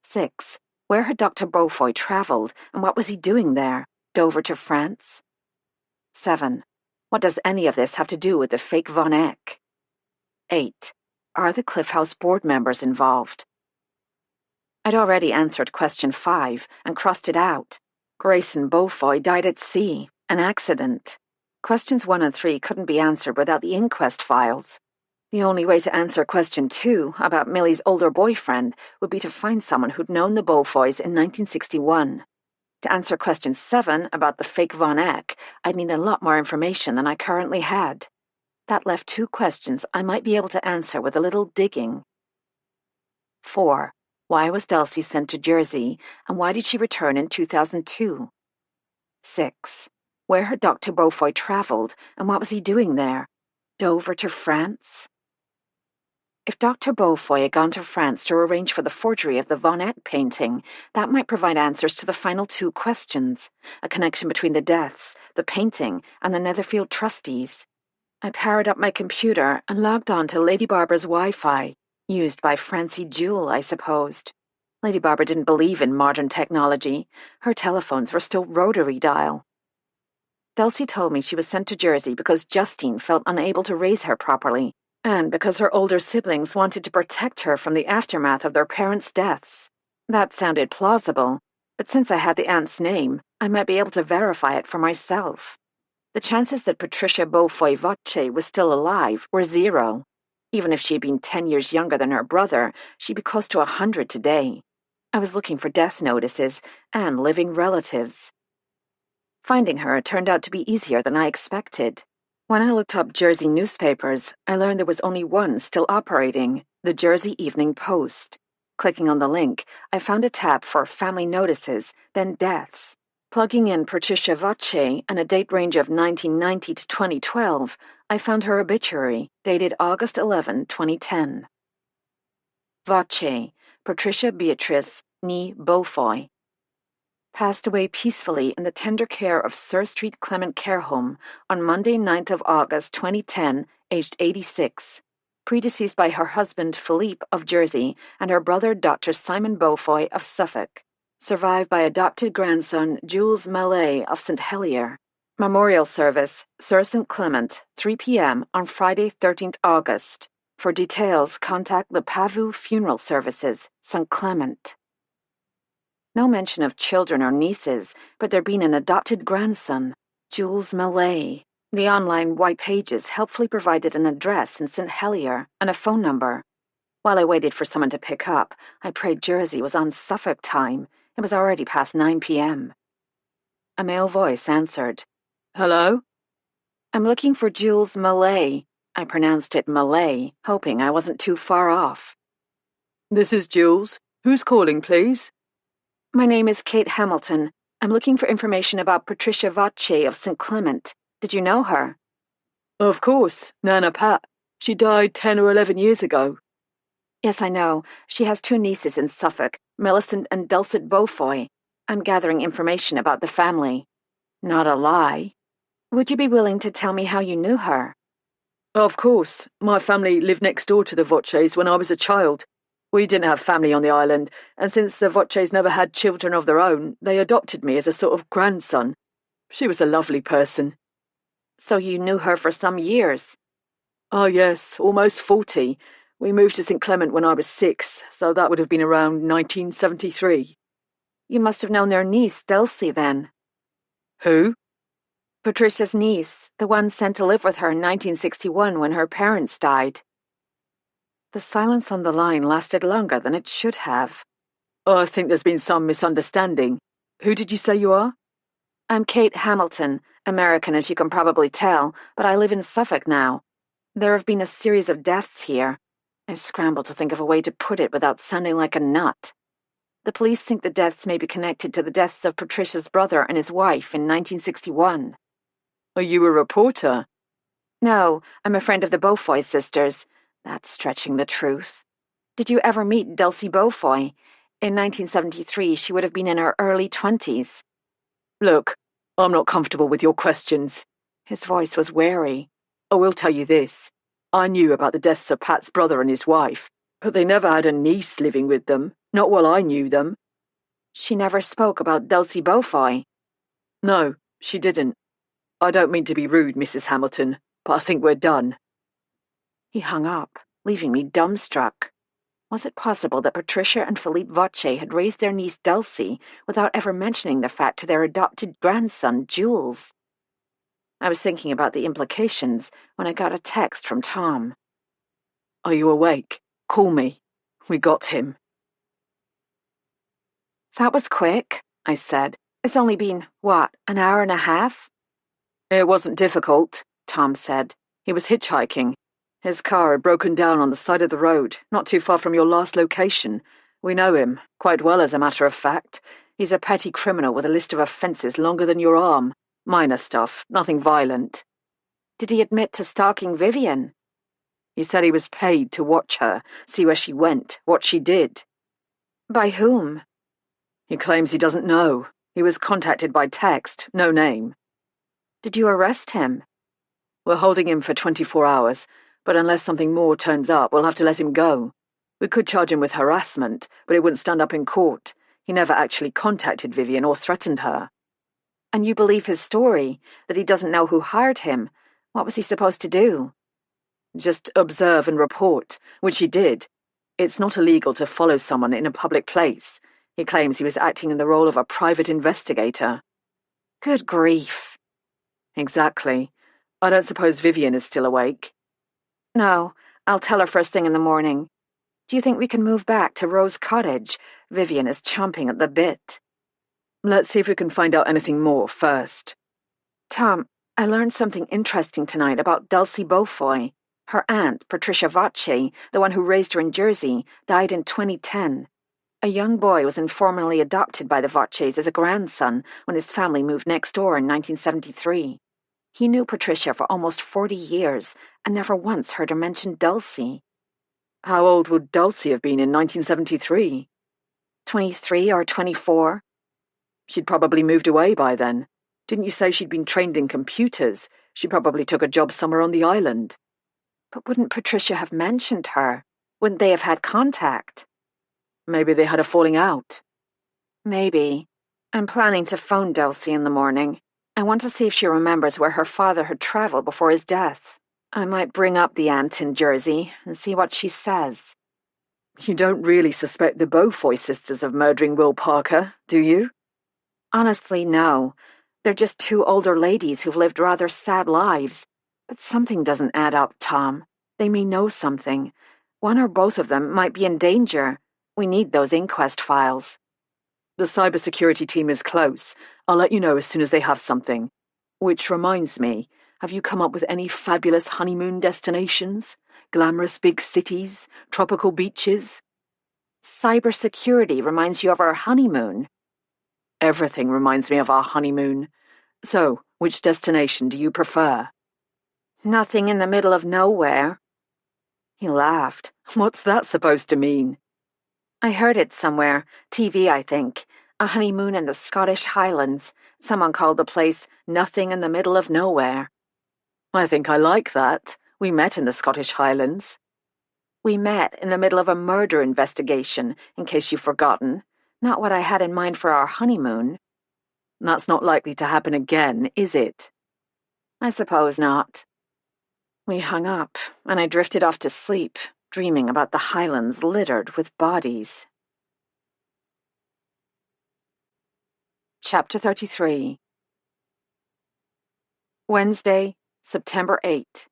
6. Where had Dr. Beaufoy traveled, and what was he doing there? Dover to France? 7. What does any of this have to do with the fake Von Eck? 8. Are the Cliff House board members involved? I'd already answered question 5 and crossed it out. Grayson Beaufoy died at sea, an accident. Questions 1 and 3 couldn't be answered without the inquest files. The only way to answer question 2 about Millie's older boyfriend would be to find someone who'd known the Beaufoys in 1961. To answer question 7 about the fake Von Eck, I'd need a lot more information than I currently had. That left 2 questions I might be able to answer with a little digging. 4. Why was Dulcie sent to Jersey, and why did she return in 2002? 6. Where had Dr. Beaufoy traveled, and what was he doing there? Dover to France? If Dr. Beaufoy had gone to France to arrange for the forgery of the Von Eck painting, that might provide answers to the final 2 questions, a connection between the deaths, the painting, and the Netherfield trustees. I powered up my computer and logged on to Lady Barbara's Wi-Fi, used by Francie Jewell, I supposed. Lady Barbara didn't believe in modern technology. Her telephones were still rotary dial. Dulcie told me she was sent to Jersey because Justine felt unable to raise her properly, and because her older siblings wanted to protect her from the aftermath of their parents' deaths. That sounded plausible, but since I had the aunt's name, I might be able to verify it for myself. The chances that Patricia Beaufoy Voce was still alive were 0. Even if she'd been 10 years younger than her brother, she'd be close to 100 today. I was looking for death notices and living relatives. Finding her turned out to be easier than I expected. When I looked up Jersey newspapers, I learned there was only one still operating, the Jersey Evening Post. Clicking on the link, I found a tab for family notices, then deaths. Plugging in Patricia Voce and a date range of 1990 to 2012, I found her obituary, dated August 11, 2010. Voce, Patricia Beatrice, née Beaufoy. Passed away peacefully in the tender care of Sir Street Clement Care Home on Monday, 9th of August, 2010, aged 86. Predeceased by her husband, Philippe, of Jersey, and her brother, Dr. Simon Beaufoy, of Suffolk. Survived by adopted grandson, Jules Mallet, of St. Helier. Memorial service, Sir St. Clement, 3 p.m. on Friday, 13th August. For details, contact the Pavou Funeral Services, St. Clement. No mention of children or nieces, but there being an adopted grandson, Jules Mallet. The online white pages helpfully provided an address in St. Helier and a phone number. While I waited for someone to pick up, I prayed Jersey was on Suffolk time. It was already past 9 p.m. A male voice answered. Hello? I'm looking for Jules Mallet. I pronounced it Malay, hoping I wasn't too far off. This is Jules. Who's calling, please? My name is Kate Hamilton. I'm looking for information about Patricia Vache of St. Clement. Did you know her? Of course, Nana Pat. She died 10 or 11 years ago. Yes, I know. She has 2 nieces in Suffolk, Millicent and Dulcet Beaufoy. I'm gathering information about the family. Not a lie. Would you be willing to tell me how you knew her? Of course. My family lived next door to the Vaches when I was a child. We didn't have family on the island, and since the Vaches never had children of their own, they adopted me as a sort of grandson. She was a lovely person. So you knew her for some years? Oh yes, almost 40. We moved to St. Clement when I was 6, so that would have been around 1973. You must have known their niece, Dulcie, then. Who? Patricia's niece, the one sent to live with her in 1961 when her parents died. The silence on the line lasted longer than it should have. Oh, I think there's been some misunderstanding. Who did you say you are? I'm Kate Hamilton, American as you can probably tell, but I live in Suffolk now. There have been a series of deaths here. I scrambled to think of a way to put it without sounding like a nut. The police think the deaths may be connected to the deaths of Patricia's brother and his wife in 1961. Are you a reporter? No, I'm a friend of the Beaufoy sisters. That's stretching the truth. Did you ever meet Dulcie Beaufoy? In 1973, she would have been in her early 20s. Look, I'm not comfortable with your questions. His voice was wary. I will tell you this. I knew about the deaths of Pat's brother and his wife, but they never had a niece living with them, not while I knew them. She never spoke about Dulcie Beaufoy? No, she didn't. I don't mean to be rude, Mrs. Hamilton, but I think we're done. He hung up, leaving me dumbstruck. Was it possible that Patricia and Philippe Vache had raised their niece Dulcie without ever mentioning the fact to their adopted grandson, Jules? I was thinking about the implications when I got a text from Tom. Are you awake? Call me. We got him. That was quick, I said. It's only been, what, an hour and a half? It wasn't difficult, Tom said. He was hitchhiking. His car had broken down on the side of the road, not too far from your last location. We know him, quite well as a matter of fact. He's a petty criminal with a list of offences longer than your arm. Minor stuff, nothing violent. Did he admit to stalking Vivian? He said he was paid to watch her, see where she went, what she did. By whom? He claims he doesn't know. He was contacted by text, no name. Did you arrest him? We're holding him for 24 hours, but unless something more turns up, we'll have to let him go. We could charge him with harassment, but it wouldn't stand up in court. He never actually contacted Vivian or threatened her. And you believe his story, that he doesn't know who hired him? What was he supposed to do? Just observe and report, which he did. It's not illegal to follow someone in a public place. He claims he was acting in the role of a private investigator. Good grief. Exactly. I don't suppose Vivian is still awake. No, I'll tell her first thing in the morning. Do you think we can move back to Rose Cottage? Vivian is chomping at the bit. Let's see if we can find out anything more first. Tom, I learned something interesting tonight about Dulcie Beaufoy. Her aunt, Patricia Vache, the one who raised her in Jersey, died in 2010. A young boy was informally adopted by the Vaches as a grandson when his family moved next door in 1973. He knew Patricia for almost 40 years and never once heard her mention Dulcie. How old would Dulcie have been in 1973? 23 or 24. She'd probably moved away by then. Didn't you say she'd been trained in computers? She probably took a job somewhere on the island. But wouldn't Patricia have mentioned her? Wouldn't they have had contact? Maybe they had a falling out. Maybe. I'm planning to phone Dulcie in the morning. I want to see if she remembers where her father had travelled before his death. I might bring up the aunt in Jersey and see what she says. You don't really suspect the Beaufoy sisters of murdering Will Parker, do you? Honestly, no. They're just 2 older ladies who've lived rather sad lives. But something doesn't add up, Tom. They may know something. One or both of them might be in danger. We need those inquest files. The cybersecurity team is close. I'll let you know as soon as they have something. Which reminds me, Have you come up with any fabulous honeymoon destinations? Glamorous big cities? Tropical beaches? Cybersecurity reminds you of our honeymoon. Everything reminds me of our honeymoon. So, which destination do you prefer? Nothing in the middle of nowhere. He laughed. What's that supposed to mean? I heard it somewhere. TV, I think. A honeymoon in the Scottish Highlands. Someone called the place Nothing in the Middle of Nowhere. I think I like that. We met in the Scottish Highlands. We met in the middle of a murder investigation, in case you've forgotten. Not what I had in mind for our honeymoon. That's not likely to happen again, is it? I suppose not. We hung up, and I drifted off to sleep, dreaming about the Highlands littered with bodies. Chapter 33. Wednesday, September 8.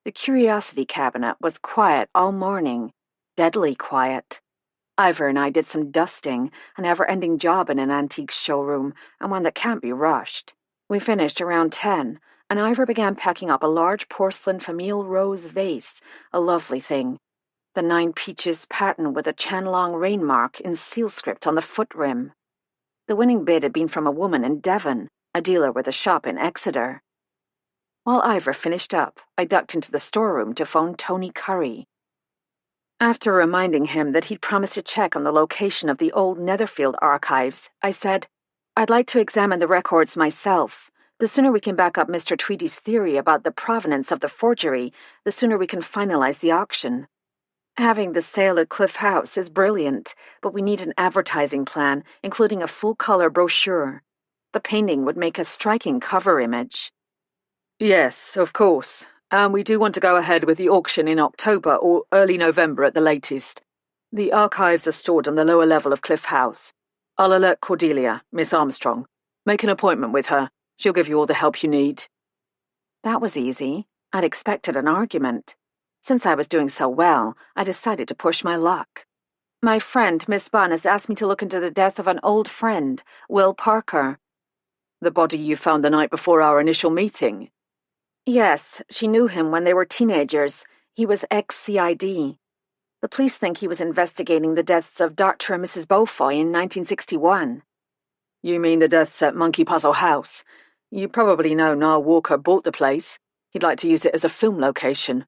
The curiosity cabinet was quiet all morning, deadly quiet. Ivor and I did some dusting, a never-ending job in an antiques showroom, and one that can't be rushed. We finished around 10, and Ivor began packing up a large porcelain Famille Rose vase, a lovely thing. The 9 peaches pattern with a Chanlong rain mark in seal script on the foot rim. The winning bid had been from a woman in Devon, a dealer with a shop in Exeter. While Ivor finished up, I ducked into the storeroom to phone Tony Curry. After reminding him that he'd promised to check on the location of the old Netherfield archives, I said, I'd like to examine the records myself. The sooner we can back up Mr. Tweedy's theory about the provenance of the forgery, the sooner we can finalize the auction. Having the sale at Cliff House is brilliant, but we need an advertising plan, including a full-color brochure. The painting would make a striking cover image. Yes, of course. And we do want to go ahead with the auction in October or early November at the latest. The archives are stored on the lower level of Cliff House. I'll alert Cordelia, Miss Armstrong. Make an appointment with her. She'll give you all the help you need. That was easy. I'd expected an argument. Since I was doing so well, I decided to push my luck. My friend, Miss Bunn, has asked me to look into the death of an old friend, Will Parker. The body you found the night before our initial meeting? Yes, she knew him when they were teenagers. He was ex-CID. The police think he was investigating the deaths of Dr. and Mrs. Beaufoy in 1961. You mean the deaths at Monkey Puzzle House? You probably know Niall Walker bought the place. He'd like to use it as a film location.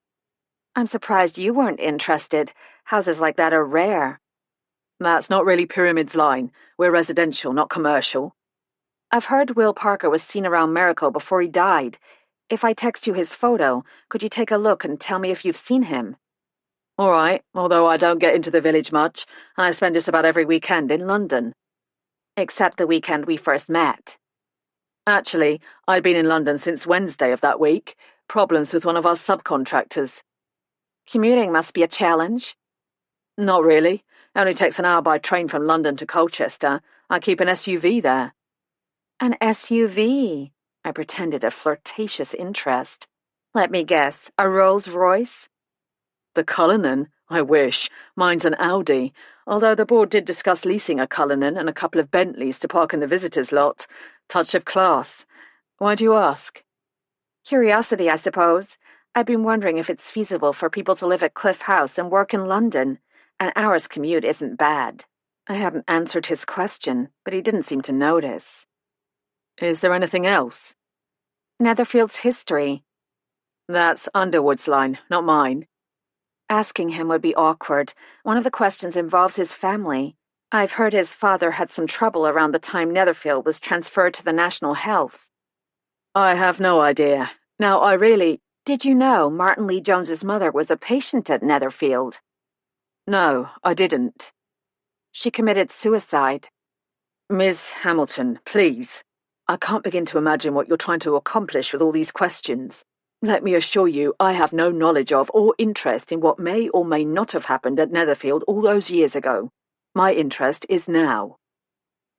I'm surprised you weren't interested. Houses like that are rare. That's not really Pyramid's line. We're residential, not commercial. I've heard Will Parker was seen around Miracle before he died. If I text you his photo, could you take a look and tell me if you've seen him? All right, although I don't get into the village much, and I spend just about every weekend in London. Except the weekend we first met. Actually, I'd been in London since Wednesday of that week. Problems with one of our subcontractors. Commuting must be a challenge. Not really. It only takes an hour by train from London to Colchester. I keep an SUV there. An SUV? I pretended a flirtatious interest. Let me guess, a Rolls-Royce? The Cullinan? I wish. Mine's an Audi, although the board did discuss leasing a Cullinan and a couple of Bentleys to park in the visitors' lot. Touch of class. Why do you ask? Curiosity, I suppose. I've been wondering if it's feasible for people to live at Cliff House and work in London. An hour's commute isn't bad. I hadn't answered his question, but he didn't seem to notice. Is there anything else? Netherfield's history. That's Underwood's line, not mine. Asking him would be awkward. One of the questions involves his family. I've heard his father had some trouble around the time Netherfield was transferred to the National Health. I have no idea. Now, I really... Did you know Martin Lee Jones's mother was a patient at Netherfield? No, I didn't. She committed suicide. Miss Hamilton, please. I can't begin to imagine what you're trying to accomplish with all these questions. Let me assure you, I have no knowledge of or interest in what may or may not have happened at Netherfield all those years ago. My interest is now.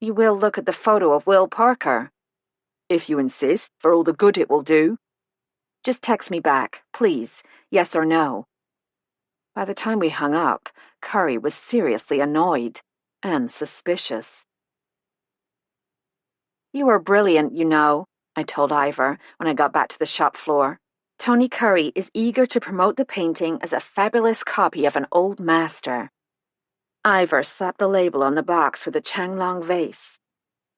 You will look at the photo of Will Parker? If you insist, for all the good it will do. Just text me back, please, yes or no. By the time we hung up, Curry was seriously annoyed and suspicious. You were brilliant, you know. I told Ivor when I got back to the shop floor. Tony Curry is eager to promote the painting as a fabulous copy of an old master. Ivor slapped the label on the box with a Changlong vase.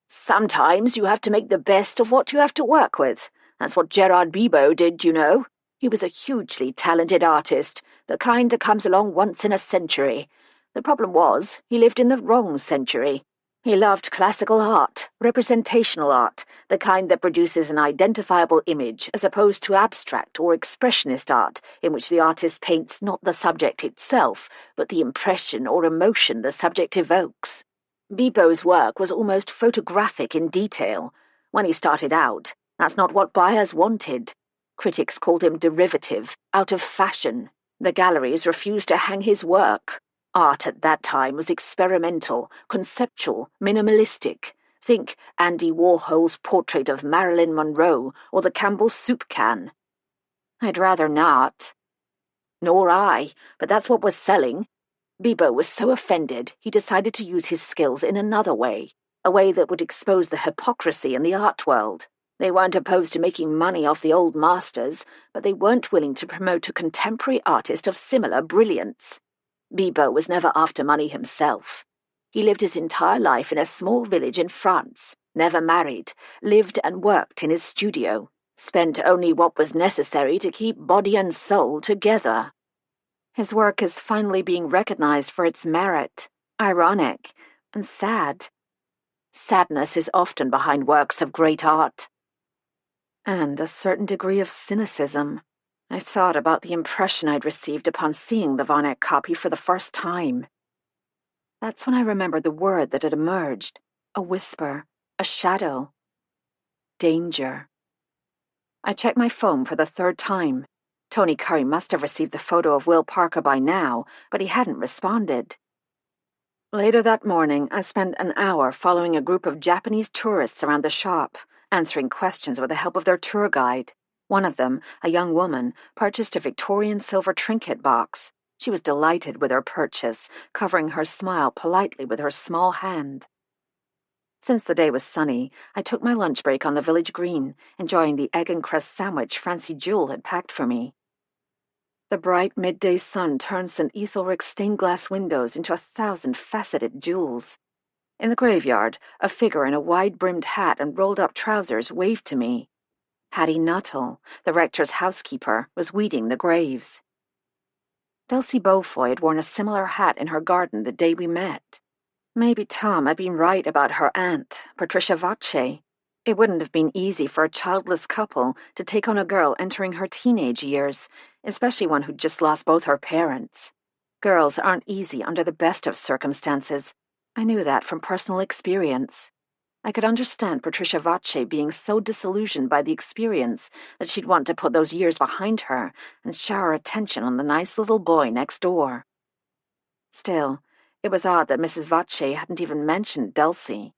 Sometimes you have to make the best of what you have to work with. That's what Gerard Bibeau did, you know. He was a hugely talented artist, the kind that comes along once in a century. The problem was, he lived in the wrong century. He loved classical art, representational art, the kind that produces an identifiable image, as opposed to abstract or expressionist art, in which the artist paints not the subject itself, but the impression or emotion the subject evokes. Bibeau's work was almost photographic in detail. When he started out, that's not what buyers wanted. Critics called him derivative, out of fashion. The galleries refused to hang his work. Art at that time was experimental, conceptual, minimalistic. Think Andy Warhol's portrait of Marilyn Monroe or the Campbell soup can. I'd rather not. Nor I, but that's what was selling. Bibeau was so offended he decided to use his skills in another way, a way that would expose the hypocrisy in the art world. They weren't opposed to making money off the old masters, but they weren't willing to promote a contemporary artist of similar brilliance. Bibeau was never after money himself. He lived his entire life in a small village in France, never married, lived and worked in his studio, spent only what was necessary to keep body and soul together. His work is finally being recognized for its merit. Ironic and sad. Sadness is often behind works of great art. And a certain degree of cynicism. I thought about the impression I'd received upon seeing the Von Eyck copy for the first time. That's when I remembered the word that had emerged, a whisper, a shadow. Danger. I checked my phone for the third time. Tony Curry must have received the photo of Will Parker by now, but he hadn't responded. Later that morning, I spent an hour following a group of Japanese tourists around the shop, answering questions with the help of their tour guide. One of them, a young woman, purchased a Victorian silver trinket box. She was delighted with her purchase, covering her smile politely with her small hand. Since the day was sunny, I took my lunch break on the village green, enjoying the egg and cress sandwich Francie Jewell had packed for me. The bright midday sun turned St. Ethelric's stained-glass windows into 1,000 faceted jewels. In the graveyard, a figure in a wide-brimmed hat and rolled-up trousers waved to me. Hattie Nuttall, the rector's housekeeper, was weeding the graves. Dulcie Beaufoy had worn a similar hat in her garden the day we met. Maybe Tom had been right about her aunt, Patricia Vache. It wouldn't have been easy for a childless couple to take on a girl entering her teenage years, especially one who'd just lost both her parents. Girls aren't easy under the best of circumstances. I knew that from personal experience. I could understand Patricia Vache being so disillusioned by the experience that she'd want to put those years behind her and shower attention on the nice little boy next door. Still, it was odd that Mrs. Vache hadn't even mentioned Dulcie.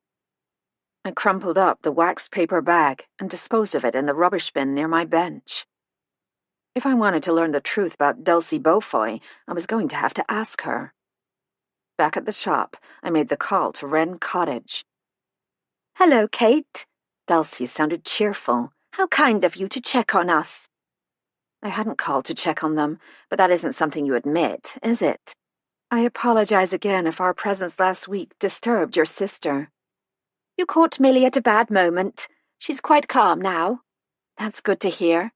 I crumpled up the waxed paper bag and disposed of it in the rubbish bin near my bench. If I wanted to learn the truth about Dulcie Beaufoy, I was going to have to ask her. Back at the shop, I made the call to Wren Cottage. "Hello, Kate." Dulcie sounded cheerful. "How kind of you to check on us." I hadn't called to check on them, but that isn't something you admit, is it? I apologize again if our presence last week disturbed your sister. You caught Millie at a bad moment. She's quite calm now. That's good to hear.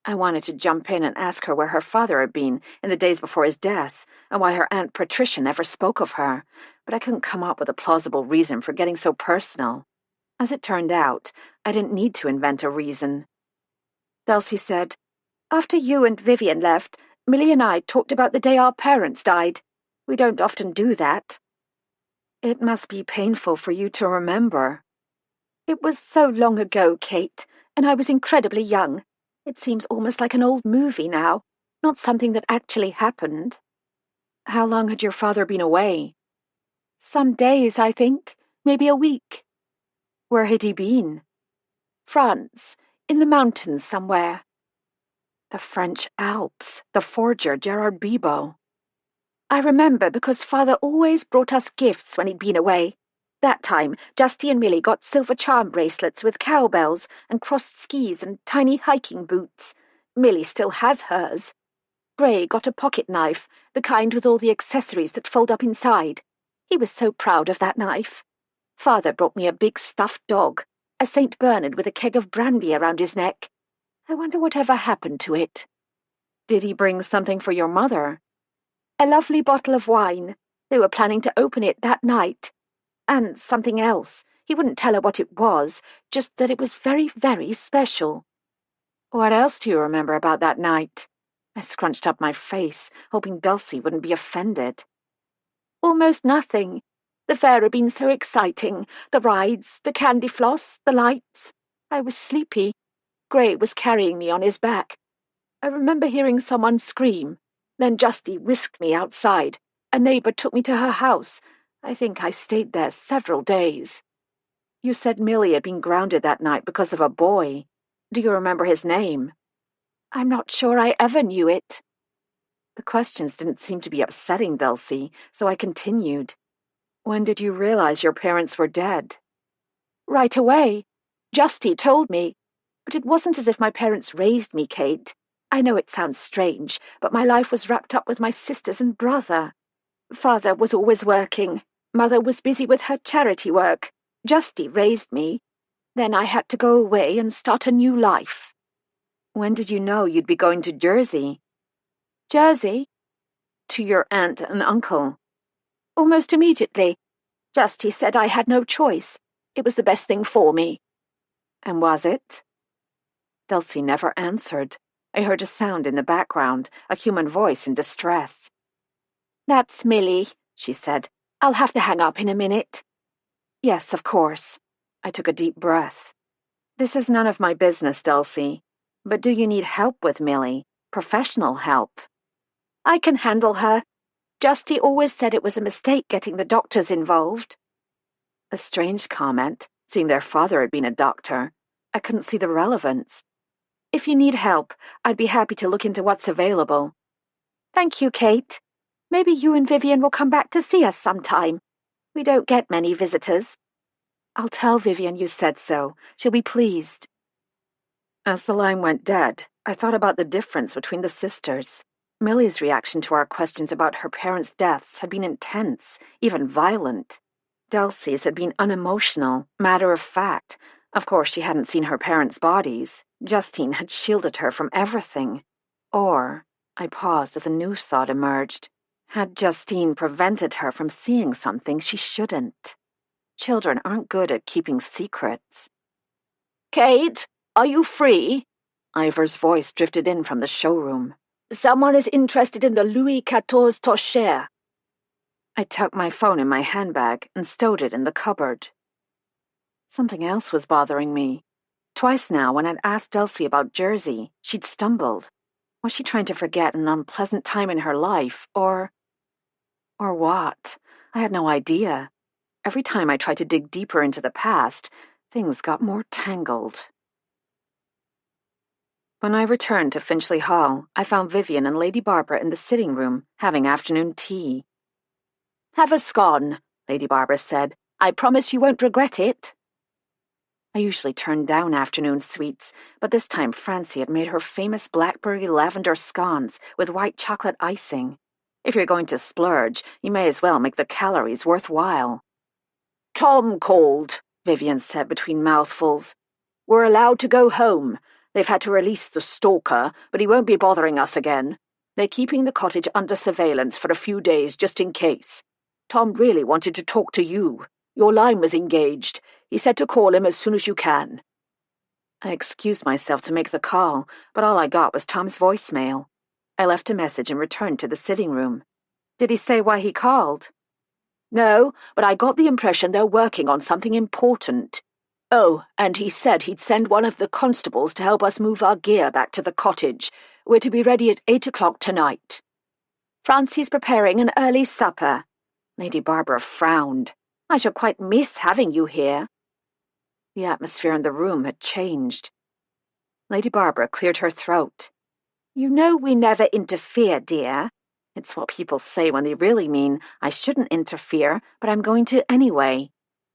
I wanted to jump in and ask her where her father had been in the days before his death, and why her Aunt Patricia never spoke of her, but I couldn't come up with a plausible reason for getting so personal. As it turned out, I didn't need to invent a reason. Dulcie said, "After you and Vivian left, Millie and I talked about the day our parents died. We don't often do that." It must be painful for you to remember. It was so long ago, Kate, and I was incredibly young. It seems almost like an old movie now, not something that actually happened. How long had your father been away? Some days, I think. Maybe a week. Where had he been? France, in the mountains somewhere. The French Alps, the forger, Gerard Bibeau. I remember because Father always brought us gifts when he'd been away. That time, Justy and Millie got silver charm bracelets with cowbells and crossed skis and tiny hiking boots. Millie still has hers. Gray got a pocket knife, the kind with all the accessories that fold up inside. He was so proud of that knife. Father brought me a big stuffed dog, a St. Bernard with a keg of brandy around his neck. I wonder whatever happened to it. Did he bring something for your mother? A lovely bottle of wine. They were planning to open it that night. And something else. He wouldn't tell her what it was, just that it was very, very special. What else do you remember about that night? I scrunched up my face, hoping Dulcie wouldn't be offended. Almost nothing. The fair had been so exciting. The rides, the candy floss, the lights. I was sleepy. Gray was carrying me on his back. I remember hearing someone scream. Then Justy whisked me outside. A neighbor took me to her house. I think I stayed there several days. You said Millie had been grounded that night because of a boy. Do you remember his name? I'm not sure I ever knew it. The questions didn't seem to be upsetting Dulcie, so I continued. When did you realize your parents were dead? Right away. Justy told me. But it wasn't as if my parents raised me, Kate. I know it sounds strange, but my life was wrapped up with my sisters and brother. Father was always working. Mother was busy with her charity work. Justy raised me. Then I had to go away and start a new life. When did you know you'd be going to Jersey? Jersey? To your aunt and uncle. Almost immediately. Justy said I had no choice. It was the best thing for me. And was it? Dulcie never answered. I heard a sound in the background, a human voice in distress. That's Millie, she said. I'll have to hang up in a minute. Yes, of course. I took a deep breath. This is none of my business, Dulcie. But do you need help with Millie? Professional help? I can handle her. Justy always said it was a mistake getting the doctors involved. A strange comment, seeing their father had been a doctor. I couldn't see the relevance. If you need help, I'd be happy to look into what's available. Thank you, Kate. Maybe you and Vivian will come back to see us sometime. We don't get many visitors. I'll tell Vivian you said so. She'll be pleased. As the line went dead, I thought about the difference between the sisters. Millie's reaction to our questions about her parents' deaths had been intense, even violent. Dulcie's had been unemotional, matter-of-fact. Of course, she hadn't seen her parents' bodies. Justine had shielded her from everything. Or, I paused as a new thought emerged, had Justine prevented her from seeing something she shouldn't? Children aren't good at keeping secrets. Kate, are you free? Ivor's voice drifted in from the showroom. Someone is interested in the Louis XIV Tocher. I tucked my phone in my handbag and stowed it in the cupboard. Something else was bothering me. Twice now, when I'd asked Dulcie about Jersey, she'd stumbled. Was she trying to forget an unpleasant time in her life, or what? I had no idea. Every time I tried to dig deeper into the past, things got more tangled. When I returned to Finchley Hall, I found Vivian and Lady Barbara in the sitting room, having afternoon tea. Have a scone, Lady Barbara said. I promise you won't regret it. I usually turn down afternoon sweets, but this time Francie had made her famous blackberry lavender scones with white chocolate icing. If you're going to splurge, you may as well make the calories worthwhile. Tom called, Vivian said between mouthfuls. We're allowed to go home. They've had to release the stalker, but he won't be bothering us again. They're keeping the cottage under surveillance for a few days just in case. Tom really wanted to talk to you. Your line was engaged. He said to call him as soon as you can. I excused myself to make the call, but all I got was Tom's voicemail. I left a message and returned to the sitting room. Did he say why he called? No, but I got the impression they're working on something important. Oh, and he said he'd send one of the constables to help us move our gear back to the cottage. We're to be ready at 8 o'clock tonight. Francie's preparing an early supper. Lady Barbara frowned. I shall quite miss having you here. The atmosphere in the room had changed. Lady Barbara cleared her throat. You know we never interfere, dear. It's what people say when they really mean, I shouldn't interfere, but I'm going to anyway.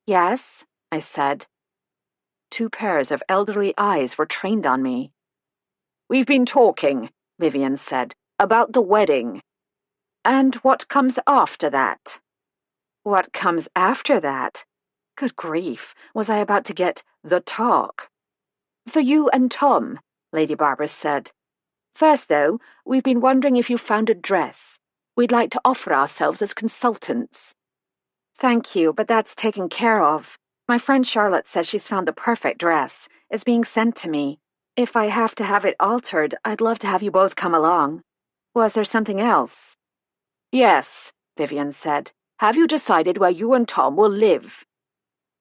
Yes, I said. Two pairs of elderly eyes were trained on me. "We've been talking," Vivian said, "about the wedding. And what comes after that?" What comes after that? Good grief, was I about to get the talk? "For you and Tom," Lady Barbara said. "First, though, we've been wondering if you've found a dress. We'd like to offer ourselves as consultants." Thank you, but that's taken care of. My friend Charlotte says she's found the perfect dress. It's being sent to me. If I have to have it altered, I'd love to have you both come along. Was there something else? "Yes," Vivian said. "Have you decided where you and Tom will live?"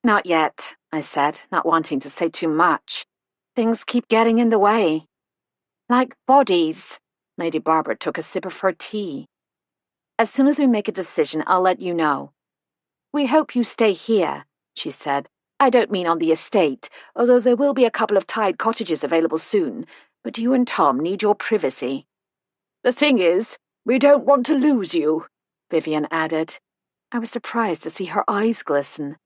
Not yet, I said, not wanting to say too much. Things keep getting in the way. "Like bodies." Lady Barbara took a sip of her tea. "As soon as we make a decision, I'll let you know." "We hope you stay here," she said. "I don't mean on the estate, although there will be a couple of tied cottages available soon, but you and Tom need your privacy." "The thing is, we don't want to lose you," Vivian added. I was surprised to see her eyes glisten.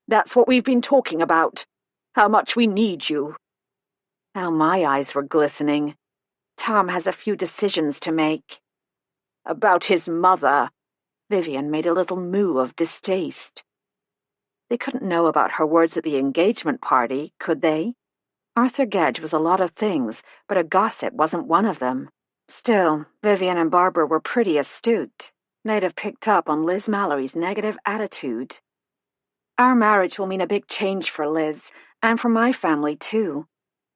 "That's what we've been talking about. How much we need you." Now my eyes were glistening. Tom has a few decisions to make. "About his mother." Vivian made a little moue of distaste. They couldn't know about her words at the engagement party, could they? Arthur Gedge was a lot of things, but a gossip wasn't one of them. Still, Vivian and Barbara were pretty astute. They'd have picked up on Liz Mallory's negative attitude. Our marriage will mean a big change for Liz, and for my family, too.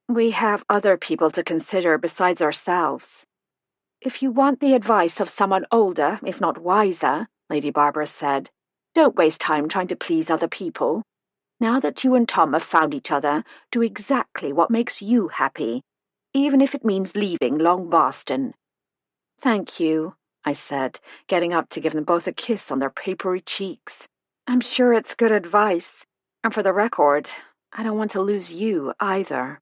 We have other people to consider besides ourselves. "If you want the advice of someone older, if not wiser," Lady Barbara said, "don't waste time trying to please other people. Now that you and Tom have found each other, do exactly what makes you happy, even if it means leaving Long Boston." "Thank you," I said, getting up to give them both a kiss on their papery cheeks. "I'm sure it's good advice, and for the record, I don't want to lose you either."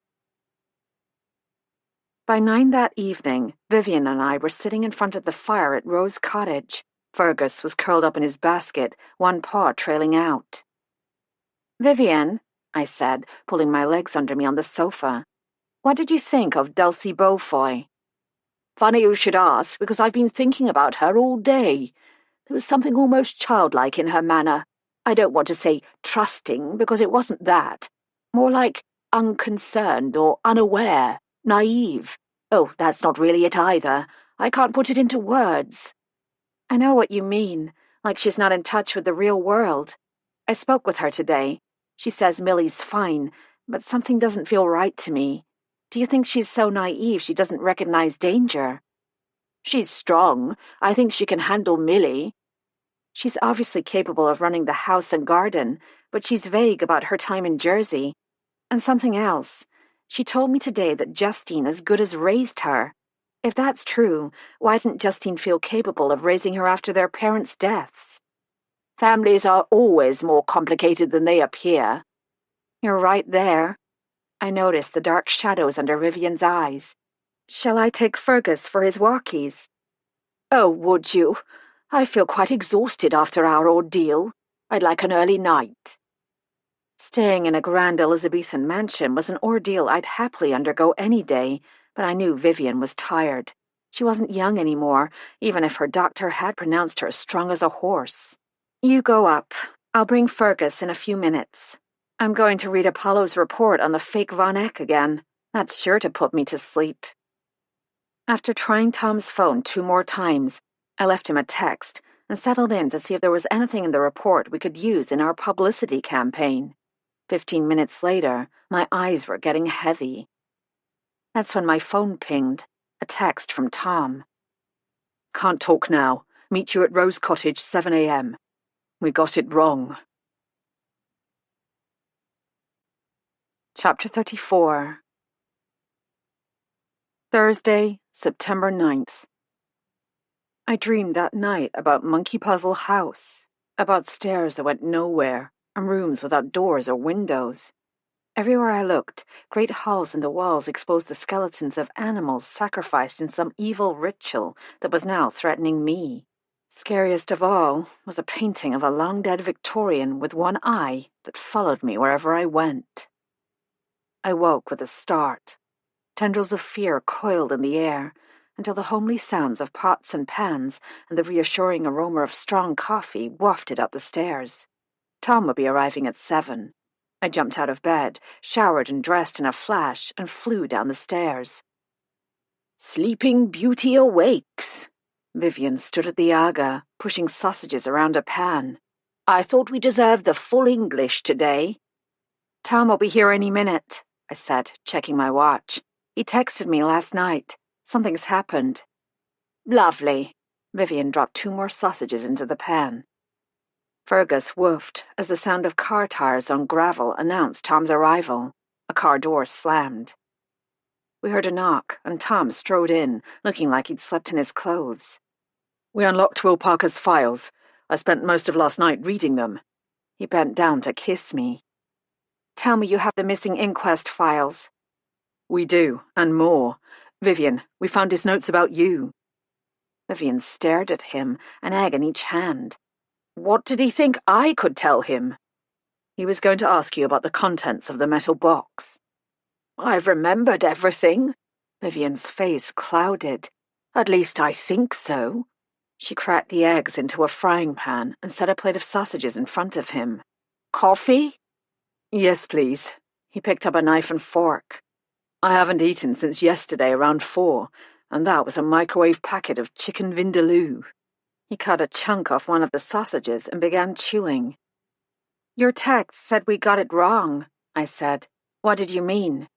By 9 that evening, Vivian and I were sitting in front of the fire at Rose Cottage. Fergus was curled up in his basket, one paw trailing out. "Vivian," I said, pulling my legs under me on the sofa, "what did you think of Dulcie Beaufoy?" "Funny you should ask, because I've been thinking about her all day. There was something almost childlike in her manner. I don't want to say trusting, because it wasn't that. More like unconcerned or unaware, naive. Oh, that's not really it either. I can't put it into words." "I know what you mean, like she's not in touch with the real world. I spoke with her today. She says Millie's fine, but something doesn't feel right to me. Do you think she's so naive she doesn't recognize danger?" "She's strong. I think she can handle Millie." "She's obviously capable of running the house and garden, but she's vague about her time in Jersey. And something else. She told me today that Justine as good as raised her. If that's true, why didn't Justine feel capable of raising her after their parents' deaths?" "Families are always more complicated than they appear." "You're right there." I noticed the dark shadows under Vivian's eyes. "Shall I take Fergus for his walkies?" "Oh, would you? I feel quite exhausted after our ordeal. I'd like an early night." Staying in a grand Elizabethan mansion was an ordeal I'd happily undergo any day, but I knew Vivian was tired. She wasn't young anymore, even if her doctor had pronounced her strong as a horse. "You go up. I'll bring Fergus in a few minutes. I'm going to read Apollo's report on the fake Von Eck again. That's sure to put me to sleep." After trying Tom's phone 2 more times, I left him a text and settled in to see if there was anything in the report we could use in our publicity campaign. 15 minutes later, my eyes were getting heavy. That's when my phone pinged, a text from Tom. "Can't talk now. Meet you at Rose Cottage, 7 a.m. We got it wrong." Chapter 34. Thursday, September 9th. I dreamed that night about Monkey Puzzle House, about stairs that went nowhere, and rooms without doors or windows. Everywhere I looked, great holes in the walls exposed the skeletons of animals sacrificed in some evil ritual that was now threatening me. Scariest of all was a painting of a long-dead Victorian with one eye that followed me wherever I went. I woke with a start. Tendrils of fear coiled in the air until the homely sounds of pots and pans and the reassuring aroma of strong coffee wafted up the stairs. Tom would be arriving at 7. I jumped out of bed, showered and dressed in a flash, and flew down the stairs. Sleeping Beauty awakes. Vivian stood at the aga, pushing sausages around a pan. I thought we deserved the full English today. Tom will be here any minute, I said, checking my watch. He texted me last night. Something's happened. Lovely. Vivian dropped 2 more sausages into the pan. Fergus woofed as the sound of car tires on gravel announced Tom's arrival. A car door slammed. We heard a knock, and Tom strode in, looking like he'd slept in his clothes. We unlocked Will Parker's files. I spent most of last night reading them. He bent down to kiss me. Tell me you have the missing inquest files. We do, and more. Vivian, we found his notes about you. Vivian stared at him, an egg in each hand. What did he think I could tell him? He was going to ask you about the contents of the metal box. I've remembered everything. Vivian's face clouded. At least I think so. She cracked the eggs into a frying pan and set a plate of sausages in front of him. Coffee? Yes, please. He picked up a knife and fork. I haven't eaten since yesterday around 4, and that was a microwave packet of chicken vindaloo. He cut a chunk off one of the sausages and began chewing. Your text said we got it wrong, I said. What did you mean?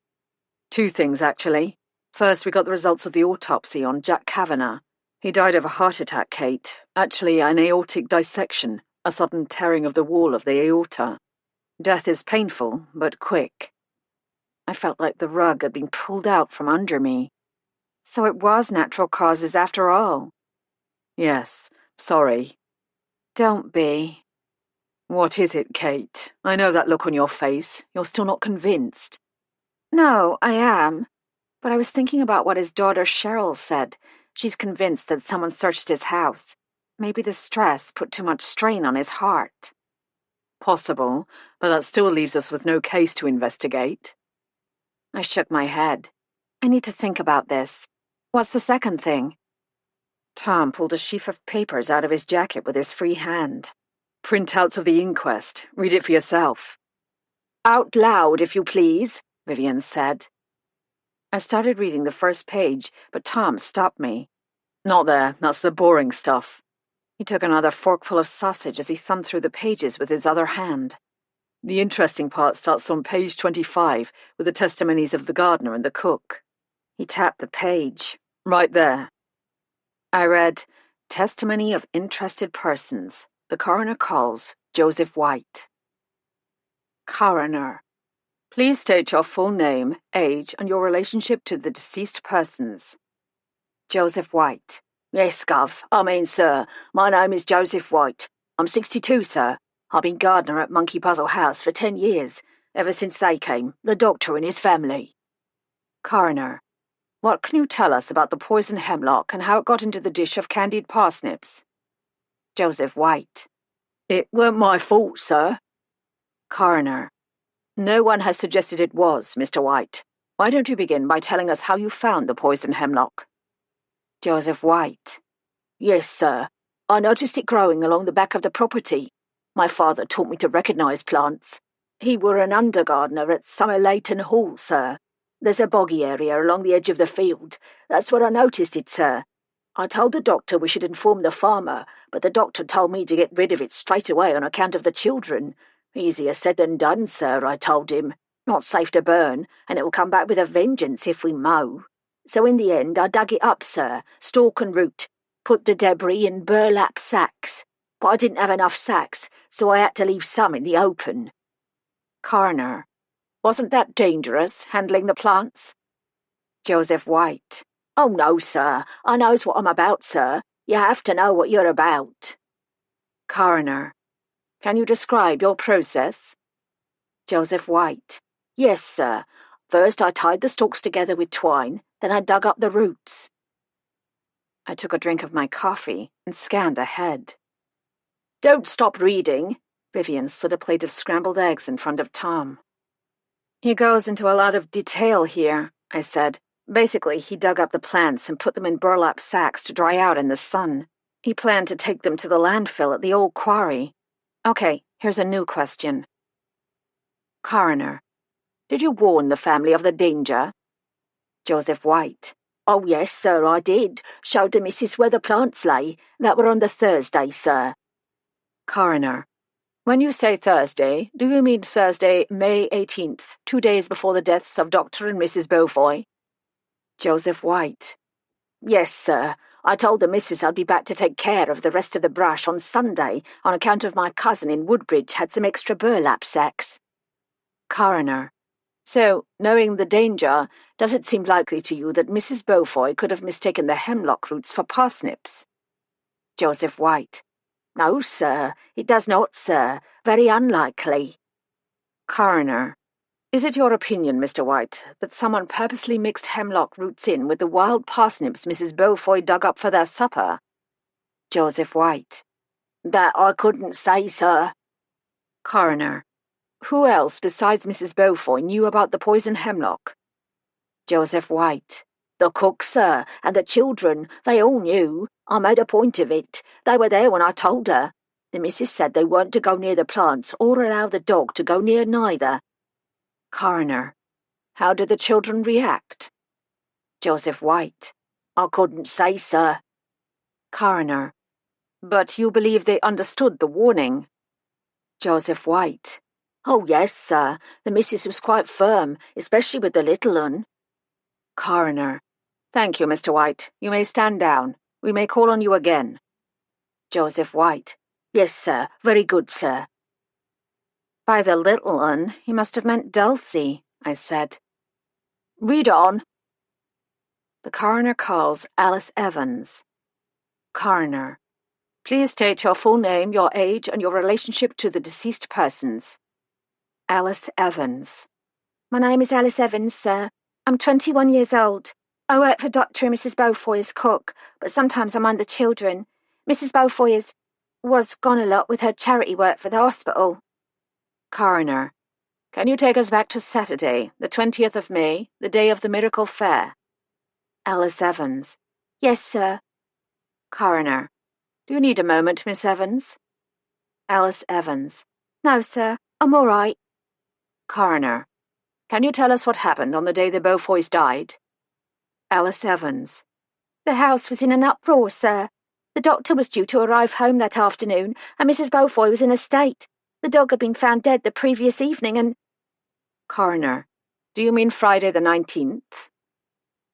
2 things, actually. First, we got the results of the autopsy on Jack Kavanagh. He died of a heart attack, Kate. Actually, an aortic dissection, a sudden tearing of the wall of the aorta. Death is painful, but quick. I felt like the rug had been pulled out from under me. So it was natural causes after all. Yes, sorry. Don't be. What is it, Kate? I know that look on your face. You're still not convinced. No, I am. But I was thinking about what his daughter Cheryl said. She's convinced that someone searched his house. Maybe the stress put too much strain on his heart. Possible, but that still leaves us with no case to investigate. I shook my head. I need to think about this. What's the second thing? Tom pulled a sheaf of papers out of his jacket with his free hand. Printouts of the inquest. Read it for yourself. Out loud, if you please, Vivian said. I started reading the first page, but Tom stopped me. Not there, that's the boring stuff. He took another forkful of sausage as he thumbed through the pages with his other hand. The interesting part starts on page 25, with the testimonies of the gardener and the cook. He tapped the page. Right there. I read, Testimony of Interested Persons. The coroner calls Joseph White. Coroner. Please state your full name, age, and your relationship to the deceased persons. Joseph White. Yes, sir, my name is Joseph White. I'm 62, sir. I've been gardener at Monkey Puzzle House for 10 years, ever since they came, the doctor and his family. Coroner. What can you tell us about the poison hemlock and how it got into the dish of candied parsnips? Joseph White. It weren't my fault, sir. Coroner. No one has suggested it was, Mr. White. Why don't you begin by telling us how you found the poison hemlock? Joseph White. Yes, sir. I noticed it growing along the back of the property. My father taught me to recognise plants. He were an under gardener at Summer Leighton Hall, sir. There's a boggy area along the edge of the field. That's where I noticed it, sir. I told the doctor we should inform the farmer, but the doctor told me to get rid of it straight away on account of the children. Easier said than done, sir, I told him. Not safe to burn, and it will come back with a vengeance if we mow. So in the end I dug it up, sir, stalk and root, put the debris in burlap sacks. But I didn't have enough sacks, so I had to leave some in the open. Coroner. Wasn't that dangerous, handling the plants? Joseph White. Oh, no, sir. I knows what I'm about, sir. You have to know what you're about. Coroner. Can you describe your process? Joseph White. Yes, sir. First I tied the stalks together with twine, then I dug up the roots. I took a drink of my coffee and scanned ahead. Don't stop reading. Vivian slid a plate of scrambled eggs in front of Tom. He goes into a lot of detail here, I said. Basically, he dug up the plants and put them in burlap sacks to dry out in the sun. He planned to take them to the landfill at the old quarry. Okay, here's a new question. Coroner: did you warn the family of the danger? Joseph White: Oh, yes, sir, I did. Showed the missus where the plants lay. That were on the Thursday, sir. Coroner: when you say Thursday, do you mean Thursday, May 18th, 2 days before the deaths of Dr. and Mrs. Beaufoy? Joseph White: Yes, sir. I told the missus I'd be back to take care of the rest of the brush on Sunday on account of my cousin in Woodbridge had some extra burlap sacks. Coroner: so, knowing the danger, does it seem likely to you that Mrs. Beaufoy could have mistaken the hemlock roots for parsnips? Joseph White: No, sir, it does not, sir. Very unlikely. Coroner: is it your opinion, Mr. White, that someone purposely mixed hemlock roots in with the wild parsnips Mrs. Beaufoy dug up for their supper? Joseph White: That I couldn't say, sir. Coroner: who else besides Mrs. Beaufoy knew about the poison hemlock? Joseph White: The cook, sir, and the children. They all knew. I made a point of it. They were there when I told her. The missus said they weren't to go near the plants or allow the dog to go near neither. Coroner: how did the children react? Joseph White: I couldn't say, sir. Coroner: but you believe they understood the warning? Joseph White: Oh, yes, sir. The missus was quite firm, especially with the little un. Coroner: thank you, Mr. White. You may stand down. We may call on you again. Joseph White: Yes, sir. Very good, sir. By the little un, he must have meant Dulcie, I said. Read on. The coroner calls Alice Evans. Coroner: please state your full name, your age, and your relationship to the deceased persons. Alice Evans: My name is Alice Evans, sir. I'm 21 years old. I work for Dr. and Mrs. Beaufoy as cook, but sometimes I mind the children. Mrs. Beaufoy was gone a lot with her charity work for the hospital. Coroner: can you take us back to Saturday, the 20th of May, the day of the miracle fair? Alice Evans: Yes, sir. Coroner: do you need a moment, Miss Evans? Alice Evans: No, sir. I'm all right. Coroner: can you tell us what happened on the day the Beaufoys died? Alice Evans: The house was in an uproar, sir. The doctor was due to arrive home that afternoon, and Mrs. Beaufoy was in a state. The dog had been found dead the previous evening, and... Coroner: do you mean Friday the 19th?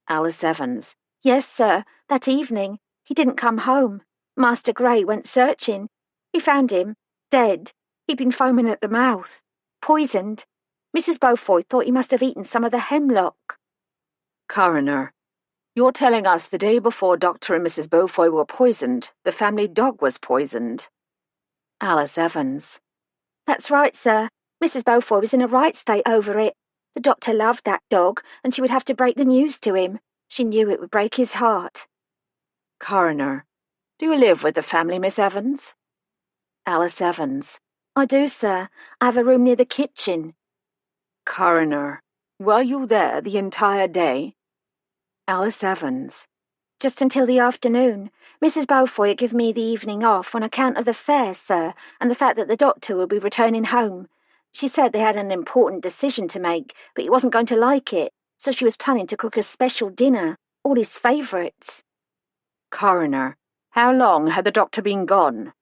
Alice Evans: Yes, sir. That evening. He didn't come home. Master Gray went searching. He found him, dead. He'd been foaming at the mouth. Poisoned. Mrs. Beaufoy thought he must have eaten some of the hemlock. Coroner: you're telling us the day before Dr. and Mrs. Beaufoy were poisoned, the family dog was poisoned. Alice Evans: That's right, sir. Mrs. Beaufoy was in a right state over it. The doctor loved that dog, and she would have to break the news to him. She knew it would break his heart. Coroner: do you live with the family, Miss Evans? Alice Evans: I do, sir. I have a room near the kitchen. Coroner: were you there the entire day? Alice Evans: Just until the afternoon. Mrs. Beaufoy had given me the evening off on account of the fair, sir, and the fact that the doctor would be returning home. She said they had an important decision to make, but he wasn't going to like it, so she was planning to cook a special dinner, all his favourites. Coroner: how long had the doctor been gone?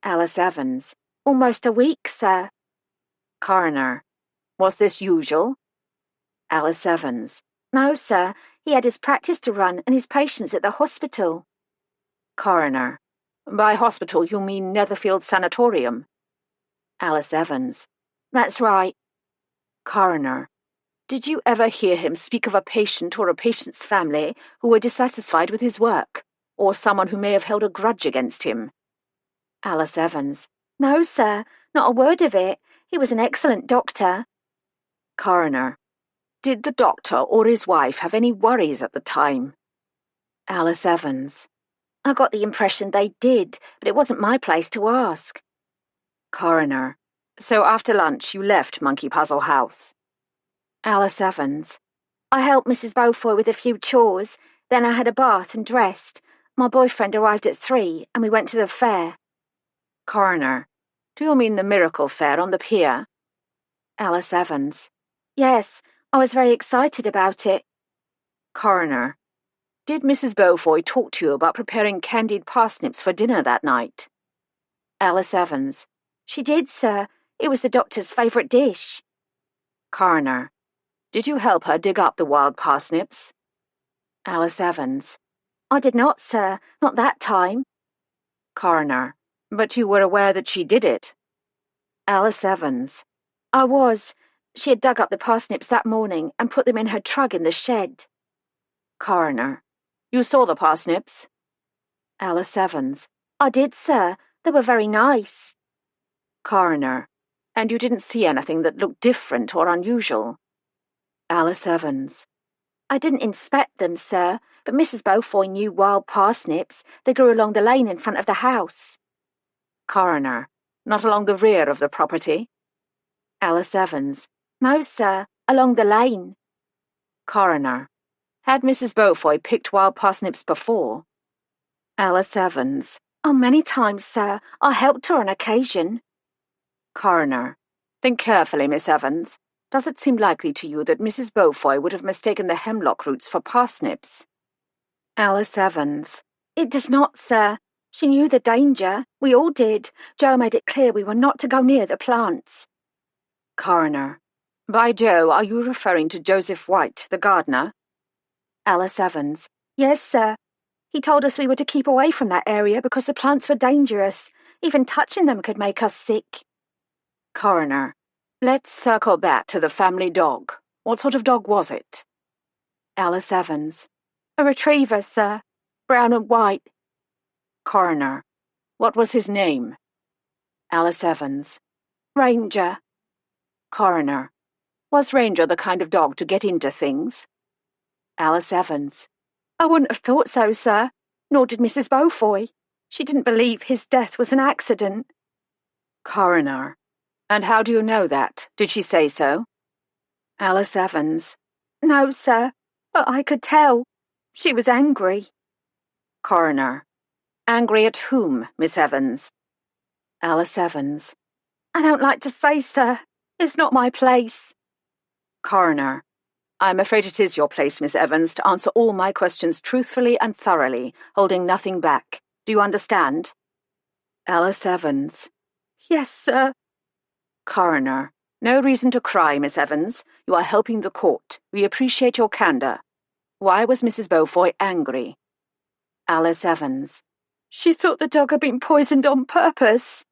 Alice Evans: Almost a week, sir. Coroner: was this usual? Alice Evans: No, sir. He had his practice to run and his patients at the hospital. Coroner: by hospital you mean Netherfield Sanatorium? Alice Evans: That's right. Coroner: did you ever hear him speak of a patient or a patient's family who were dissatisfied with his work, or someone who may have held a grudge against him? Alice Evans: No, sir. Not a word of it. He was an excellent doctor. Coroner: did the doctor or his wife have any worries at the time? Alice Evans. I got the impression they did, but it wasn't my place to ask. Coroner. So after lunch you left Monkey Puzzle House? Alice Evans. I helped Mrs. Beaufoy with a few chores, then I had a bath and dressed. My boyfriend arrived at 3, and we went to the fair. Coroner. Do you mean the Miracle Fair on the pier? Alice Evans. Yes, I was very excited about it. Coroner. Did Mrs. Beaufoy talk to you about preparing candied parsnips for dinner that night? Alice Evans. She did, sir. It was the doctor's favourite dish. Coroner. Did you help her dig up the wild parsnips? Alice Evans. I did not, sir. Not that time. Coroner. But you were aware that she did it? Alice Evans. I was. She had dug up the parsnips that morning and put them in her trug in the shed. Coroner. You saw the parsnips? Alice Evans. I did, sir. They were very nice. Coroner. And you didn't see anything that looked different or unusual? Alice Evans. I didn't inspect them, sir, but Mrs. Beaufoy knew wild parsnips. They grew along the lane in front of the house. Coroner. Not along the rear of the property? Alice Evans. No, sir, along the lane. Coroner. Had Mrs. Beaufoy picked wild parsnips before? Alice Evans. Oh, many times, sir. I helped her on occasion. Coroner. Think carefully, Miss Evans. Does it seem likely to you that Mrs. Beaufoy would have mistaken the hemlock roots for parsnips? Alice Evans. It does not, sir. She knew the danger. We all did. Joe made it clear we were not to go near the plants. Coroner. By Joe, are you referring to Joseph White, the gardener? Alice Evans. Yes, sir. He told us we were to keep away from that area because the plants were dangerous. Even touching them could make us sick. Coroner. Let's circle back to the family dog. What sort of dog was it? Alice Evans. A retriever, sir. Brown and white. Coroner. What was his name? Alice Evans. Ranger. Coroner. Was Ranger the kind of dog to get into things? Alice Evans. I wouldn't have thought so, sir. Nor did Mrs. Beaufoy. She didn't believe his death was an accident. Coroner. And how do you know that? Did she say so? Alice Evans. No, sir, but I could tell. She was angry. Coroner. Angry at whom, Miss Evans? Alice Evans. I don't like to say, sir. It's not my place. Coroner. I'm afraid it is your place, Miss Evans, to answer all my questions truthfully and thoroughly, holding nothing back. Do you understand? Alice Evans. Yes, sir. Coroner. No reason to cry, Miss Evans. You are helping the court. We appreciate your candor. Why was Mrs. Beaufoy angry? Alice Evans. She thought the dog had been poisoned on purpose.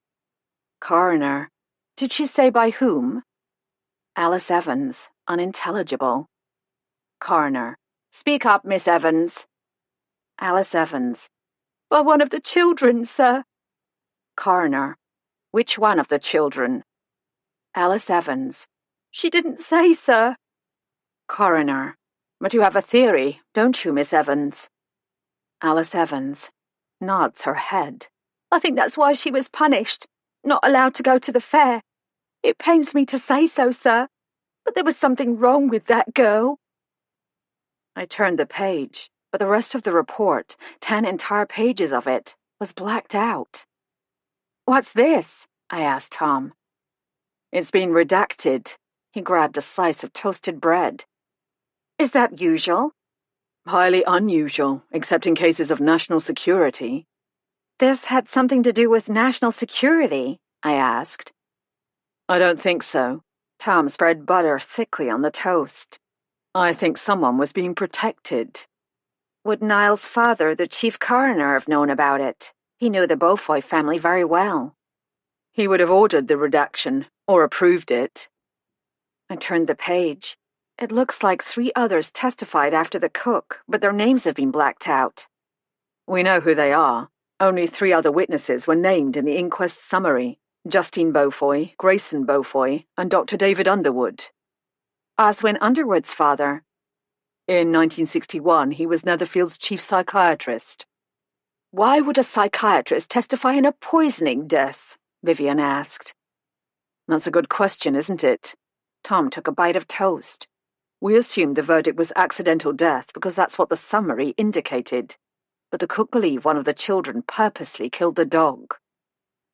Coroner. Did she say by whom? Alice Evans. Unintelligible. Coroner. Speak up, Miss Evans. Alice Evans. By one of the children, sir. Coroner. Which one of the children? Alice Evans. She didn't say, sir. Coroner. But you have a theory, don't you, Miss Evans? Alice Evans. Nods her head. I think that's why she was punished. Not allowed to go to the fair. It pains me to say so, sir. But there was something wrong with that girl. I turned the page, but the rest of the report, 10 entire pages of it, was blacked out. What's this? I asked Tom. It's been redacted. He grabbed a slice of toasted bread. Is that usual? Highly unusual, except in cases of national security. This had something to do with national security? I asked. I don't think so. Tom spread butter thickly on the toast. I think someone was being protected. Would Niall's father, the chief coroner, have known about it? He knew the Beaufoy family very well. He would have ordered the redaction, or approved it. I turned the page. It looks like 3 others testified after the cook, but their names have been blacked out. We know who they are. Only 3 other witnesses were named in the inquest summary. Justine Beaufoy, Grayson Beaufoy, and Dr. David Underwood. Oswin Underwood's father. In 1961, he was Netherfield's chief psychiatrist. Why would a psychiatrist testify in a poisoning death? Vivian asked. That's a good question, isn't it? Tom took a bite of toast. We assumed the verdict was accidental death because that's what the summary indicated. But the cook believed one of the children purposely killed the dog.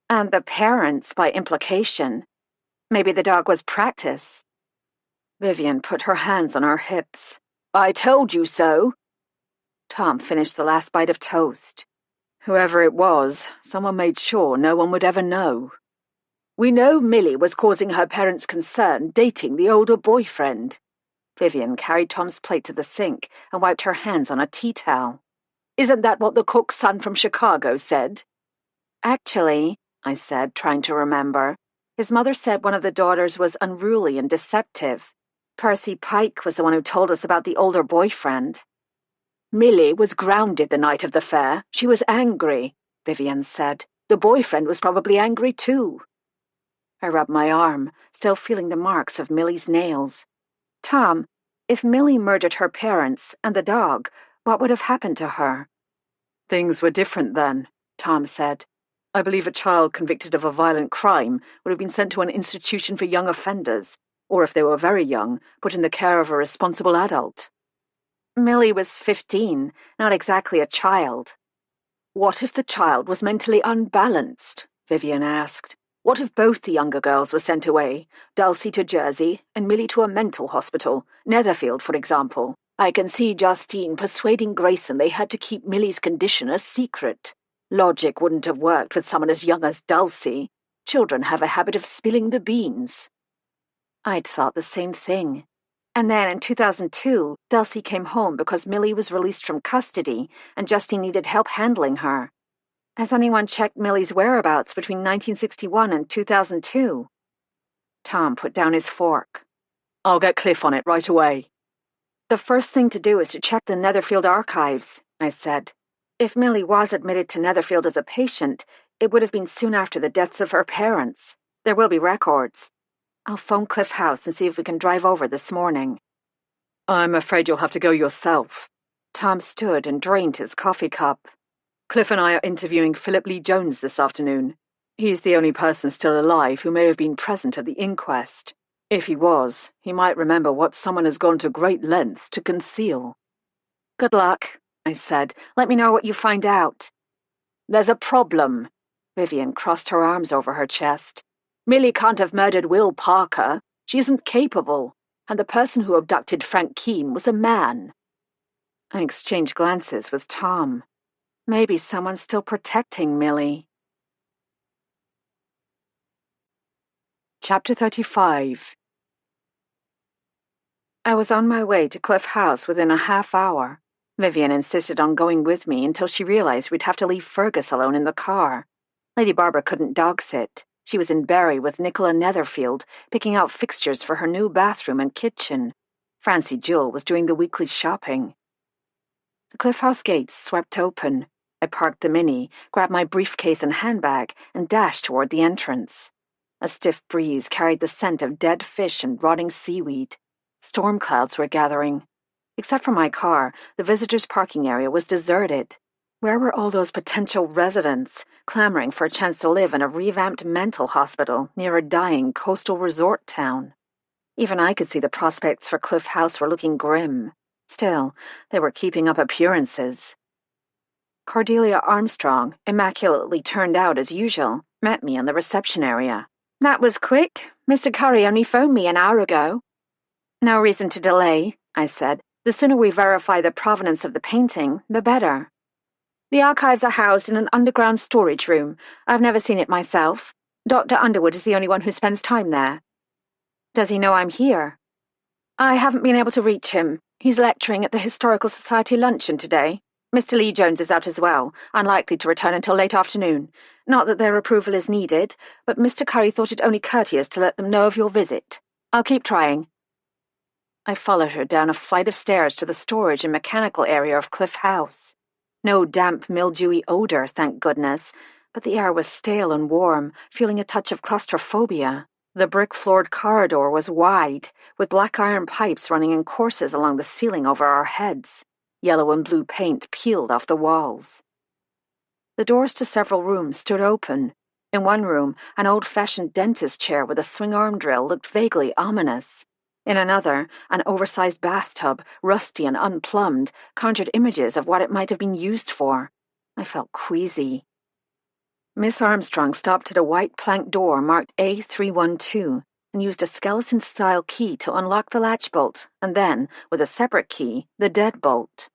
And the parents, by implication. Maybe the dog was practice. Vivian put her hands on her hips. I told you so. Tom finished the last bite of toast. Whoever it was, someone made sure no one would ever know. We know Millie was causing her parents concern dating the older boyfriend. Vivian carried Tom's plate to the sink and wiped her hands on a tea towel. Isn't that what the cook's son from Chicago said? Actually, I said, trying to remember, his mother said one of the daughters was unruly and deceptive. Percy Pike was the one who told us about the older boyfriend. Millie was grounded the night of the fair. She was angry, Vivian said. The boyfriend was probably angry too. I rubbed my arm, still feeling the marks of Millie's nails. Tom, if Millie murdered her parents and the dog, what would have happened to her? Things were different then, Tom said. I believe a child convicted of a violent crime would have been sent to an institution for young offenders, or if they were very young, put in the care of a responsible adult. Millie was 15, not exactly a child. What if the child was mentally unbalanced? Vivian asked. What if both the younger girls were sent away, Dulcie to Jersey and Millie to a mental hospital, Netherfield, for example? I can see Justine persuading Grayson they had to keep Millie's condition a secret. Logic wouldn't have worked with someone as young as Dulcie. Children have a habit of spilling the beans. I'd thought the same thing. And then in 2002, Dulcie came home because Millie was released from custody and Justine needed help handling her. Has anyone checked Millie's whereabouts between 1961 and 2002? Tom put down his fork. I'll get Cliff on it right away. The first thing to do is to check the Netherfield archives, I said. If Millie was admitted to Netherfield as a patient, it would have been soon after the deaths of her parents. There will be records. I'll phone Cliff House and see if we can drive over this morning. I'm afraid you'll have to go yourself. Tom stood and drained his coffee cup. Cliff and I are interviewing Philip Lee Jones this afternoon. He's the only person still alive who may have been present at the inquest. If he was, he might remember what someone has gone to great lengths to conceal. Good luck, I said. Let me know what you find out. There's a problem. Vivian crossed her arms over her chest. Millie can't have murdered Will Parker. She isn't capable. And the person who abducted Frank Keene was a man. I exchanged glances with Tom. Maybe someone's still protecting Millie. Chapter 35. I was on my way to Cliff House within a half hour. Vivian insisted on going with me until she realized we'd have to leave Fergus alone in the car. Lady Barbara couldn't dog-sit. She was in Barry with Nicola Netherfield, picking out fixtures for her new bathroom and kitchen. Francie Jewell was doing the weekly shopping. The Cliff House gates swept open. I parked the Mini, grabbed my briefcase and handbag, and dashed toward the entrance. A stiff breeze carried the scent of dead fish and rotting seaweed. Storm clouds were gathering. Except for my car, the visitors' parking area was deserted. Where were all those potential residents, clamoring for a chance to live in a revamped mental hospital near a dying coastal resort town? Even I could see the prospects for Cliff House were looking grim. Still, they were keeping up appearances. Cordelia Armstrong, immaculately turned out as usual, met me in the reception area. That was quick. Mr. Curry only phoned me an hour ago. No reason to delay, I said. The sooner we verify the provenance of the painting, the better. The archives are housed in an underground storage room. I've never seen it myself. Dr. Underwood is the only one who spends time there. Does he know I'm here? I haven't been able to reach him. He's lecturing at the Historical Society luncheon today. Mr. Lee Jones is out as well, unlikely to return until late afternoon. Not that their approval is needed, but Mr. Curry thought it only courteous to let them know of your visit. I'll keep trying. I followed her down a flight of stairs to the storage and mechanical area of Cliff House. No damp, mildewy odor, thank goodness, but the air was stale and warm, feeling a touch of claustrophobia. The brick-floored corridor was wide, with black iron pipes running in courses along the ceiling over our heads. Yellow and blue paint peeled off the walls. The doors to several rooms stood open. In one room, an old-fashioned dentist chair with a swing-arm drill looked vaguely ominous. In another, an oversized bathtub, rusty and unplumbed, conjured images of what it might have been used for. I felt queasy. Miss Armstrong stopped at a white plank door marked A312 and used a skeleton-style key to unlock the latch bolt, and then, with a separate key, the deadbolt.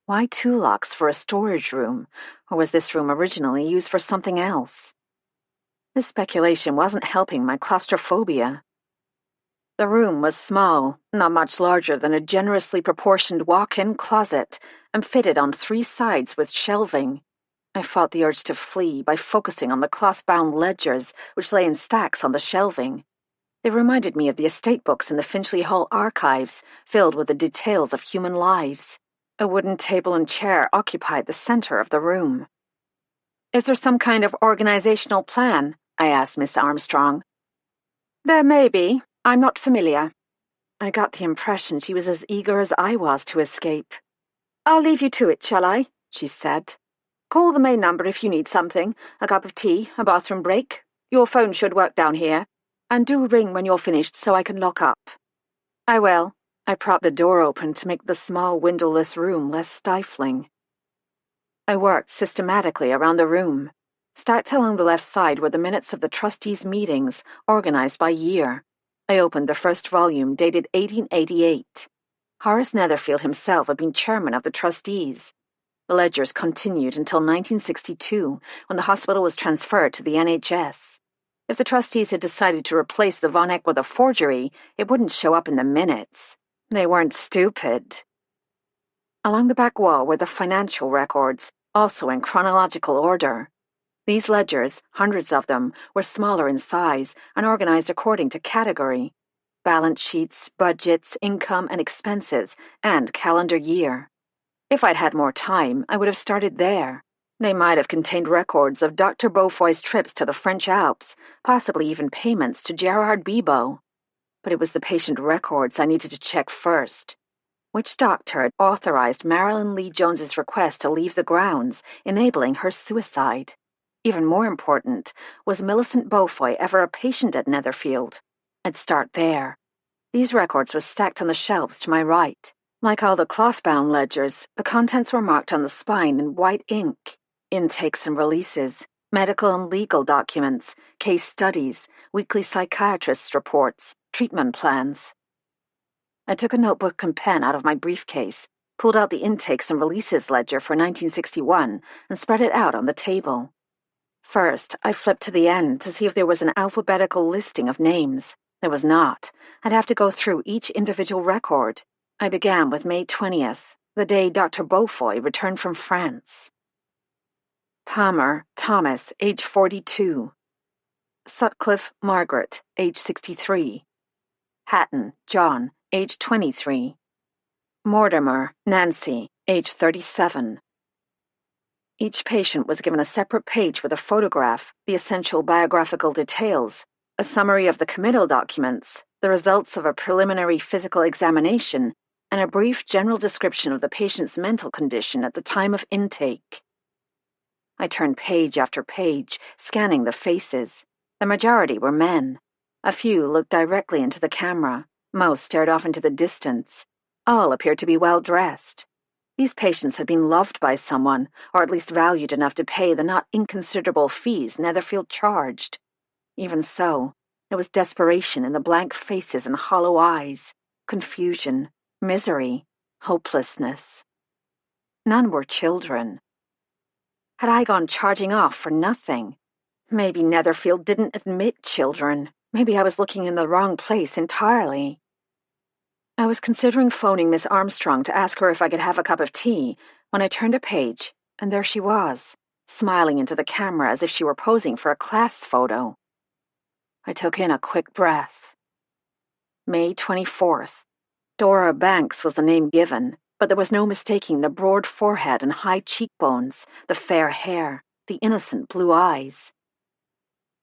Why two locks for a storage room? Or was this room originally used for something else? This speculation wasn't helping my claustrophobia. The room was small, not much larger than a generously proportioned walk-in closet, and fitted on 3 sides with shelving. I fought the urge to flee by focusing on the cloth-bound ledgers which lay in stacks on the shelving. They reminded me of the estate books in the Finchley Hall archives, filled with the details of human lives. A wooden table and chair occupied the center of the room. "Is there some kind of organizational plan?" I asked Miss Armstrong. "There may be. I'm not familiar." I got the impression she was as eager as I was to escape. "I'll leave you to it, shall I?" she said. "Call the main number if you need something, a cup of tea, a bathroom break. Your phone should work down here. And do ring when you're finished so I can lock up." "I will." I propped the door open to make the small windowless room less stifling. I worked systematically around the room. Stacked along the left side were the minutes of the trustees' meetings, organized by year. I opened the first volume, dated 1888. Horace Netherfield himself had been chairman of the trustees. The ledgers continued until 1962, when the hospital was transferred to the NHS. If the trustees had decided to replace the Von Eck with a forgery, it wouldn't show up in the minutes. They weren't stupid. Along the back wall were the financial records, also in chronological order. These ledgers, hundreds of them, were smaller in size and organized according to category: balance sheets, budgets, income and expenses, and calendar year. If I'd had more time, I would have started there. They might have contained records of Dr. Beaufoy's trips to the French Alps, possibly even payments to Gerard Bibeau. But it was the patient records I needed to check first. Which doctor had authorized Marilyn Lee Jones's request to leave the grounds, enabling her suicide? Even more important, was Millicent Beaufoy ever a patient at Netherfield? I'd start there. These records were stacked on the shelves to my right. Like all the cloth-bound ledgers, the contents were marked on the spine in white ink. Intakes and releases, medical and legal documents, case studies, weekly psychiatrist's reports, treatment plans. I took a notebook and pen out of my briefcase, pulled out the intakes and releases ledger for 1961, and spread it out on the table. First, I flipped to the end to see if there was an alphabetical listing of names. There was not. I'd have to go through each individual record. I began with May 20th, the day Dr. Beaufoy returned from France. Palmer, Thomas, age 42. Sutcliffe, Margaret, age 63. Hatton, John, age 23. Mortimer, Nancy, age 37. Each patient was given a separate page with a photograph, the essential biographical details, a summary of the committal documents, the results of a preliminary physical examination, and a brief general description of the patient's mental condition at the time of intake. I turned page after page, scanning the faces. The majority were men. A few looked directly into the camera. Most stared off into the distance. All appeared to be well-dressed. These patients had been loved by someone, or at least valued enough to pay the not inconsiderable fees Netherfield charged. Even so, there was desperation in the blank faces and hollow eyes, confusion, misery, hopelessness. None were children. Had I gone charging off for nothing? Maybe Netherfield didn't admit children. Maybe I was looking in the wrong place entirely. I was considering phoning Miss Armstrong to ask her if I could have a cup of tea when I turned a page, and there she was, smiling into the camera as if she were posing for a class photo. I took in a quick breath. May 24th. Dora Banks was the name given, but there was no mistaking the broad forehead and high cheekbones, the fair hair, the innocent blue eyes.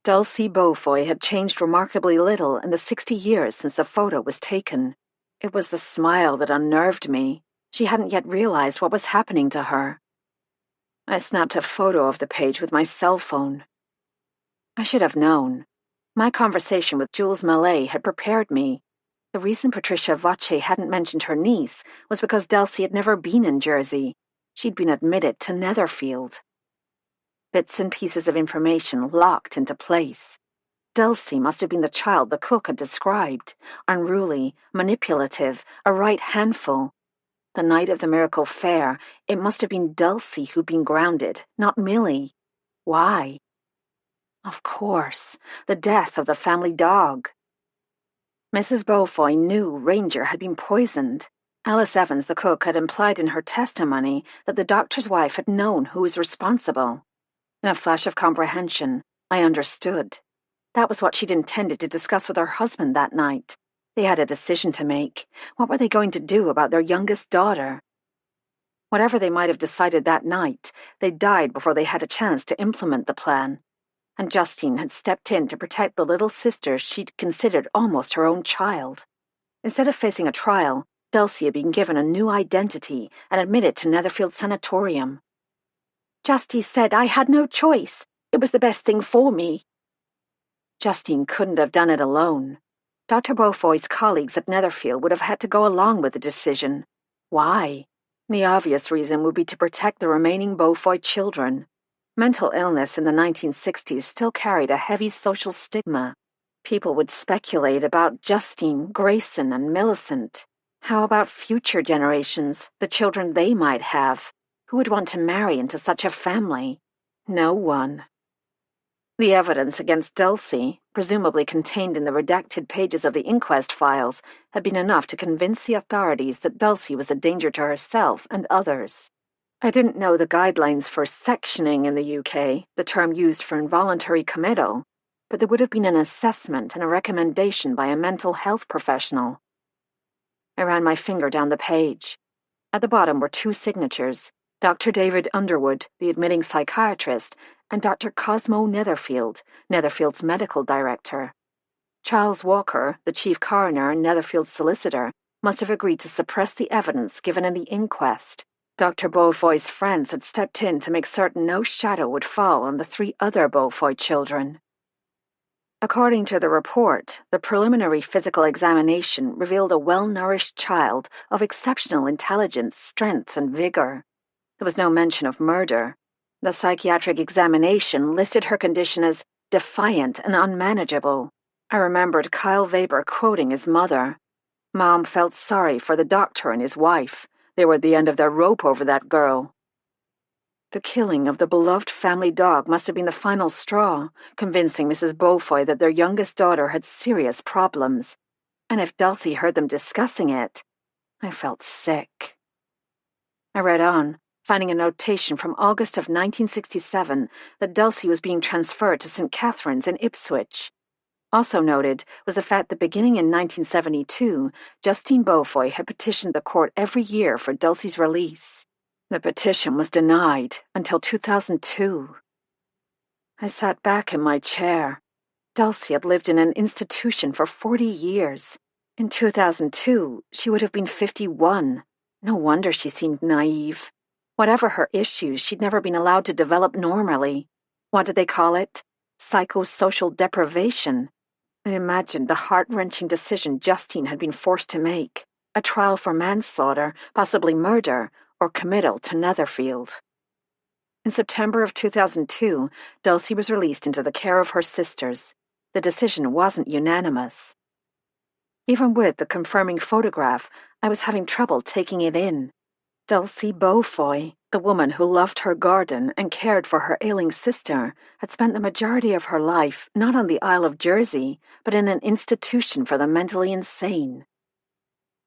Dulcie Beaufoy had changed remarkably little in the 60 years since the photo was taken. It was the smile that unnerved me. She hadn't yet realized what was happening to her. I snapped a photo of the page with my cell phone. I should have known. My conversation with Jules Mallet had prepared me. The reason Patricia Voce hadn't mentioned her niece was because Dulcie had never been in Jersey. She'd been admitted to Netherfield. Bits and pieces of information locked into place. Dulcie must have been the child the cook had described. Unruly, manipulative, a right handful. The night of the miracle fair, it must have been Dulcie who'd been grounded, not Millie. Why? Of course, the death of the family dog. Mrs. Beaufoy knew Ranger had been poisoned. Alice Evans, the cook, had implied in her testimony that the doctor's wife had known who was responsible. In a flash of comprehension, I understood. That was what she'd intended to discuss with her husband that night. They had a decision to make. What were they going to do about their youngest daughter? Whatever they might have decided that night, they died before they had a chance to implement the plan. And Justine had stepped in to protect the little sister she'd considered almost her own child. Instead of facing a trial, Dulcie had been given a new identity and admitted to Netherfield Sanatorium. Justine said I had no choice. It was the best thing for me. Justine couldn't have done it alone. Dr. Beaufoy's colleagues at Netherfield would have had to go along with the decision. Why? The obvious reason would be to protect the remaining Beaufoy children. Mental illness in the 1960s still carried a heavy social stigma. People would speculate about Justine, Grayson, and Millicent. How about future generations, the children they might have? Who would want to marry into such a family? No one. The evidence against Dulcie, presumably contained in the redacted pages of the inquest files, had been enough to convince the authorities that Dulcie was a danger to herself and others. I didn't know the guidelines for sectioning in the UK, the term used for involuntary committal, but there would have been an assessment and a recommendation by a mental health professional. I ran my finger down the page. At the bottom were two signatures, Dr. David Underwood, the admitting psychiatrist, and Dr. Cosmo Netherfield, Netherfield's medical director. Charles Walker, the chief coroner and Netherfield's solicitor, must have agreed to suppress the evidence given in the inquest. Dr. Beaufoy's friends had stepped in to make certain no shadow would fall on the 3 other Beaufoy children. According to the report, the preliminary physical examination revealed a well-nourished child of exceptional intelligence, strength, and vigor. There was no mention of murder. The psychiatric examination listed her condition as defiant and unmanageable. I remembered Kyle Weber quoting his mother. Mom felt sorry for the doctor and his wife. They were at the end of their rope over that girl. The killing of the beloved family dog must have been the final straw, convincing Mrs. Beaufoy that their youngest daughter had serious problems. And if Dulcie heard them discussing it, I felt sick. I read on, finding a notation from August of 1967 that Dulcie was being transferred to St. Catherine's in Ipswich. Also noted was the fact that beginning in 1972, Justine Beaufoy had petitioned the court every year for Dulcie's release. The petition was denied until 2002. I sat back in my chair. Dulcie had lived in an institution for 40 years. In 2002, she would have been 51. No wonder she seemed naive. Whatever her issues, she'd never been allowed to develop normally. What did they call it? Psychosocial deprivation. I imagined the heart-wrenching decision Justine had been forced to make. A trial for manslaughter, possibly murder, or committal to Netherfield. In September of 2002, Dulcie was released into the care of her sisters. The decision wasn't unanimous. Even with the confirming photograph, I was having trouble taking it in. Dulcie Beaufoy, the woman who loved her garden and cared for her ailing sister, had spent the majority of her life not on the Isle of Jersey, but in an institution for the mentally insane.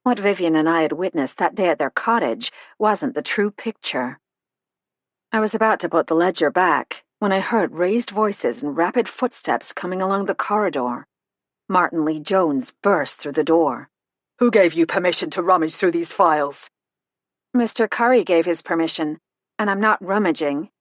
What Vivian and I had witnessed that day at their cottage wasn't the true picture. I was about to put the ledger back when I heard raised voices and rapid footsteps coming along the corridor. Martin Lee Jones burst through the door. "Who gave you permission to rummage through these files?" Mr. Curry gave his permission, and I'm not rummaging.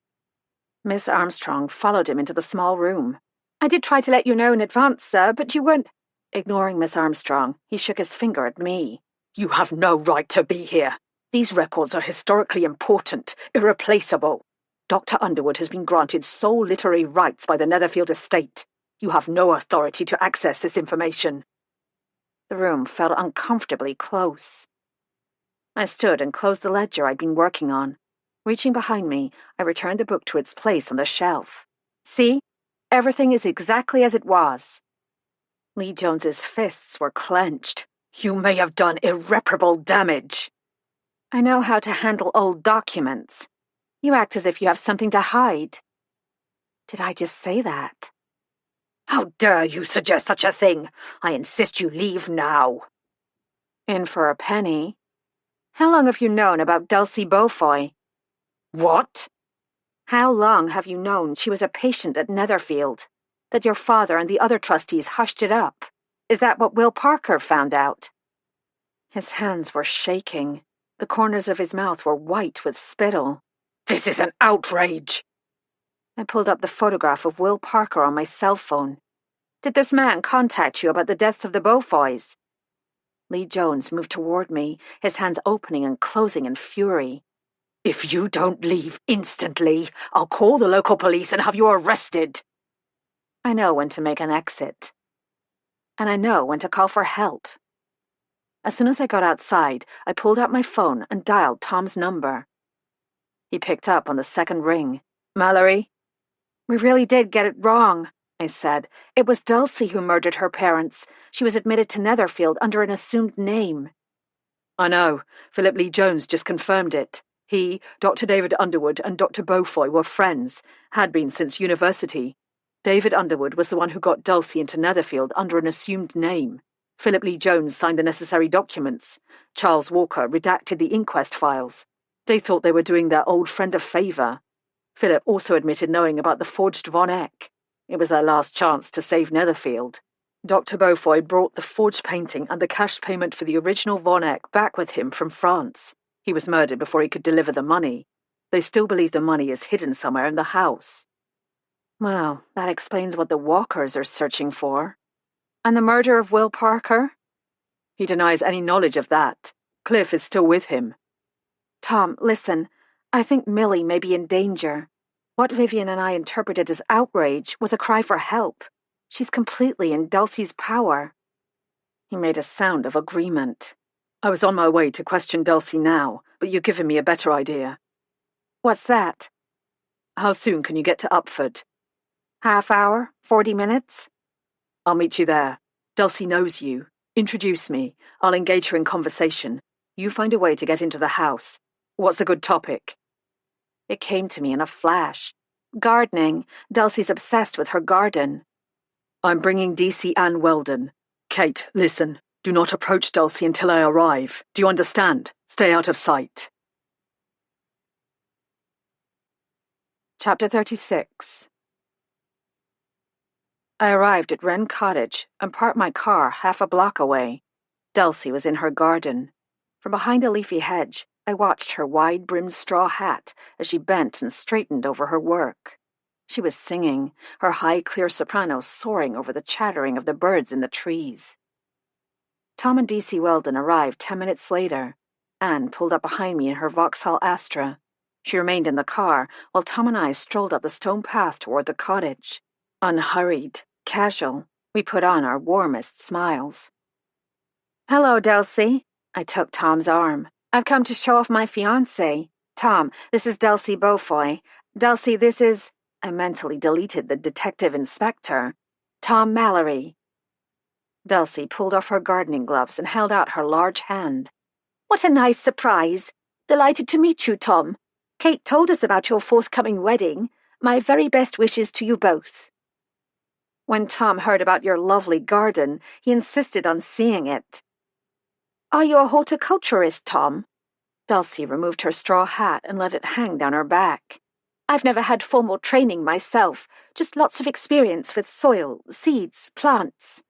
Miss Armstrong followed him into the small room. I did try to let you know in advance, sir, but you weren't—" Ignoring Miss Armstrong, he shook his finger at me. You have no right to be here. These records are historically important, irreplaceable. Dr. Underwood has been granted sole literary rights by the Netherfield estate. You have no authority to access this information. The room felt uncomfortably close. I stood and closed the ledger I'd been working on. Reaching behind me, I returned the book to its place on the shelf. See? Everything is exactly as it was. Lee Jones's fists were clenched. You may have done irreparable damage. I know how to handle old documents. You act as if you have something to hide. Did I just say that? How dare you suggest such a thing? I insist you leave now. In for a penny. How long have you known about Dulcie Beaufoy? What? How long have you known she was a patient at Netherfield? That your father and the other trustees hushed it up? Is that what Will Parker found out? His hands were shaking. The corners of his mouth were white with spittle. This is an outrage! I pulled up the photograph of Will Parker on my cell phone. Did this man contact you about the deaths of the Beaufoys? Lee Jones moved toward me, his hands opening and closing in fury. If you don't leave instantly, I'll call the local police and have you arrested. I know when to make an exit. And I know when to call for help. As soon as I got outside, I pulled out my phone and dialed Tom's number. He picked up on the second ring. Mallory? We really did get it wrong, I said. It was Dulcie who murdered her parents. She was admitted to Netherfield under an assumed name. I know. Philip Lee Jones just confirmed it. He, Dr. David Underwood, and Dr. Beaufoy were friends, had been since university. David Underwood was the one who got Dulcie into Netherfield under an assumed name. Philip Lee Jones signed the necessary documents. Charles Walker redacted the inquest files. They thought they were doing their old friend a favour. Philip also admitted knowing about the forged Von Eck. It was their last chance to save Netherfield. Dr. Beaufoy brought the forged painting and the cash payment for the original Von Eck back with him from France. He was murdered before he could deliver the money. They still believe the money is hidden somewhere in the house. Well, that explains what the Walkers are searching for. And the murder of Will Parker? He denies any knowledge of that. Cliff is still with him. Tom, listen. I think Millie may be in danger. What Vivian and I interpreted as outrage was a cry for help. She's completely in Dulcie's power. He made a sound of agreement. I was on my way to question Dulcie now, but you're giving me a better idea. What's that? How soon can you get to Upford? Half hour? 40 minutes? I'll meet you there. Dulcie knows you. Introduce me. I'll engage her in conversation. You find a way to get into the house. What's a good topic? It came to me in a flash. Gardening. Dulcie's obsessed with her garden. I'm bringing DC Ann Weldon. Kate, listen. Do not approach Dulcie until I arrive. Do you understand? Stay out of sight. Chapter 36. I arrived at Wren Cottage and parked my car half a block away. Dulcie was in her garden. From behind a leafy hedge, I watched her wide-brimmed straw hat as she bent and straightened over her work. She was singing, her high, clear soprano soaring over the chattering of the birds in the trees. Tom and DC Weldon arrived 10 minutes later. Anne pulled up behind me in her Vauxhall Astra. She remained in the car, while Tom and I strolled up the stone path toward the cottage. Unhurried, casual, we put on our warmest smiles. Hello, Dulcie. I took Tom's arm. I've come to show off my fiancé. Tom, this is Dulcie Beaufoy. Dulcie, this is... I mentally deleted the detective inspector. Tom Mallory. Dulcie pulled off her gardening gloves and held out her large hand. What a nice surprise. Delighted to meet you, Tom. Kate told us about your forthcoming wedding. My very best wishes to you both. When Tom heard about your lovely garden, he insisted on seeing it. Are you a horticulturist, Tom? Dulcie removed her straw hat and let it hang down her back. I've never had formal training myself, just lots of experience with soil, seeds, plants.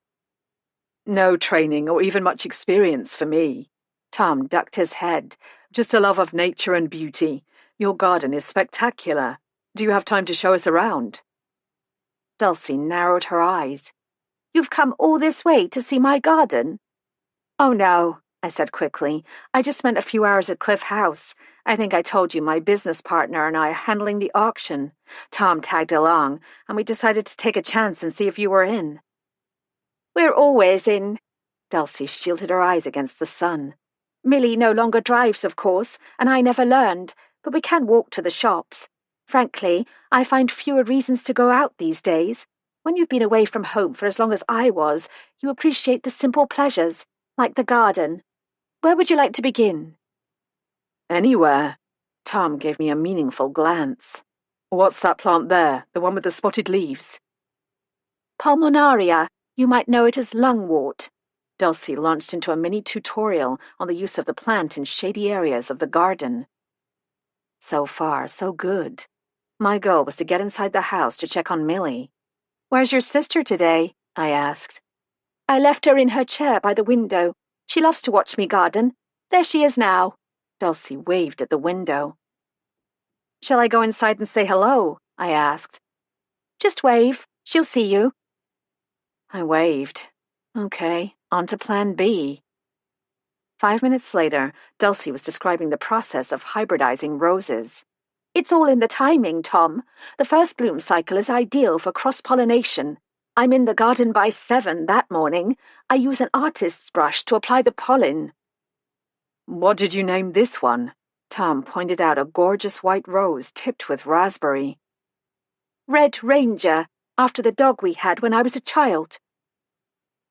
No training or even much experience for me. Tom ducked his head. Just a love of nature and beauty. Your garden is spectacular. Do you have time to show us around? Dulcie narrowed her eyes. You've come all this way to see my garden? Oh, no, I said quickly. I just spent a few hours at Cliff House. I think I told you my business partner and I are handling the auction. Tom tagged along, and we decided to take a chance and see if you were in. We're always in. Dulcie shielded her eyes against the sun. Millie no longer drives, of course, and I never learned, but we can walk to the shops. Frankly, I find fewer reasons to go out these days. When you've been away from home for as long as I was, you appreciate the simple pleasures, like the garden. Where would you like to begin? Anywhere. Tom gave me a meaningful glance. What's that plant there, the one with the spotted leaves? Pulmonaria. You might know it as lungwort. Dulcie launched into a mini tutorial on the use of the plant in shady areas of the garden. So far, so good. My goal was to get inside the house to check on Millie. Where's your sister today? I asked. I left her in her chair by the window. She loves to watch me garden. There she is now. Dulcie waved at the window. Shall I go inside and say hello? I asked. Just wave. She'll see you. I waved. Okay, on to plan B. 5 minutes later, Dulcie was describing the process of hybridizing roses. It's all in the timing, Tom. The first bloom cycle is ideal for cross-pollination. I'm in the garden by 7 that morning. I use an artist's brush to apply the pollen. What did you name this one? Tom pointed out a gorgeous white rose tipped with raspberry. Red Ranger, after the dog we had when I was a child.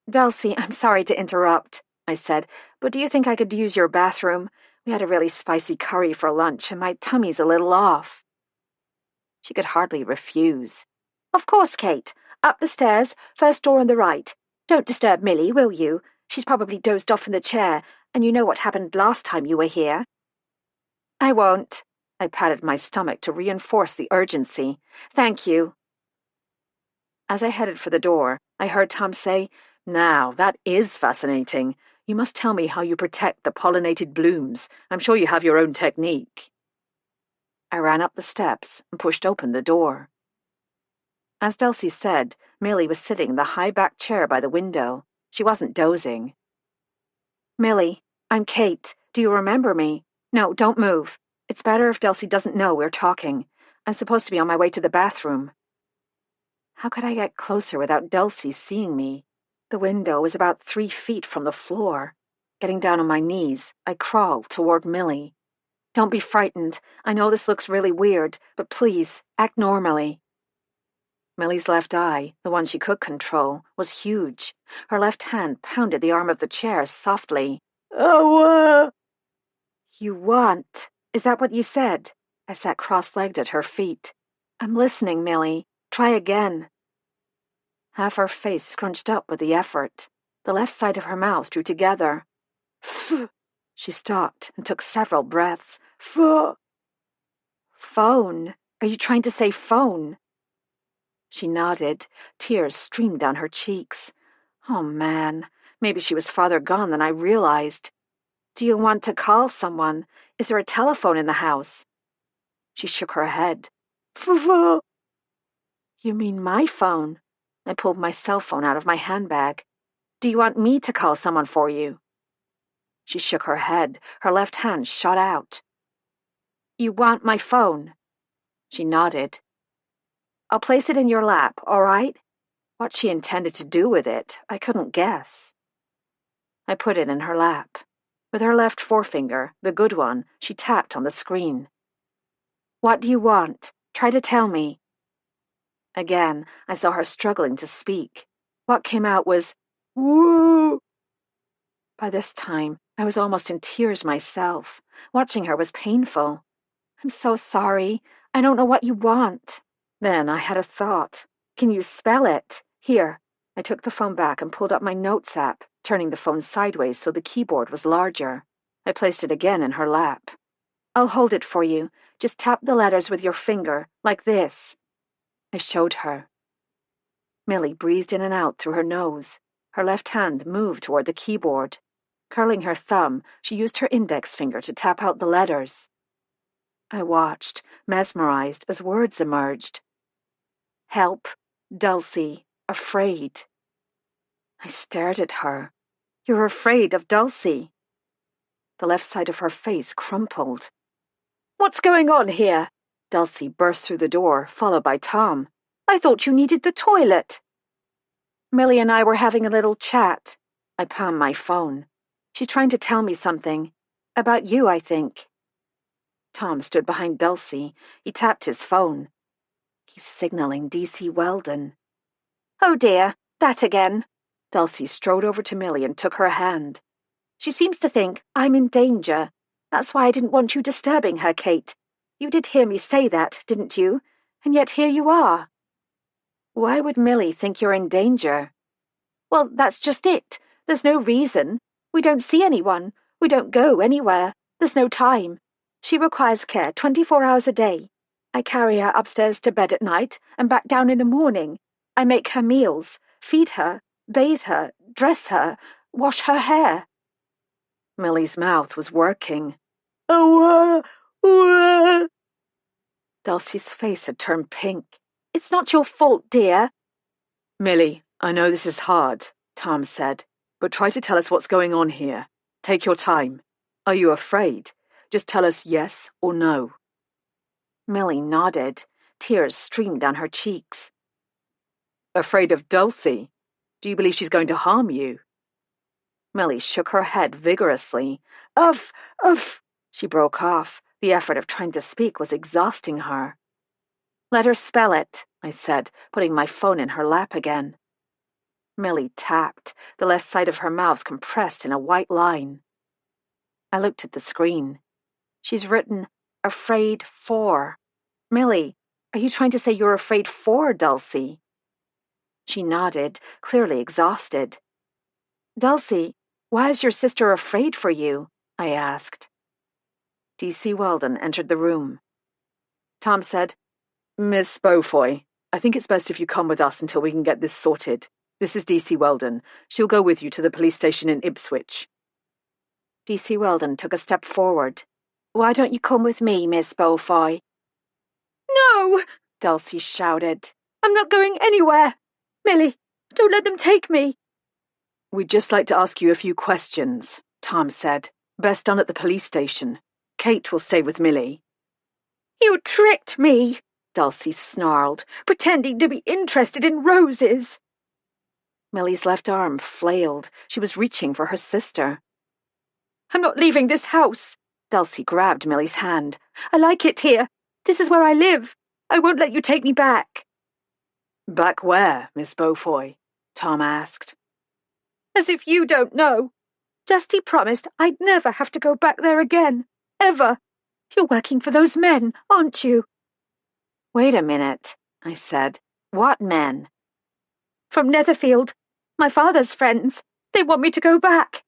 Dulcie, I'm sorry to interrupt, I said, but do you think I could use your bathroom? We had a really spicy curry for lunch, and my tummy's a little off. She could hardly refuse. Of course, Kate. Up the stairs, first door on the right. Don't disturb Millie, will you? She's probably dozed off in the chair, and you know what happened last time you were here. I won't. I patted my stomach to reinforce the urgency. Thank you. As I headed for the door, I heard Tom say, Now, that is fascinating. You must tell me how you protect the pollinated blooms. I'm sure you have your own technique. I ran up the steps and pushed open the door. As Dulcie said, Millie was sitting in the high-backed chair by the window. She wasn't dozing. Millie, I'm Kate. Do you remember me? No, don't move. It's better if Dulcie doesn't know we're talking. I'm supposed to be on my way to the bathroom. How could I get closer without Dulcie seeing me? The window was about 3 feet from the floor. Getting down on my knees, I crawled toward Millie. Don't be frightened. I know this looks really weird, but please, act normally. Millie's left eye, the one she could control, was huge. Her left hand pounded the arm of the chair softly. Oh, You want? Is that what you said? I sat cross-legged at her feet. I'm listening, Millie. Try again. Half her face scrunched up with the effort. The left side of her mouth drew together. She stopped and took several breaths. Phone? Are you trying to say phone? She nodded. Tears streamed down her cheeks. Oh, man. Maybe she was farther gone than I realized. Do you want to call someone? Is there a telephone in the house? She shook her head. You mean my phone? I pulled my cell phone out of my handbag. Do you want me to call someone for you? She shook her head. Her left hand shot out. You want my phone? She nodded. I'll place it in your lap, all right? What she intended to do with it, I couldn't guess. I put it in her lap. With her left forefinger, the good one, she tapped on the screen. What do you want? Try to tell me. Again, I saw her struggling to speak. What came out was, woo! By this time, I was almost in tears myself. Watching her was painful. I'm so sorry. I don't know what you want. Then I had a thought. Can you spell it? Here. I took the phone back and pulled up my notes app, turning the phone sideways so the keyboard was larger. I placed it again in her lap. I'll hold it for you. Just tap the letters with your finger, like this. I showed her. Millie breathed in and out through her nose. Her left hand moved toward the keyboard. Curling her thumb, she used her index finger to tap out the letters. I watched, mesmerized, as words emerged. Help, Dulcie, afraid. I stared at her. You're afraid of Dulcie. The left side of her face crumpled. What's going on here? Dulcie burst through the door, followed by Tom. I thought you needed the toilet. Millie and I were having a little chat. I palmed my phone. She's trying to tell me something. About you, I think. Tom stood behind Dulcie. He tapped his phone. He's signaling D.C. Weldon. Oh dear, that again. Dulcie strode over to Millie and took her hand. She seems to think I'm in danger. That's why I didn't want you disturbing her, Kate. You did hear me say that, didn't you? And yet here you are. Why would Millie think you're in danger? Well, that's just it. There's no reason. We don't see anyone. We don't go anywhere. There's no time. She requires care 24 hours a day. I carry her upstairs to bed at night and back down in the morning. I make her meals, feed her, bathe her, dress her, wash her hair. Millie's mouth was working. Dulcie's face had turned pink. It's not your fault, dear. Millie, I know this is hard, Tom said, but try to tell us what's going on here. Take your time. Are you afraid? Just tell us yes or no. Millie nodded. Tears streamed down her cheeks. Afraid of Dulcie? Do you believe she's going to harm you? Millie shook her head vigorously. She broke off. The effort of trying to speak was exhausting her. Let her spell it, I said, putting my phone in her lap again. Millie tapped, the left side of her mouth compressed in a white line. I looked at the screen. She's written, afraid for. Millie, are you trying to say you're afraid for Dulcie? She nodded, clearly exhausted. Dulcie, why is your sister afraid for you? I asked. D.C. Weldon entered the room. Tom said, Miss Beaufoy, I think it's best if you come with us until we can get this sorted. This is D.C. Weldon. She'll go with you to the police station in Ipswich. D.C. Weldon took a step forward. Why don't you come with me, Miss Beaufoy? No! Dulcie shouted. I'm not going anywhere. Millie, don't let them take me. We'd just like to ask you a few questions, Tom said. Best done at the police station. Kate will stay with Millie. You tricked me, Dulcie snarled, pretending to be interested in roses. Millie's left arm flailed. She was reaching for her sister. I'm not leaving this house. Dulcie grabbed Millie's hand. I like it here. This is where I live. I won't let you take me back. Back where, Miss Beaufoy? Tom asked. As if you don't know. Dusty promised I'd never have to go back there again. Ever. You're working for those men, aren't you? Wait a minute, I said. What men? From Netherfield. My father's friends. They want me to go back.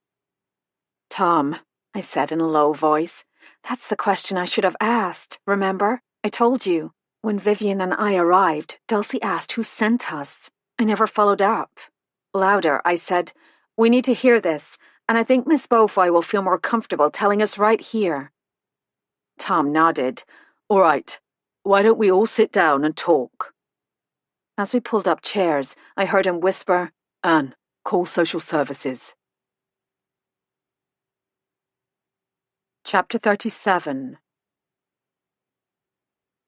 Tom, I said in a low voice. That's the question I should have asked, remember? I told you. When Vivian and I arrived, Dulcie asked who sent us. I never followed up. Louder, I said, we need to hear this, and I think Miss Beaufoy will feel more comfortable telling us right here. Tom nodded. All right. Why don't we all sit down and talk? As we pulled up chairs, I heard him whisper, Anne, call social services. Chapter 37.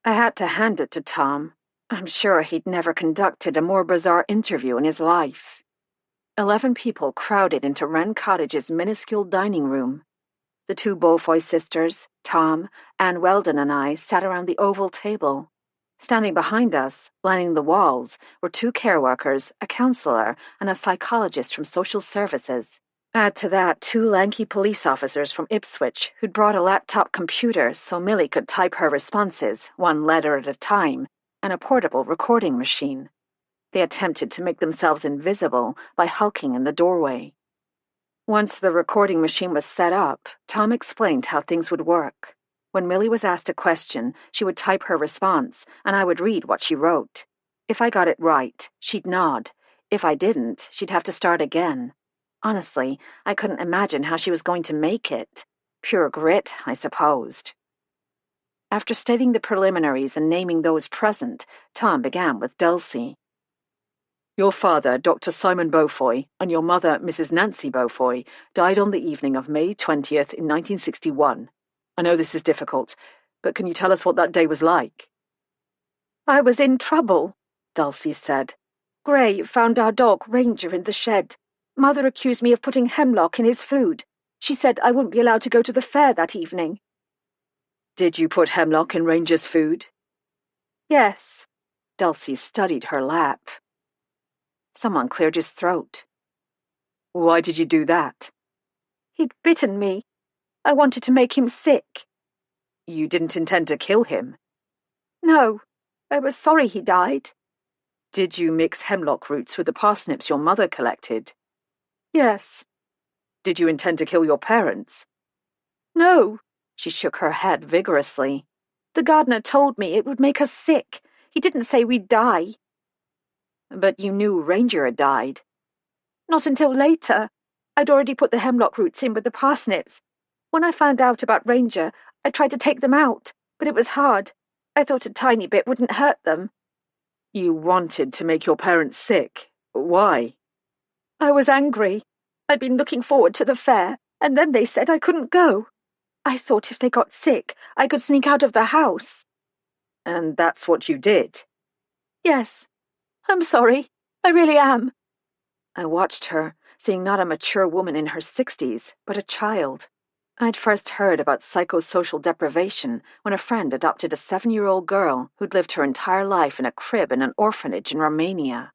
I had to hand it to Tom. I'm sure he'd never conducted a more bizarre interview in his life. 11 people crowded into Wren Cottage's minuscule dining room. The 2 Beaufoy sisters, Tom, Anne Weldon, and I sat around the oval table. Standing behind us, lining the walls, were 2 care workers, a counselor, and a psychologist from social services. Add to that 2 lanky police officers from Ipswich who'd brought a laptop computer so Millie could type her responses, 1 letter at a time, and a portable recording machine. They attempted to make themselves invisible by hulking in the doorway. Once the recording machine was set up, Tom explained how things would work. When Millie was asked a question, she would type her response, and I would read what she wrote. If I got it right, she'd nod. If I didn't, she'd have to start again. Honestly, I couldn't imagine how she was going to make it. Pure grit, I supposed. After stating the preliminaries and naming those present, Tom began with Dulcie. Your father, Dr. Simon Beaufoy, and your mother, Mrs. Nancy Beaufoy, died on the evening of May 20th in 1961. I know this is difficult, but can you tell us what that day was like? I was in trouble, Dulcie said. Gray found our dog, Ranger, in the shed. Mother accused me of putting hemlock in his food. She said I wouldn't be allowed to go to the fair that evening. Did you put hemlock in Ranger's food? Yes. Dulcie studied her lap. Someone cleared his throat. Why did you do that? He'd bitten me. I wanted to make him sick. You didn't intend to kill him? No. I was sorry he died. Did you mix hemlock roots with the parsnips your mother collected? Yes. Did you intend to kill your parents? No. She shook her head vigorously. The gardener told me it would make us sick. He didn't say we'd die. But you knew Ranger had died. Not until later. I'd already put the hemlock roots in with the parsnips. When I found out about Ranger, I tried to take them out, but it was hard. I thought a tiny bit wouldn't hurt them. You wanted to make your parents sick. Why? I was angry. I'd been looking forward to the fair, and then they said I couldn't go. I thought if they got sick, I could sneak out of the house. And that's what you did? Yes. I'm sorry. I really am. I watched her, seeing not a mature woman in her 60s, but a child. I'd first heard about psychosocial deprivation when a friend adopted a 7-year-old girl who'd lived her entire life in a crib in an orphanage in Romania.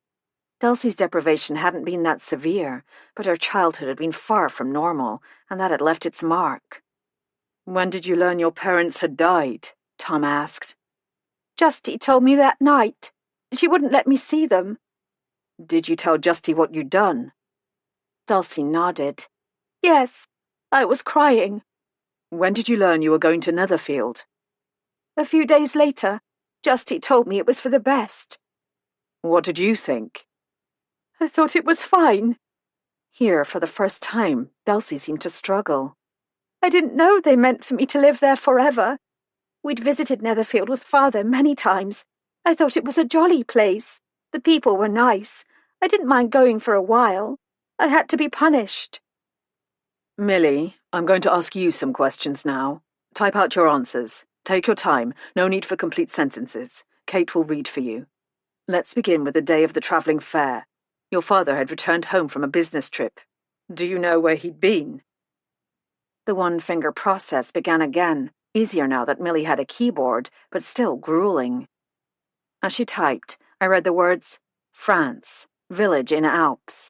Dulcie's deprivation hadn't been that severe, but her childhood had been far from normal, and that had left its mark. When did you learn your parents had died? Tom asked. Justy told me that night. She wouldn't let me see them. Did you tell Justy what you'd done? Dulcie nodded. Yes, I was crying. When did you learn you were going to Netherfield? A few days later. Justy told me it was for the best. What did you think? I thought it was fine. Here, for the first time, Dulcie seemed to struggle. I didn't know they meant for me to live there forever. We'd visited Netherfield with Father many times. I thought it was a jolly place. The people were nice. I didn't mind going for a while. I had to be punished. Millie, I'm going to ask you some questions now. Type out your answers. Take your time. No need for complete sentences. Kate will read for you. Let's begin with the day of the travelling fair. Your father had returned home from a business trip. Do you know where he'd been? The one-finger process began again, easier now that Millie had a keyboard, but still grueling. As she typed, I read the words, France, village in Alps.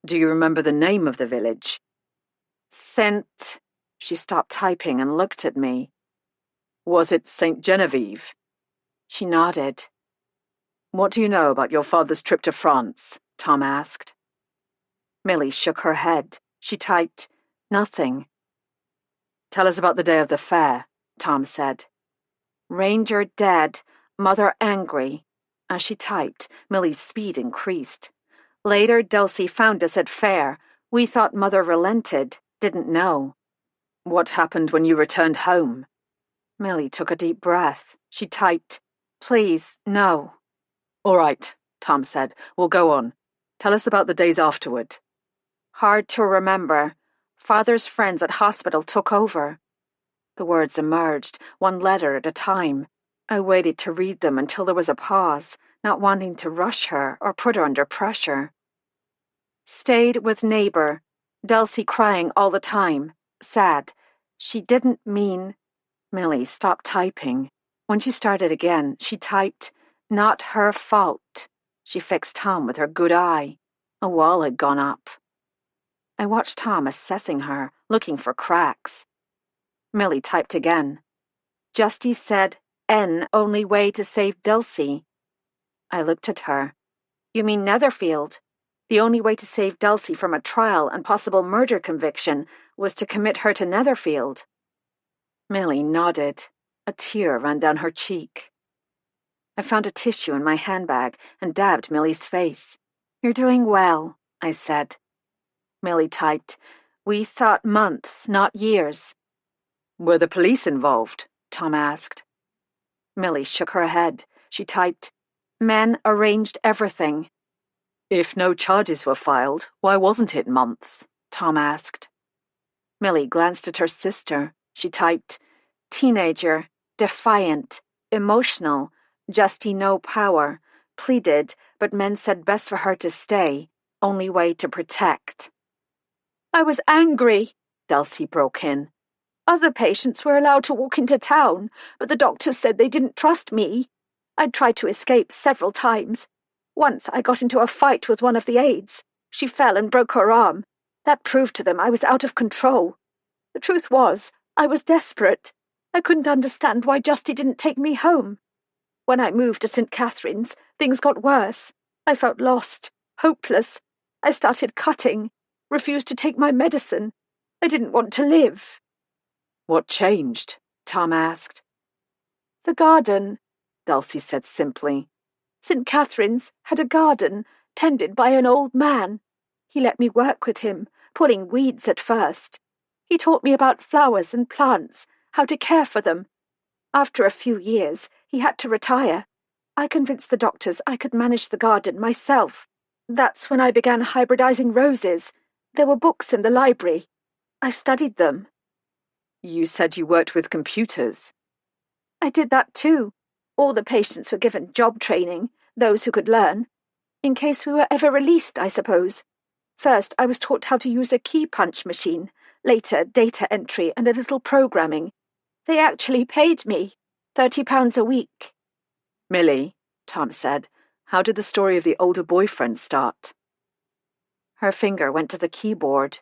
Do you remember the name of the village? Saint... She stopped typing and looked at me. Was it St. Genevieve? She nodded. What do you know about your father's trip to France? Tom asked. Millie shook her head. She typed, nothing. Tell us about the day of the fair, Tom said. Ranger dead, mother angry. As she typed, Millie's speed increased. Later, Dulcie found us at fair. We thought mother relented, didn't know. What happened when you returned home? Millie took a deep breath. She typed, please, no. All right, Tom said. We'll go on. Tell us about the days afterward. Hard to remember. Father's friends at hospital took over. The words emerged, one letter at a time. I waited to read them until there was a pause, not wanting to rush her or put her under pressure. Stayed with neighbor. Dulcie crying all the time. Sad. She didn't mean... Millie stopped typing. When she started again, she typed, not her fault. She fixed Tom with her good eye. A wall had gone up. I watched Tom assessing her, looking for cracks. Millie typed again. Justy said, N only way to save Dulcie. I looked at her. You mean Netherfield? The only way to save Dulcie from a trial and possible murder conviction was to commit her to Netherfield. Millie nodded. A tear ran down her cheek. I found a tissue in my handbag and dabbed Millie's face. You're doing well, I said. Millie typed, we thought months, not years. Were the police involved? Tom asked. Millie shook her head. She typed, men arranged everything. If no charges were filed, why wasn't it months? Tom asked. Millie glanced at her sister. She typed, teenager, defiant, emotional, Justy no power, pleaded, but men said best for her to stay, only way to protect. I was angry, Dulcie broke in. Other patients were allowed to walk into town, but the doctors said they didn't trust me. I'd tried to escape several times. Once I got into a fight with one of the aides. She fell and broke her arm. That proved to them I was out of control. The truth was, I was desperate. I couldn't understand why Justy didn't take me home. When I moved to St. Catherine's, things got worse. I felt lost, hopeless. I started cutting, refused to take my medicine. I didn't want to live. What changed? Tom asked. The garden, Dulcie said simply. St. Catherine's had a garden, tended by an old man. He let me work with him, pulling weeds at first. He taught me about flowers and plants, how to care for them. After a few years, he had to retire. I convinced the doctors I could manage the garden myself. That's when I began hybridizing roses. There were books in the library. I studied them. You said you worked with computers. I did that too. All the patients were given job training, those who could learn. In case we were ever released, I suppose. First, I was taught how to use a key punch machine, later data entry and a little programming. They actually paid me £30 a week. Millie, Tom said, how did the story of the older boyfriend start? Her finger went to the keyboard.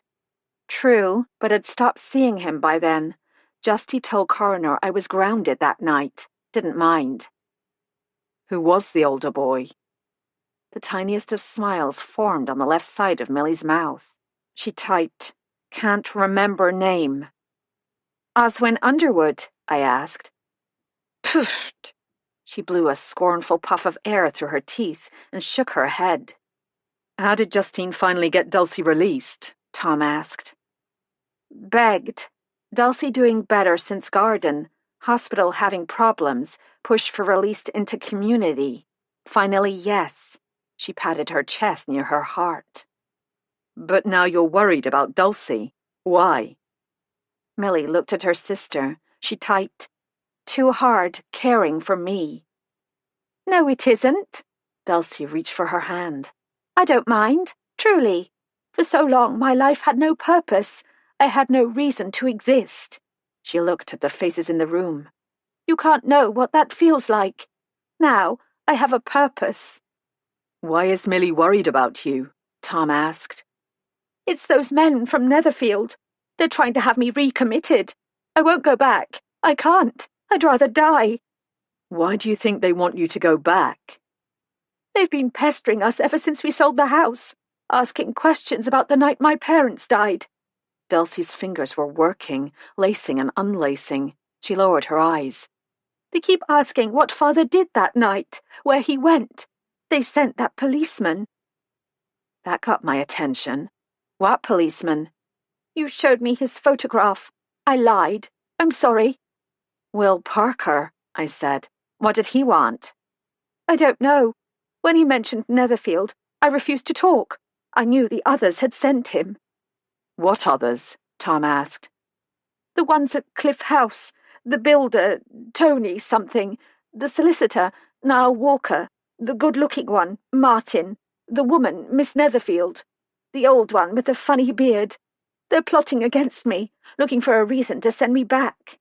True, but I'd stopped seeing him by then. Justy told coroner I was grounded that night. Didn't mind. Who was the older boy? The tiniest of smiles formed on the left side of Millie's mouth. She typed, can't remember name. Oswin Underwood, I asked. Pfft! She blew a scornful puff of air through her teeth and shook her head. How did Justine finally get Dulcie released? Tom asked. Begged. Dulcie doing better since garden. Hospital having problems. Pushed for release into community. Finally, yes. She patted her chest near her heart. But now you're worried about Dulcie. Why? Millie looked at her sister. She typed, too hard caring for me. No, it isn't. Dulcie reached for her hand. I don't mind, truly. For so long my life had no purpose. I had no reason to exist. She looked at the faces in the room. You can't know what that feels like. Now I have a purpose. Why is Millie worried about you? Tom asked. It's those men from Netherfield. They're trying to have me recommitted. I won't go back. I can't. I'd rather die. Why do you think they want you to go back? They've been pestering us ever since we sold the house, asking questions about the night my parents died. Dulcie's fingers were working, lacing and unlacing. She lowered her eyes. They keep asking what Father did that night, where he went. They sent that policeman. That got my attention. What policeman? You showed me his photograph. I lied. I'm sorry. Will Parker, I said. What did he want? I don't know. When he mentioned Netherfield, I refused to talk. I knew the others had sent him. What others? Tom asked. The ones at Cliff House. The builder, Tony something. The solicitor, Niall Walker. The good-looking one, Martin. The woman, Miss Netherfield. The old one with the funny beard. They're plotting against me, looking for a reason to send me back.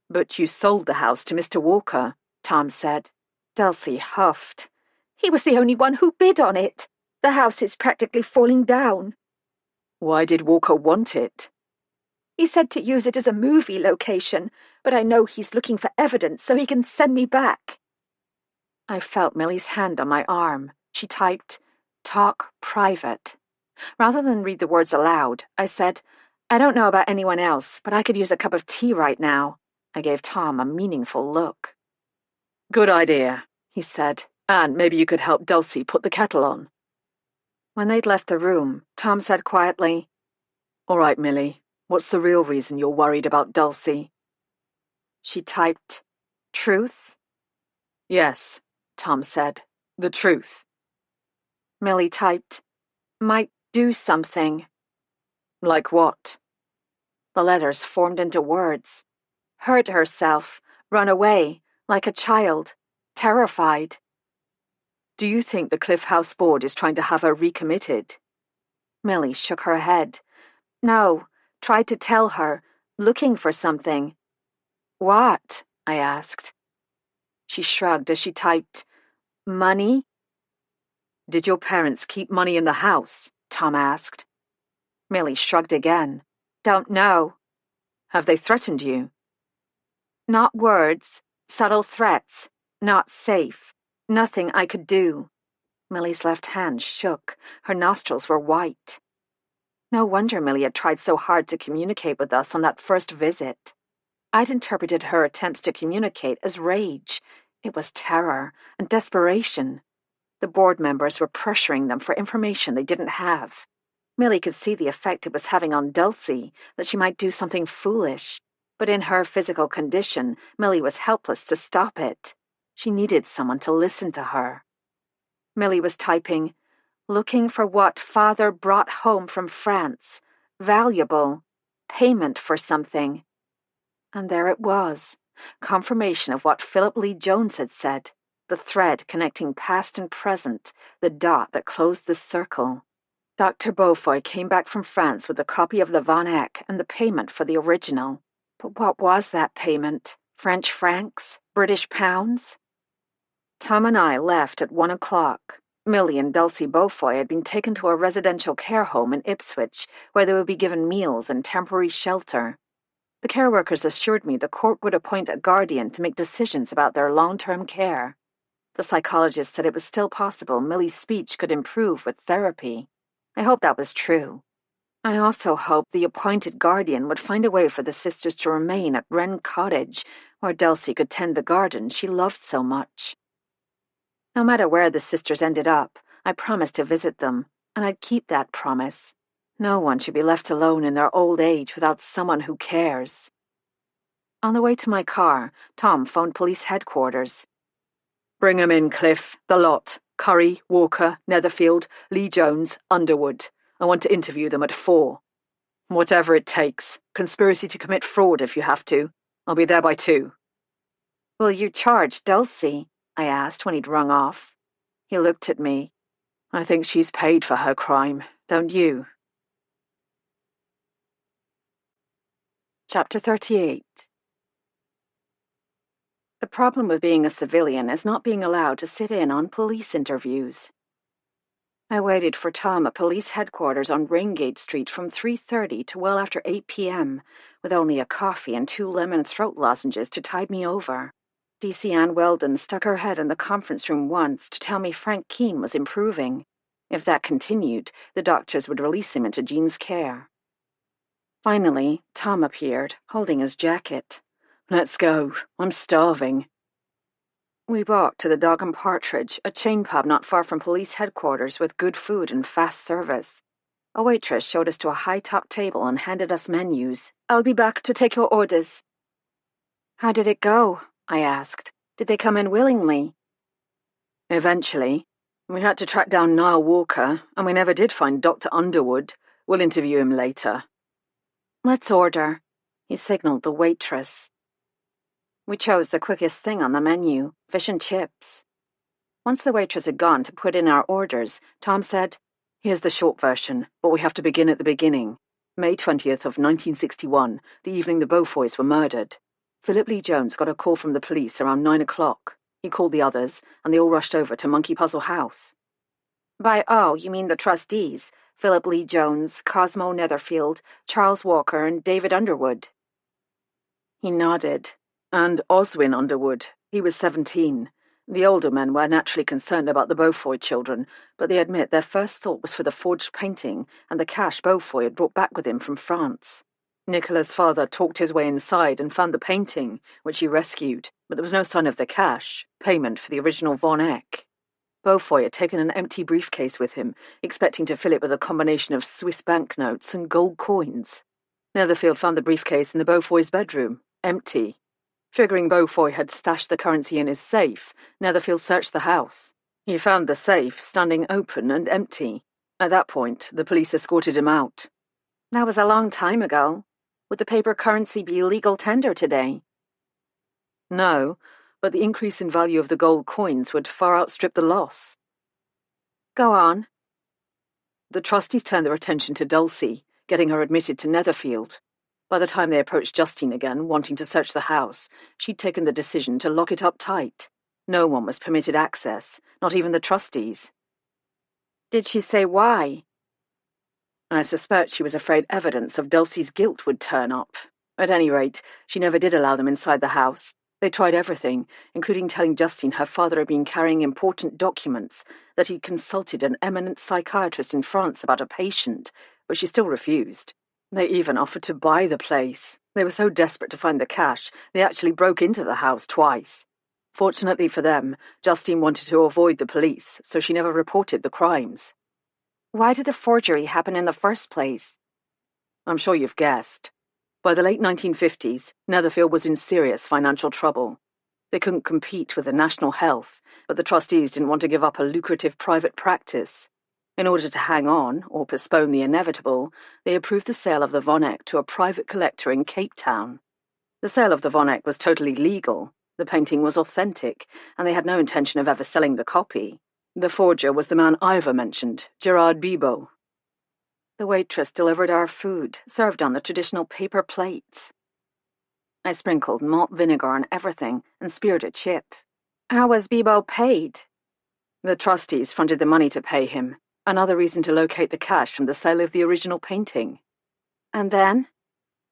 But you sold the house to Mr. Walker, Tom said. Dulcie huffed. He was the only one who bid on it. The house is practically falling down. Why did Walker want it? He said to use it as a movie location, but I know he's looking for evidence so he can send me back. I felt Millie's hand on my arm. She typed, talk private. Rather than read the words aloud, I said, I don't know about anyone else, but I could use a cup of tea right now. I gave Tom a meaningful look. Good idea, he said, and maybe you could help Dulcie put the kettle on. When they'd left the room, Tom said quietly, All right, Millie, what's the real reason you're worried about Dulcie? She typed, truth? Yes, Tom said, the truth. Millie typed. Might do something. Like what? The letters formed into words. Hurt herself, run away, like a child, terrified. Do you think the Cliff House Board is trying to have her recommitted? Millie shook her head. No, tried to tell her, looking for something. What? I asked. She shrugged as she typed, Money? Did your parents keep money in the house? Tom asked. Millie shrugged again. Don't know. Have they threatened you? Not words, subtle threats. Not safe. Nothing I could do. Millie's left hand shook. Her nostrils were white. No wonder Millie had tried so hard to communicate with us on that first visit. I'd interpreted her attempts to communicate as rage. It was terror and desperation. The board members were pressuring them for information they didn't have. Millie could see the effect it was having on Dulcie, that she might do something foolish. But in her physical condition, Millie was helpless to stop it. She needed someone to listen to her. Millie was typing, looking for what father brought home from France. Valuable. Payment for something. And there it was. Confirmation of what Philip Lee Jones had said. The thread connecting past and present. The dot that closed the circle. Dr. Beaufoy came back from France with a copy of the Von Eck and the payment for the original. But what was that payment? French francs? British pounds? Tom and I left at 1 o'clock. Millie and Dulcie Beaufoy had been taken to a residential care home in Ipswich, where they would be given meals and temporary shelter. The care workers assured me the court would appoint a guardian to make decisions about their long-term care. The psychologist said it was still possible Millie's speech could improve with therapy. I hoped that was true. I also hoped the appointed guardian would find a way for the sisters to remain at Wren Cottage, where Dulcie could tend the garden she loved so much. No matter where the sisters ended up, I promised to visit them, and I'd keep that promise. No one should be left alone in their old age without someone who cares. On the way to my car, Tom phoned police headquarters. Bring 'em in, Cliff. The lot. Curry, Walker, Netherfield, Lee Jones, Underwood. I want to interview them at 4. Whatever it takes. Conspiracy to commit fraud if you have to. I'll be there by 2. Will you charge Dulcie? I asked when he'd rung off. He looked at me. I think she's paid for her crime, don't you? Chapter 38. The problem with being a civilian is not being allowed to sit in on police interviews. I waited for Tom at police headquarters on Raingate Street from 3:30 to well after 8 p.m., with only a coffee and 2 lemon throat lozenges to tide me over. DC Ann Weldon stuck her head in the conference room once to tell me Frank Keene was improving. If that continued, the doctors would release him into Jean's care. Finally, Tom appeared, holding his jacket. Let's go. I'm starving. We walked to the Dog and Partridge, a chain pub not far from police headquarters with good food and fast service. A waitress showed us to a high-top table and handed us menus. I'll be back to take your orders. How did it go? I asked. Did they come in willingly? Eventually. We had to track down Niall Walker, and we never did find Dr. Underwood. We'll interview him later. Let's order. He signaled the waitress. We chose the quickest thing on the menu, fish and chips. Once the waitress had gone to put in our orders, Tom said, Here's the short version, but we have to begin at the beginning. May 20th of 1961, the evening the Beaufoys were murdered. Philip Lee Jones got a call from the police around 9 o'clock. He called the others, and they all rushed over to Monkey Puzzle House. By you mean the trustees, Philip Lee Jones, Cosmo Netherfield, Charles Walker, and David Underwood. He nodded. And Oswin Underwood. He was 17. The older men were naturally concerned about the Beaufoy children, but they admit their first thought was for the forged painting and the cash Beaufoy had brought back with him from France. Nicola's father talked his way inside and found the painting, which he rescued, but there was no sign of the cash, payment for the original Von Eck. Beaufoy had taken an empty briefcase with him, expecting to fill it with a combination of Swiss banknotes and gold coins. Netherfield found the briefcase in the Beaufoy's bedroom, empty. Figuring Beaufoy had stashed the currency in his safe, Netherfield searched the house. He found the safe standing open and empty. At that point, the police escorted him out. That was a long time ago. Would the paper currency be legal tender today? No, but the increase in value of the gold coins would far outstrip the loss. Go on. The trustees turned their attention to Dulcie, getting her admitted to Netherfield. By the time they approached Justine again, wanting to search the house, she'd taken the decision to lock it up tight. No one was permitted access, not even the trustees. Did she say why? I suspect she was afraid evidence of Dulcie's guilt would turn up. At any rate, she never did allow them inside the house. They tried everything, including telling Justine her father had been carrying important documents, that he'd consulted an eminent psychiatrist in France about a patient, but she still refused. They even offered to buy the place. They were so desperate to find the cash, they actually broke into the house twice. Fortunately for them, Justine wanted to avoid the police, so she never reported the crimes. Why did the forgery happen in the first place? I'm sure you've guessed. By the late 1950s, Netherfield was in serious financial trouble. They couldn't compete with the National Health, but the trustees didn't want to give up a lucrative private practice. In order to hang on, or postpone the inevitable, they approved the sale of the Von Eyck to a private collector in Cape Town. The sale of the Von Eyck was totally legal. The painting was authentic, and they had no intention of ever selling the copy. The forger was the man Ivor mentioned, Gerard Bebo. The waitress delivered our food, served on the traditional paper plates. I sprinkled malt vinegar on everything and speared a chip. How was Bebo paid? The trustees fronted the money to pay him. Another reason to locate the cash from the sale of the original painting. And then?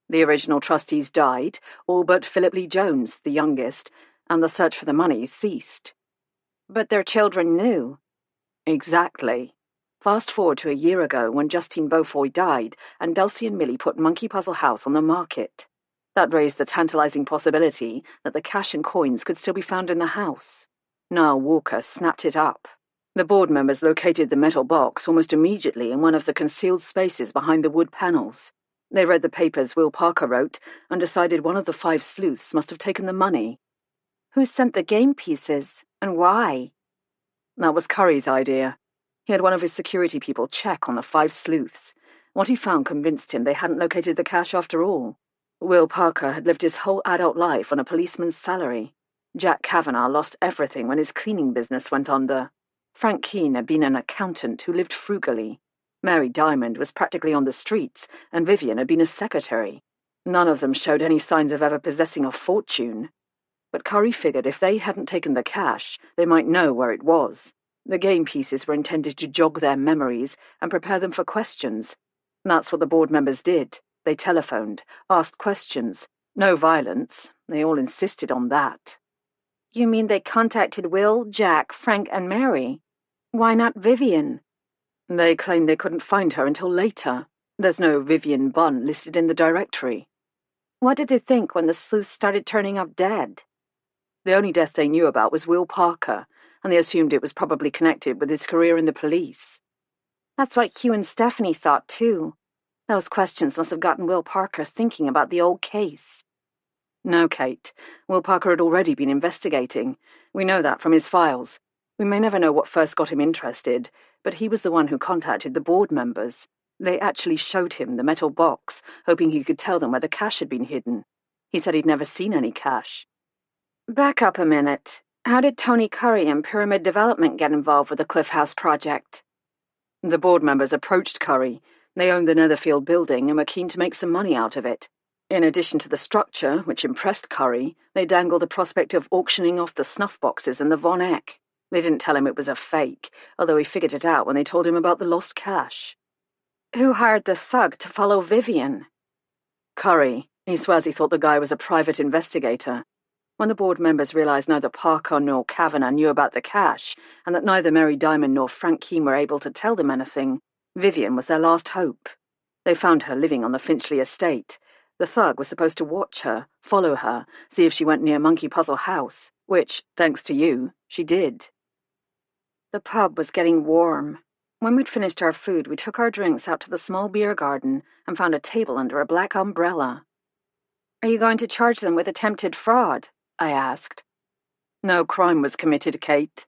The original trustees died, all but Philip Lee Jones, the youngest, and the search for the money ceased. But their children knew. Exactly. Fast forward to a year ago when Justine Beaufoy died and Dulcie and Millie put Monkey Puzzle House on the market. That raised the tantalizing possibility that the cash and coins could still be found in the house. Niall Walker snapped it up. The board members located the metal box almost immediately in one of the concealed spaces behind the wood panels. They read the papers Will Parker wrote and decided one of the 5 sleuths must have taken the money. Who sent the game pieces, and why? That was Curry's idea. He had one of his security people check on the 5 sleuths. What he found convinced him they hadn't located the cash after all. Will Parker had lived his whole adult life on a policeman's salary. Jack Kavanagh lost everything when his cleaning business went under. Frank Keane had been an accountant who lived frugally. Mary Diamond was practically on the streets, and Vivian had been a secretary. None of them showed any signs of ever possessing a fortune. But Curry figured if they hadn't taken the cash, they might know where it was. The game pieces were intended to jog their memories and prepare them for questions. That's what the board members did. They telephoned, asked questions. No violence. They all insisted on that. You mean they contacted Will, Jack, Frank, and Mary? Why not Vivian? They claimed they couldn't find her until later. There's no Vivian Bunn listed in the directory. What did they think when the sleuths started turning up dead? The only death they knew about was Will Parker, and they assumed it was probably connected with his career in the police. That's what Hugh and Stephanie thought, too. Those questions must have gotten Will Parker thinking about the old case. No, Kate. Will Parker had already been investigating. We know that from his files. We may never know what first got him interested, but he was the one who contacted the board members. They actually showed him the metal box, hoping he could tell them where the cash had been hidden. He said he'd never seen any cash. Back up a minute. How did Tony Curry and Pyramid Development get involved with the Cliff House project? The board members approached Curry. They owned the Netherfield building and were keen to make some money out of it. In addition to the structure, which impressed Curry, they dangled the prospect of auctioning off the snuff boxes and the Von Eyck. They didn't tell him it was a fake, although he figured it out when they told him about the lost cash. Who hired the thug to follow Vivian? Curry. He swears he thought the guy was a private investigator. When the board members realized neither Parker nor Kavanagh knew about the cash, and that neither Mary Diamond nor Frank Keane were able to tell them anything, Vivian was their last hope. They found her living on the Finchley estate. The thug was supposed to watch her, follow her, see if she went near Monkey Puzzle House, which, thanks to you, she did. The pub was getting warm. When we'd finished our food, we took our drinks out to the small beer garden and found a table under a black umbrella. Are you going to charge them with attempted fraud? I asked. No crime was committed, Kate.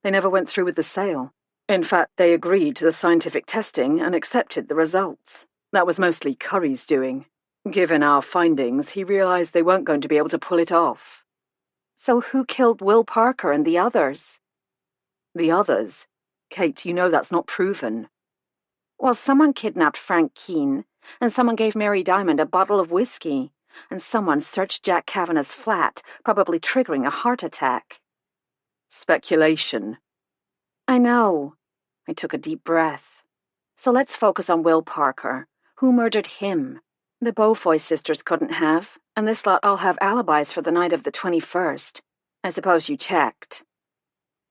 They never went through with the sale. In fact, they agreed to the scientific testing and accepted the results. That was mostly Curry's doing. Given our findings, he realized they weren't going to be able to pull it off. So who killed Will Parker and the others? The others? Kate, you know that's not proven. Well, someone kidnapped Frank Keene, and someone gave Mary Diamond a bottle of whiskey, and someone searched Jack Kavanagh's flat, probably triggering a heart attack. Speculation. I know. I took a deep breath. So let's focus on Will Parker. Who murdered him? The Beaufoy sisters couldn't have, and this lot all have alibis for the night of the 21st. I suppose you checked.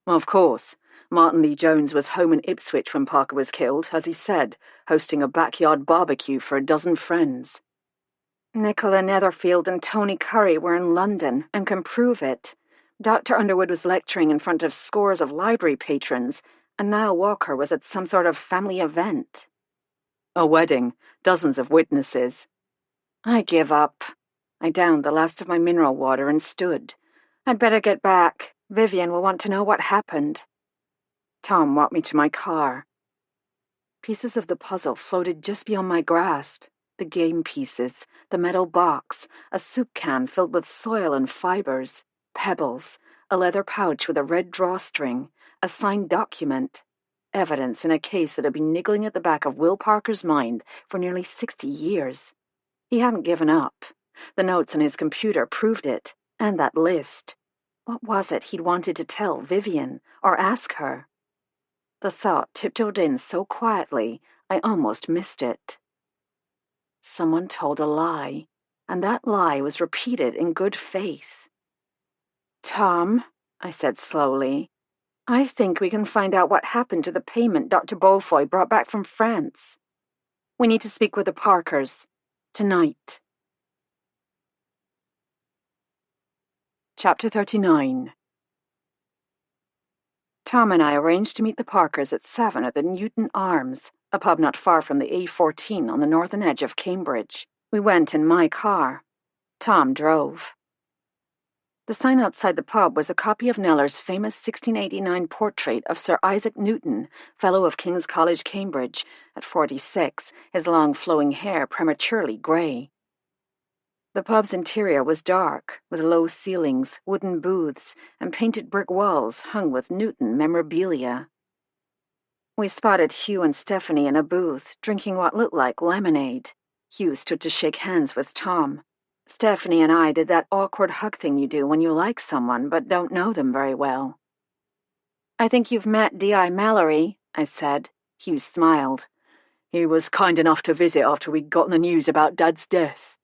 Of course. Martin Lee Jones was home in Ipswich when Parker was killed, as he said, hosting a backyard barbecue for a dozen friends. Nicola Netherfield and Tony Curry were in London and can prove it. Dr. Underwood was lecturing in front of scores of library patrons, and Niall Walker was at some sort of family event. A wedding, dozens of witnesses. I give up. I downed the last of my mineral water and stood. I'd better get back. Vivian will want to know what happened. Tom walked me to my car. Pieces of the puzzle floated just beyond my grasp. The game pieces, the metal box, a soup can filled with soil and fibers, pebbles, a leather pouch with a red drawstring, a signed document. Evidence in a case that had been niggling at the back of Will Parker's mind for nearly 60 years. He hadn't given up. The notes on his computer proved it, and that list. What was it he'd wanted to tell Vivian, or ask her? The thought tiptoed in so quietly, I almost missed it. Someone told a lie, and that lie was repeated in good faith. Tom, I said slowly, I think we can find out what happened to the payment Dr. Beaufoy brought back from France. We need to speak with the Parkers. Tonight. Chapter 39. Tom and I arranged to meet the Parkers at 7 at the Newton Arms, a pub not far from the A14 on the northern edge of Cambridge. We went in my car. Tom drove. The sign outside the pub was a copy of Kneller's famous 1689 portrait of Sir Isaac Newton, Fellow of King's College, Cambridge, at 46, his long flowing hair prematurely grey. The pub's interior was dark, with low ceilings, wooden booths, and painted brick walls hung with Newton memorabilia. We spotted Hugh and Stephanie in a booth, drinking what looked like lemonade. Hugh stood to shake hands with Tom. Stephanie and I did that awkward hug thing you do when you like someone but don't know them very well. I think you've met D.I. Mallory, I said. Hugh smiled. He was kind enough to visit after we'd gotten the news about Dad's death.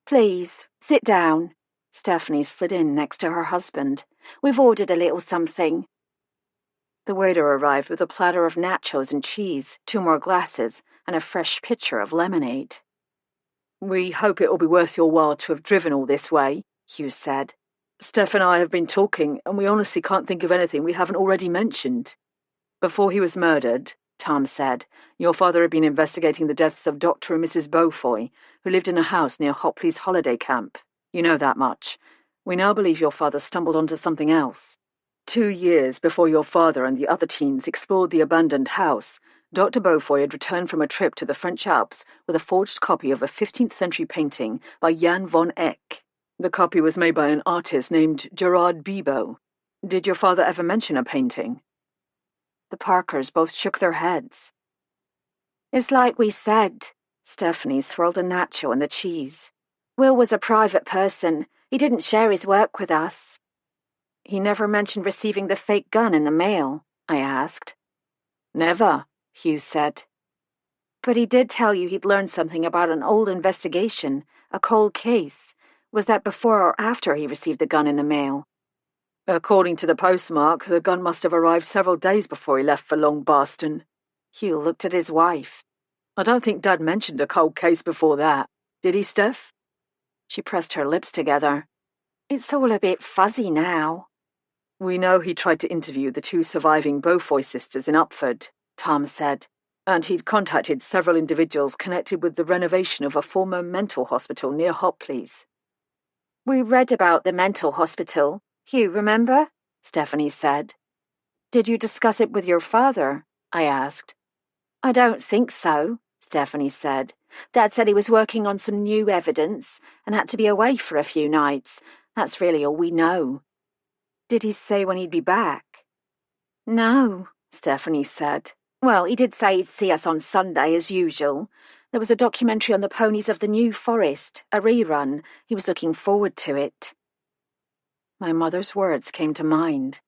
Please, sit down. Stephanie slid in next to her husband. We've ordered a little something. The waiter arrived with a platter of nachos and cheese, 2 more glasses, and a fresh pitcher of lemonade. We hope it'll be worth your while to have driven all this way, Hugh said. Steph and I have been talking, and we honestly can't think of anything we haven't already mentioned. Before he was murdered, Tom said, your father had been investigating the deaths of Dr. and Mrs. Beaufoy, who lived in a house near Hopley's holiday camp. You know that much. We now believe your father stumbled onto something else. 2 years before your father and the other teens explored the abandoned house, Dr. Beaufoy had returned from a trip to the French Alps with a forged copy of a 15th century painting by Jan van Eyck. The copy was made by an artist named Gerard Bibeau. Did your father ever mention a painting? The Parkers both shook their heads. It's like we said. Stephanie swirled a nacho in the cheese. Will was a private person. He didn't share his work with us. He never mentioned receiving the fake gun in the mail, I asked. Never, Hugh said. But he did tell you he'd learned something about an old investigation, a cold case. Was that before or after he received the gun in the mail? According to the postmark, the gun must have arrived several days before he left for Long Barston. Hugh looked at his wife. I don't think Dad mentioned a cold case before that. Did he, Steph? She pressed her lips together. It's all a bit fuzzy now. We know he tried to interview the 2 surviving Beaufoy sisters in Upford, Tom said, and he'd contacted several individuals connected with the renovation of a former mental hospital near Hopley's. We read about the mental hospital. Hugh, remember? Stephanie said. Did you discuss it with your father? I asked. I don't think so, Stephanie said. Dad said he was working on some new evidence and had to be away for a few nights. That's really all we know. Did he say when he'd be back? No, Stephanie said. Well, he did say he'd see us on Sunday as usual. There was a documentary on the ponies of the New Forest, a rerun. He was looking forward to it. My mother's words came to mind.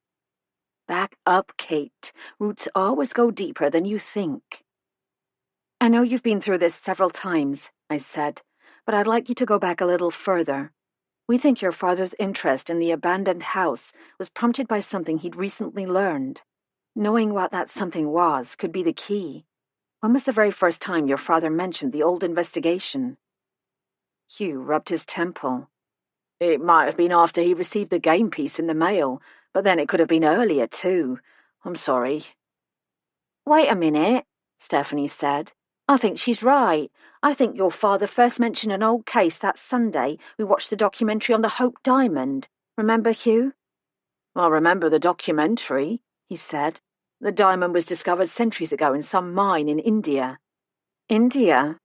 Back up, Kate. Roots always go deeper than you think. I know you've been through this several times, I said, but I'd like you to go back a little further. We think your father's interest in the abandoned house was prompted by something he'd recently learned. Knowing what that something was could be the key. When was the very first time your father mentioned the old investigation? Hugh rubbed his temple. It might have been after he received the game piece in the mail, but then it could have been earlier too. I'm sorry. Wait a minute, Stephanie said. I think she's right. I think your father first mentioned an old case that Sunday we watched the documentary on the Hope Diamond. Remember, Hugh? I remember the documentary, he said. The diamond was discovered centuries ago in some mine in India. India?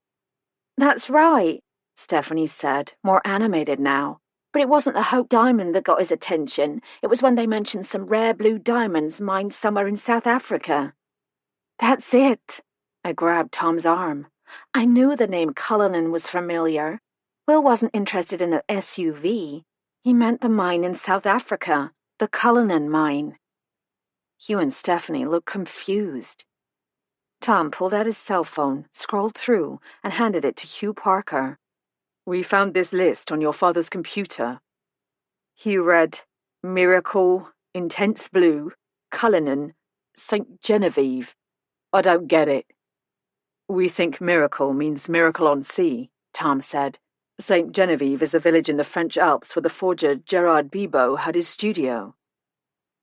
That's right, Stephanie said, more animated now. But it wasn't the Hope Diamond that got his attention. It was when they mentioned some rare blue diamonds mined somewhere in South Africa. That's it. I grabbed Tom's arm. I knew the name Cullinan was familiar. Will wasn't interested in an SUV. He meant the mine in South Africa, the Cullinan mine. Hugh and Stephanie looked confused. Tom pulled out his cell phone, scrolled through, and handed it to Hugh Parker. We found this list on your father's computer. Hugh read, Miracle, Intense Blue, Cullinan, St. Genevieve. I don't get it. We think miracle means miracle on sea, Tom said. St. Genevieve is a village in the French Alps where the forger Gerard Bibot had his studio.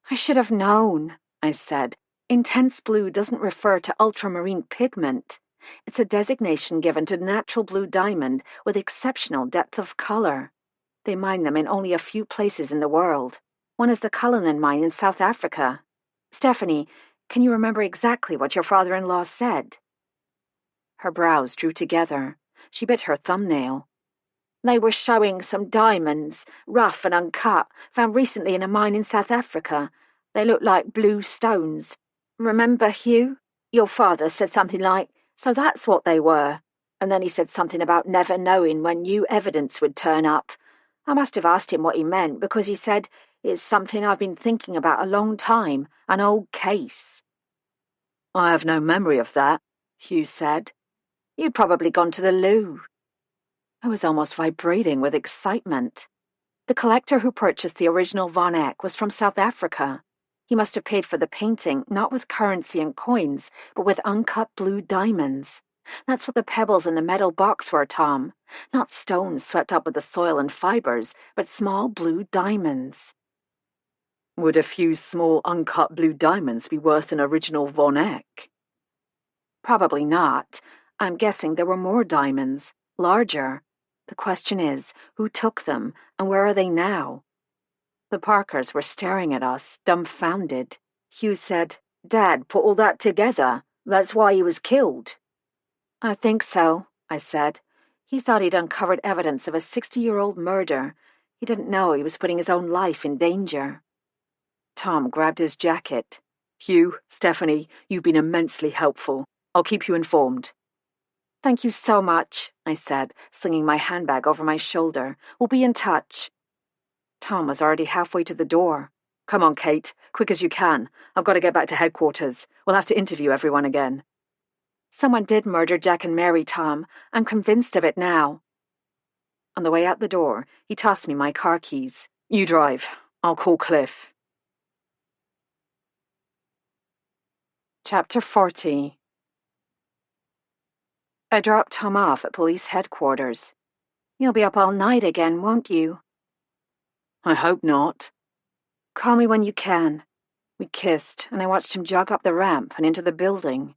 I should have known, I said. Intense blue doesn't refer to ultramarine pigment. It's a designation given to natural blue diamond with exceptional depth of color. They mine them in only a few places in the world. One is the Cullinan mine in South Africa. Stephanie, can you remember exactly what your father-in-law said? Her brows drew together. She bit her thumbnail. They were showing some diamonds, rough and uncut, found recently in a mine in South Africa. They looked like blue stones. Remember, Hugh? Your father said something like, so that's what they were. And then he said something about never knowing when new evidence would turn up. I must have asked him what he meant, because he said, it's something I've been thinking about a long time, an old case. I have no memory of that, Hugh said. You'd probably gone to the loo. I was almost vibrating with excitement. The collector who purchased the original Von Eyck was from South Africa. He must have paid for the painting not with currency and coins, but with uncut blue diamonds. That's what the pebbles in the metal box were, Tom. Not stones swept up with the soil and fibers, but small blue diamonds. Would a few small uncut blue diamonds be worth an original Von Eyck? Probably not. I'm guessing there were more diamonds, larger. The question is, who took them, and where are they now? The Parkers were staring at us, dumbfounded. Hugh said, Dad put all that together. That's why he was killed. I think so, I said. He thought he'd uncovered evidence of a 60-year-old murder. He didn't know he was putting his own life in danger. Tom grabbed his jacket. Hugh, Stephanie, you've been immensely helpful. I'll keep you informed. Thank you so much, I said, slinging my handbag over my shoulder. We'll be in touch. Tom was already halfway to the door. Come on, Kate, quick as you can. I've got to get back to headquarters. We'll have to interview everyone again. Someone did murder Jack and Mary, Tom. I'm convinced of it now. On the way out the door, he tossed me my car keys. You drive. I'll call Cliff. Chapter 40. I dropped Tom off at police headquarters. You'll be up all night again, won't you? I hope not. Call me when you can. We kissed, and I watched him jog up the ramp and into the building.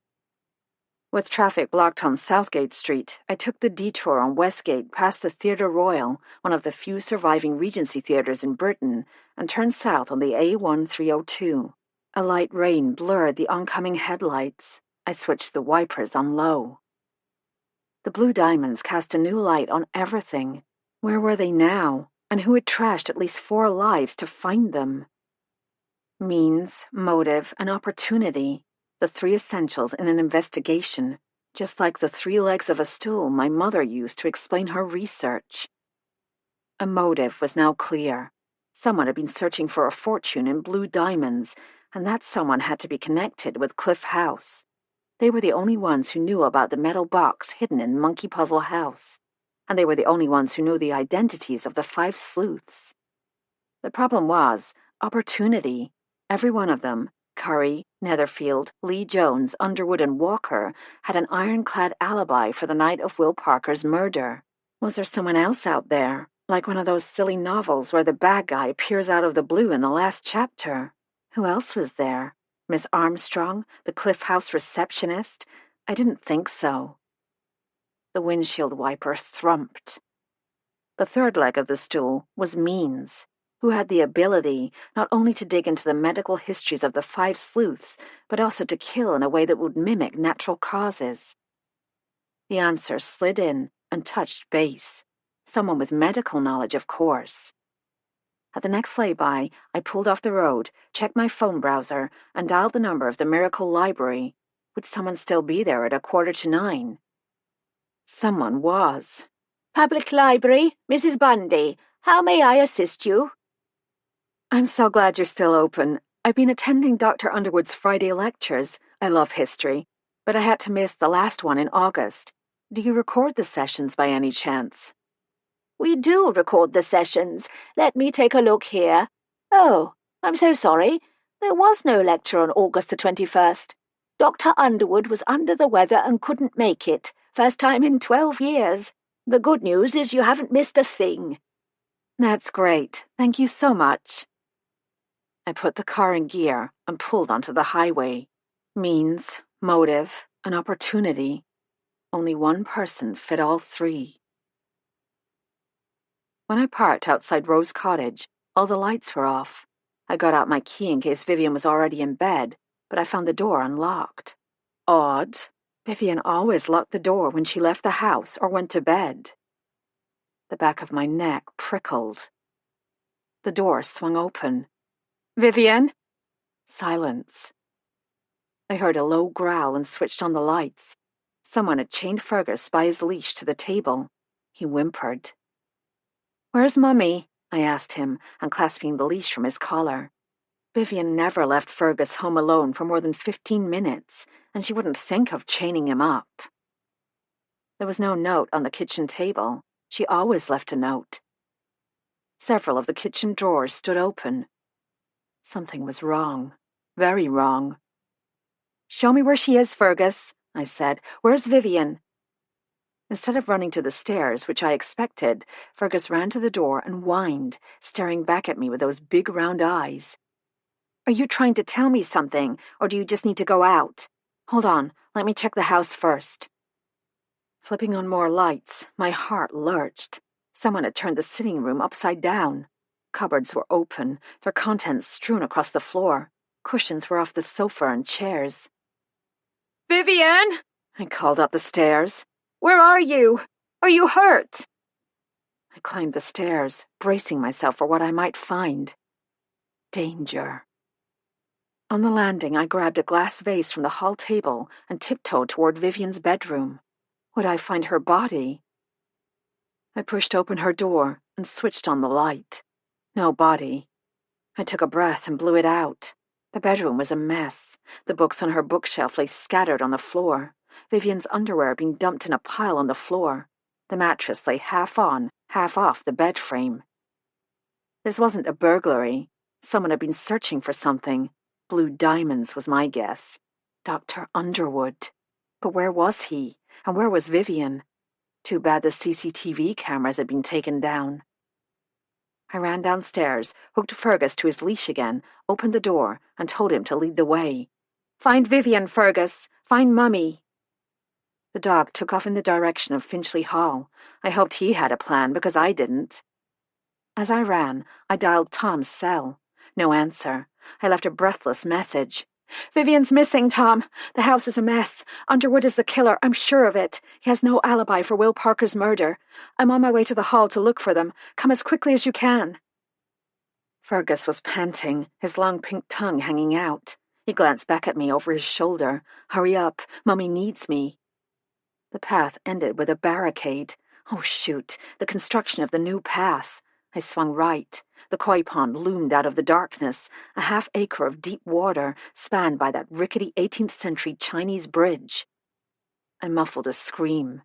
With traffic blocked on Southgate Street, I took the detour on Westgate past the Theatre Royal, one of the few surviving Regency theatres in Britain, and turned south on the A1302. A light rain blurred the oncoming headlights. I switched the wipers on low. The blue diamonds cast a new light on everything. Where were they now? And who had trashed at least 4 lives to find them? Means, motive, and opportunity. The 3 essentials in an investigation, just like the 3 legs of a stool my mother used to explain her research. A motive was now clear. Someone had been searching for a fortune in blue diamonds, and that someone had to be connected with Cliff House. They were the only ones who knew about the metal box hidden in Monkey Puzzle House, and they were the only ones who knew the identities of the 5 sleuths. The problem was opportunity. Every one of them, Curry, Netherfield, Lee Jones, Underwood, and Walker, had an ironclad alibi for the night of Will Parker's murder. Was there someone else out there, like one of those silly novels where the bad guy appears out of the blue in the last chapter? Who else was there? Miss Armstrong, the Cliff House receptionist? I didn't think so. The windshield wiper thrumped. The 3rd leg of the stool was Means, who had the ability not only to dig into the medical histories of the 5 sleuths, but also to kill in a way that would mimic natural causes. The answer slid in and touched base. Someone with medical knowledge, of course. At the next lay-by, I pulled off the road, checked my phone browser, and dialed the number of the Miracle Library. Would someone still be there at 9:15? Someone was. Public Library, Mrs. Bundy. How may I assist you? I'm so glad you're still open. I've been attending Dr. Underwood's Friday lectures. I love history, but I had to miss the last one in August. Do you record the sessions by any chance? We do record the sessions. Let me take a look here. Oh, I'm so sorry. There was no lecture on August the 21st. Dr. Underwood was under the weather and couldn't make it. First time in 12 years. The good news is you haven't missed a thing. That's great. Thank you so much. I put the car in gear and pulled onto the highway. Means, motive, and opportunity. Only one person fit all 3. When I parked outside Rose Cottage, all the lights were off. I got out my key in case Vivian was already in bed, but I found the door unlocked. Odd. Vivian always locked the door when she left the house or went to bed. The back of my neck prickled. The door swung open. Vivian? Silence. I heard a low growl and switched on the lights. Someone had chained Fergus by his leash to the table. He whimpered. Where's Mummy? I asked him, unclasping the leash from his collar. Vivian never left Fergus home alone for more than 15 minutes, and she wouldn't think of chaining him up. There was no note on the kitchen table. She always left a note. Several of the kitchen drawers stood open. Something was wrong. Very wrong. Show me where she is, Fergus, I said. Where's Vivian? Instead of running to the stairs, which I expected, Fergus ran to the door and whined, staring back at me with those big round eyes. Are you trying to tell me something, or do you just need to go out? Hold on, let me check the house first. Flipping on more lights, my heart lurched. Someone had turned the sitting room upside down. Cupboards were open, their contents strewn across the floor. Cushions were off the sofa and chairs. Vivian! I called up the stairs. Where are you? Are you hurt? I climbed the stairs, bracing myself for what I might find. Danger. On the landing, I grabbed a glass vase from the hall table and tiptoed toward Vivian's bedroom. Would I find her body? I pushed open her door and switched on the light. No body. I took a breath and blew it out. The bedroom was a mess. The books on her bookshelf lay scattered on the floor. Vivian's underwear being dumped in a pile on the floor. The mattress lay half on, half off the bed frame. This wasn't a burglary. Someone had been searching for something. Blue diamonds was my guess. Dr. Underwood. But where was he? And where was Vivian? Too bad the CCTV cameras had been taken down. I ran downstairs, hooked Fergus to his leash again, opened the door, and told him to lead the way. Find Vivian, Fergus. Find Mummy. The dog took off in the direction of Finchley Hall. I hoped he had a plan, because I didn't. As I ran, I dialed Tom's cell. No answer. I left a breathless message. "Vivian's missing, Tom. The house is a mess. Underwood is the killer, I'm sure of it. He has no alibi for Will Parker's murder. I'm on my way to the hall to look for them. Come as quickly as you can." Fergus was panting, his long pink tongue hanging out. He glanced back at me over his shoulder. "Hurry up, Mummy needs me." The path ended with a barricade. Oh, shoot, the construction of the new path. I swung right. The koi pond loomed out of the darkness, a half-acre of deep water spanned by that rickety 18th century Chinese bridge. I muffled a scream.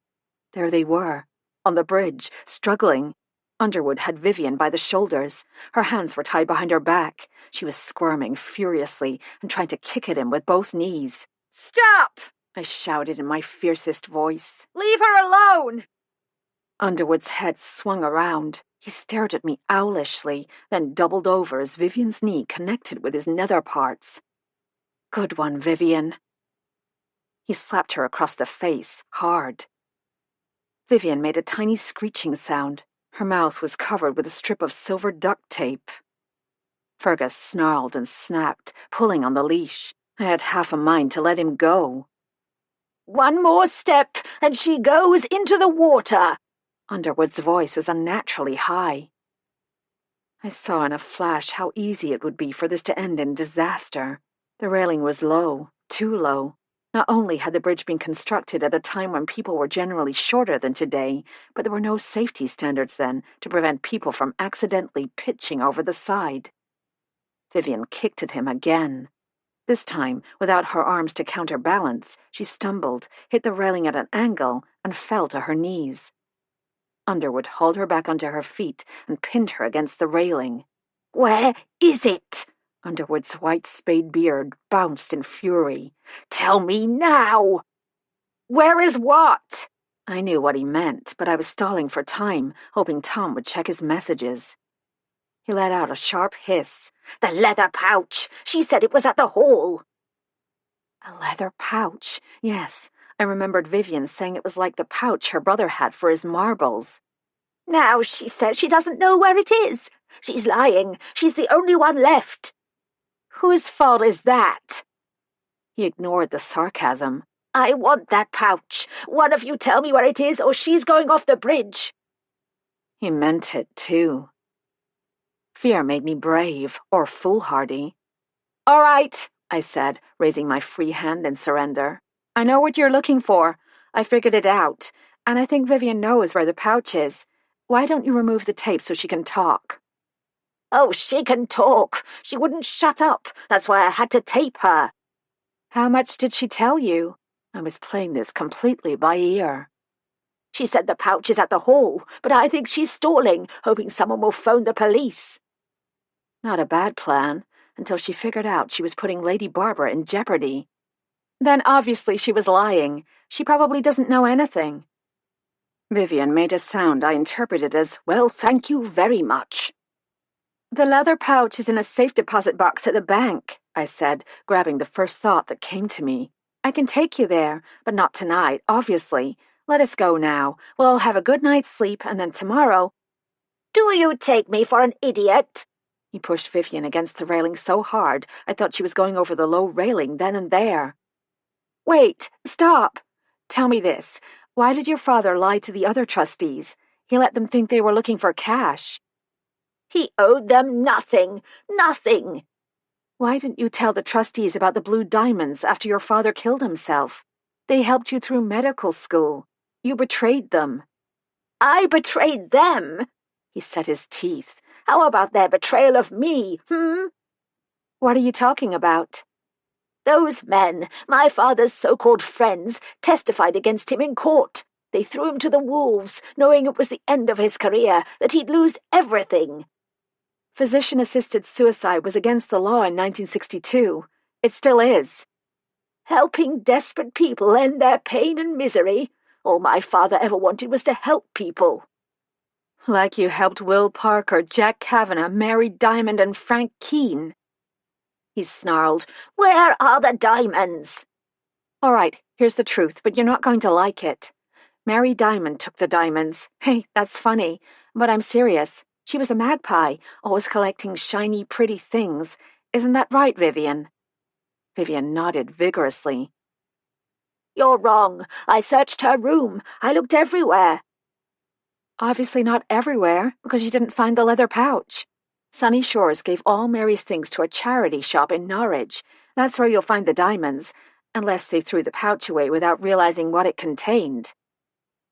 There they were, on the bridge, struggling. Underwood had Vivian by the shoulders. Her hands were tied behind her back. She was squirming furiously and trying to kick at him with both knees. "Stop!" I shouted in my fiercest voice. "Leave her alone!" Underwood's head swung around. He stared at me owlishly, then doubled over as Vivian's knee connected with his nether parts. "Good one, Vivian." He slapped her across the face, hard. Vivian made a tiny screeching sound. Her mouth was covered with a strip of silver duct tape. Fergus snarled and snapped, pulling on the leash. I had half a mind to let him go. "One more step, and she goes into the water." Underwood's voice was unnaturally high. I saw in a flash how easy it would be for this to end in disaster. The railing was low, too low. Not only had the bridge been constructed at a time when people were generally shorter than today, but there were no safety standards then to prevent people from accidentally pitching over the side. Vivian kicked at him again. This time, without her arms to counterbalance, she stumbled, hit the railing at an angle, and fell to her knees. Underwood hauled her back onto her feet and pinned her against the railing. "Where is it?" Underwood's white spade beard bounced in fury. "Tell me now!" "Where is what?" I knew what he meant, but I was stalling for time, hoping Tom would check his messages. He let out a sharp hiss. "The leather pouch! She said it was at the hall." A leather pouch? Yes, I remembered Vivian saying it was like the pouch her brother had for his marbles. "Now she says she doesn't know where it is. She's lying. She's the only one left." "Whose fault is that?" He ignored the sarcasm. "I want that pouch. One of you tell me where it is, or she's going off the bridge." He meant it, too. Fear made me brave, or foolhardy. "All right," I said, raising my free hand in surrender. "I know what you're looking for. I figured it out, and I think Vivian knows where the pouch is. Why don't you remove the tape so she can talk?" "Oh, she can talk. She wouldn't shut up. That's why I had to tape her." "How much did she tell you?" I was playing this completely by ear. "She said the pouch is at the hall, but I think she's stalling, hoping someone will phone the police." Not a bad plan, until she figured out she was putting Lady Barbara in jeopardy. Then obviously she was lying. She probably doesn't know anything. Vivian made a sound I interpreted as, "Well, thank you very much." "The leather pouch is in a safe deposit box at the bank," I said, grabbing the first thought that came to me. "I can take you there, but not tonight, obviously. Let us go now. We'll all have a good night's sleep, and then tomorrow—" "Do you take me for an idiot?" He pushed Vivian against the railing so hard I thought she was going over the low railing then and there. "Wait, stop. Tell me this. Why did your father lie to the other trustees? He let them think they were looking for cash." "He owed them nothing. Nothing." "Why didn't you tell the trustees about the blue diamonds after your father killed himself? They helped you through medical school. You betrayed them." "I betrayed them?" He set his teeth. "How about their betrayal of me, What are you talking about?" "Those men, my father's so-called friends, testified against him in court. They threw him to the wolves, knowing it was the end of his career, that he'd lose everything." Physician-assisted suicide was against the law in 1962. It still is. "Helping desperate people end their pain and misery. All my father ever wanted was to help people." Like you helped Will Parker, Jack Kavanagh, Mary Diamond, and Frank Keene. He snarled, "Where are the diamonds?" "All right, here's the truth, but you're not going to like it. Mary Diamond took the diamonds. Hey, that's funny, but I'm serious. She was a magpie, always collecting shiny, pretty things. Isn't that right, Vivian?" Vivian nodded vigorously. "You're wrong. I searched her room. I looked everywhere." "Obviously not everywhere, because you didn't find the leather pouch. Sunny Shores gave all Mary's things to a charity shop in Norwich. That's where you'll find the diamonds, unless they threw the pouch away without realizing what it contained."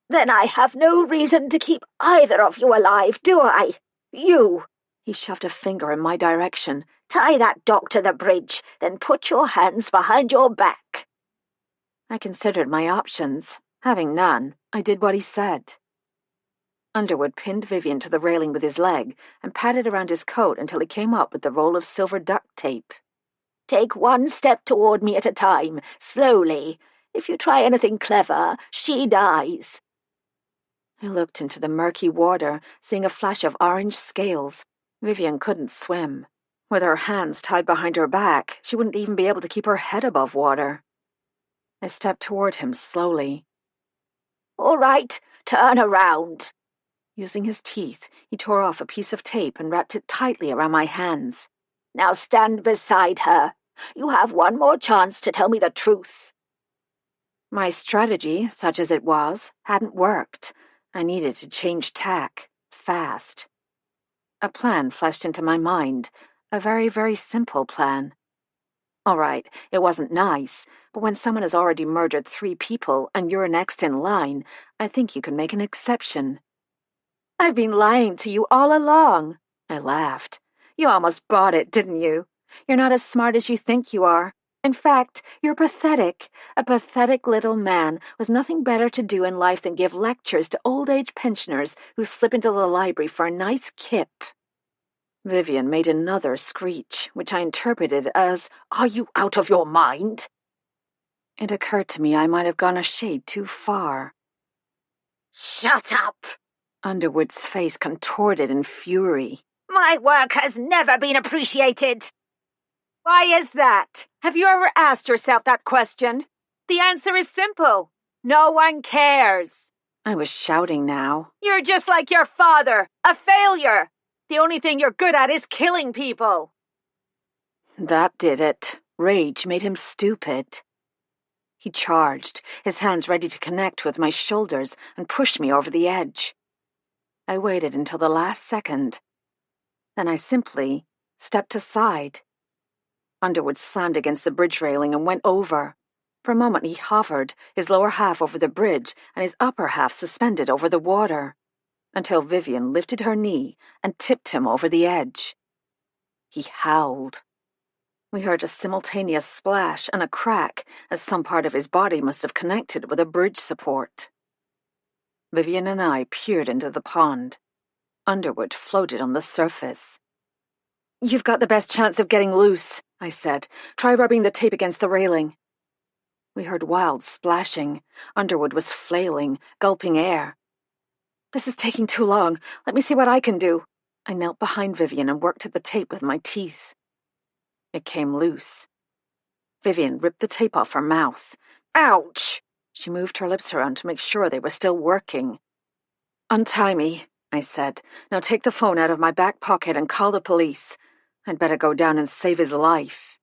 "Then I have no reason to keep either of you alive, do I? You!" He shoved a finger in my direction. "Tie that dog to the bridge, then put your hands behind your back." I considered my options. Having none, I did what he said. Underwood pinned Vivian to the railing with his leg and patted around his coat until he came up with the roll of silver duct tape. "Take one step toward me at a time, slowly. If you try anything clever, she dies." I looked into the murky water, seeing a flash of orange scales. Vivian couldn't swim. With her hands tied behind her back, she wouldn't even be able to keep her head above water. I stepped toward him slowly. "All right, turn around." Using his teeth, he tore off a piece of tape and wrapped it tightly around my hands. "Now stand beside her. You have one more chance to tell me the truth." My strategy, such as it was, hadn't worked. I needed to change tack, fast. A plan flashed into my mind, a very, very simple plan. All right, it wasn't nice, but when someone has already murdered 3 people and you're next in line, I think you can make an exception. "I've been lying to you all along," I laughed. "You almost bought it, didn't you? You're not as smart as you think you are. In fact, you're pathetic, a pathetic little man with nothing better to do in life than give lectures to old-age pensioners who slip into the library for a nice kip." Vivian made another screech, which I interpreted as, "Are you out of your mind?" It occurred to me I might have gone a shade too far. "Shut up!" Underwood's face contorted in fury. "My work has never been appreciated." "Why is that? Have you ever asked yourself that question? The answer is simple. No one cares." I was shouting now. "You're just like your father, a failure. The only thing you're good at is killing people." That did it. Rage made him stupid. He charged, his hands ready to connect with my shoulders, and pushed me over the edge. I waited until the last second. Then I simply stepped aside. Underwood slammed against the bridge railing and went over. For a moment he hovered, his lower half over the bridge and his upper half suspended over the water, until Vivian lifted her knee and tipped him over the edge. He howled. We heard a simultaneous splash and a crack, as some part of his body must have connected with a bridge support. Vivian and I peered into the pond. Underwood floated on the surface. "You've got the best chance of getting loose," I said. "Try rubbing the tape against the railing." We heard wild splashing. Underwood was flailing, gulping air. "This is taking too long. Let me see what I can do." I knelt behind Vivian and worked at the tape with my teeth. It came loose. Vivian ripped the tape off her mouth. "Ouch!" She moved her lips around to make sure they were still working. "Untie me," I said. "Now take the phone out of my back pocket and call the police. I'd better go down and save his life."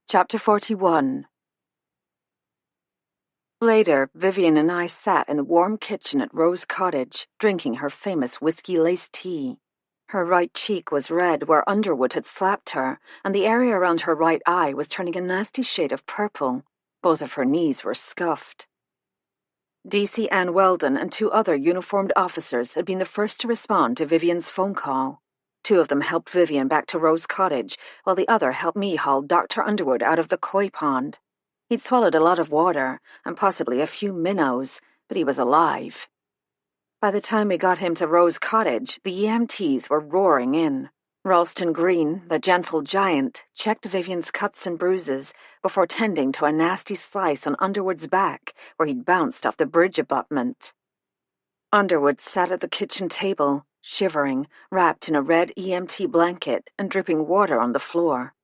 Chapter 41. Later, Vivian and I sat in the warm kitchen at Rose Cottage, drinking her famous whiskey-laced tea. Her right cheek was red where Underwood had slapped her, and the area around her right eye was turning a nasty shade of purple. Both of her knees were scuffed. DC Ann Weldon and 2 other uniformed officers had been the first to respond to Vivian's phone call. 2 of them helped Vivian back to Rose Cottage, while the other helped me haul Dr. Underwood out of the koi pond. He'd swallowed a lot of water, and possibly a few minnows, but he was alive. By the time we got him to Rose Cottage, the EMTs were roaring in. Ralston Green, the gentle giant, checked Vivian's cuts and bruises before tending to a nasty slice on Underwood's back where he'd bounced off the bridge abutment. Underwood sat at the kitchen table, shivering, wrapped in a red EMT blanket and dripping water on the floor.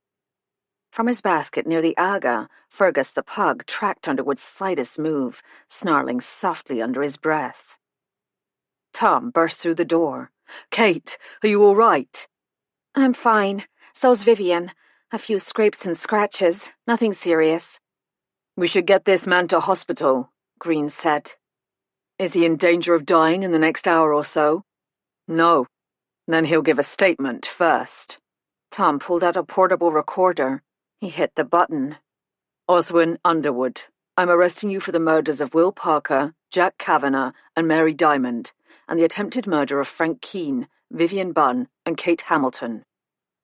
From his basket near the Aga, Fergus the pug tracked Underwood's slightest move, snarling softly under his breath. Tom burst through the door. "Kate, are you all right?" I'm fine. So's Vivian. A few scrapes and scratches. Nothing serious. "We should get this man to hospital," Green said. "Is he in danger of dying in the next hour or so?" "No. Then he'll give a statement first." Tom pulled out a portable recorder. He hit the button. "Oswin Underwood, I'm arresting you for the murders of Will Parker, Jack Kavanagh, and Mary Diamond, and the attempted murder of Frank Keene, Vivian Bunn, and Kate Hamilton.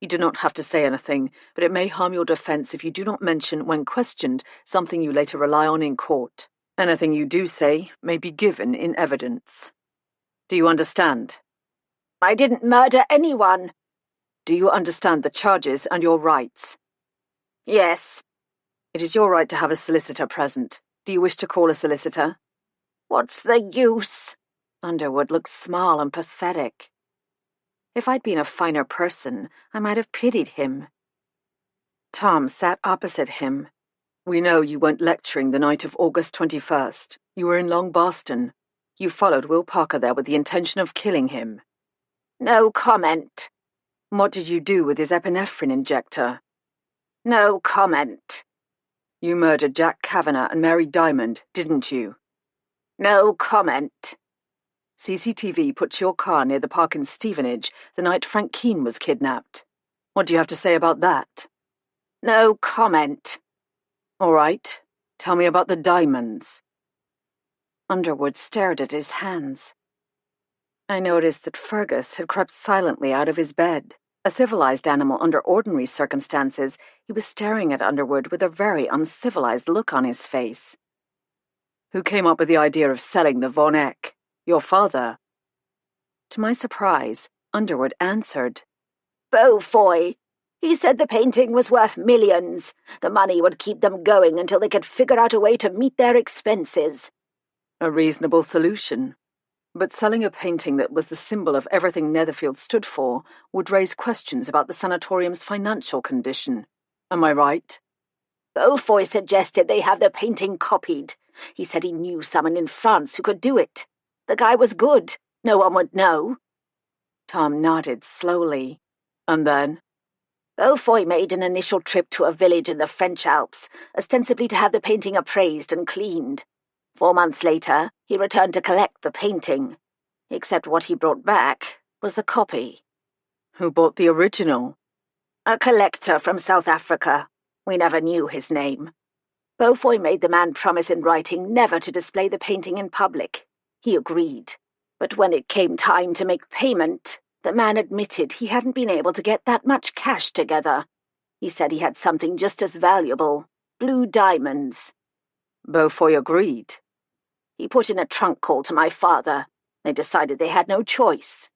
You do not have to say anything, but it may harm your defense if you do not mention, when questioned, something you later rely on in court. Anything you do say may be given in evidence. Do you understand?" I didn't murder anyone. "Do you understand the charges and your rights?" Yes. "It is your right to have a solicitor present. Do you wish to call a solicitor?" What's the use? Underwood looked small and pathetic. If I'd been a finer person, I might have pitied him. Tom sat opposite him. "We know you weren't lecturing the night of August 21st. You were in Long Boston. You followed Will Parker there with the intention of killing him." No comment. "What did you do with his epinephrine injector?" No comment. "You murdered Jack Kavanagh and Mary Diamond, didn't you?" No comment. CCTV put your car near the park in Stevenage the night Frank Keene was kidnapped. What do you have to say about that? No comment. All right. Tell me about the diamonds." Underwood stared at his hands. I noticed that Fergus had crept silently out of his bed. A civilized animal under ordinary circumstances, he was staring at Underwood with a very uncivilized look on his face. "Who came up with the idea of selling the Von Eck? Your father?" To my surprise, Underwood answered. Beaufoy. He said the painting was worth millions. The money would keep them going until they could figure out a way to meet their expenses. A reasonable solution. But selling a painting that was the symbol of everything Netherfield stood for would raise questions about the sanatorium's financial condition. Am I right? Beaufoy suggested they have the painting copied. He said he knew someone in France who could do it. The guy was good. No one would know. Tom nodded slowly. And then? Beaufoy made an initial trip to a village in the French Alps, ostensibly to have the painting appraised and cleaned. 4 months later, he returned to collect the painting. Except what he brought back was the copy. Who bought the original? A collector from South Africa. We never knew his name. Beaufoy made the man promise in writing never to display the painting in public. He agreed. But when it came time to make payment, the man admitted he hadn't been able to get that much cash together. He said he had something just as valuable, blue diamonds. Beaufoy agreed. He put in a trunk call to my father. They decided they had no choice.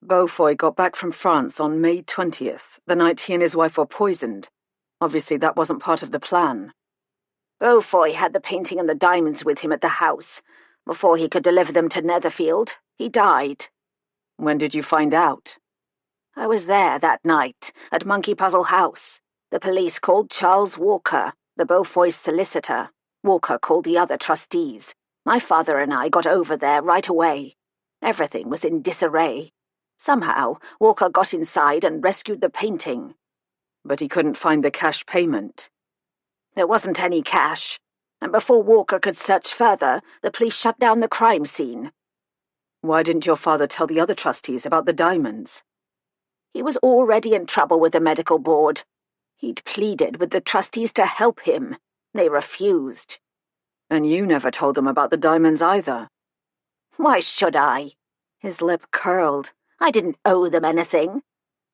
Beaufoy got back from France on May 20th, the night he and his wife were poisoned. Obviously, that wasn't part of the plan. Beaufoy had the painting and the diamonds with him at the house. Before he could deliver them to Netherfield, he died. When did you find out? I was there that night, at Monkey Puzzle House. The police called Charles Walker, the Beaufoy's solicitor. Walker called the other trustees. My father and I got over there right away. Everything was in disarray. Somehow, Walker got inside and rescued the painting. But he couldn't find the cash payment. There wasn't any cash, and before Walker could search further, the police shut down the crime scene. Why didn't your father tell the other trustees about the diamonds? He was already in trouble with the medical board. He'd pleaded with the trustees to help him. They refused. And you never told them about the diamonds either. Why should I? His lip curled. I didn't owe them anything.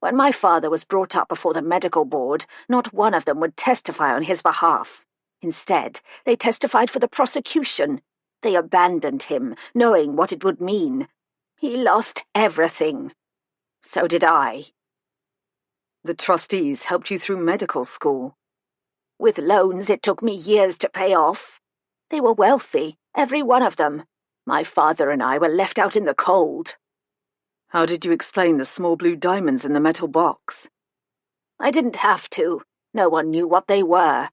When my father was brought up before the medical board, not one of them would testify on his behalf. Instead, they testified for the prosecution. They abandoned him, knowing what it would mean. He lost everything. So did I. The trustees helped you through medical school. With loans it took me years to pay off. They were wealthy, every one of them. My father and I were left out in the cold. How did you explain the small blue diamonds in the metal box? I didn't have to. No one knew what they were.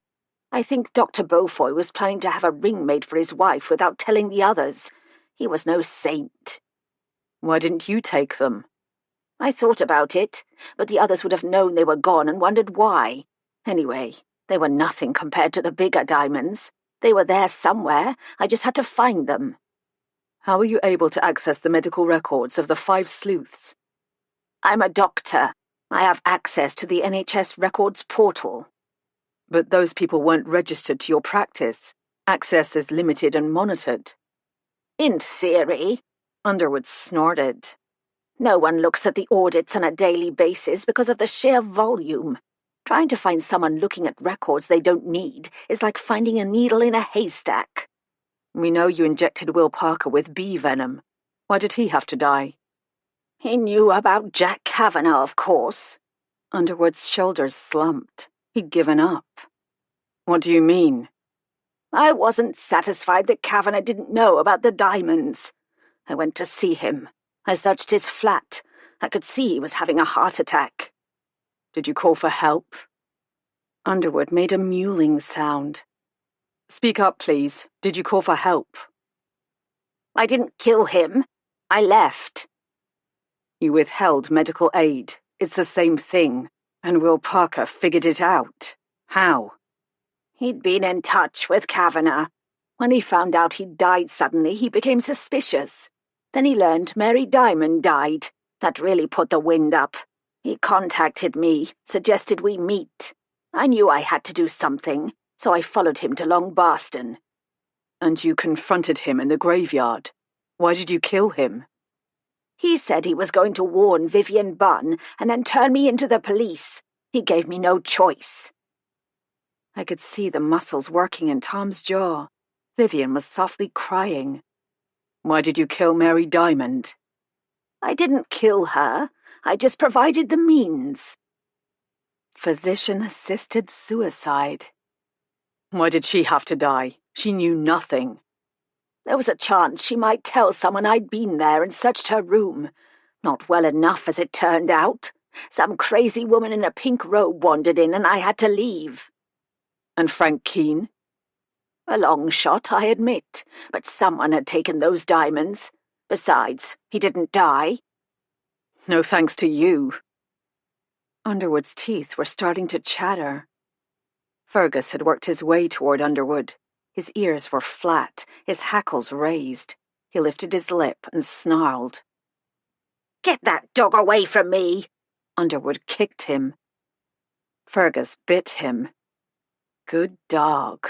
I think Dr. Beaufoy was planning to have a ring made for his wife without telling the others. He was no saint. Why didn't you take them? I thought about it, but the others would have known they were gone and wondered why. Anyway, they were nothing compared to the bigger diamonds. They were there somewhere. I just had to find them. How were you able to access the medical records of the 5 sleuths? I'm a doctor. I have access to the NHS records portal. But those people weren't registered to your practice. Access is limited and monitored. In theory, Underwood snorted. No one looks at the audits on a daily basis because of the sheer volume. Trying to find someone looking at records they don't need is like finding a needle in a haystack. We know you injected Will Parker with bee venom. Why did he have to die? He knew about Jack Kavanagh, of course. Underwood's shoulders slumped. He'd given up. What do you mean? I wasn't satisfied that Kavanagh didn't know about the diamonds. I went to see him. I searched his flat. I could see he was having a heart attack. Did you call for help? Underwood made a mewling sound. Speak up, please. Did you call for help? I didn't kill him. I left. You withheld medical aid. It's the same thing. And Will Parker figured it out. How? He'd been in touch with Kavanagh. When he found out he'd died suddenly, he became suspicious. Then he learned Mary Diamond died. That really put the wind up. He contacted me, suggested we meet. I knew I had to do something, so I followed him to Long Barston. And you confronted him in the graveyard. Why did you kill him? He said he was going to warn Vivian Bunn and then turn me into the police. He gave me no choice. I could see the muscles working in Tom's jaw. Vivian was softly crying. Why did you kill Mary Diamond? I didn't kill her. I just provided the means. Physician-assisted suicide. Why did she have to die? She knew nothing. There was a chance she might tell someone I'd been there and searched her room. Not well enough, as it turned out. Some crazy woman in a pink robe wandered in and I had to leave. And Frank Keene? A long shot, I admit, but someone had taken those diamonds. Besides, he didn't die. No thanks to you. Underwood's teeth were starting to chatter. Fergus had worked his way toward Underwood. His ears were flat, his hackles raised. He lifted his lip and snarled. "Get that dog away from me!" Underwood kicked him. Fergus bit him. Good dog.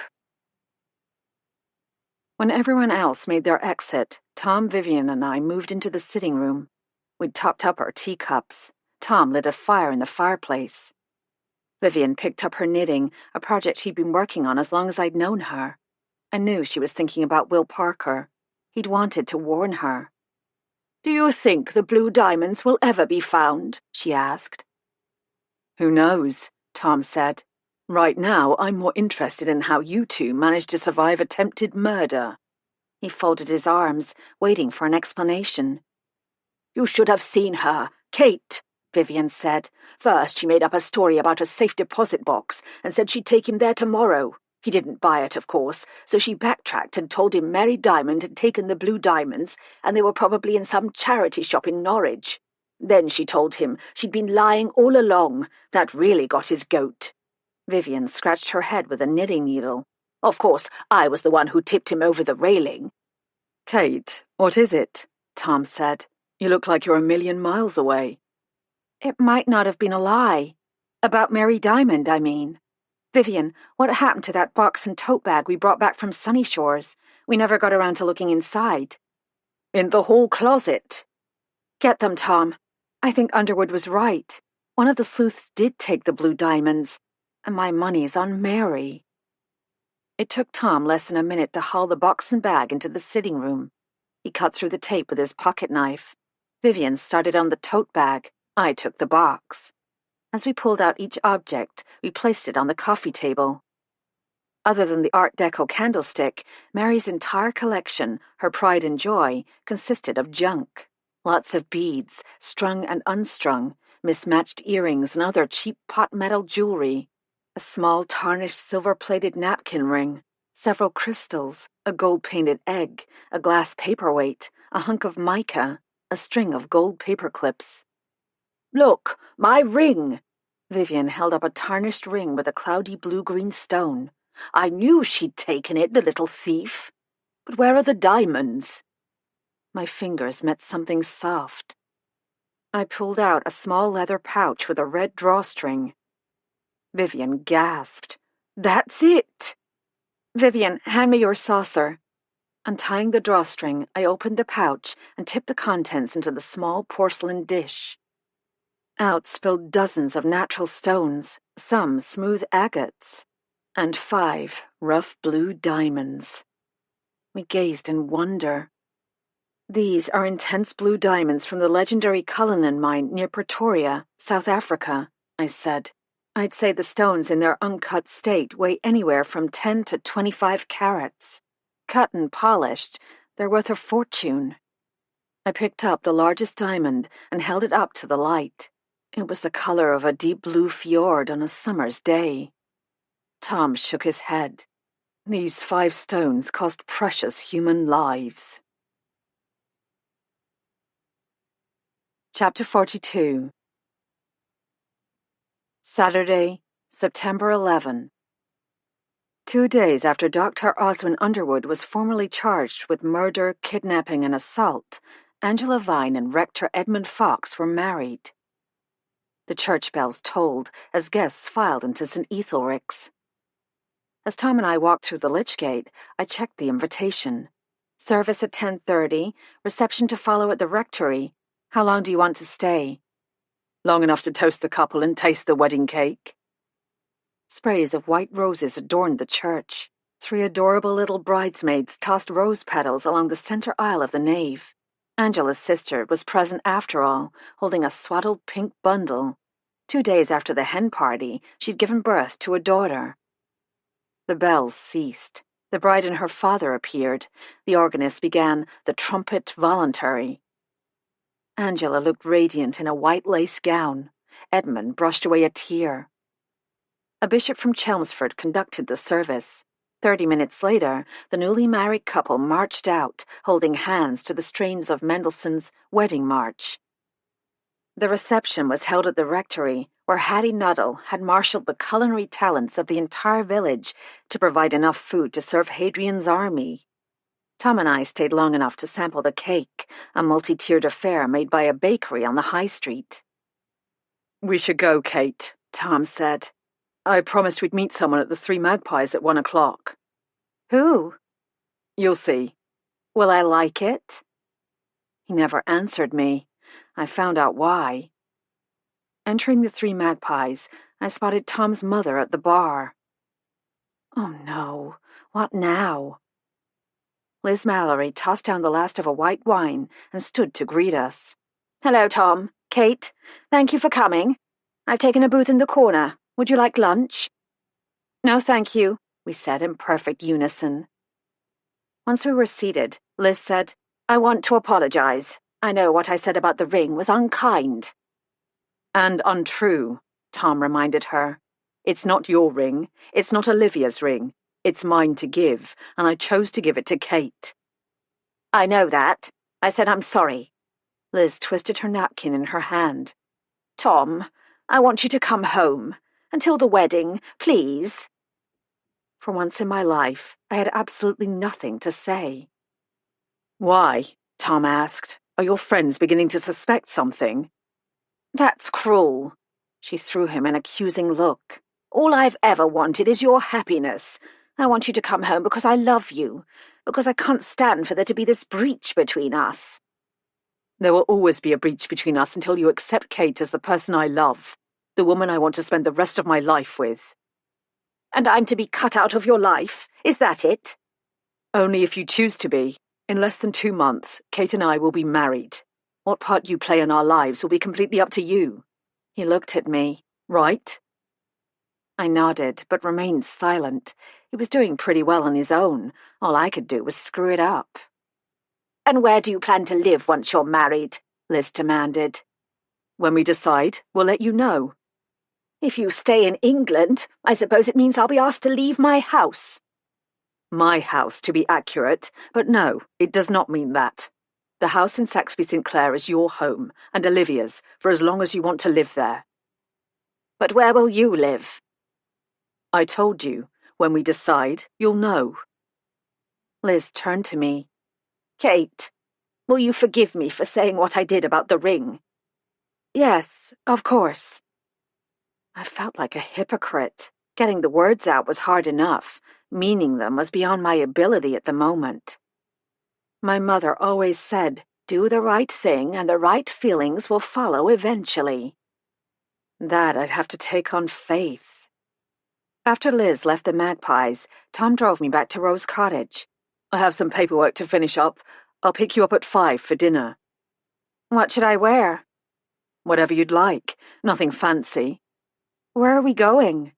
When everyone else made their exit, Tom, Vivian, and I moved into the sitting room. We'd topped up our teacups. Tom lit a fire in the fireplace. Vivian picked up her knitting, a project she'd been working on as long as I'd known her. I knew she was thinking about Will Parker. He'd wanted to warn her. "Do you think the blue diamonds will ever be found?" she asked. "Who knows?" Tom said. "Right now, I'm more interested in how you two managed to survive attempted murder." He folded his arms, waiting for an explanation. "You should have seen her, Kate," Vivian said. "First, she made up a story about a safe deposit box and said she'd take him there tomorrow. He didn't buy it, of course, so she backtracked and told him Mary Diamond had taken the blue diamonds and they were probably in some charity shop in Norwich. Then she told him she'd been lying all along. That really got his goat." Vivian scratched her head with a knitting needle. "Of course, I was the one who tipped him over the railing." "Kate, what is it?" Tom said. "You look like you're a million miles away." "It might not have been a lie. About Mary Diamond, I mean. Vivian, what happened to that box and tote bag we brought back from Sunny Shores? We never got around to looking inside." "In the hall closet." "Get them, Tom. I think Underwood was right. One of the sleuths did take the blue diamonds, and my money's on Mary." It took Tom less than a minute to haul the box and bag into the sitting room. He cut through the tape with his pocket knife. Vivian started on the tote bag. I took the box. As we pulled out each object, we placed it on the coffee table. Other than the Art Deco candlestick, Mary's entire collection, her pride and joy, consisted of junk. Lots of beads, strung and unstrung, mismatched earrings and other cheap pot metal jewelry. A small tarnished silver-plated napkin ring, several crystals, a gold-painted egg, a glass paperweight, a hunk of mica. a string of gold paper clips. "Look, my ring!" Vivian held up a tarnished ring with a cloudy blue-green stone. "I knew she'd taken it, the little thief. But where are the diamonds?" My fingers met something soft. I pulled out a small leather pouch with a red drawstring. Vivian gasped. "That's it!" "Vivian, hand me your saucer." Untying the drawstring, I opened the pouch and tipped the contents into the small porcelain dish. Out spilled dozens of natural stones, some smooth agates, and 5 rough blue diamonds. We gazed in wonder. "These are intense blue diamonds from the legendary Cullinan mine near Pretoria, South Africa," I said. "I'd say the stones in their uncut state weigh anywhere from 10 to 25 carats. Cut and polished, they're worth a fortune." I picked up the largest diamond and held it up to the light. It was the color of a deep blue fjord on a summer's day. Tom shook his head. "These 5 stones cost precious human lives." Chapter 42. Saturday, September 11. 2 days after Dr. Oswin Underwood was formally charged with murder, kidnapping, and assault, Angela Vine and Rector Edmund Fox were married. The church bells tolled as guests filed into St. Ethelrick's. As Tom and I walked through the lich gate, I checked the invitation. Service at 10:30, reception to follow at the rectory. How long do you want to stay? Long enough to toast the couple and taste the wedding cake. Sprays of white roses adorned the church. 3 adorable little bridesmaids tossed rose petals along the center aisle of the nave. Angela's sister was present after all, holding a swaddled pink bundle. 2 days after the hen party, she'd given birth to a daughter. The bells ceased. The bride and her father appeared. The organist began the Trumpet Voluntary. Angela looked radiant in a white lace gown. Edmund brushed away a tear. A bishop from Chelmsford conducted the service. 30 minutes later, the newly married couple marched out, holding hands to the strains of Mendelssohn's Wedding March. The reception was held at the rectory, where Hattie Nuttall had marshalled the culinary talents of the entire village to provide enough food to serve Hadrian's army. Tom and I stayed long enough to sample the cake, a multi-tiered affair made by a bakery on the high street. "We should go, Kate," Tom said. "I promised we'd meet someone at the 3 Magpies at 1 o'clock. "Who?" "You'll see." "Will I like it?" He never answered me. I found out why. Entering the 3 Magpies, I spotted Tom's mother at the bar. Oh no, what now? Liz Mallory tossed down the last of a white wine and stood to greet us. "Hello, Tom. Kate. Thank you for coming. I've taken a booth in the corner. Would you like lunch?" "No, thank you," we said in perfect unison. Once we were seated, Liz said, "I want to apologize. I know what I said about the ring was unkind." "And untrue," Tom reminded her. "It's not your ring. It's not Olivia's ring. It's mine to give, and I chose to give it to Kate." "I know that. I said I'm sorry." Liz twisted her napkin in her hand. "Tom, I want you to come home. Until the wedding, please." For once in my life, I had absolutely nothing to say. "Why?" Tom asked. "Are your friends beginning to suspect something?" "That's cruel." She threw him an accusing look. "All I've ever wanted is your happiness. I want you to come home because I love you, because I can't stand for there to be this breach between us." "There will always be a breach between us until you accept Kate as the person I love, the woman I want to spend the rest of my life with." "And I'm to be cut out of your life? Is that it?" "Only if you choose to be. In less than 2 months, Kate and I will be married. What part you play in our lives will be completely up to you." He looked at me. "Right?" I nodded, but remained silent. He was doing pretty well on his own. All I could do was screw it up. "And where do you plan to live once you're married?" Liz demanded. "When we decide, we'll let you know." "If you stay in England, I suppose it means I'll be asked to leave my house." "My house, to be accurate, but no, it does not mean that." The house in Saxby St. Clair is your home, and Olivia's, for as long as you want to live there. But where will you live? I told you. When we decide, you'll know. Liz turned to me. Kate, will you forgive me for saying what I did about the ring? Yes, of course. I felt like a hypocrite. Getting the words out was hard enough. Meaning them was beyond my ability at the moment. My mother always said, do the right thing and the right feelings will follow eventually. That I'd have to take on faith. After Liz left the Magpies, Tom drove me back to Rose Cottage. I have some paperwork to finish up. I'll pick you up at 5 for dinner. What should I wear? Whatever you'd like. Nothing fancy. Where are we going?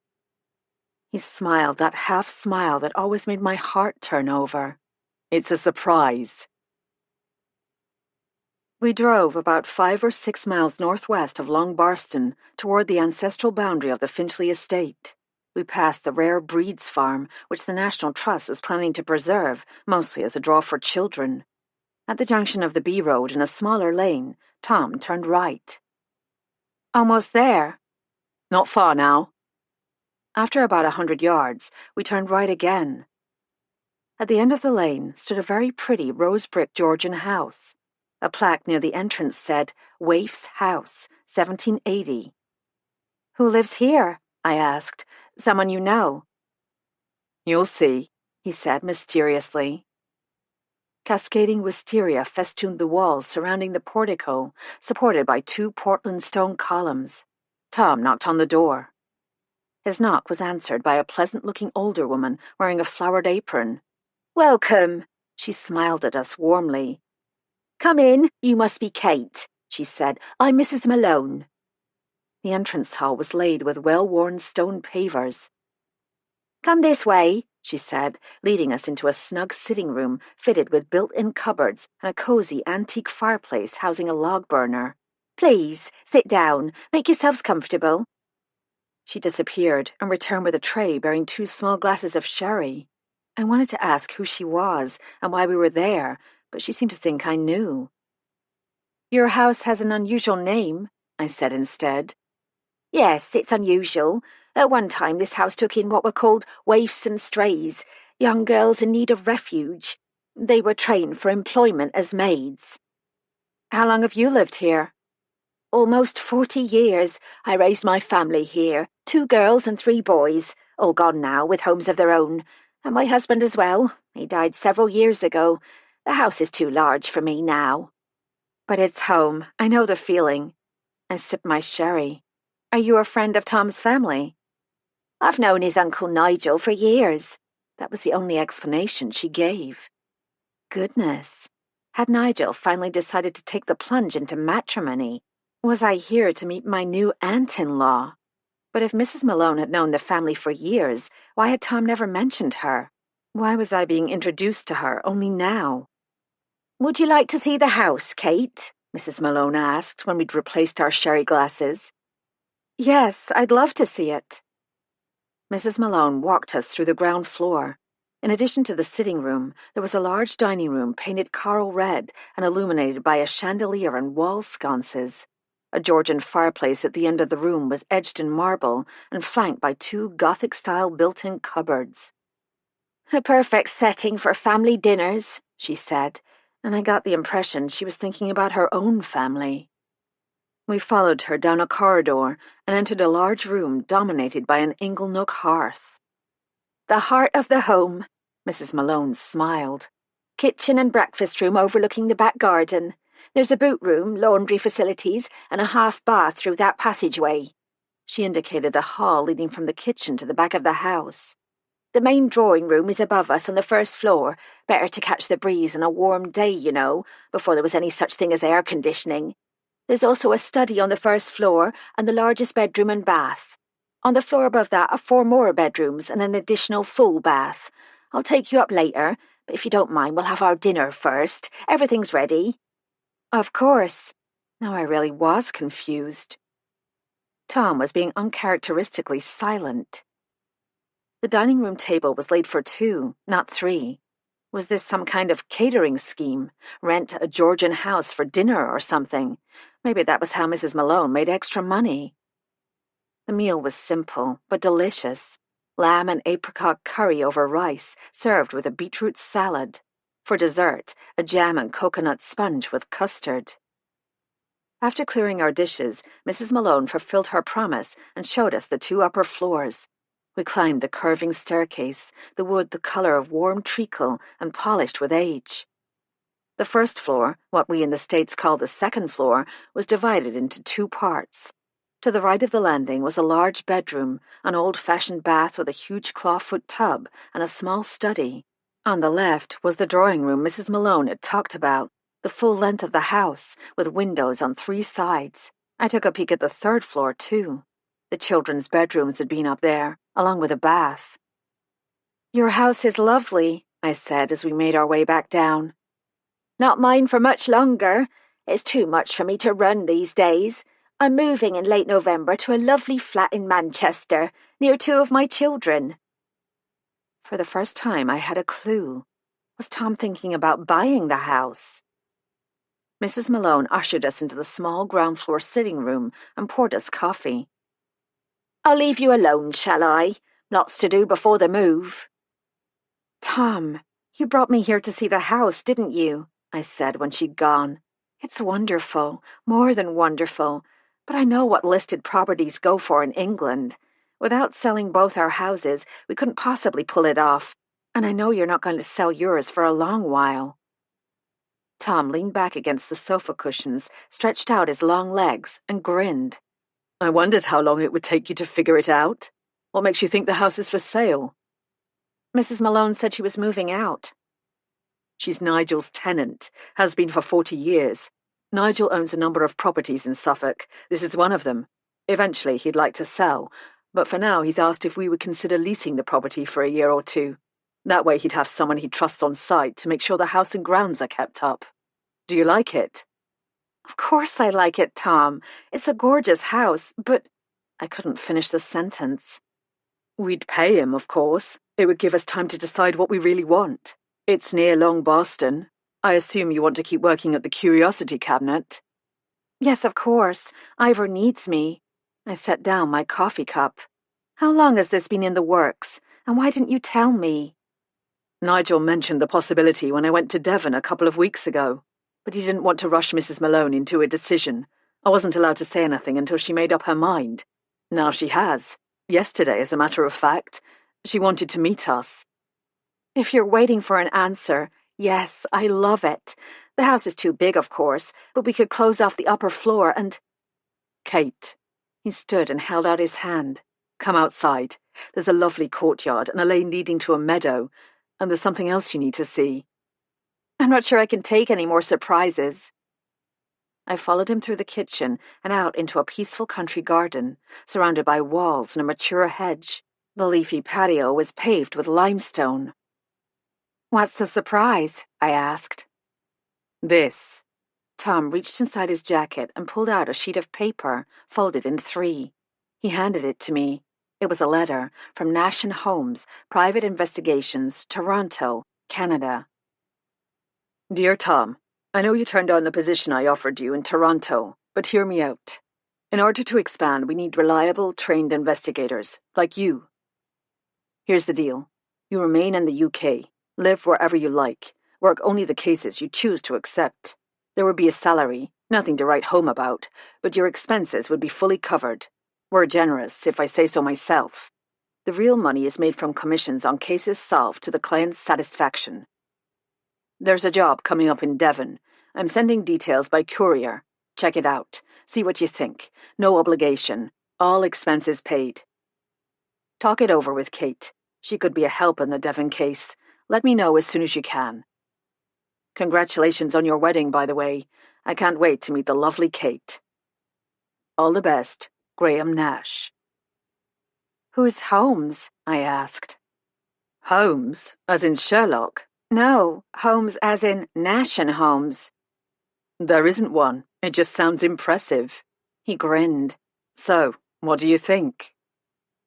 He smiled, that half smile that always made my heart turn over. It's a surprise. We drove about 5 or 6 miles northwest of Long Barston toward the ancestral boundary of the Finchley estate. We passed the rare Breeds farm, which the National Trust was planning to preserve, mostly as a draw for children. At the junction of the B Road and a smaller lane, Tom turned right. Almost there. Not far now. After about 100 yards, we turned right again. At the end of the lane stood a very pretty rose-brick Georgian house. A plaque near the entrance said, Waif's House, 1780. Who lives here? I asked. Someone you know? You'll see, he said mysteriously. Cascading wisteria festooned the walls surrounding the portico, supported by 2 Portland stone columns. Tom knocked on the door. His knock was answered by a pleasant-looking older woman wearing a flowered apron. Welcome, she smiled at us warmly. Come in, you must be Kate, she said. I'm Mrs. Malone. The entrance hall was laid with well-worn stone pavers. Come this way, she said, leading us into a snug sitting room fitted with built-in cupboards and a cozy antique fireplace housing a log burner. Please, sit down. Make yourselves comfortable. She disappeared and returned with a tray bearing 2 small glasses of sherry. I wanted to ask who she was and why we were there, but she seemed to think I knew. Your house has an unusual name, I said instead. Yes, it's unusual. At one time this house took in what were called waifs and strays, young girls in need of refuge. They were trained for employment as maids. How long have you lived here? Almost 40 years. I raised my family here, 2 girls and 3 boys, all gone now with homes of their own. And my husband as well. He died several years ago. The house is too large for me now. But it's home. I know the feeling. I sipped my sherry. Are you a friend of Tom's family? I've known his Uncle Nigel for years. That was the only explanation she gave. Goodness. Had Nigel finally decided to take the plunge into matrimony? Was I here to meet my new aunt-in-law? But if Mrs. Malone had known the family for years, why had Tom never mentioned her? Why was I being introduced to her only now? Would you like to see the house, Kate? Mrs. Malone asked when we'd replaced our sherry glasses. Yes, I'd love to see it. Mrs. Malone walked us through the ground floor. In addition to the sitting room, there was a large dining room painted coral red and illuminated by a chandelier and wall sconces. A Georgian fireplace at the end of the room was edged in marble and flanked by 2 Gothic-style built-in cupboards. A perfect setting for family dinners, she said, and I got the impression she was thinking about her own family. We followed her down a corridor and entered a large room dominated by an inglenook hearth. The heart of the home, Mrs. Malone smiled. Kitchen and breakfast room overlooking the back garden. There's a boot room, laundry facilities, and a half bath through that passageway. She indicated a hall leading from the kitchen to the back of the house. The main drawing room is above us on the first floor. Better to catch the breeze on a warm day, you know, before there was any such thing as air conditioning. There's also a study on the first floor and the largest bedroom and bath. On the floor above that are 4 more bedrooms and an additional full bath. I'll take you up later, but if you don't mind, we'll have our dinner first. Everything's ready. Of course. Now I really was confused. Tom was being uncharacteristically silent. The dining room table was laid for 2, not 3. Was this some kind of catering scheme? Rent a Georgian house for dinner or something? Maybe that was how Mrs. Malone made extra money. The meal was simple, but delicious. Lamb and apricot curry over rice, served with a beetroot salad. For dessert, a jam and coconut sponge with custard. After clearing our dishes, Mrs. Malone fulfilled her promise and showed us the 2 upper floors. We climbed the curving staircase, the wood the color of warm treacle and polished with age. The first floor, what we in the States call the second floor, was divided into 2 parts. To the right of the landing was a large bedroom, an old-fashioned bath with a huge clawfoot tub, and a small study. On the left was the drawing room Mrs. Malone had talked about, the full length of the house, with windows on 3 sides. I took a peek at the 3rd floor, too. The children's bedrooms had been up there, along with a bath. "Your house is lovely," I said as we made our way back down. "Not mine for much longer. It's too much for me to run these days. I'm moving in late November to a lovely flat in Manchester, near 2 of my children." For the first time, I had a clue. Was Tom thinking about buying the house? Mrs. Malone ushered us into the small ground-floor sitting room and poured us coffee. "I'll leave you alone, shall I? Lots to do before the move." "Tom, you brought me here to see the house, didn't you?" I said when she'd gone. "It's wonderful, more than wonderful, but I know what listed properties go for in England. Without selling both our houses, we couldn't possibly pull it off, and I know you're not going to sell yours for a long while." Tom leaned back against the sofa cushions, stretched out his long legs, and grinned. "I wondered how long it would take you to figure it out. What makes you think the house is for sale?" "Mrs. Malone said she was moving out." "She's Nigel's tenant, has been for 40 years. Nigel owns a number of properties in Suffolk. This is one of them. Eventually he'd like to sell, but for now he's asked if we would consider leasing the property for a year or 2. That way he'd have someone he trusts on site to make sure the house and grounds are kept up. Do you like it?" "Of course I like it, Tom. It's a gorgeous house, but—" I couldn't finish the sentence. "We'd pay him, of course. It would give us time to decide what we really want. It's near Long Boston. I assume you want to keep working at the curiosity cabinet." "Yes, of course. Ivor needs me." I set down my coffee cup. "How long has this been in the works, and why didn't you tell me?" "Nigel mentioned the possibility when I went to Devon a couple of weeks ago, but he didn't want to rush Mrs. Malone into a decision. I wasn't allowed to say anything until she made up her mind. Now she has. Yesterday, as a matter of fact. She wanted to meet us." "If you're waiting for an answer, yes, I love it. The house is too big, of course, but we could close off the upper floor and—" "Kate." He stood and held out his hand. "Come outside. There's a lovely courtyard and a lane leading to a meadow, and there's something else you need to see." "I'm not sure I can take any more surprises." I followed him through the kitchen and out into a peaceful country garden, surrounded by walls and a mature hedge. The leafy patio was paved with limestone. "What's the surprise?" I asked. "This." Tom reached inside his jacket and pulled out a sheet of paper, folded in 3. He handed it to me. It was a letter from Nash and Holmes, Private Investigations, Toronto, Canada. "Dear Tom, I know you turned down the position I offered you in Toronto, but hear me out. In order to expand, we need reliable, trained investigators, like you. Here's the deal. You remain in the UK, live wherever you like, work only the cases you choose to accept. There would be a salary, nothing to write home about, but your expenses would be fully covered. We're generous, if I say so myself. The real money is made from commissions on cases solved to the client's satisfaction. There's a job coming up in Devon. I'm sending details by courier. Check it out. See what you think. No obligation. All expenses paid. Talk it over with Kate. She could be a help in the Devon case. Let me know as soon as you can. Congratulations on your wedding, by the way. I can't wait to meet the lovely Kate. All the best, Graham Nash." "Who's Holmes?" I asked. "Holmes, as in Sherlock?" "No, Holmes as in Nash and Holmes." "There isn't one. It just sounds impressive." He grinned. "So, what do you think?"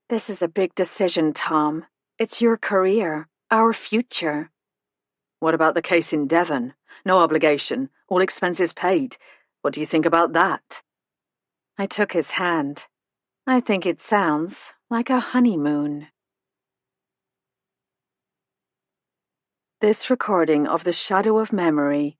"This is a big decision, Tom. It's your career, our future." What about the case in Devon? No obligation, all expenses paid. What do you think about that? I took his hand. I think it sounds like a honeymoon. This recording of The Shadow of Memory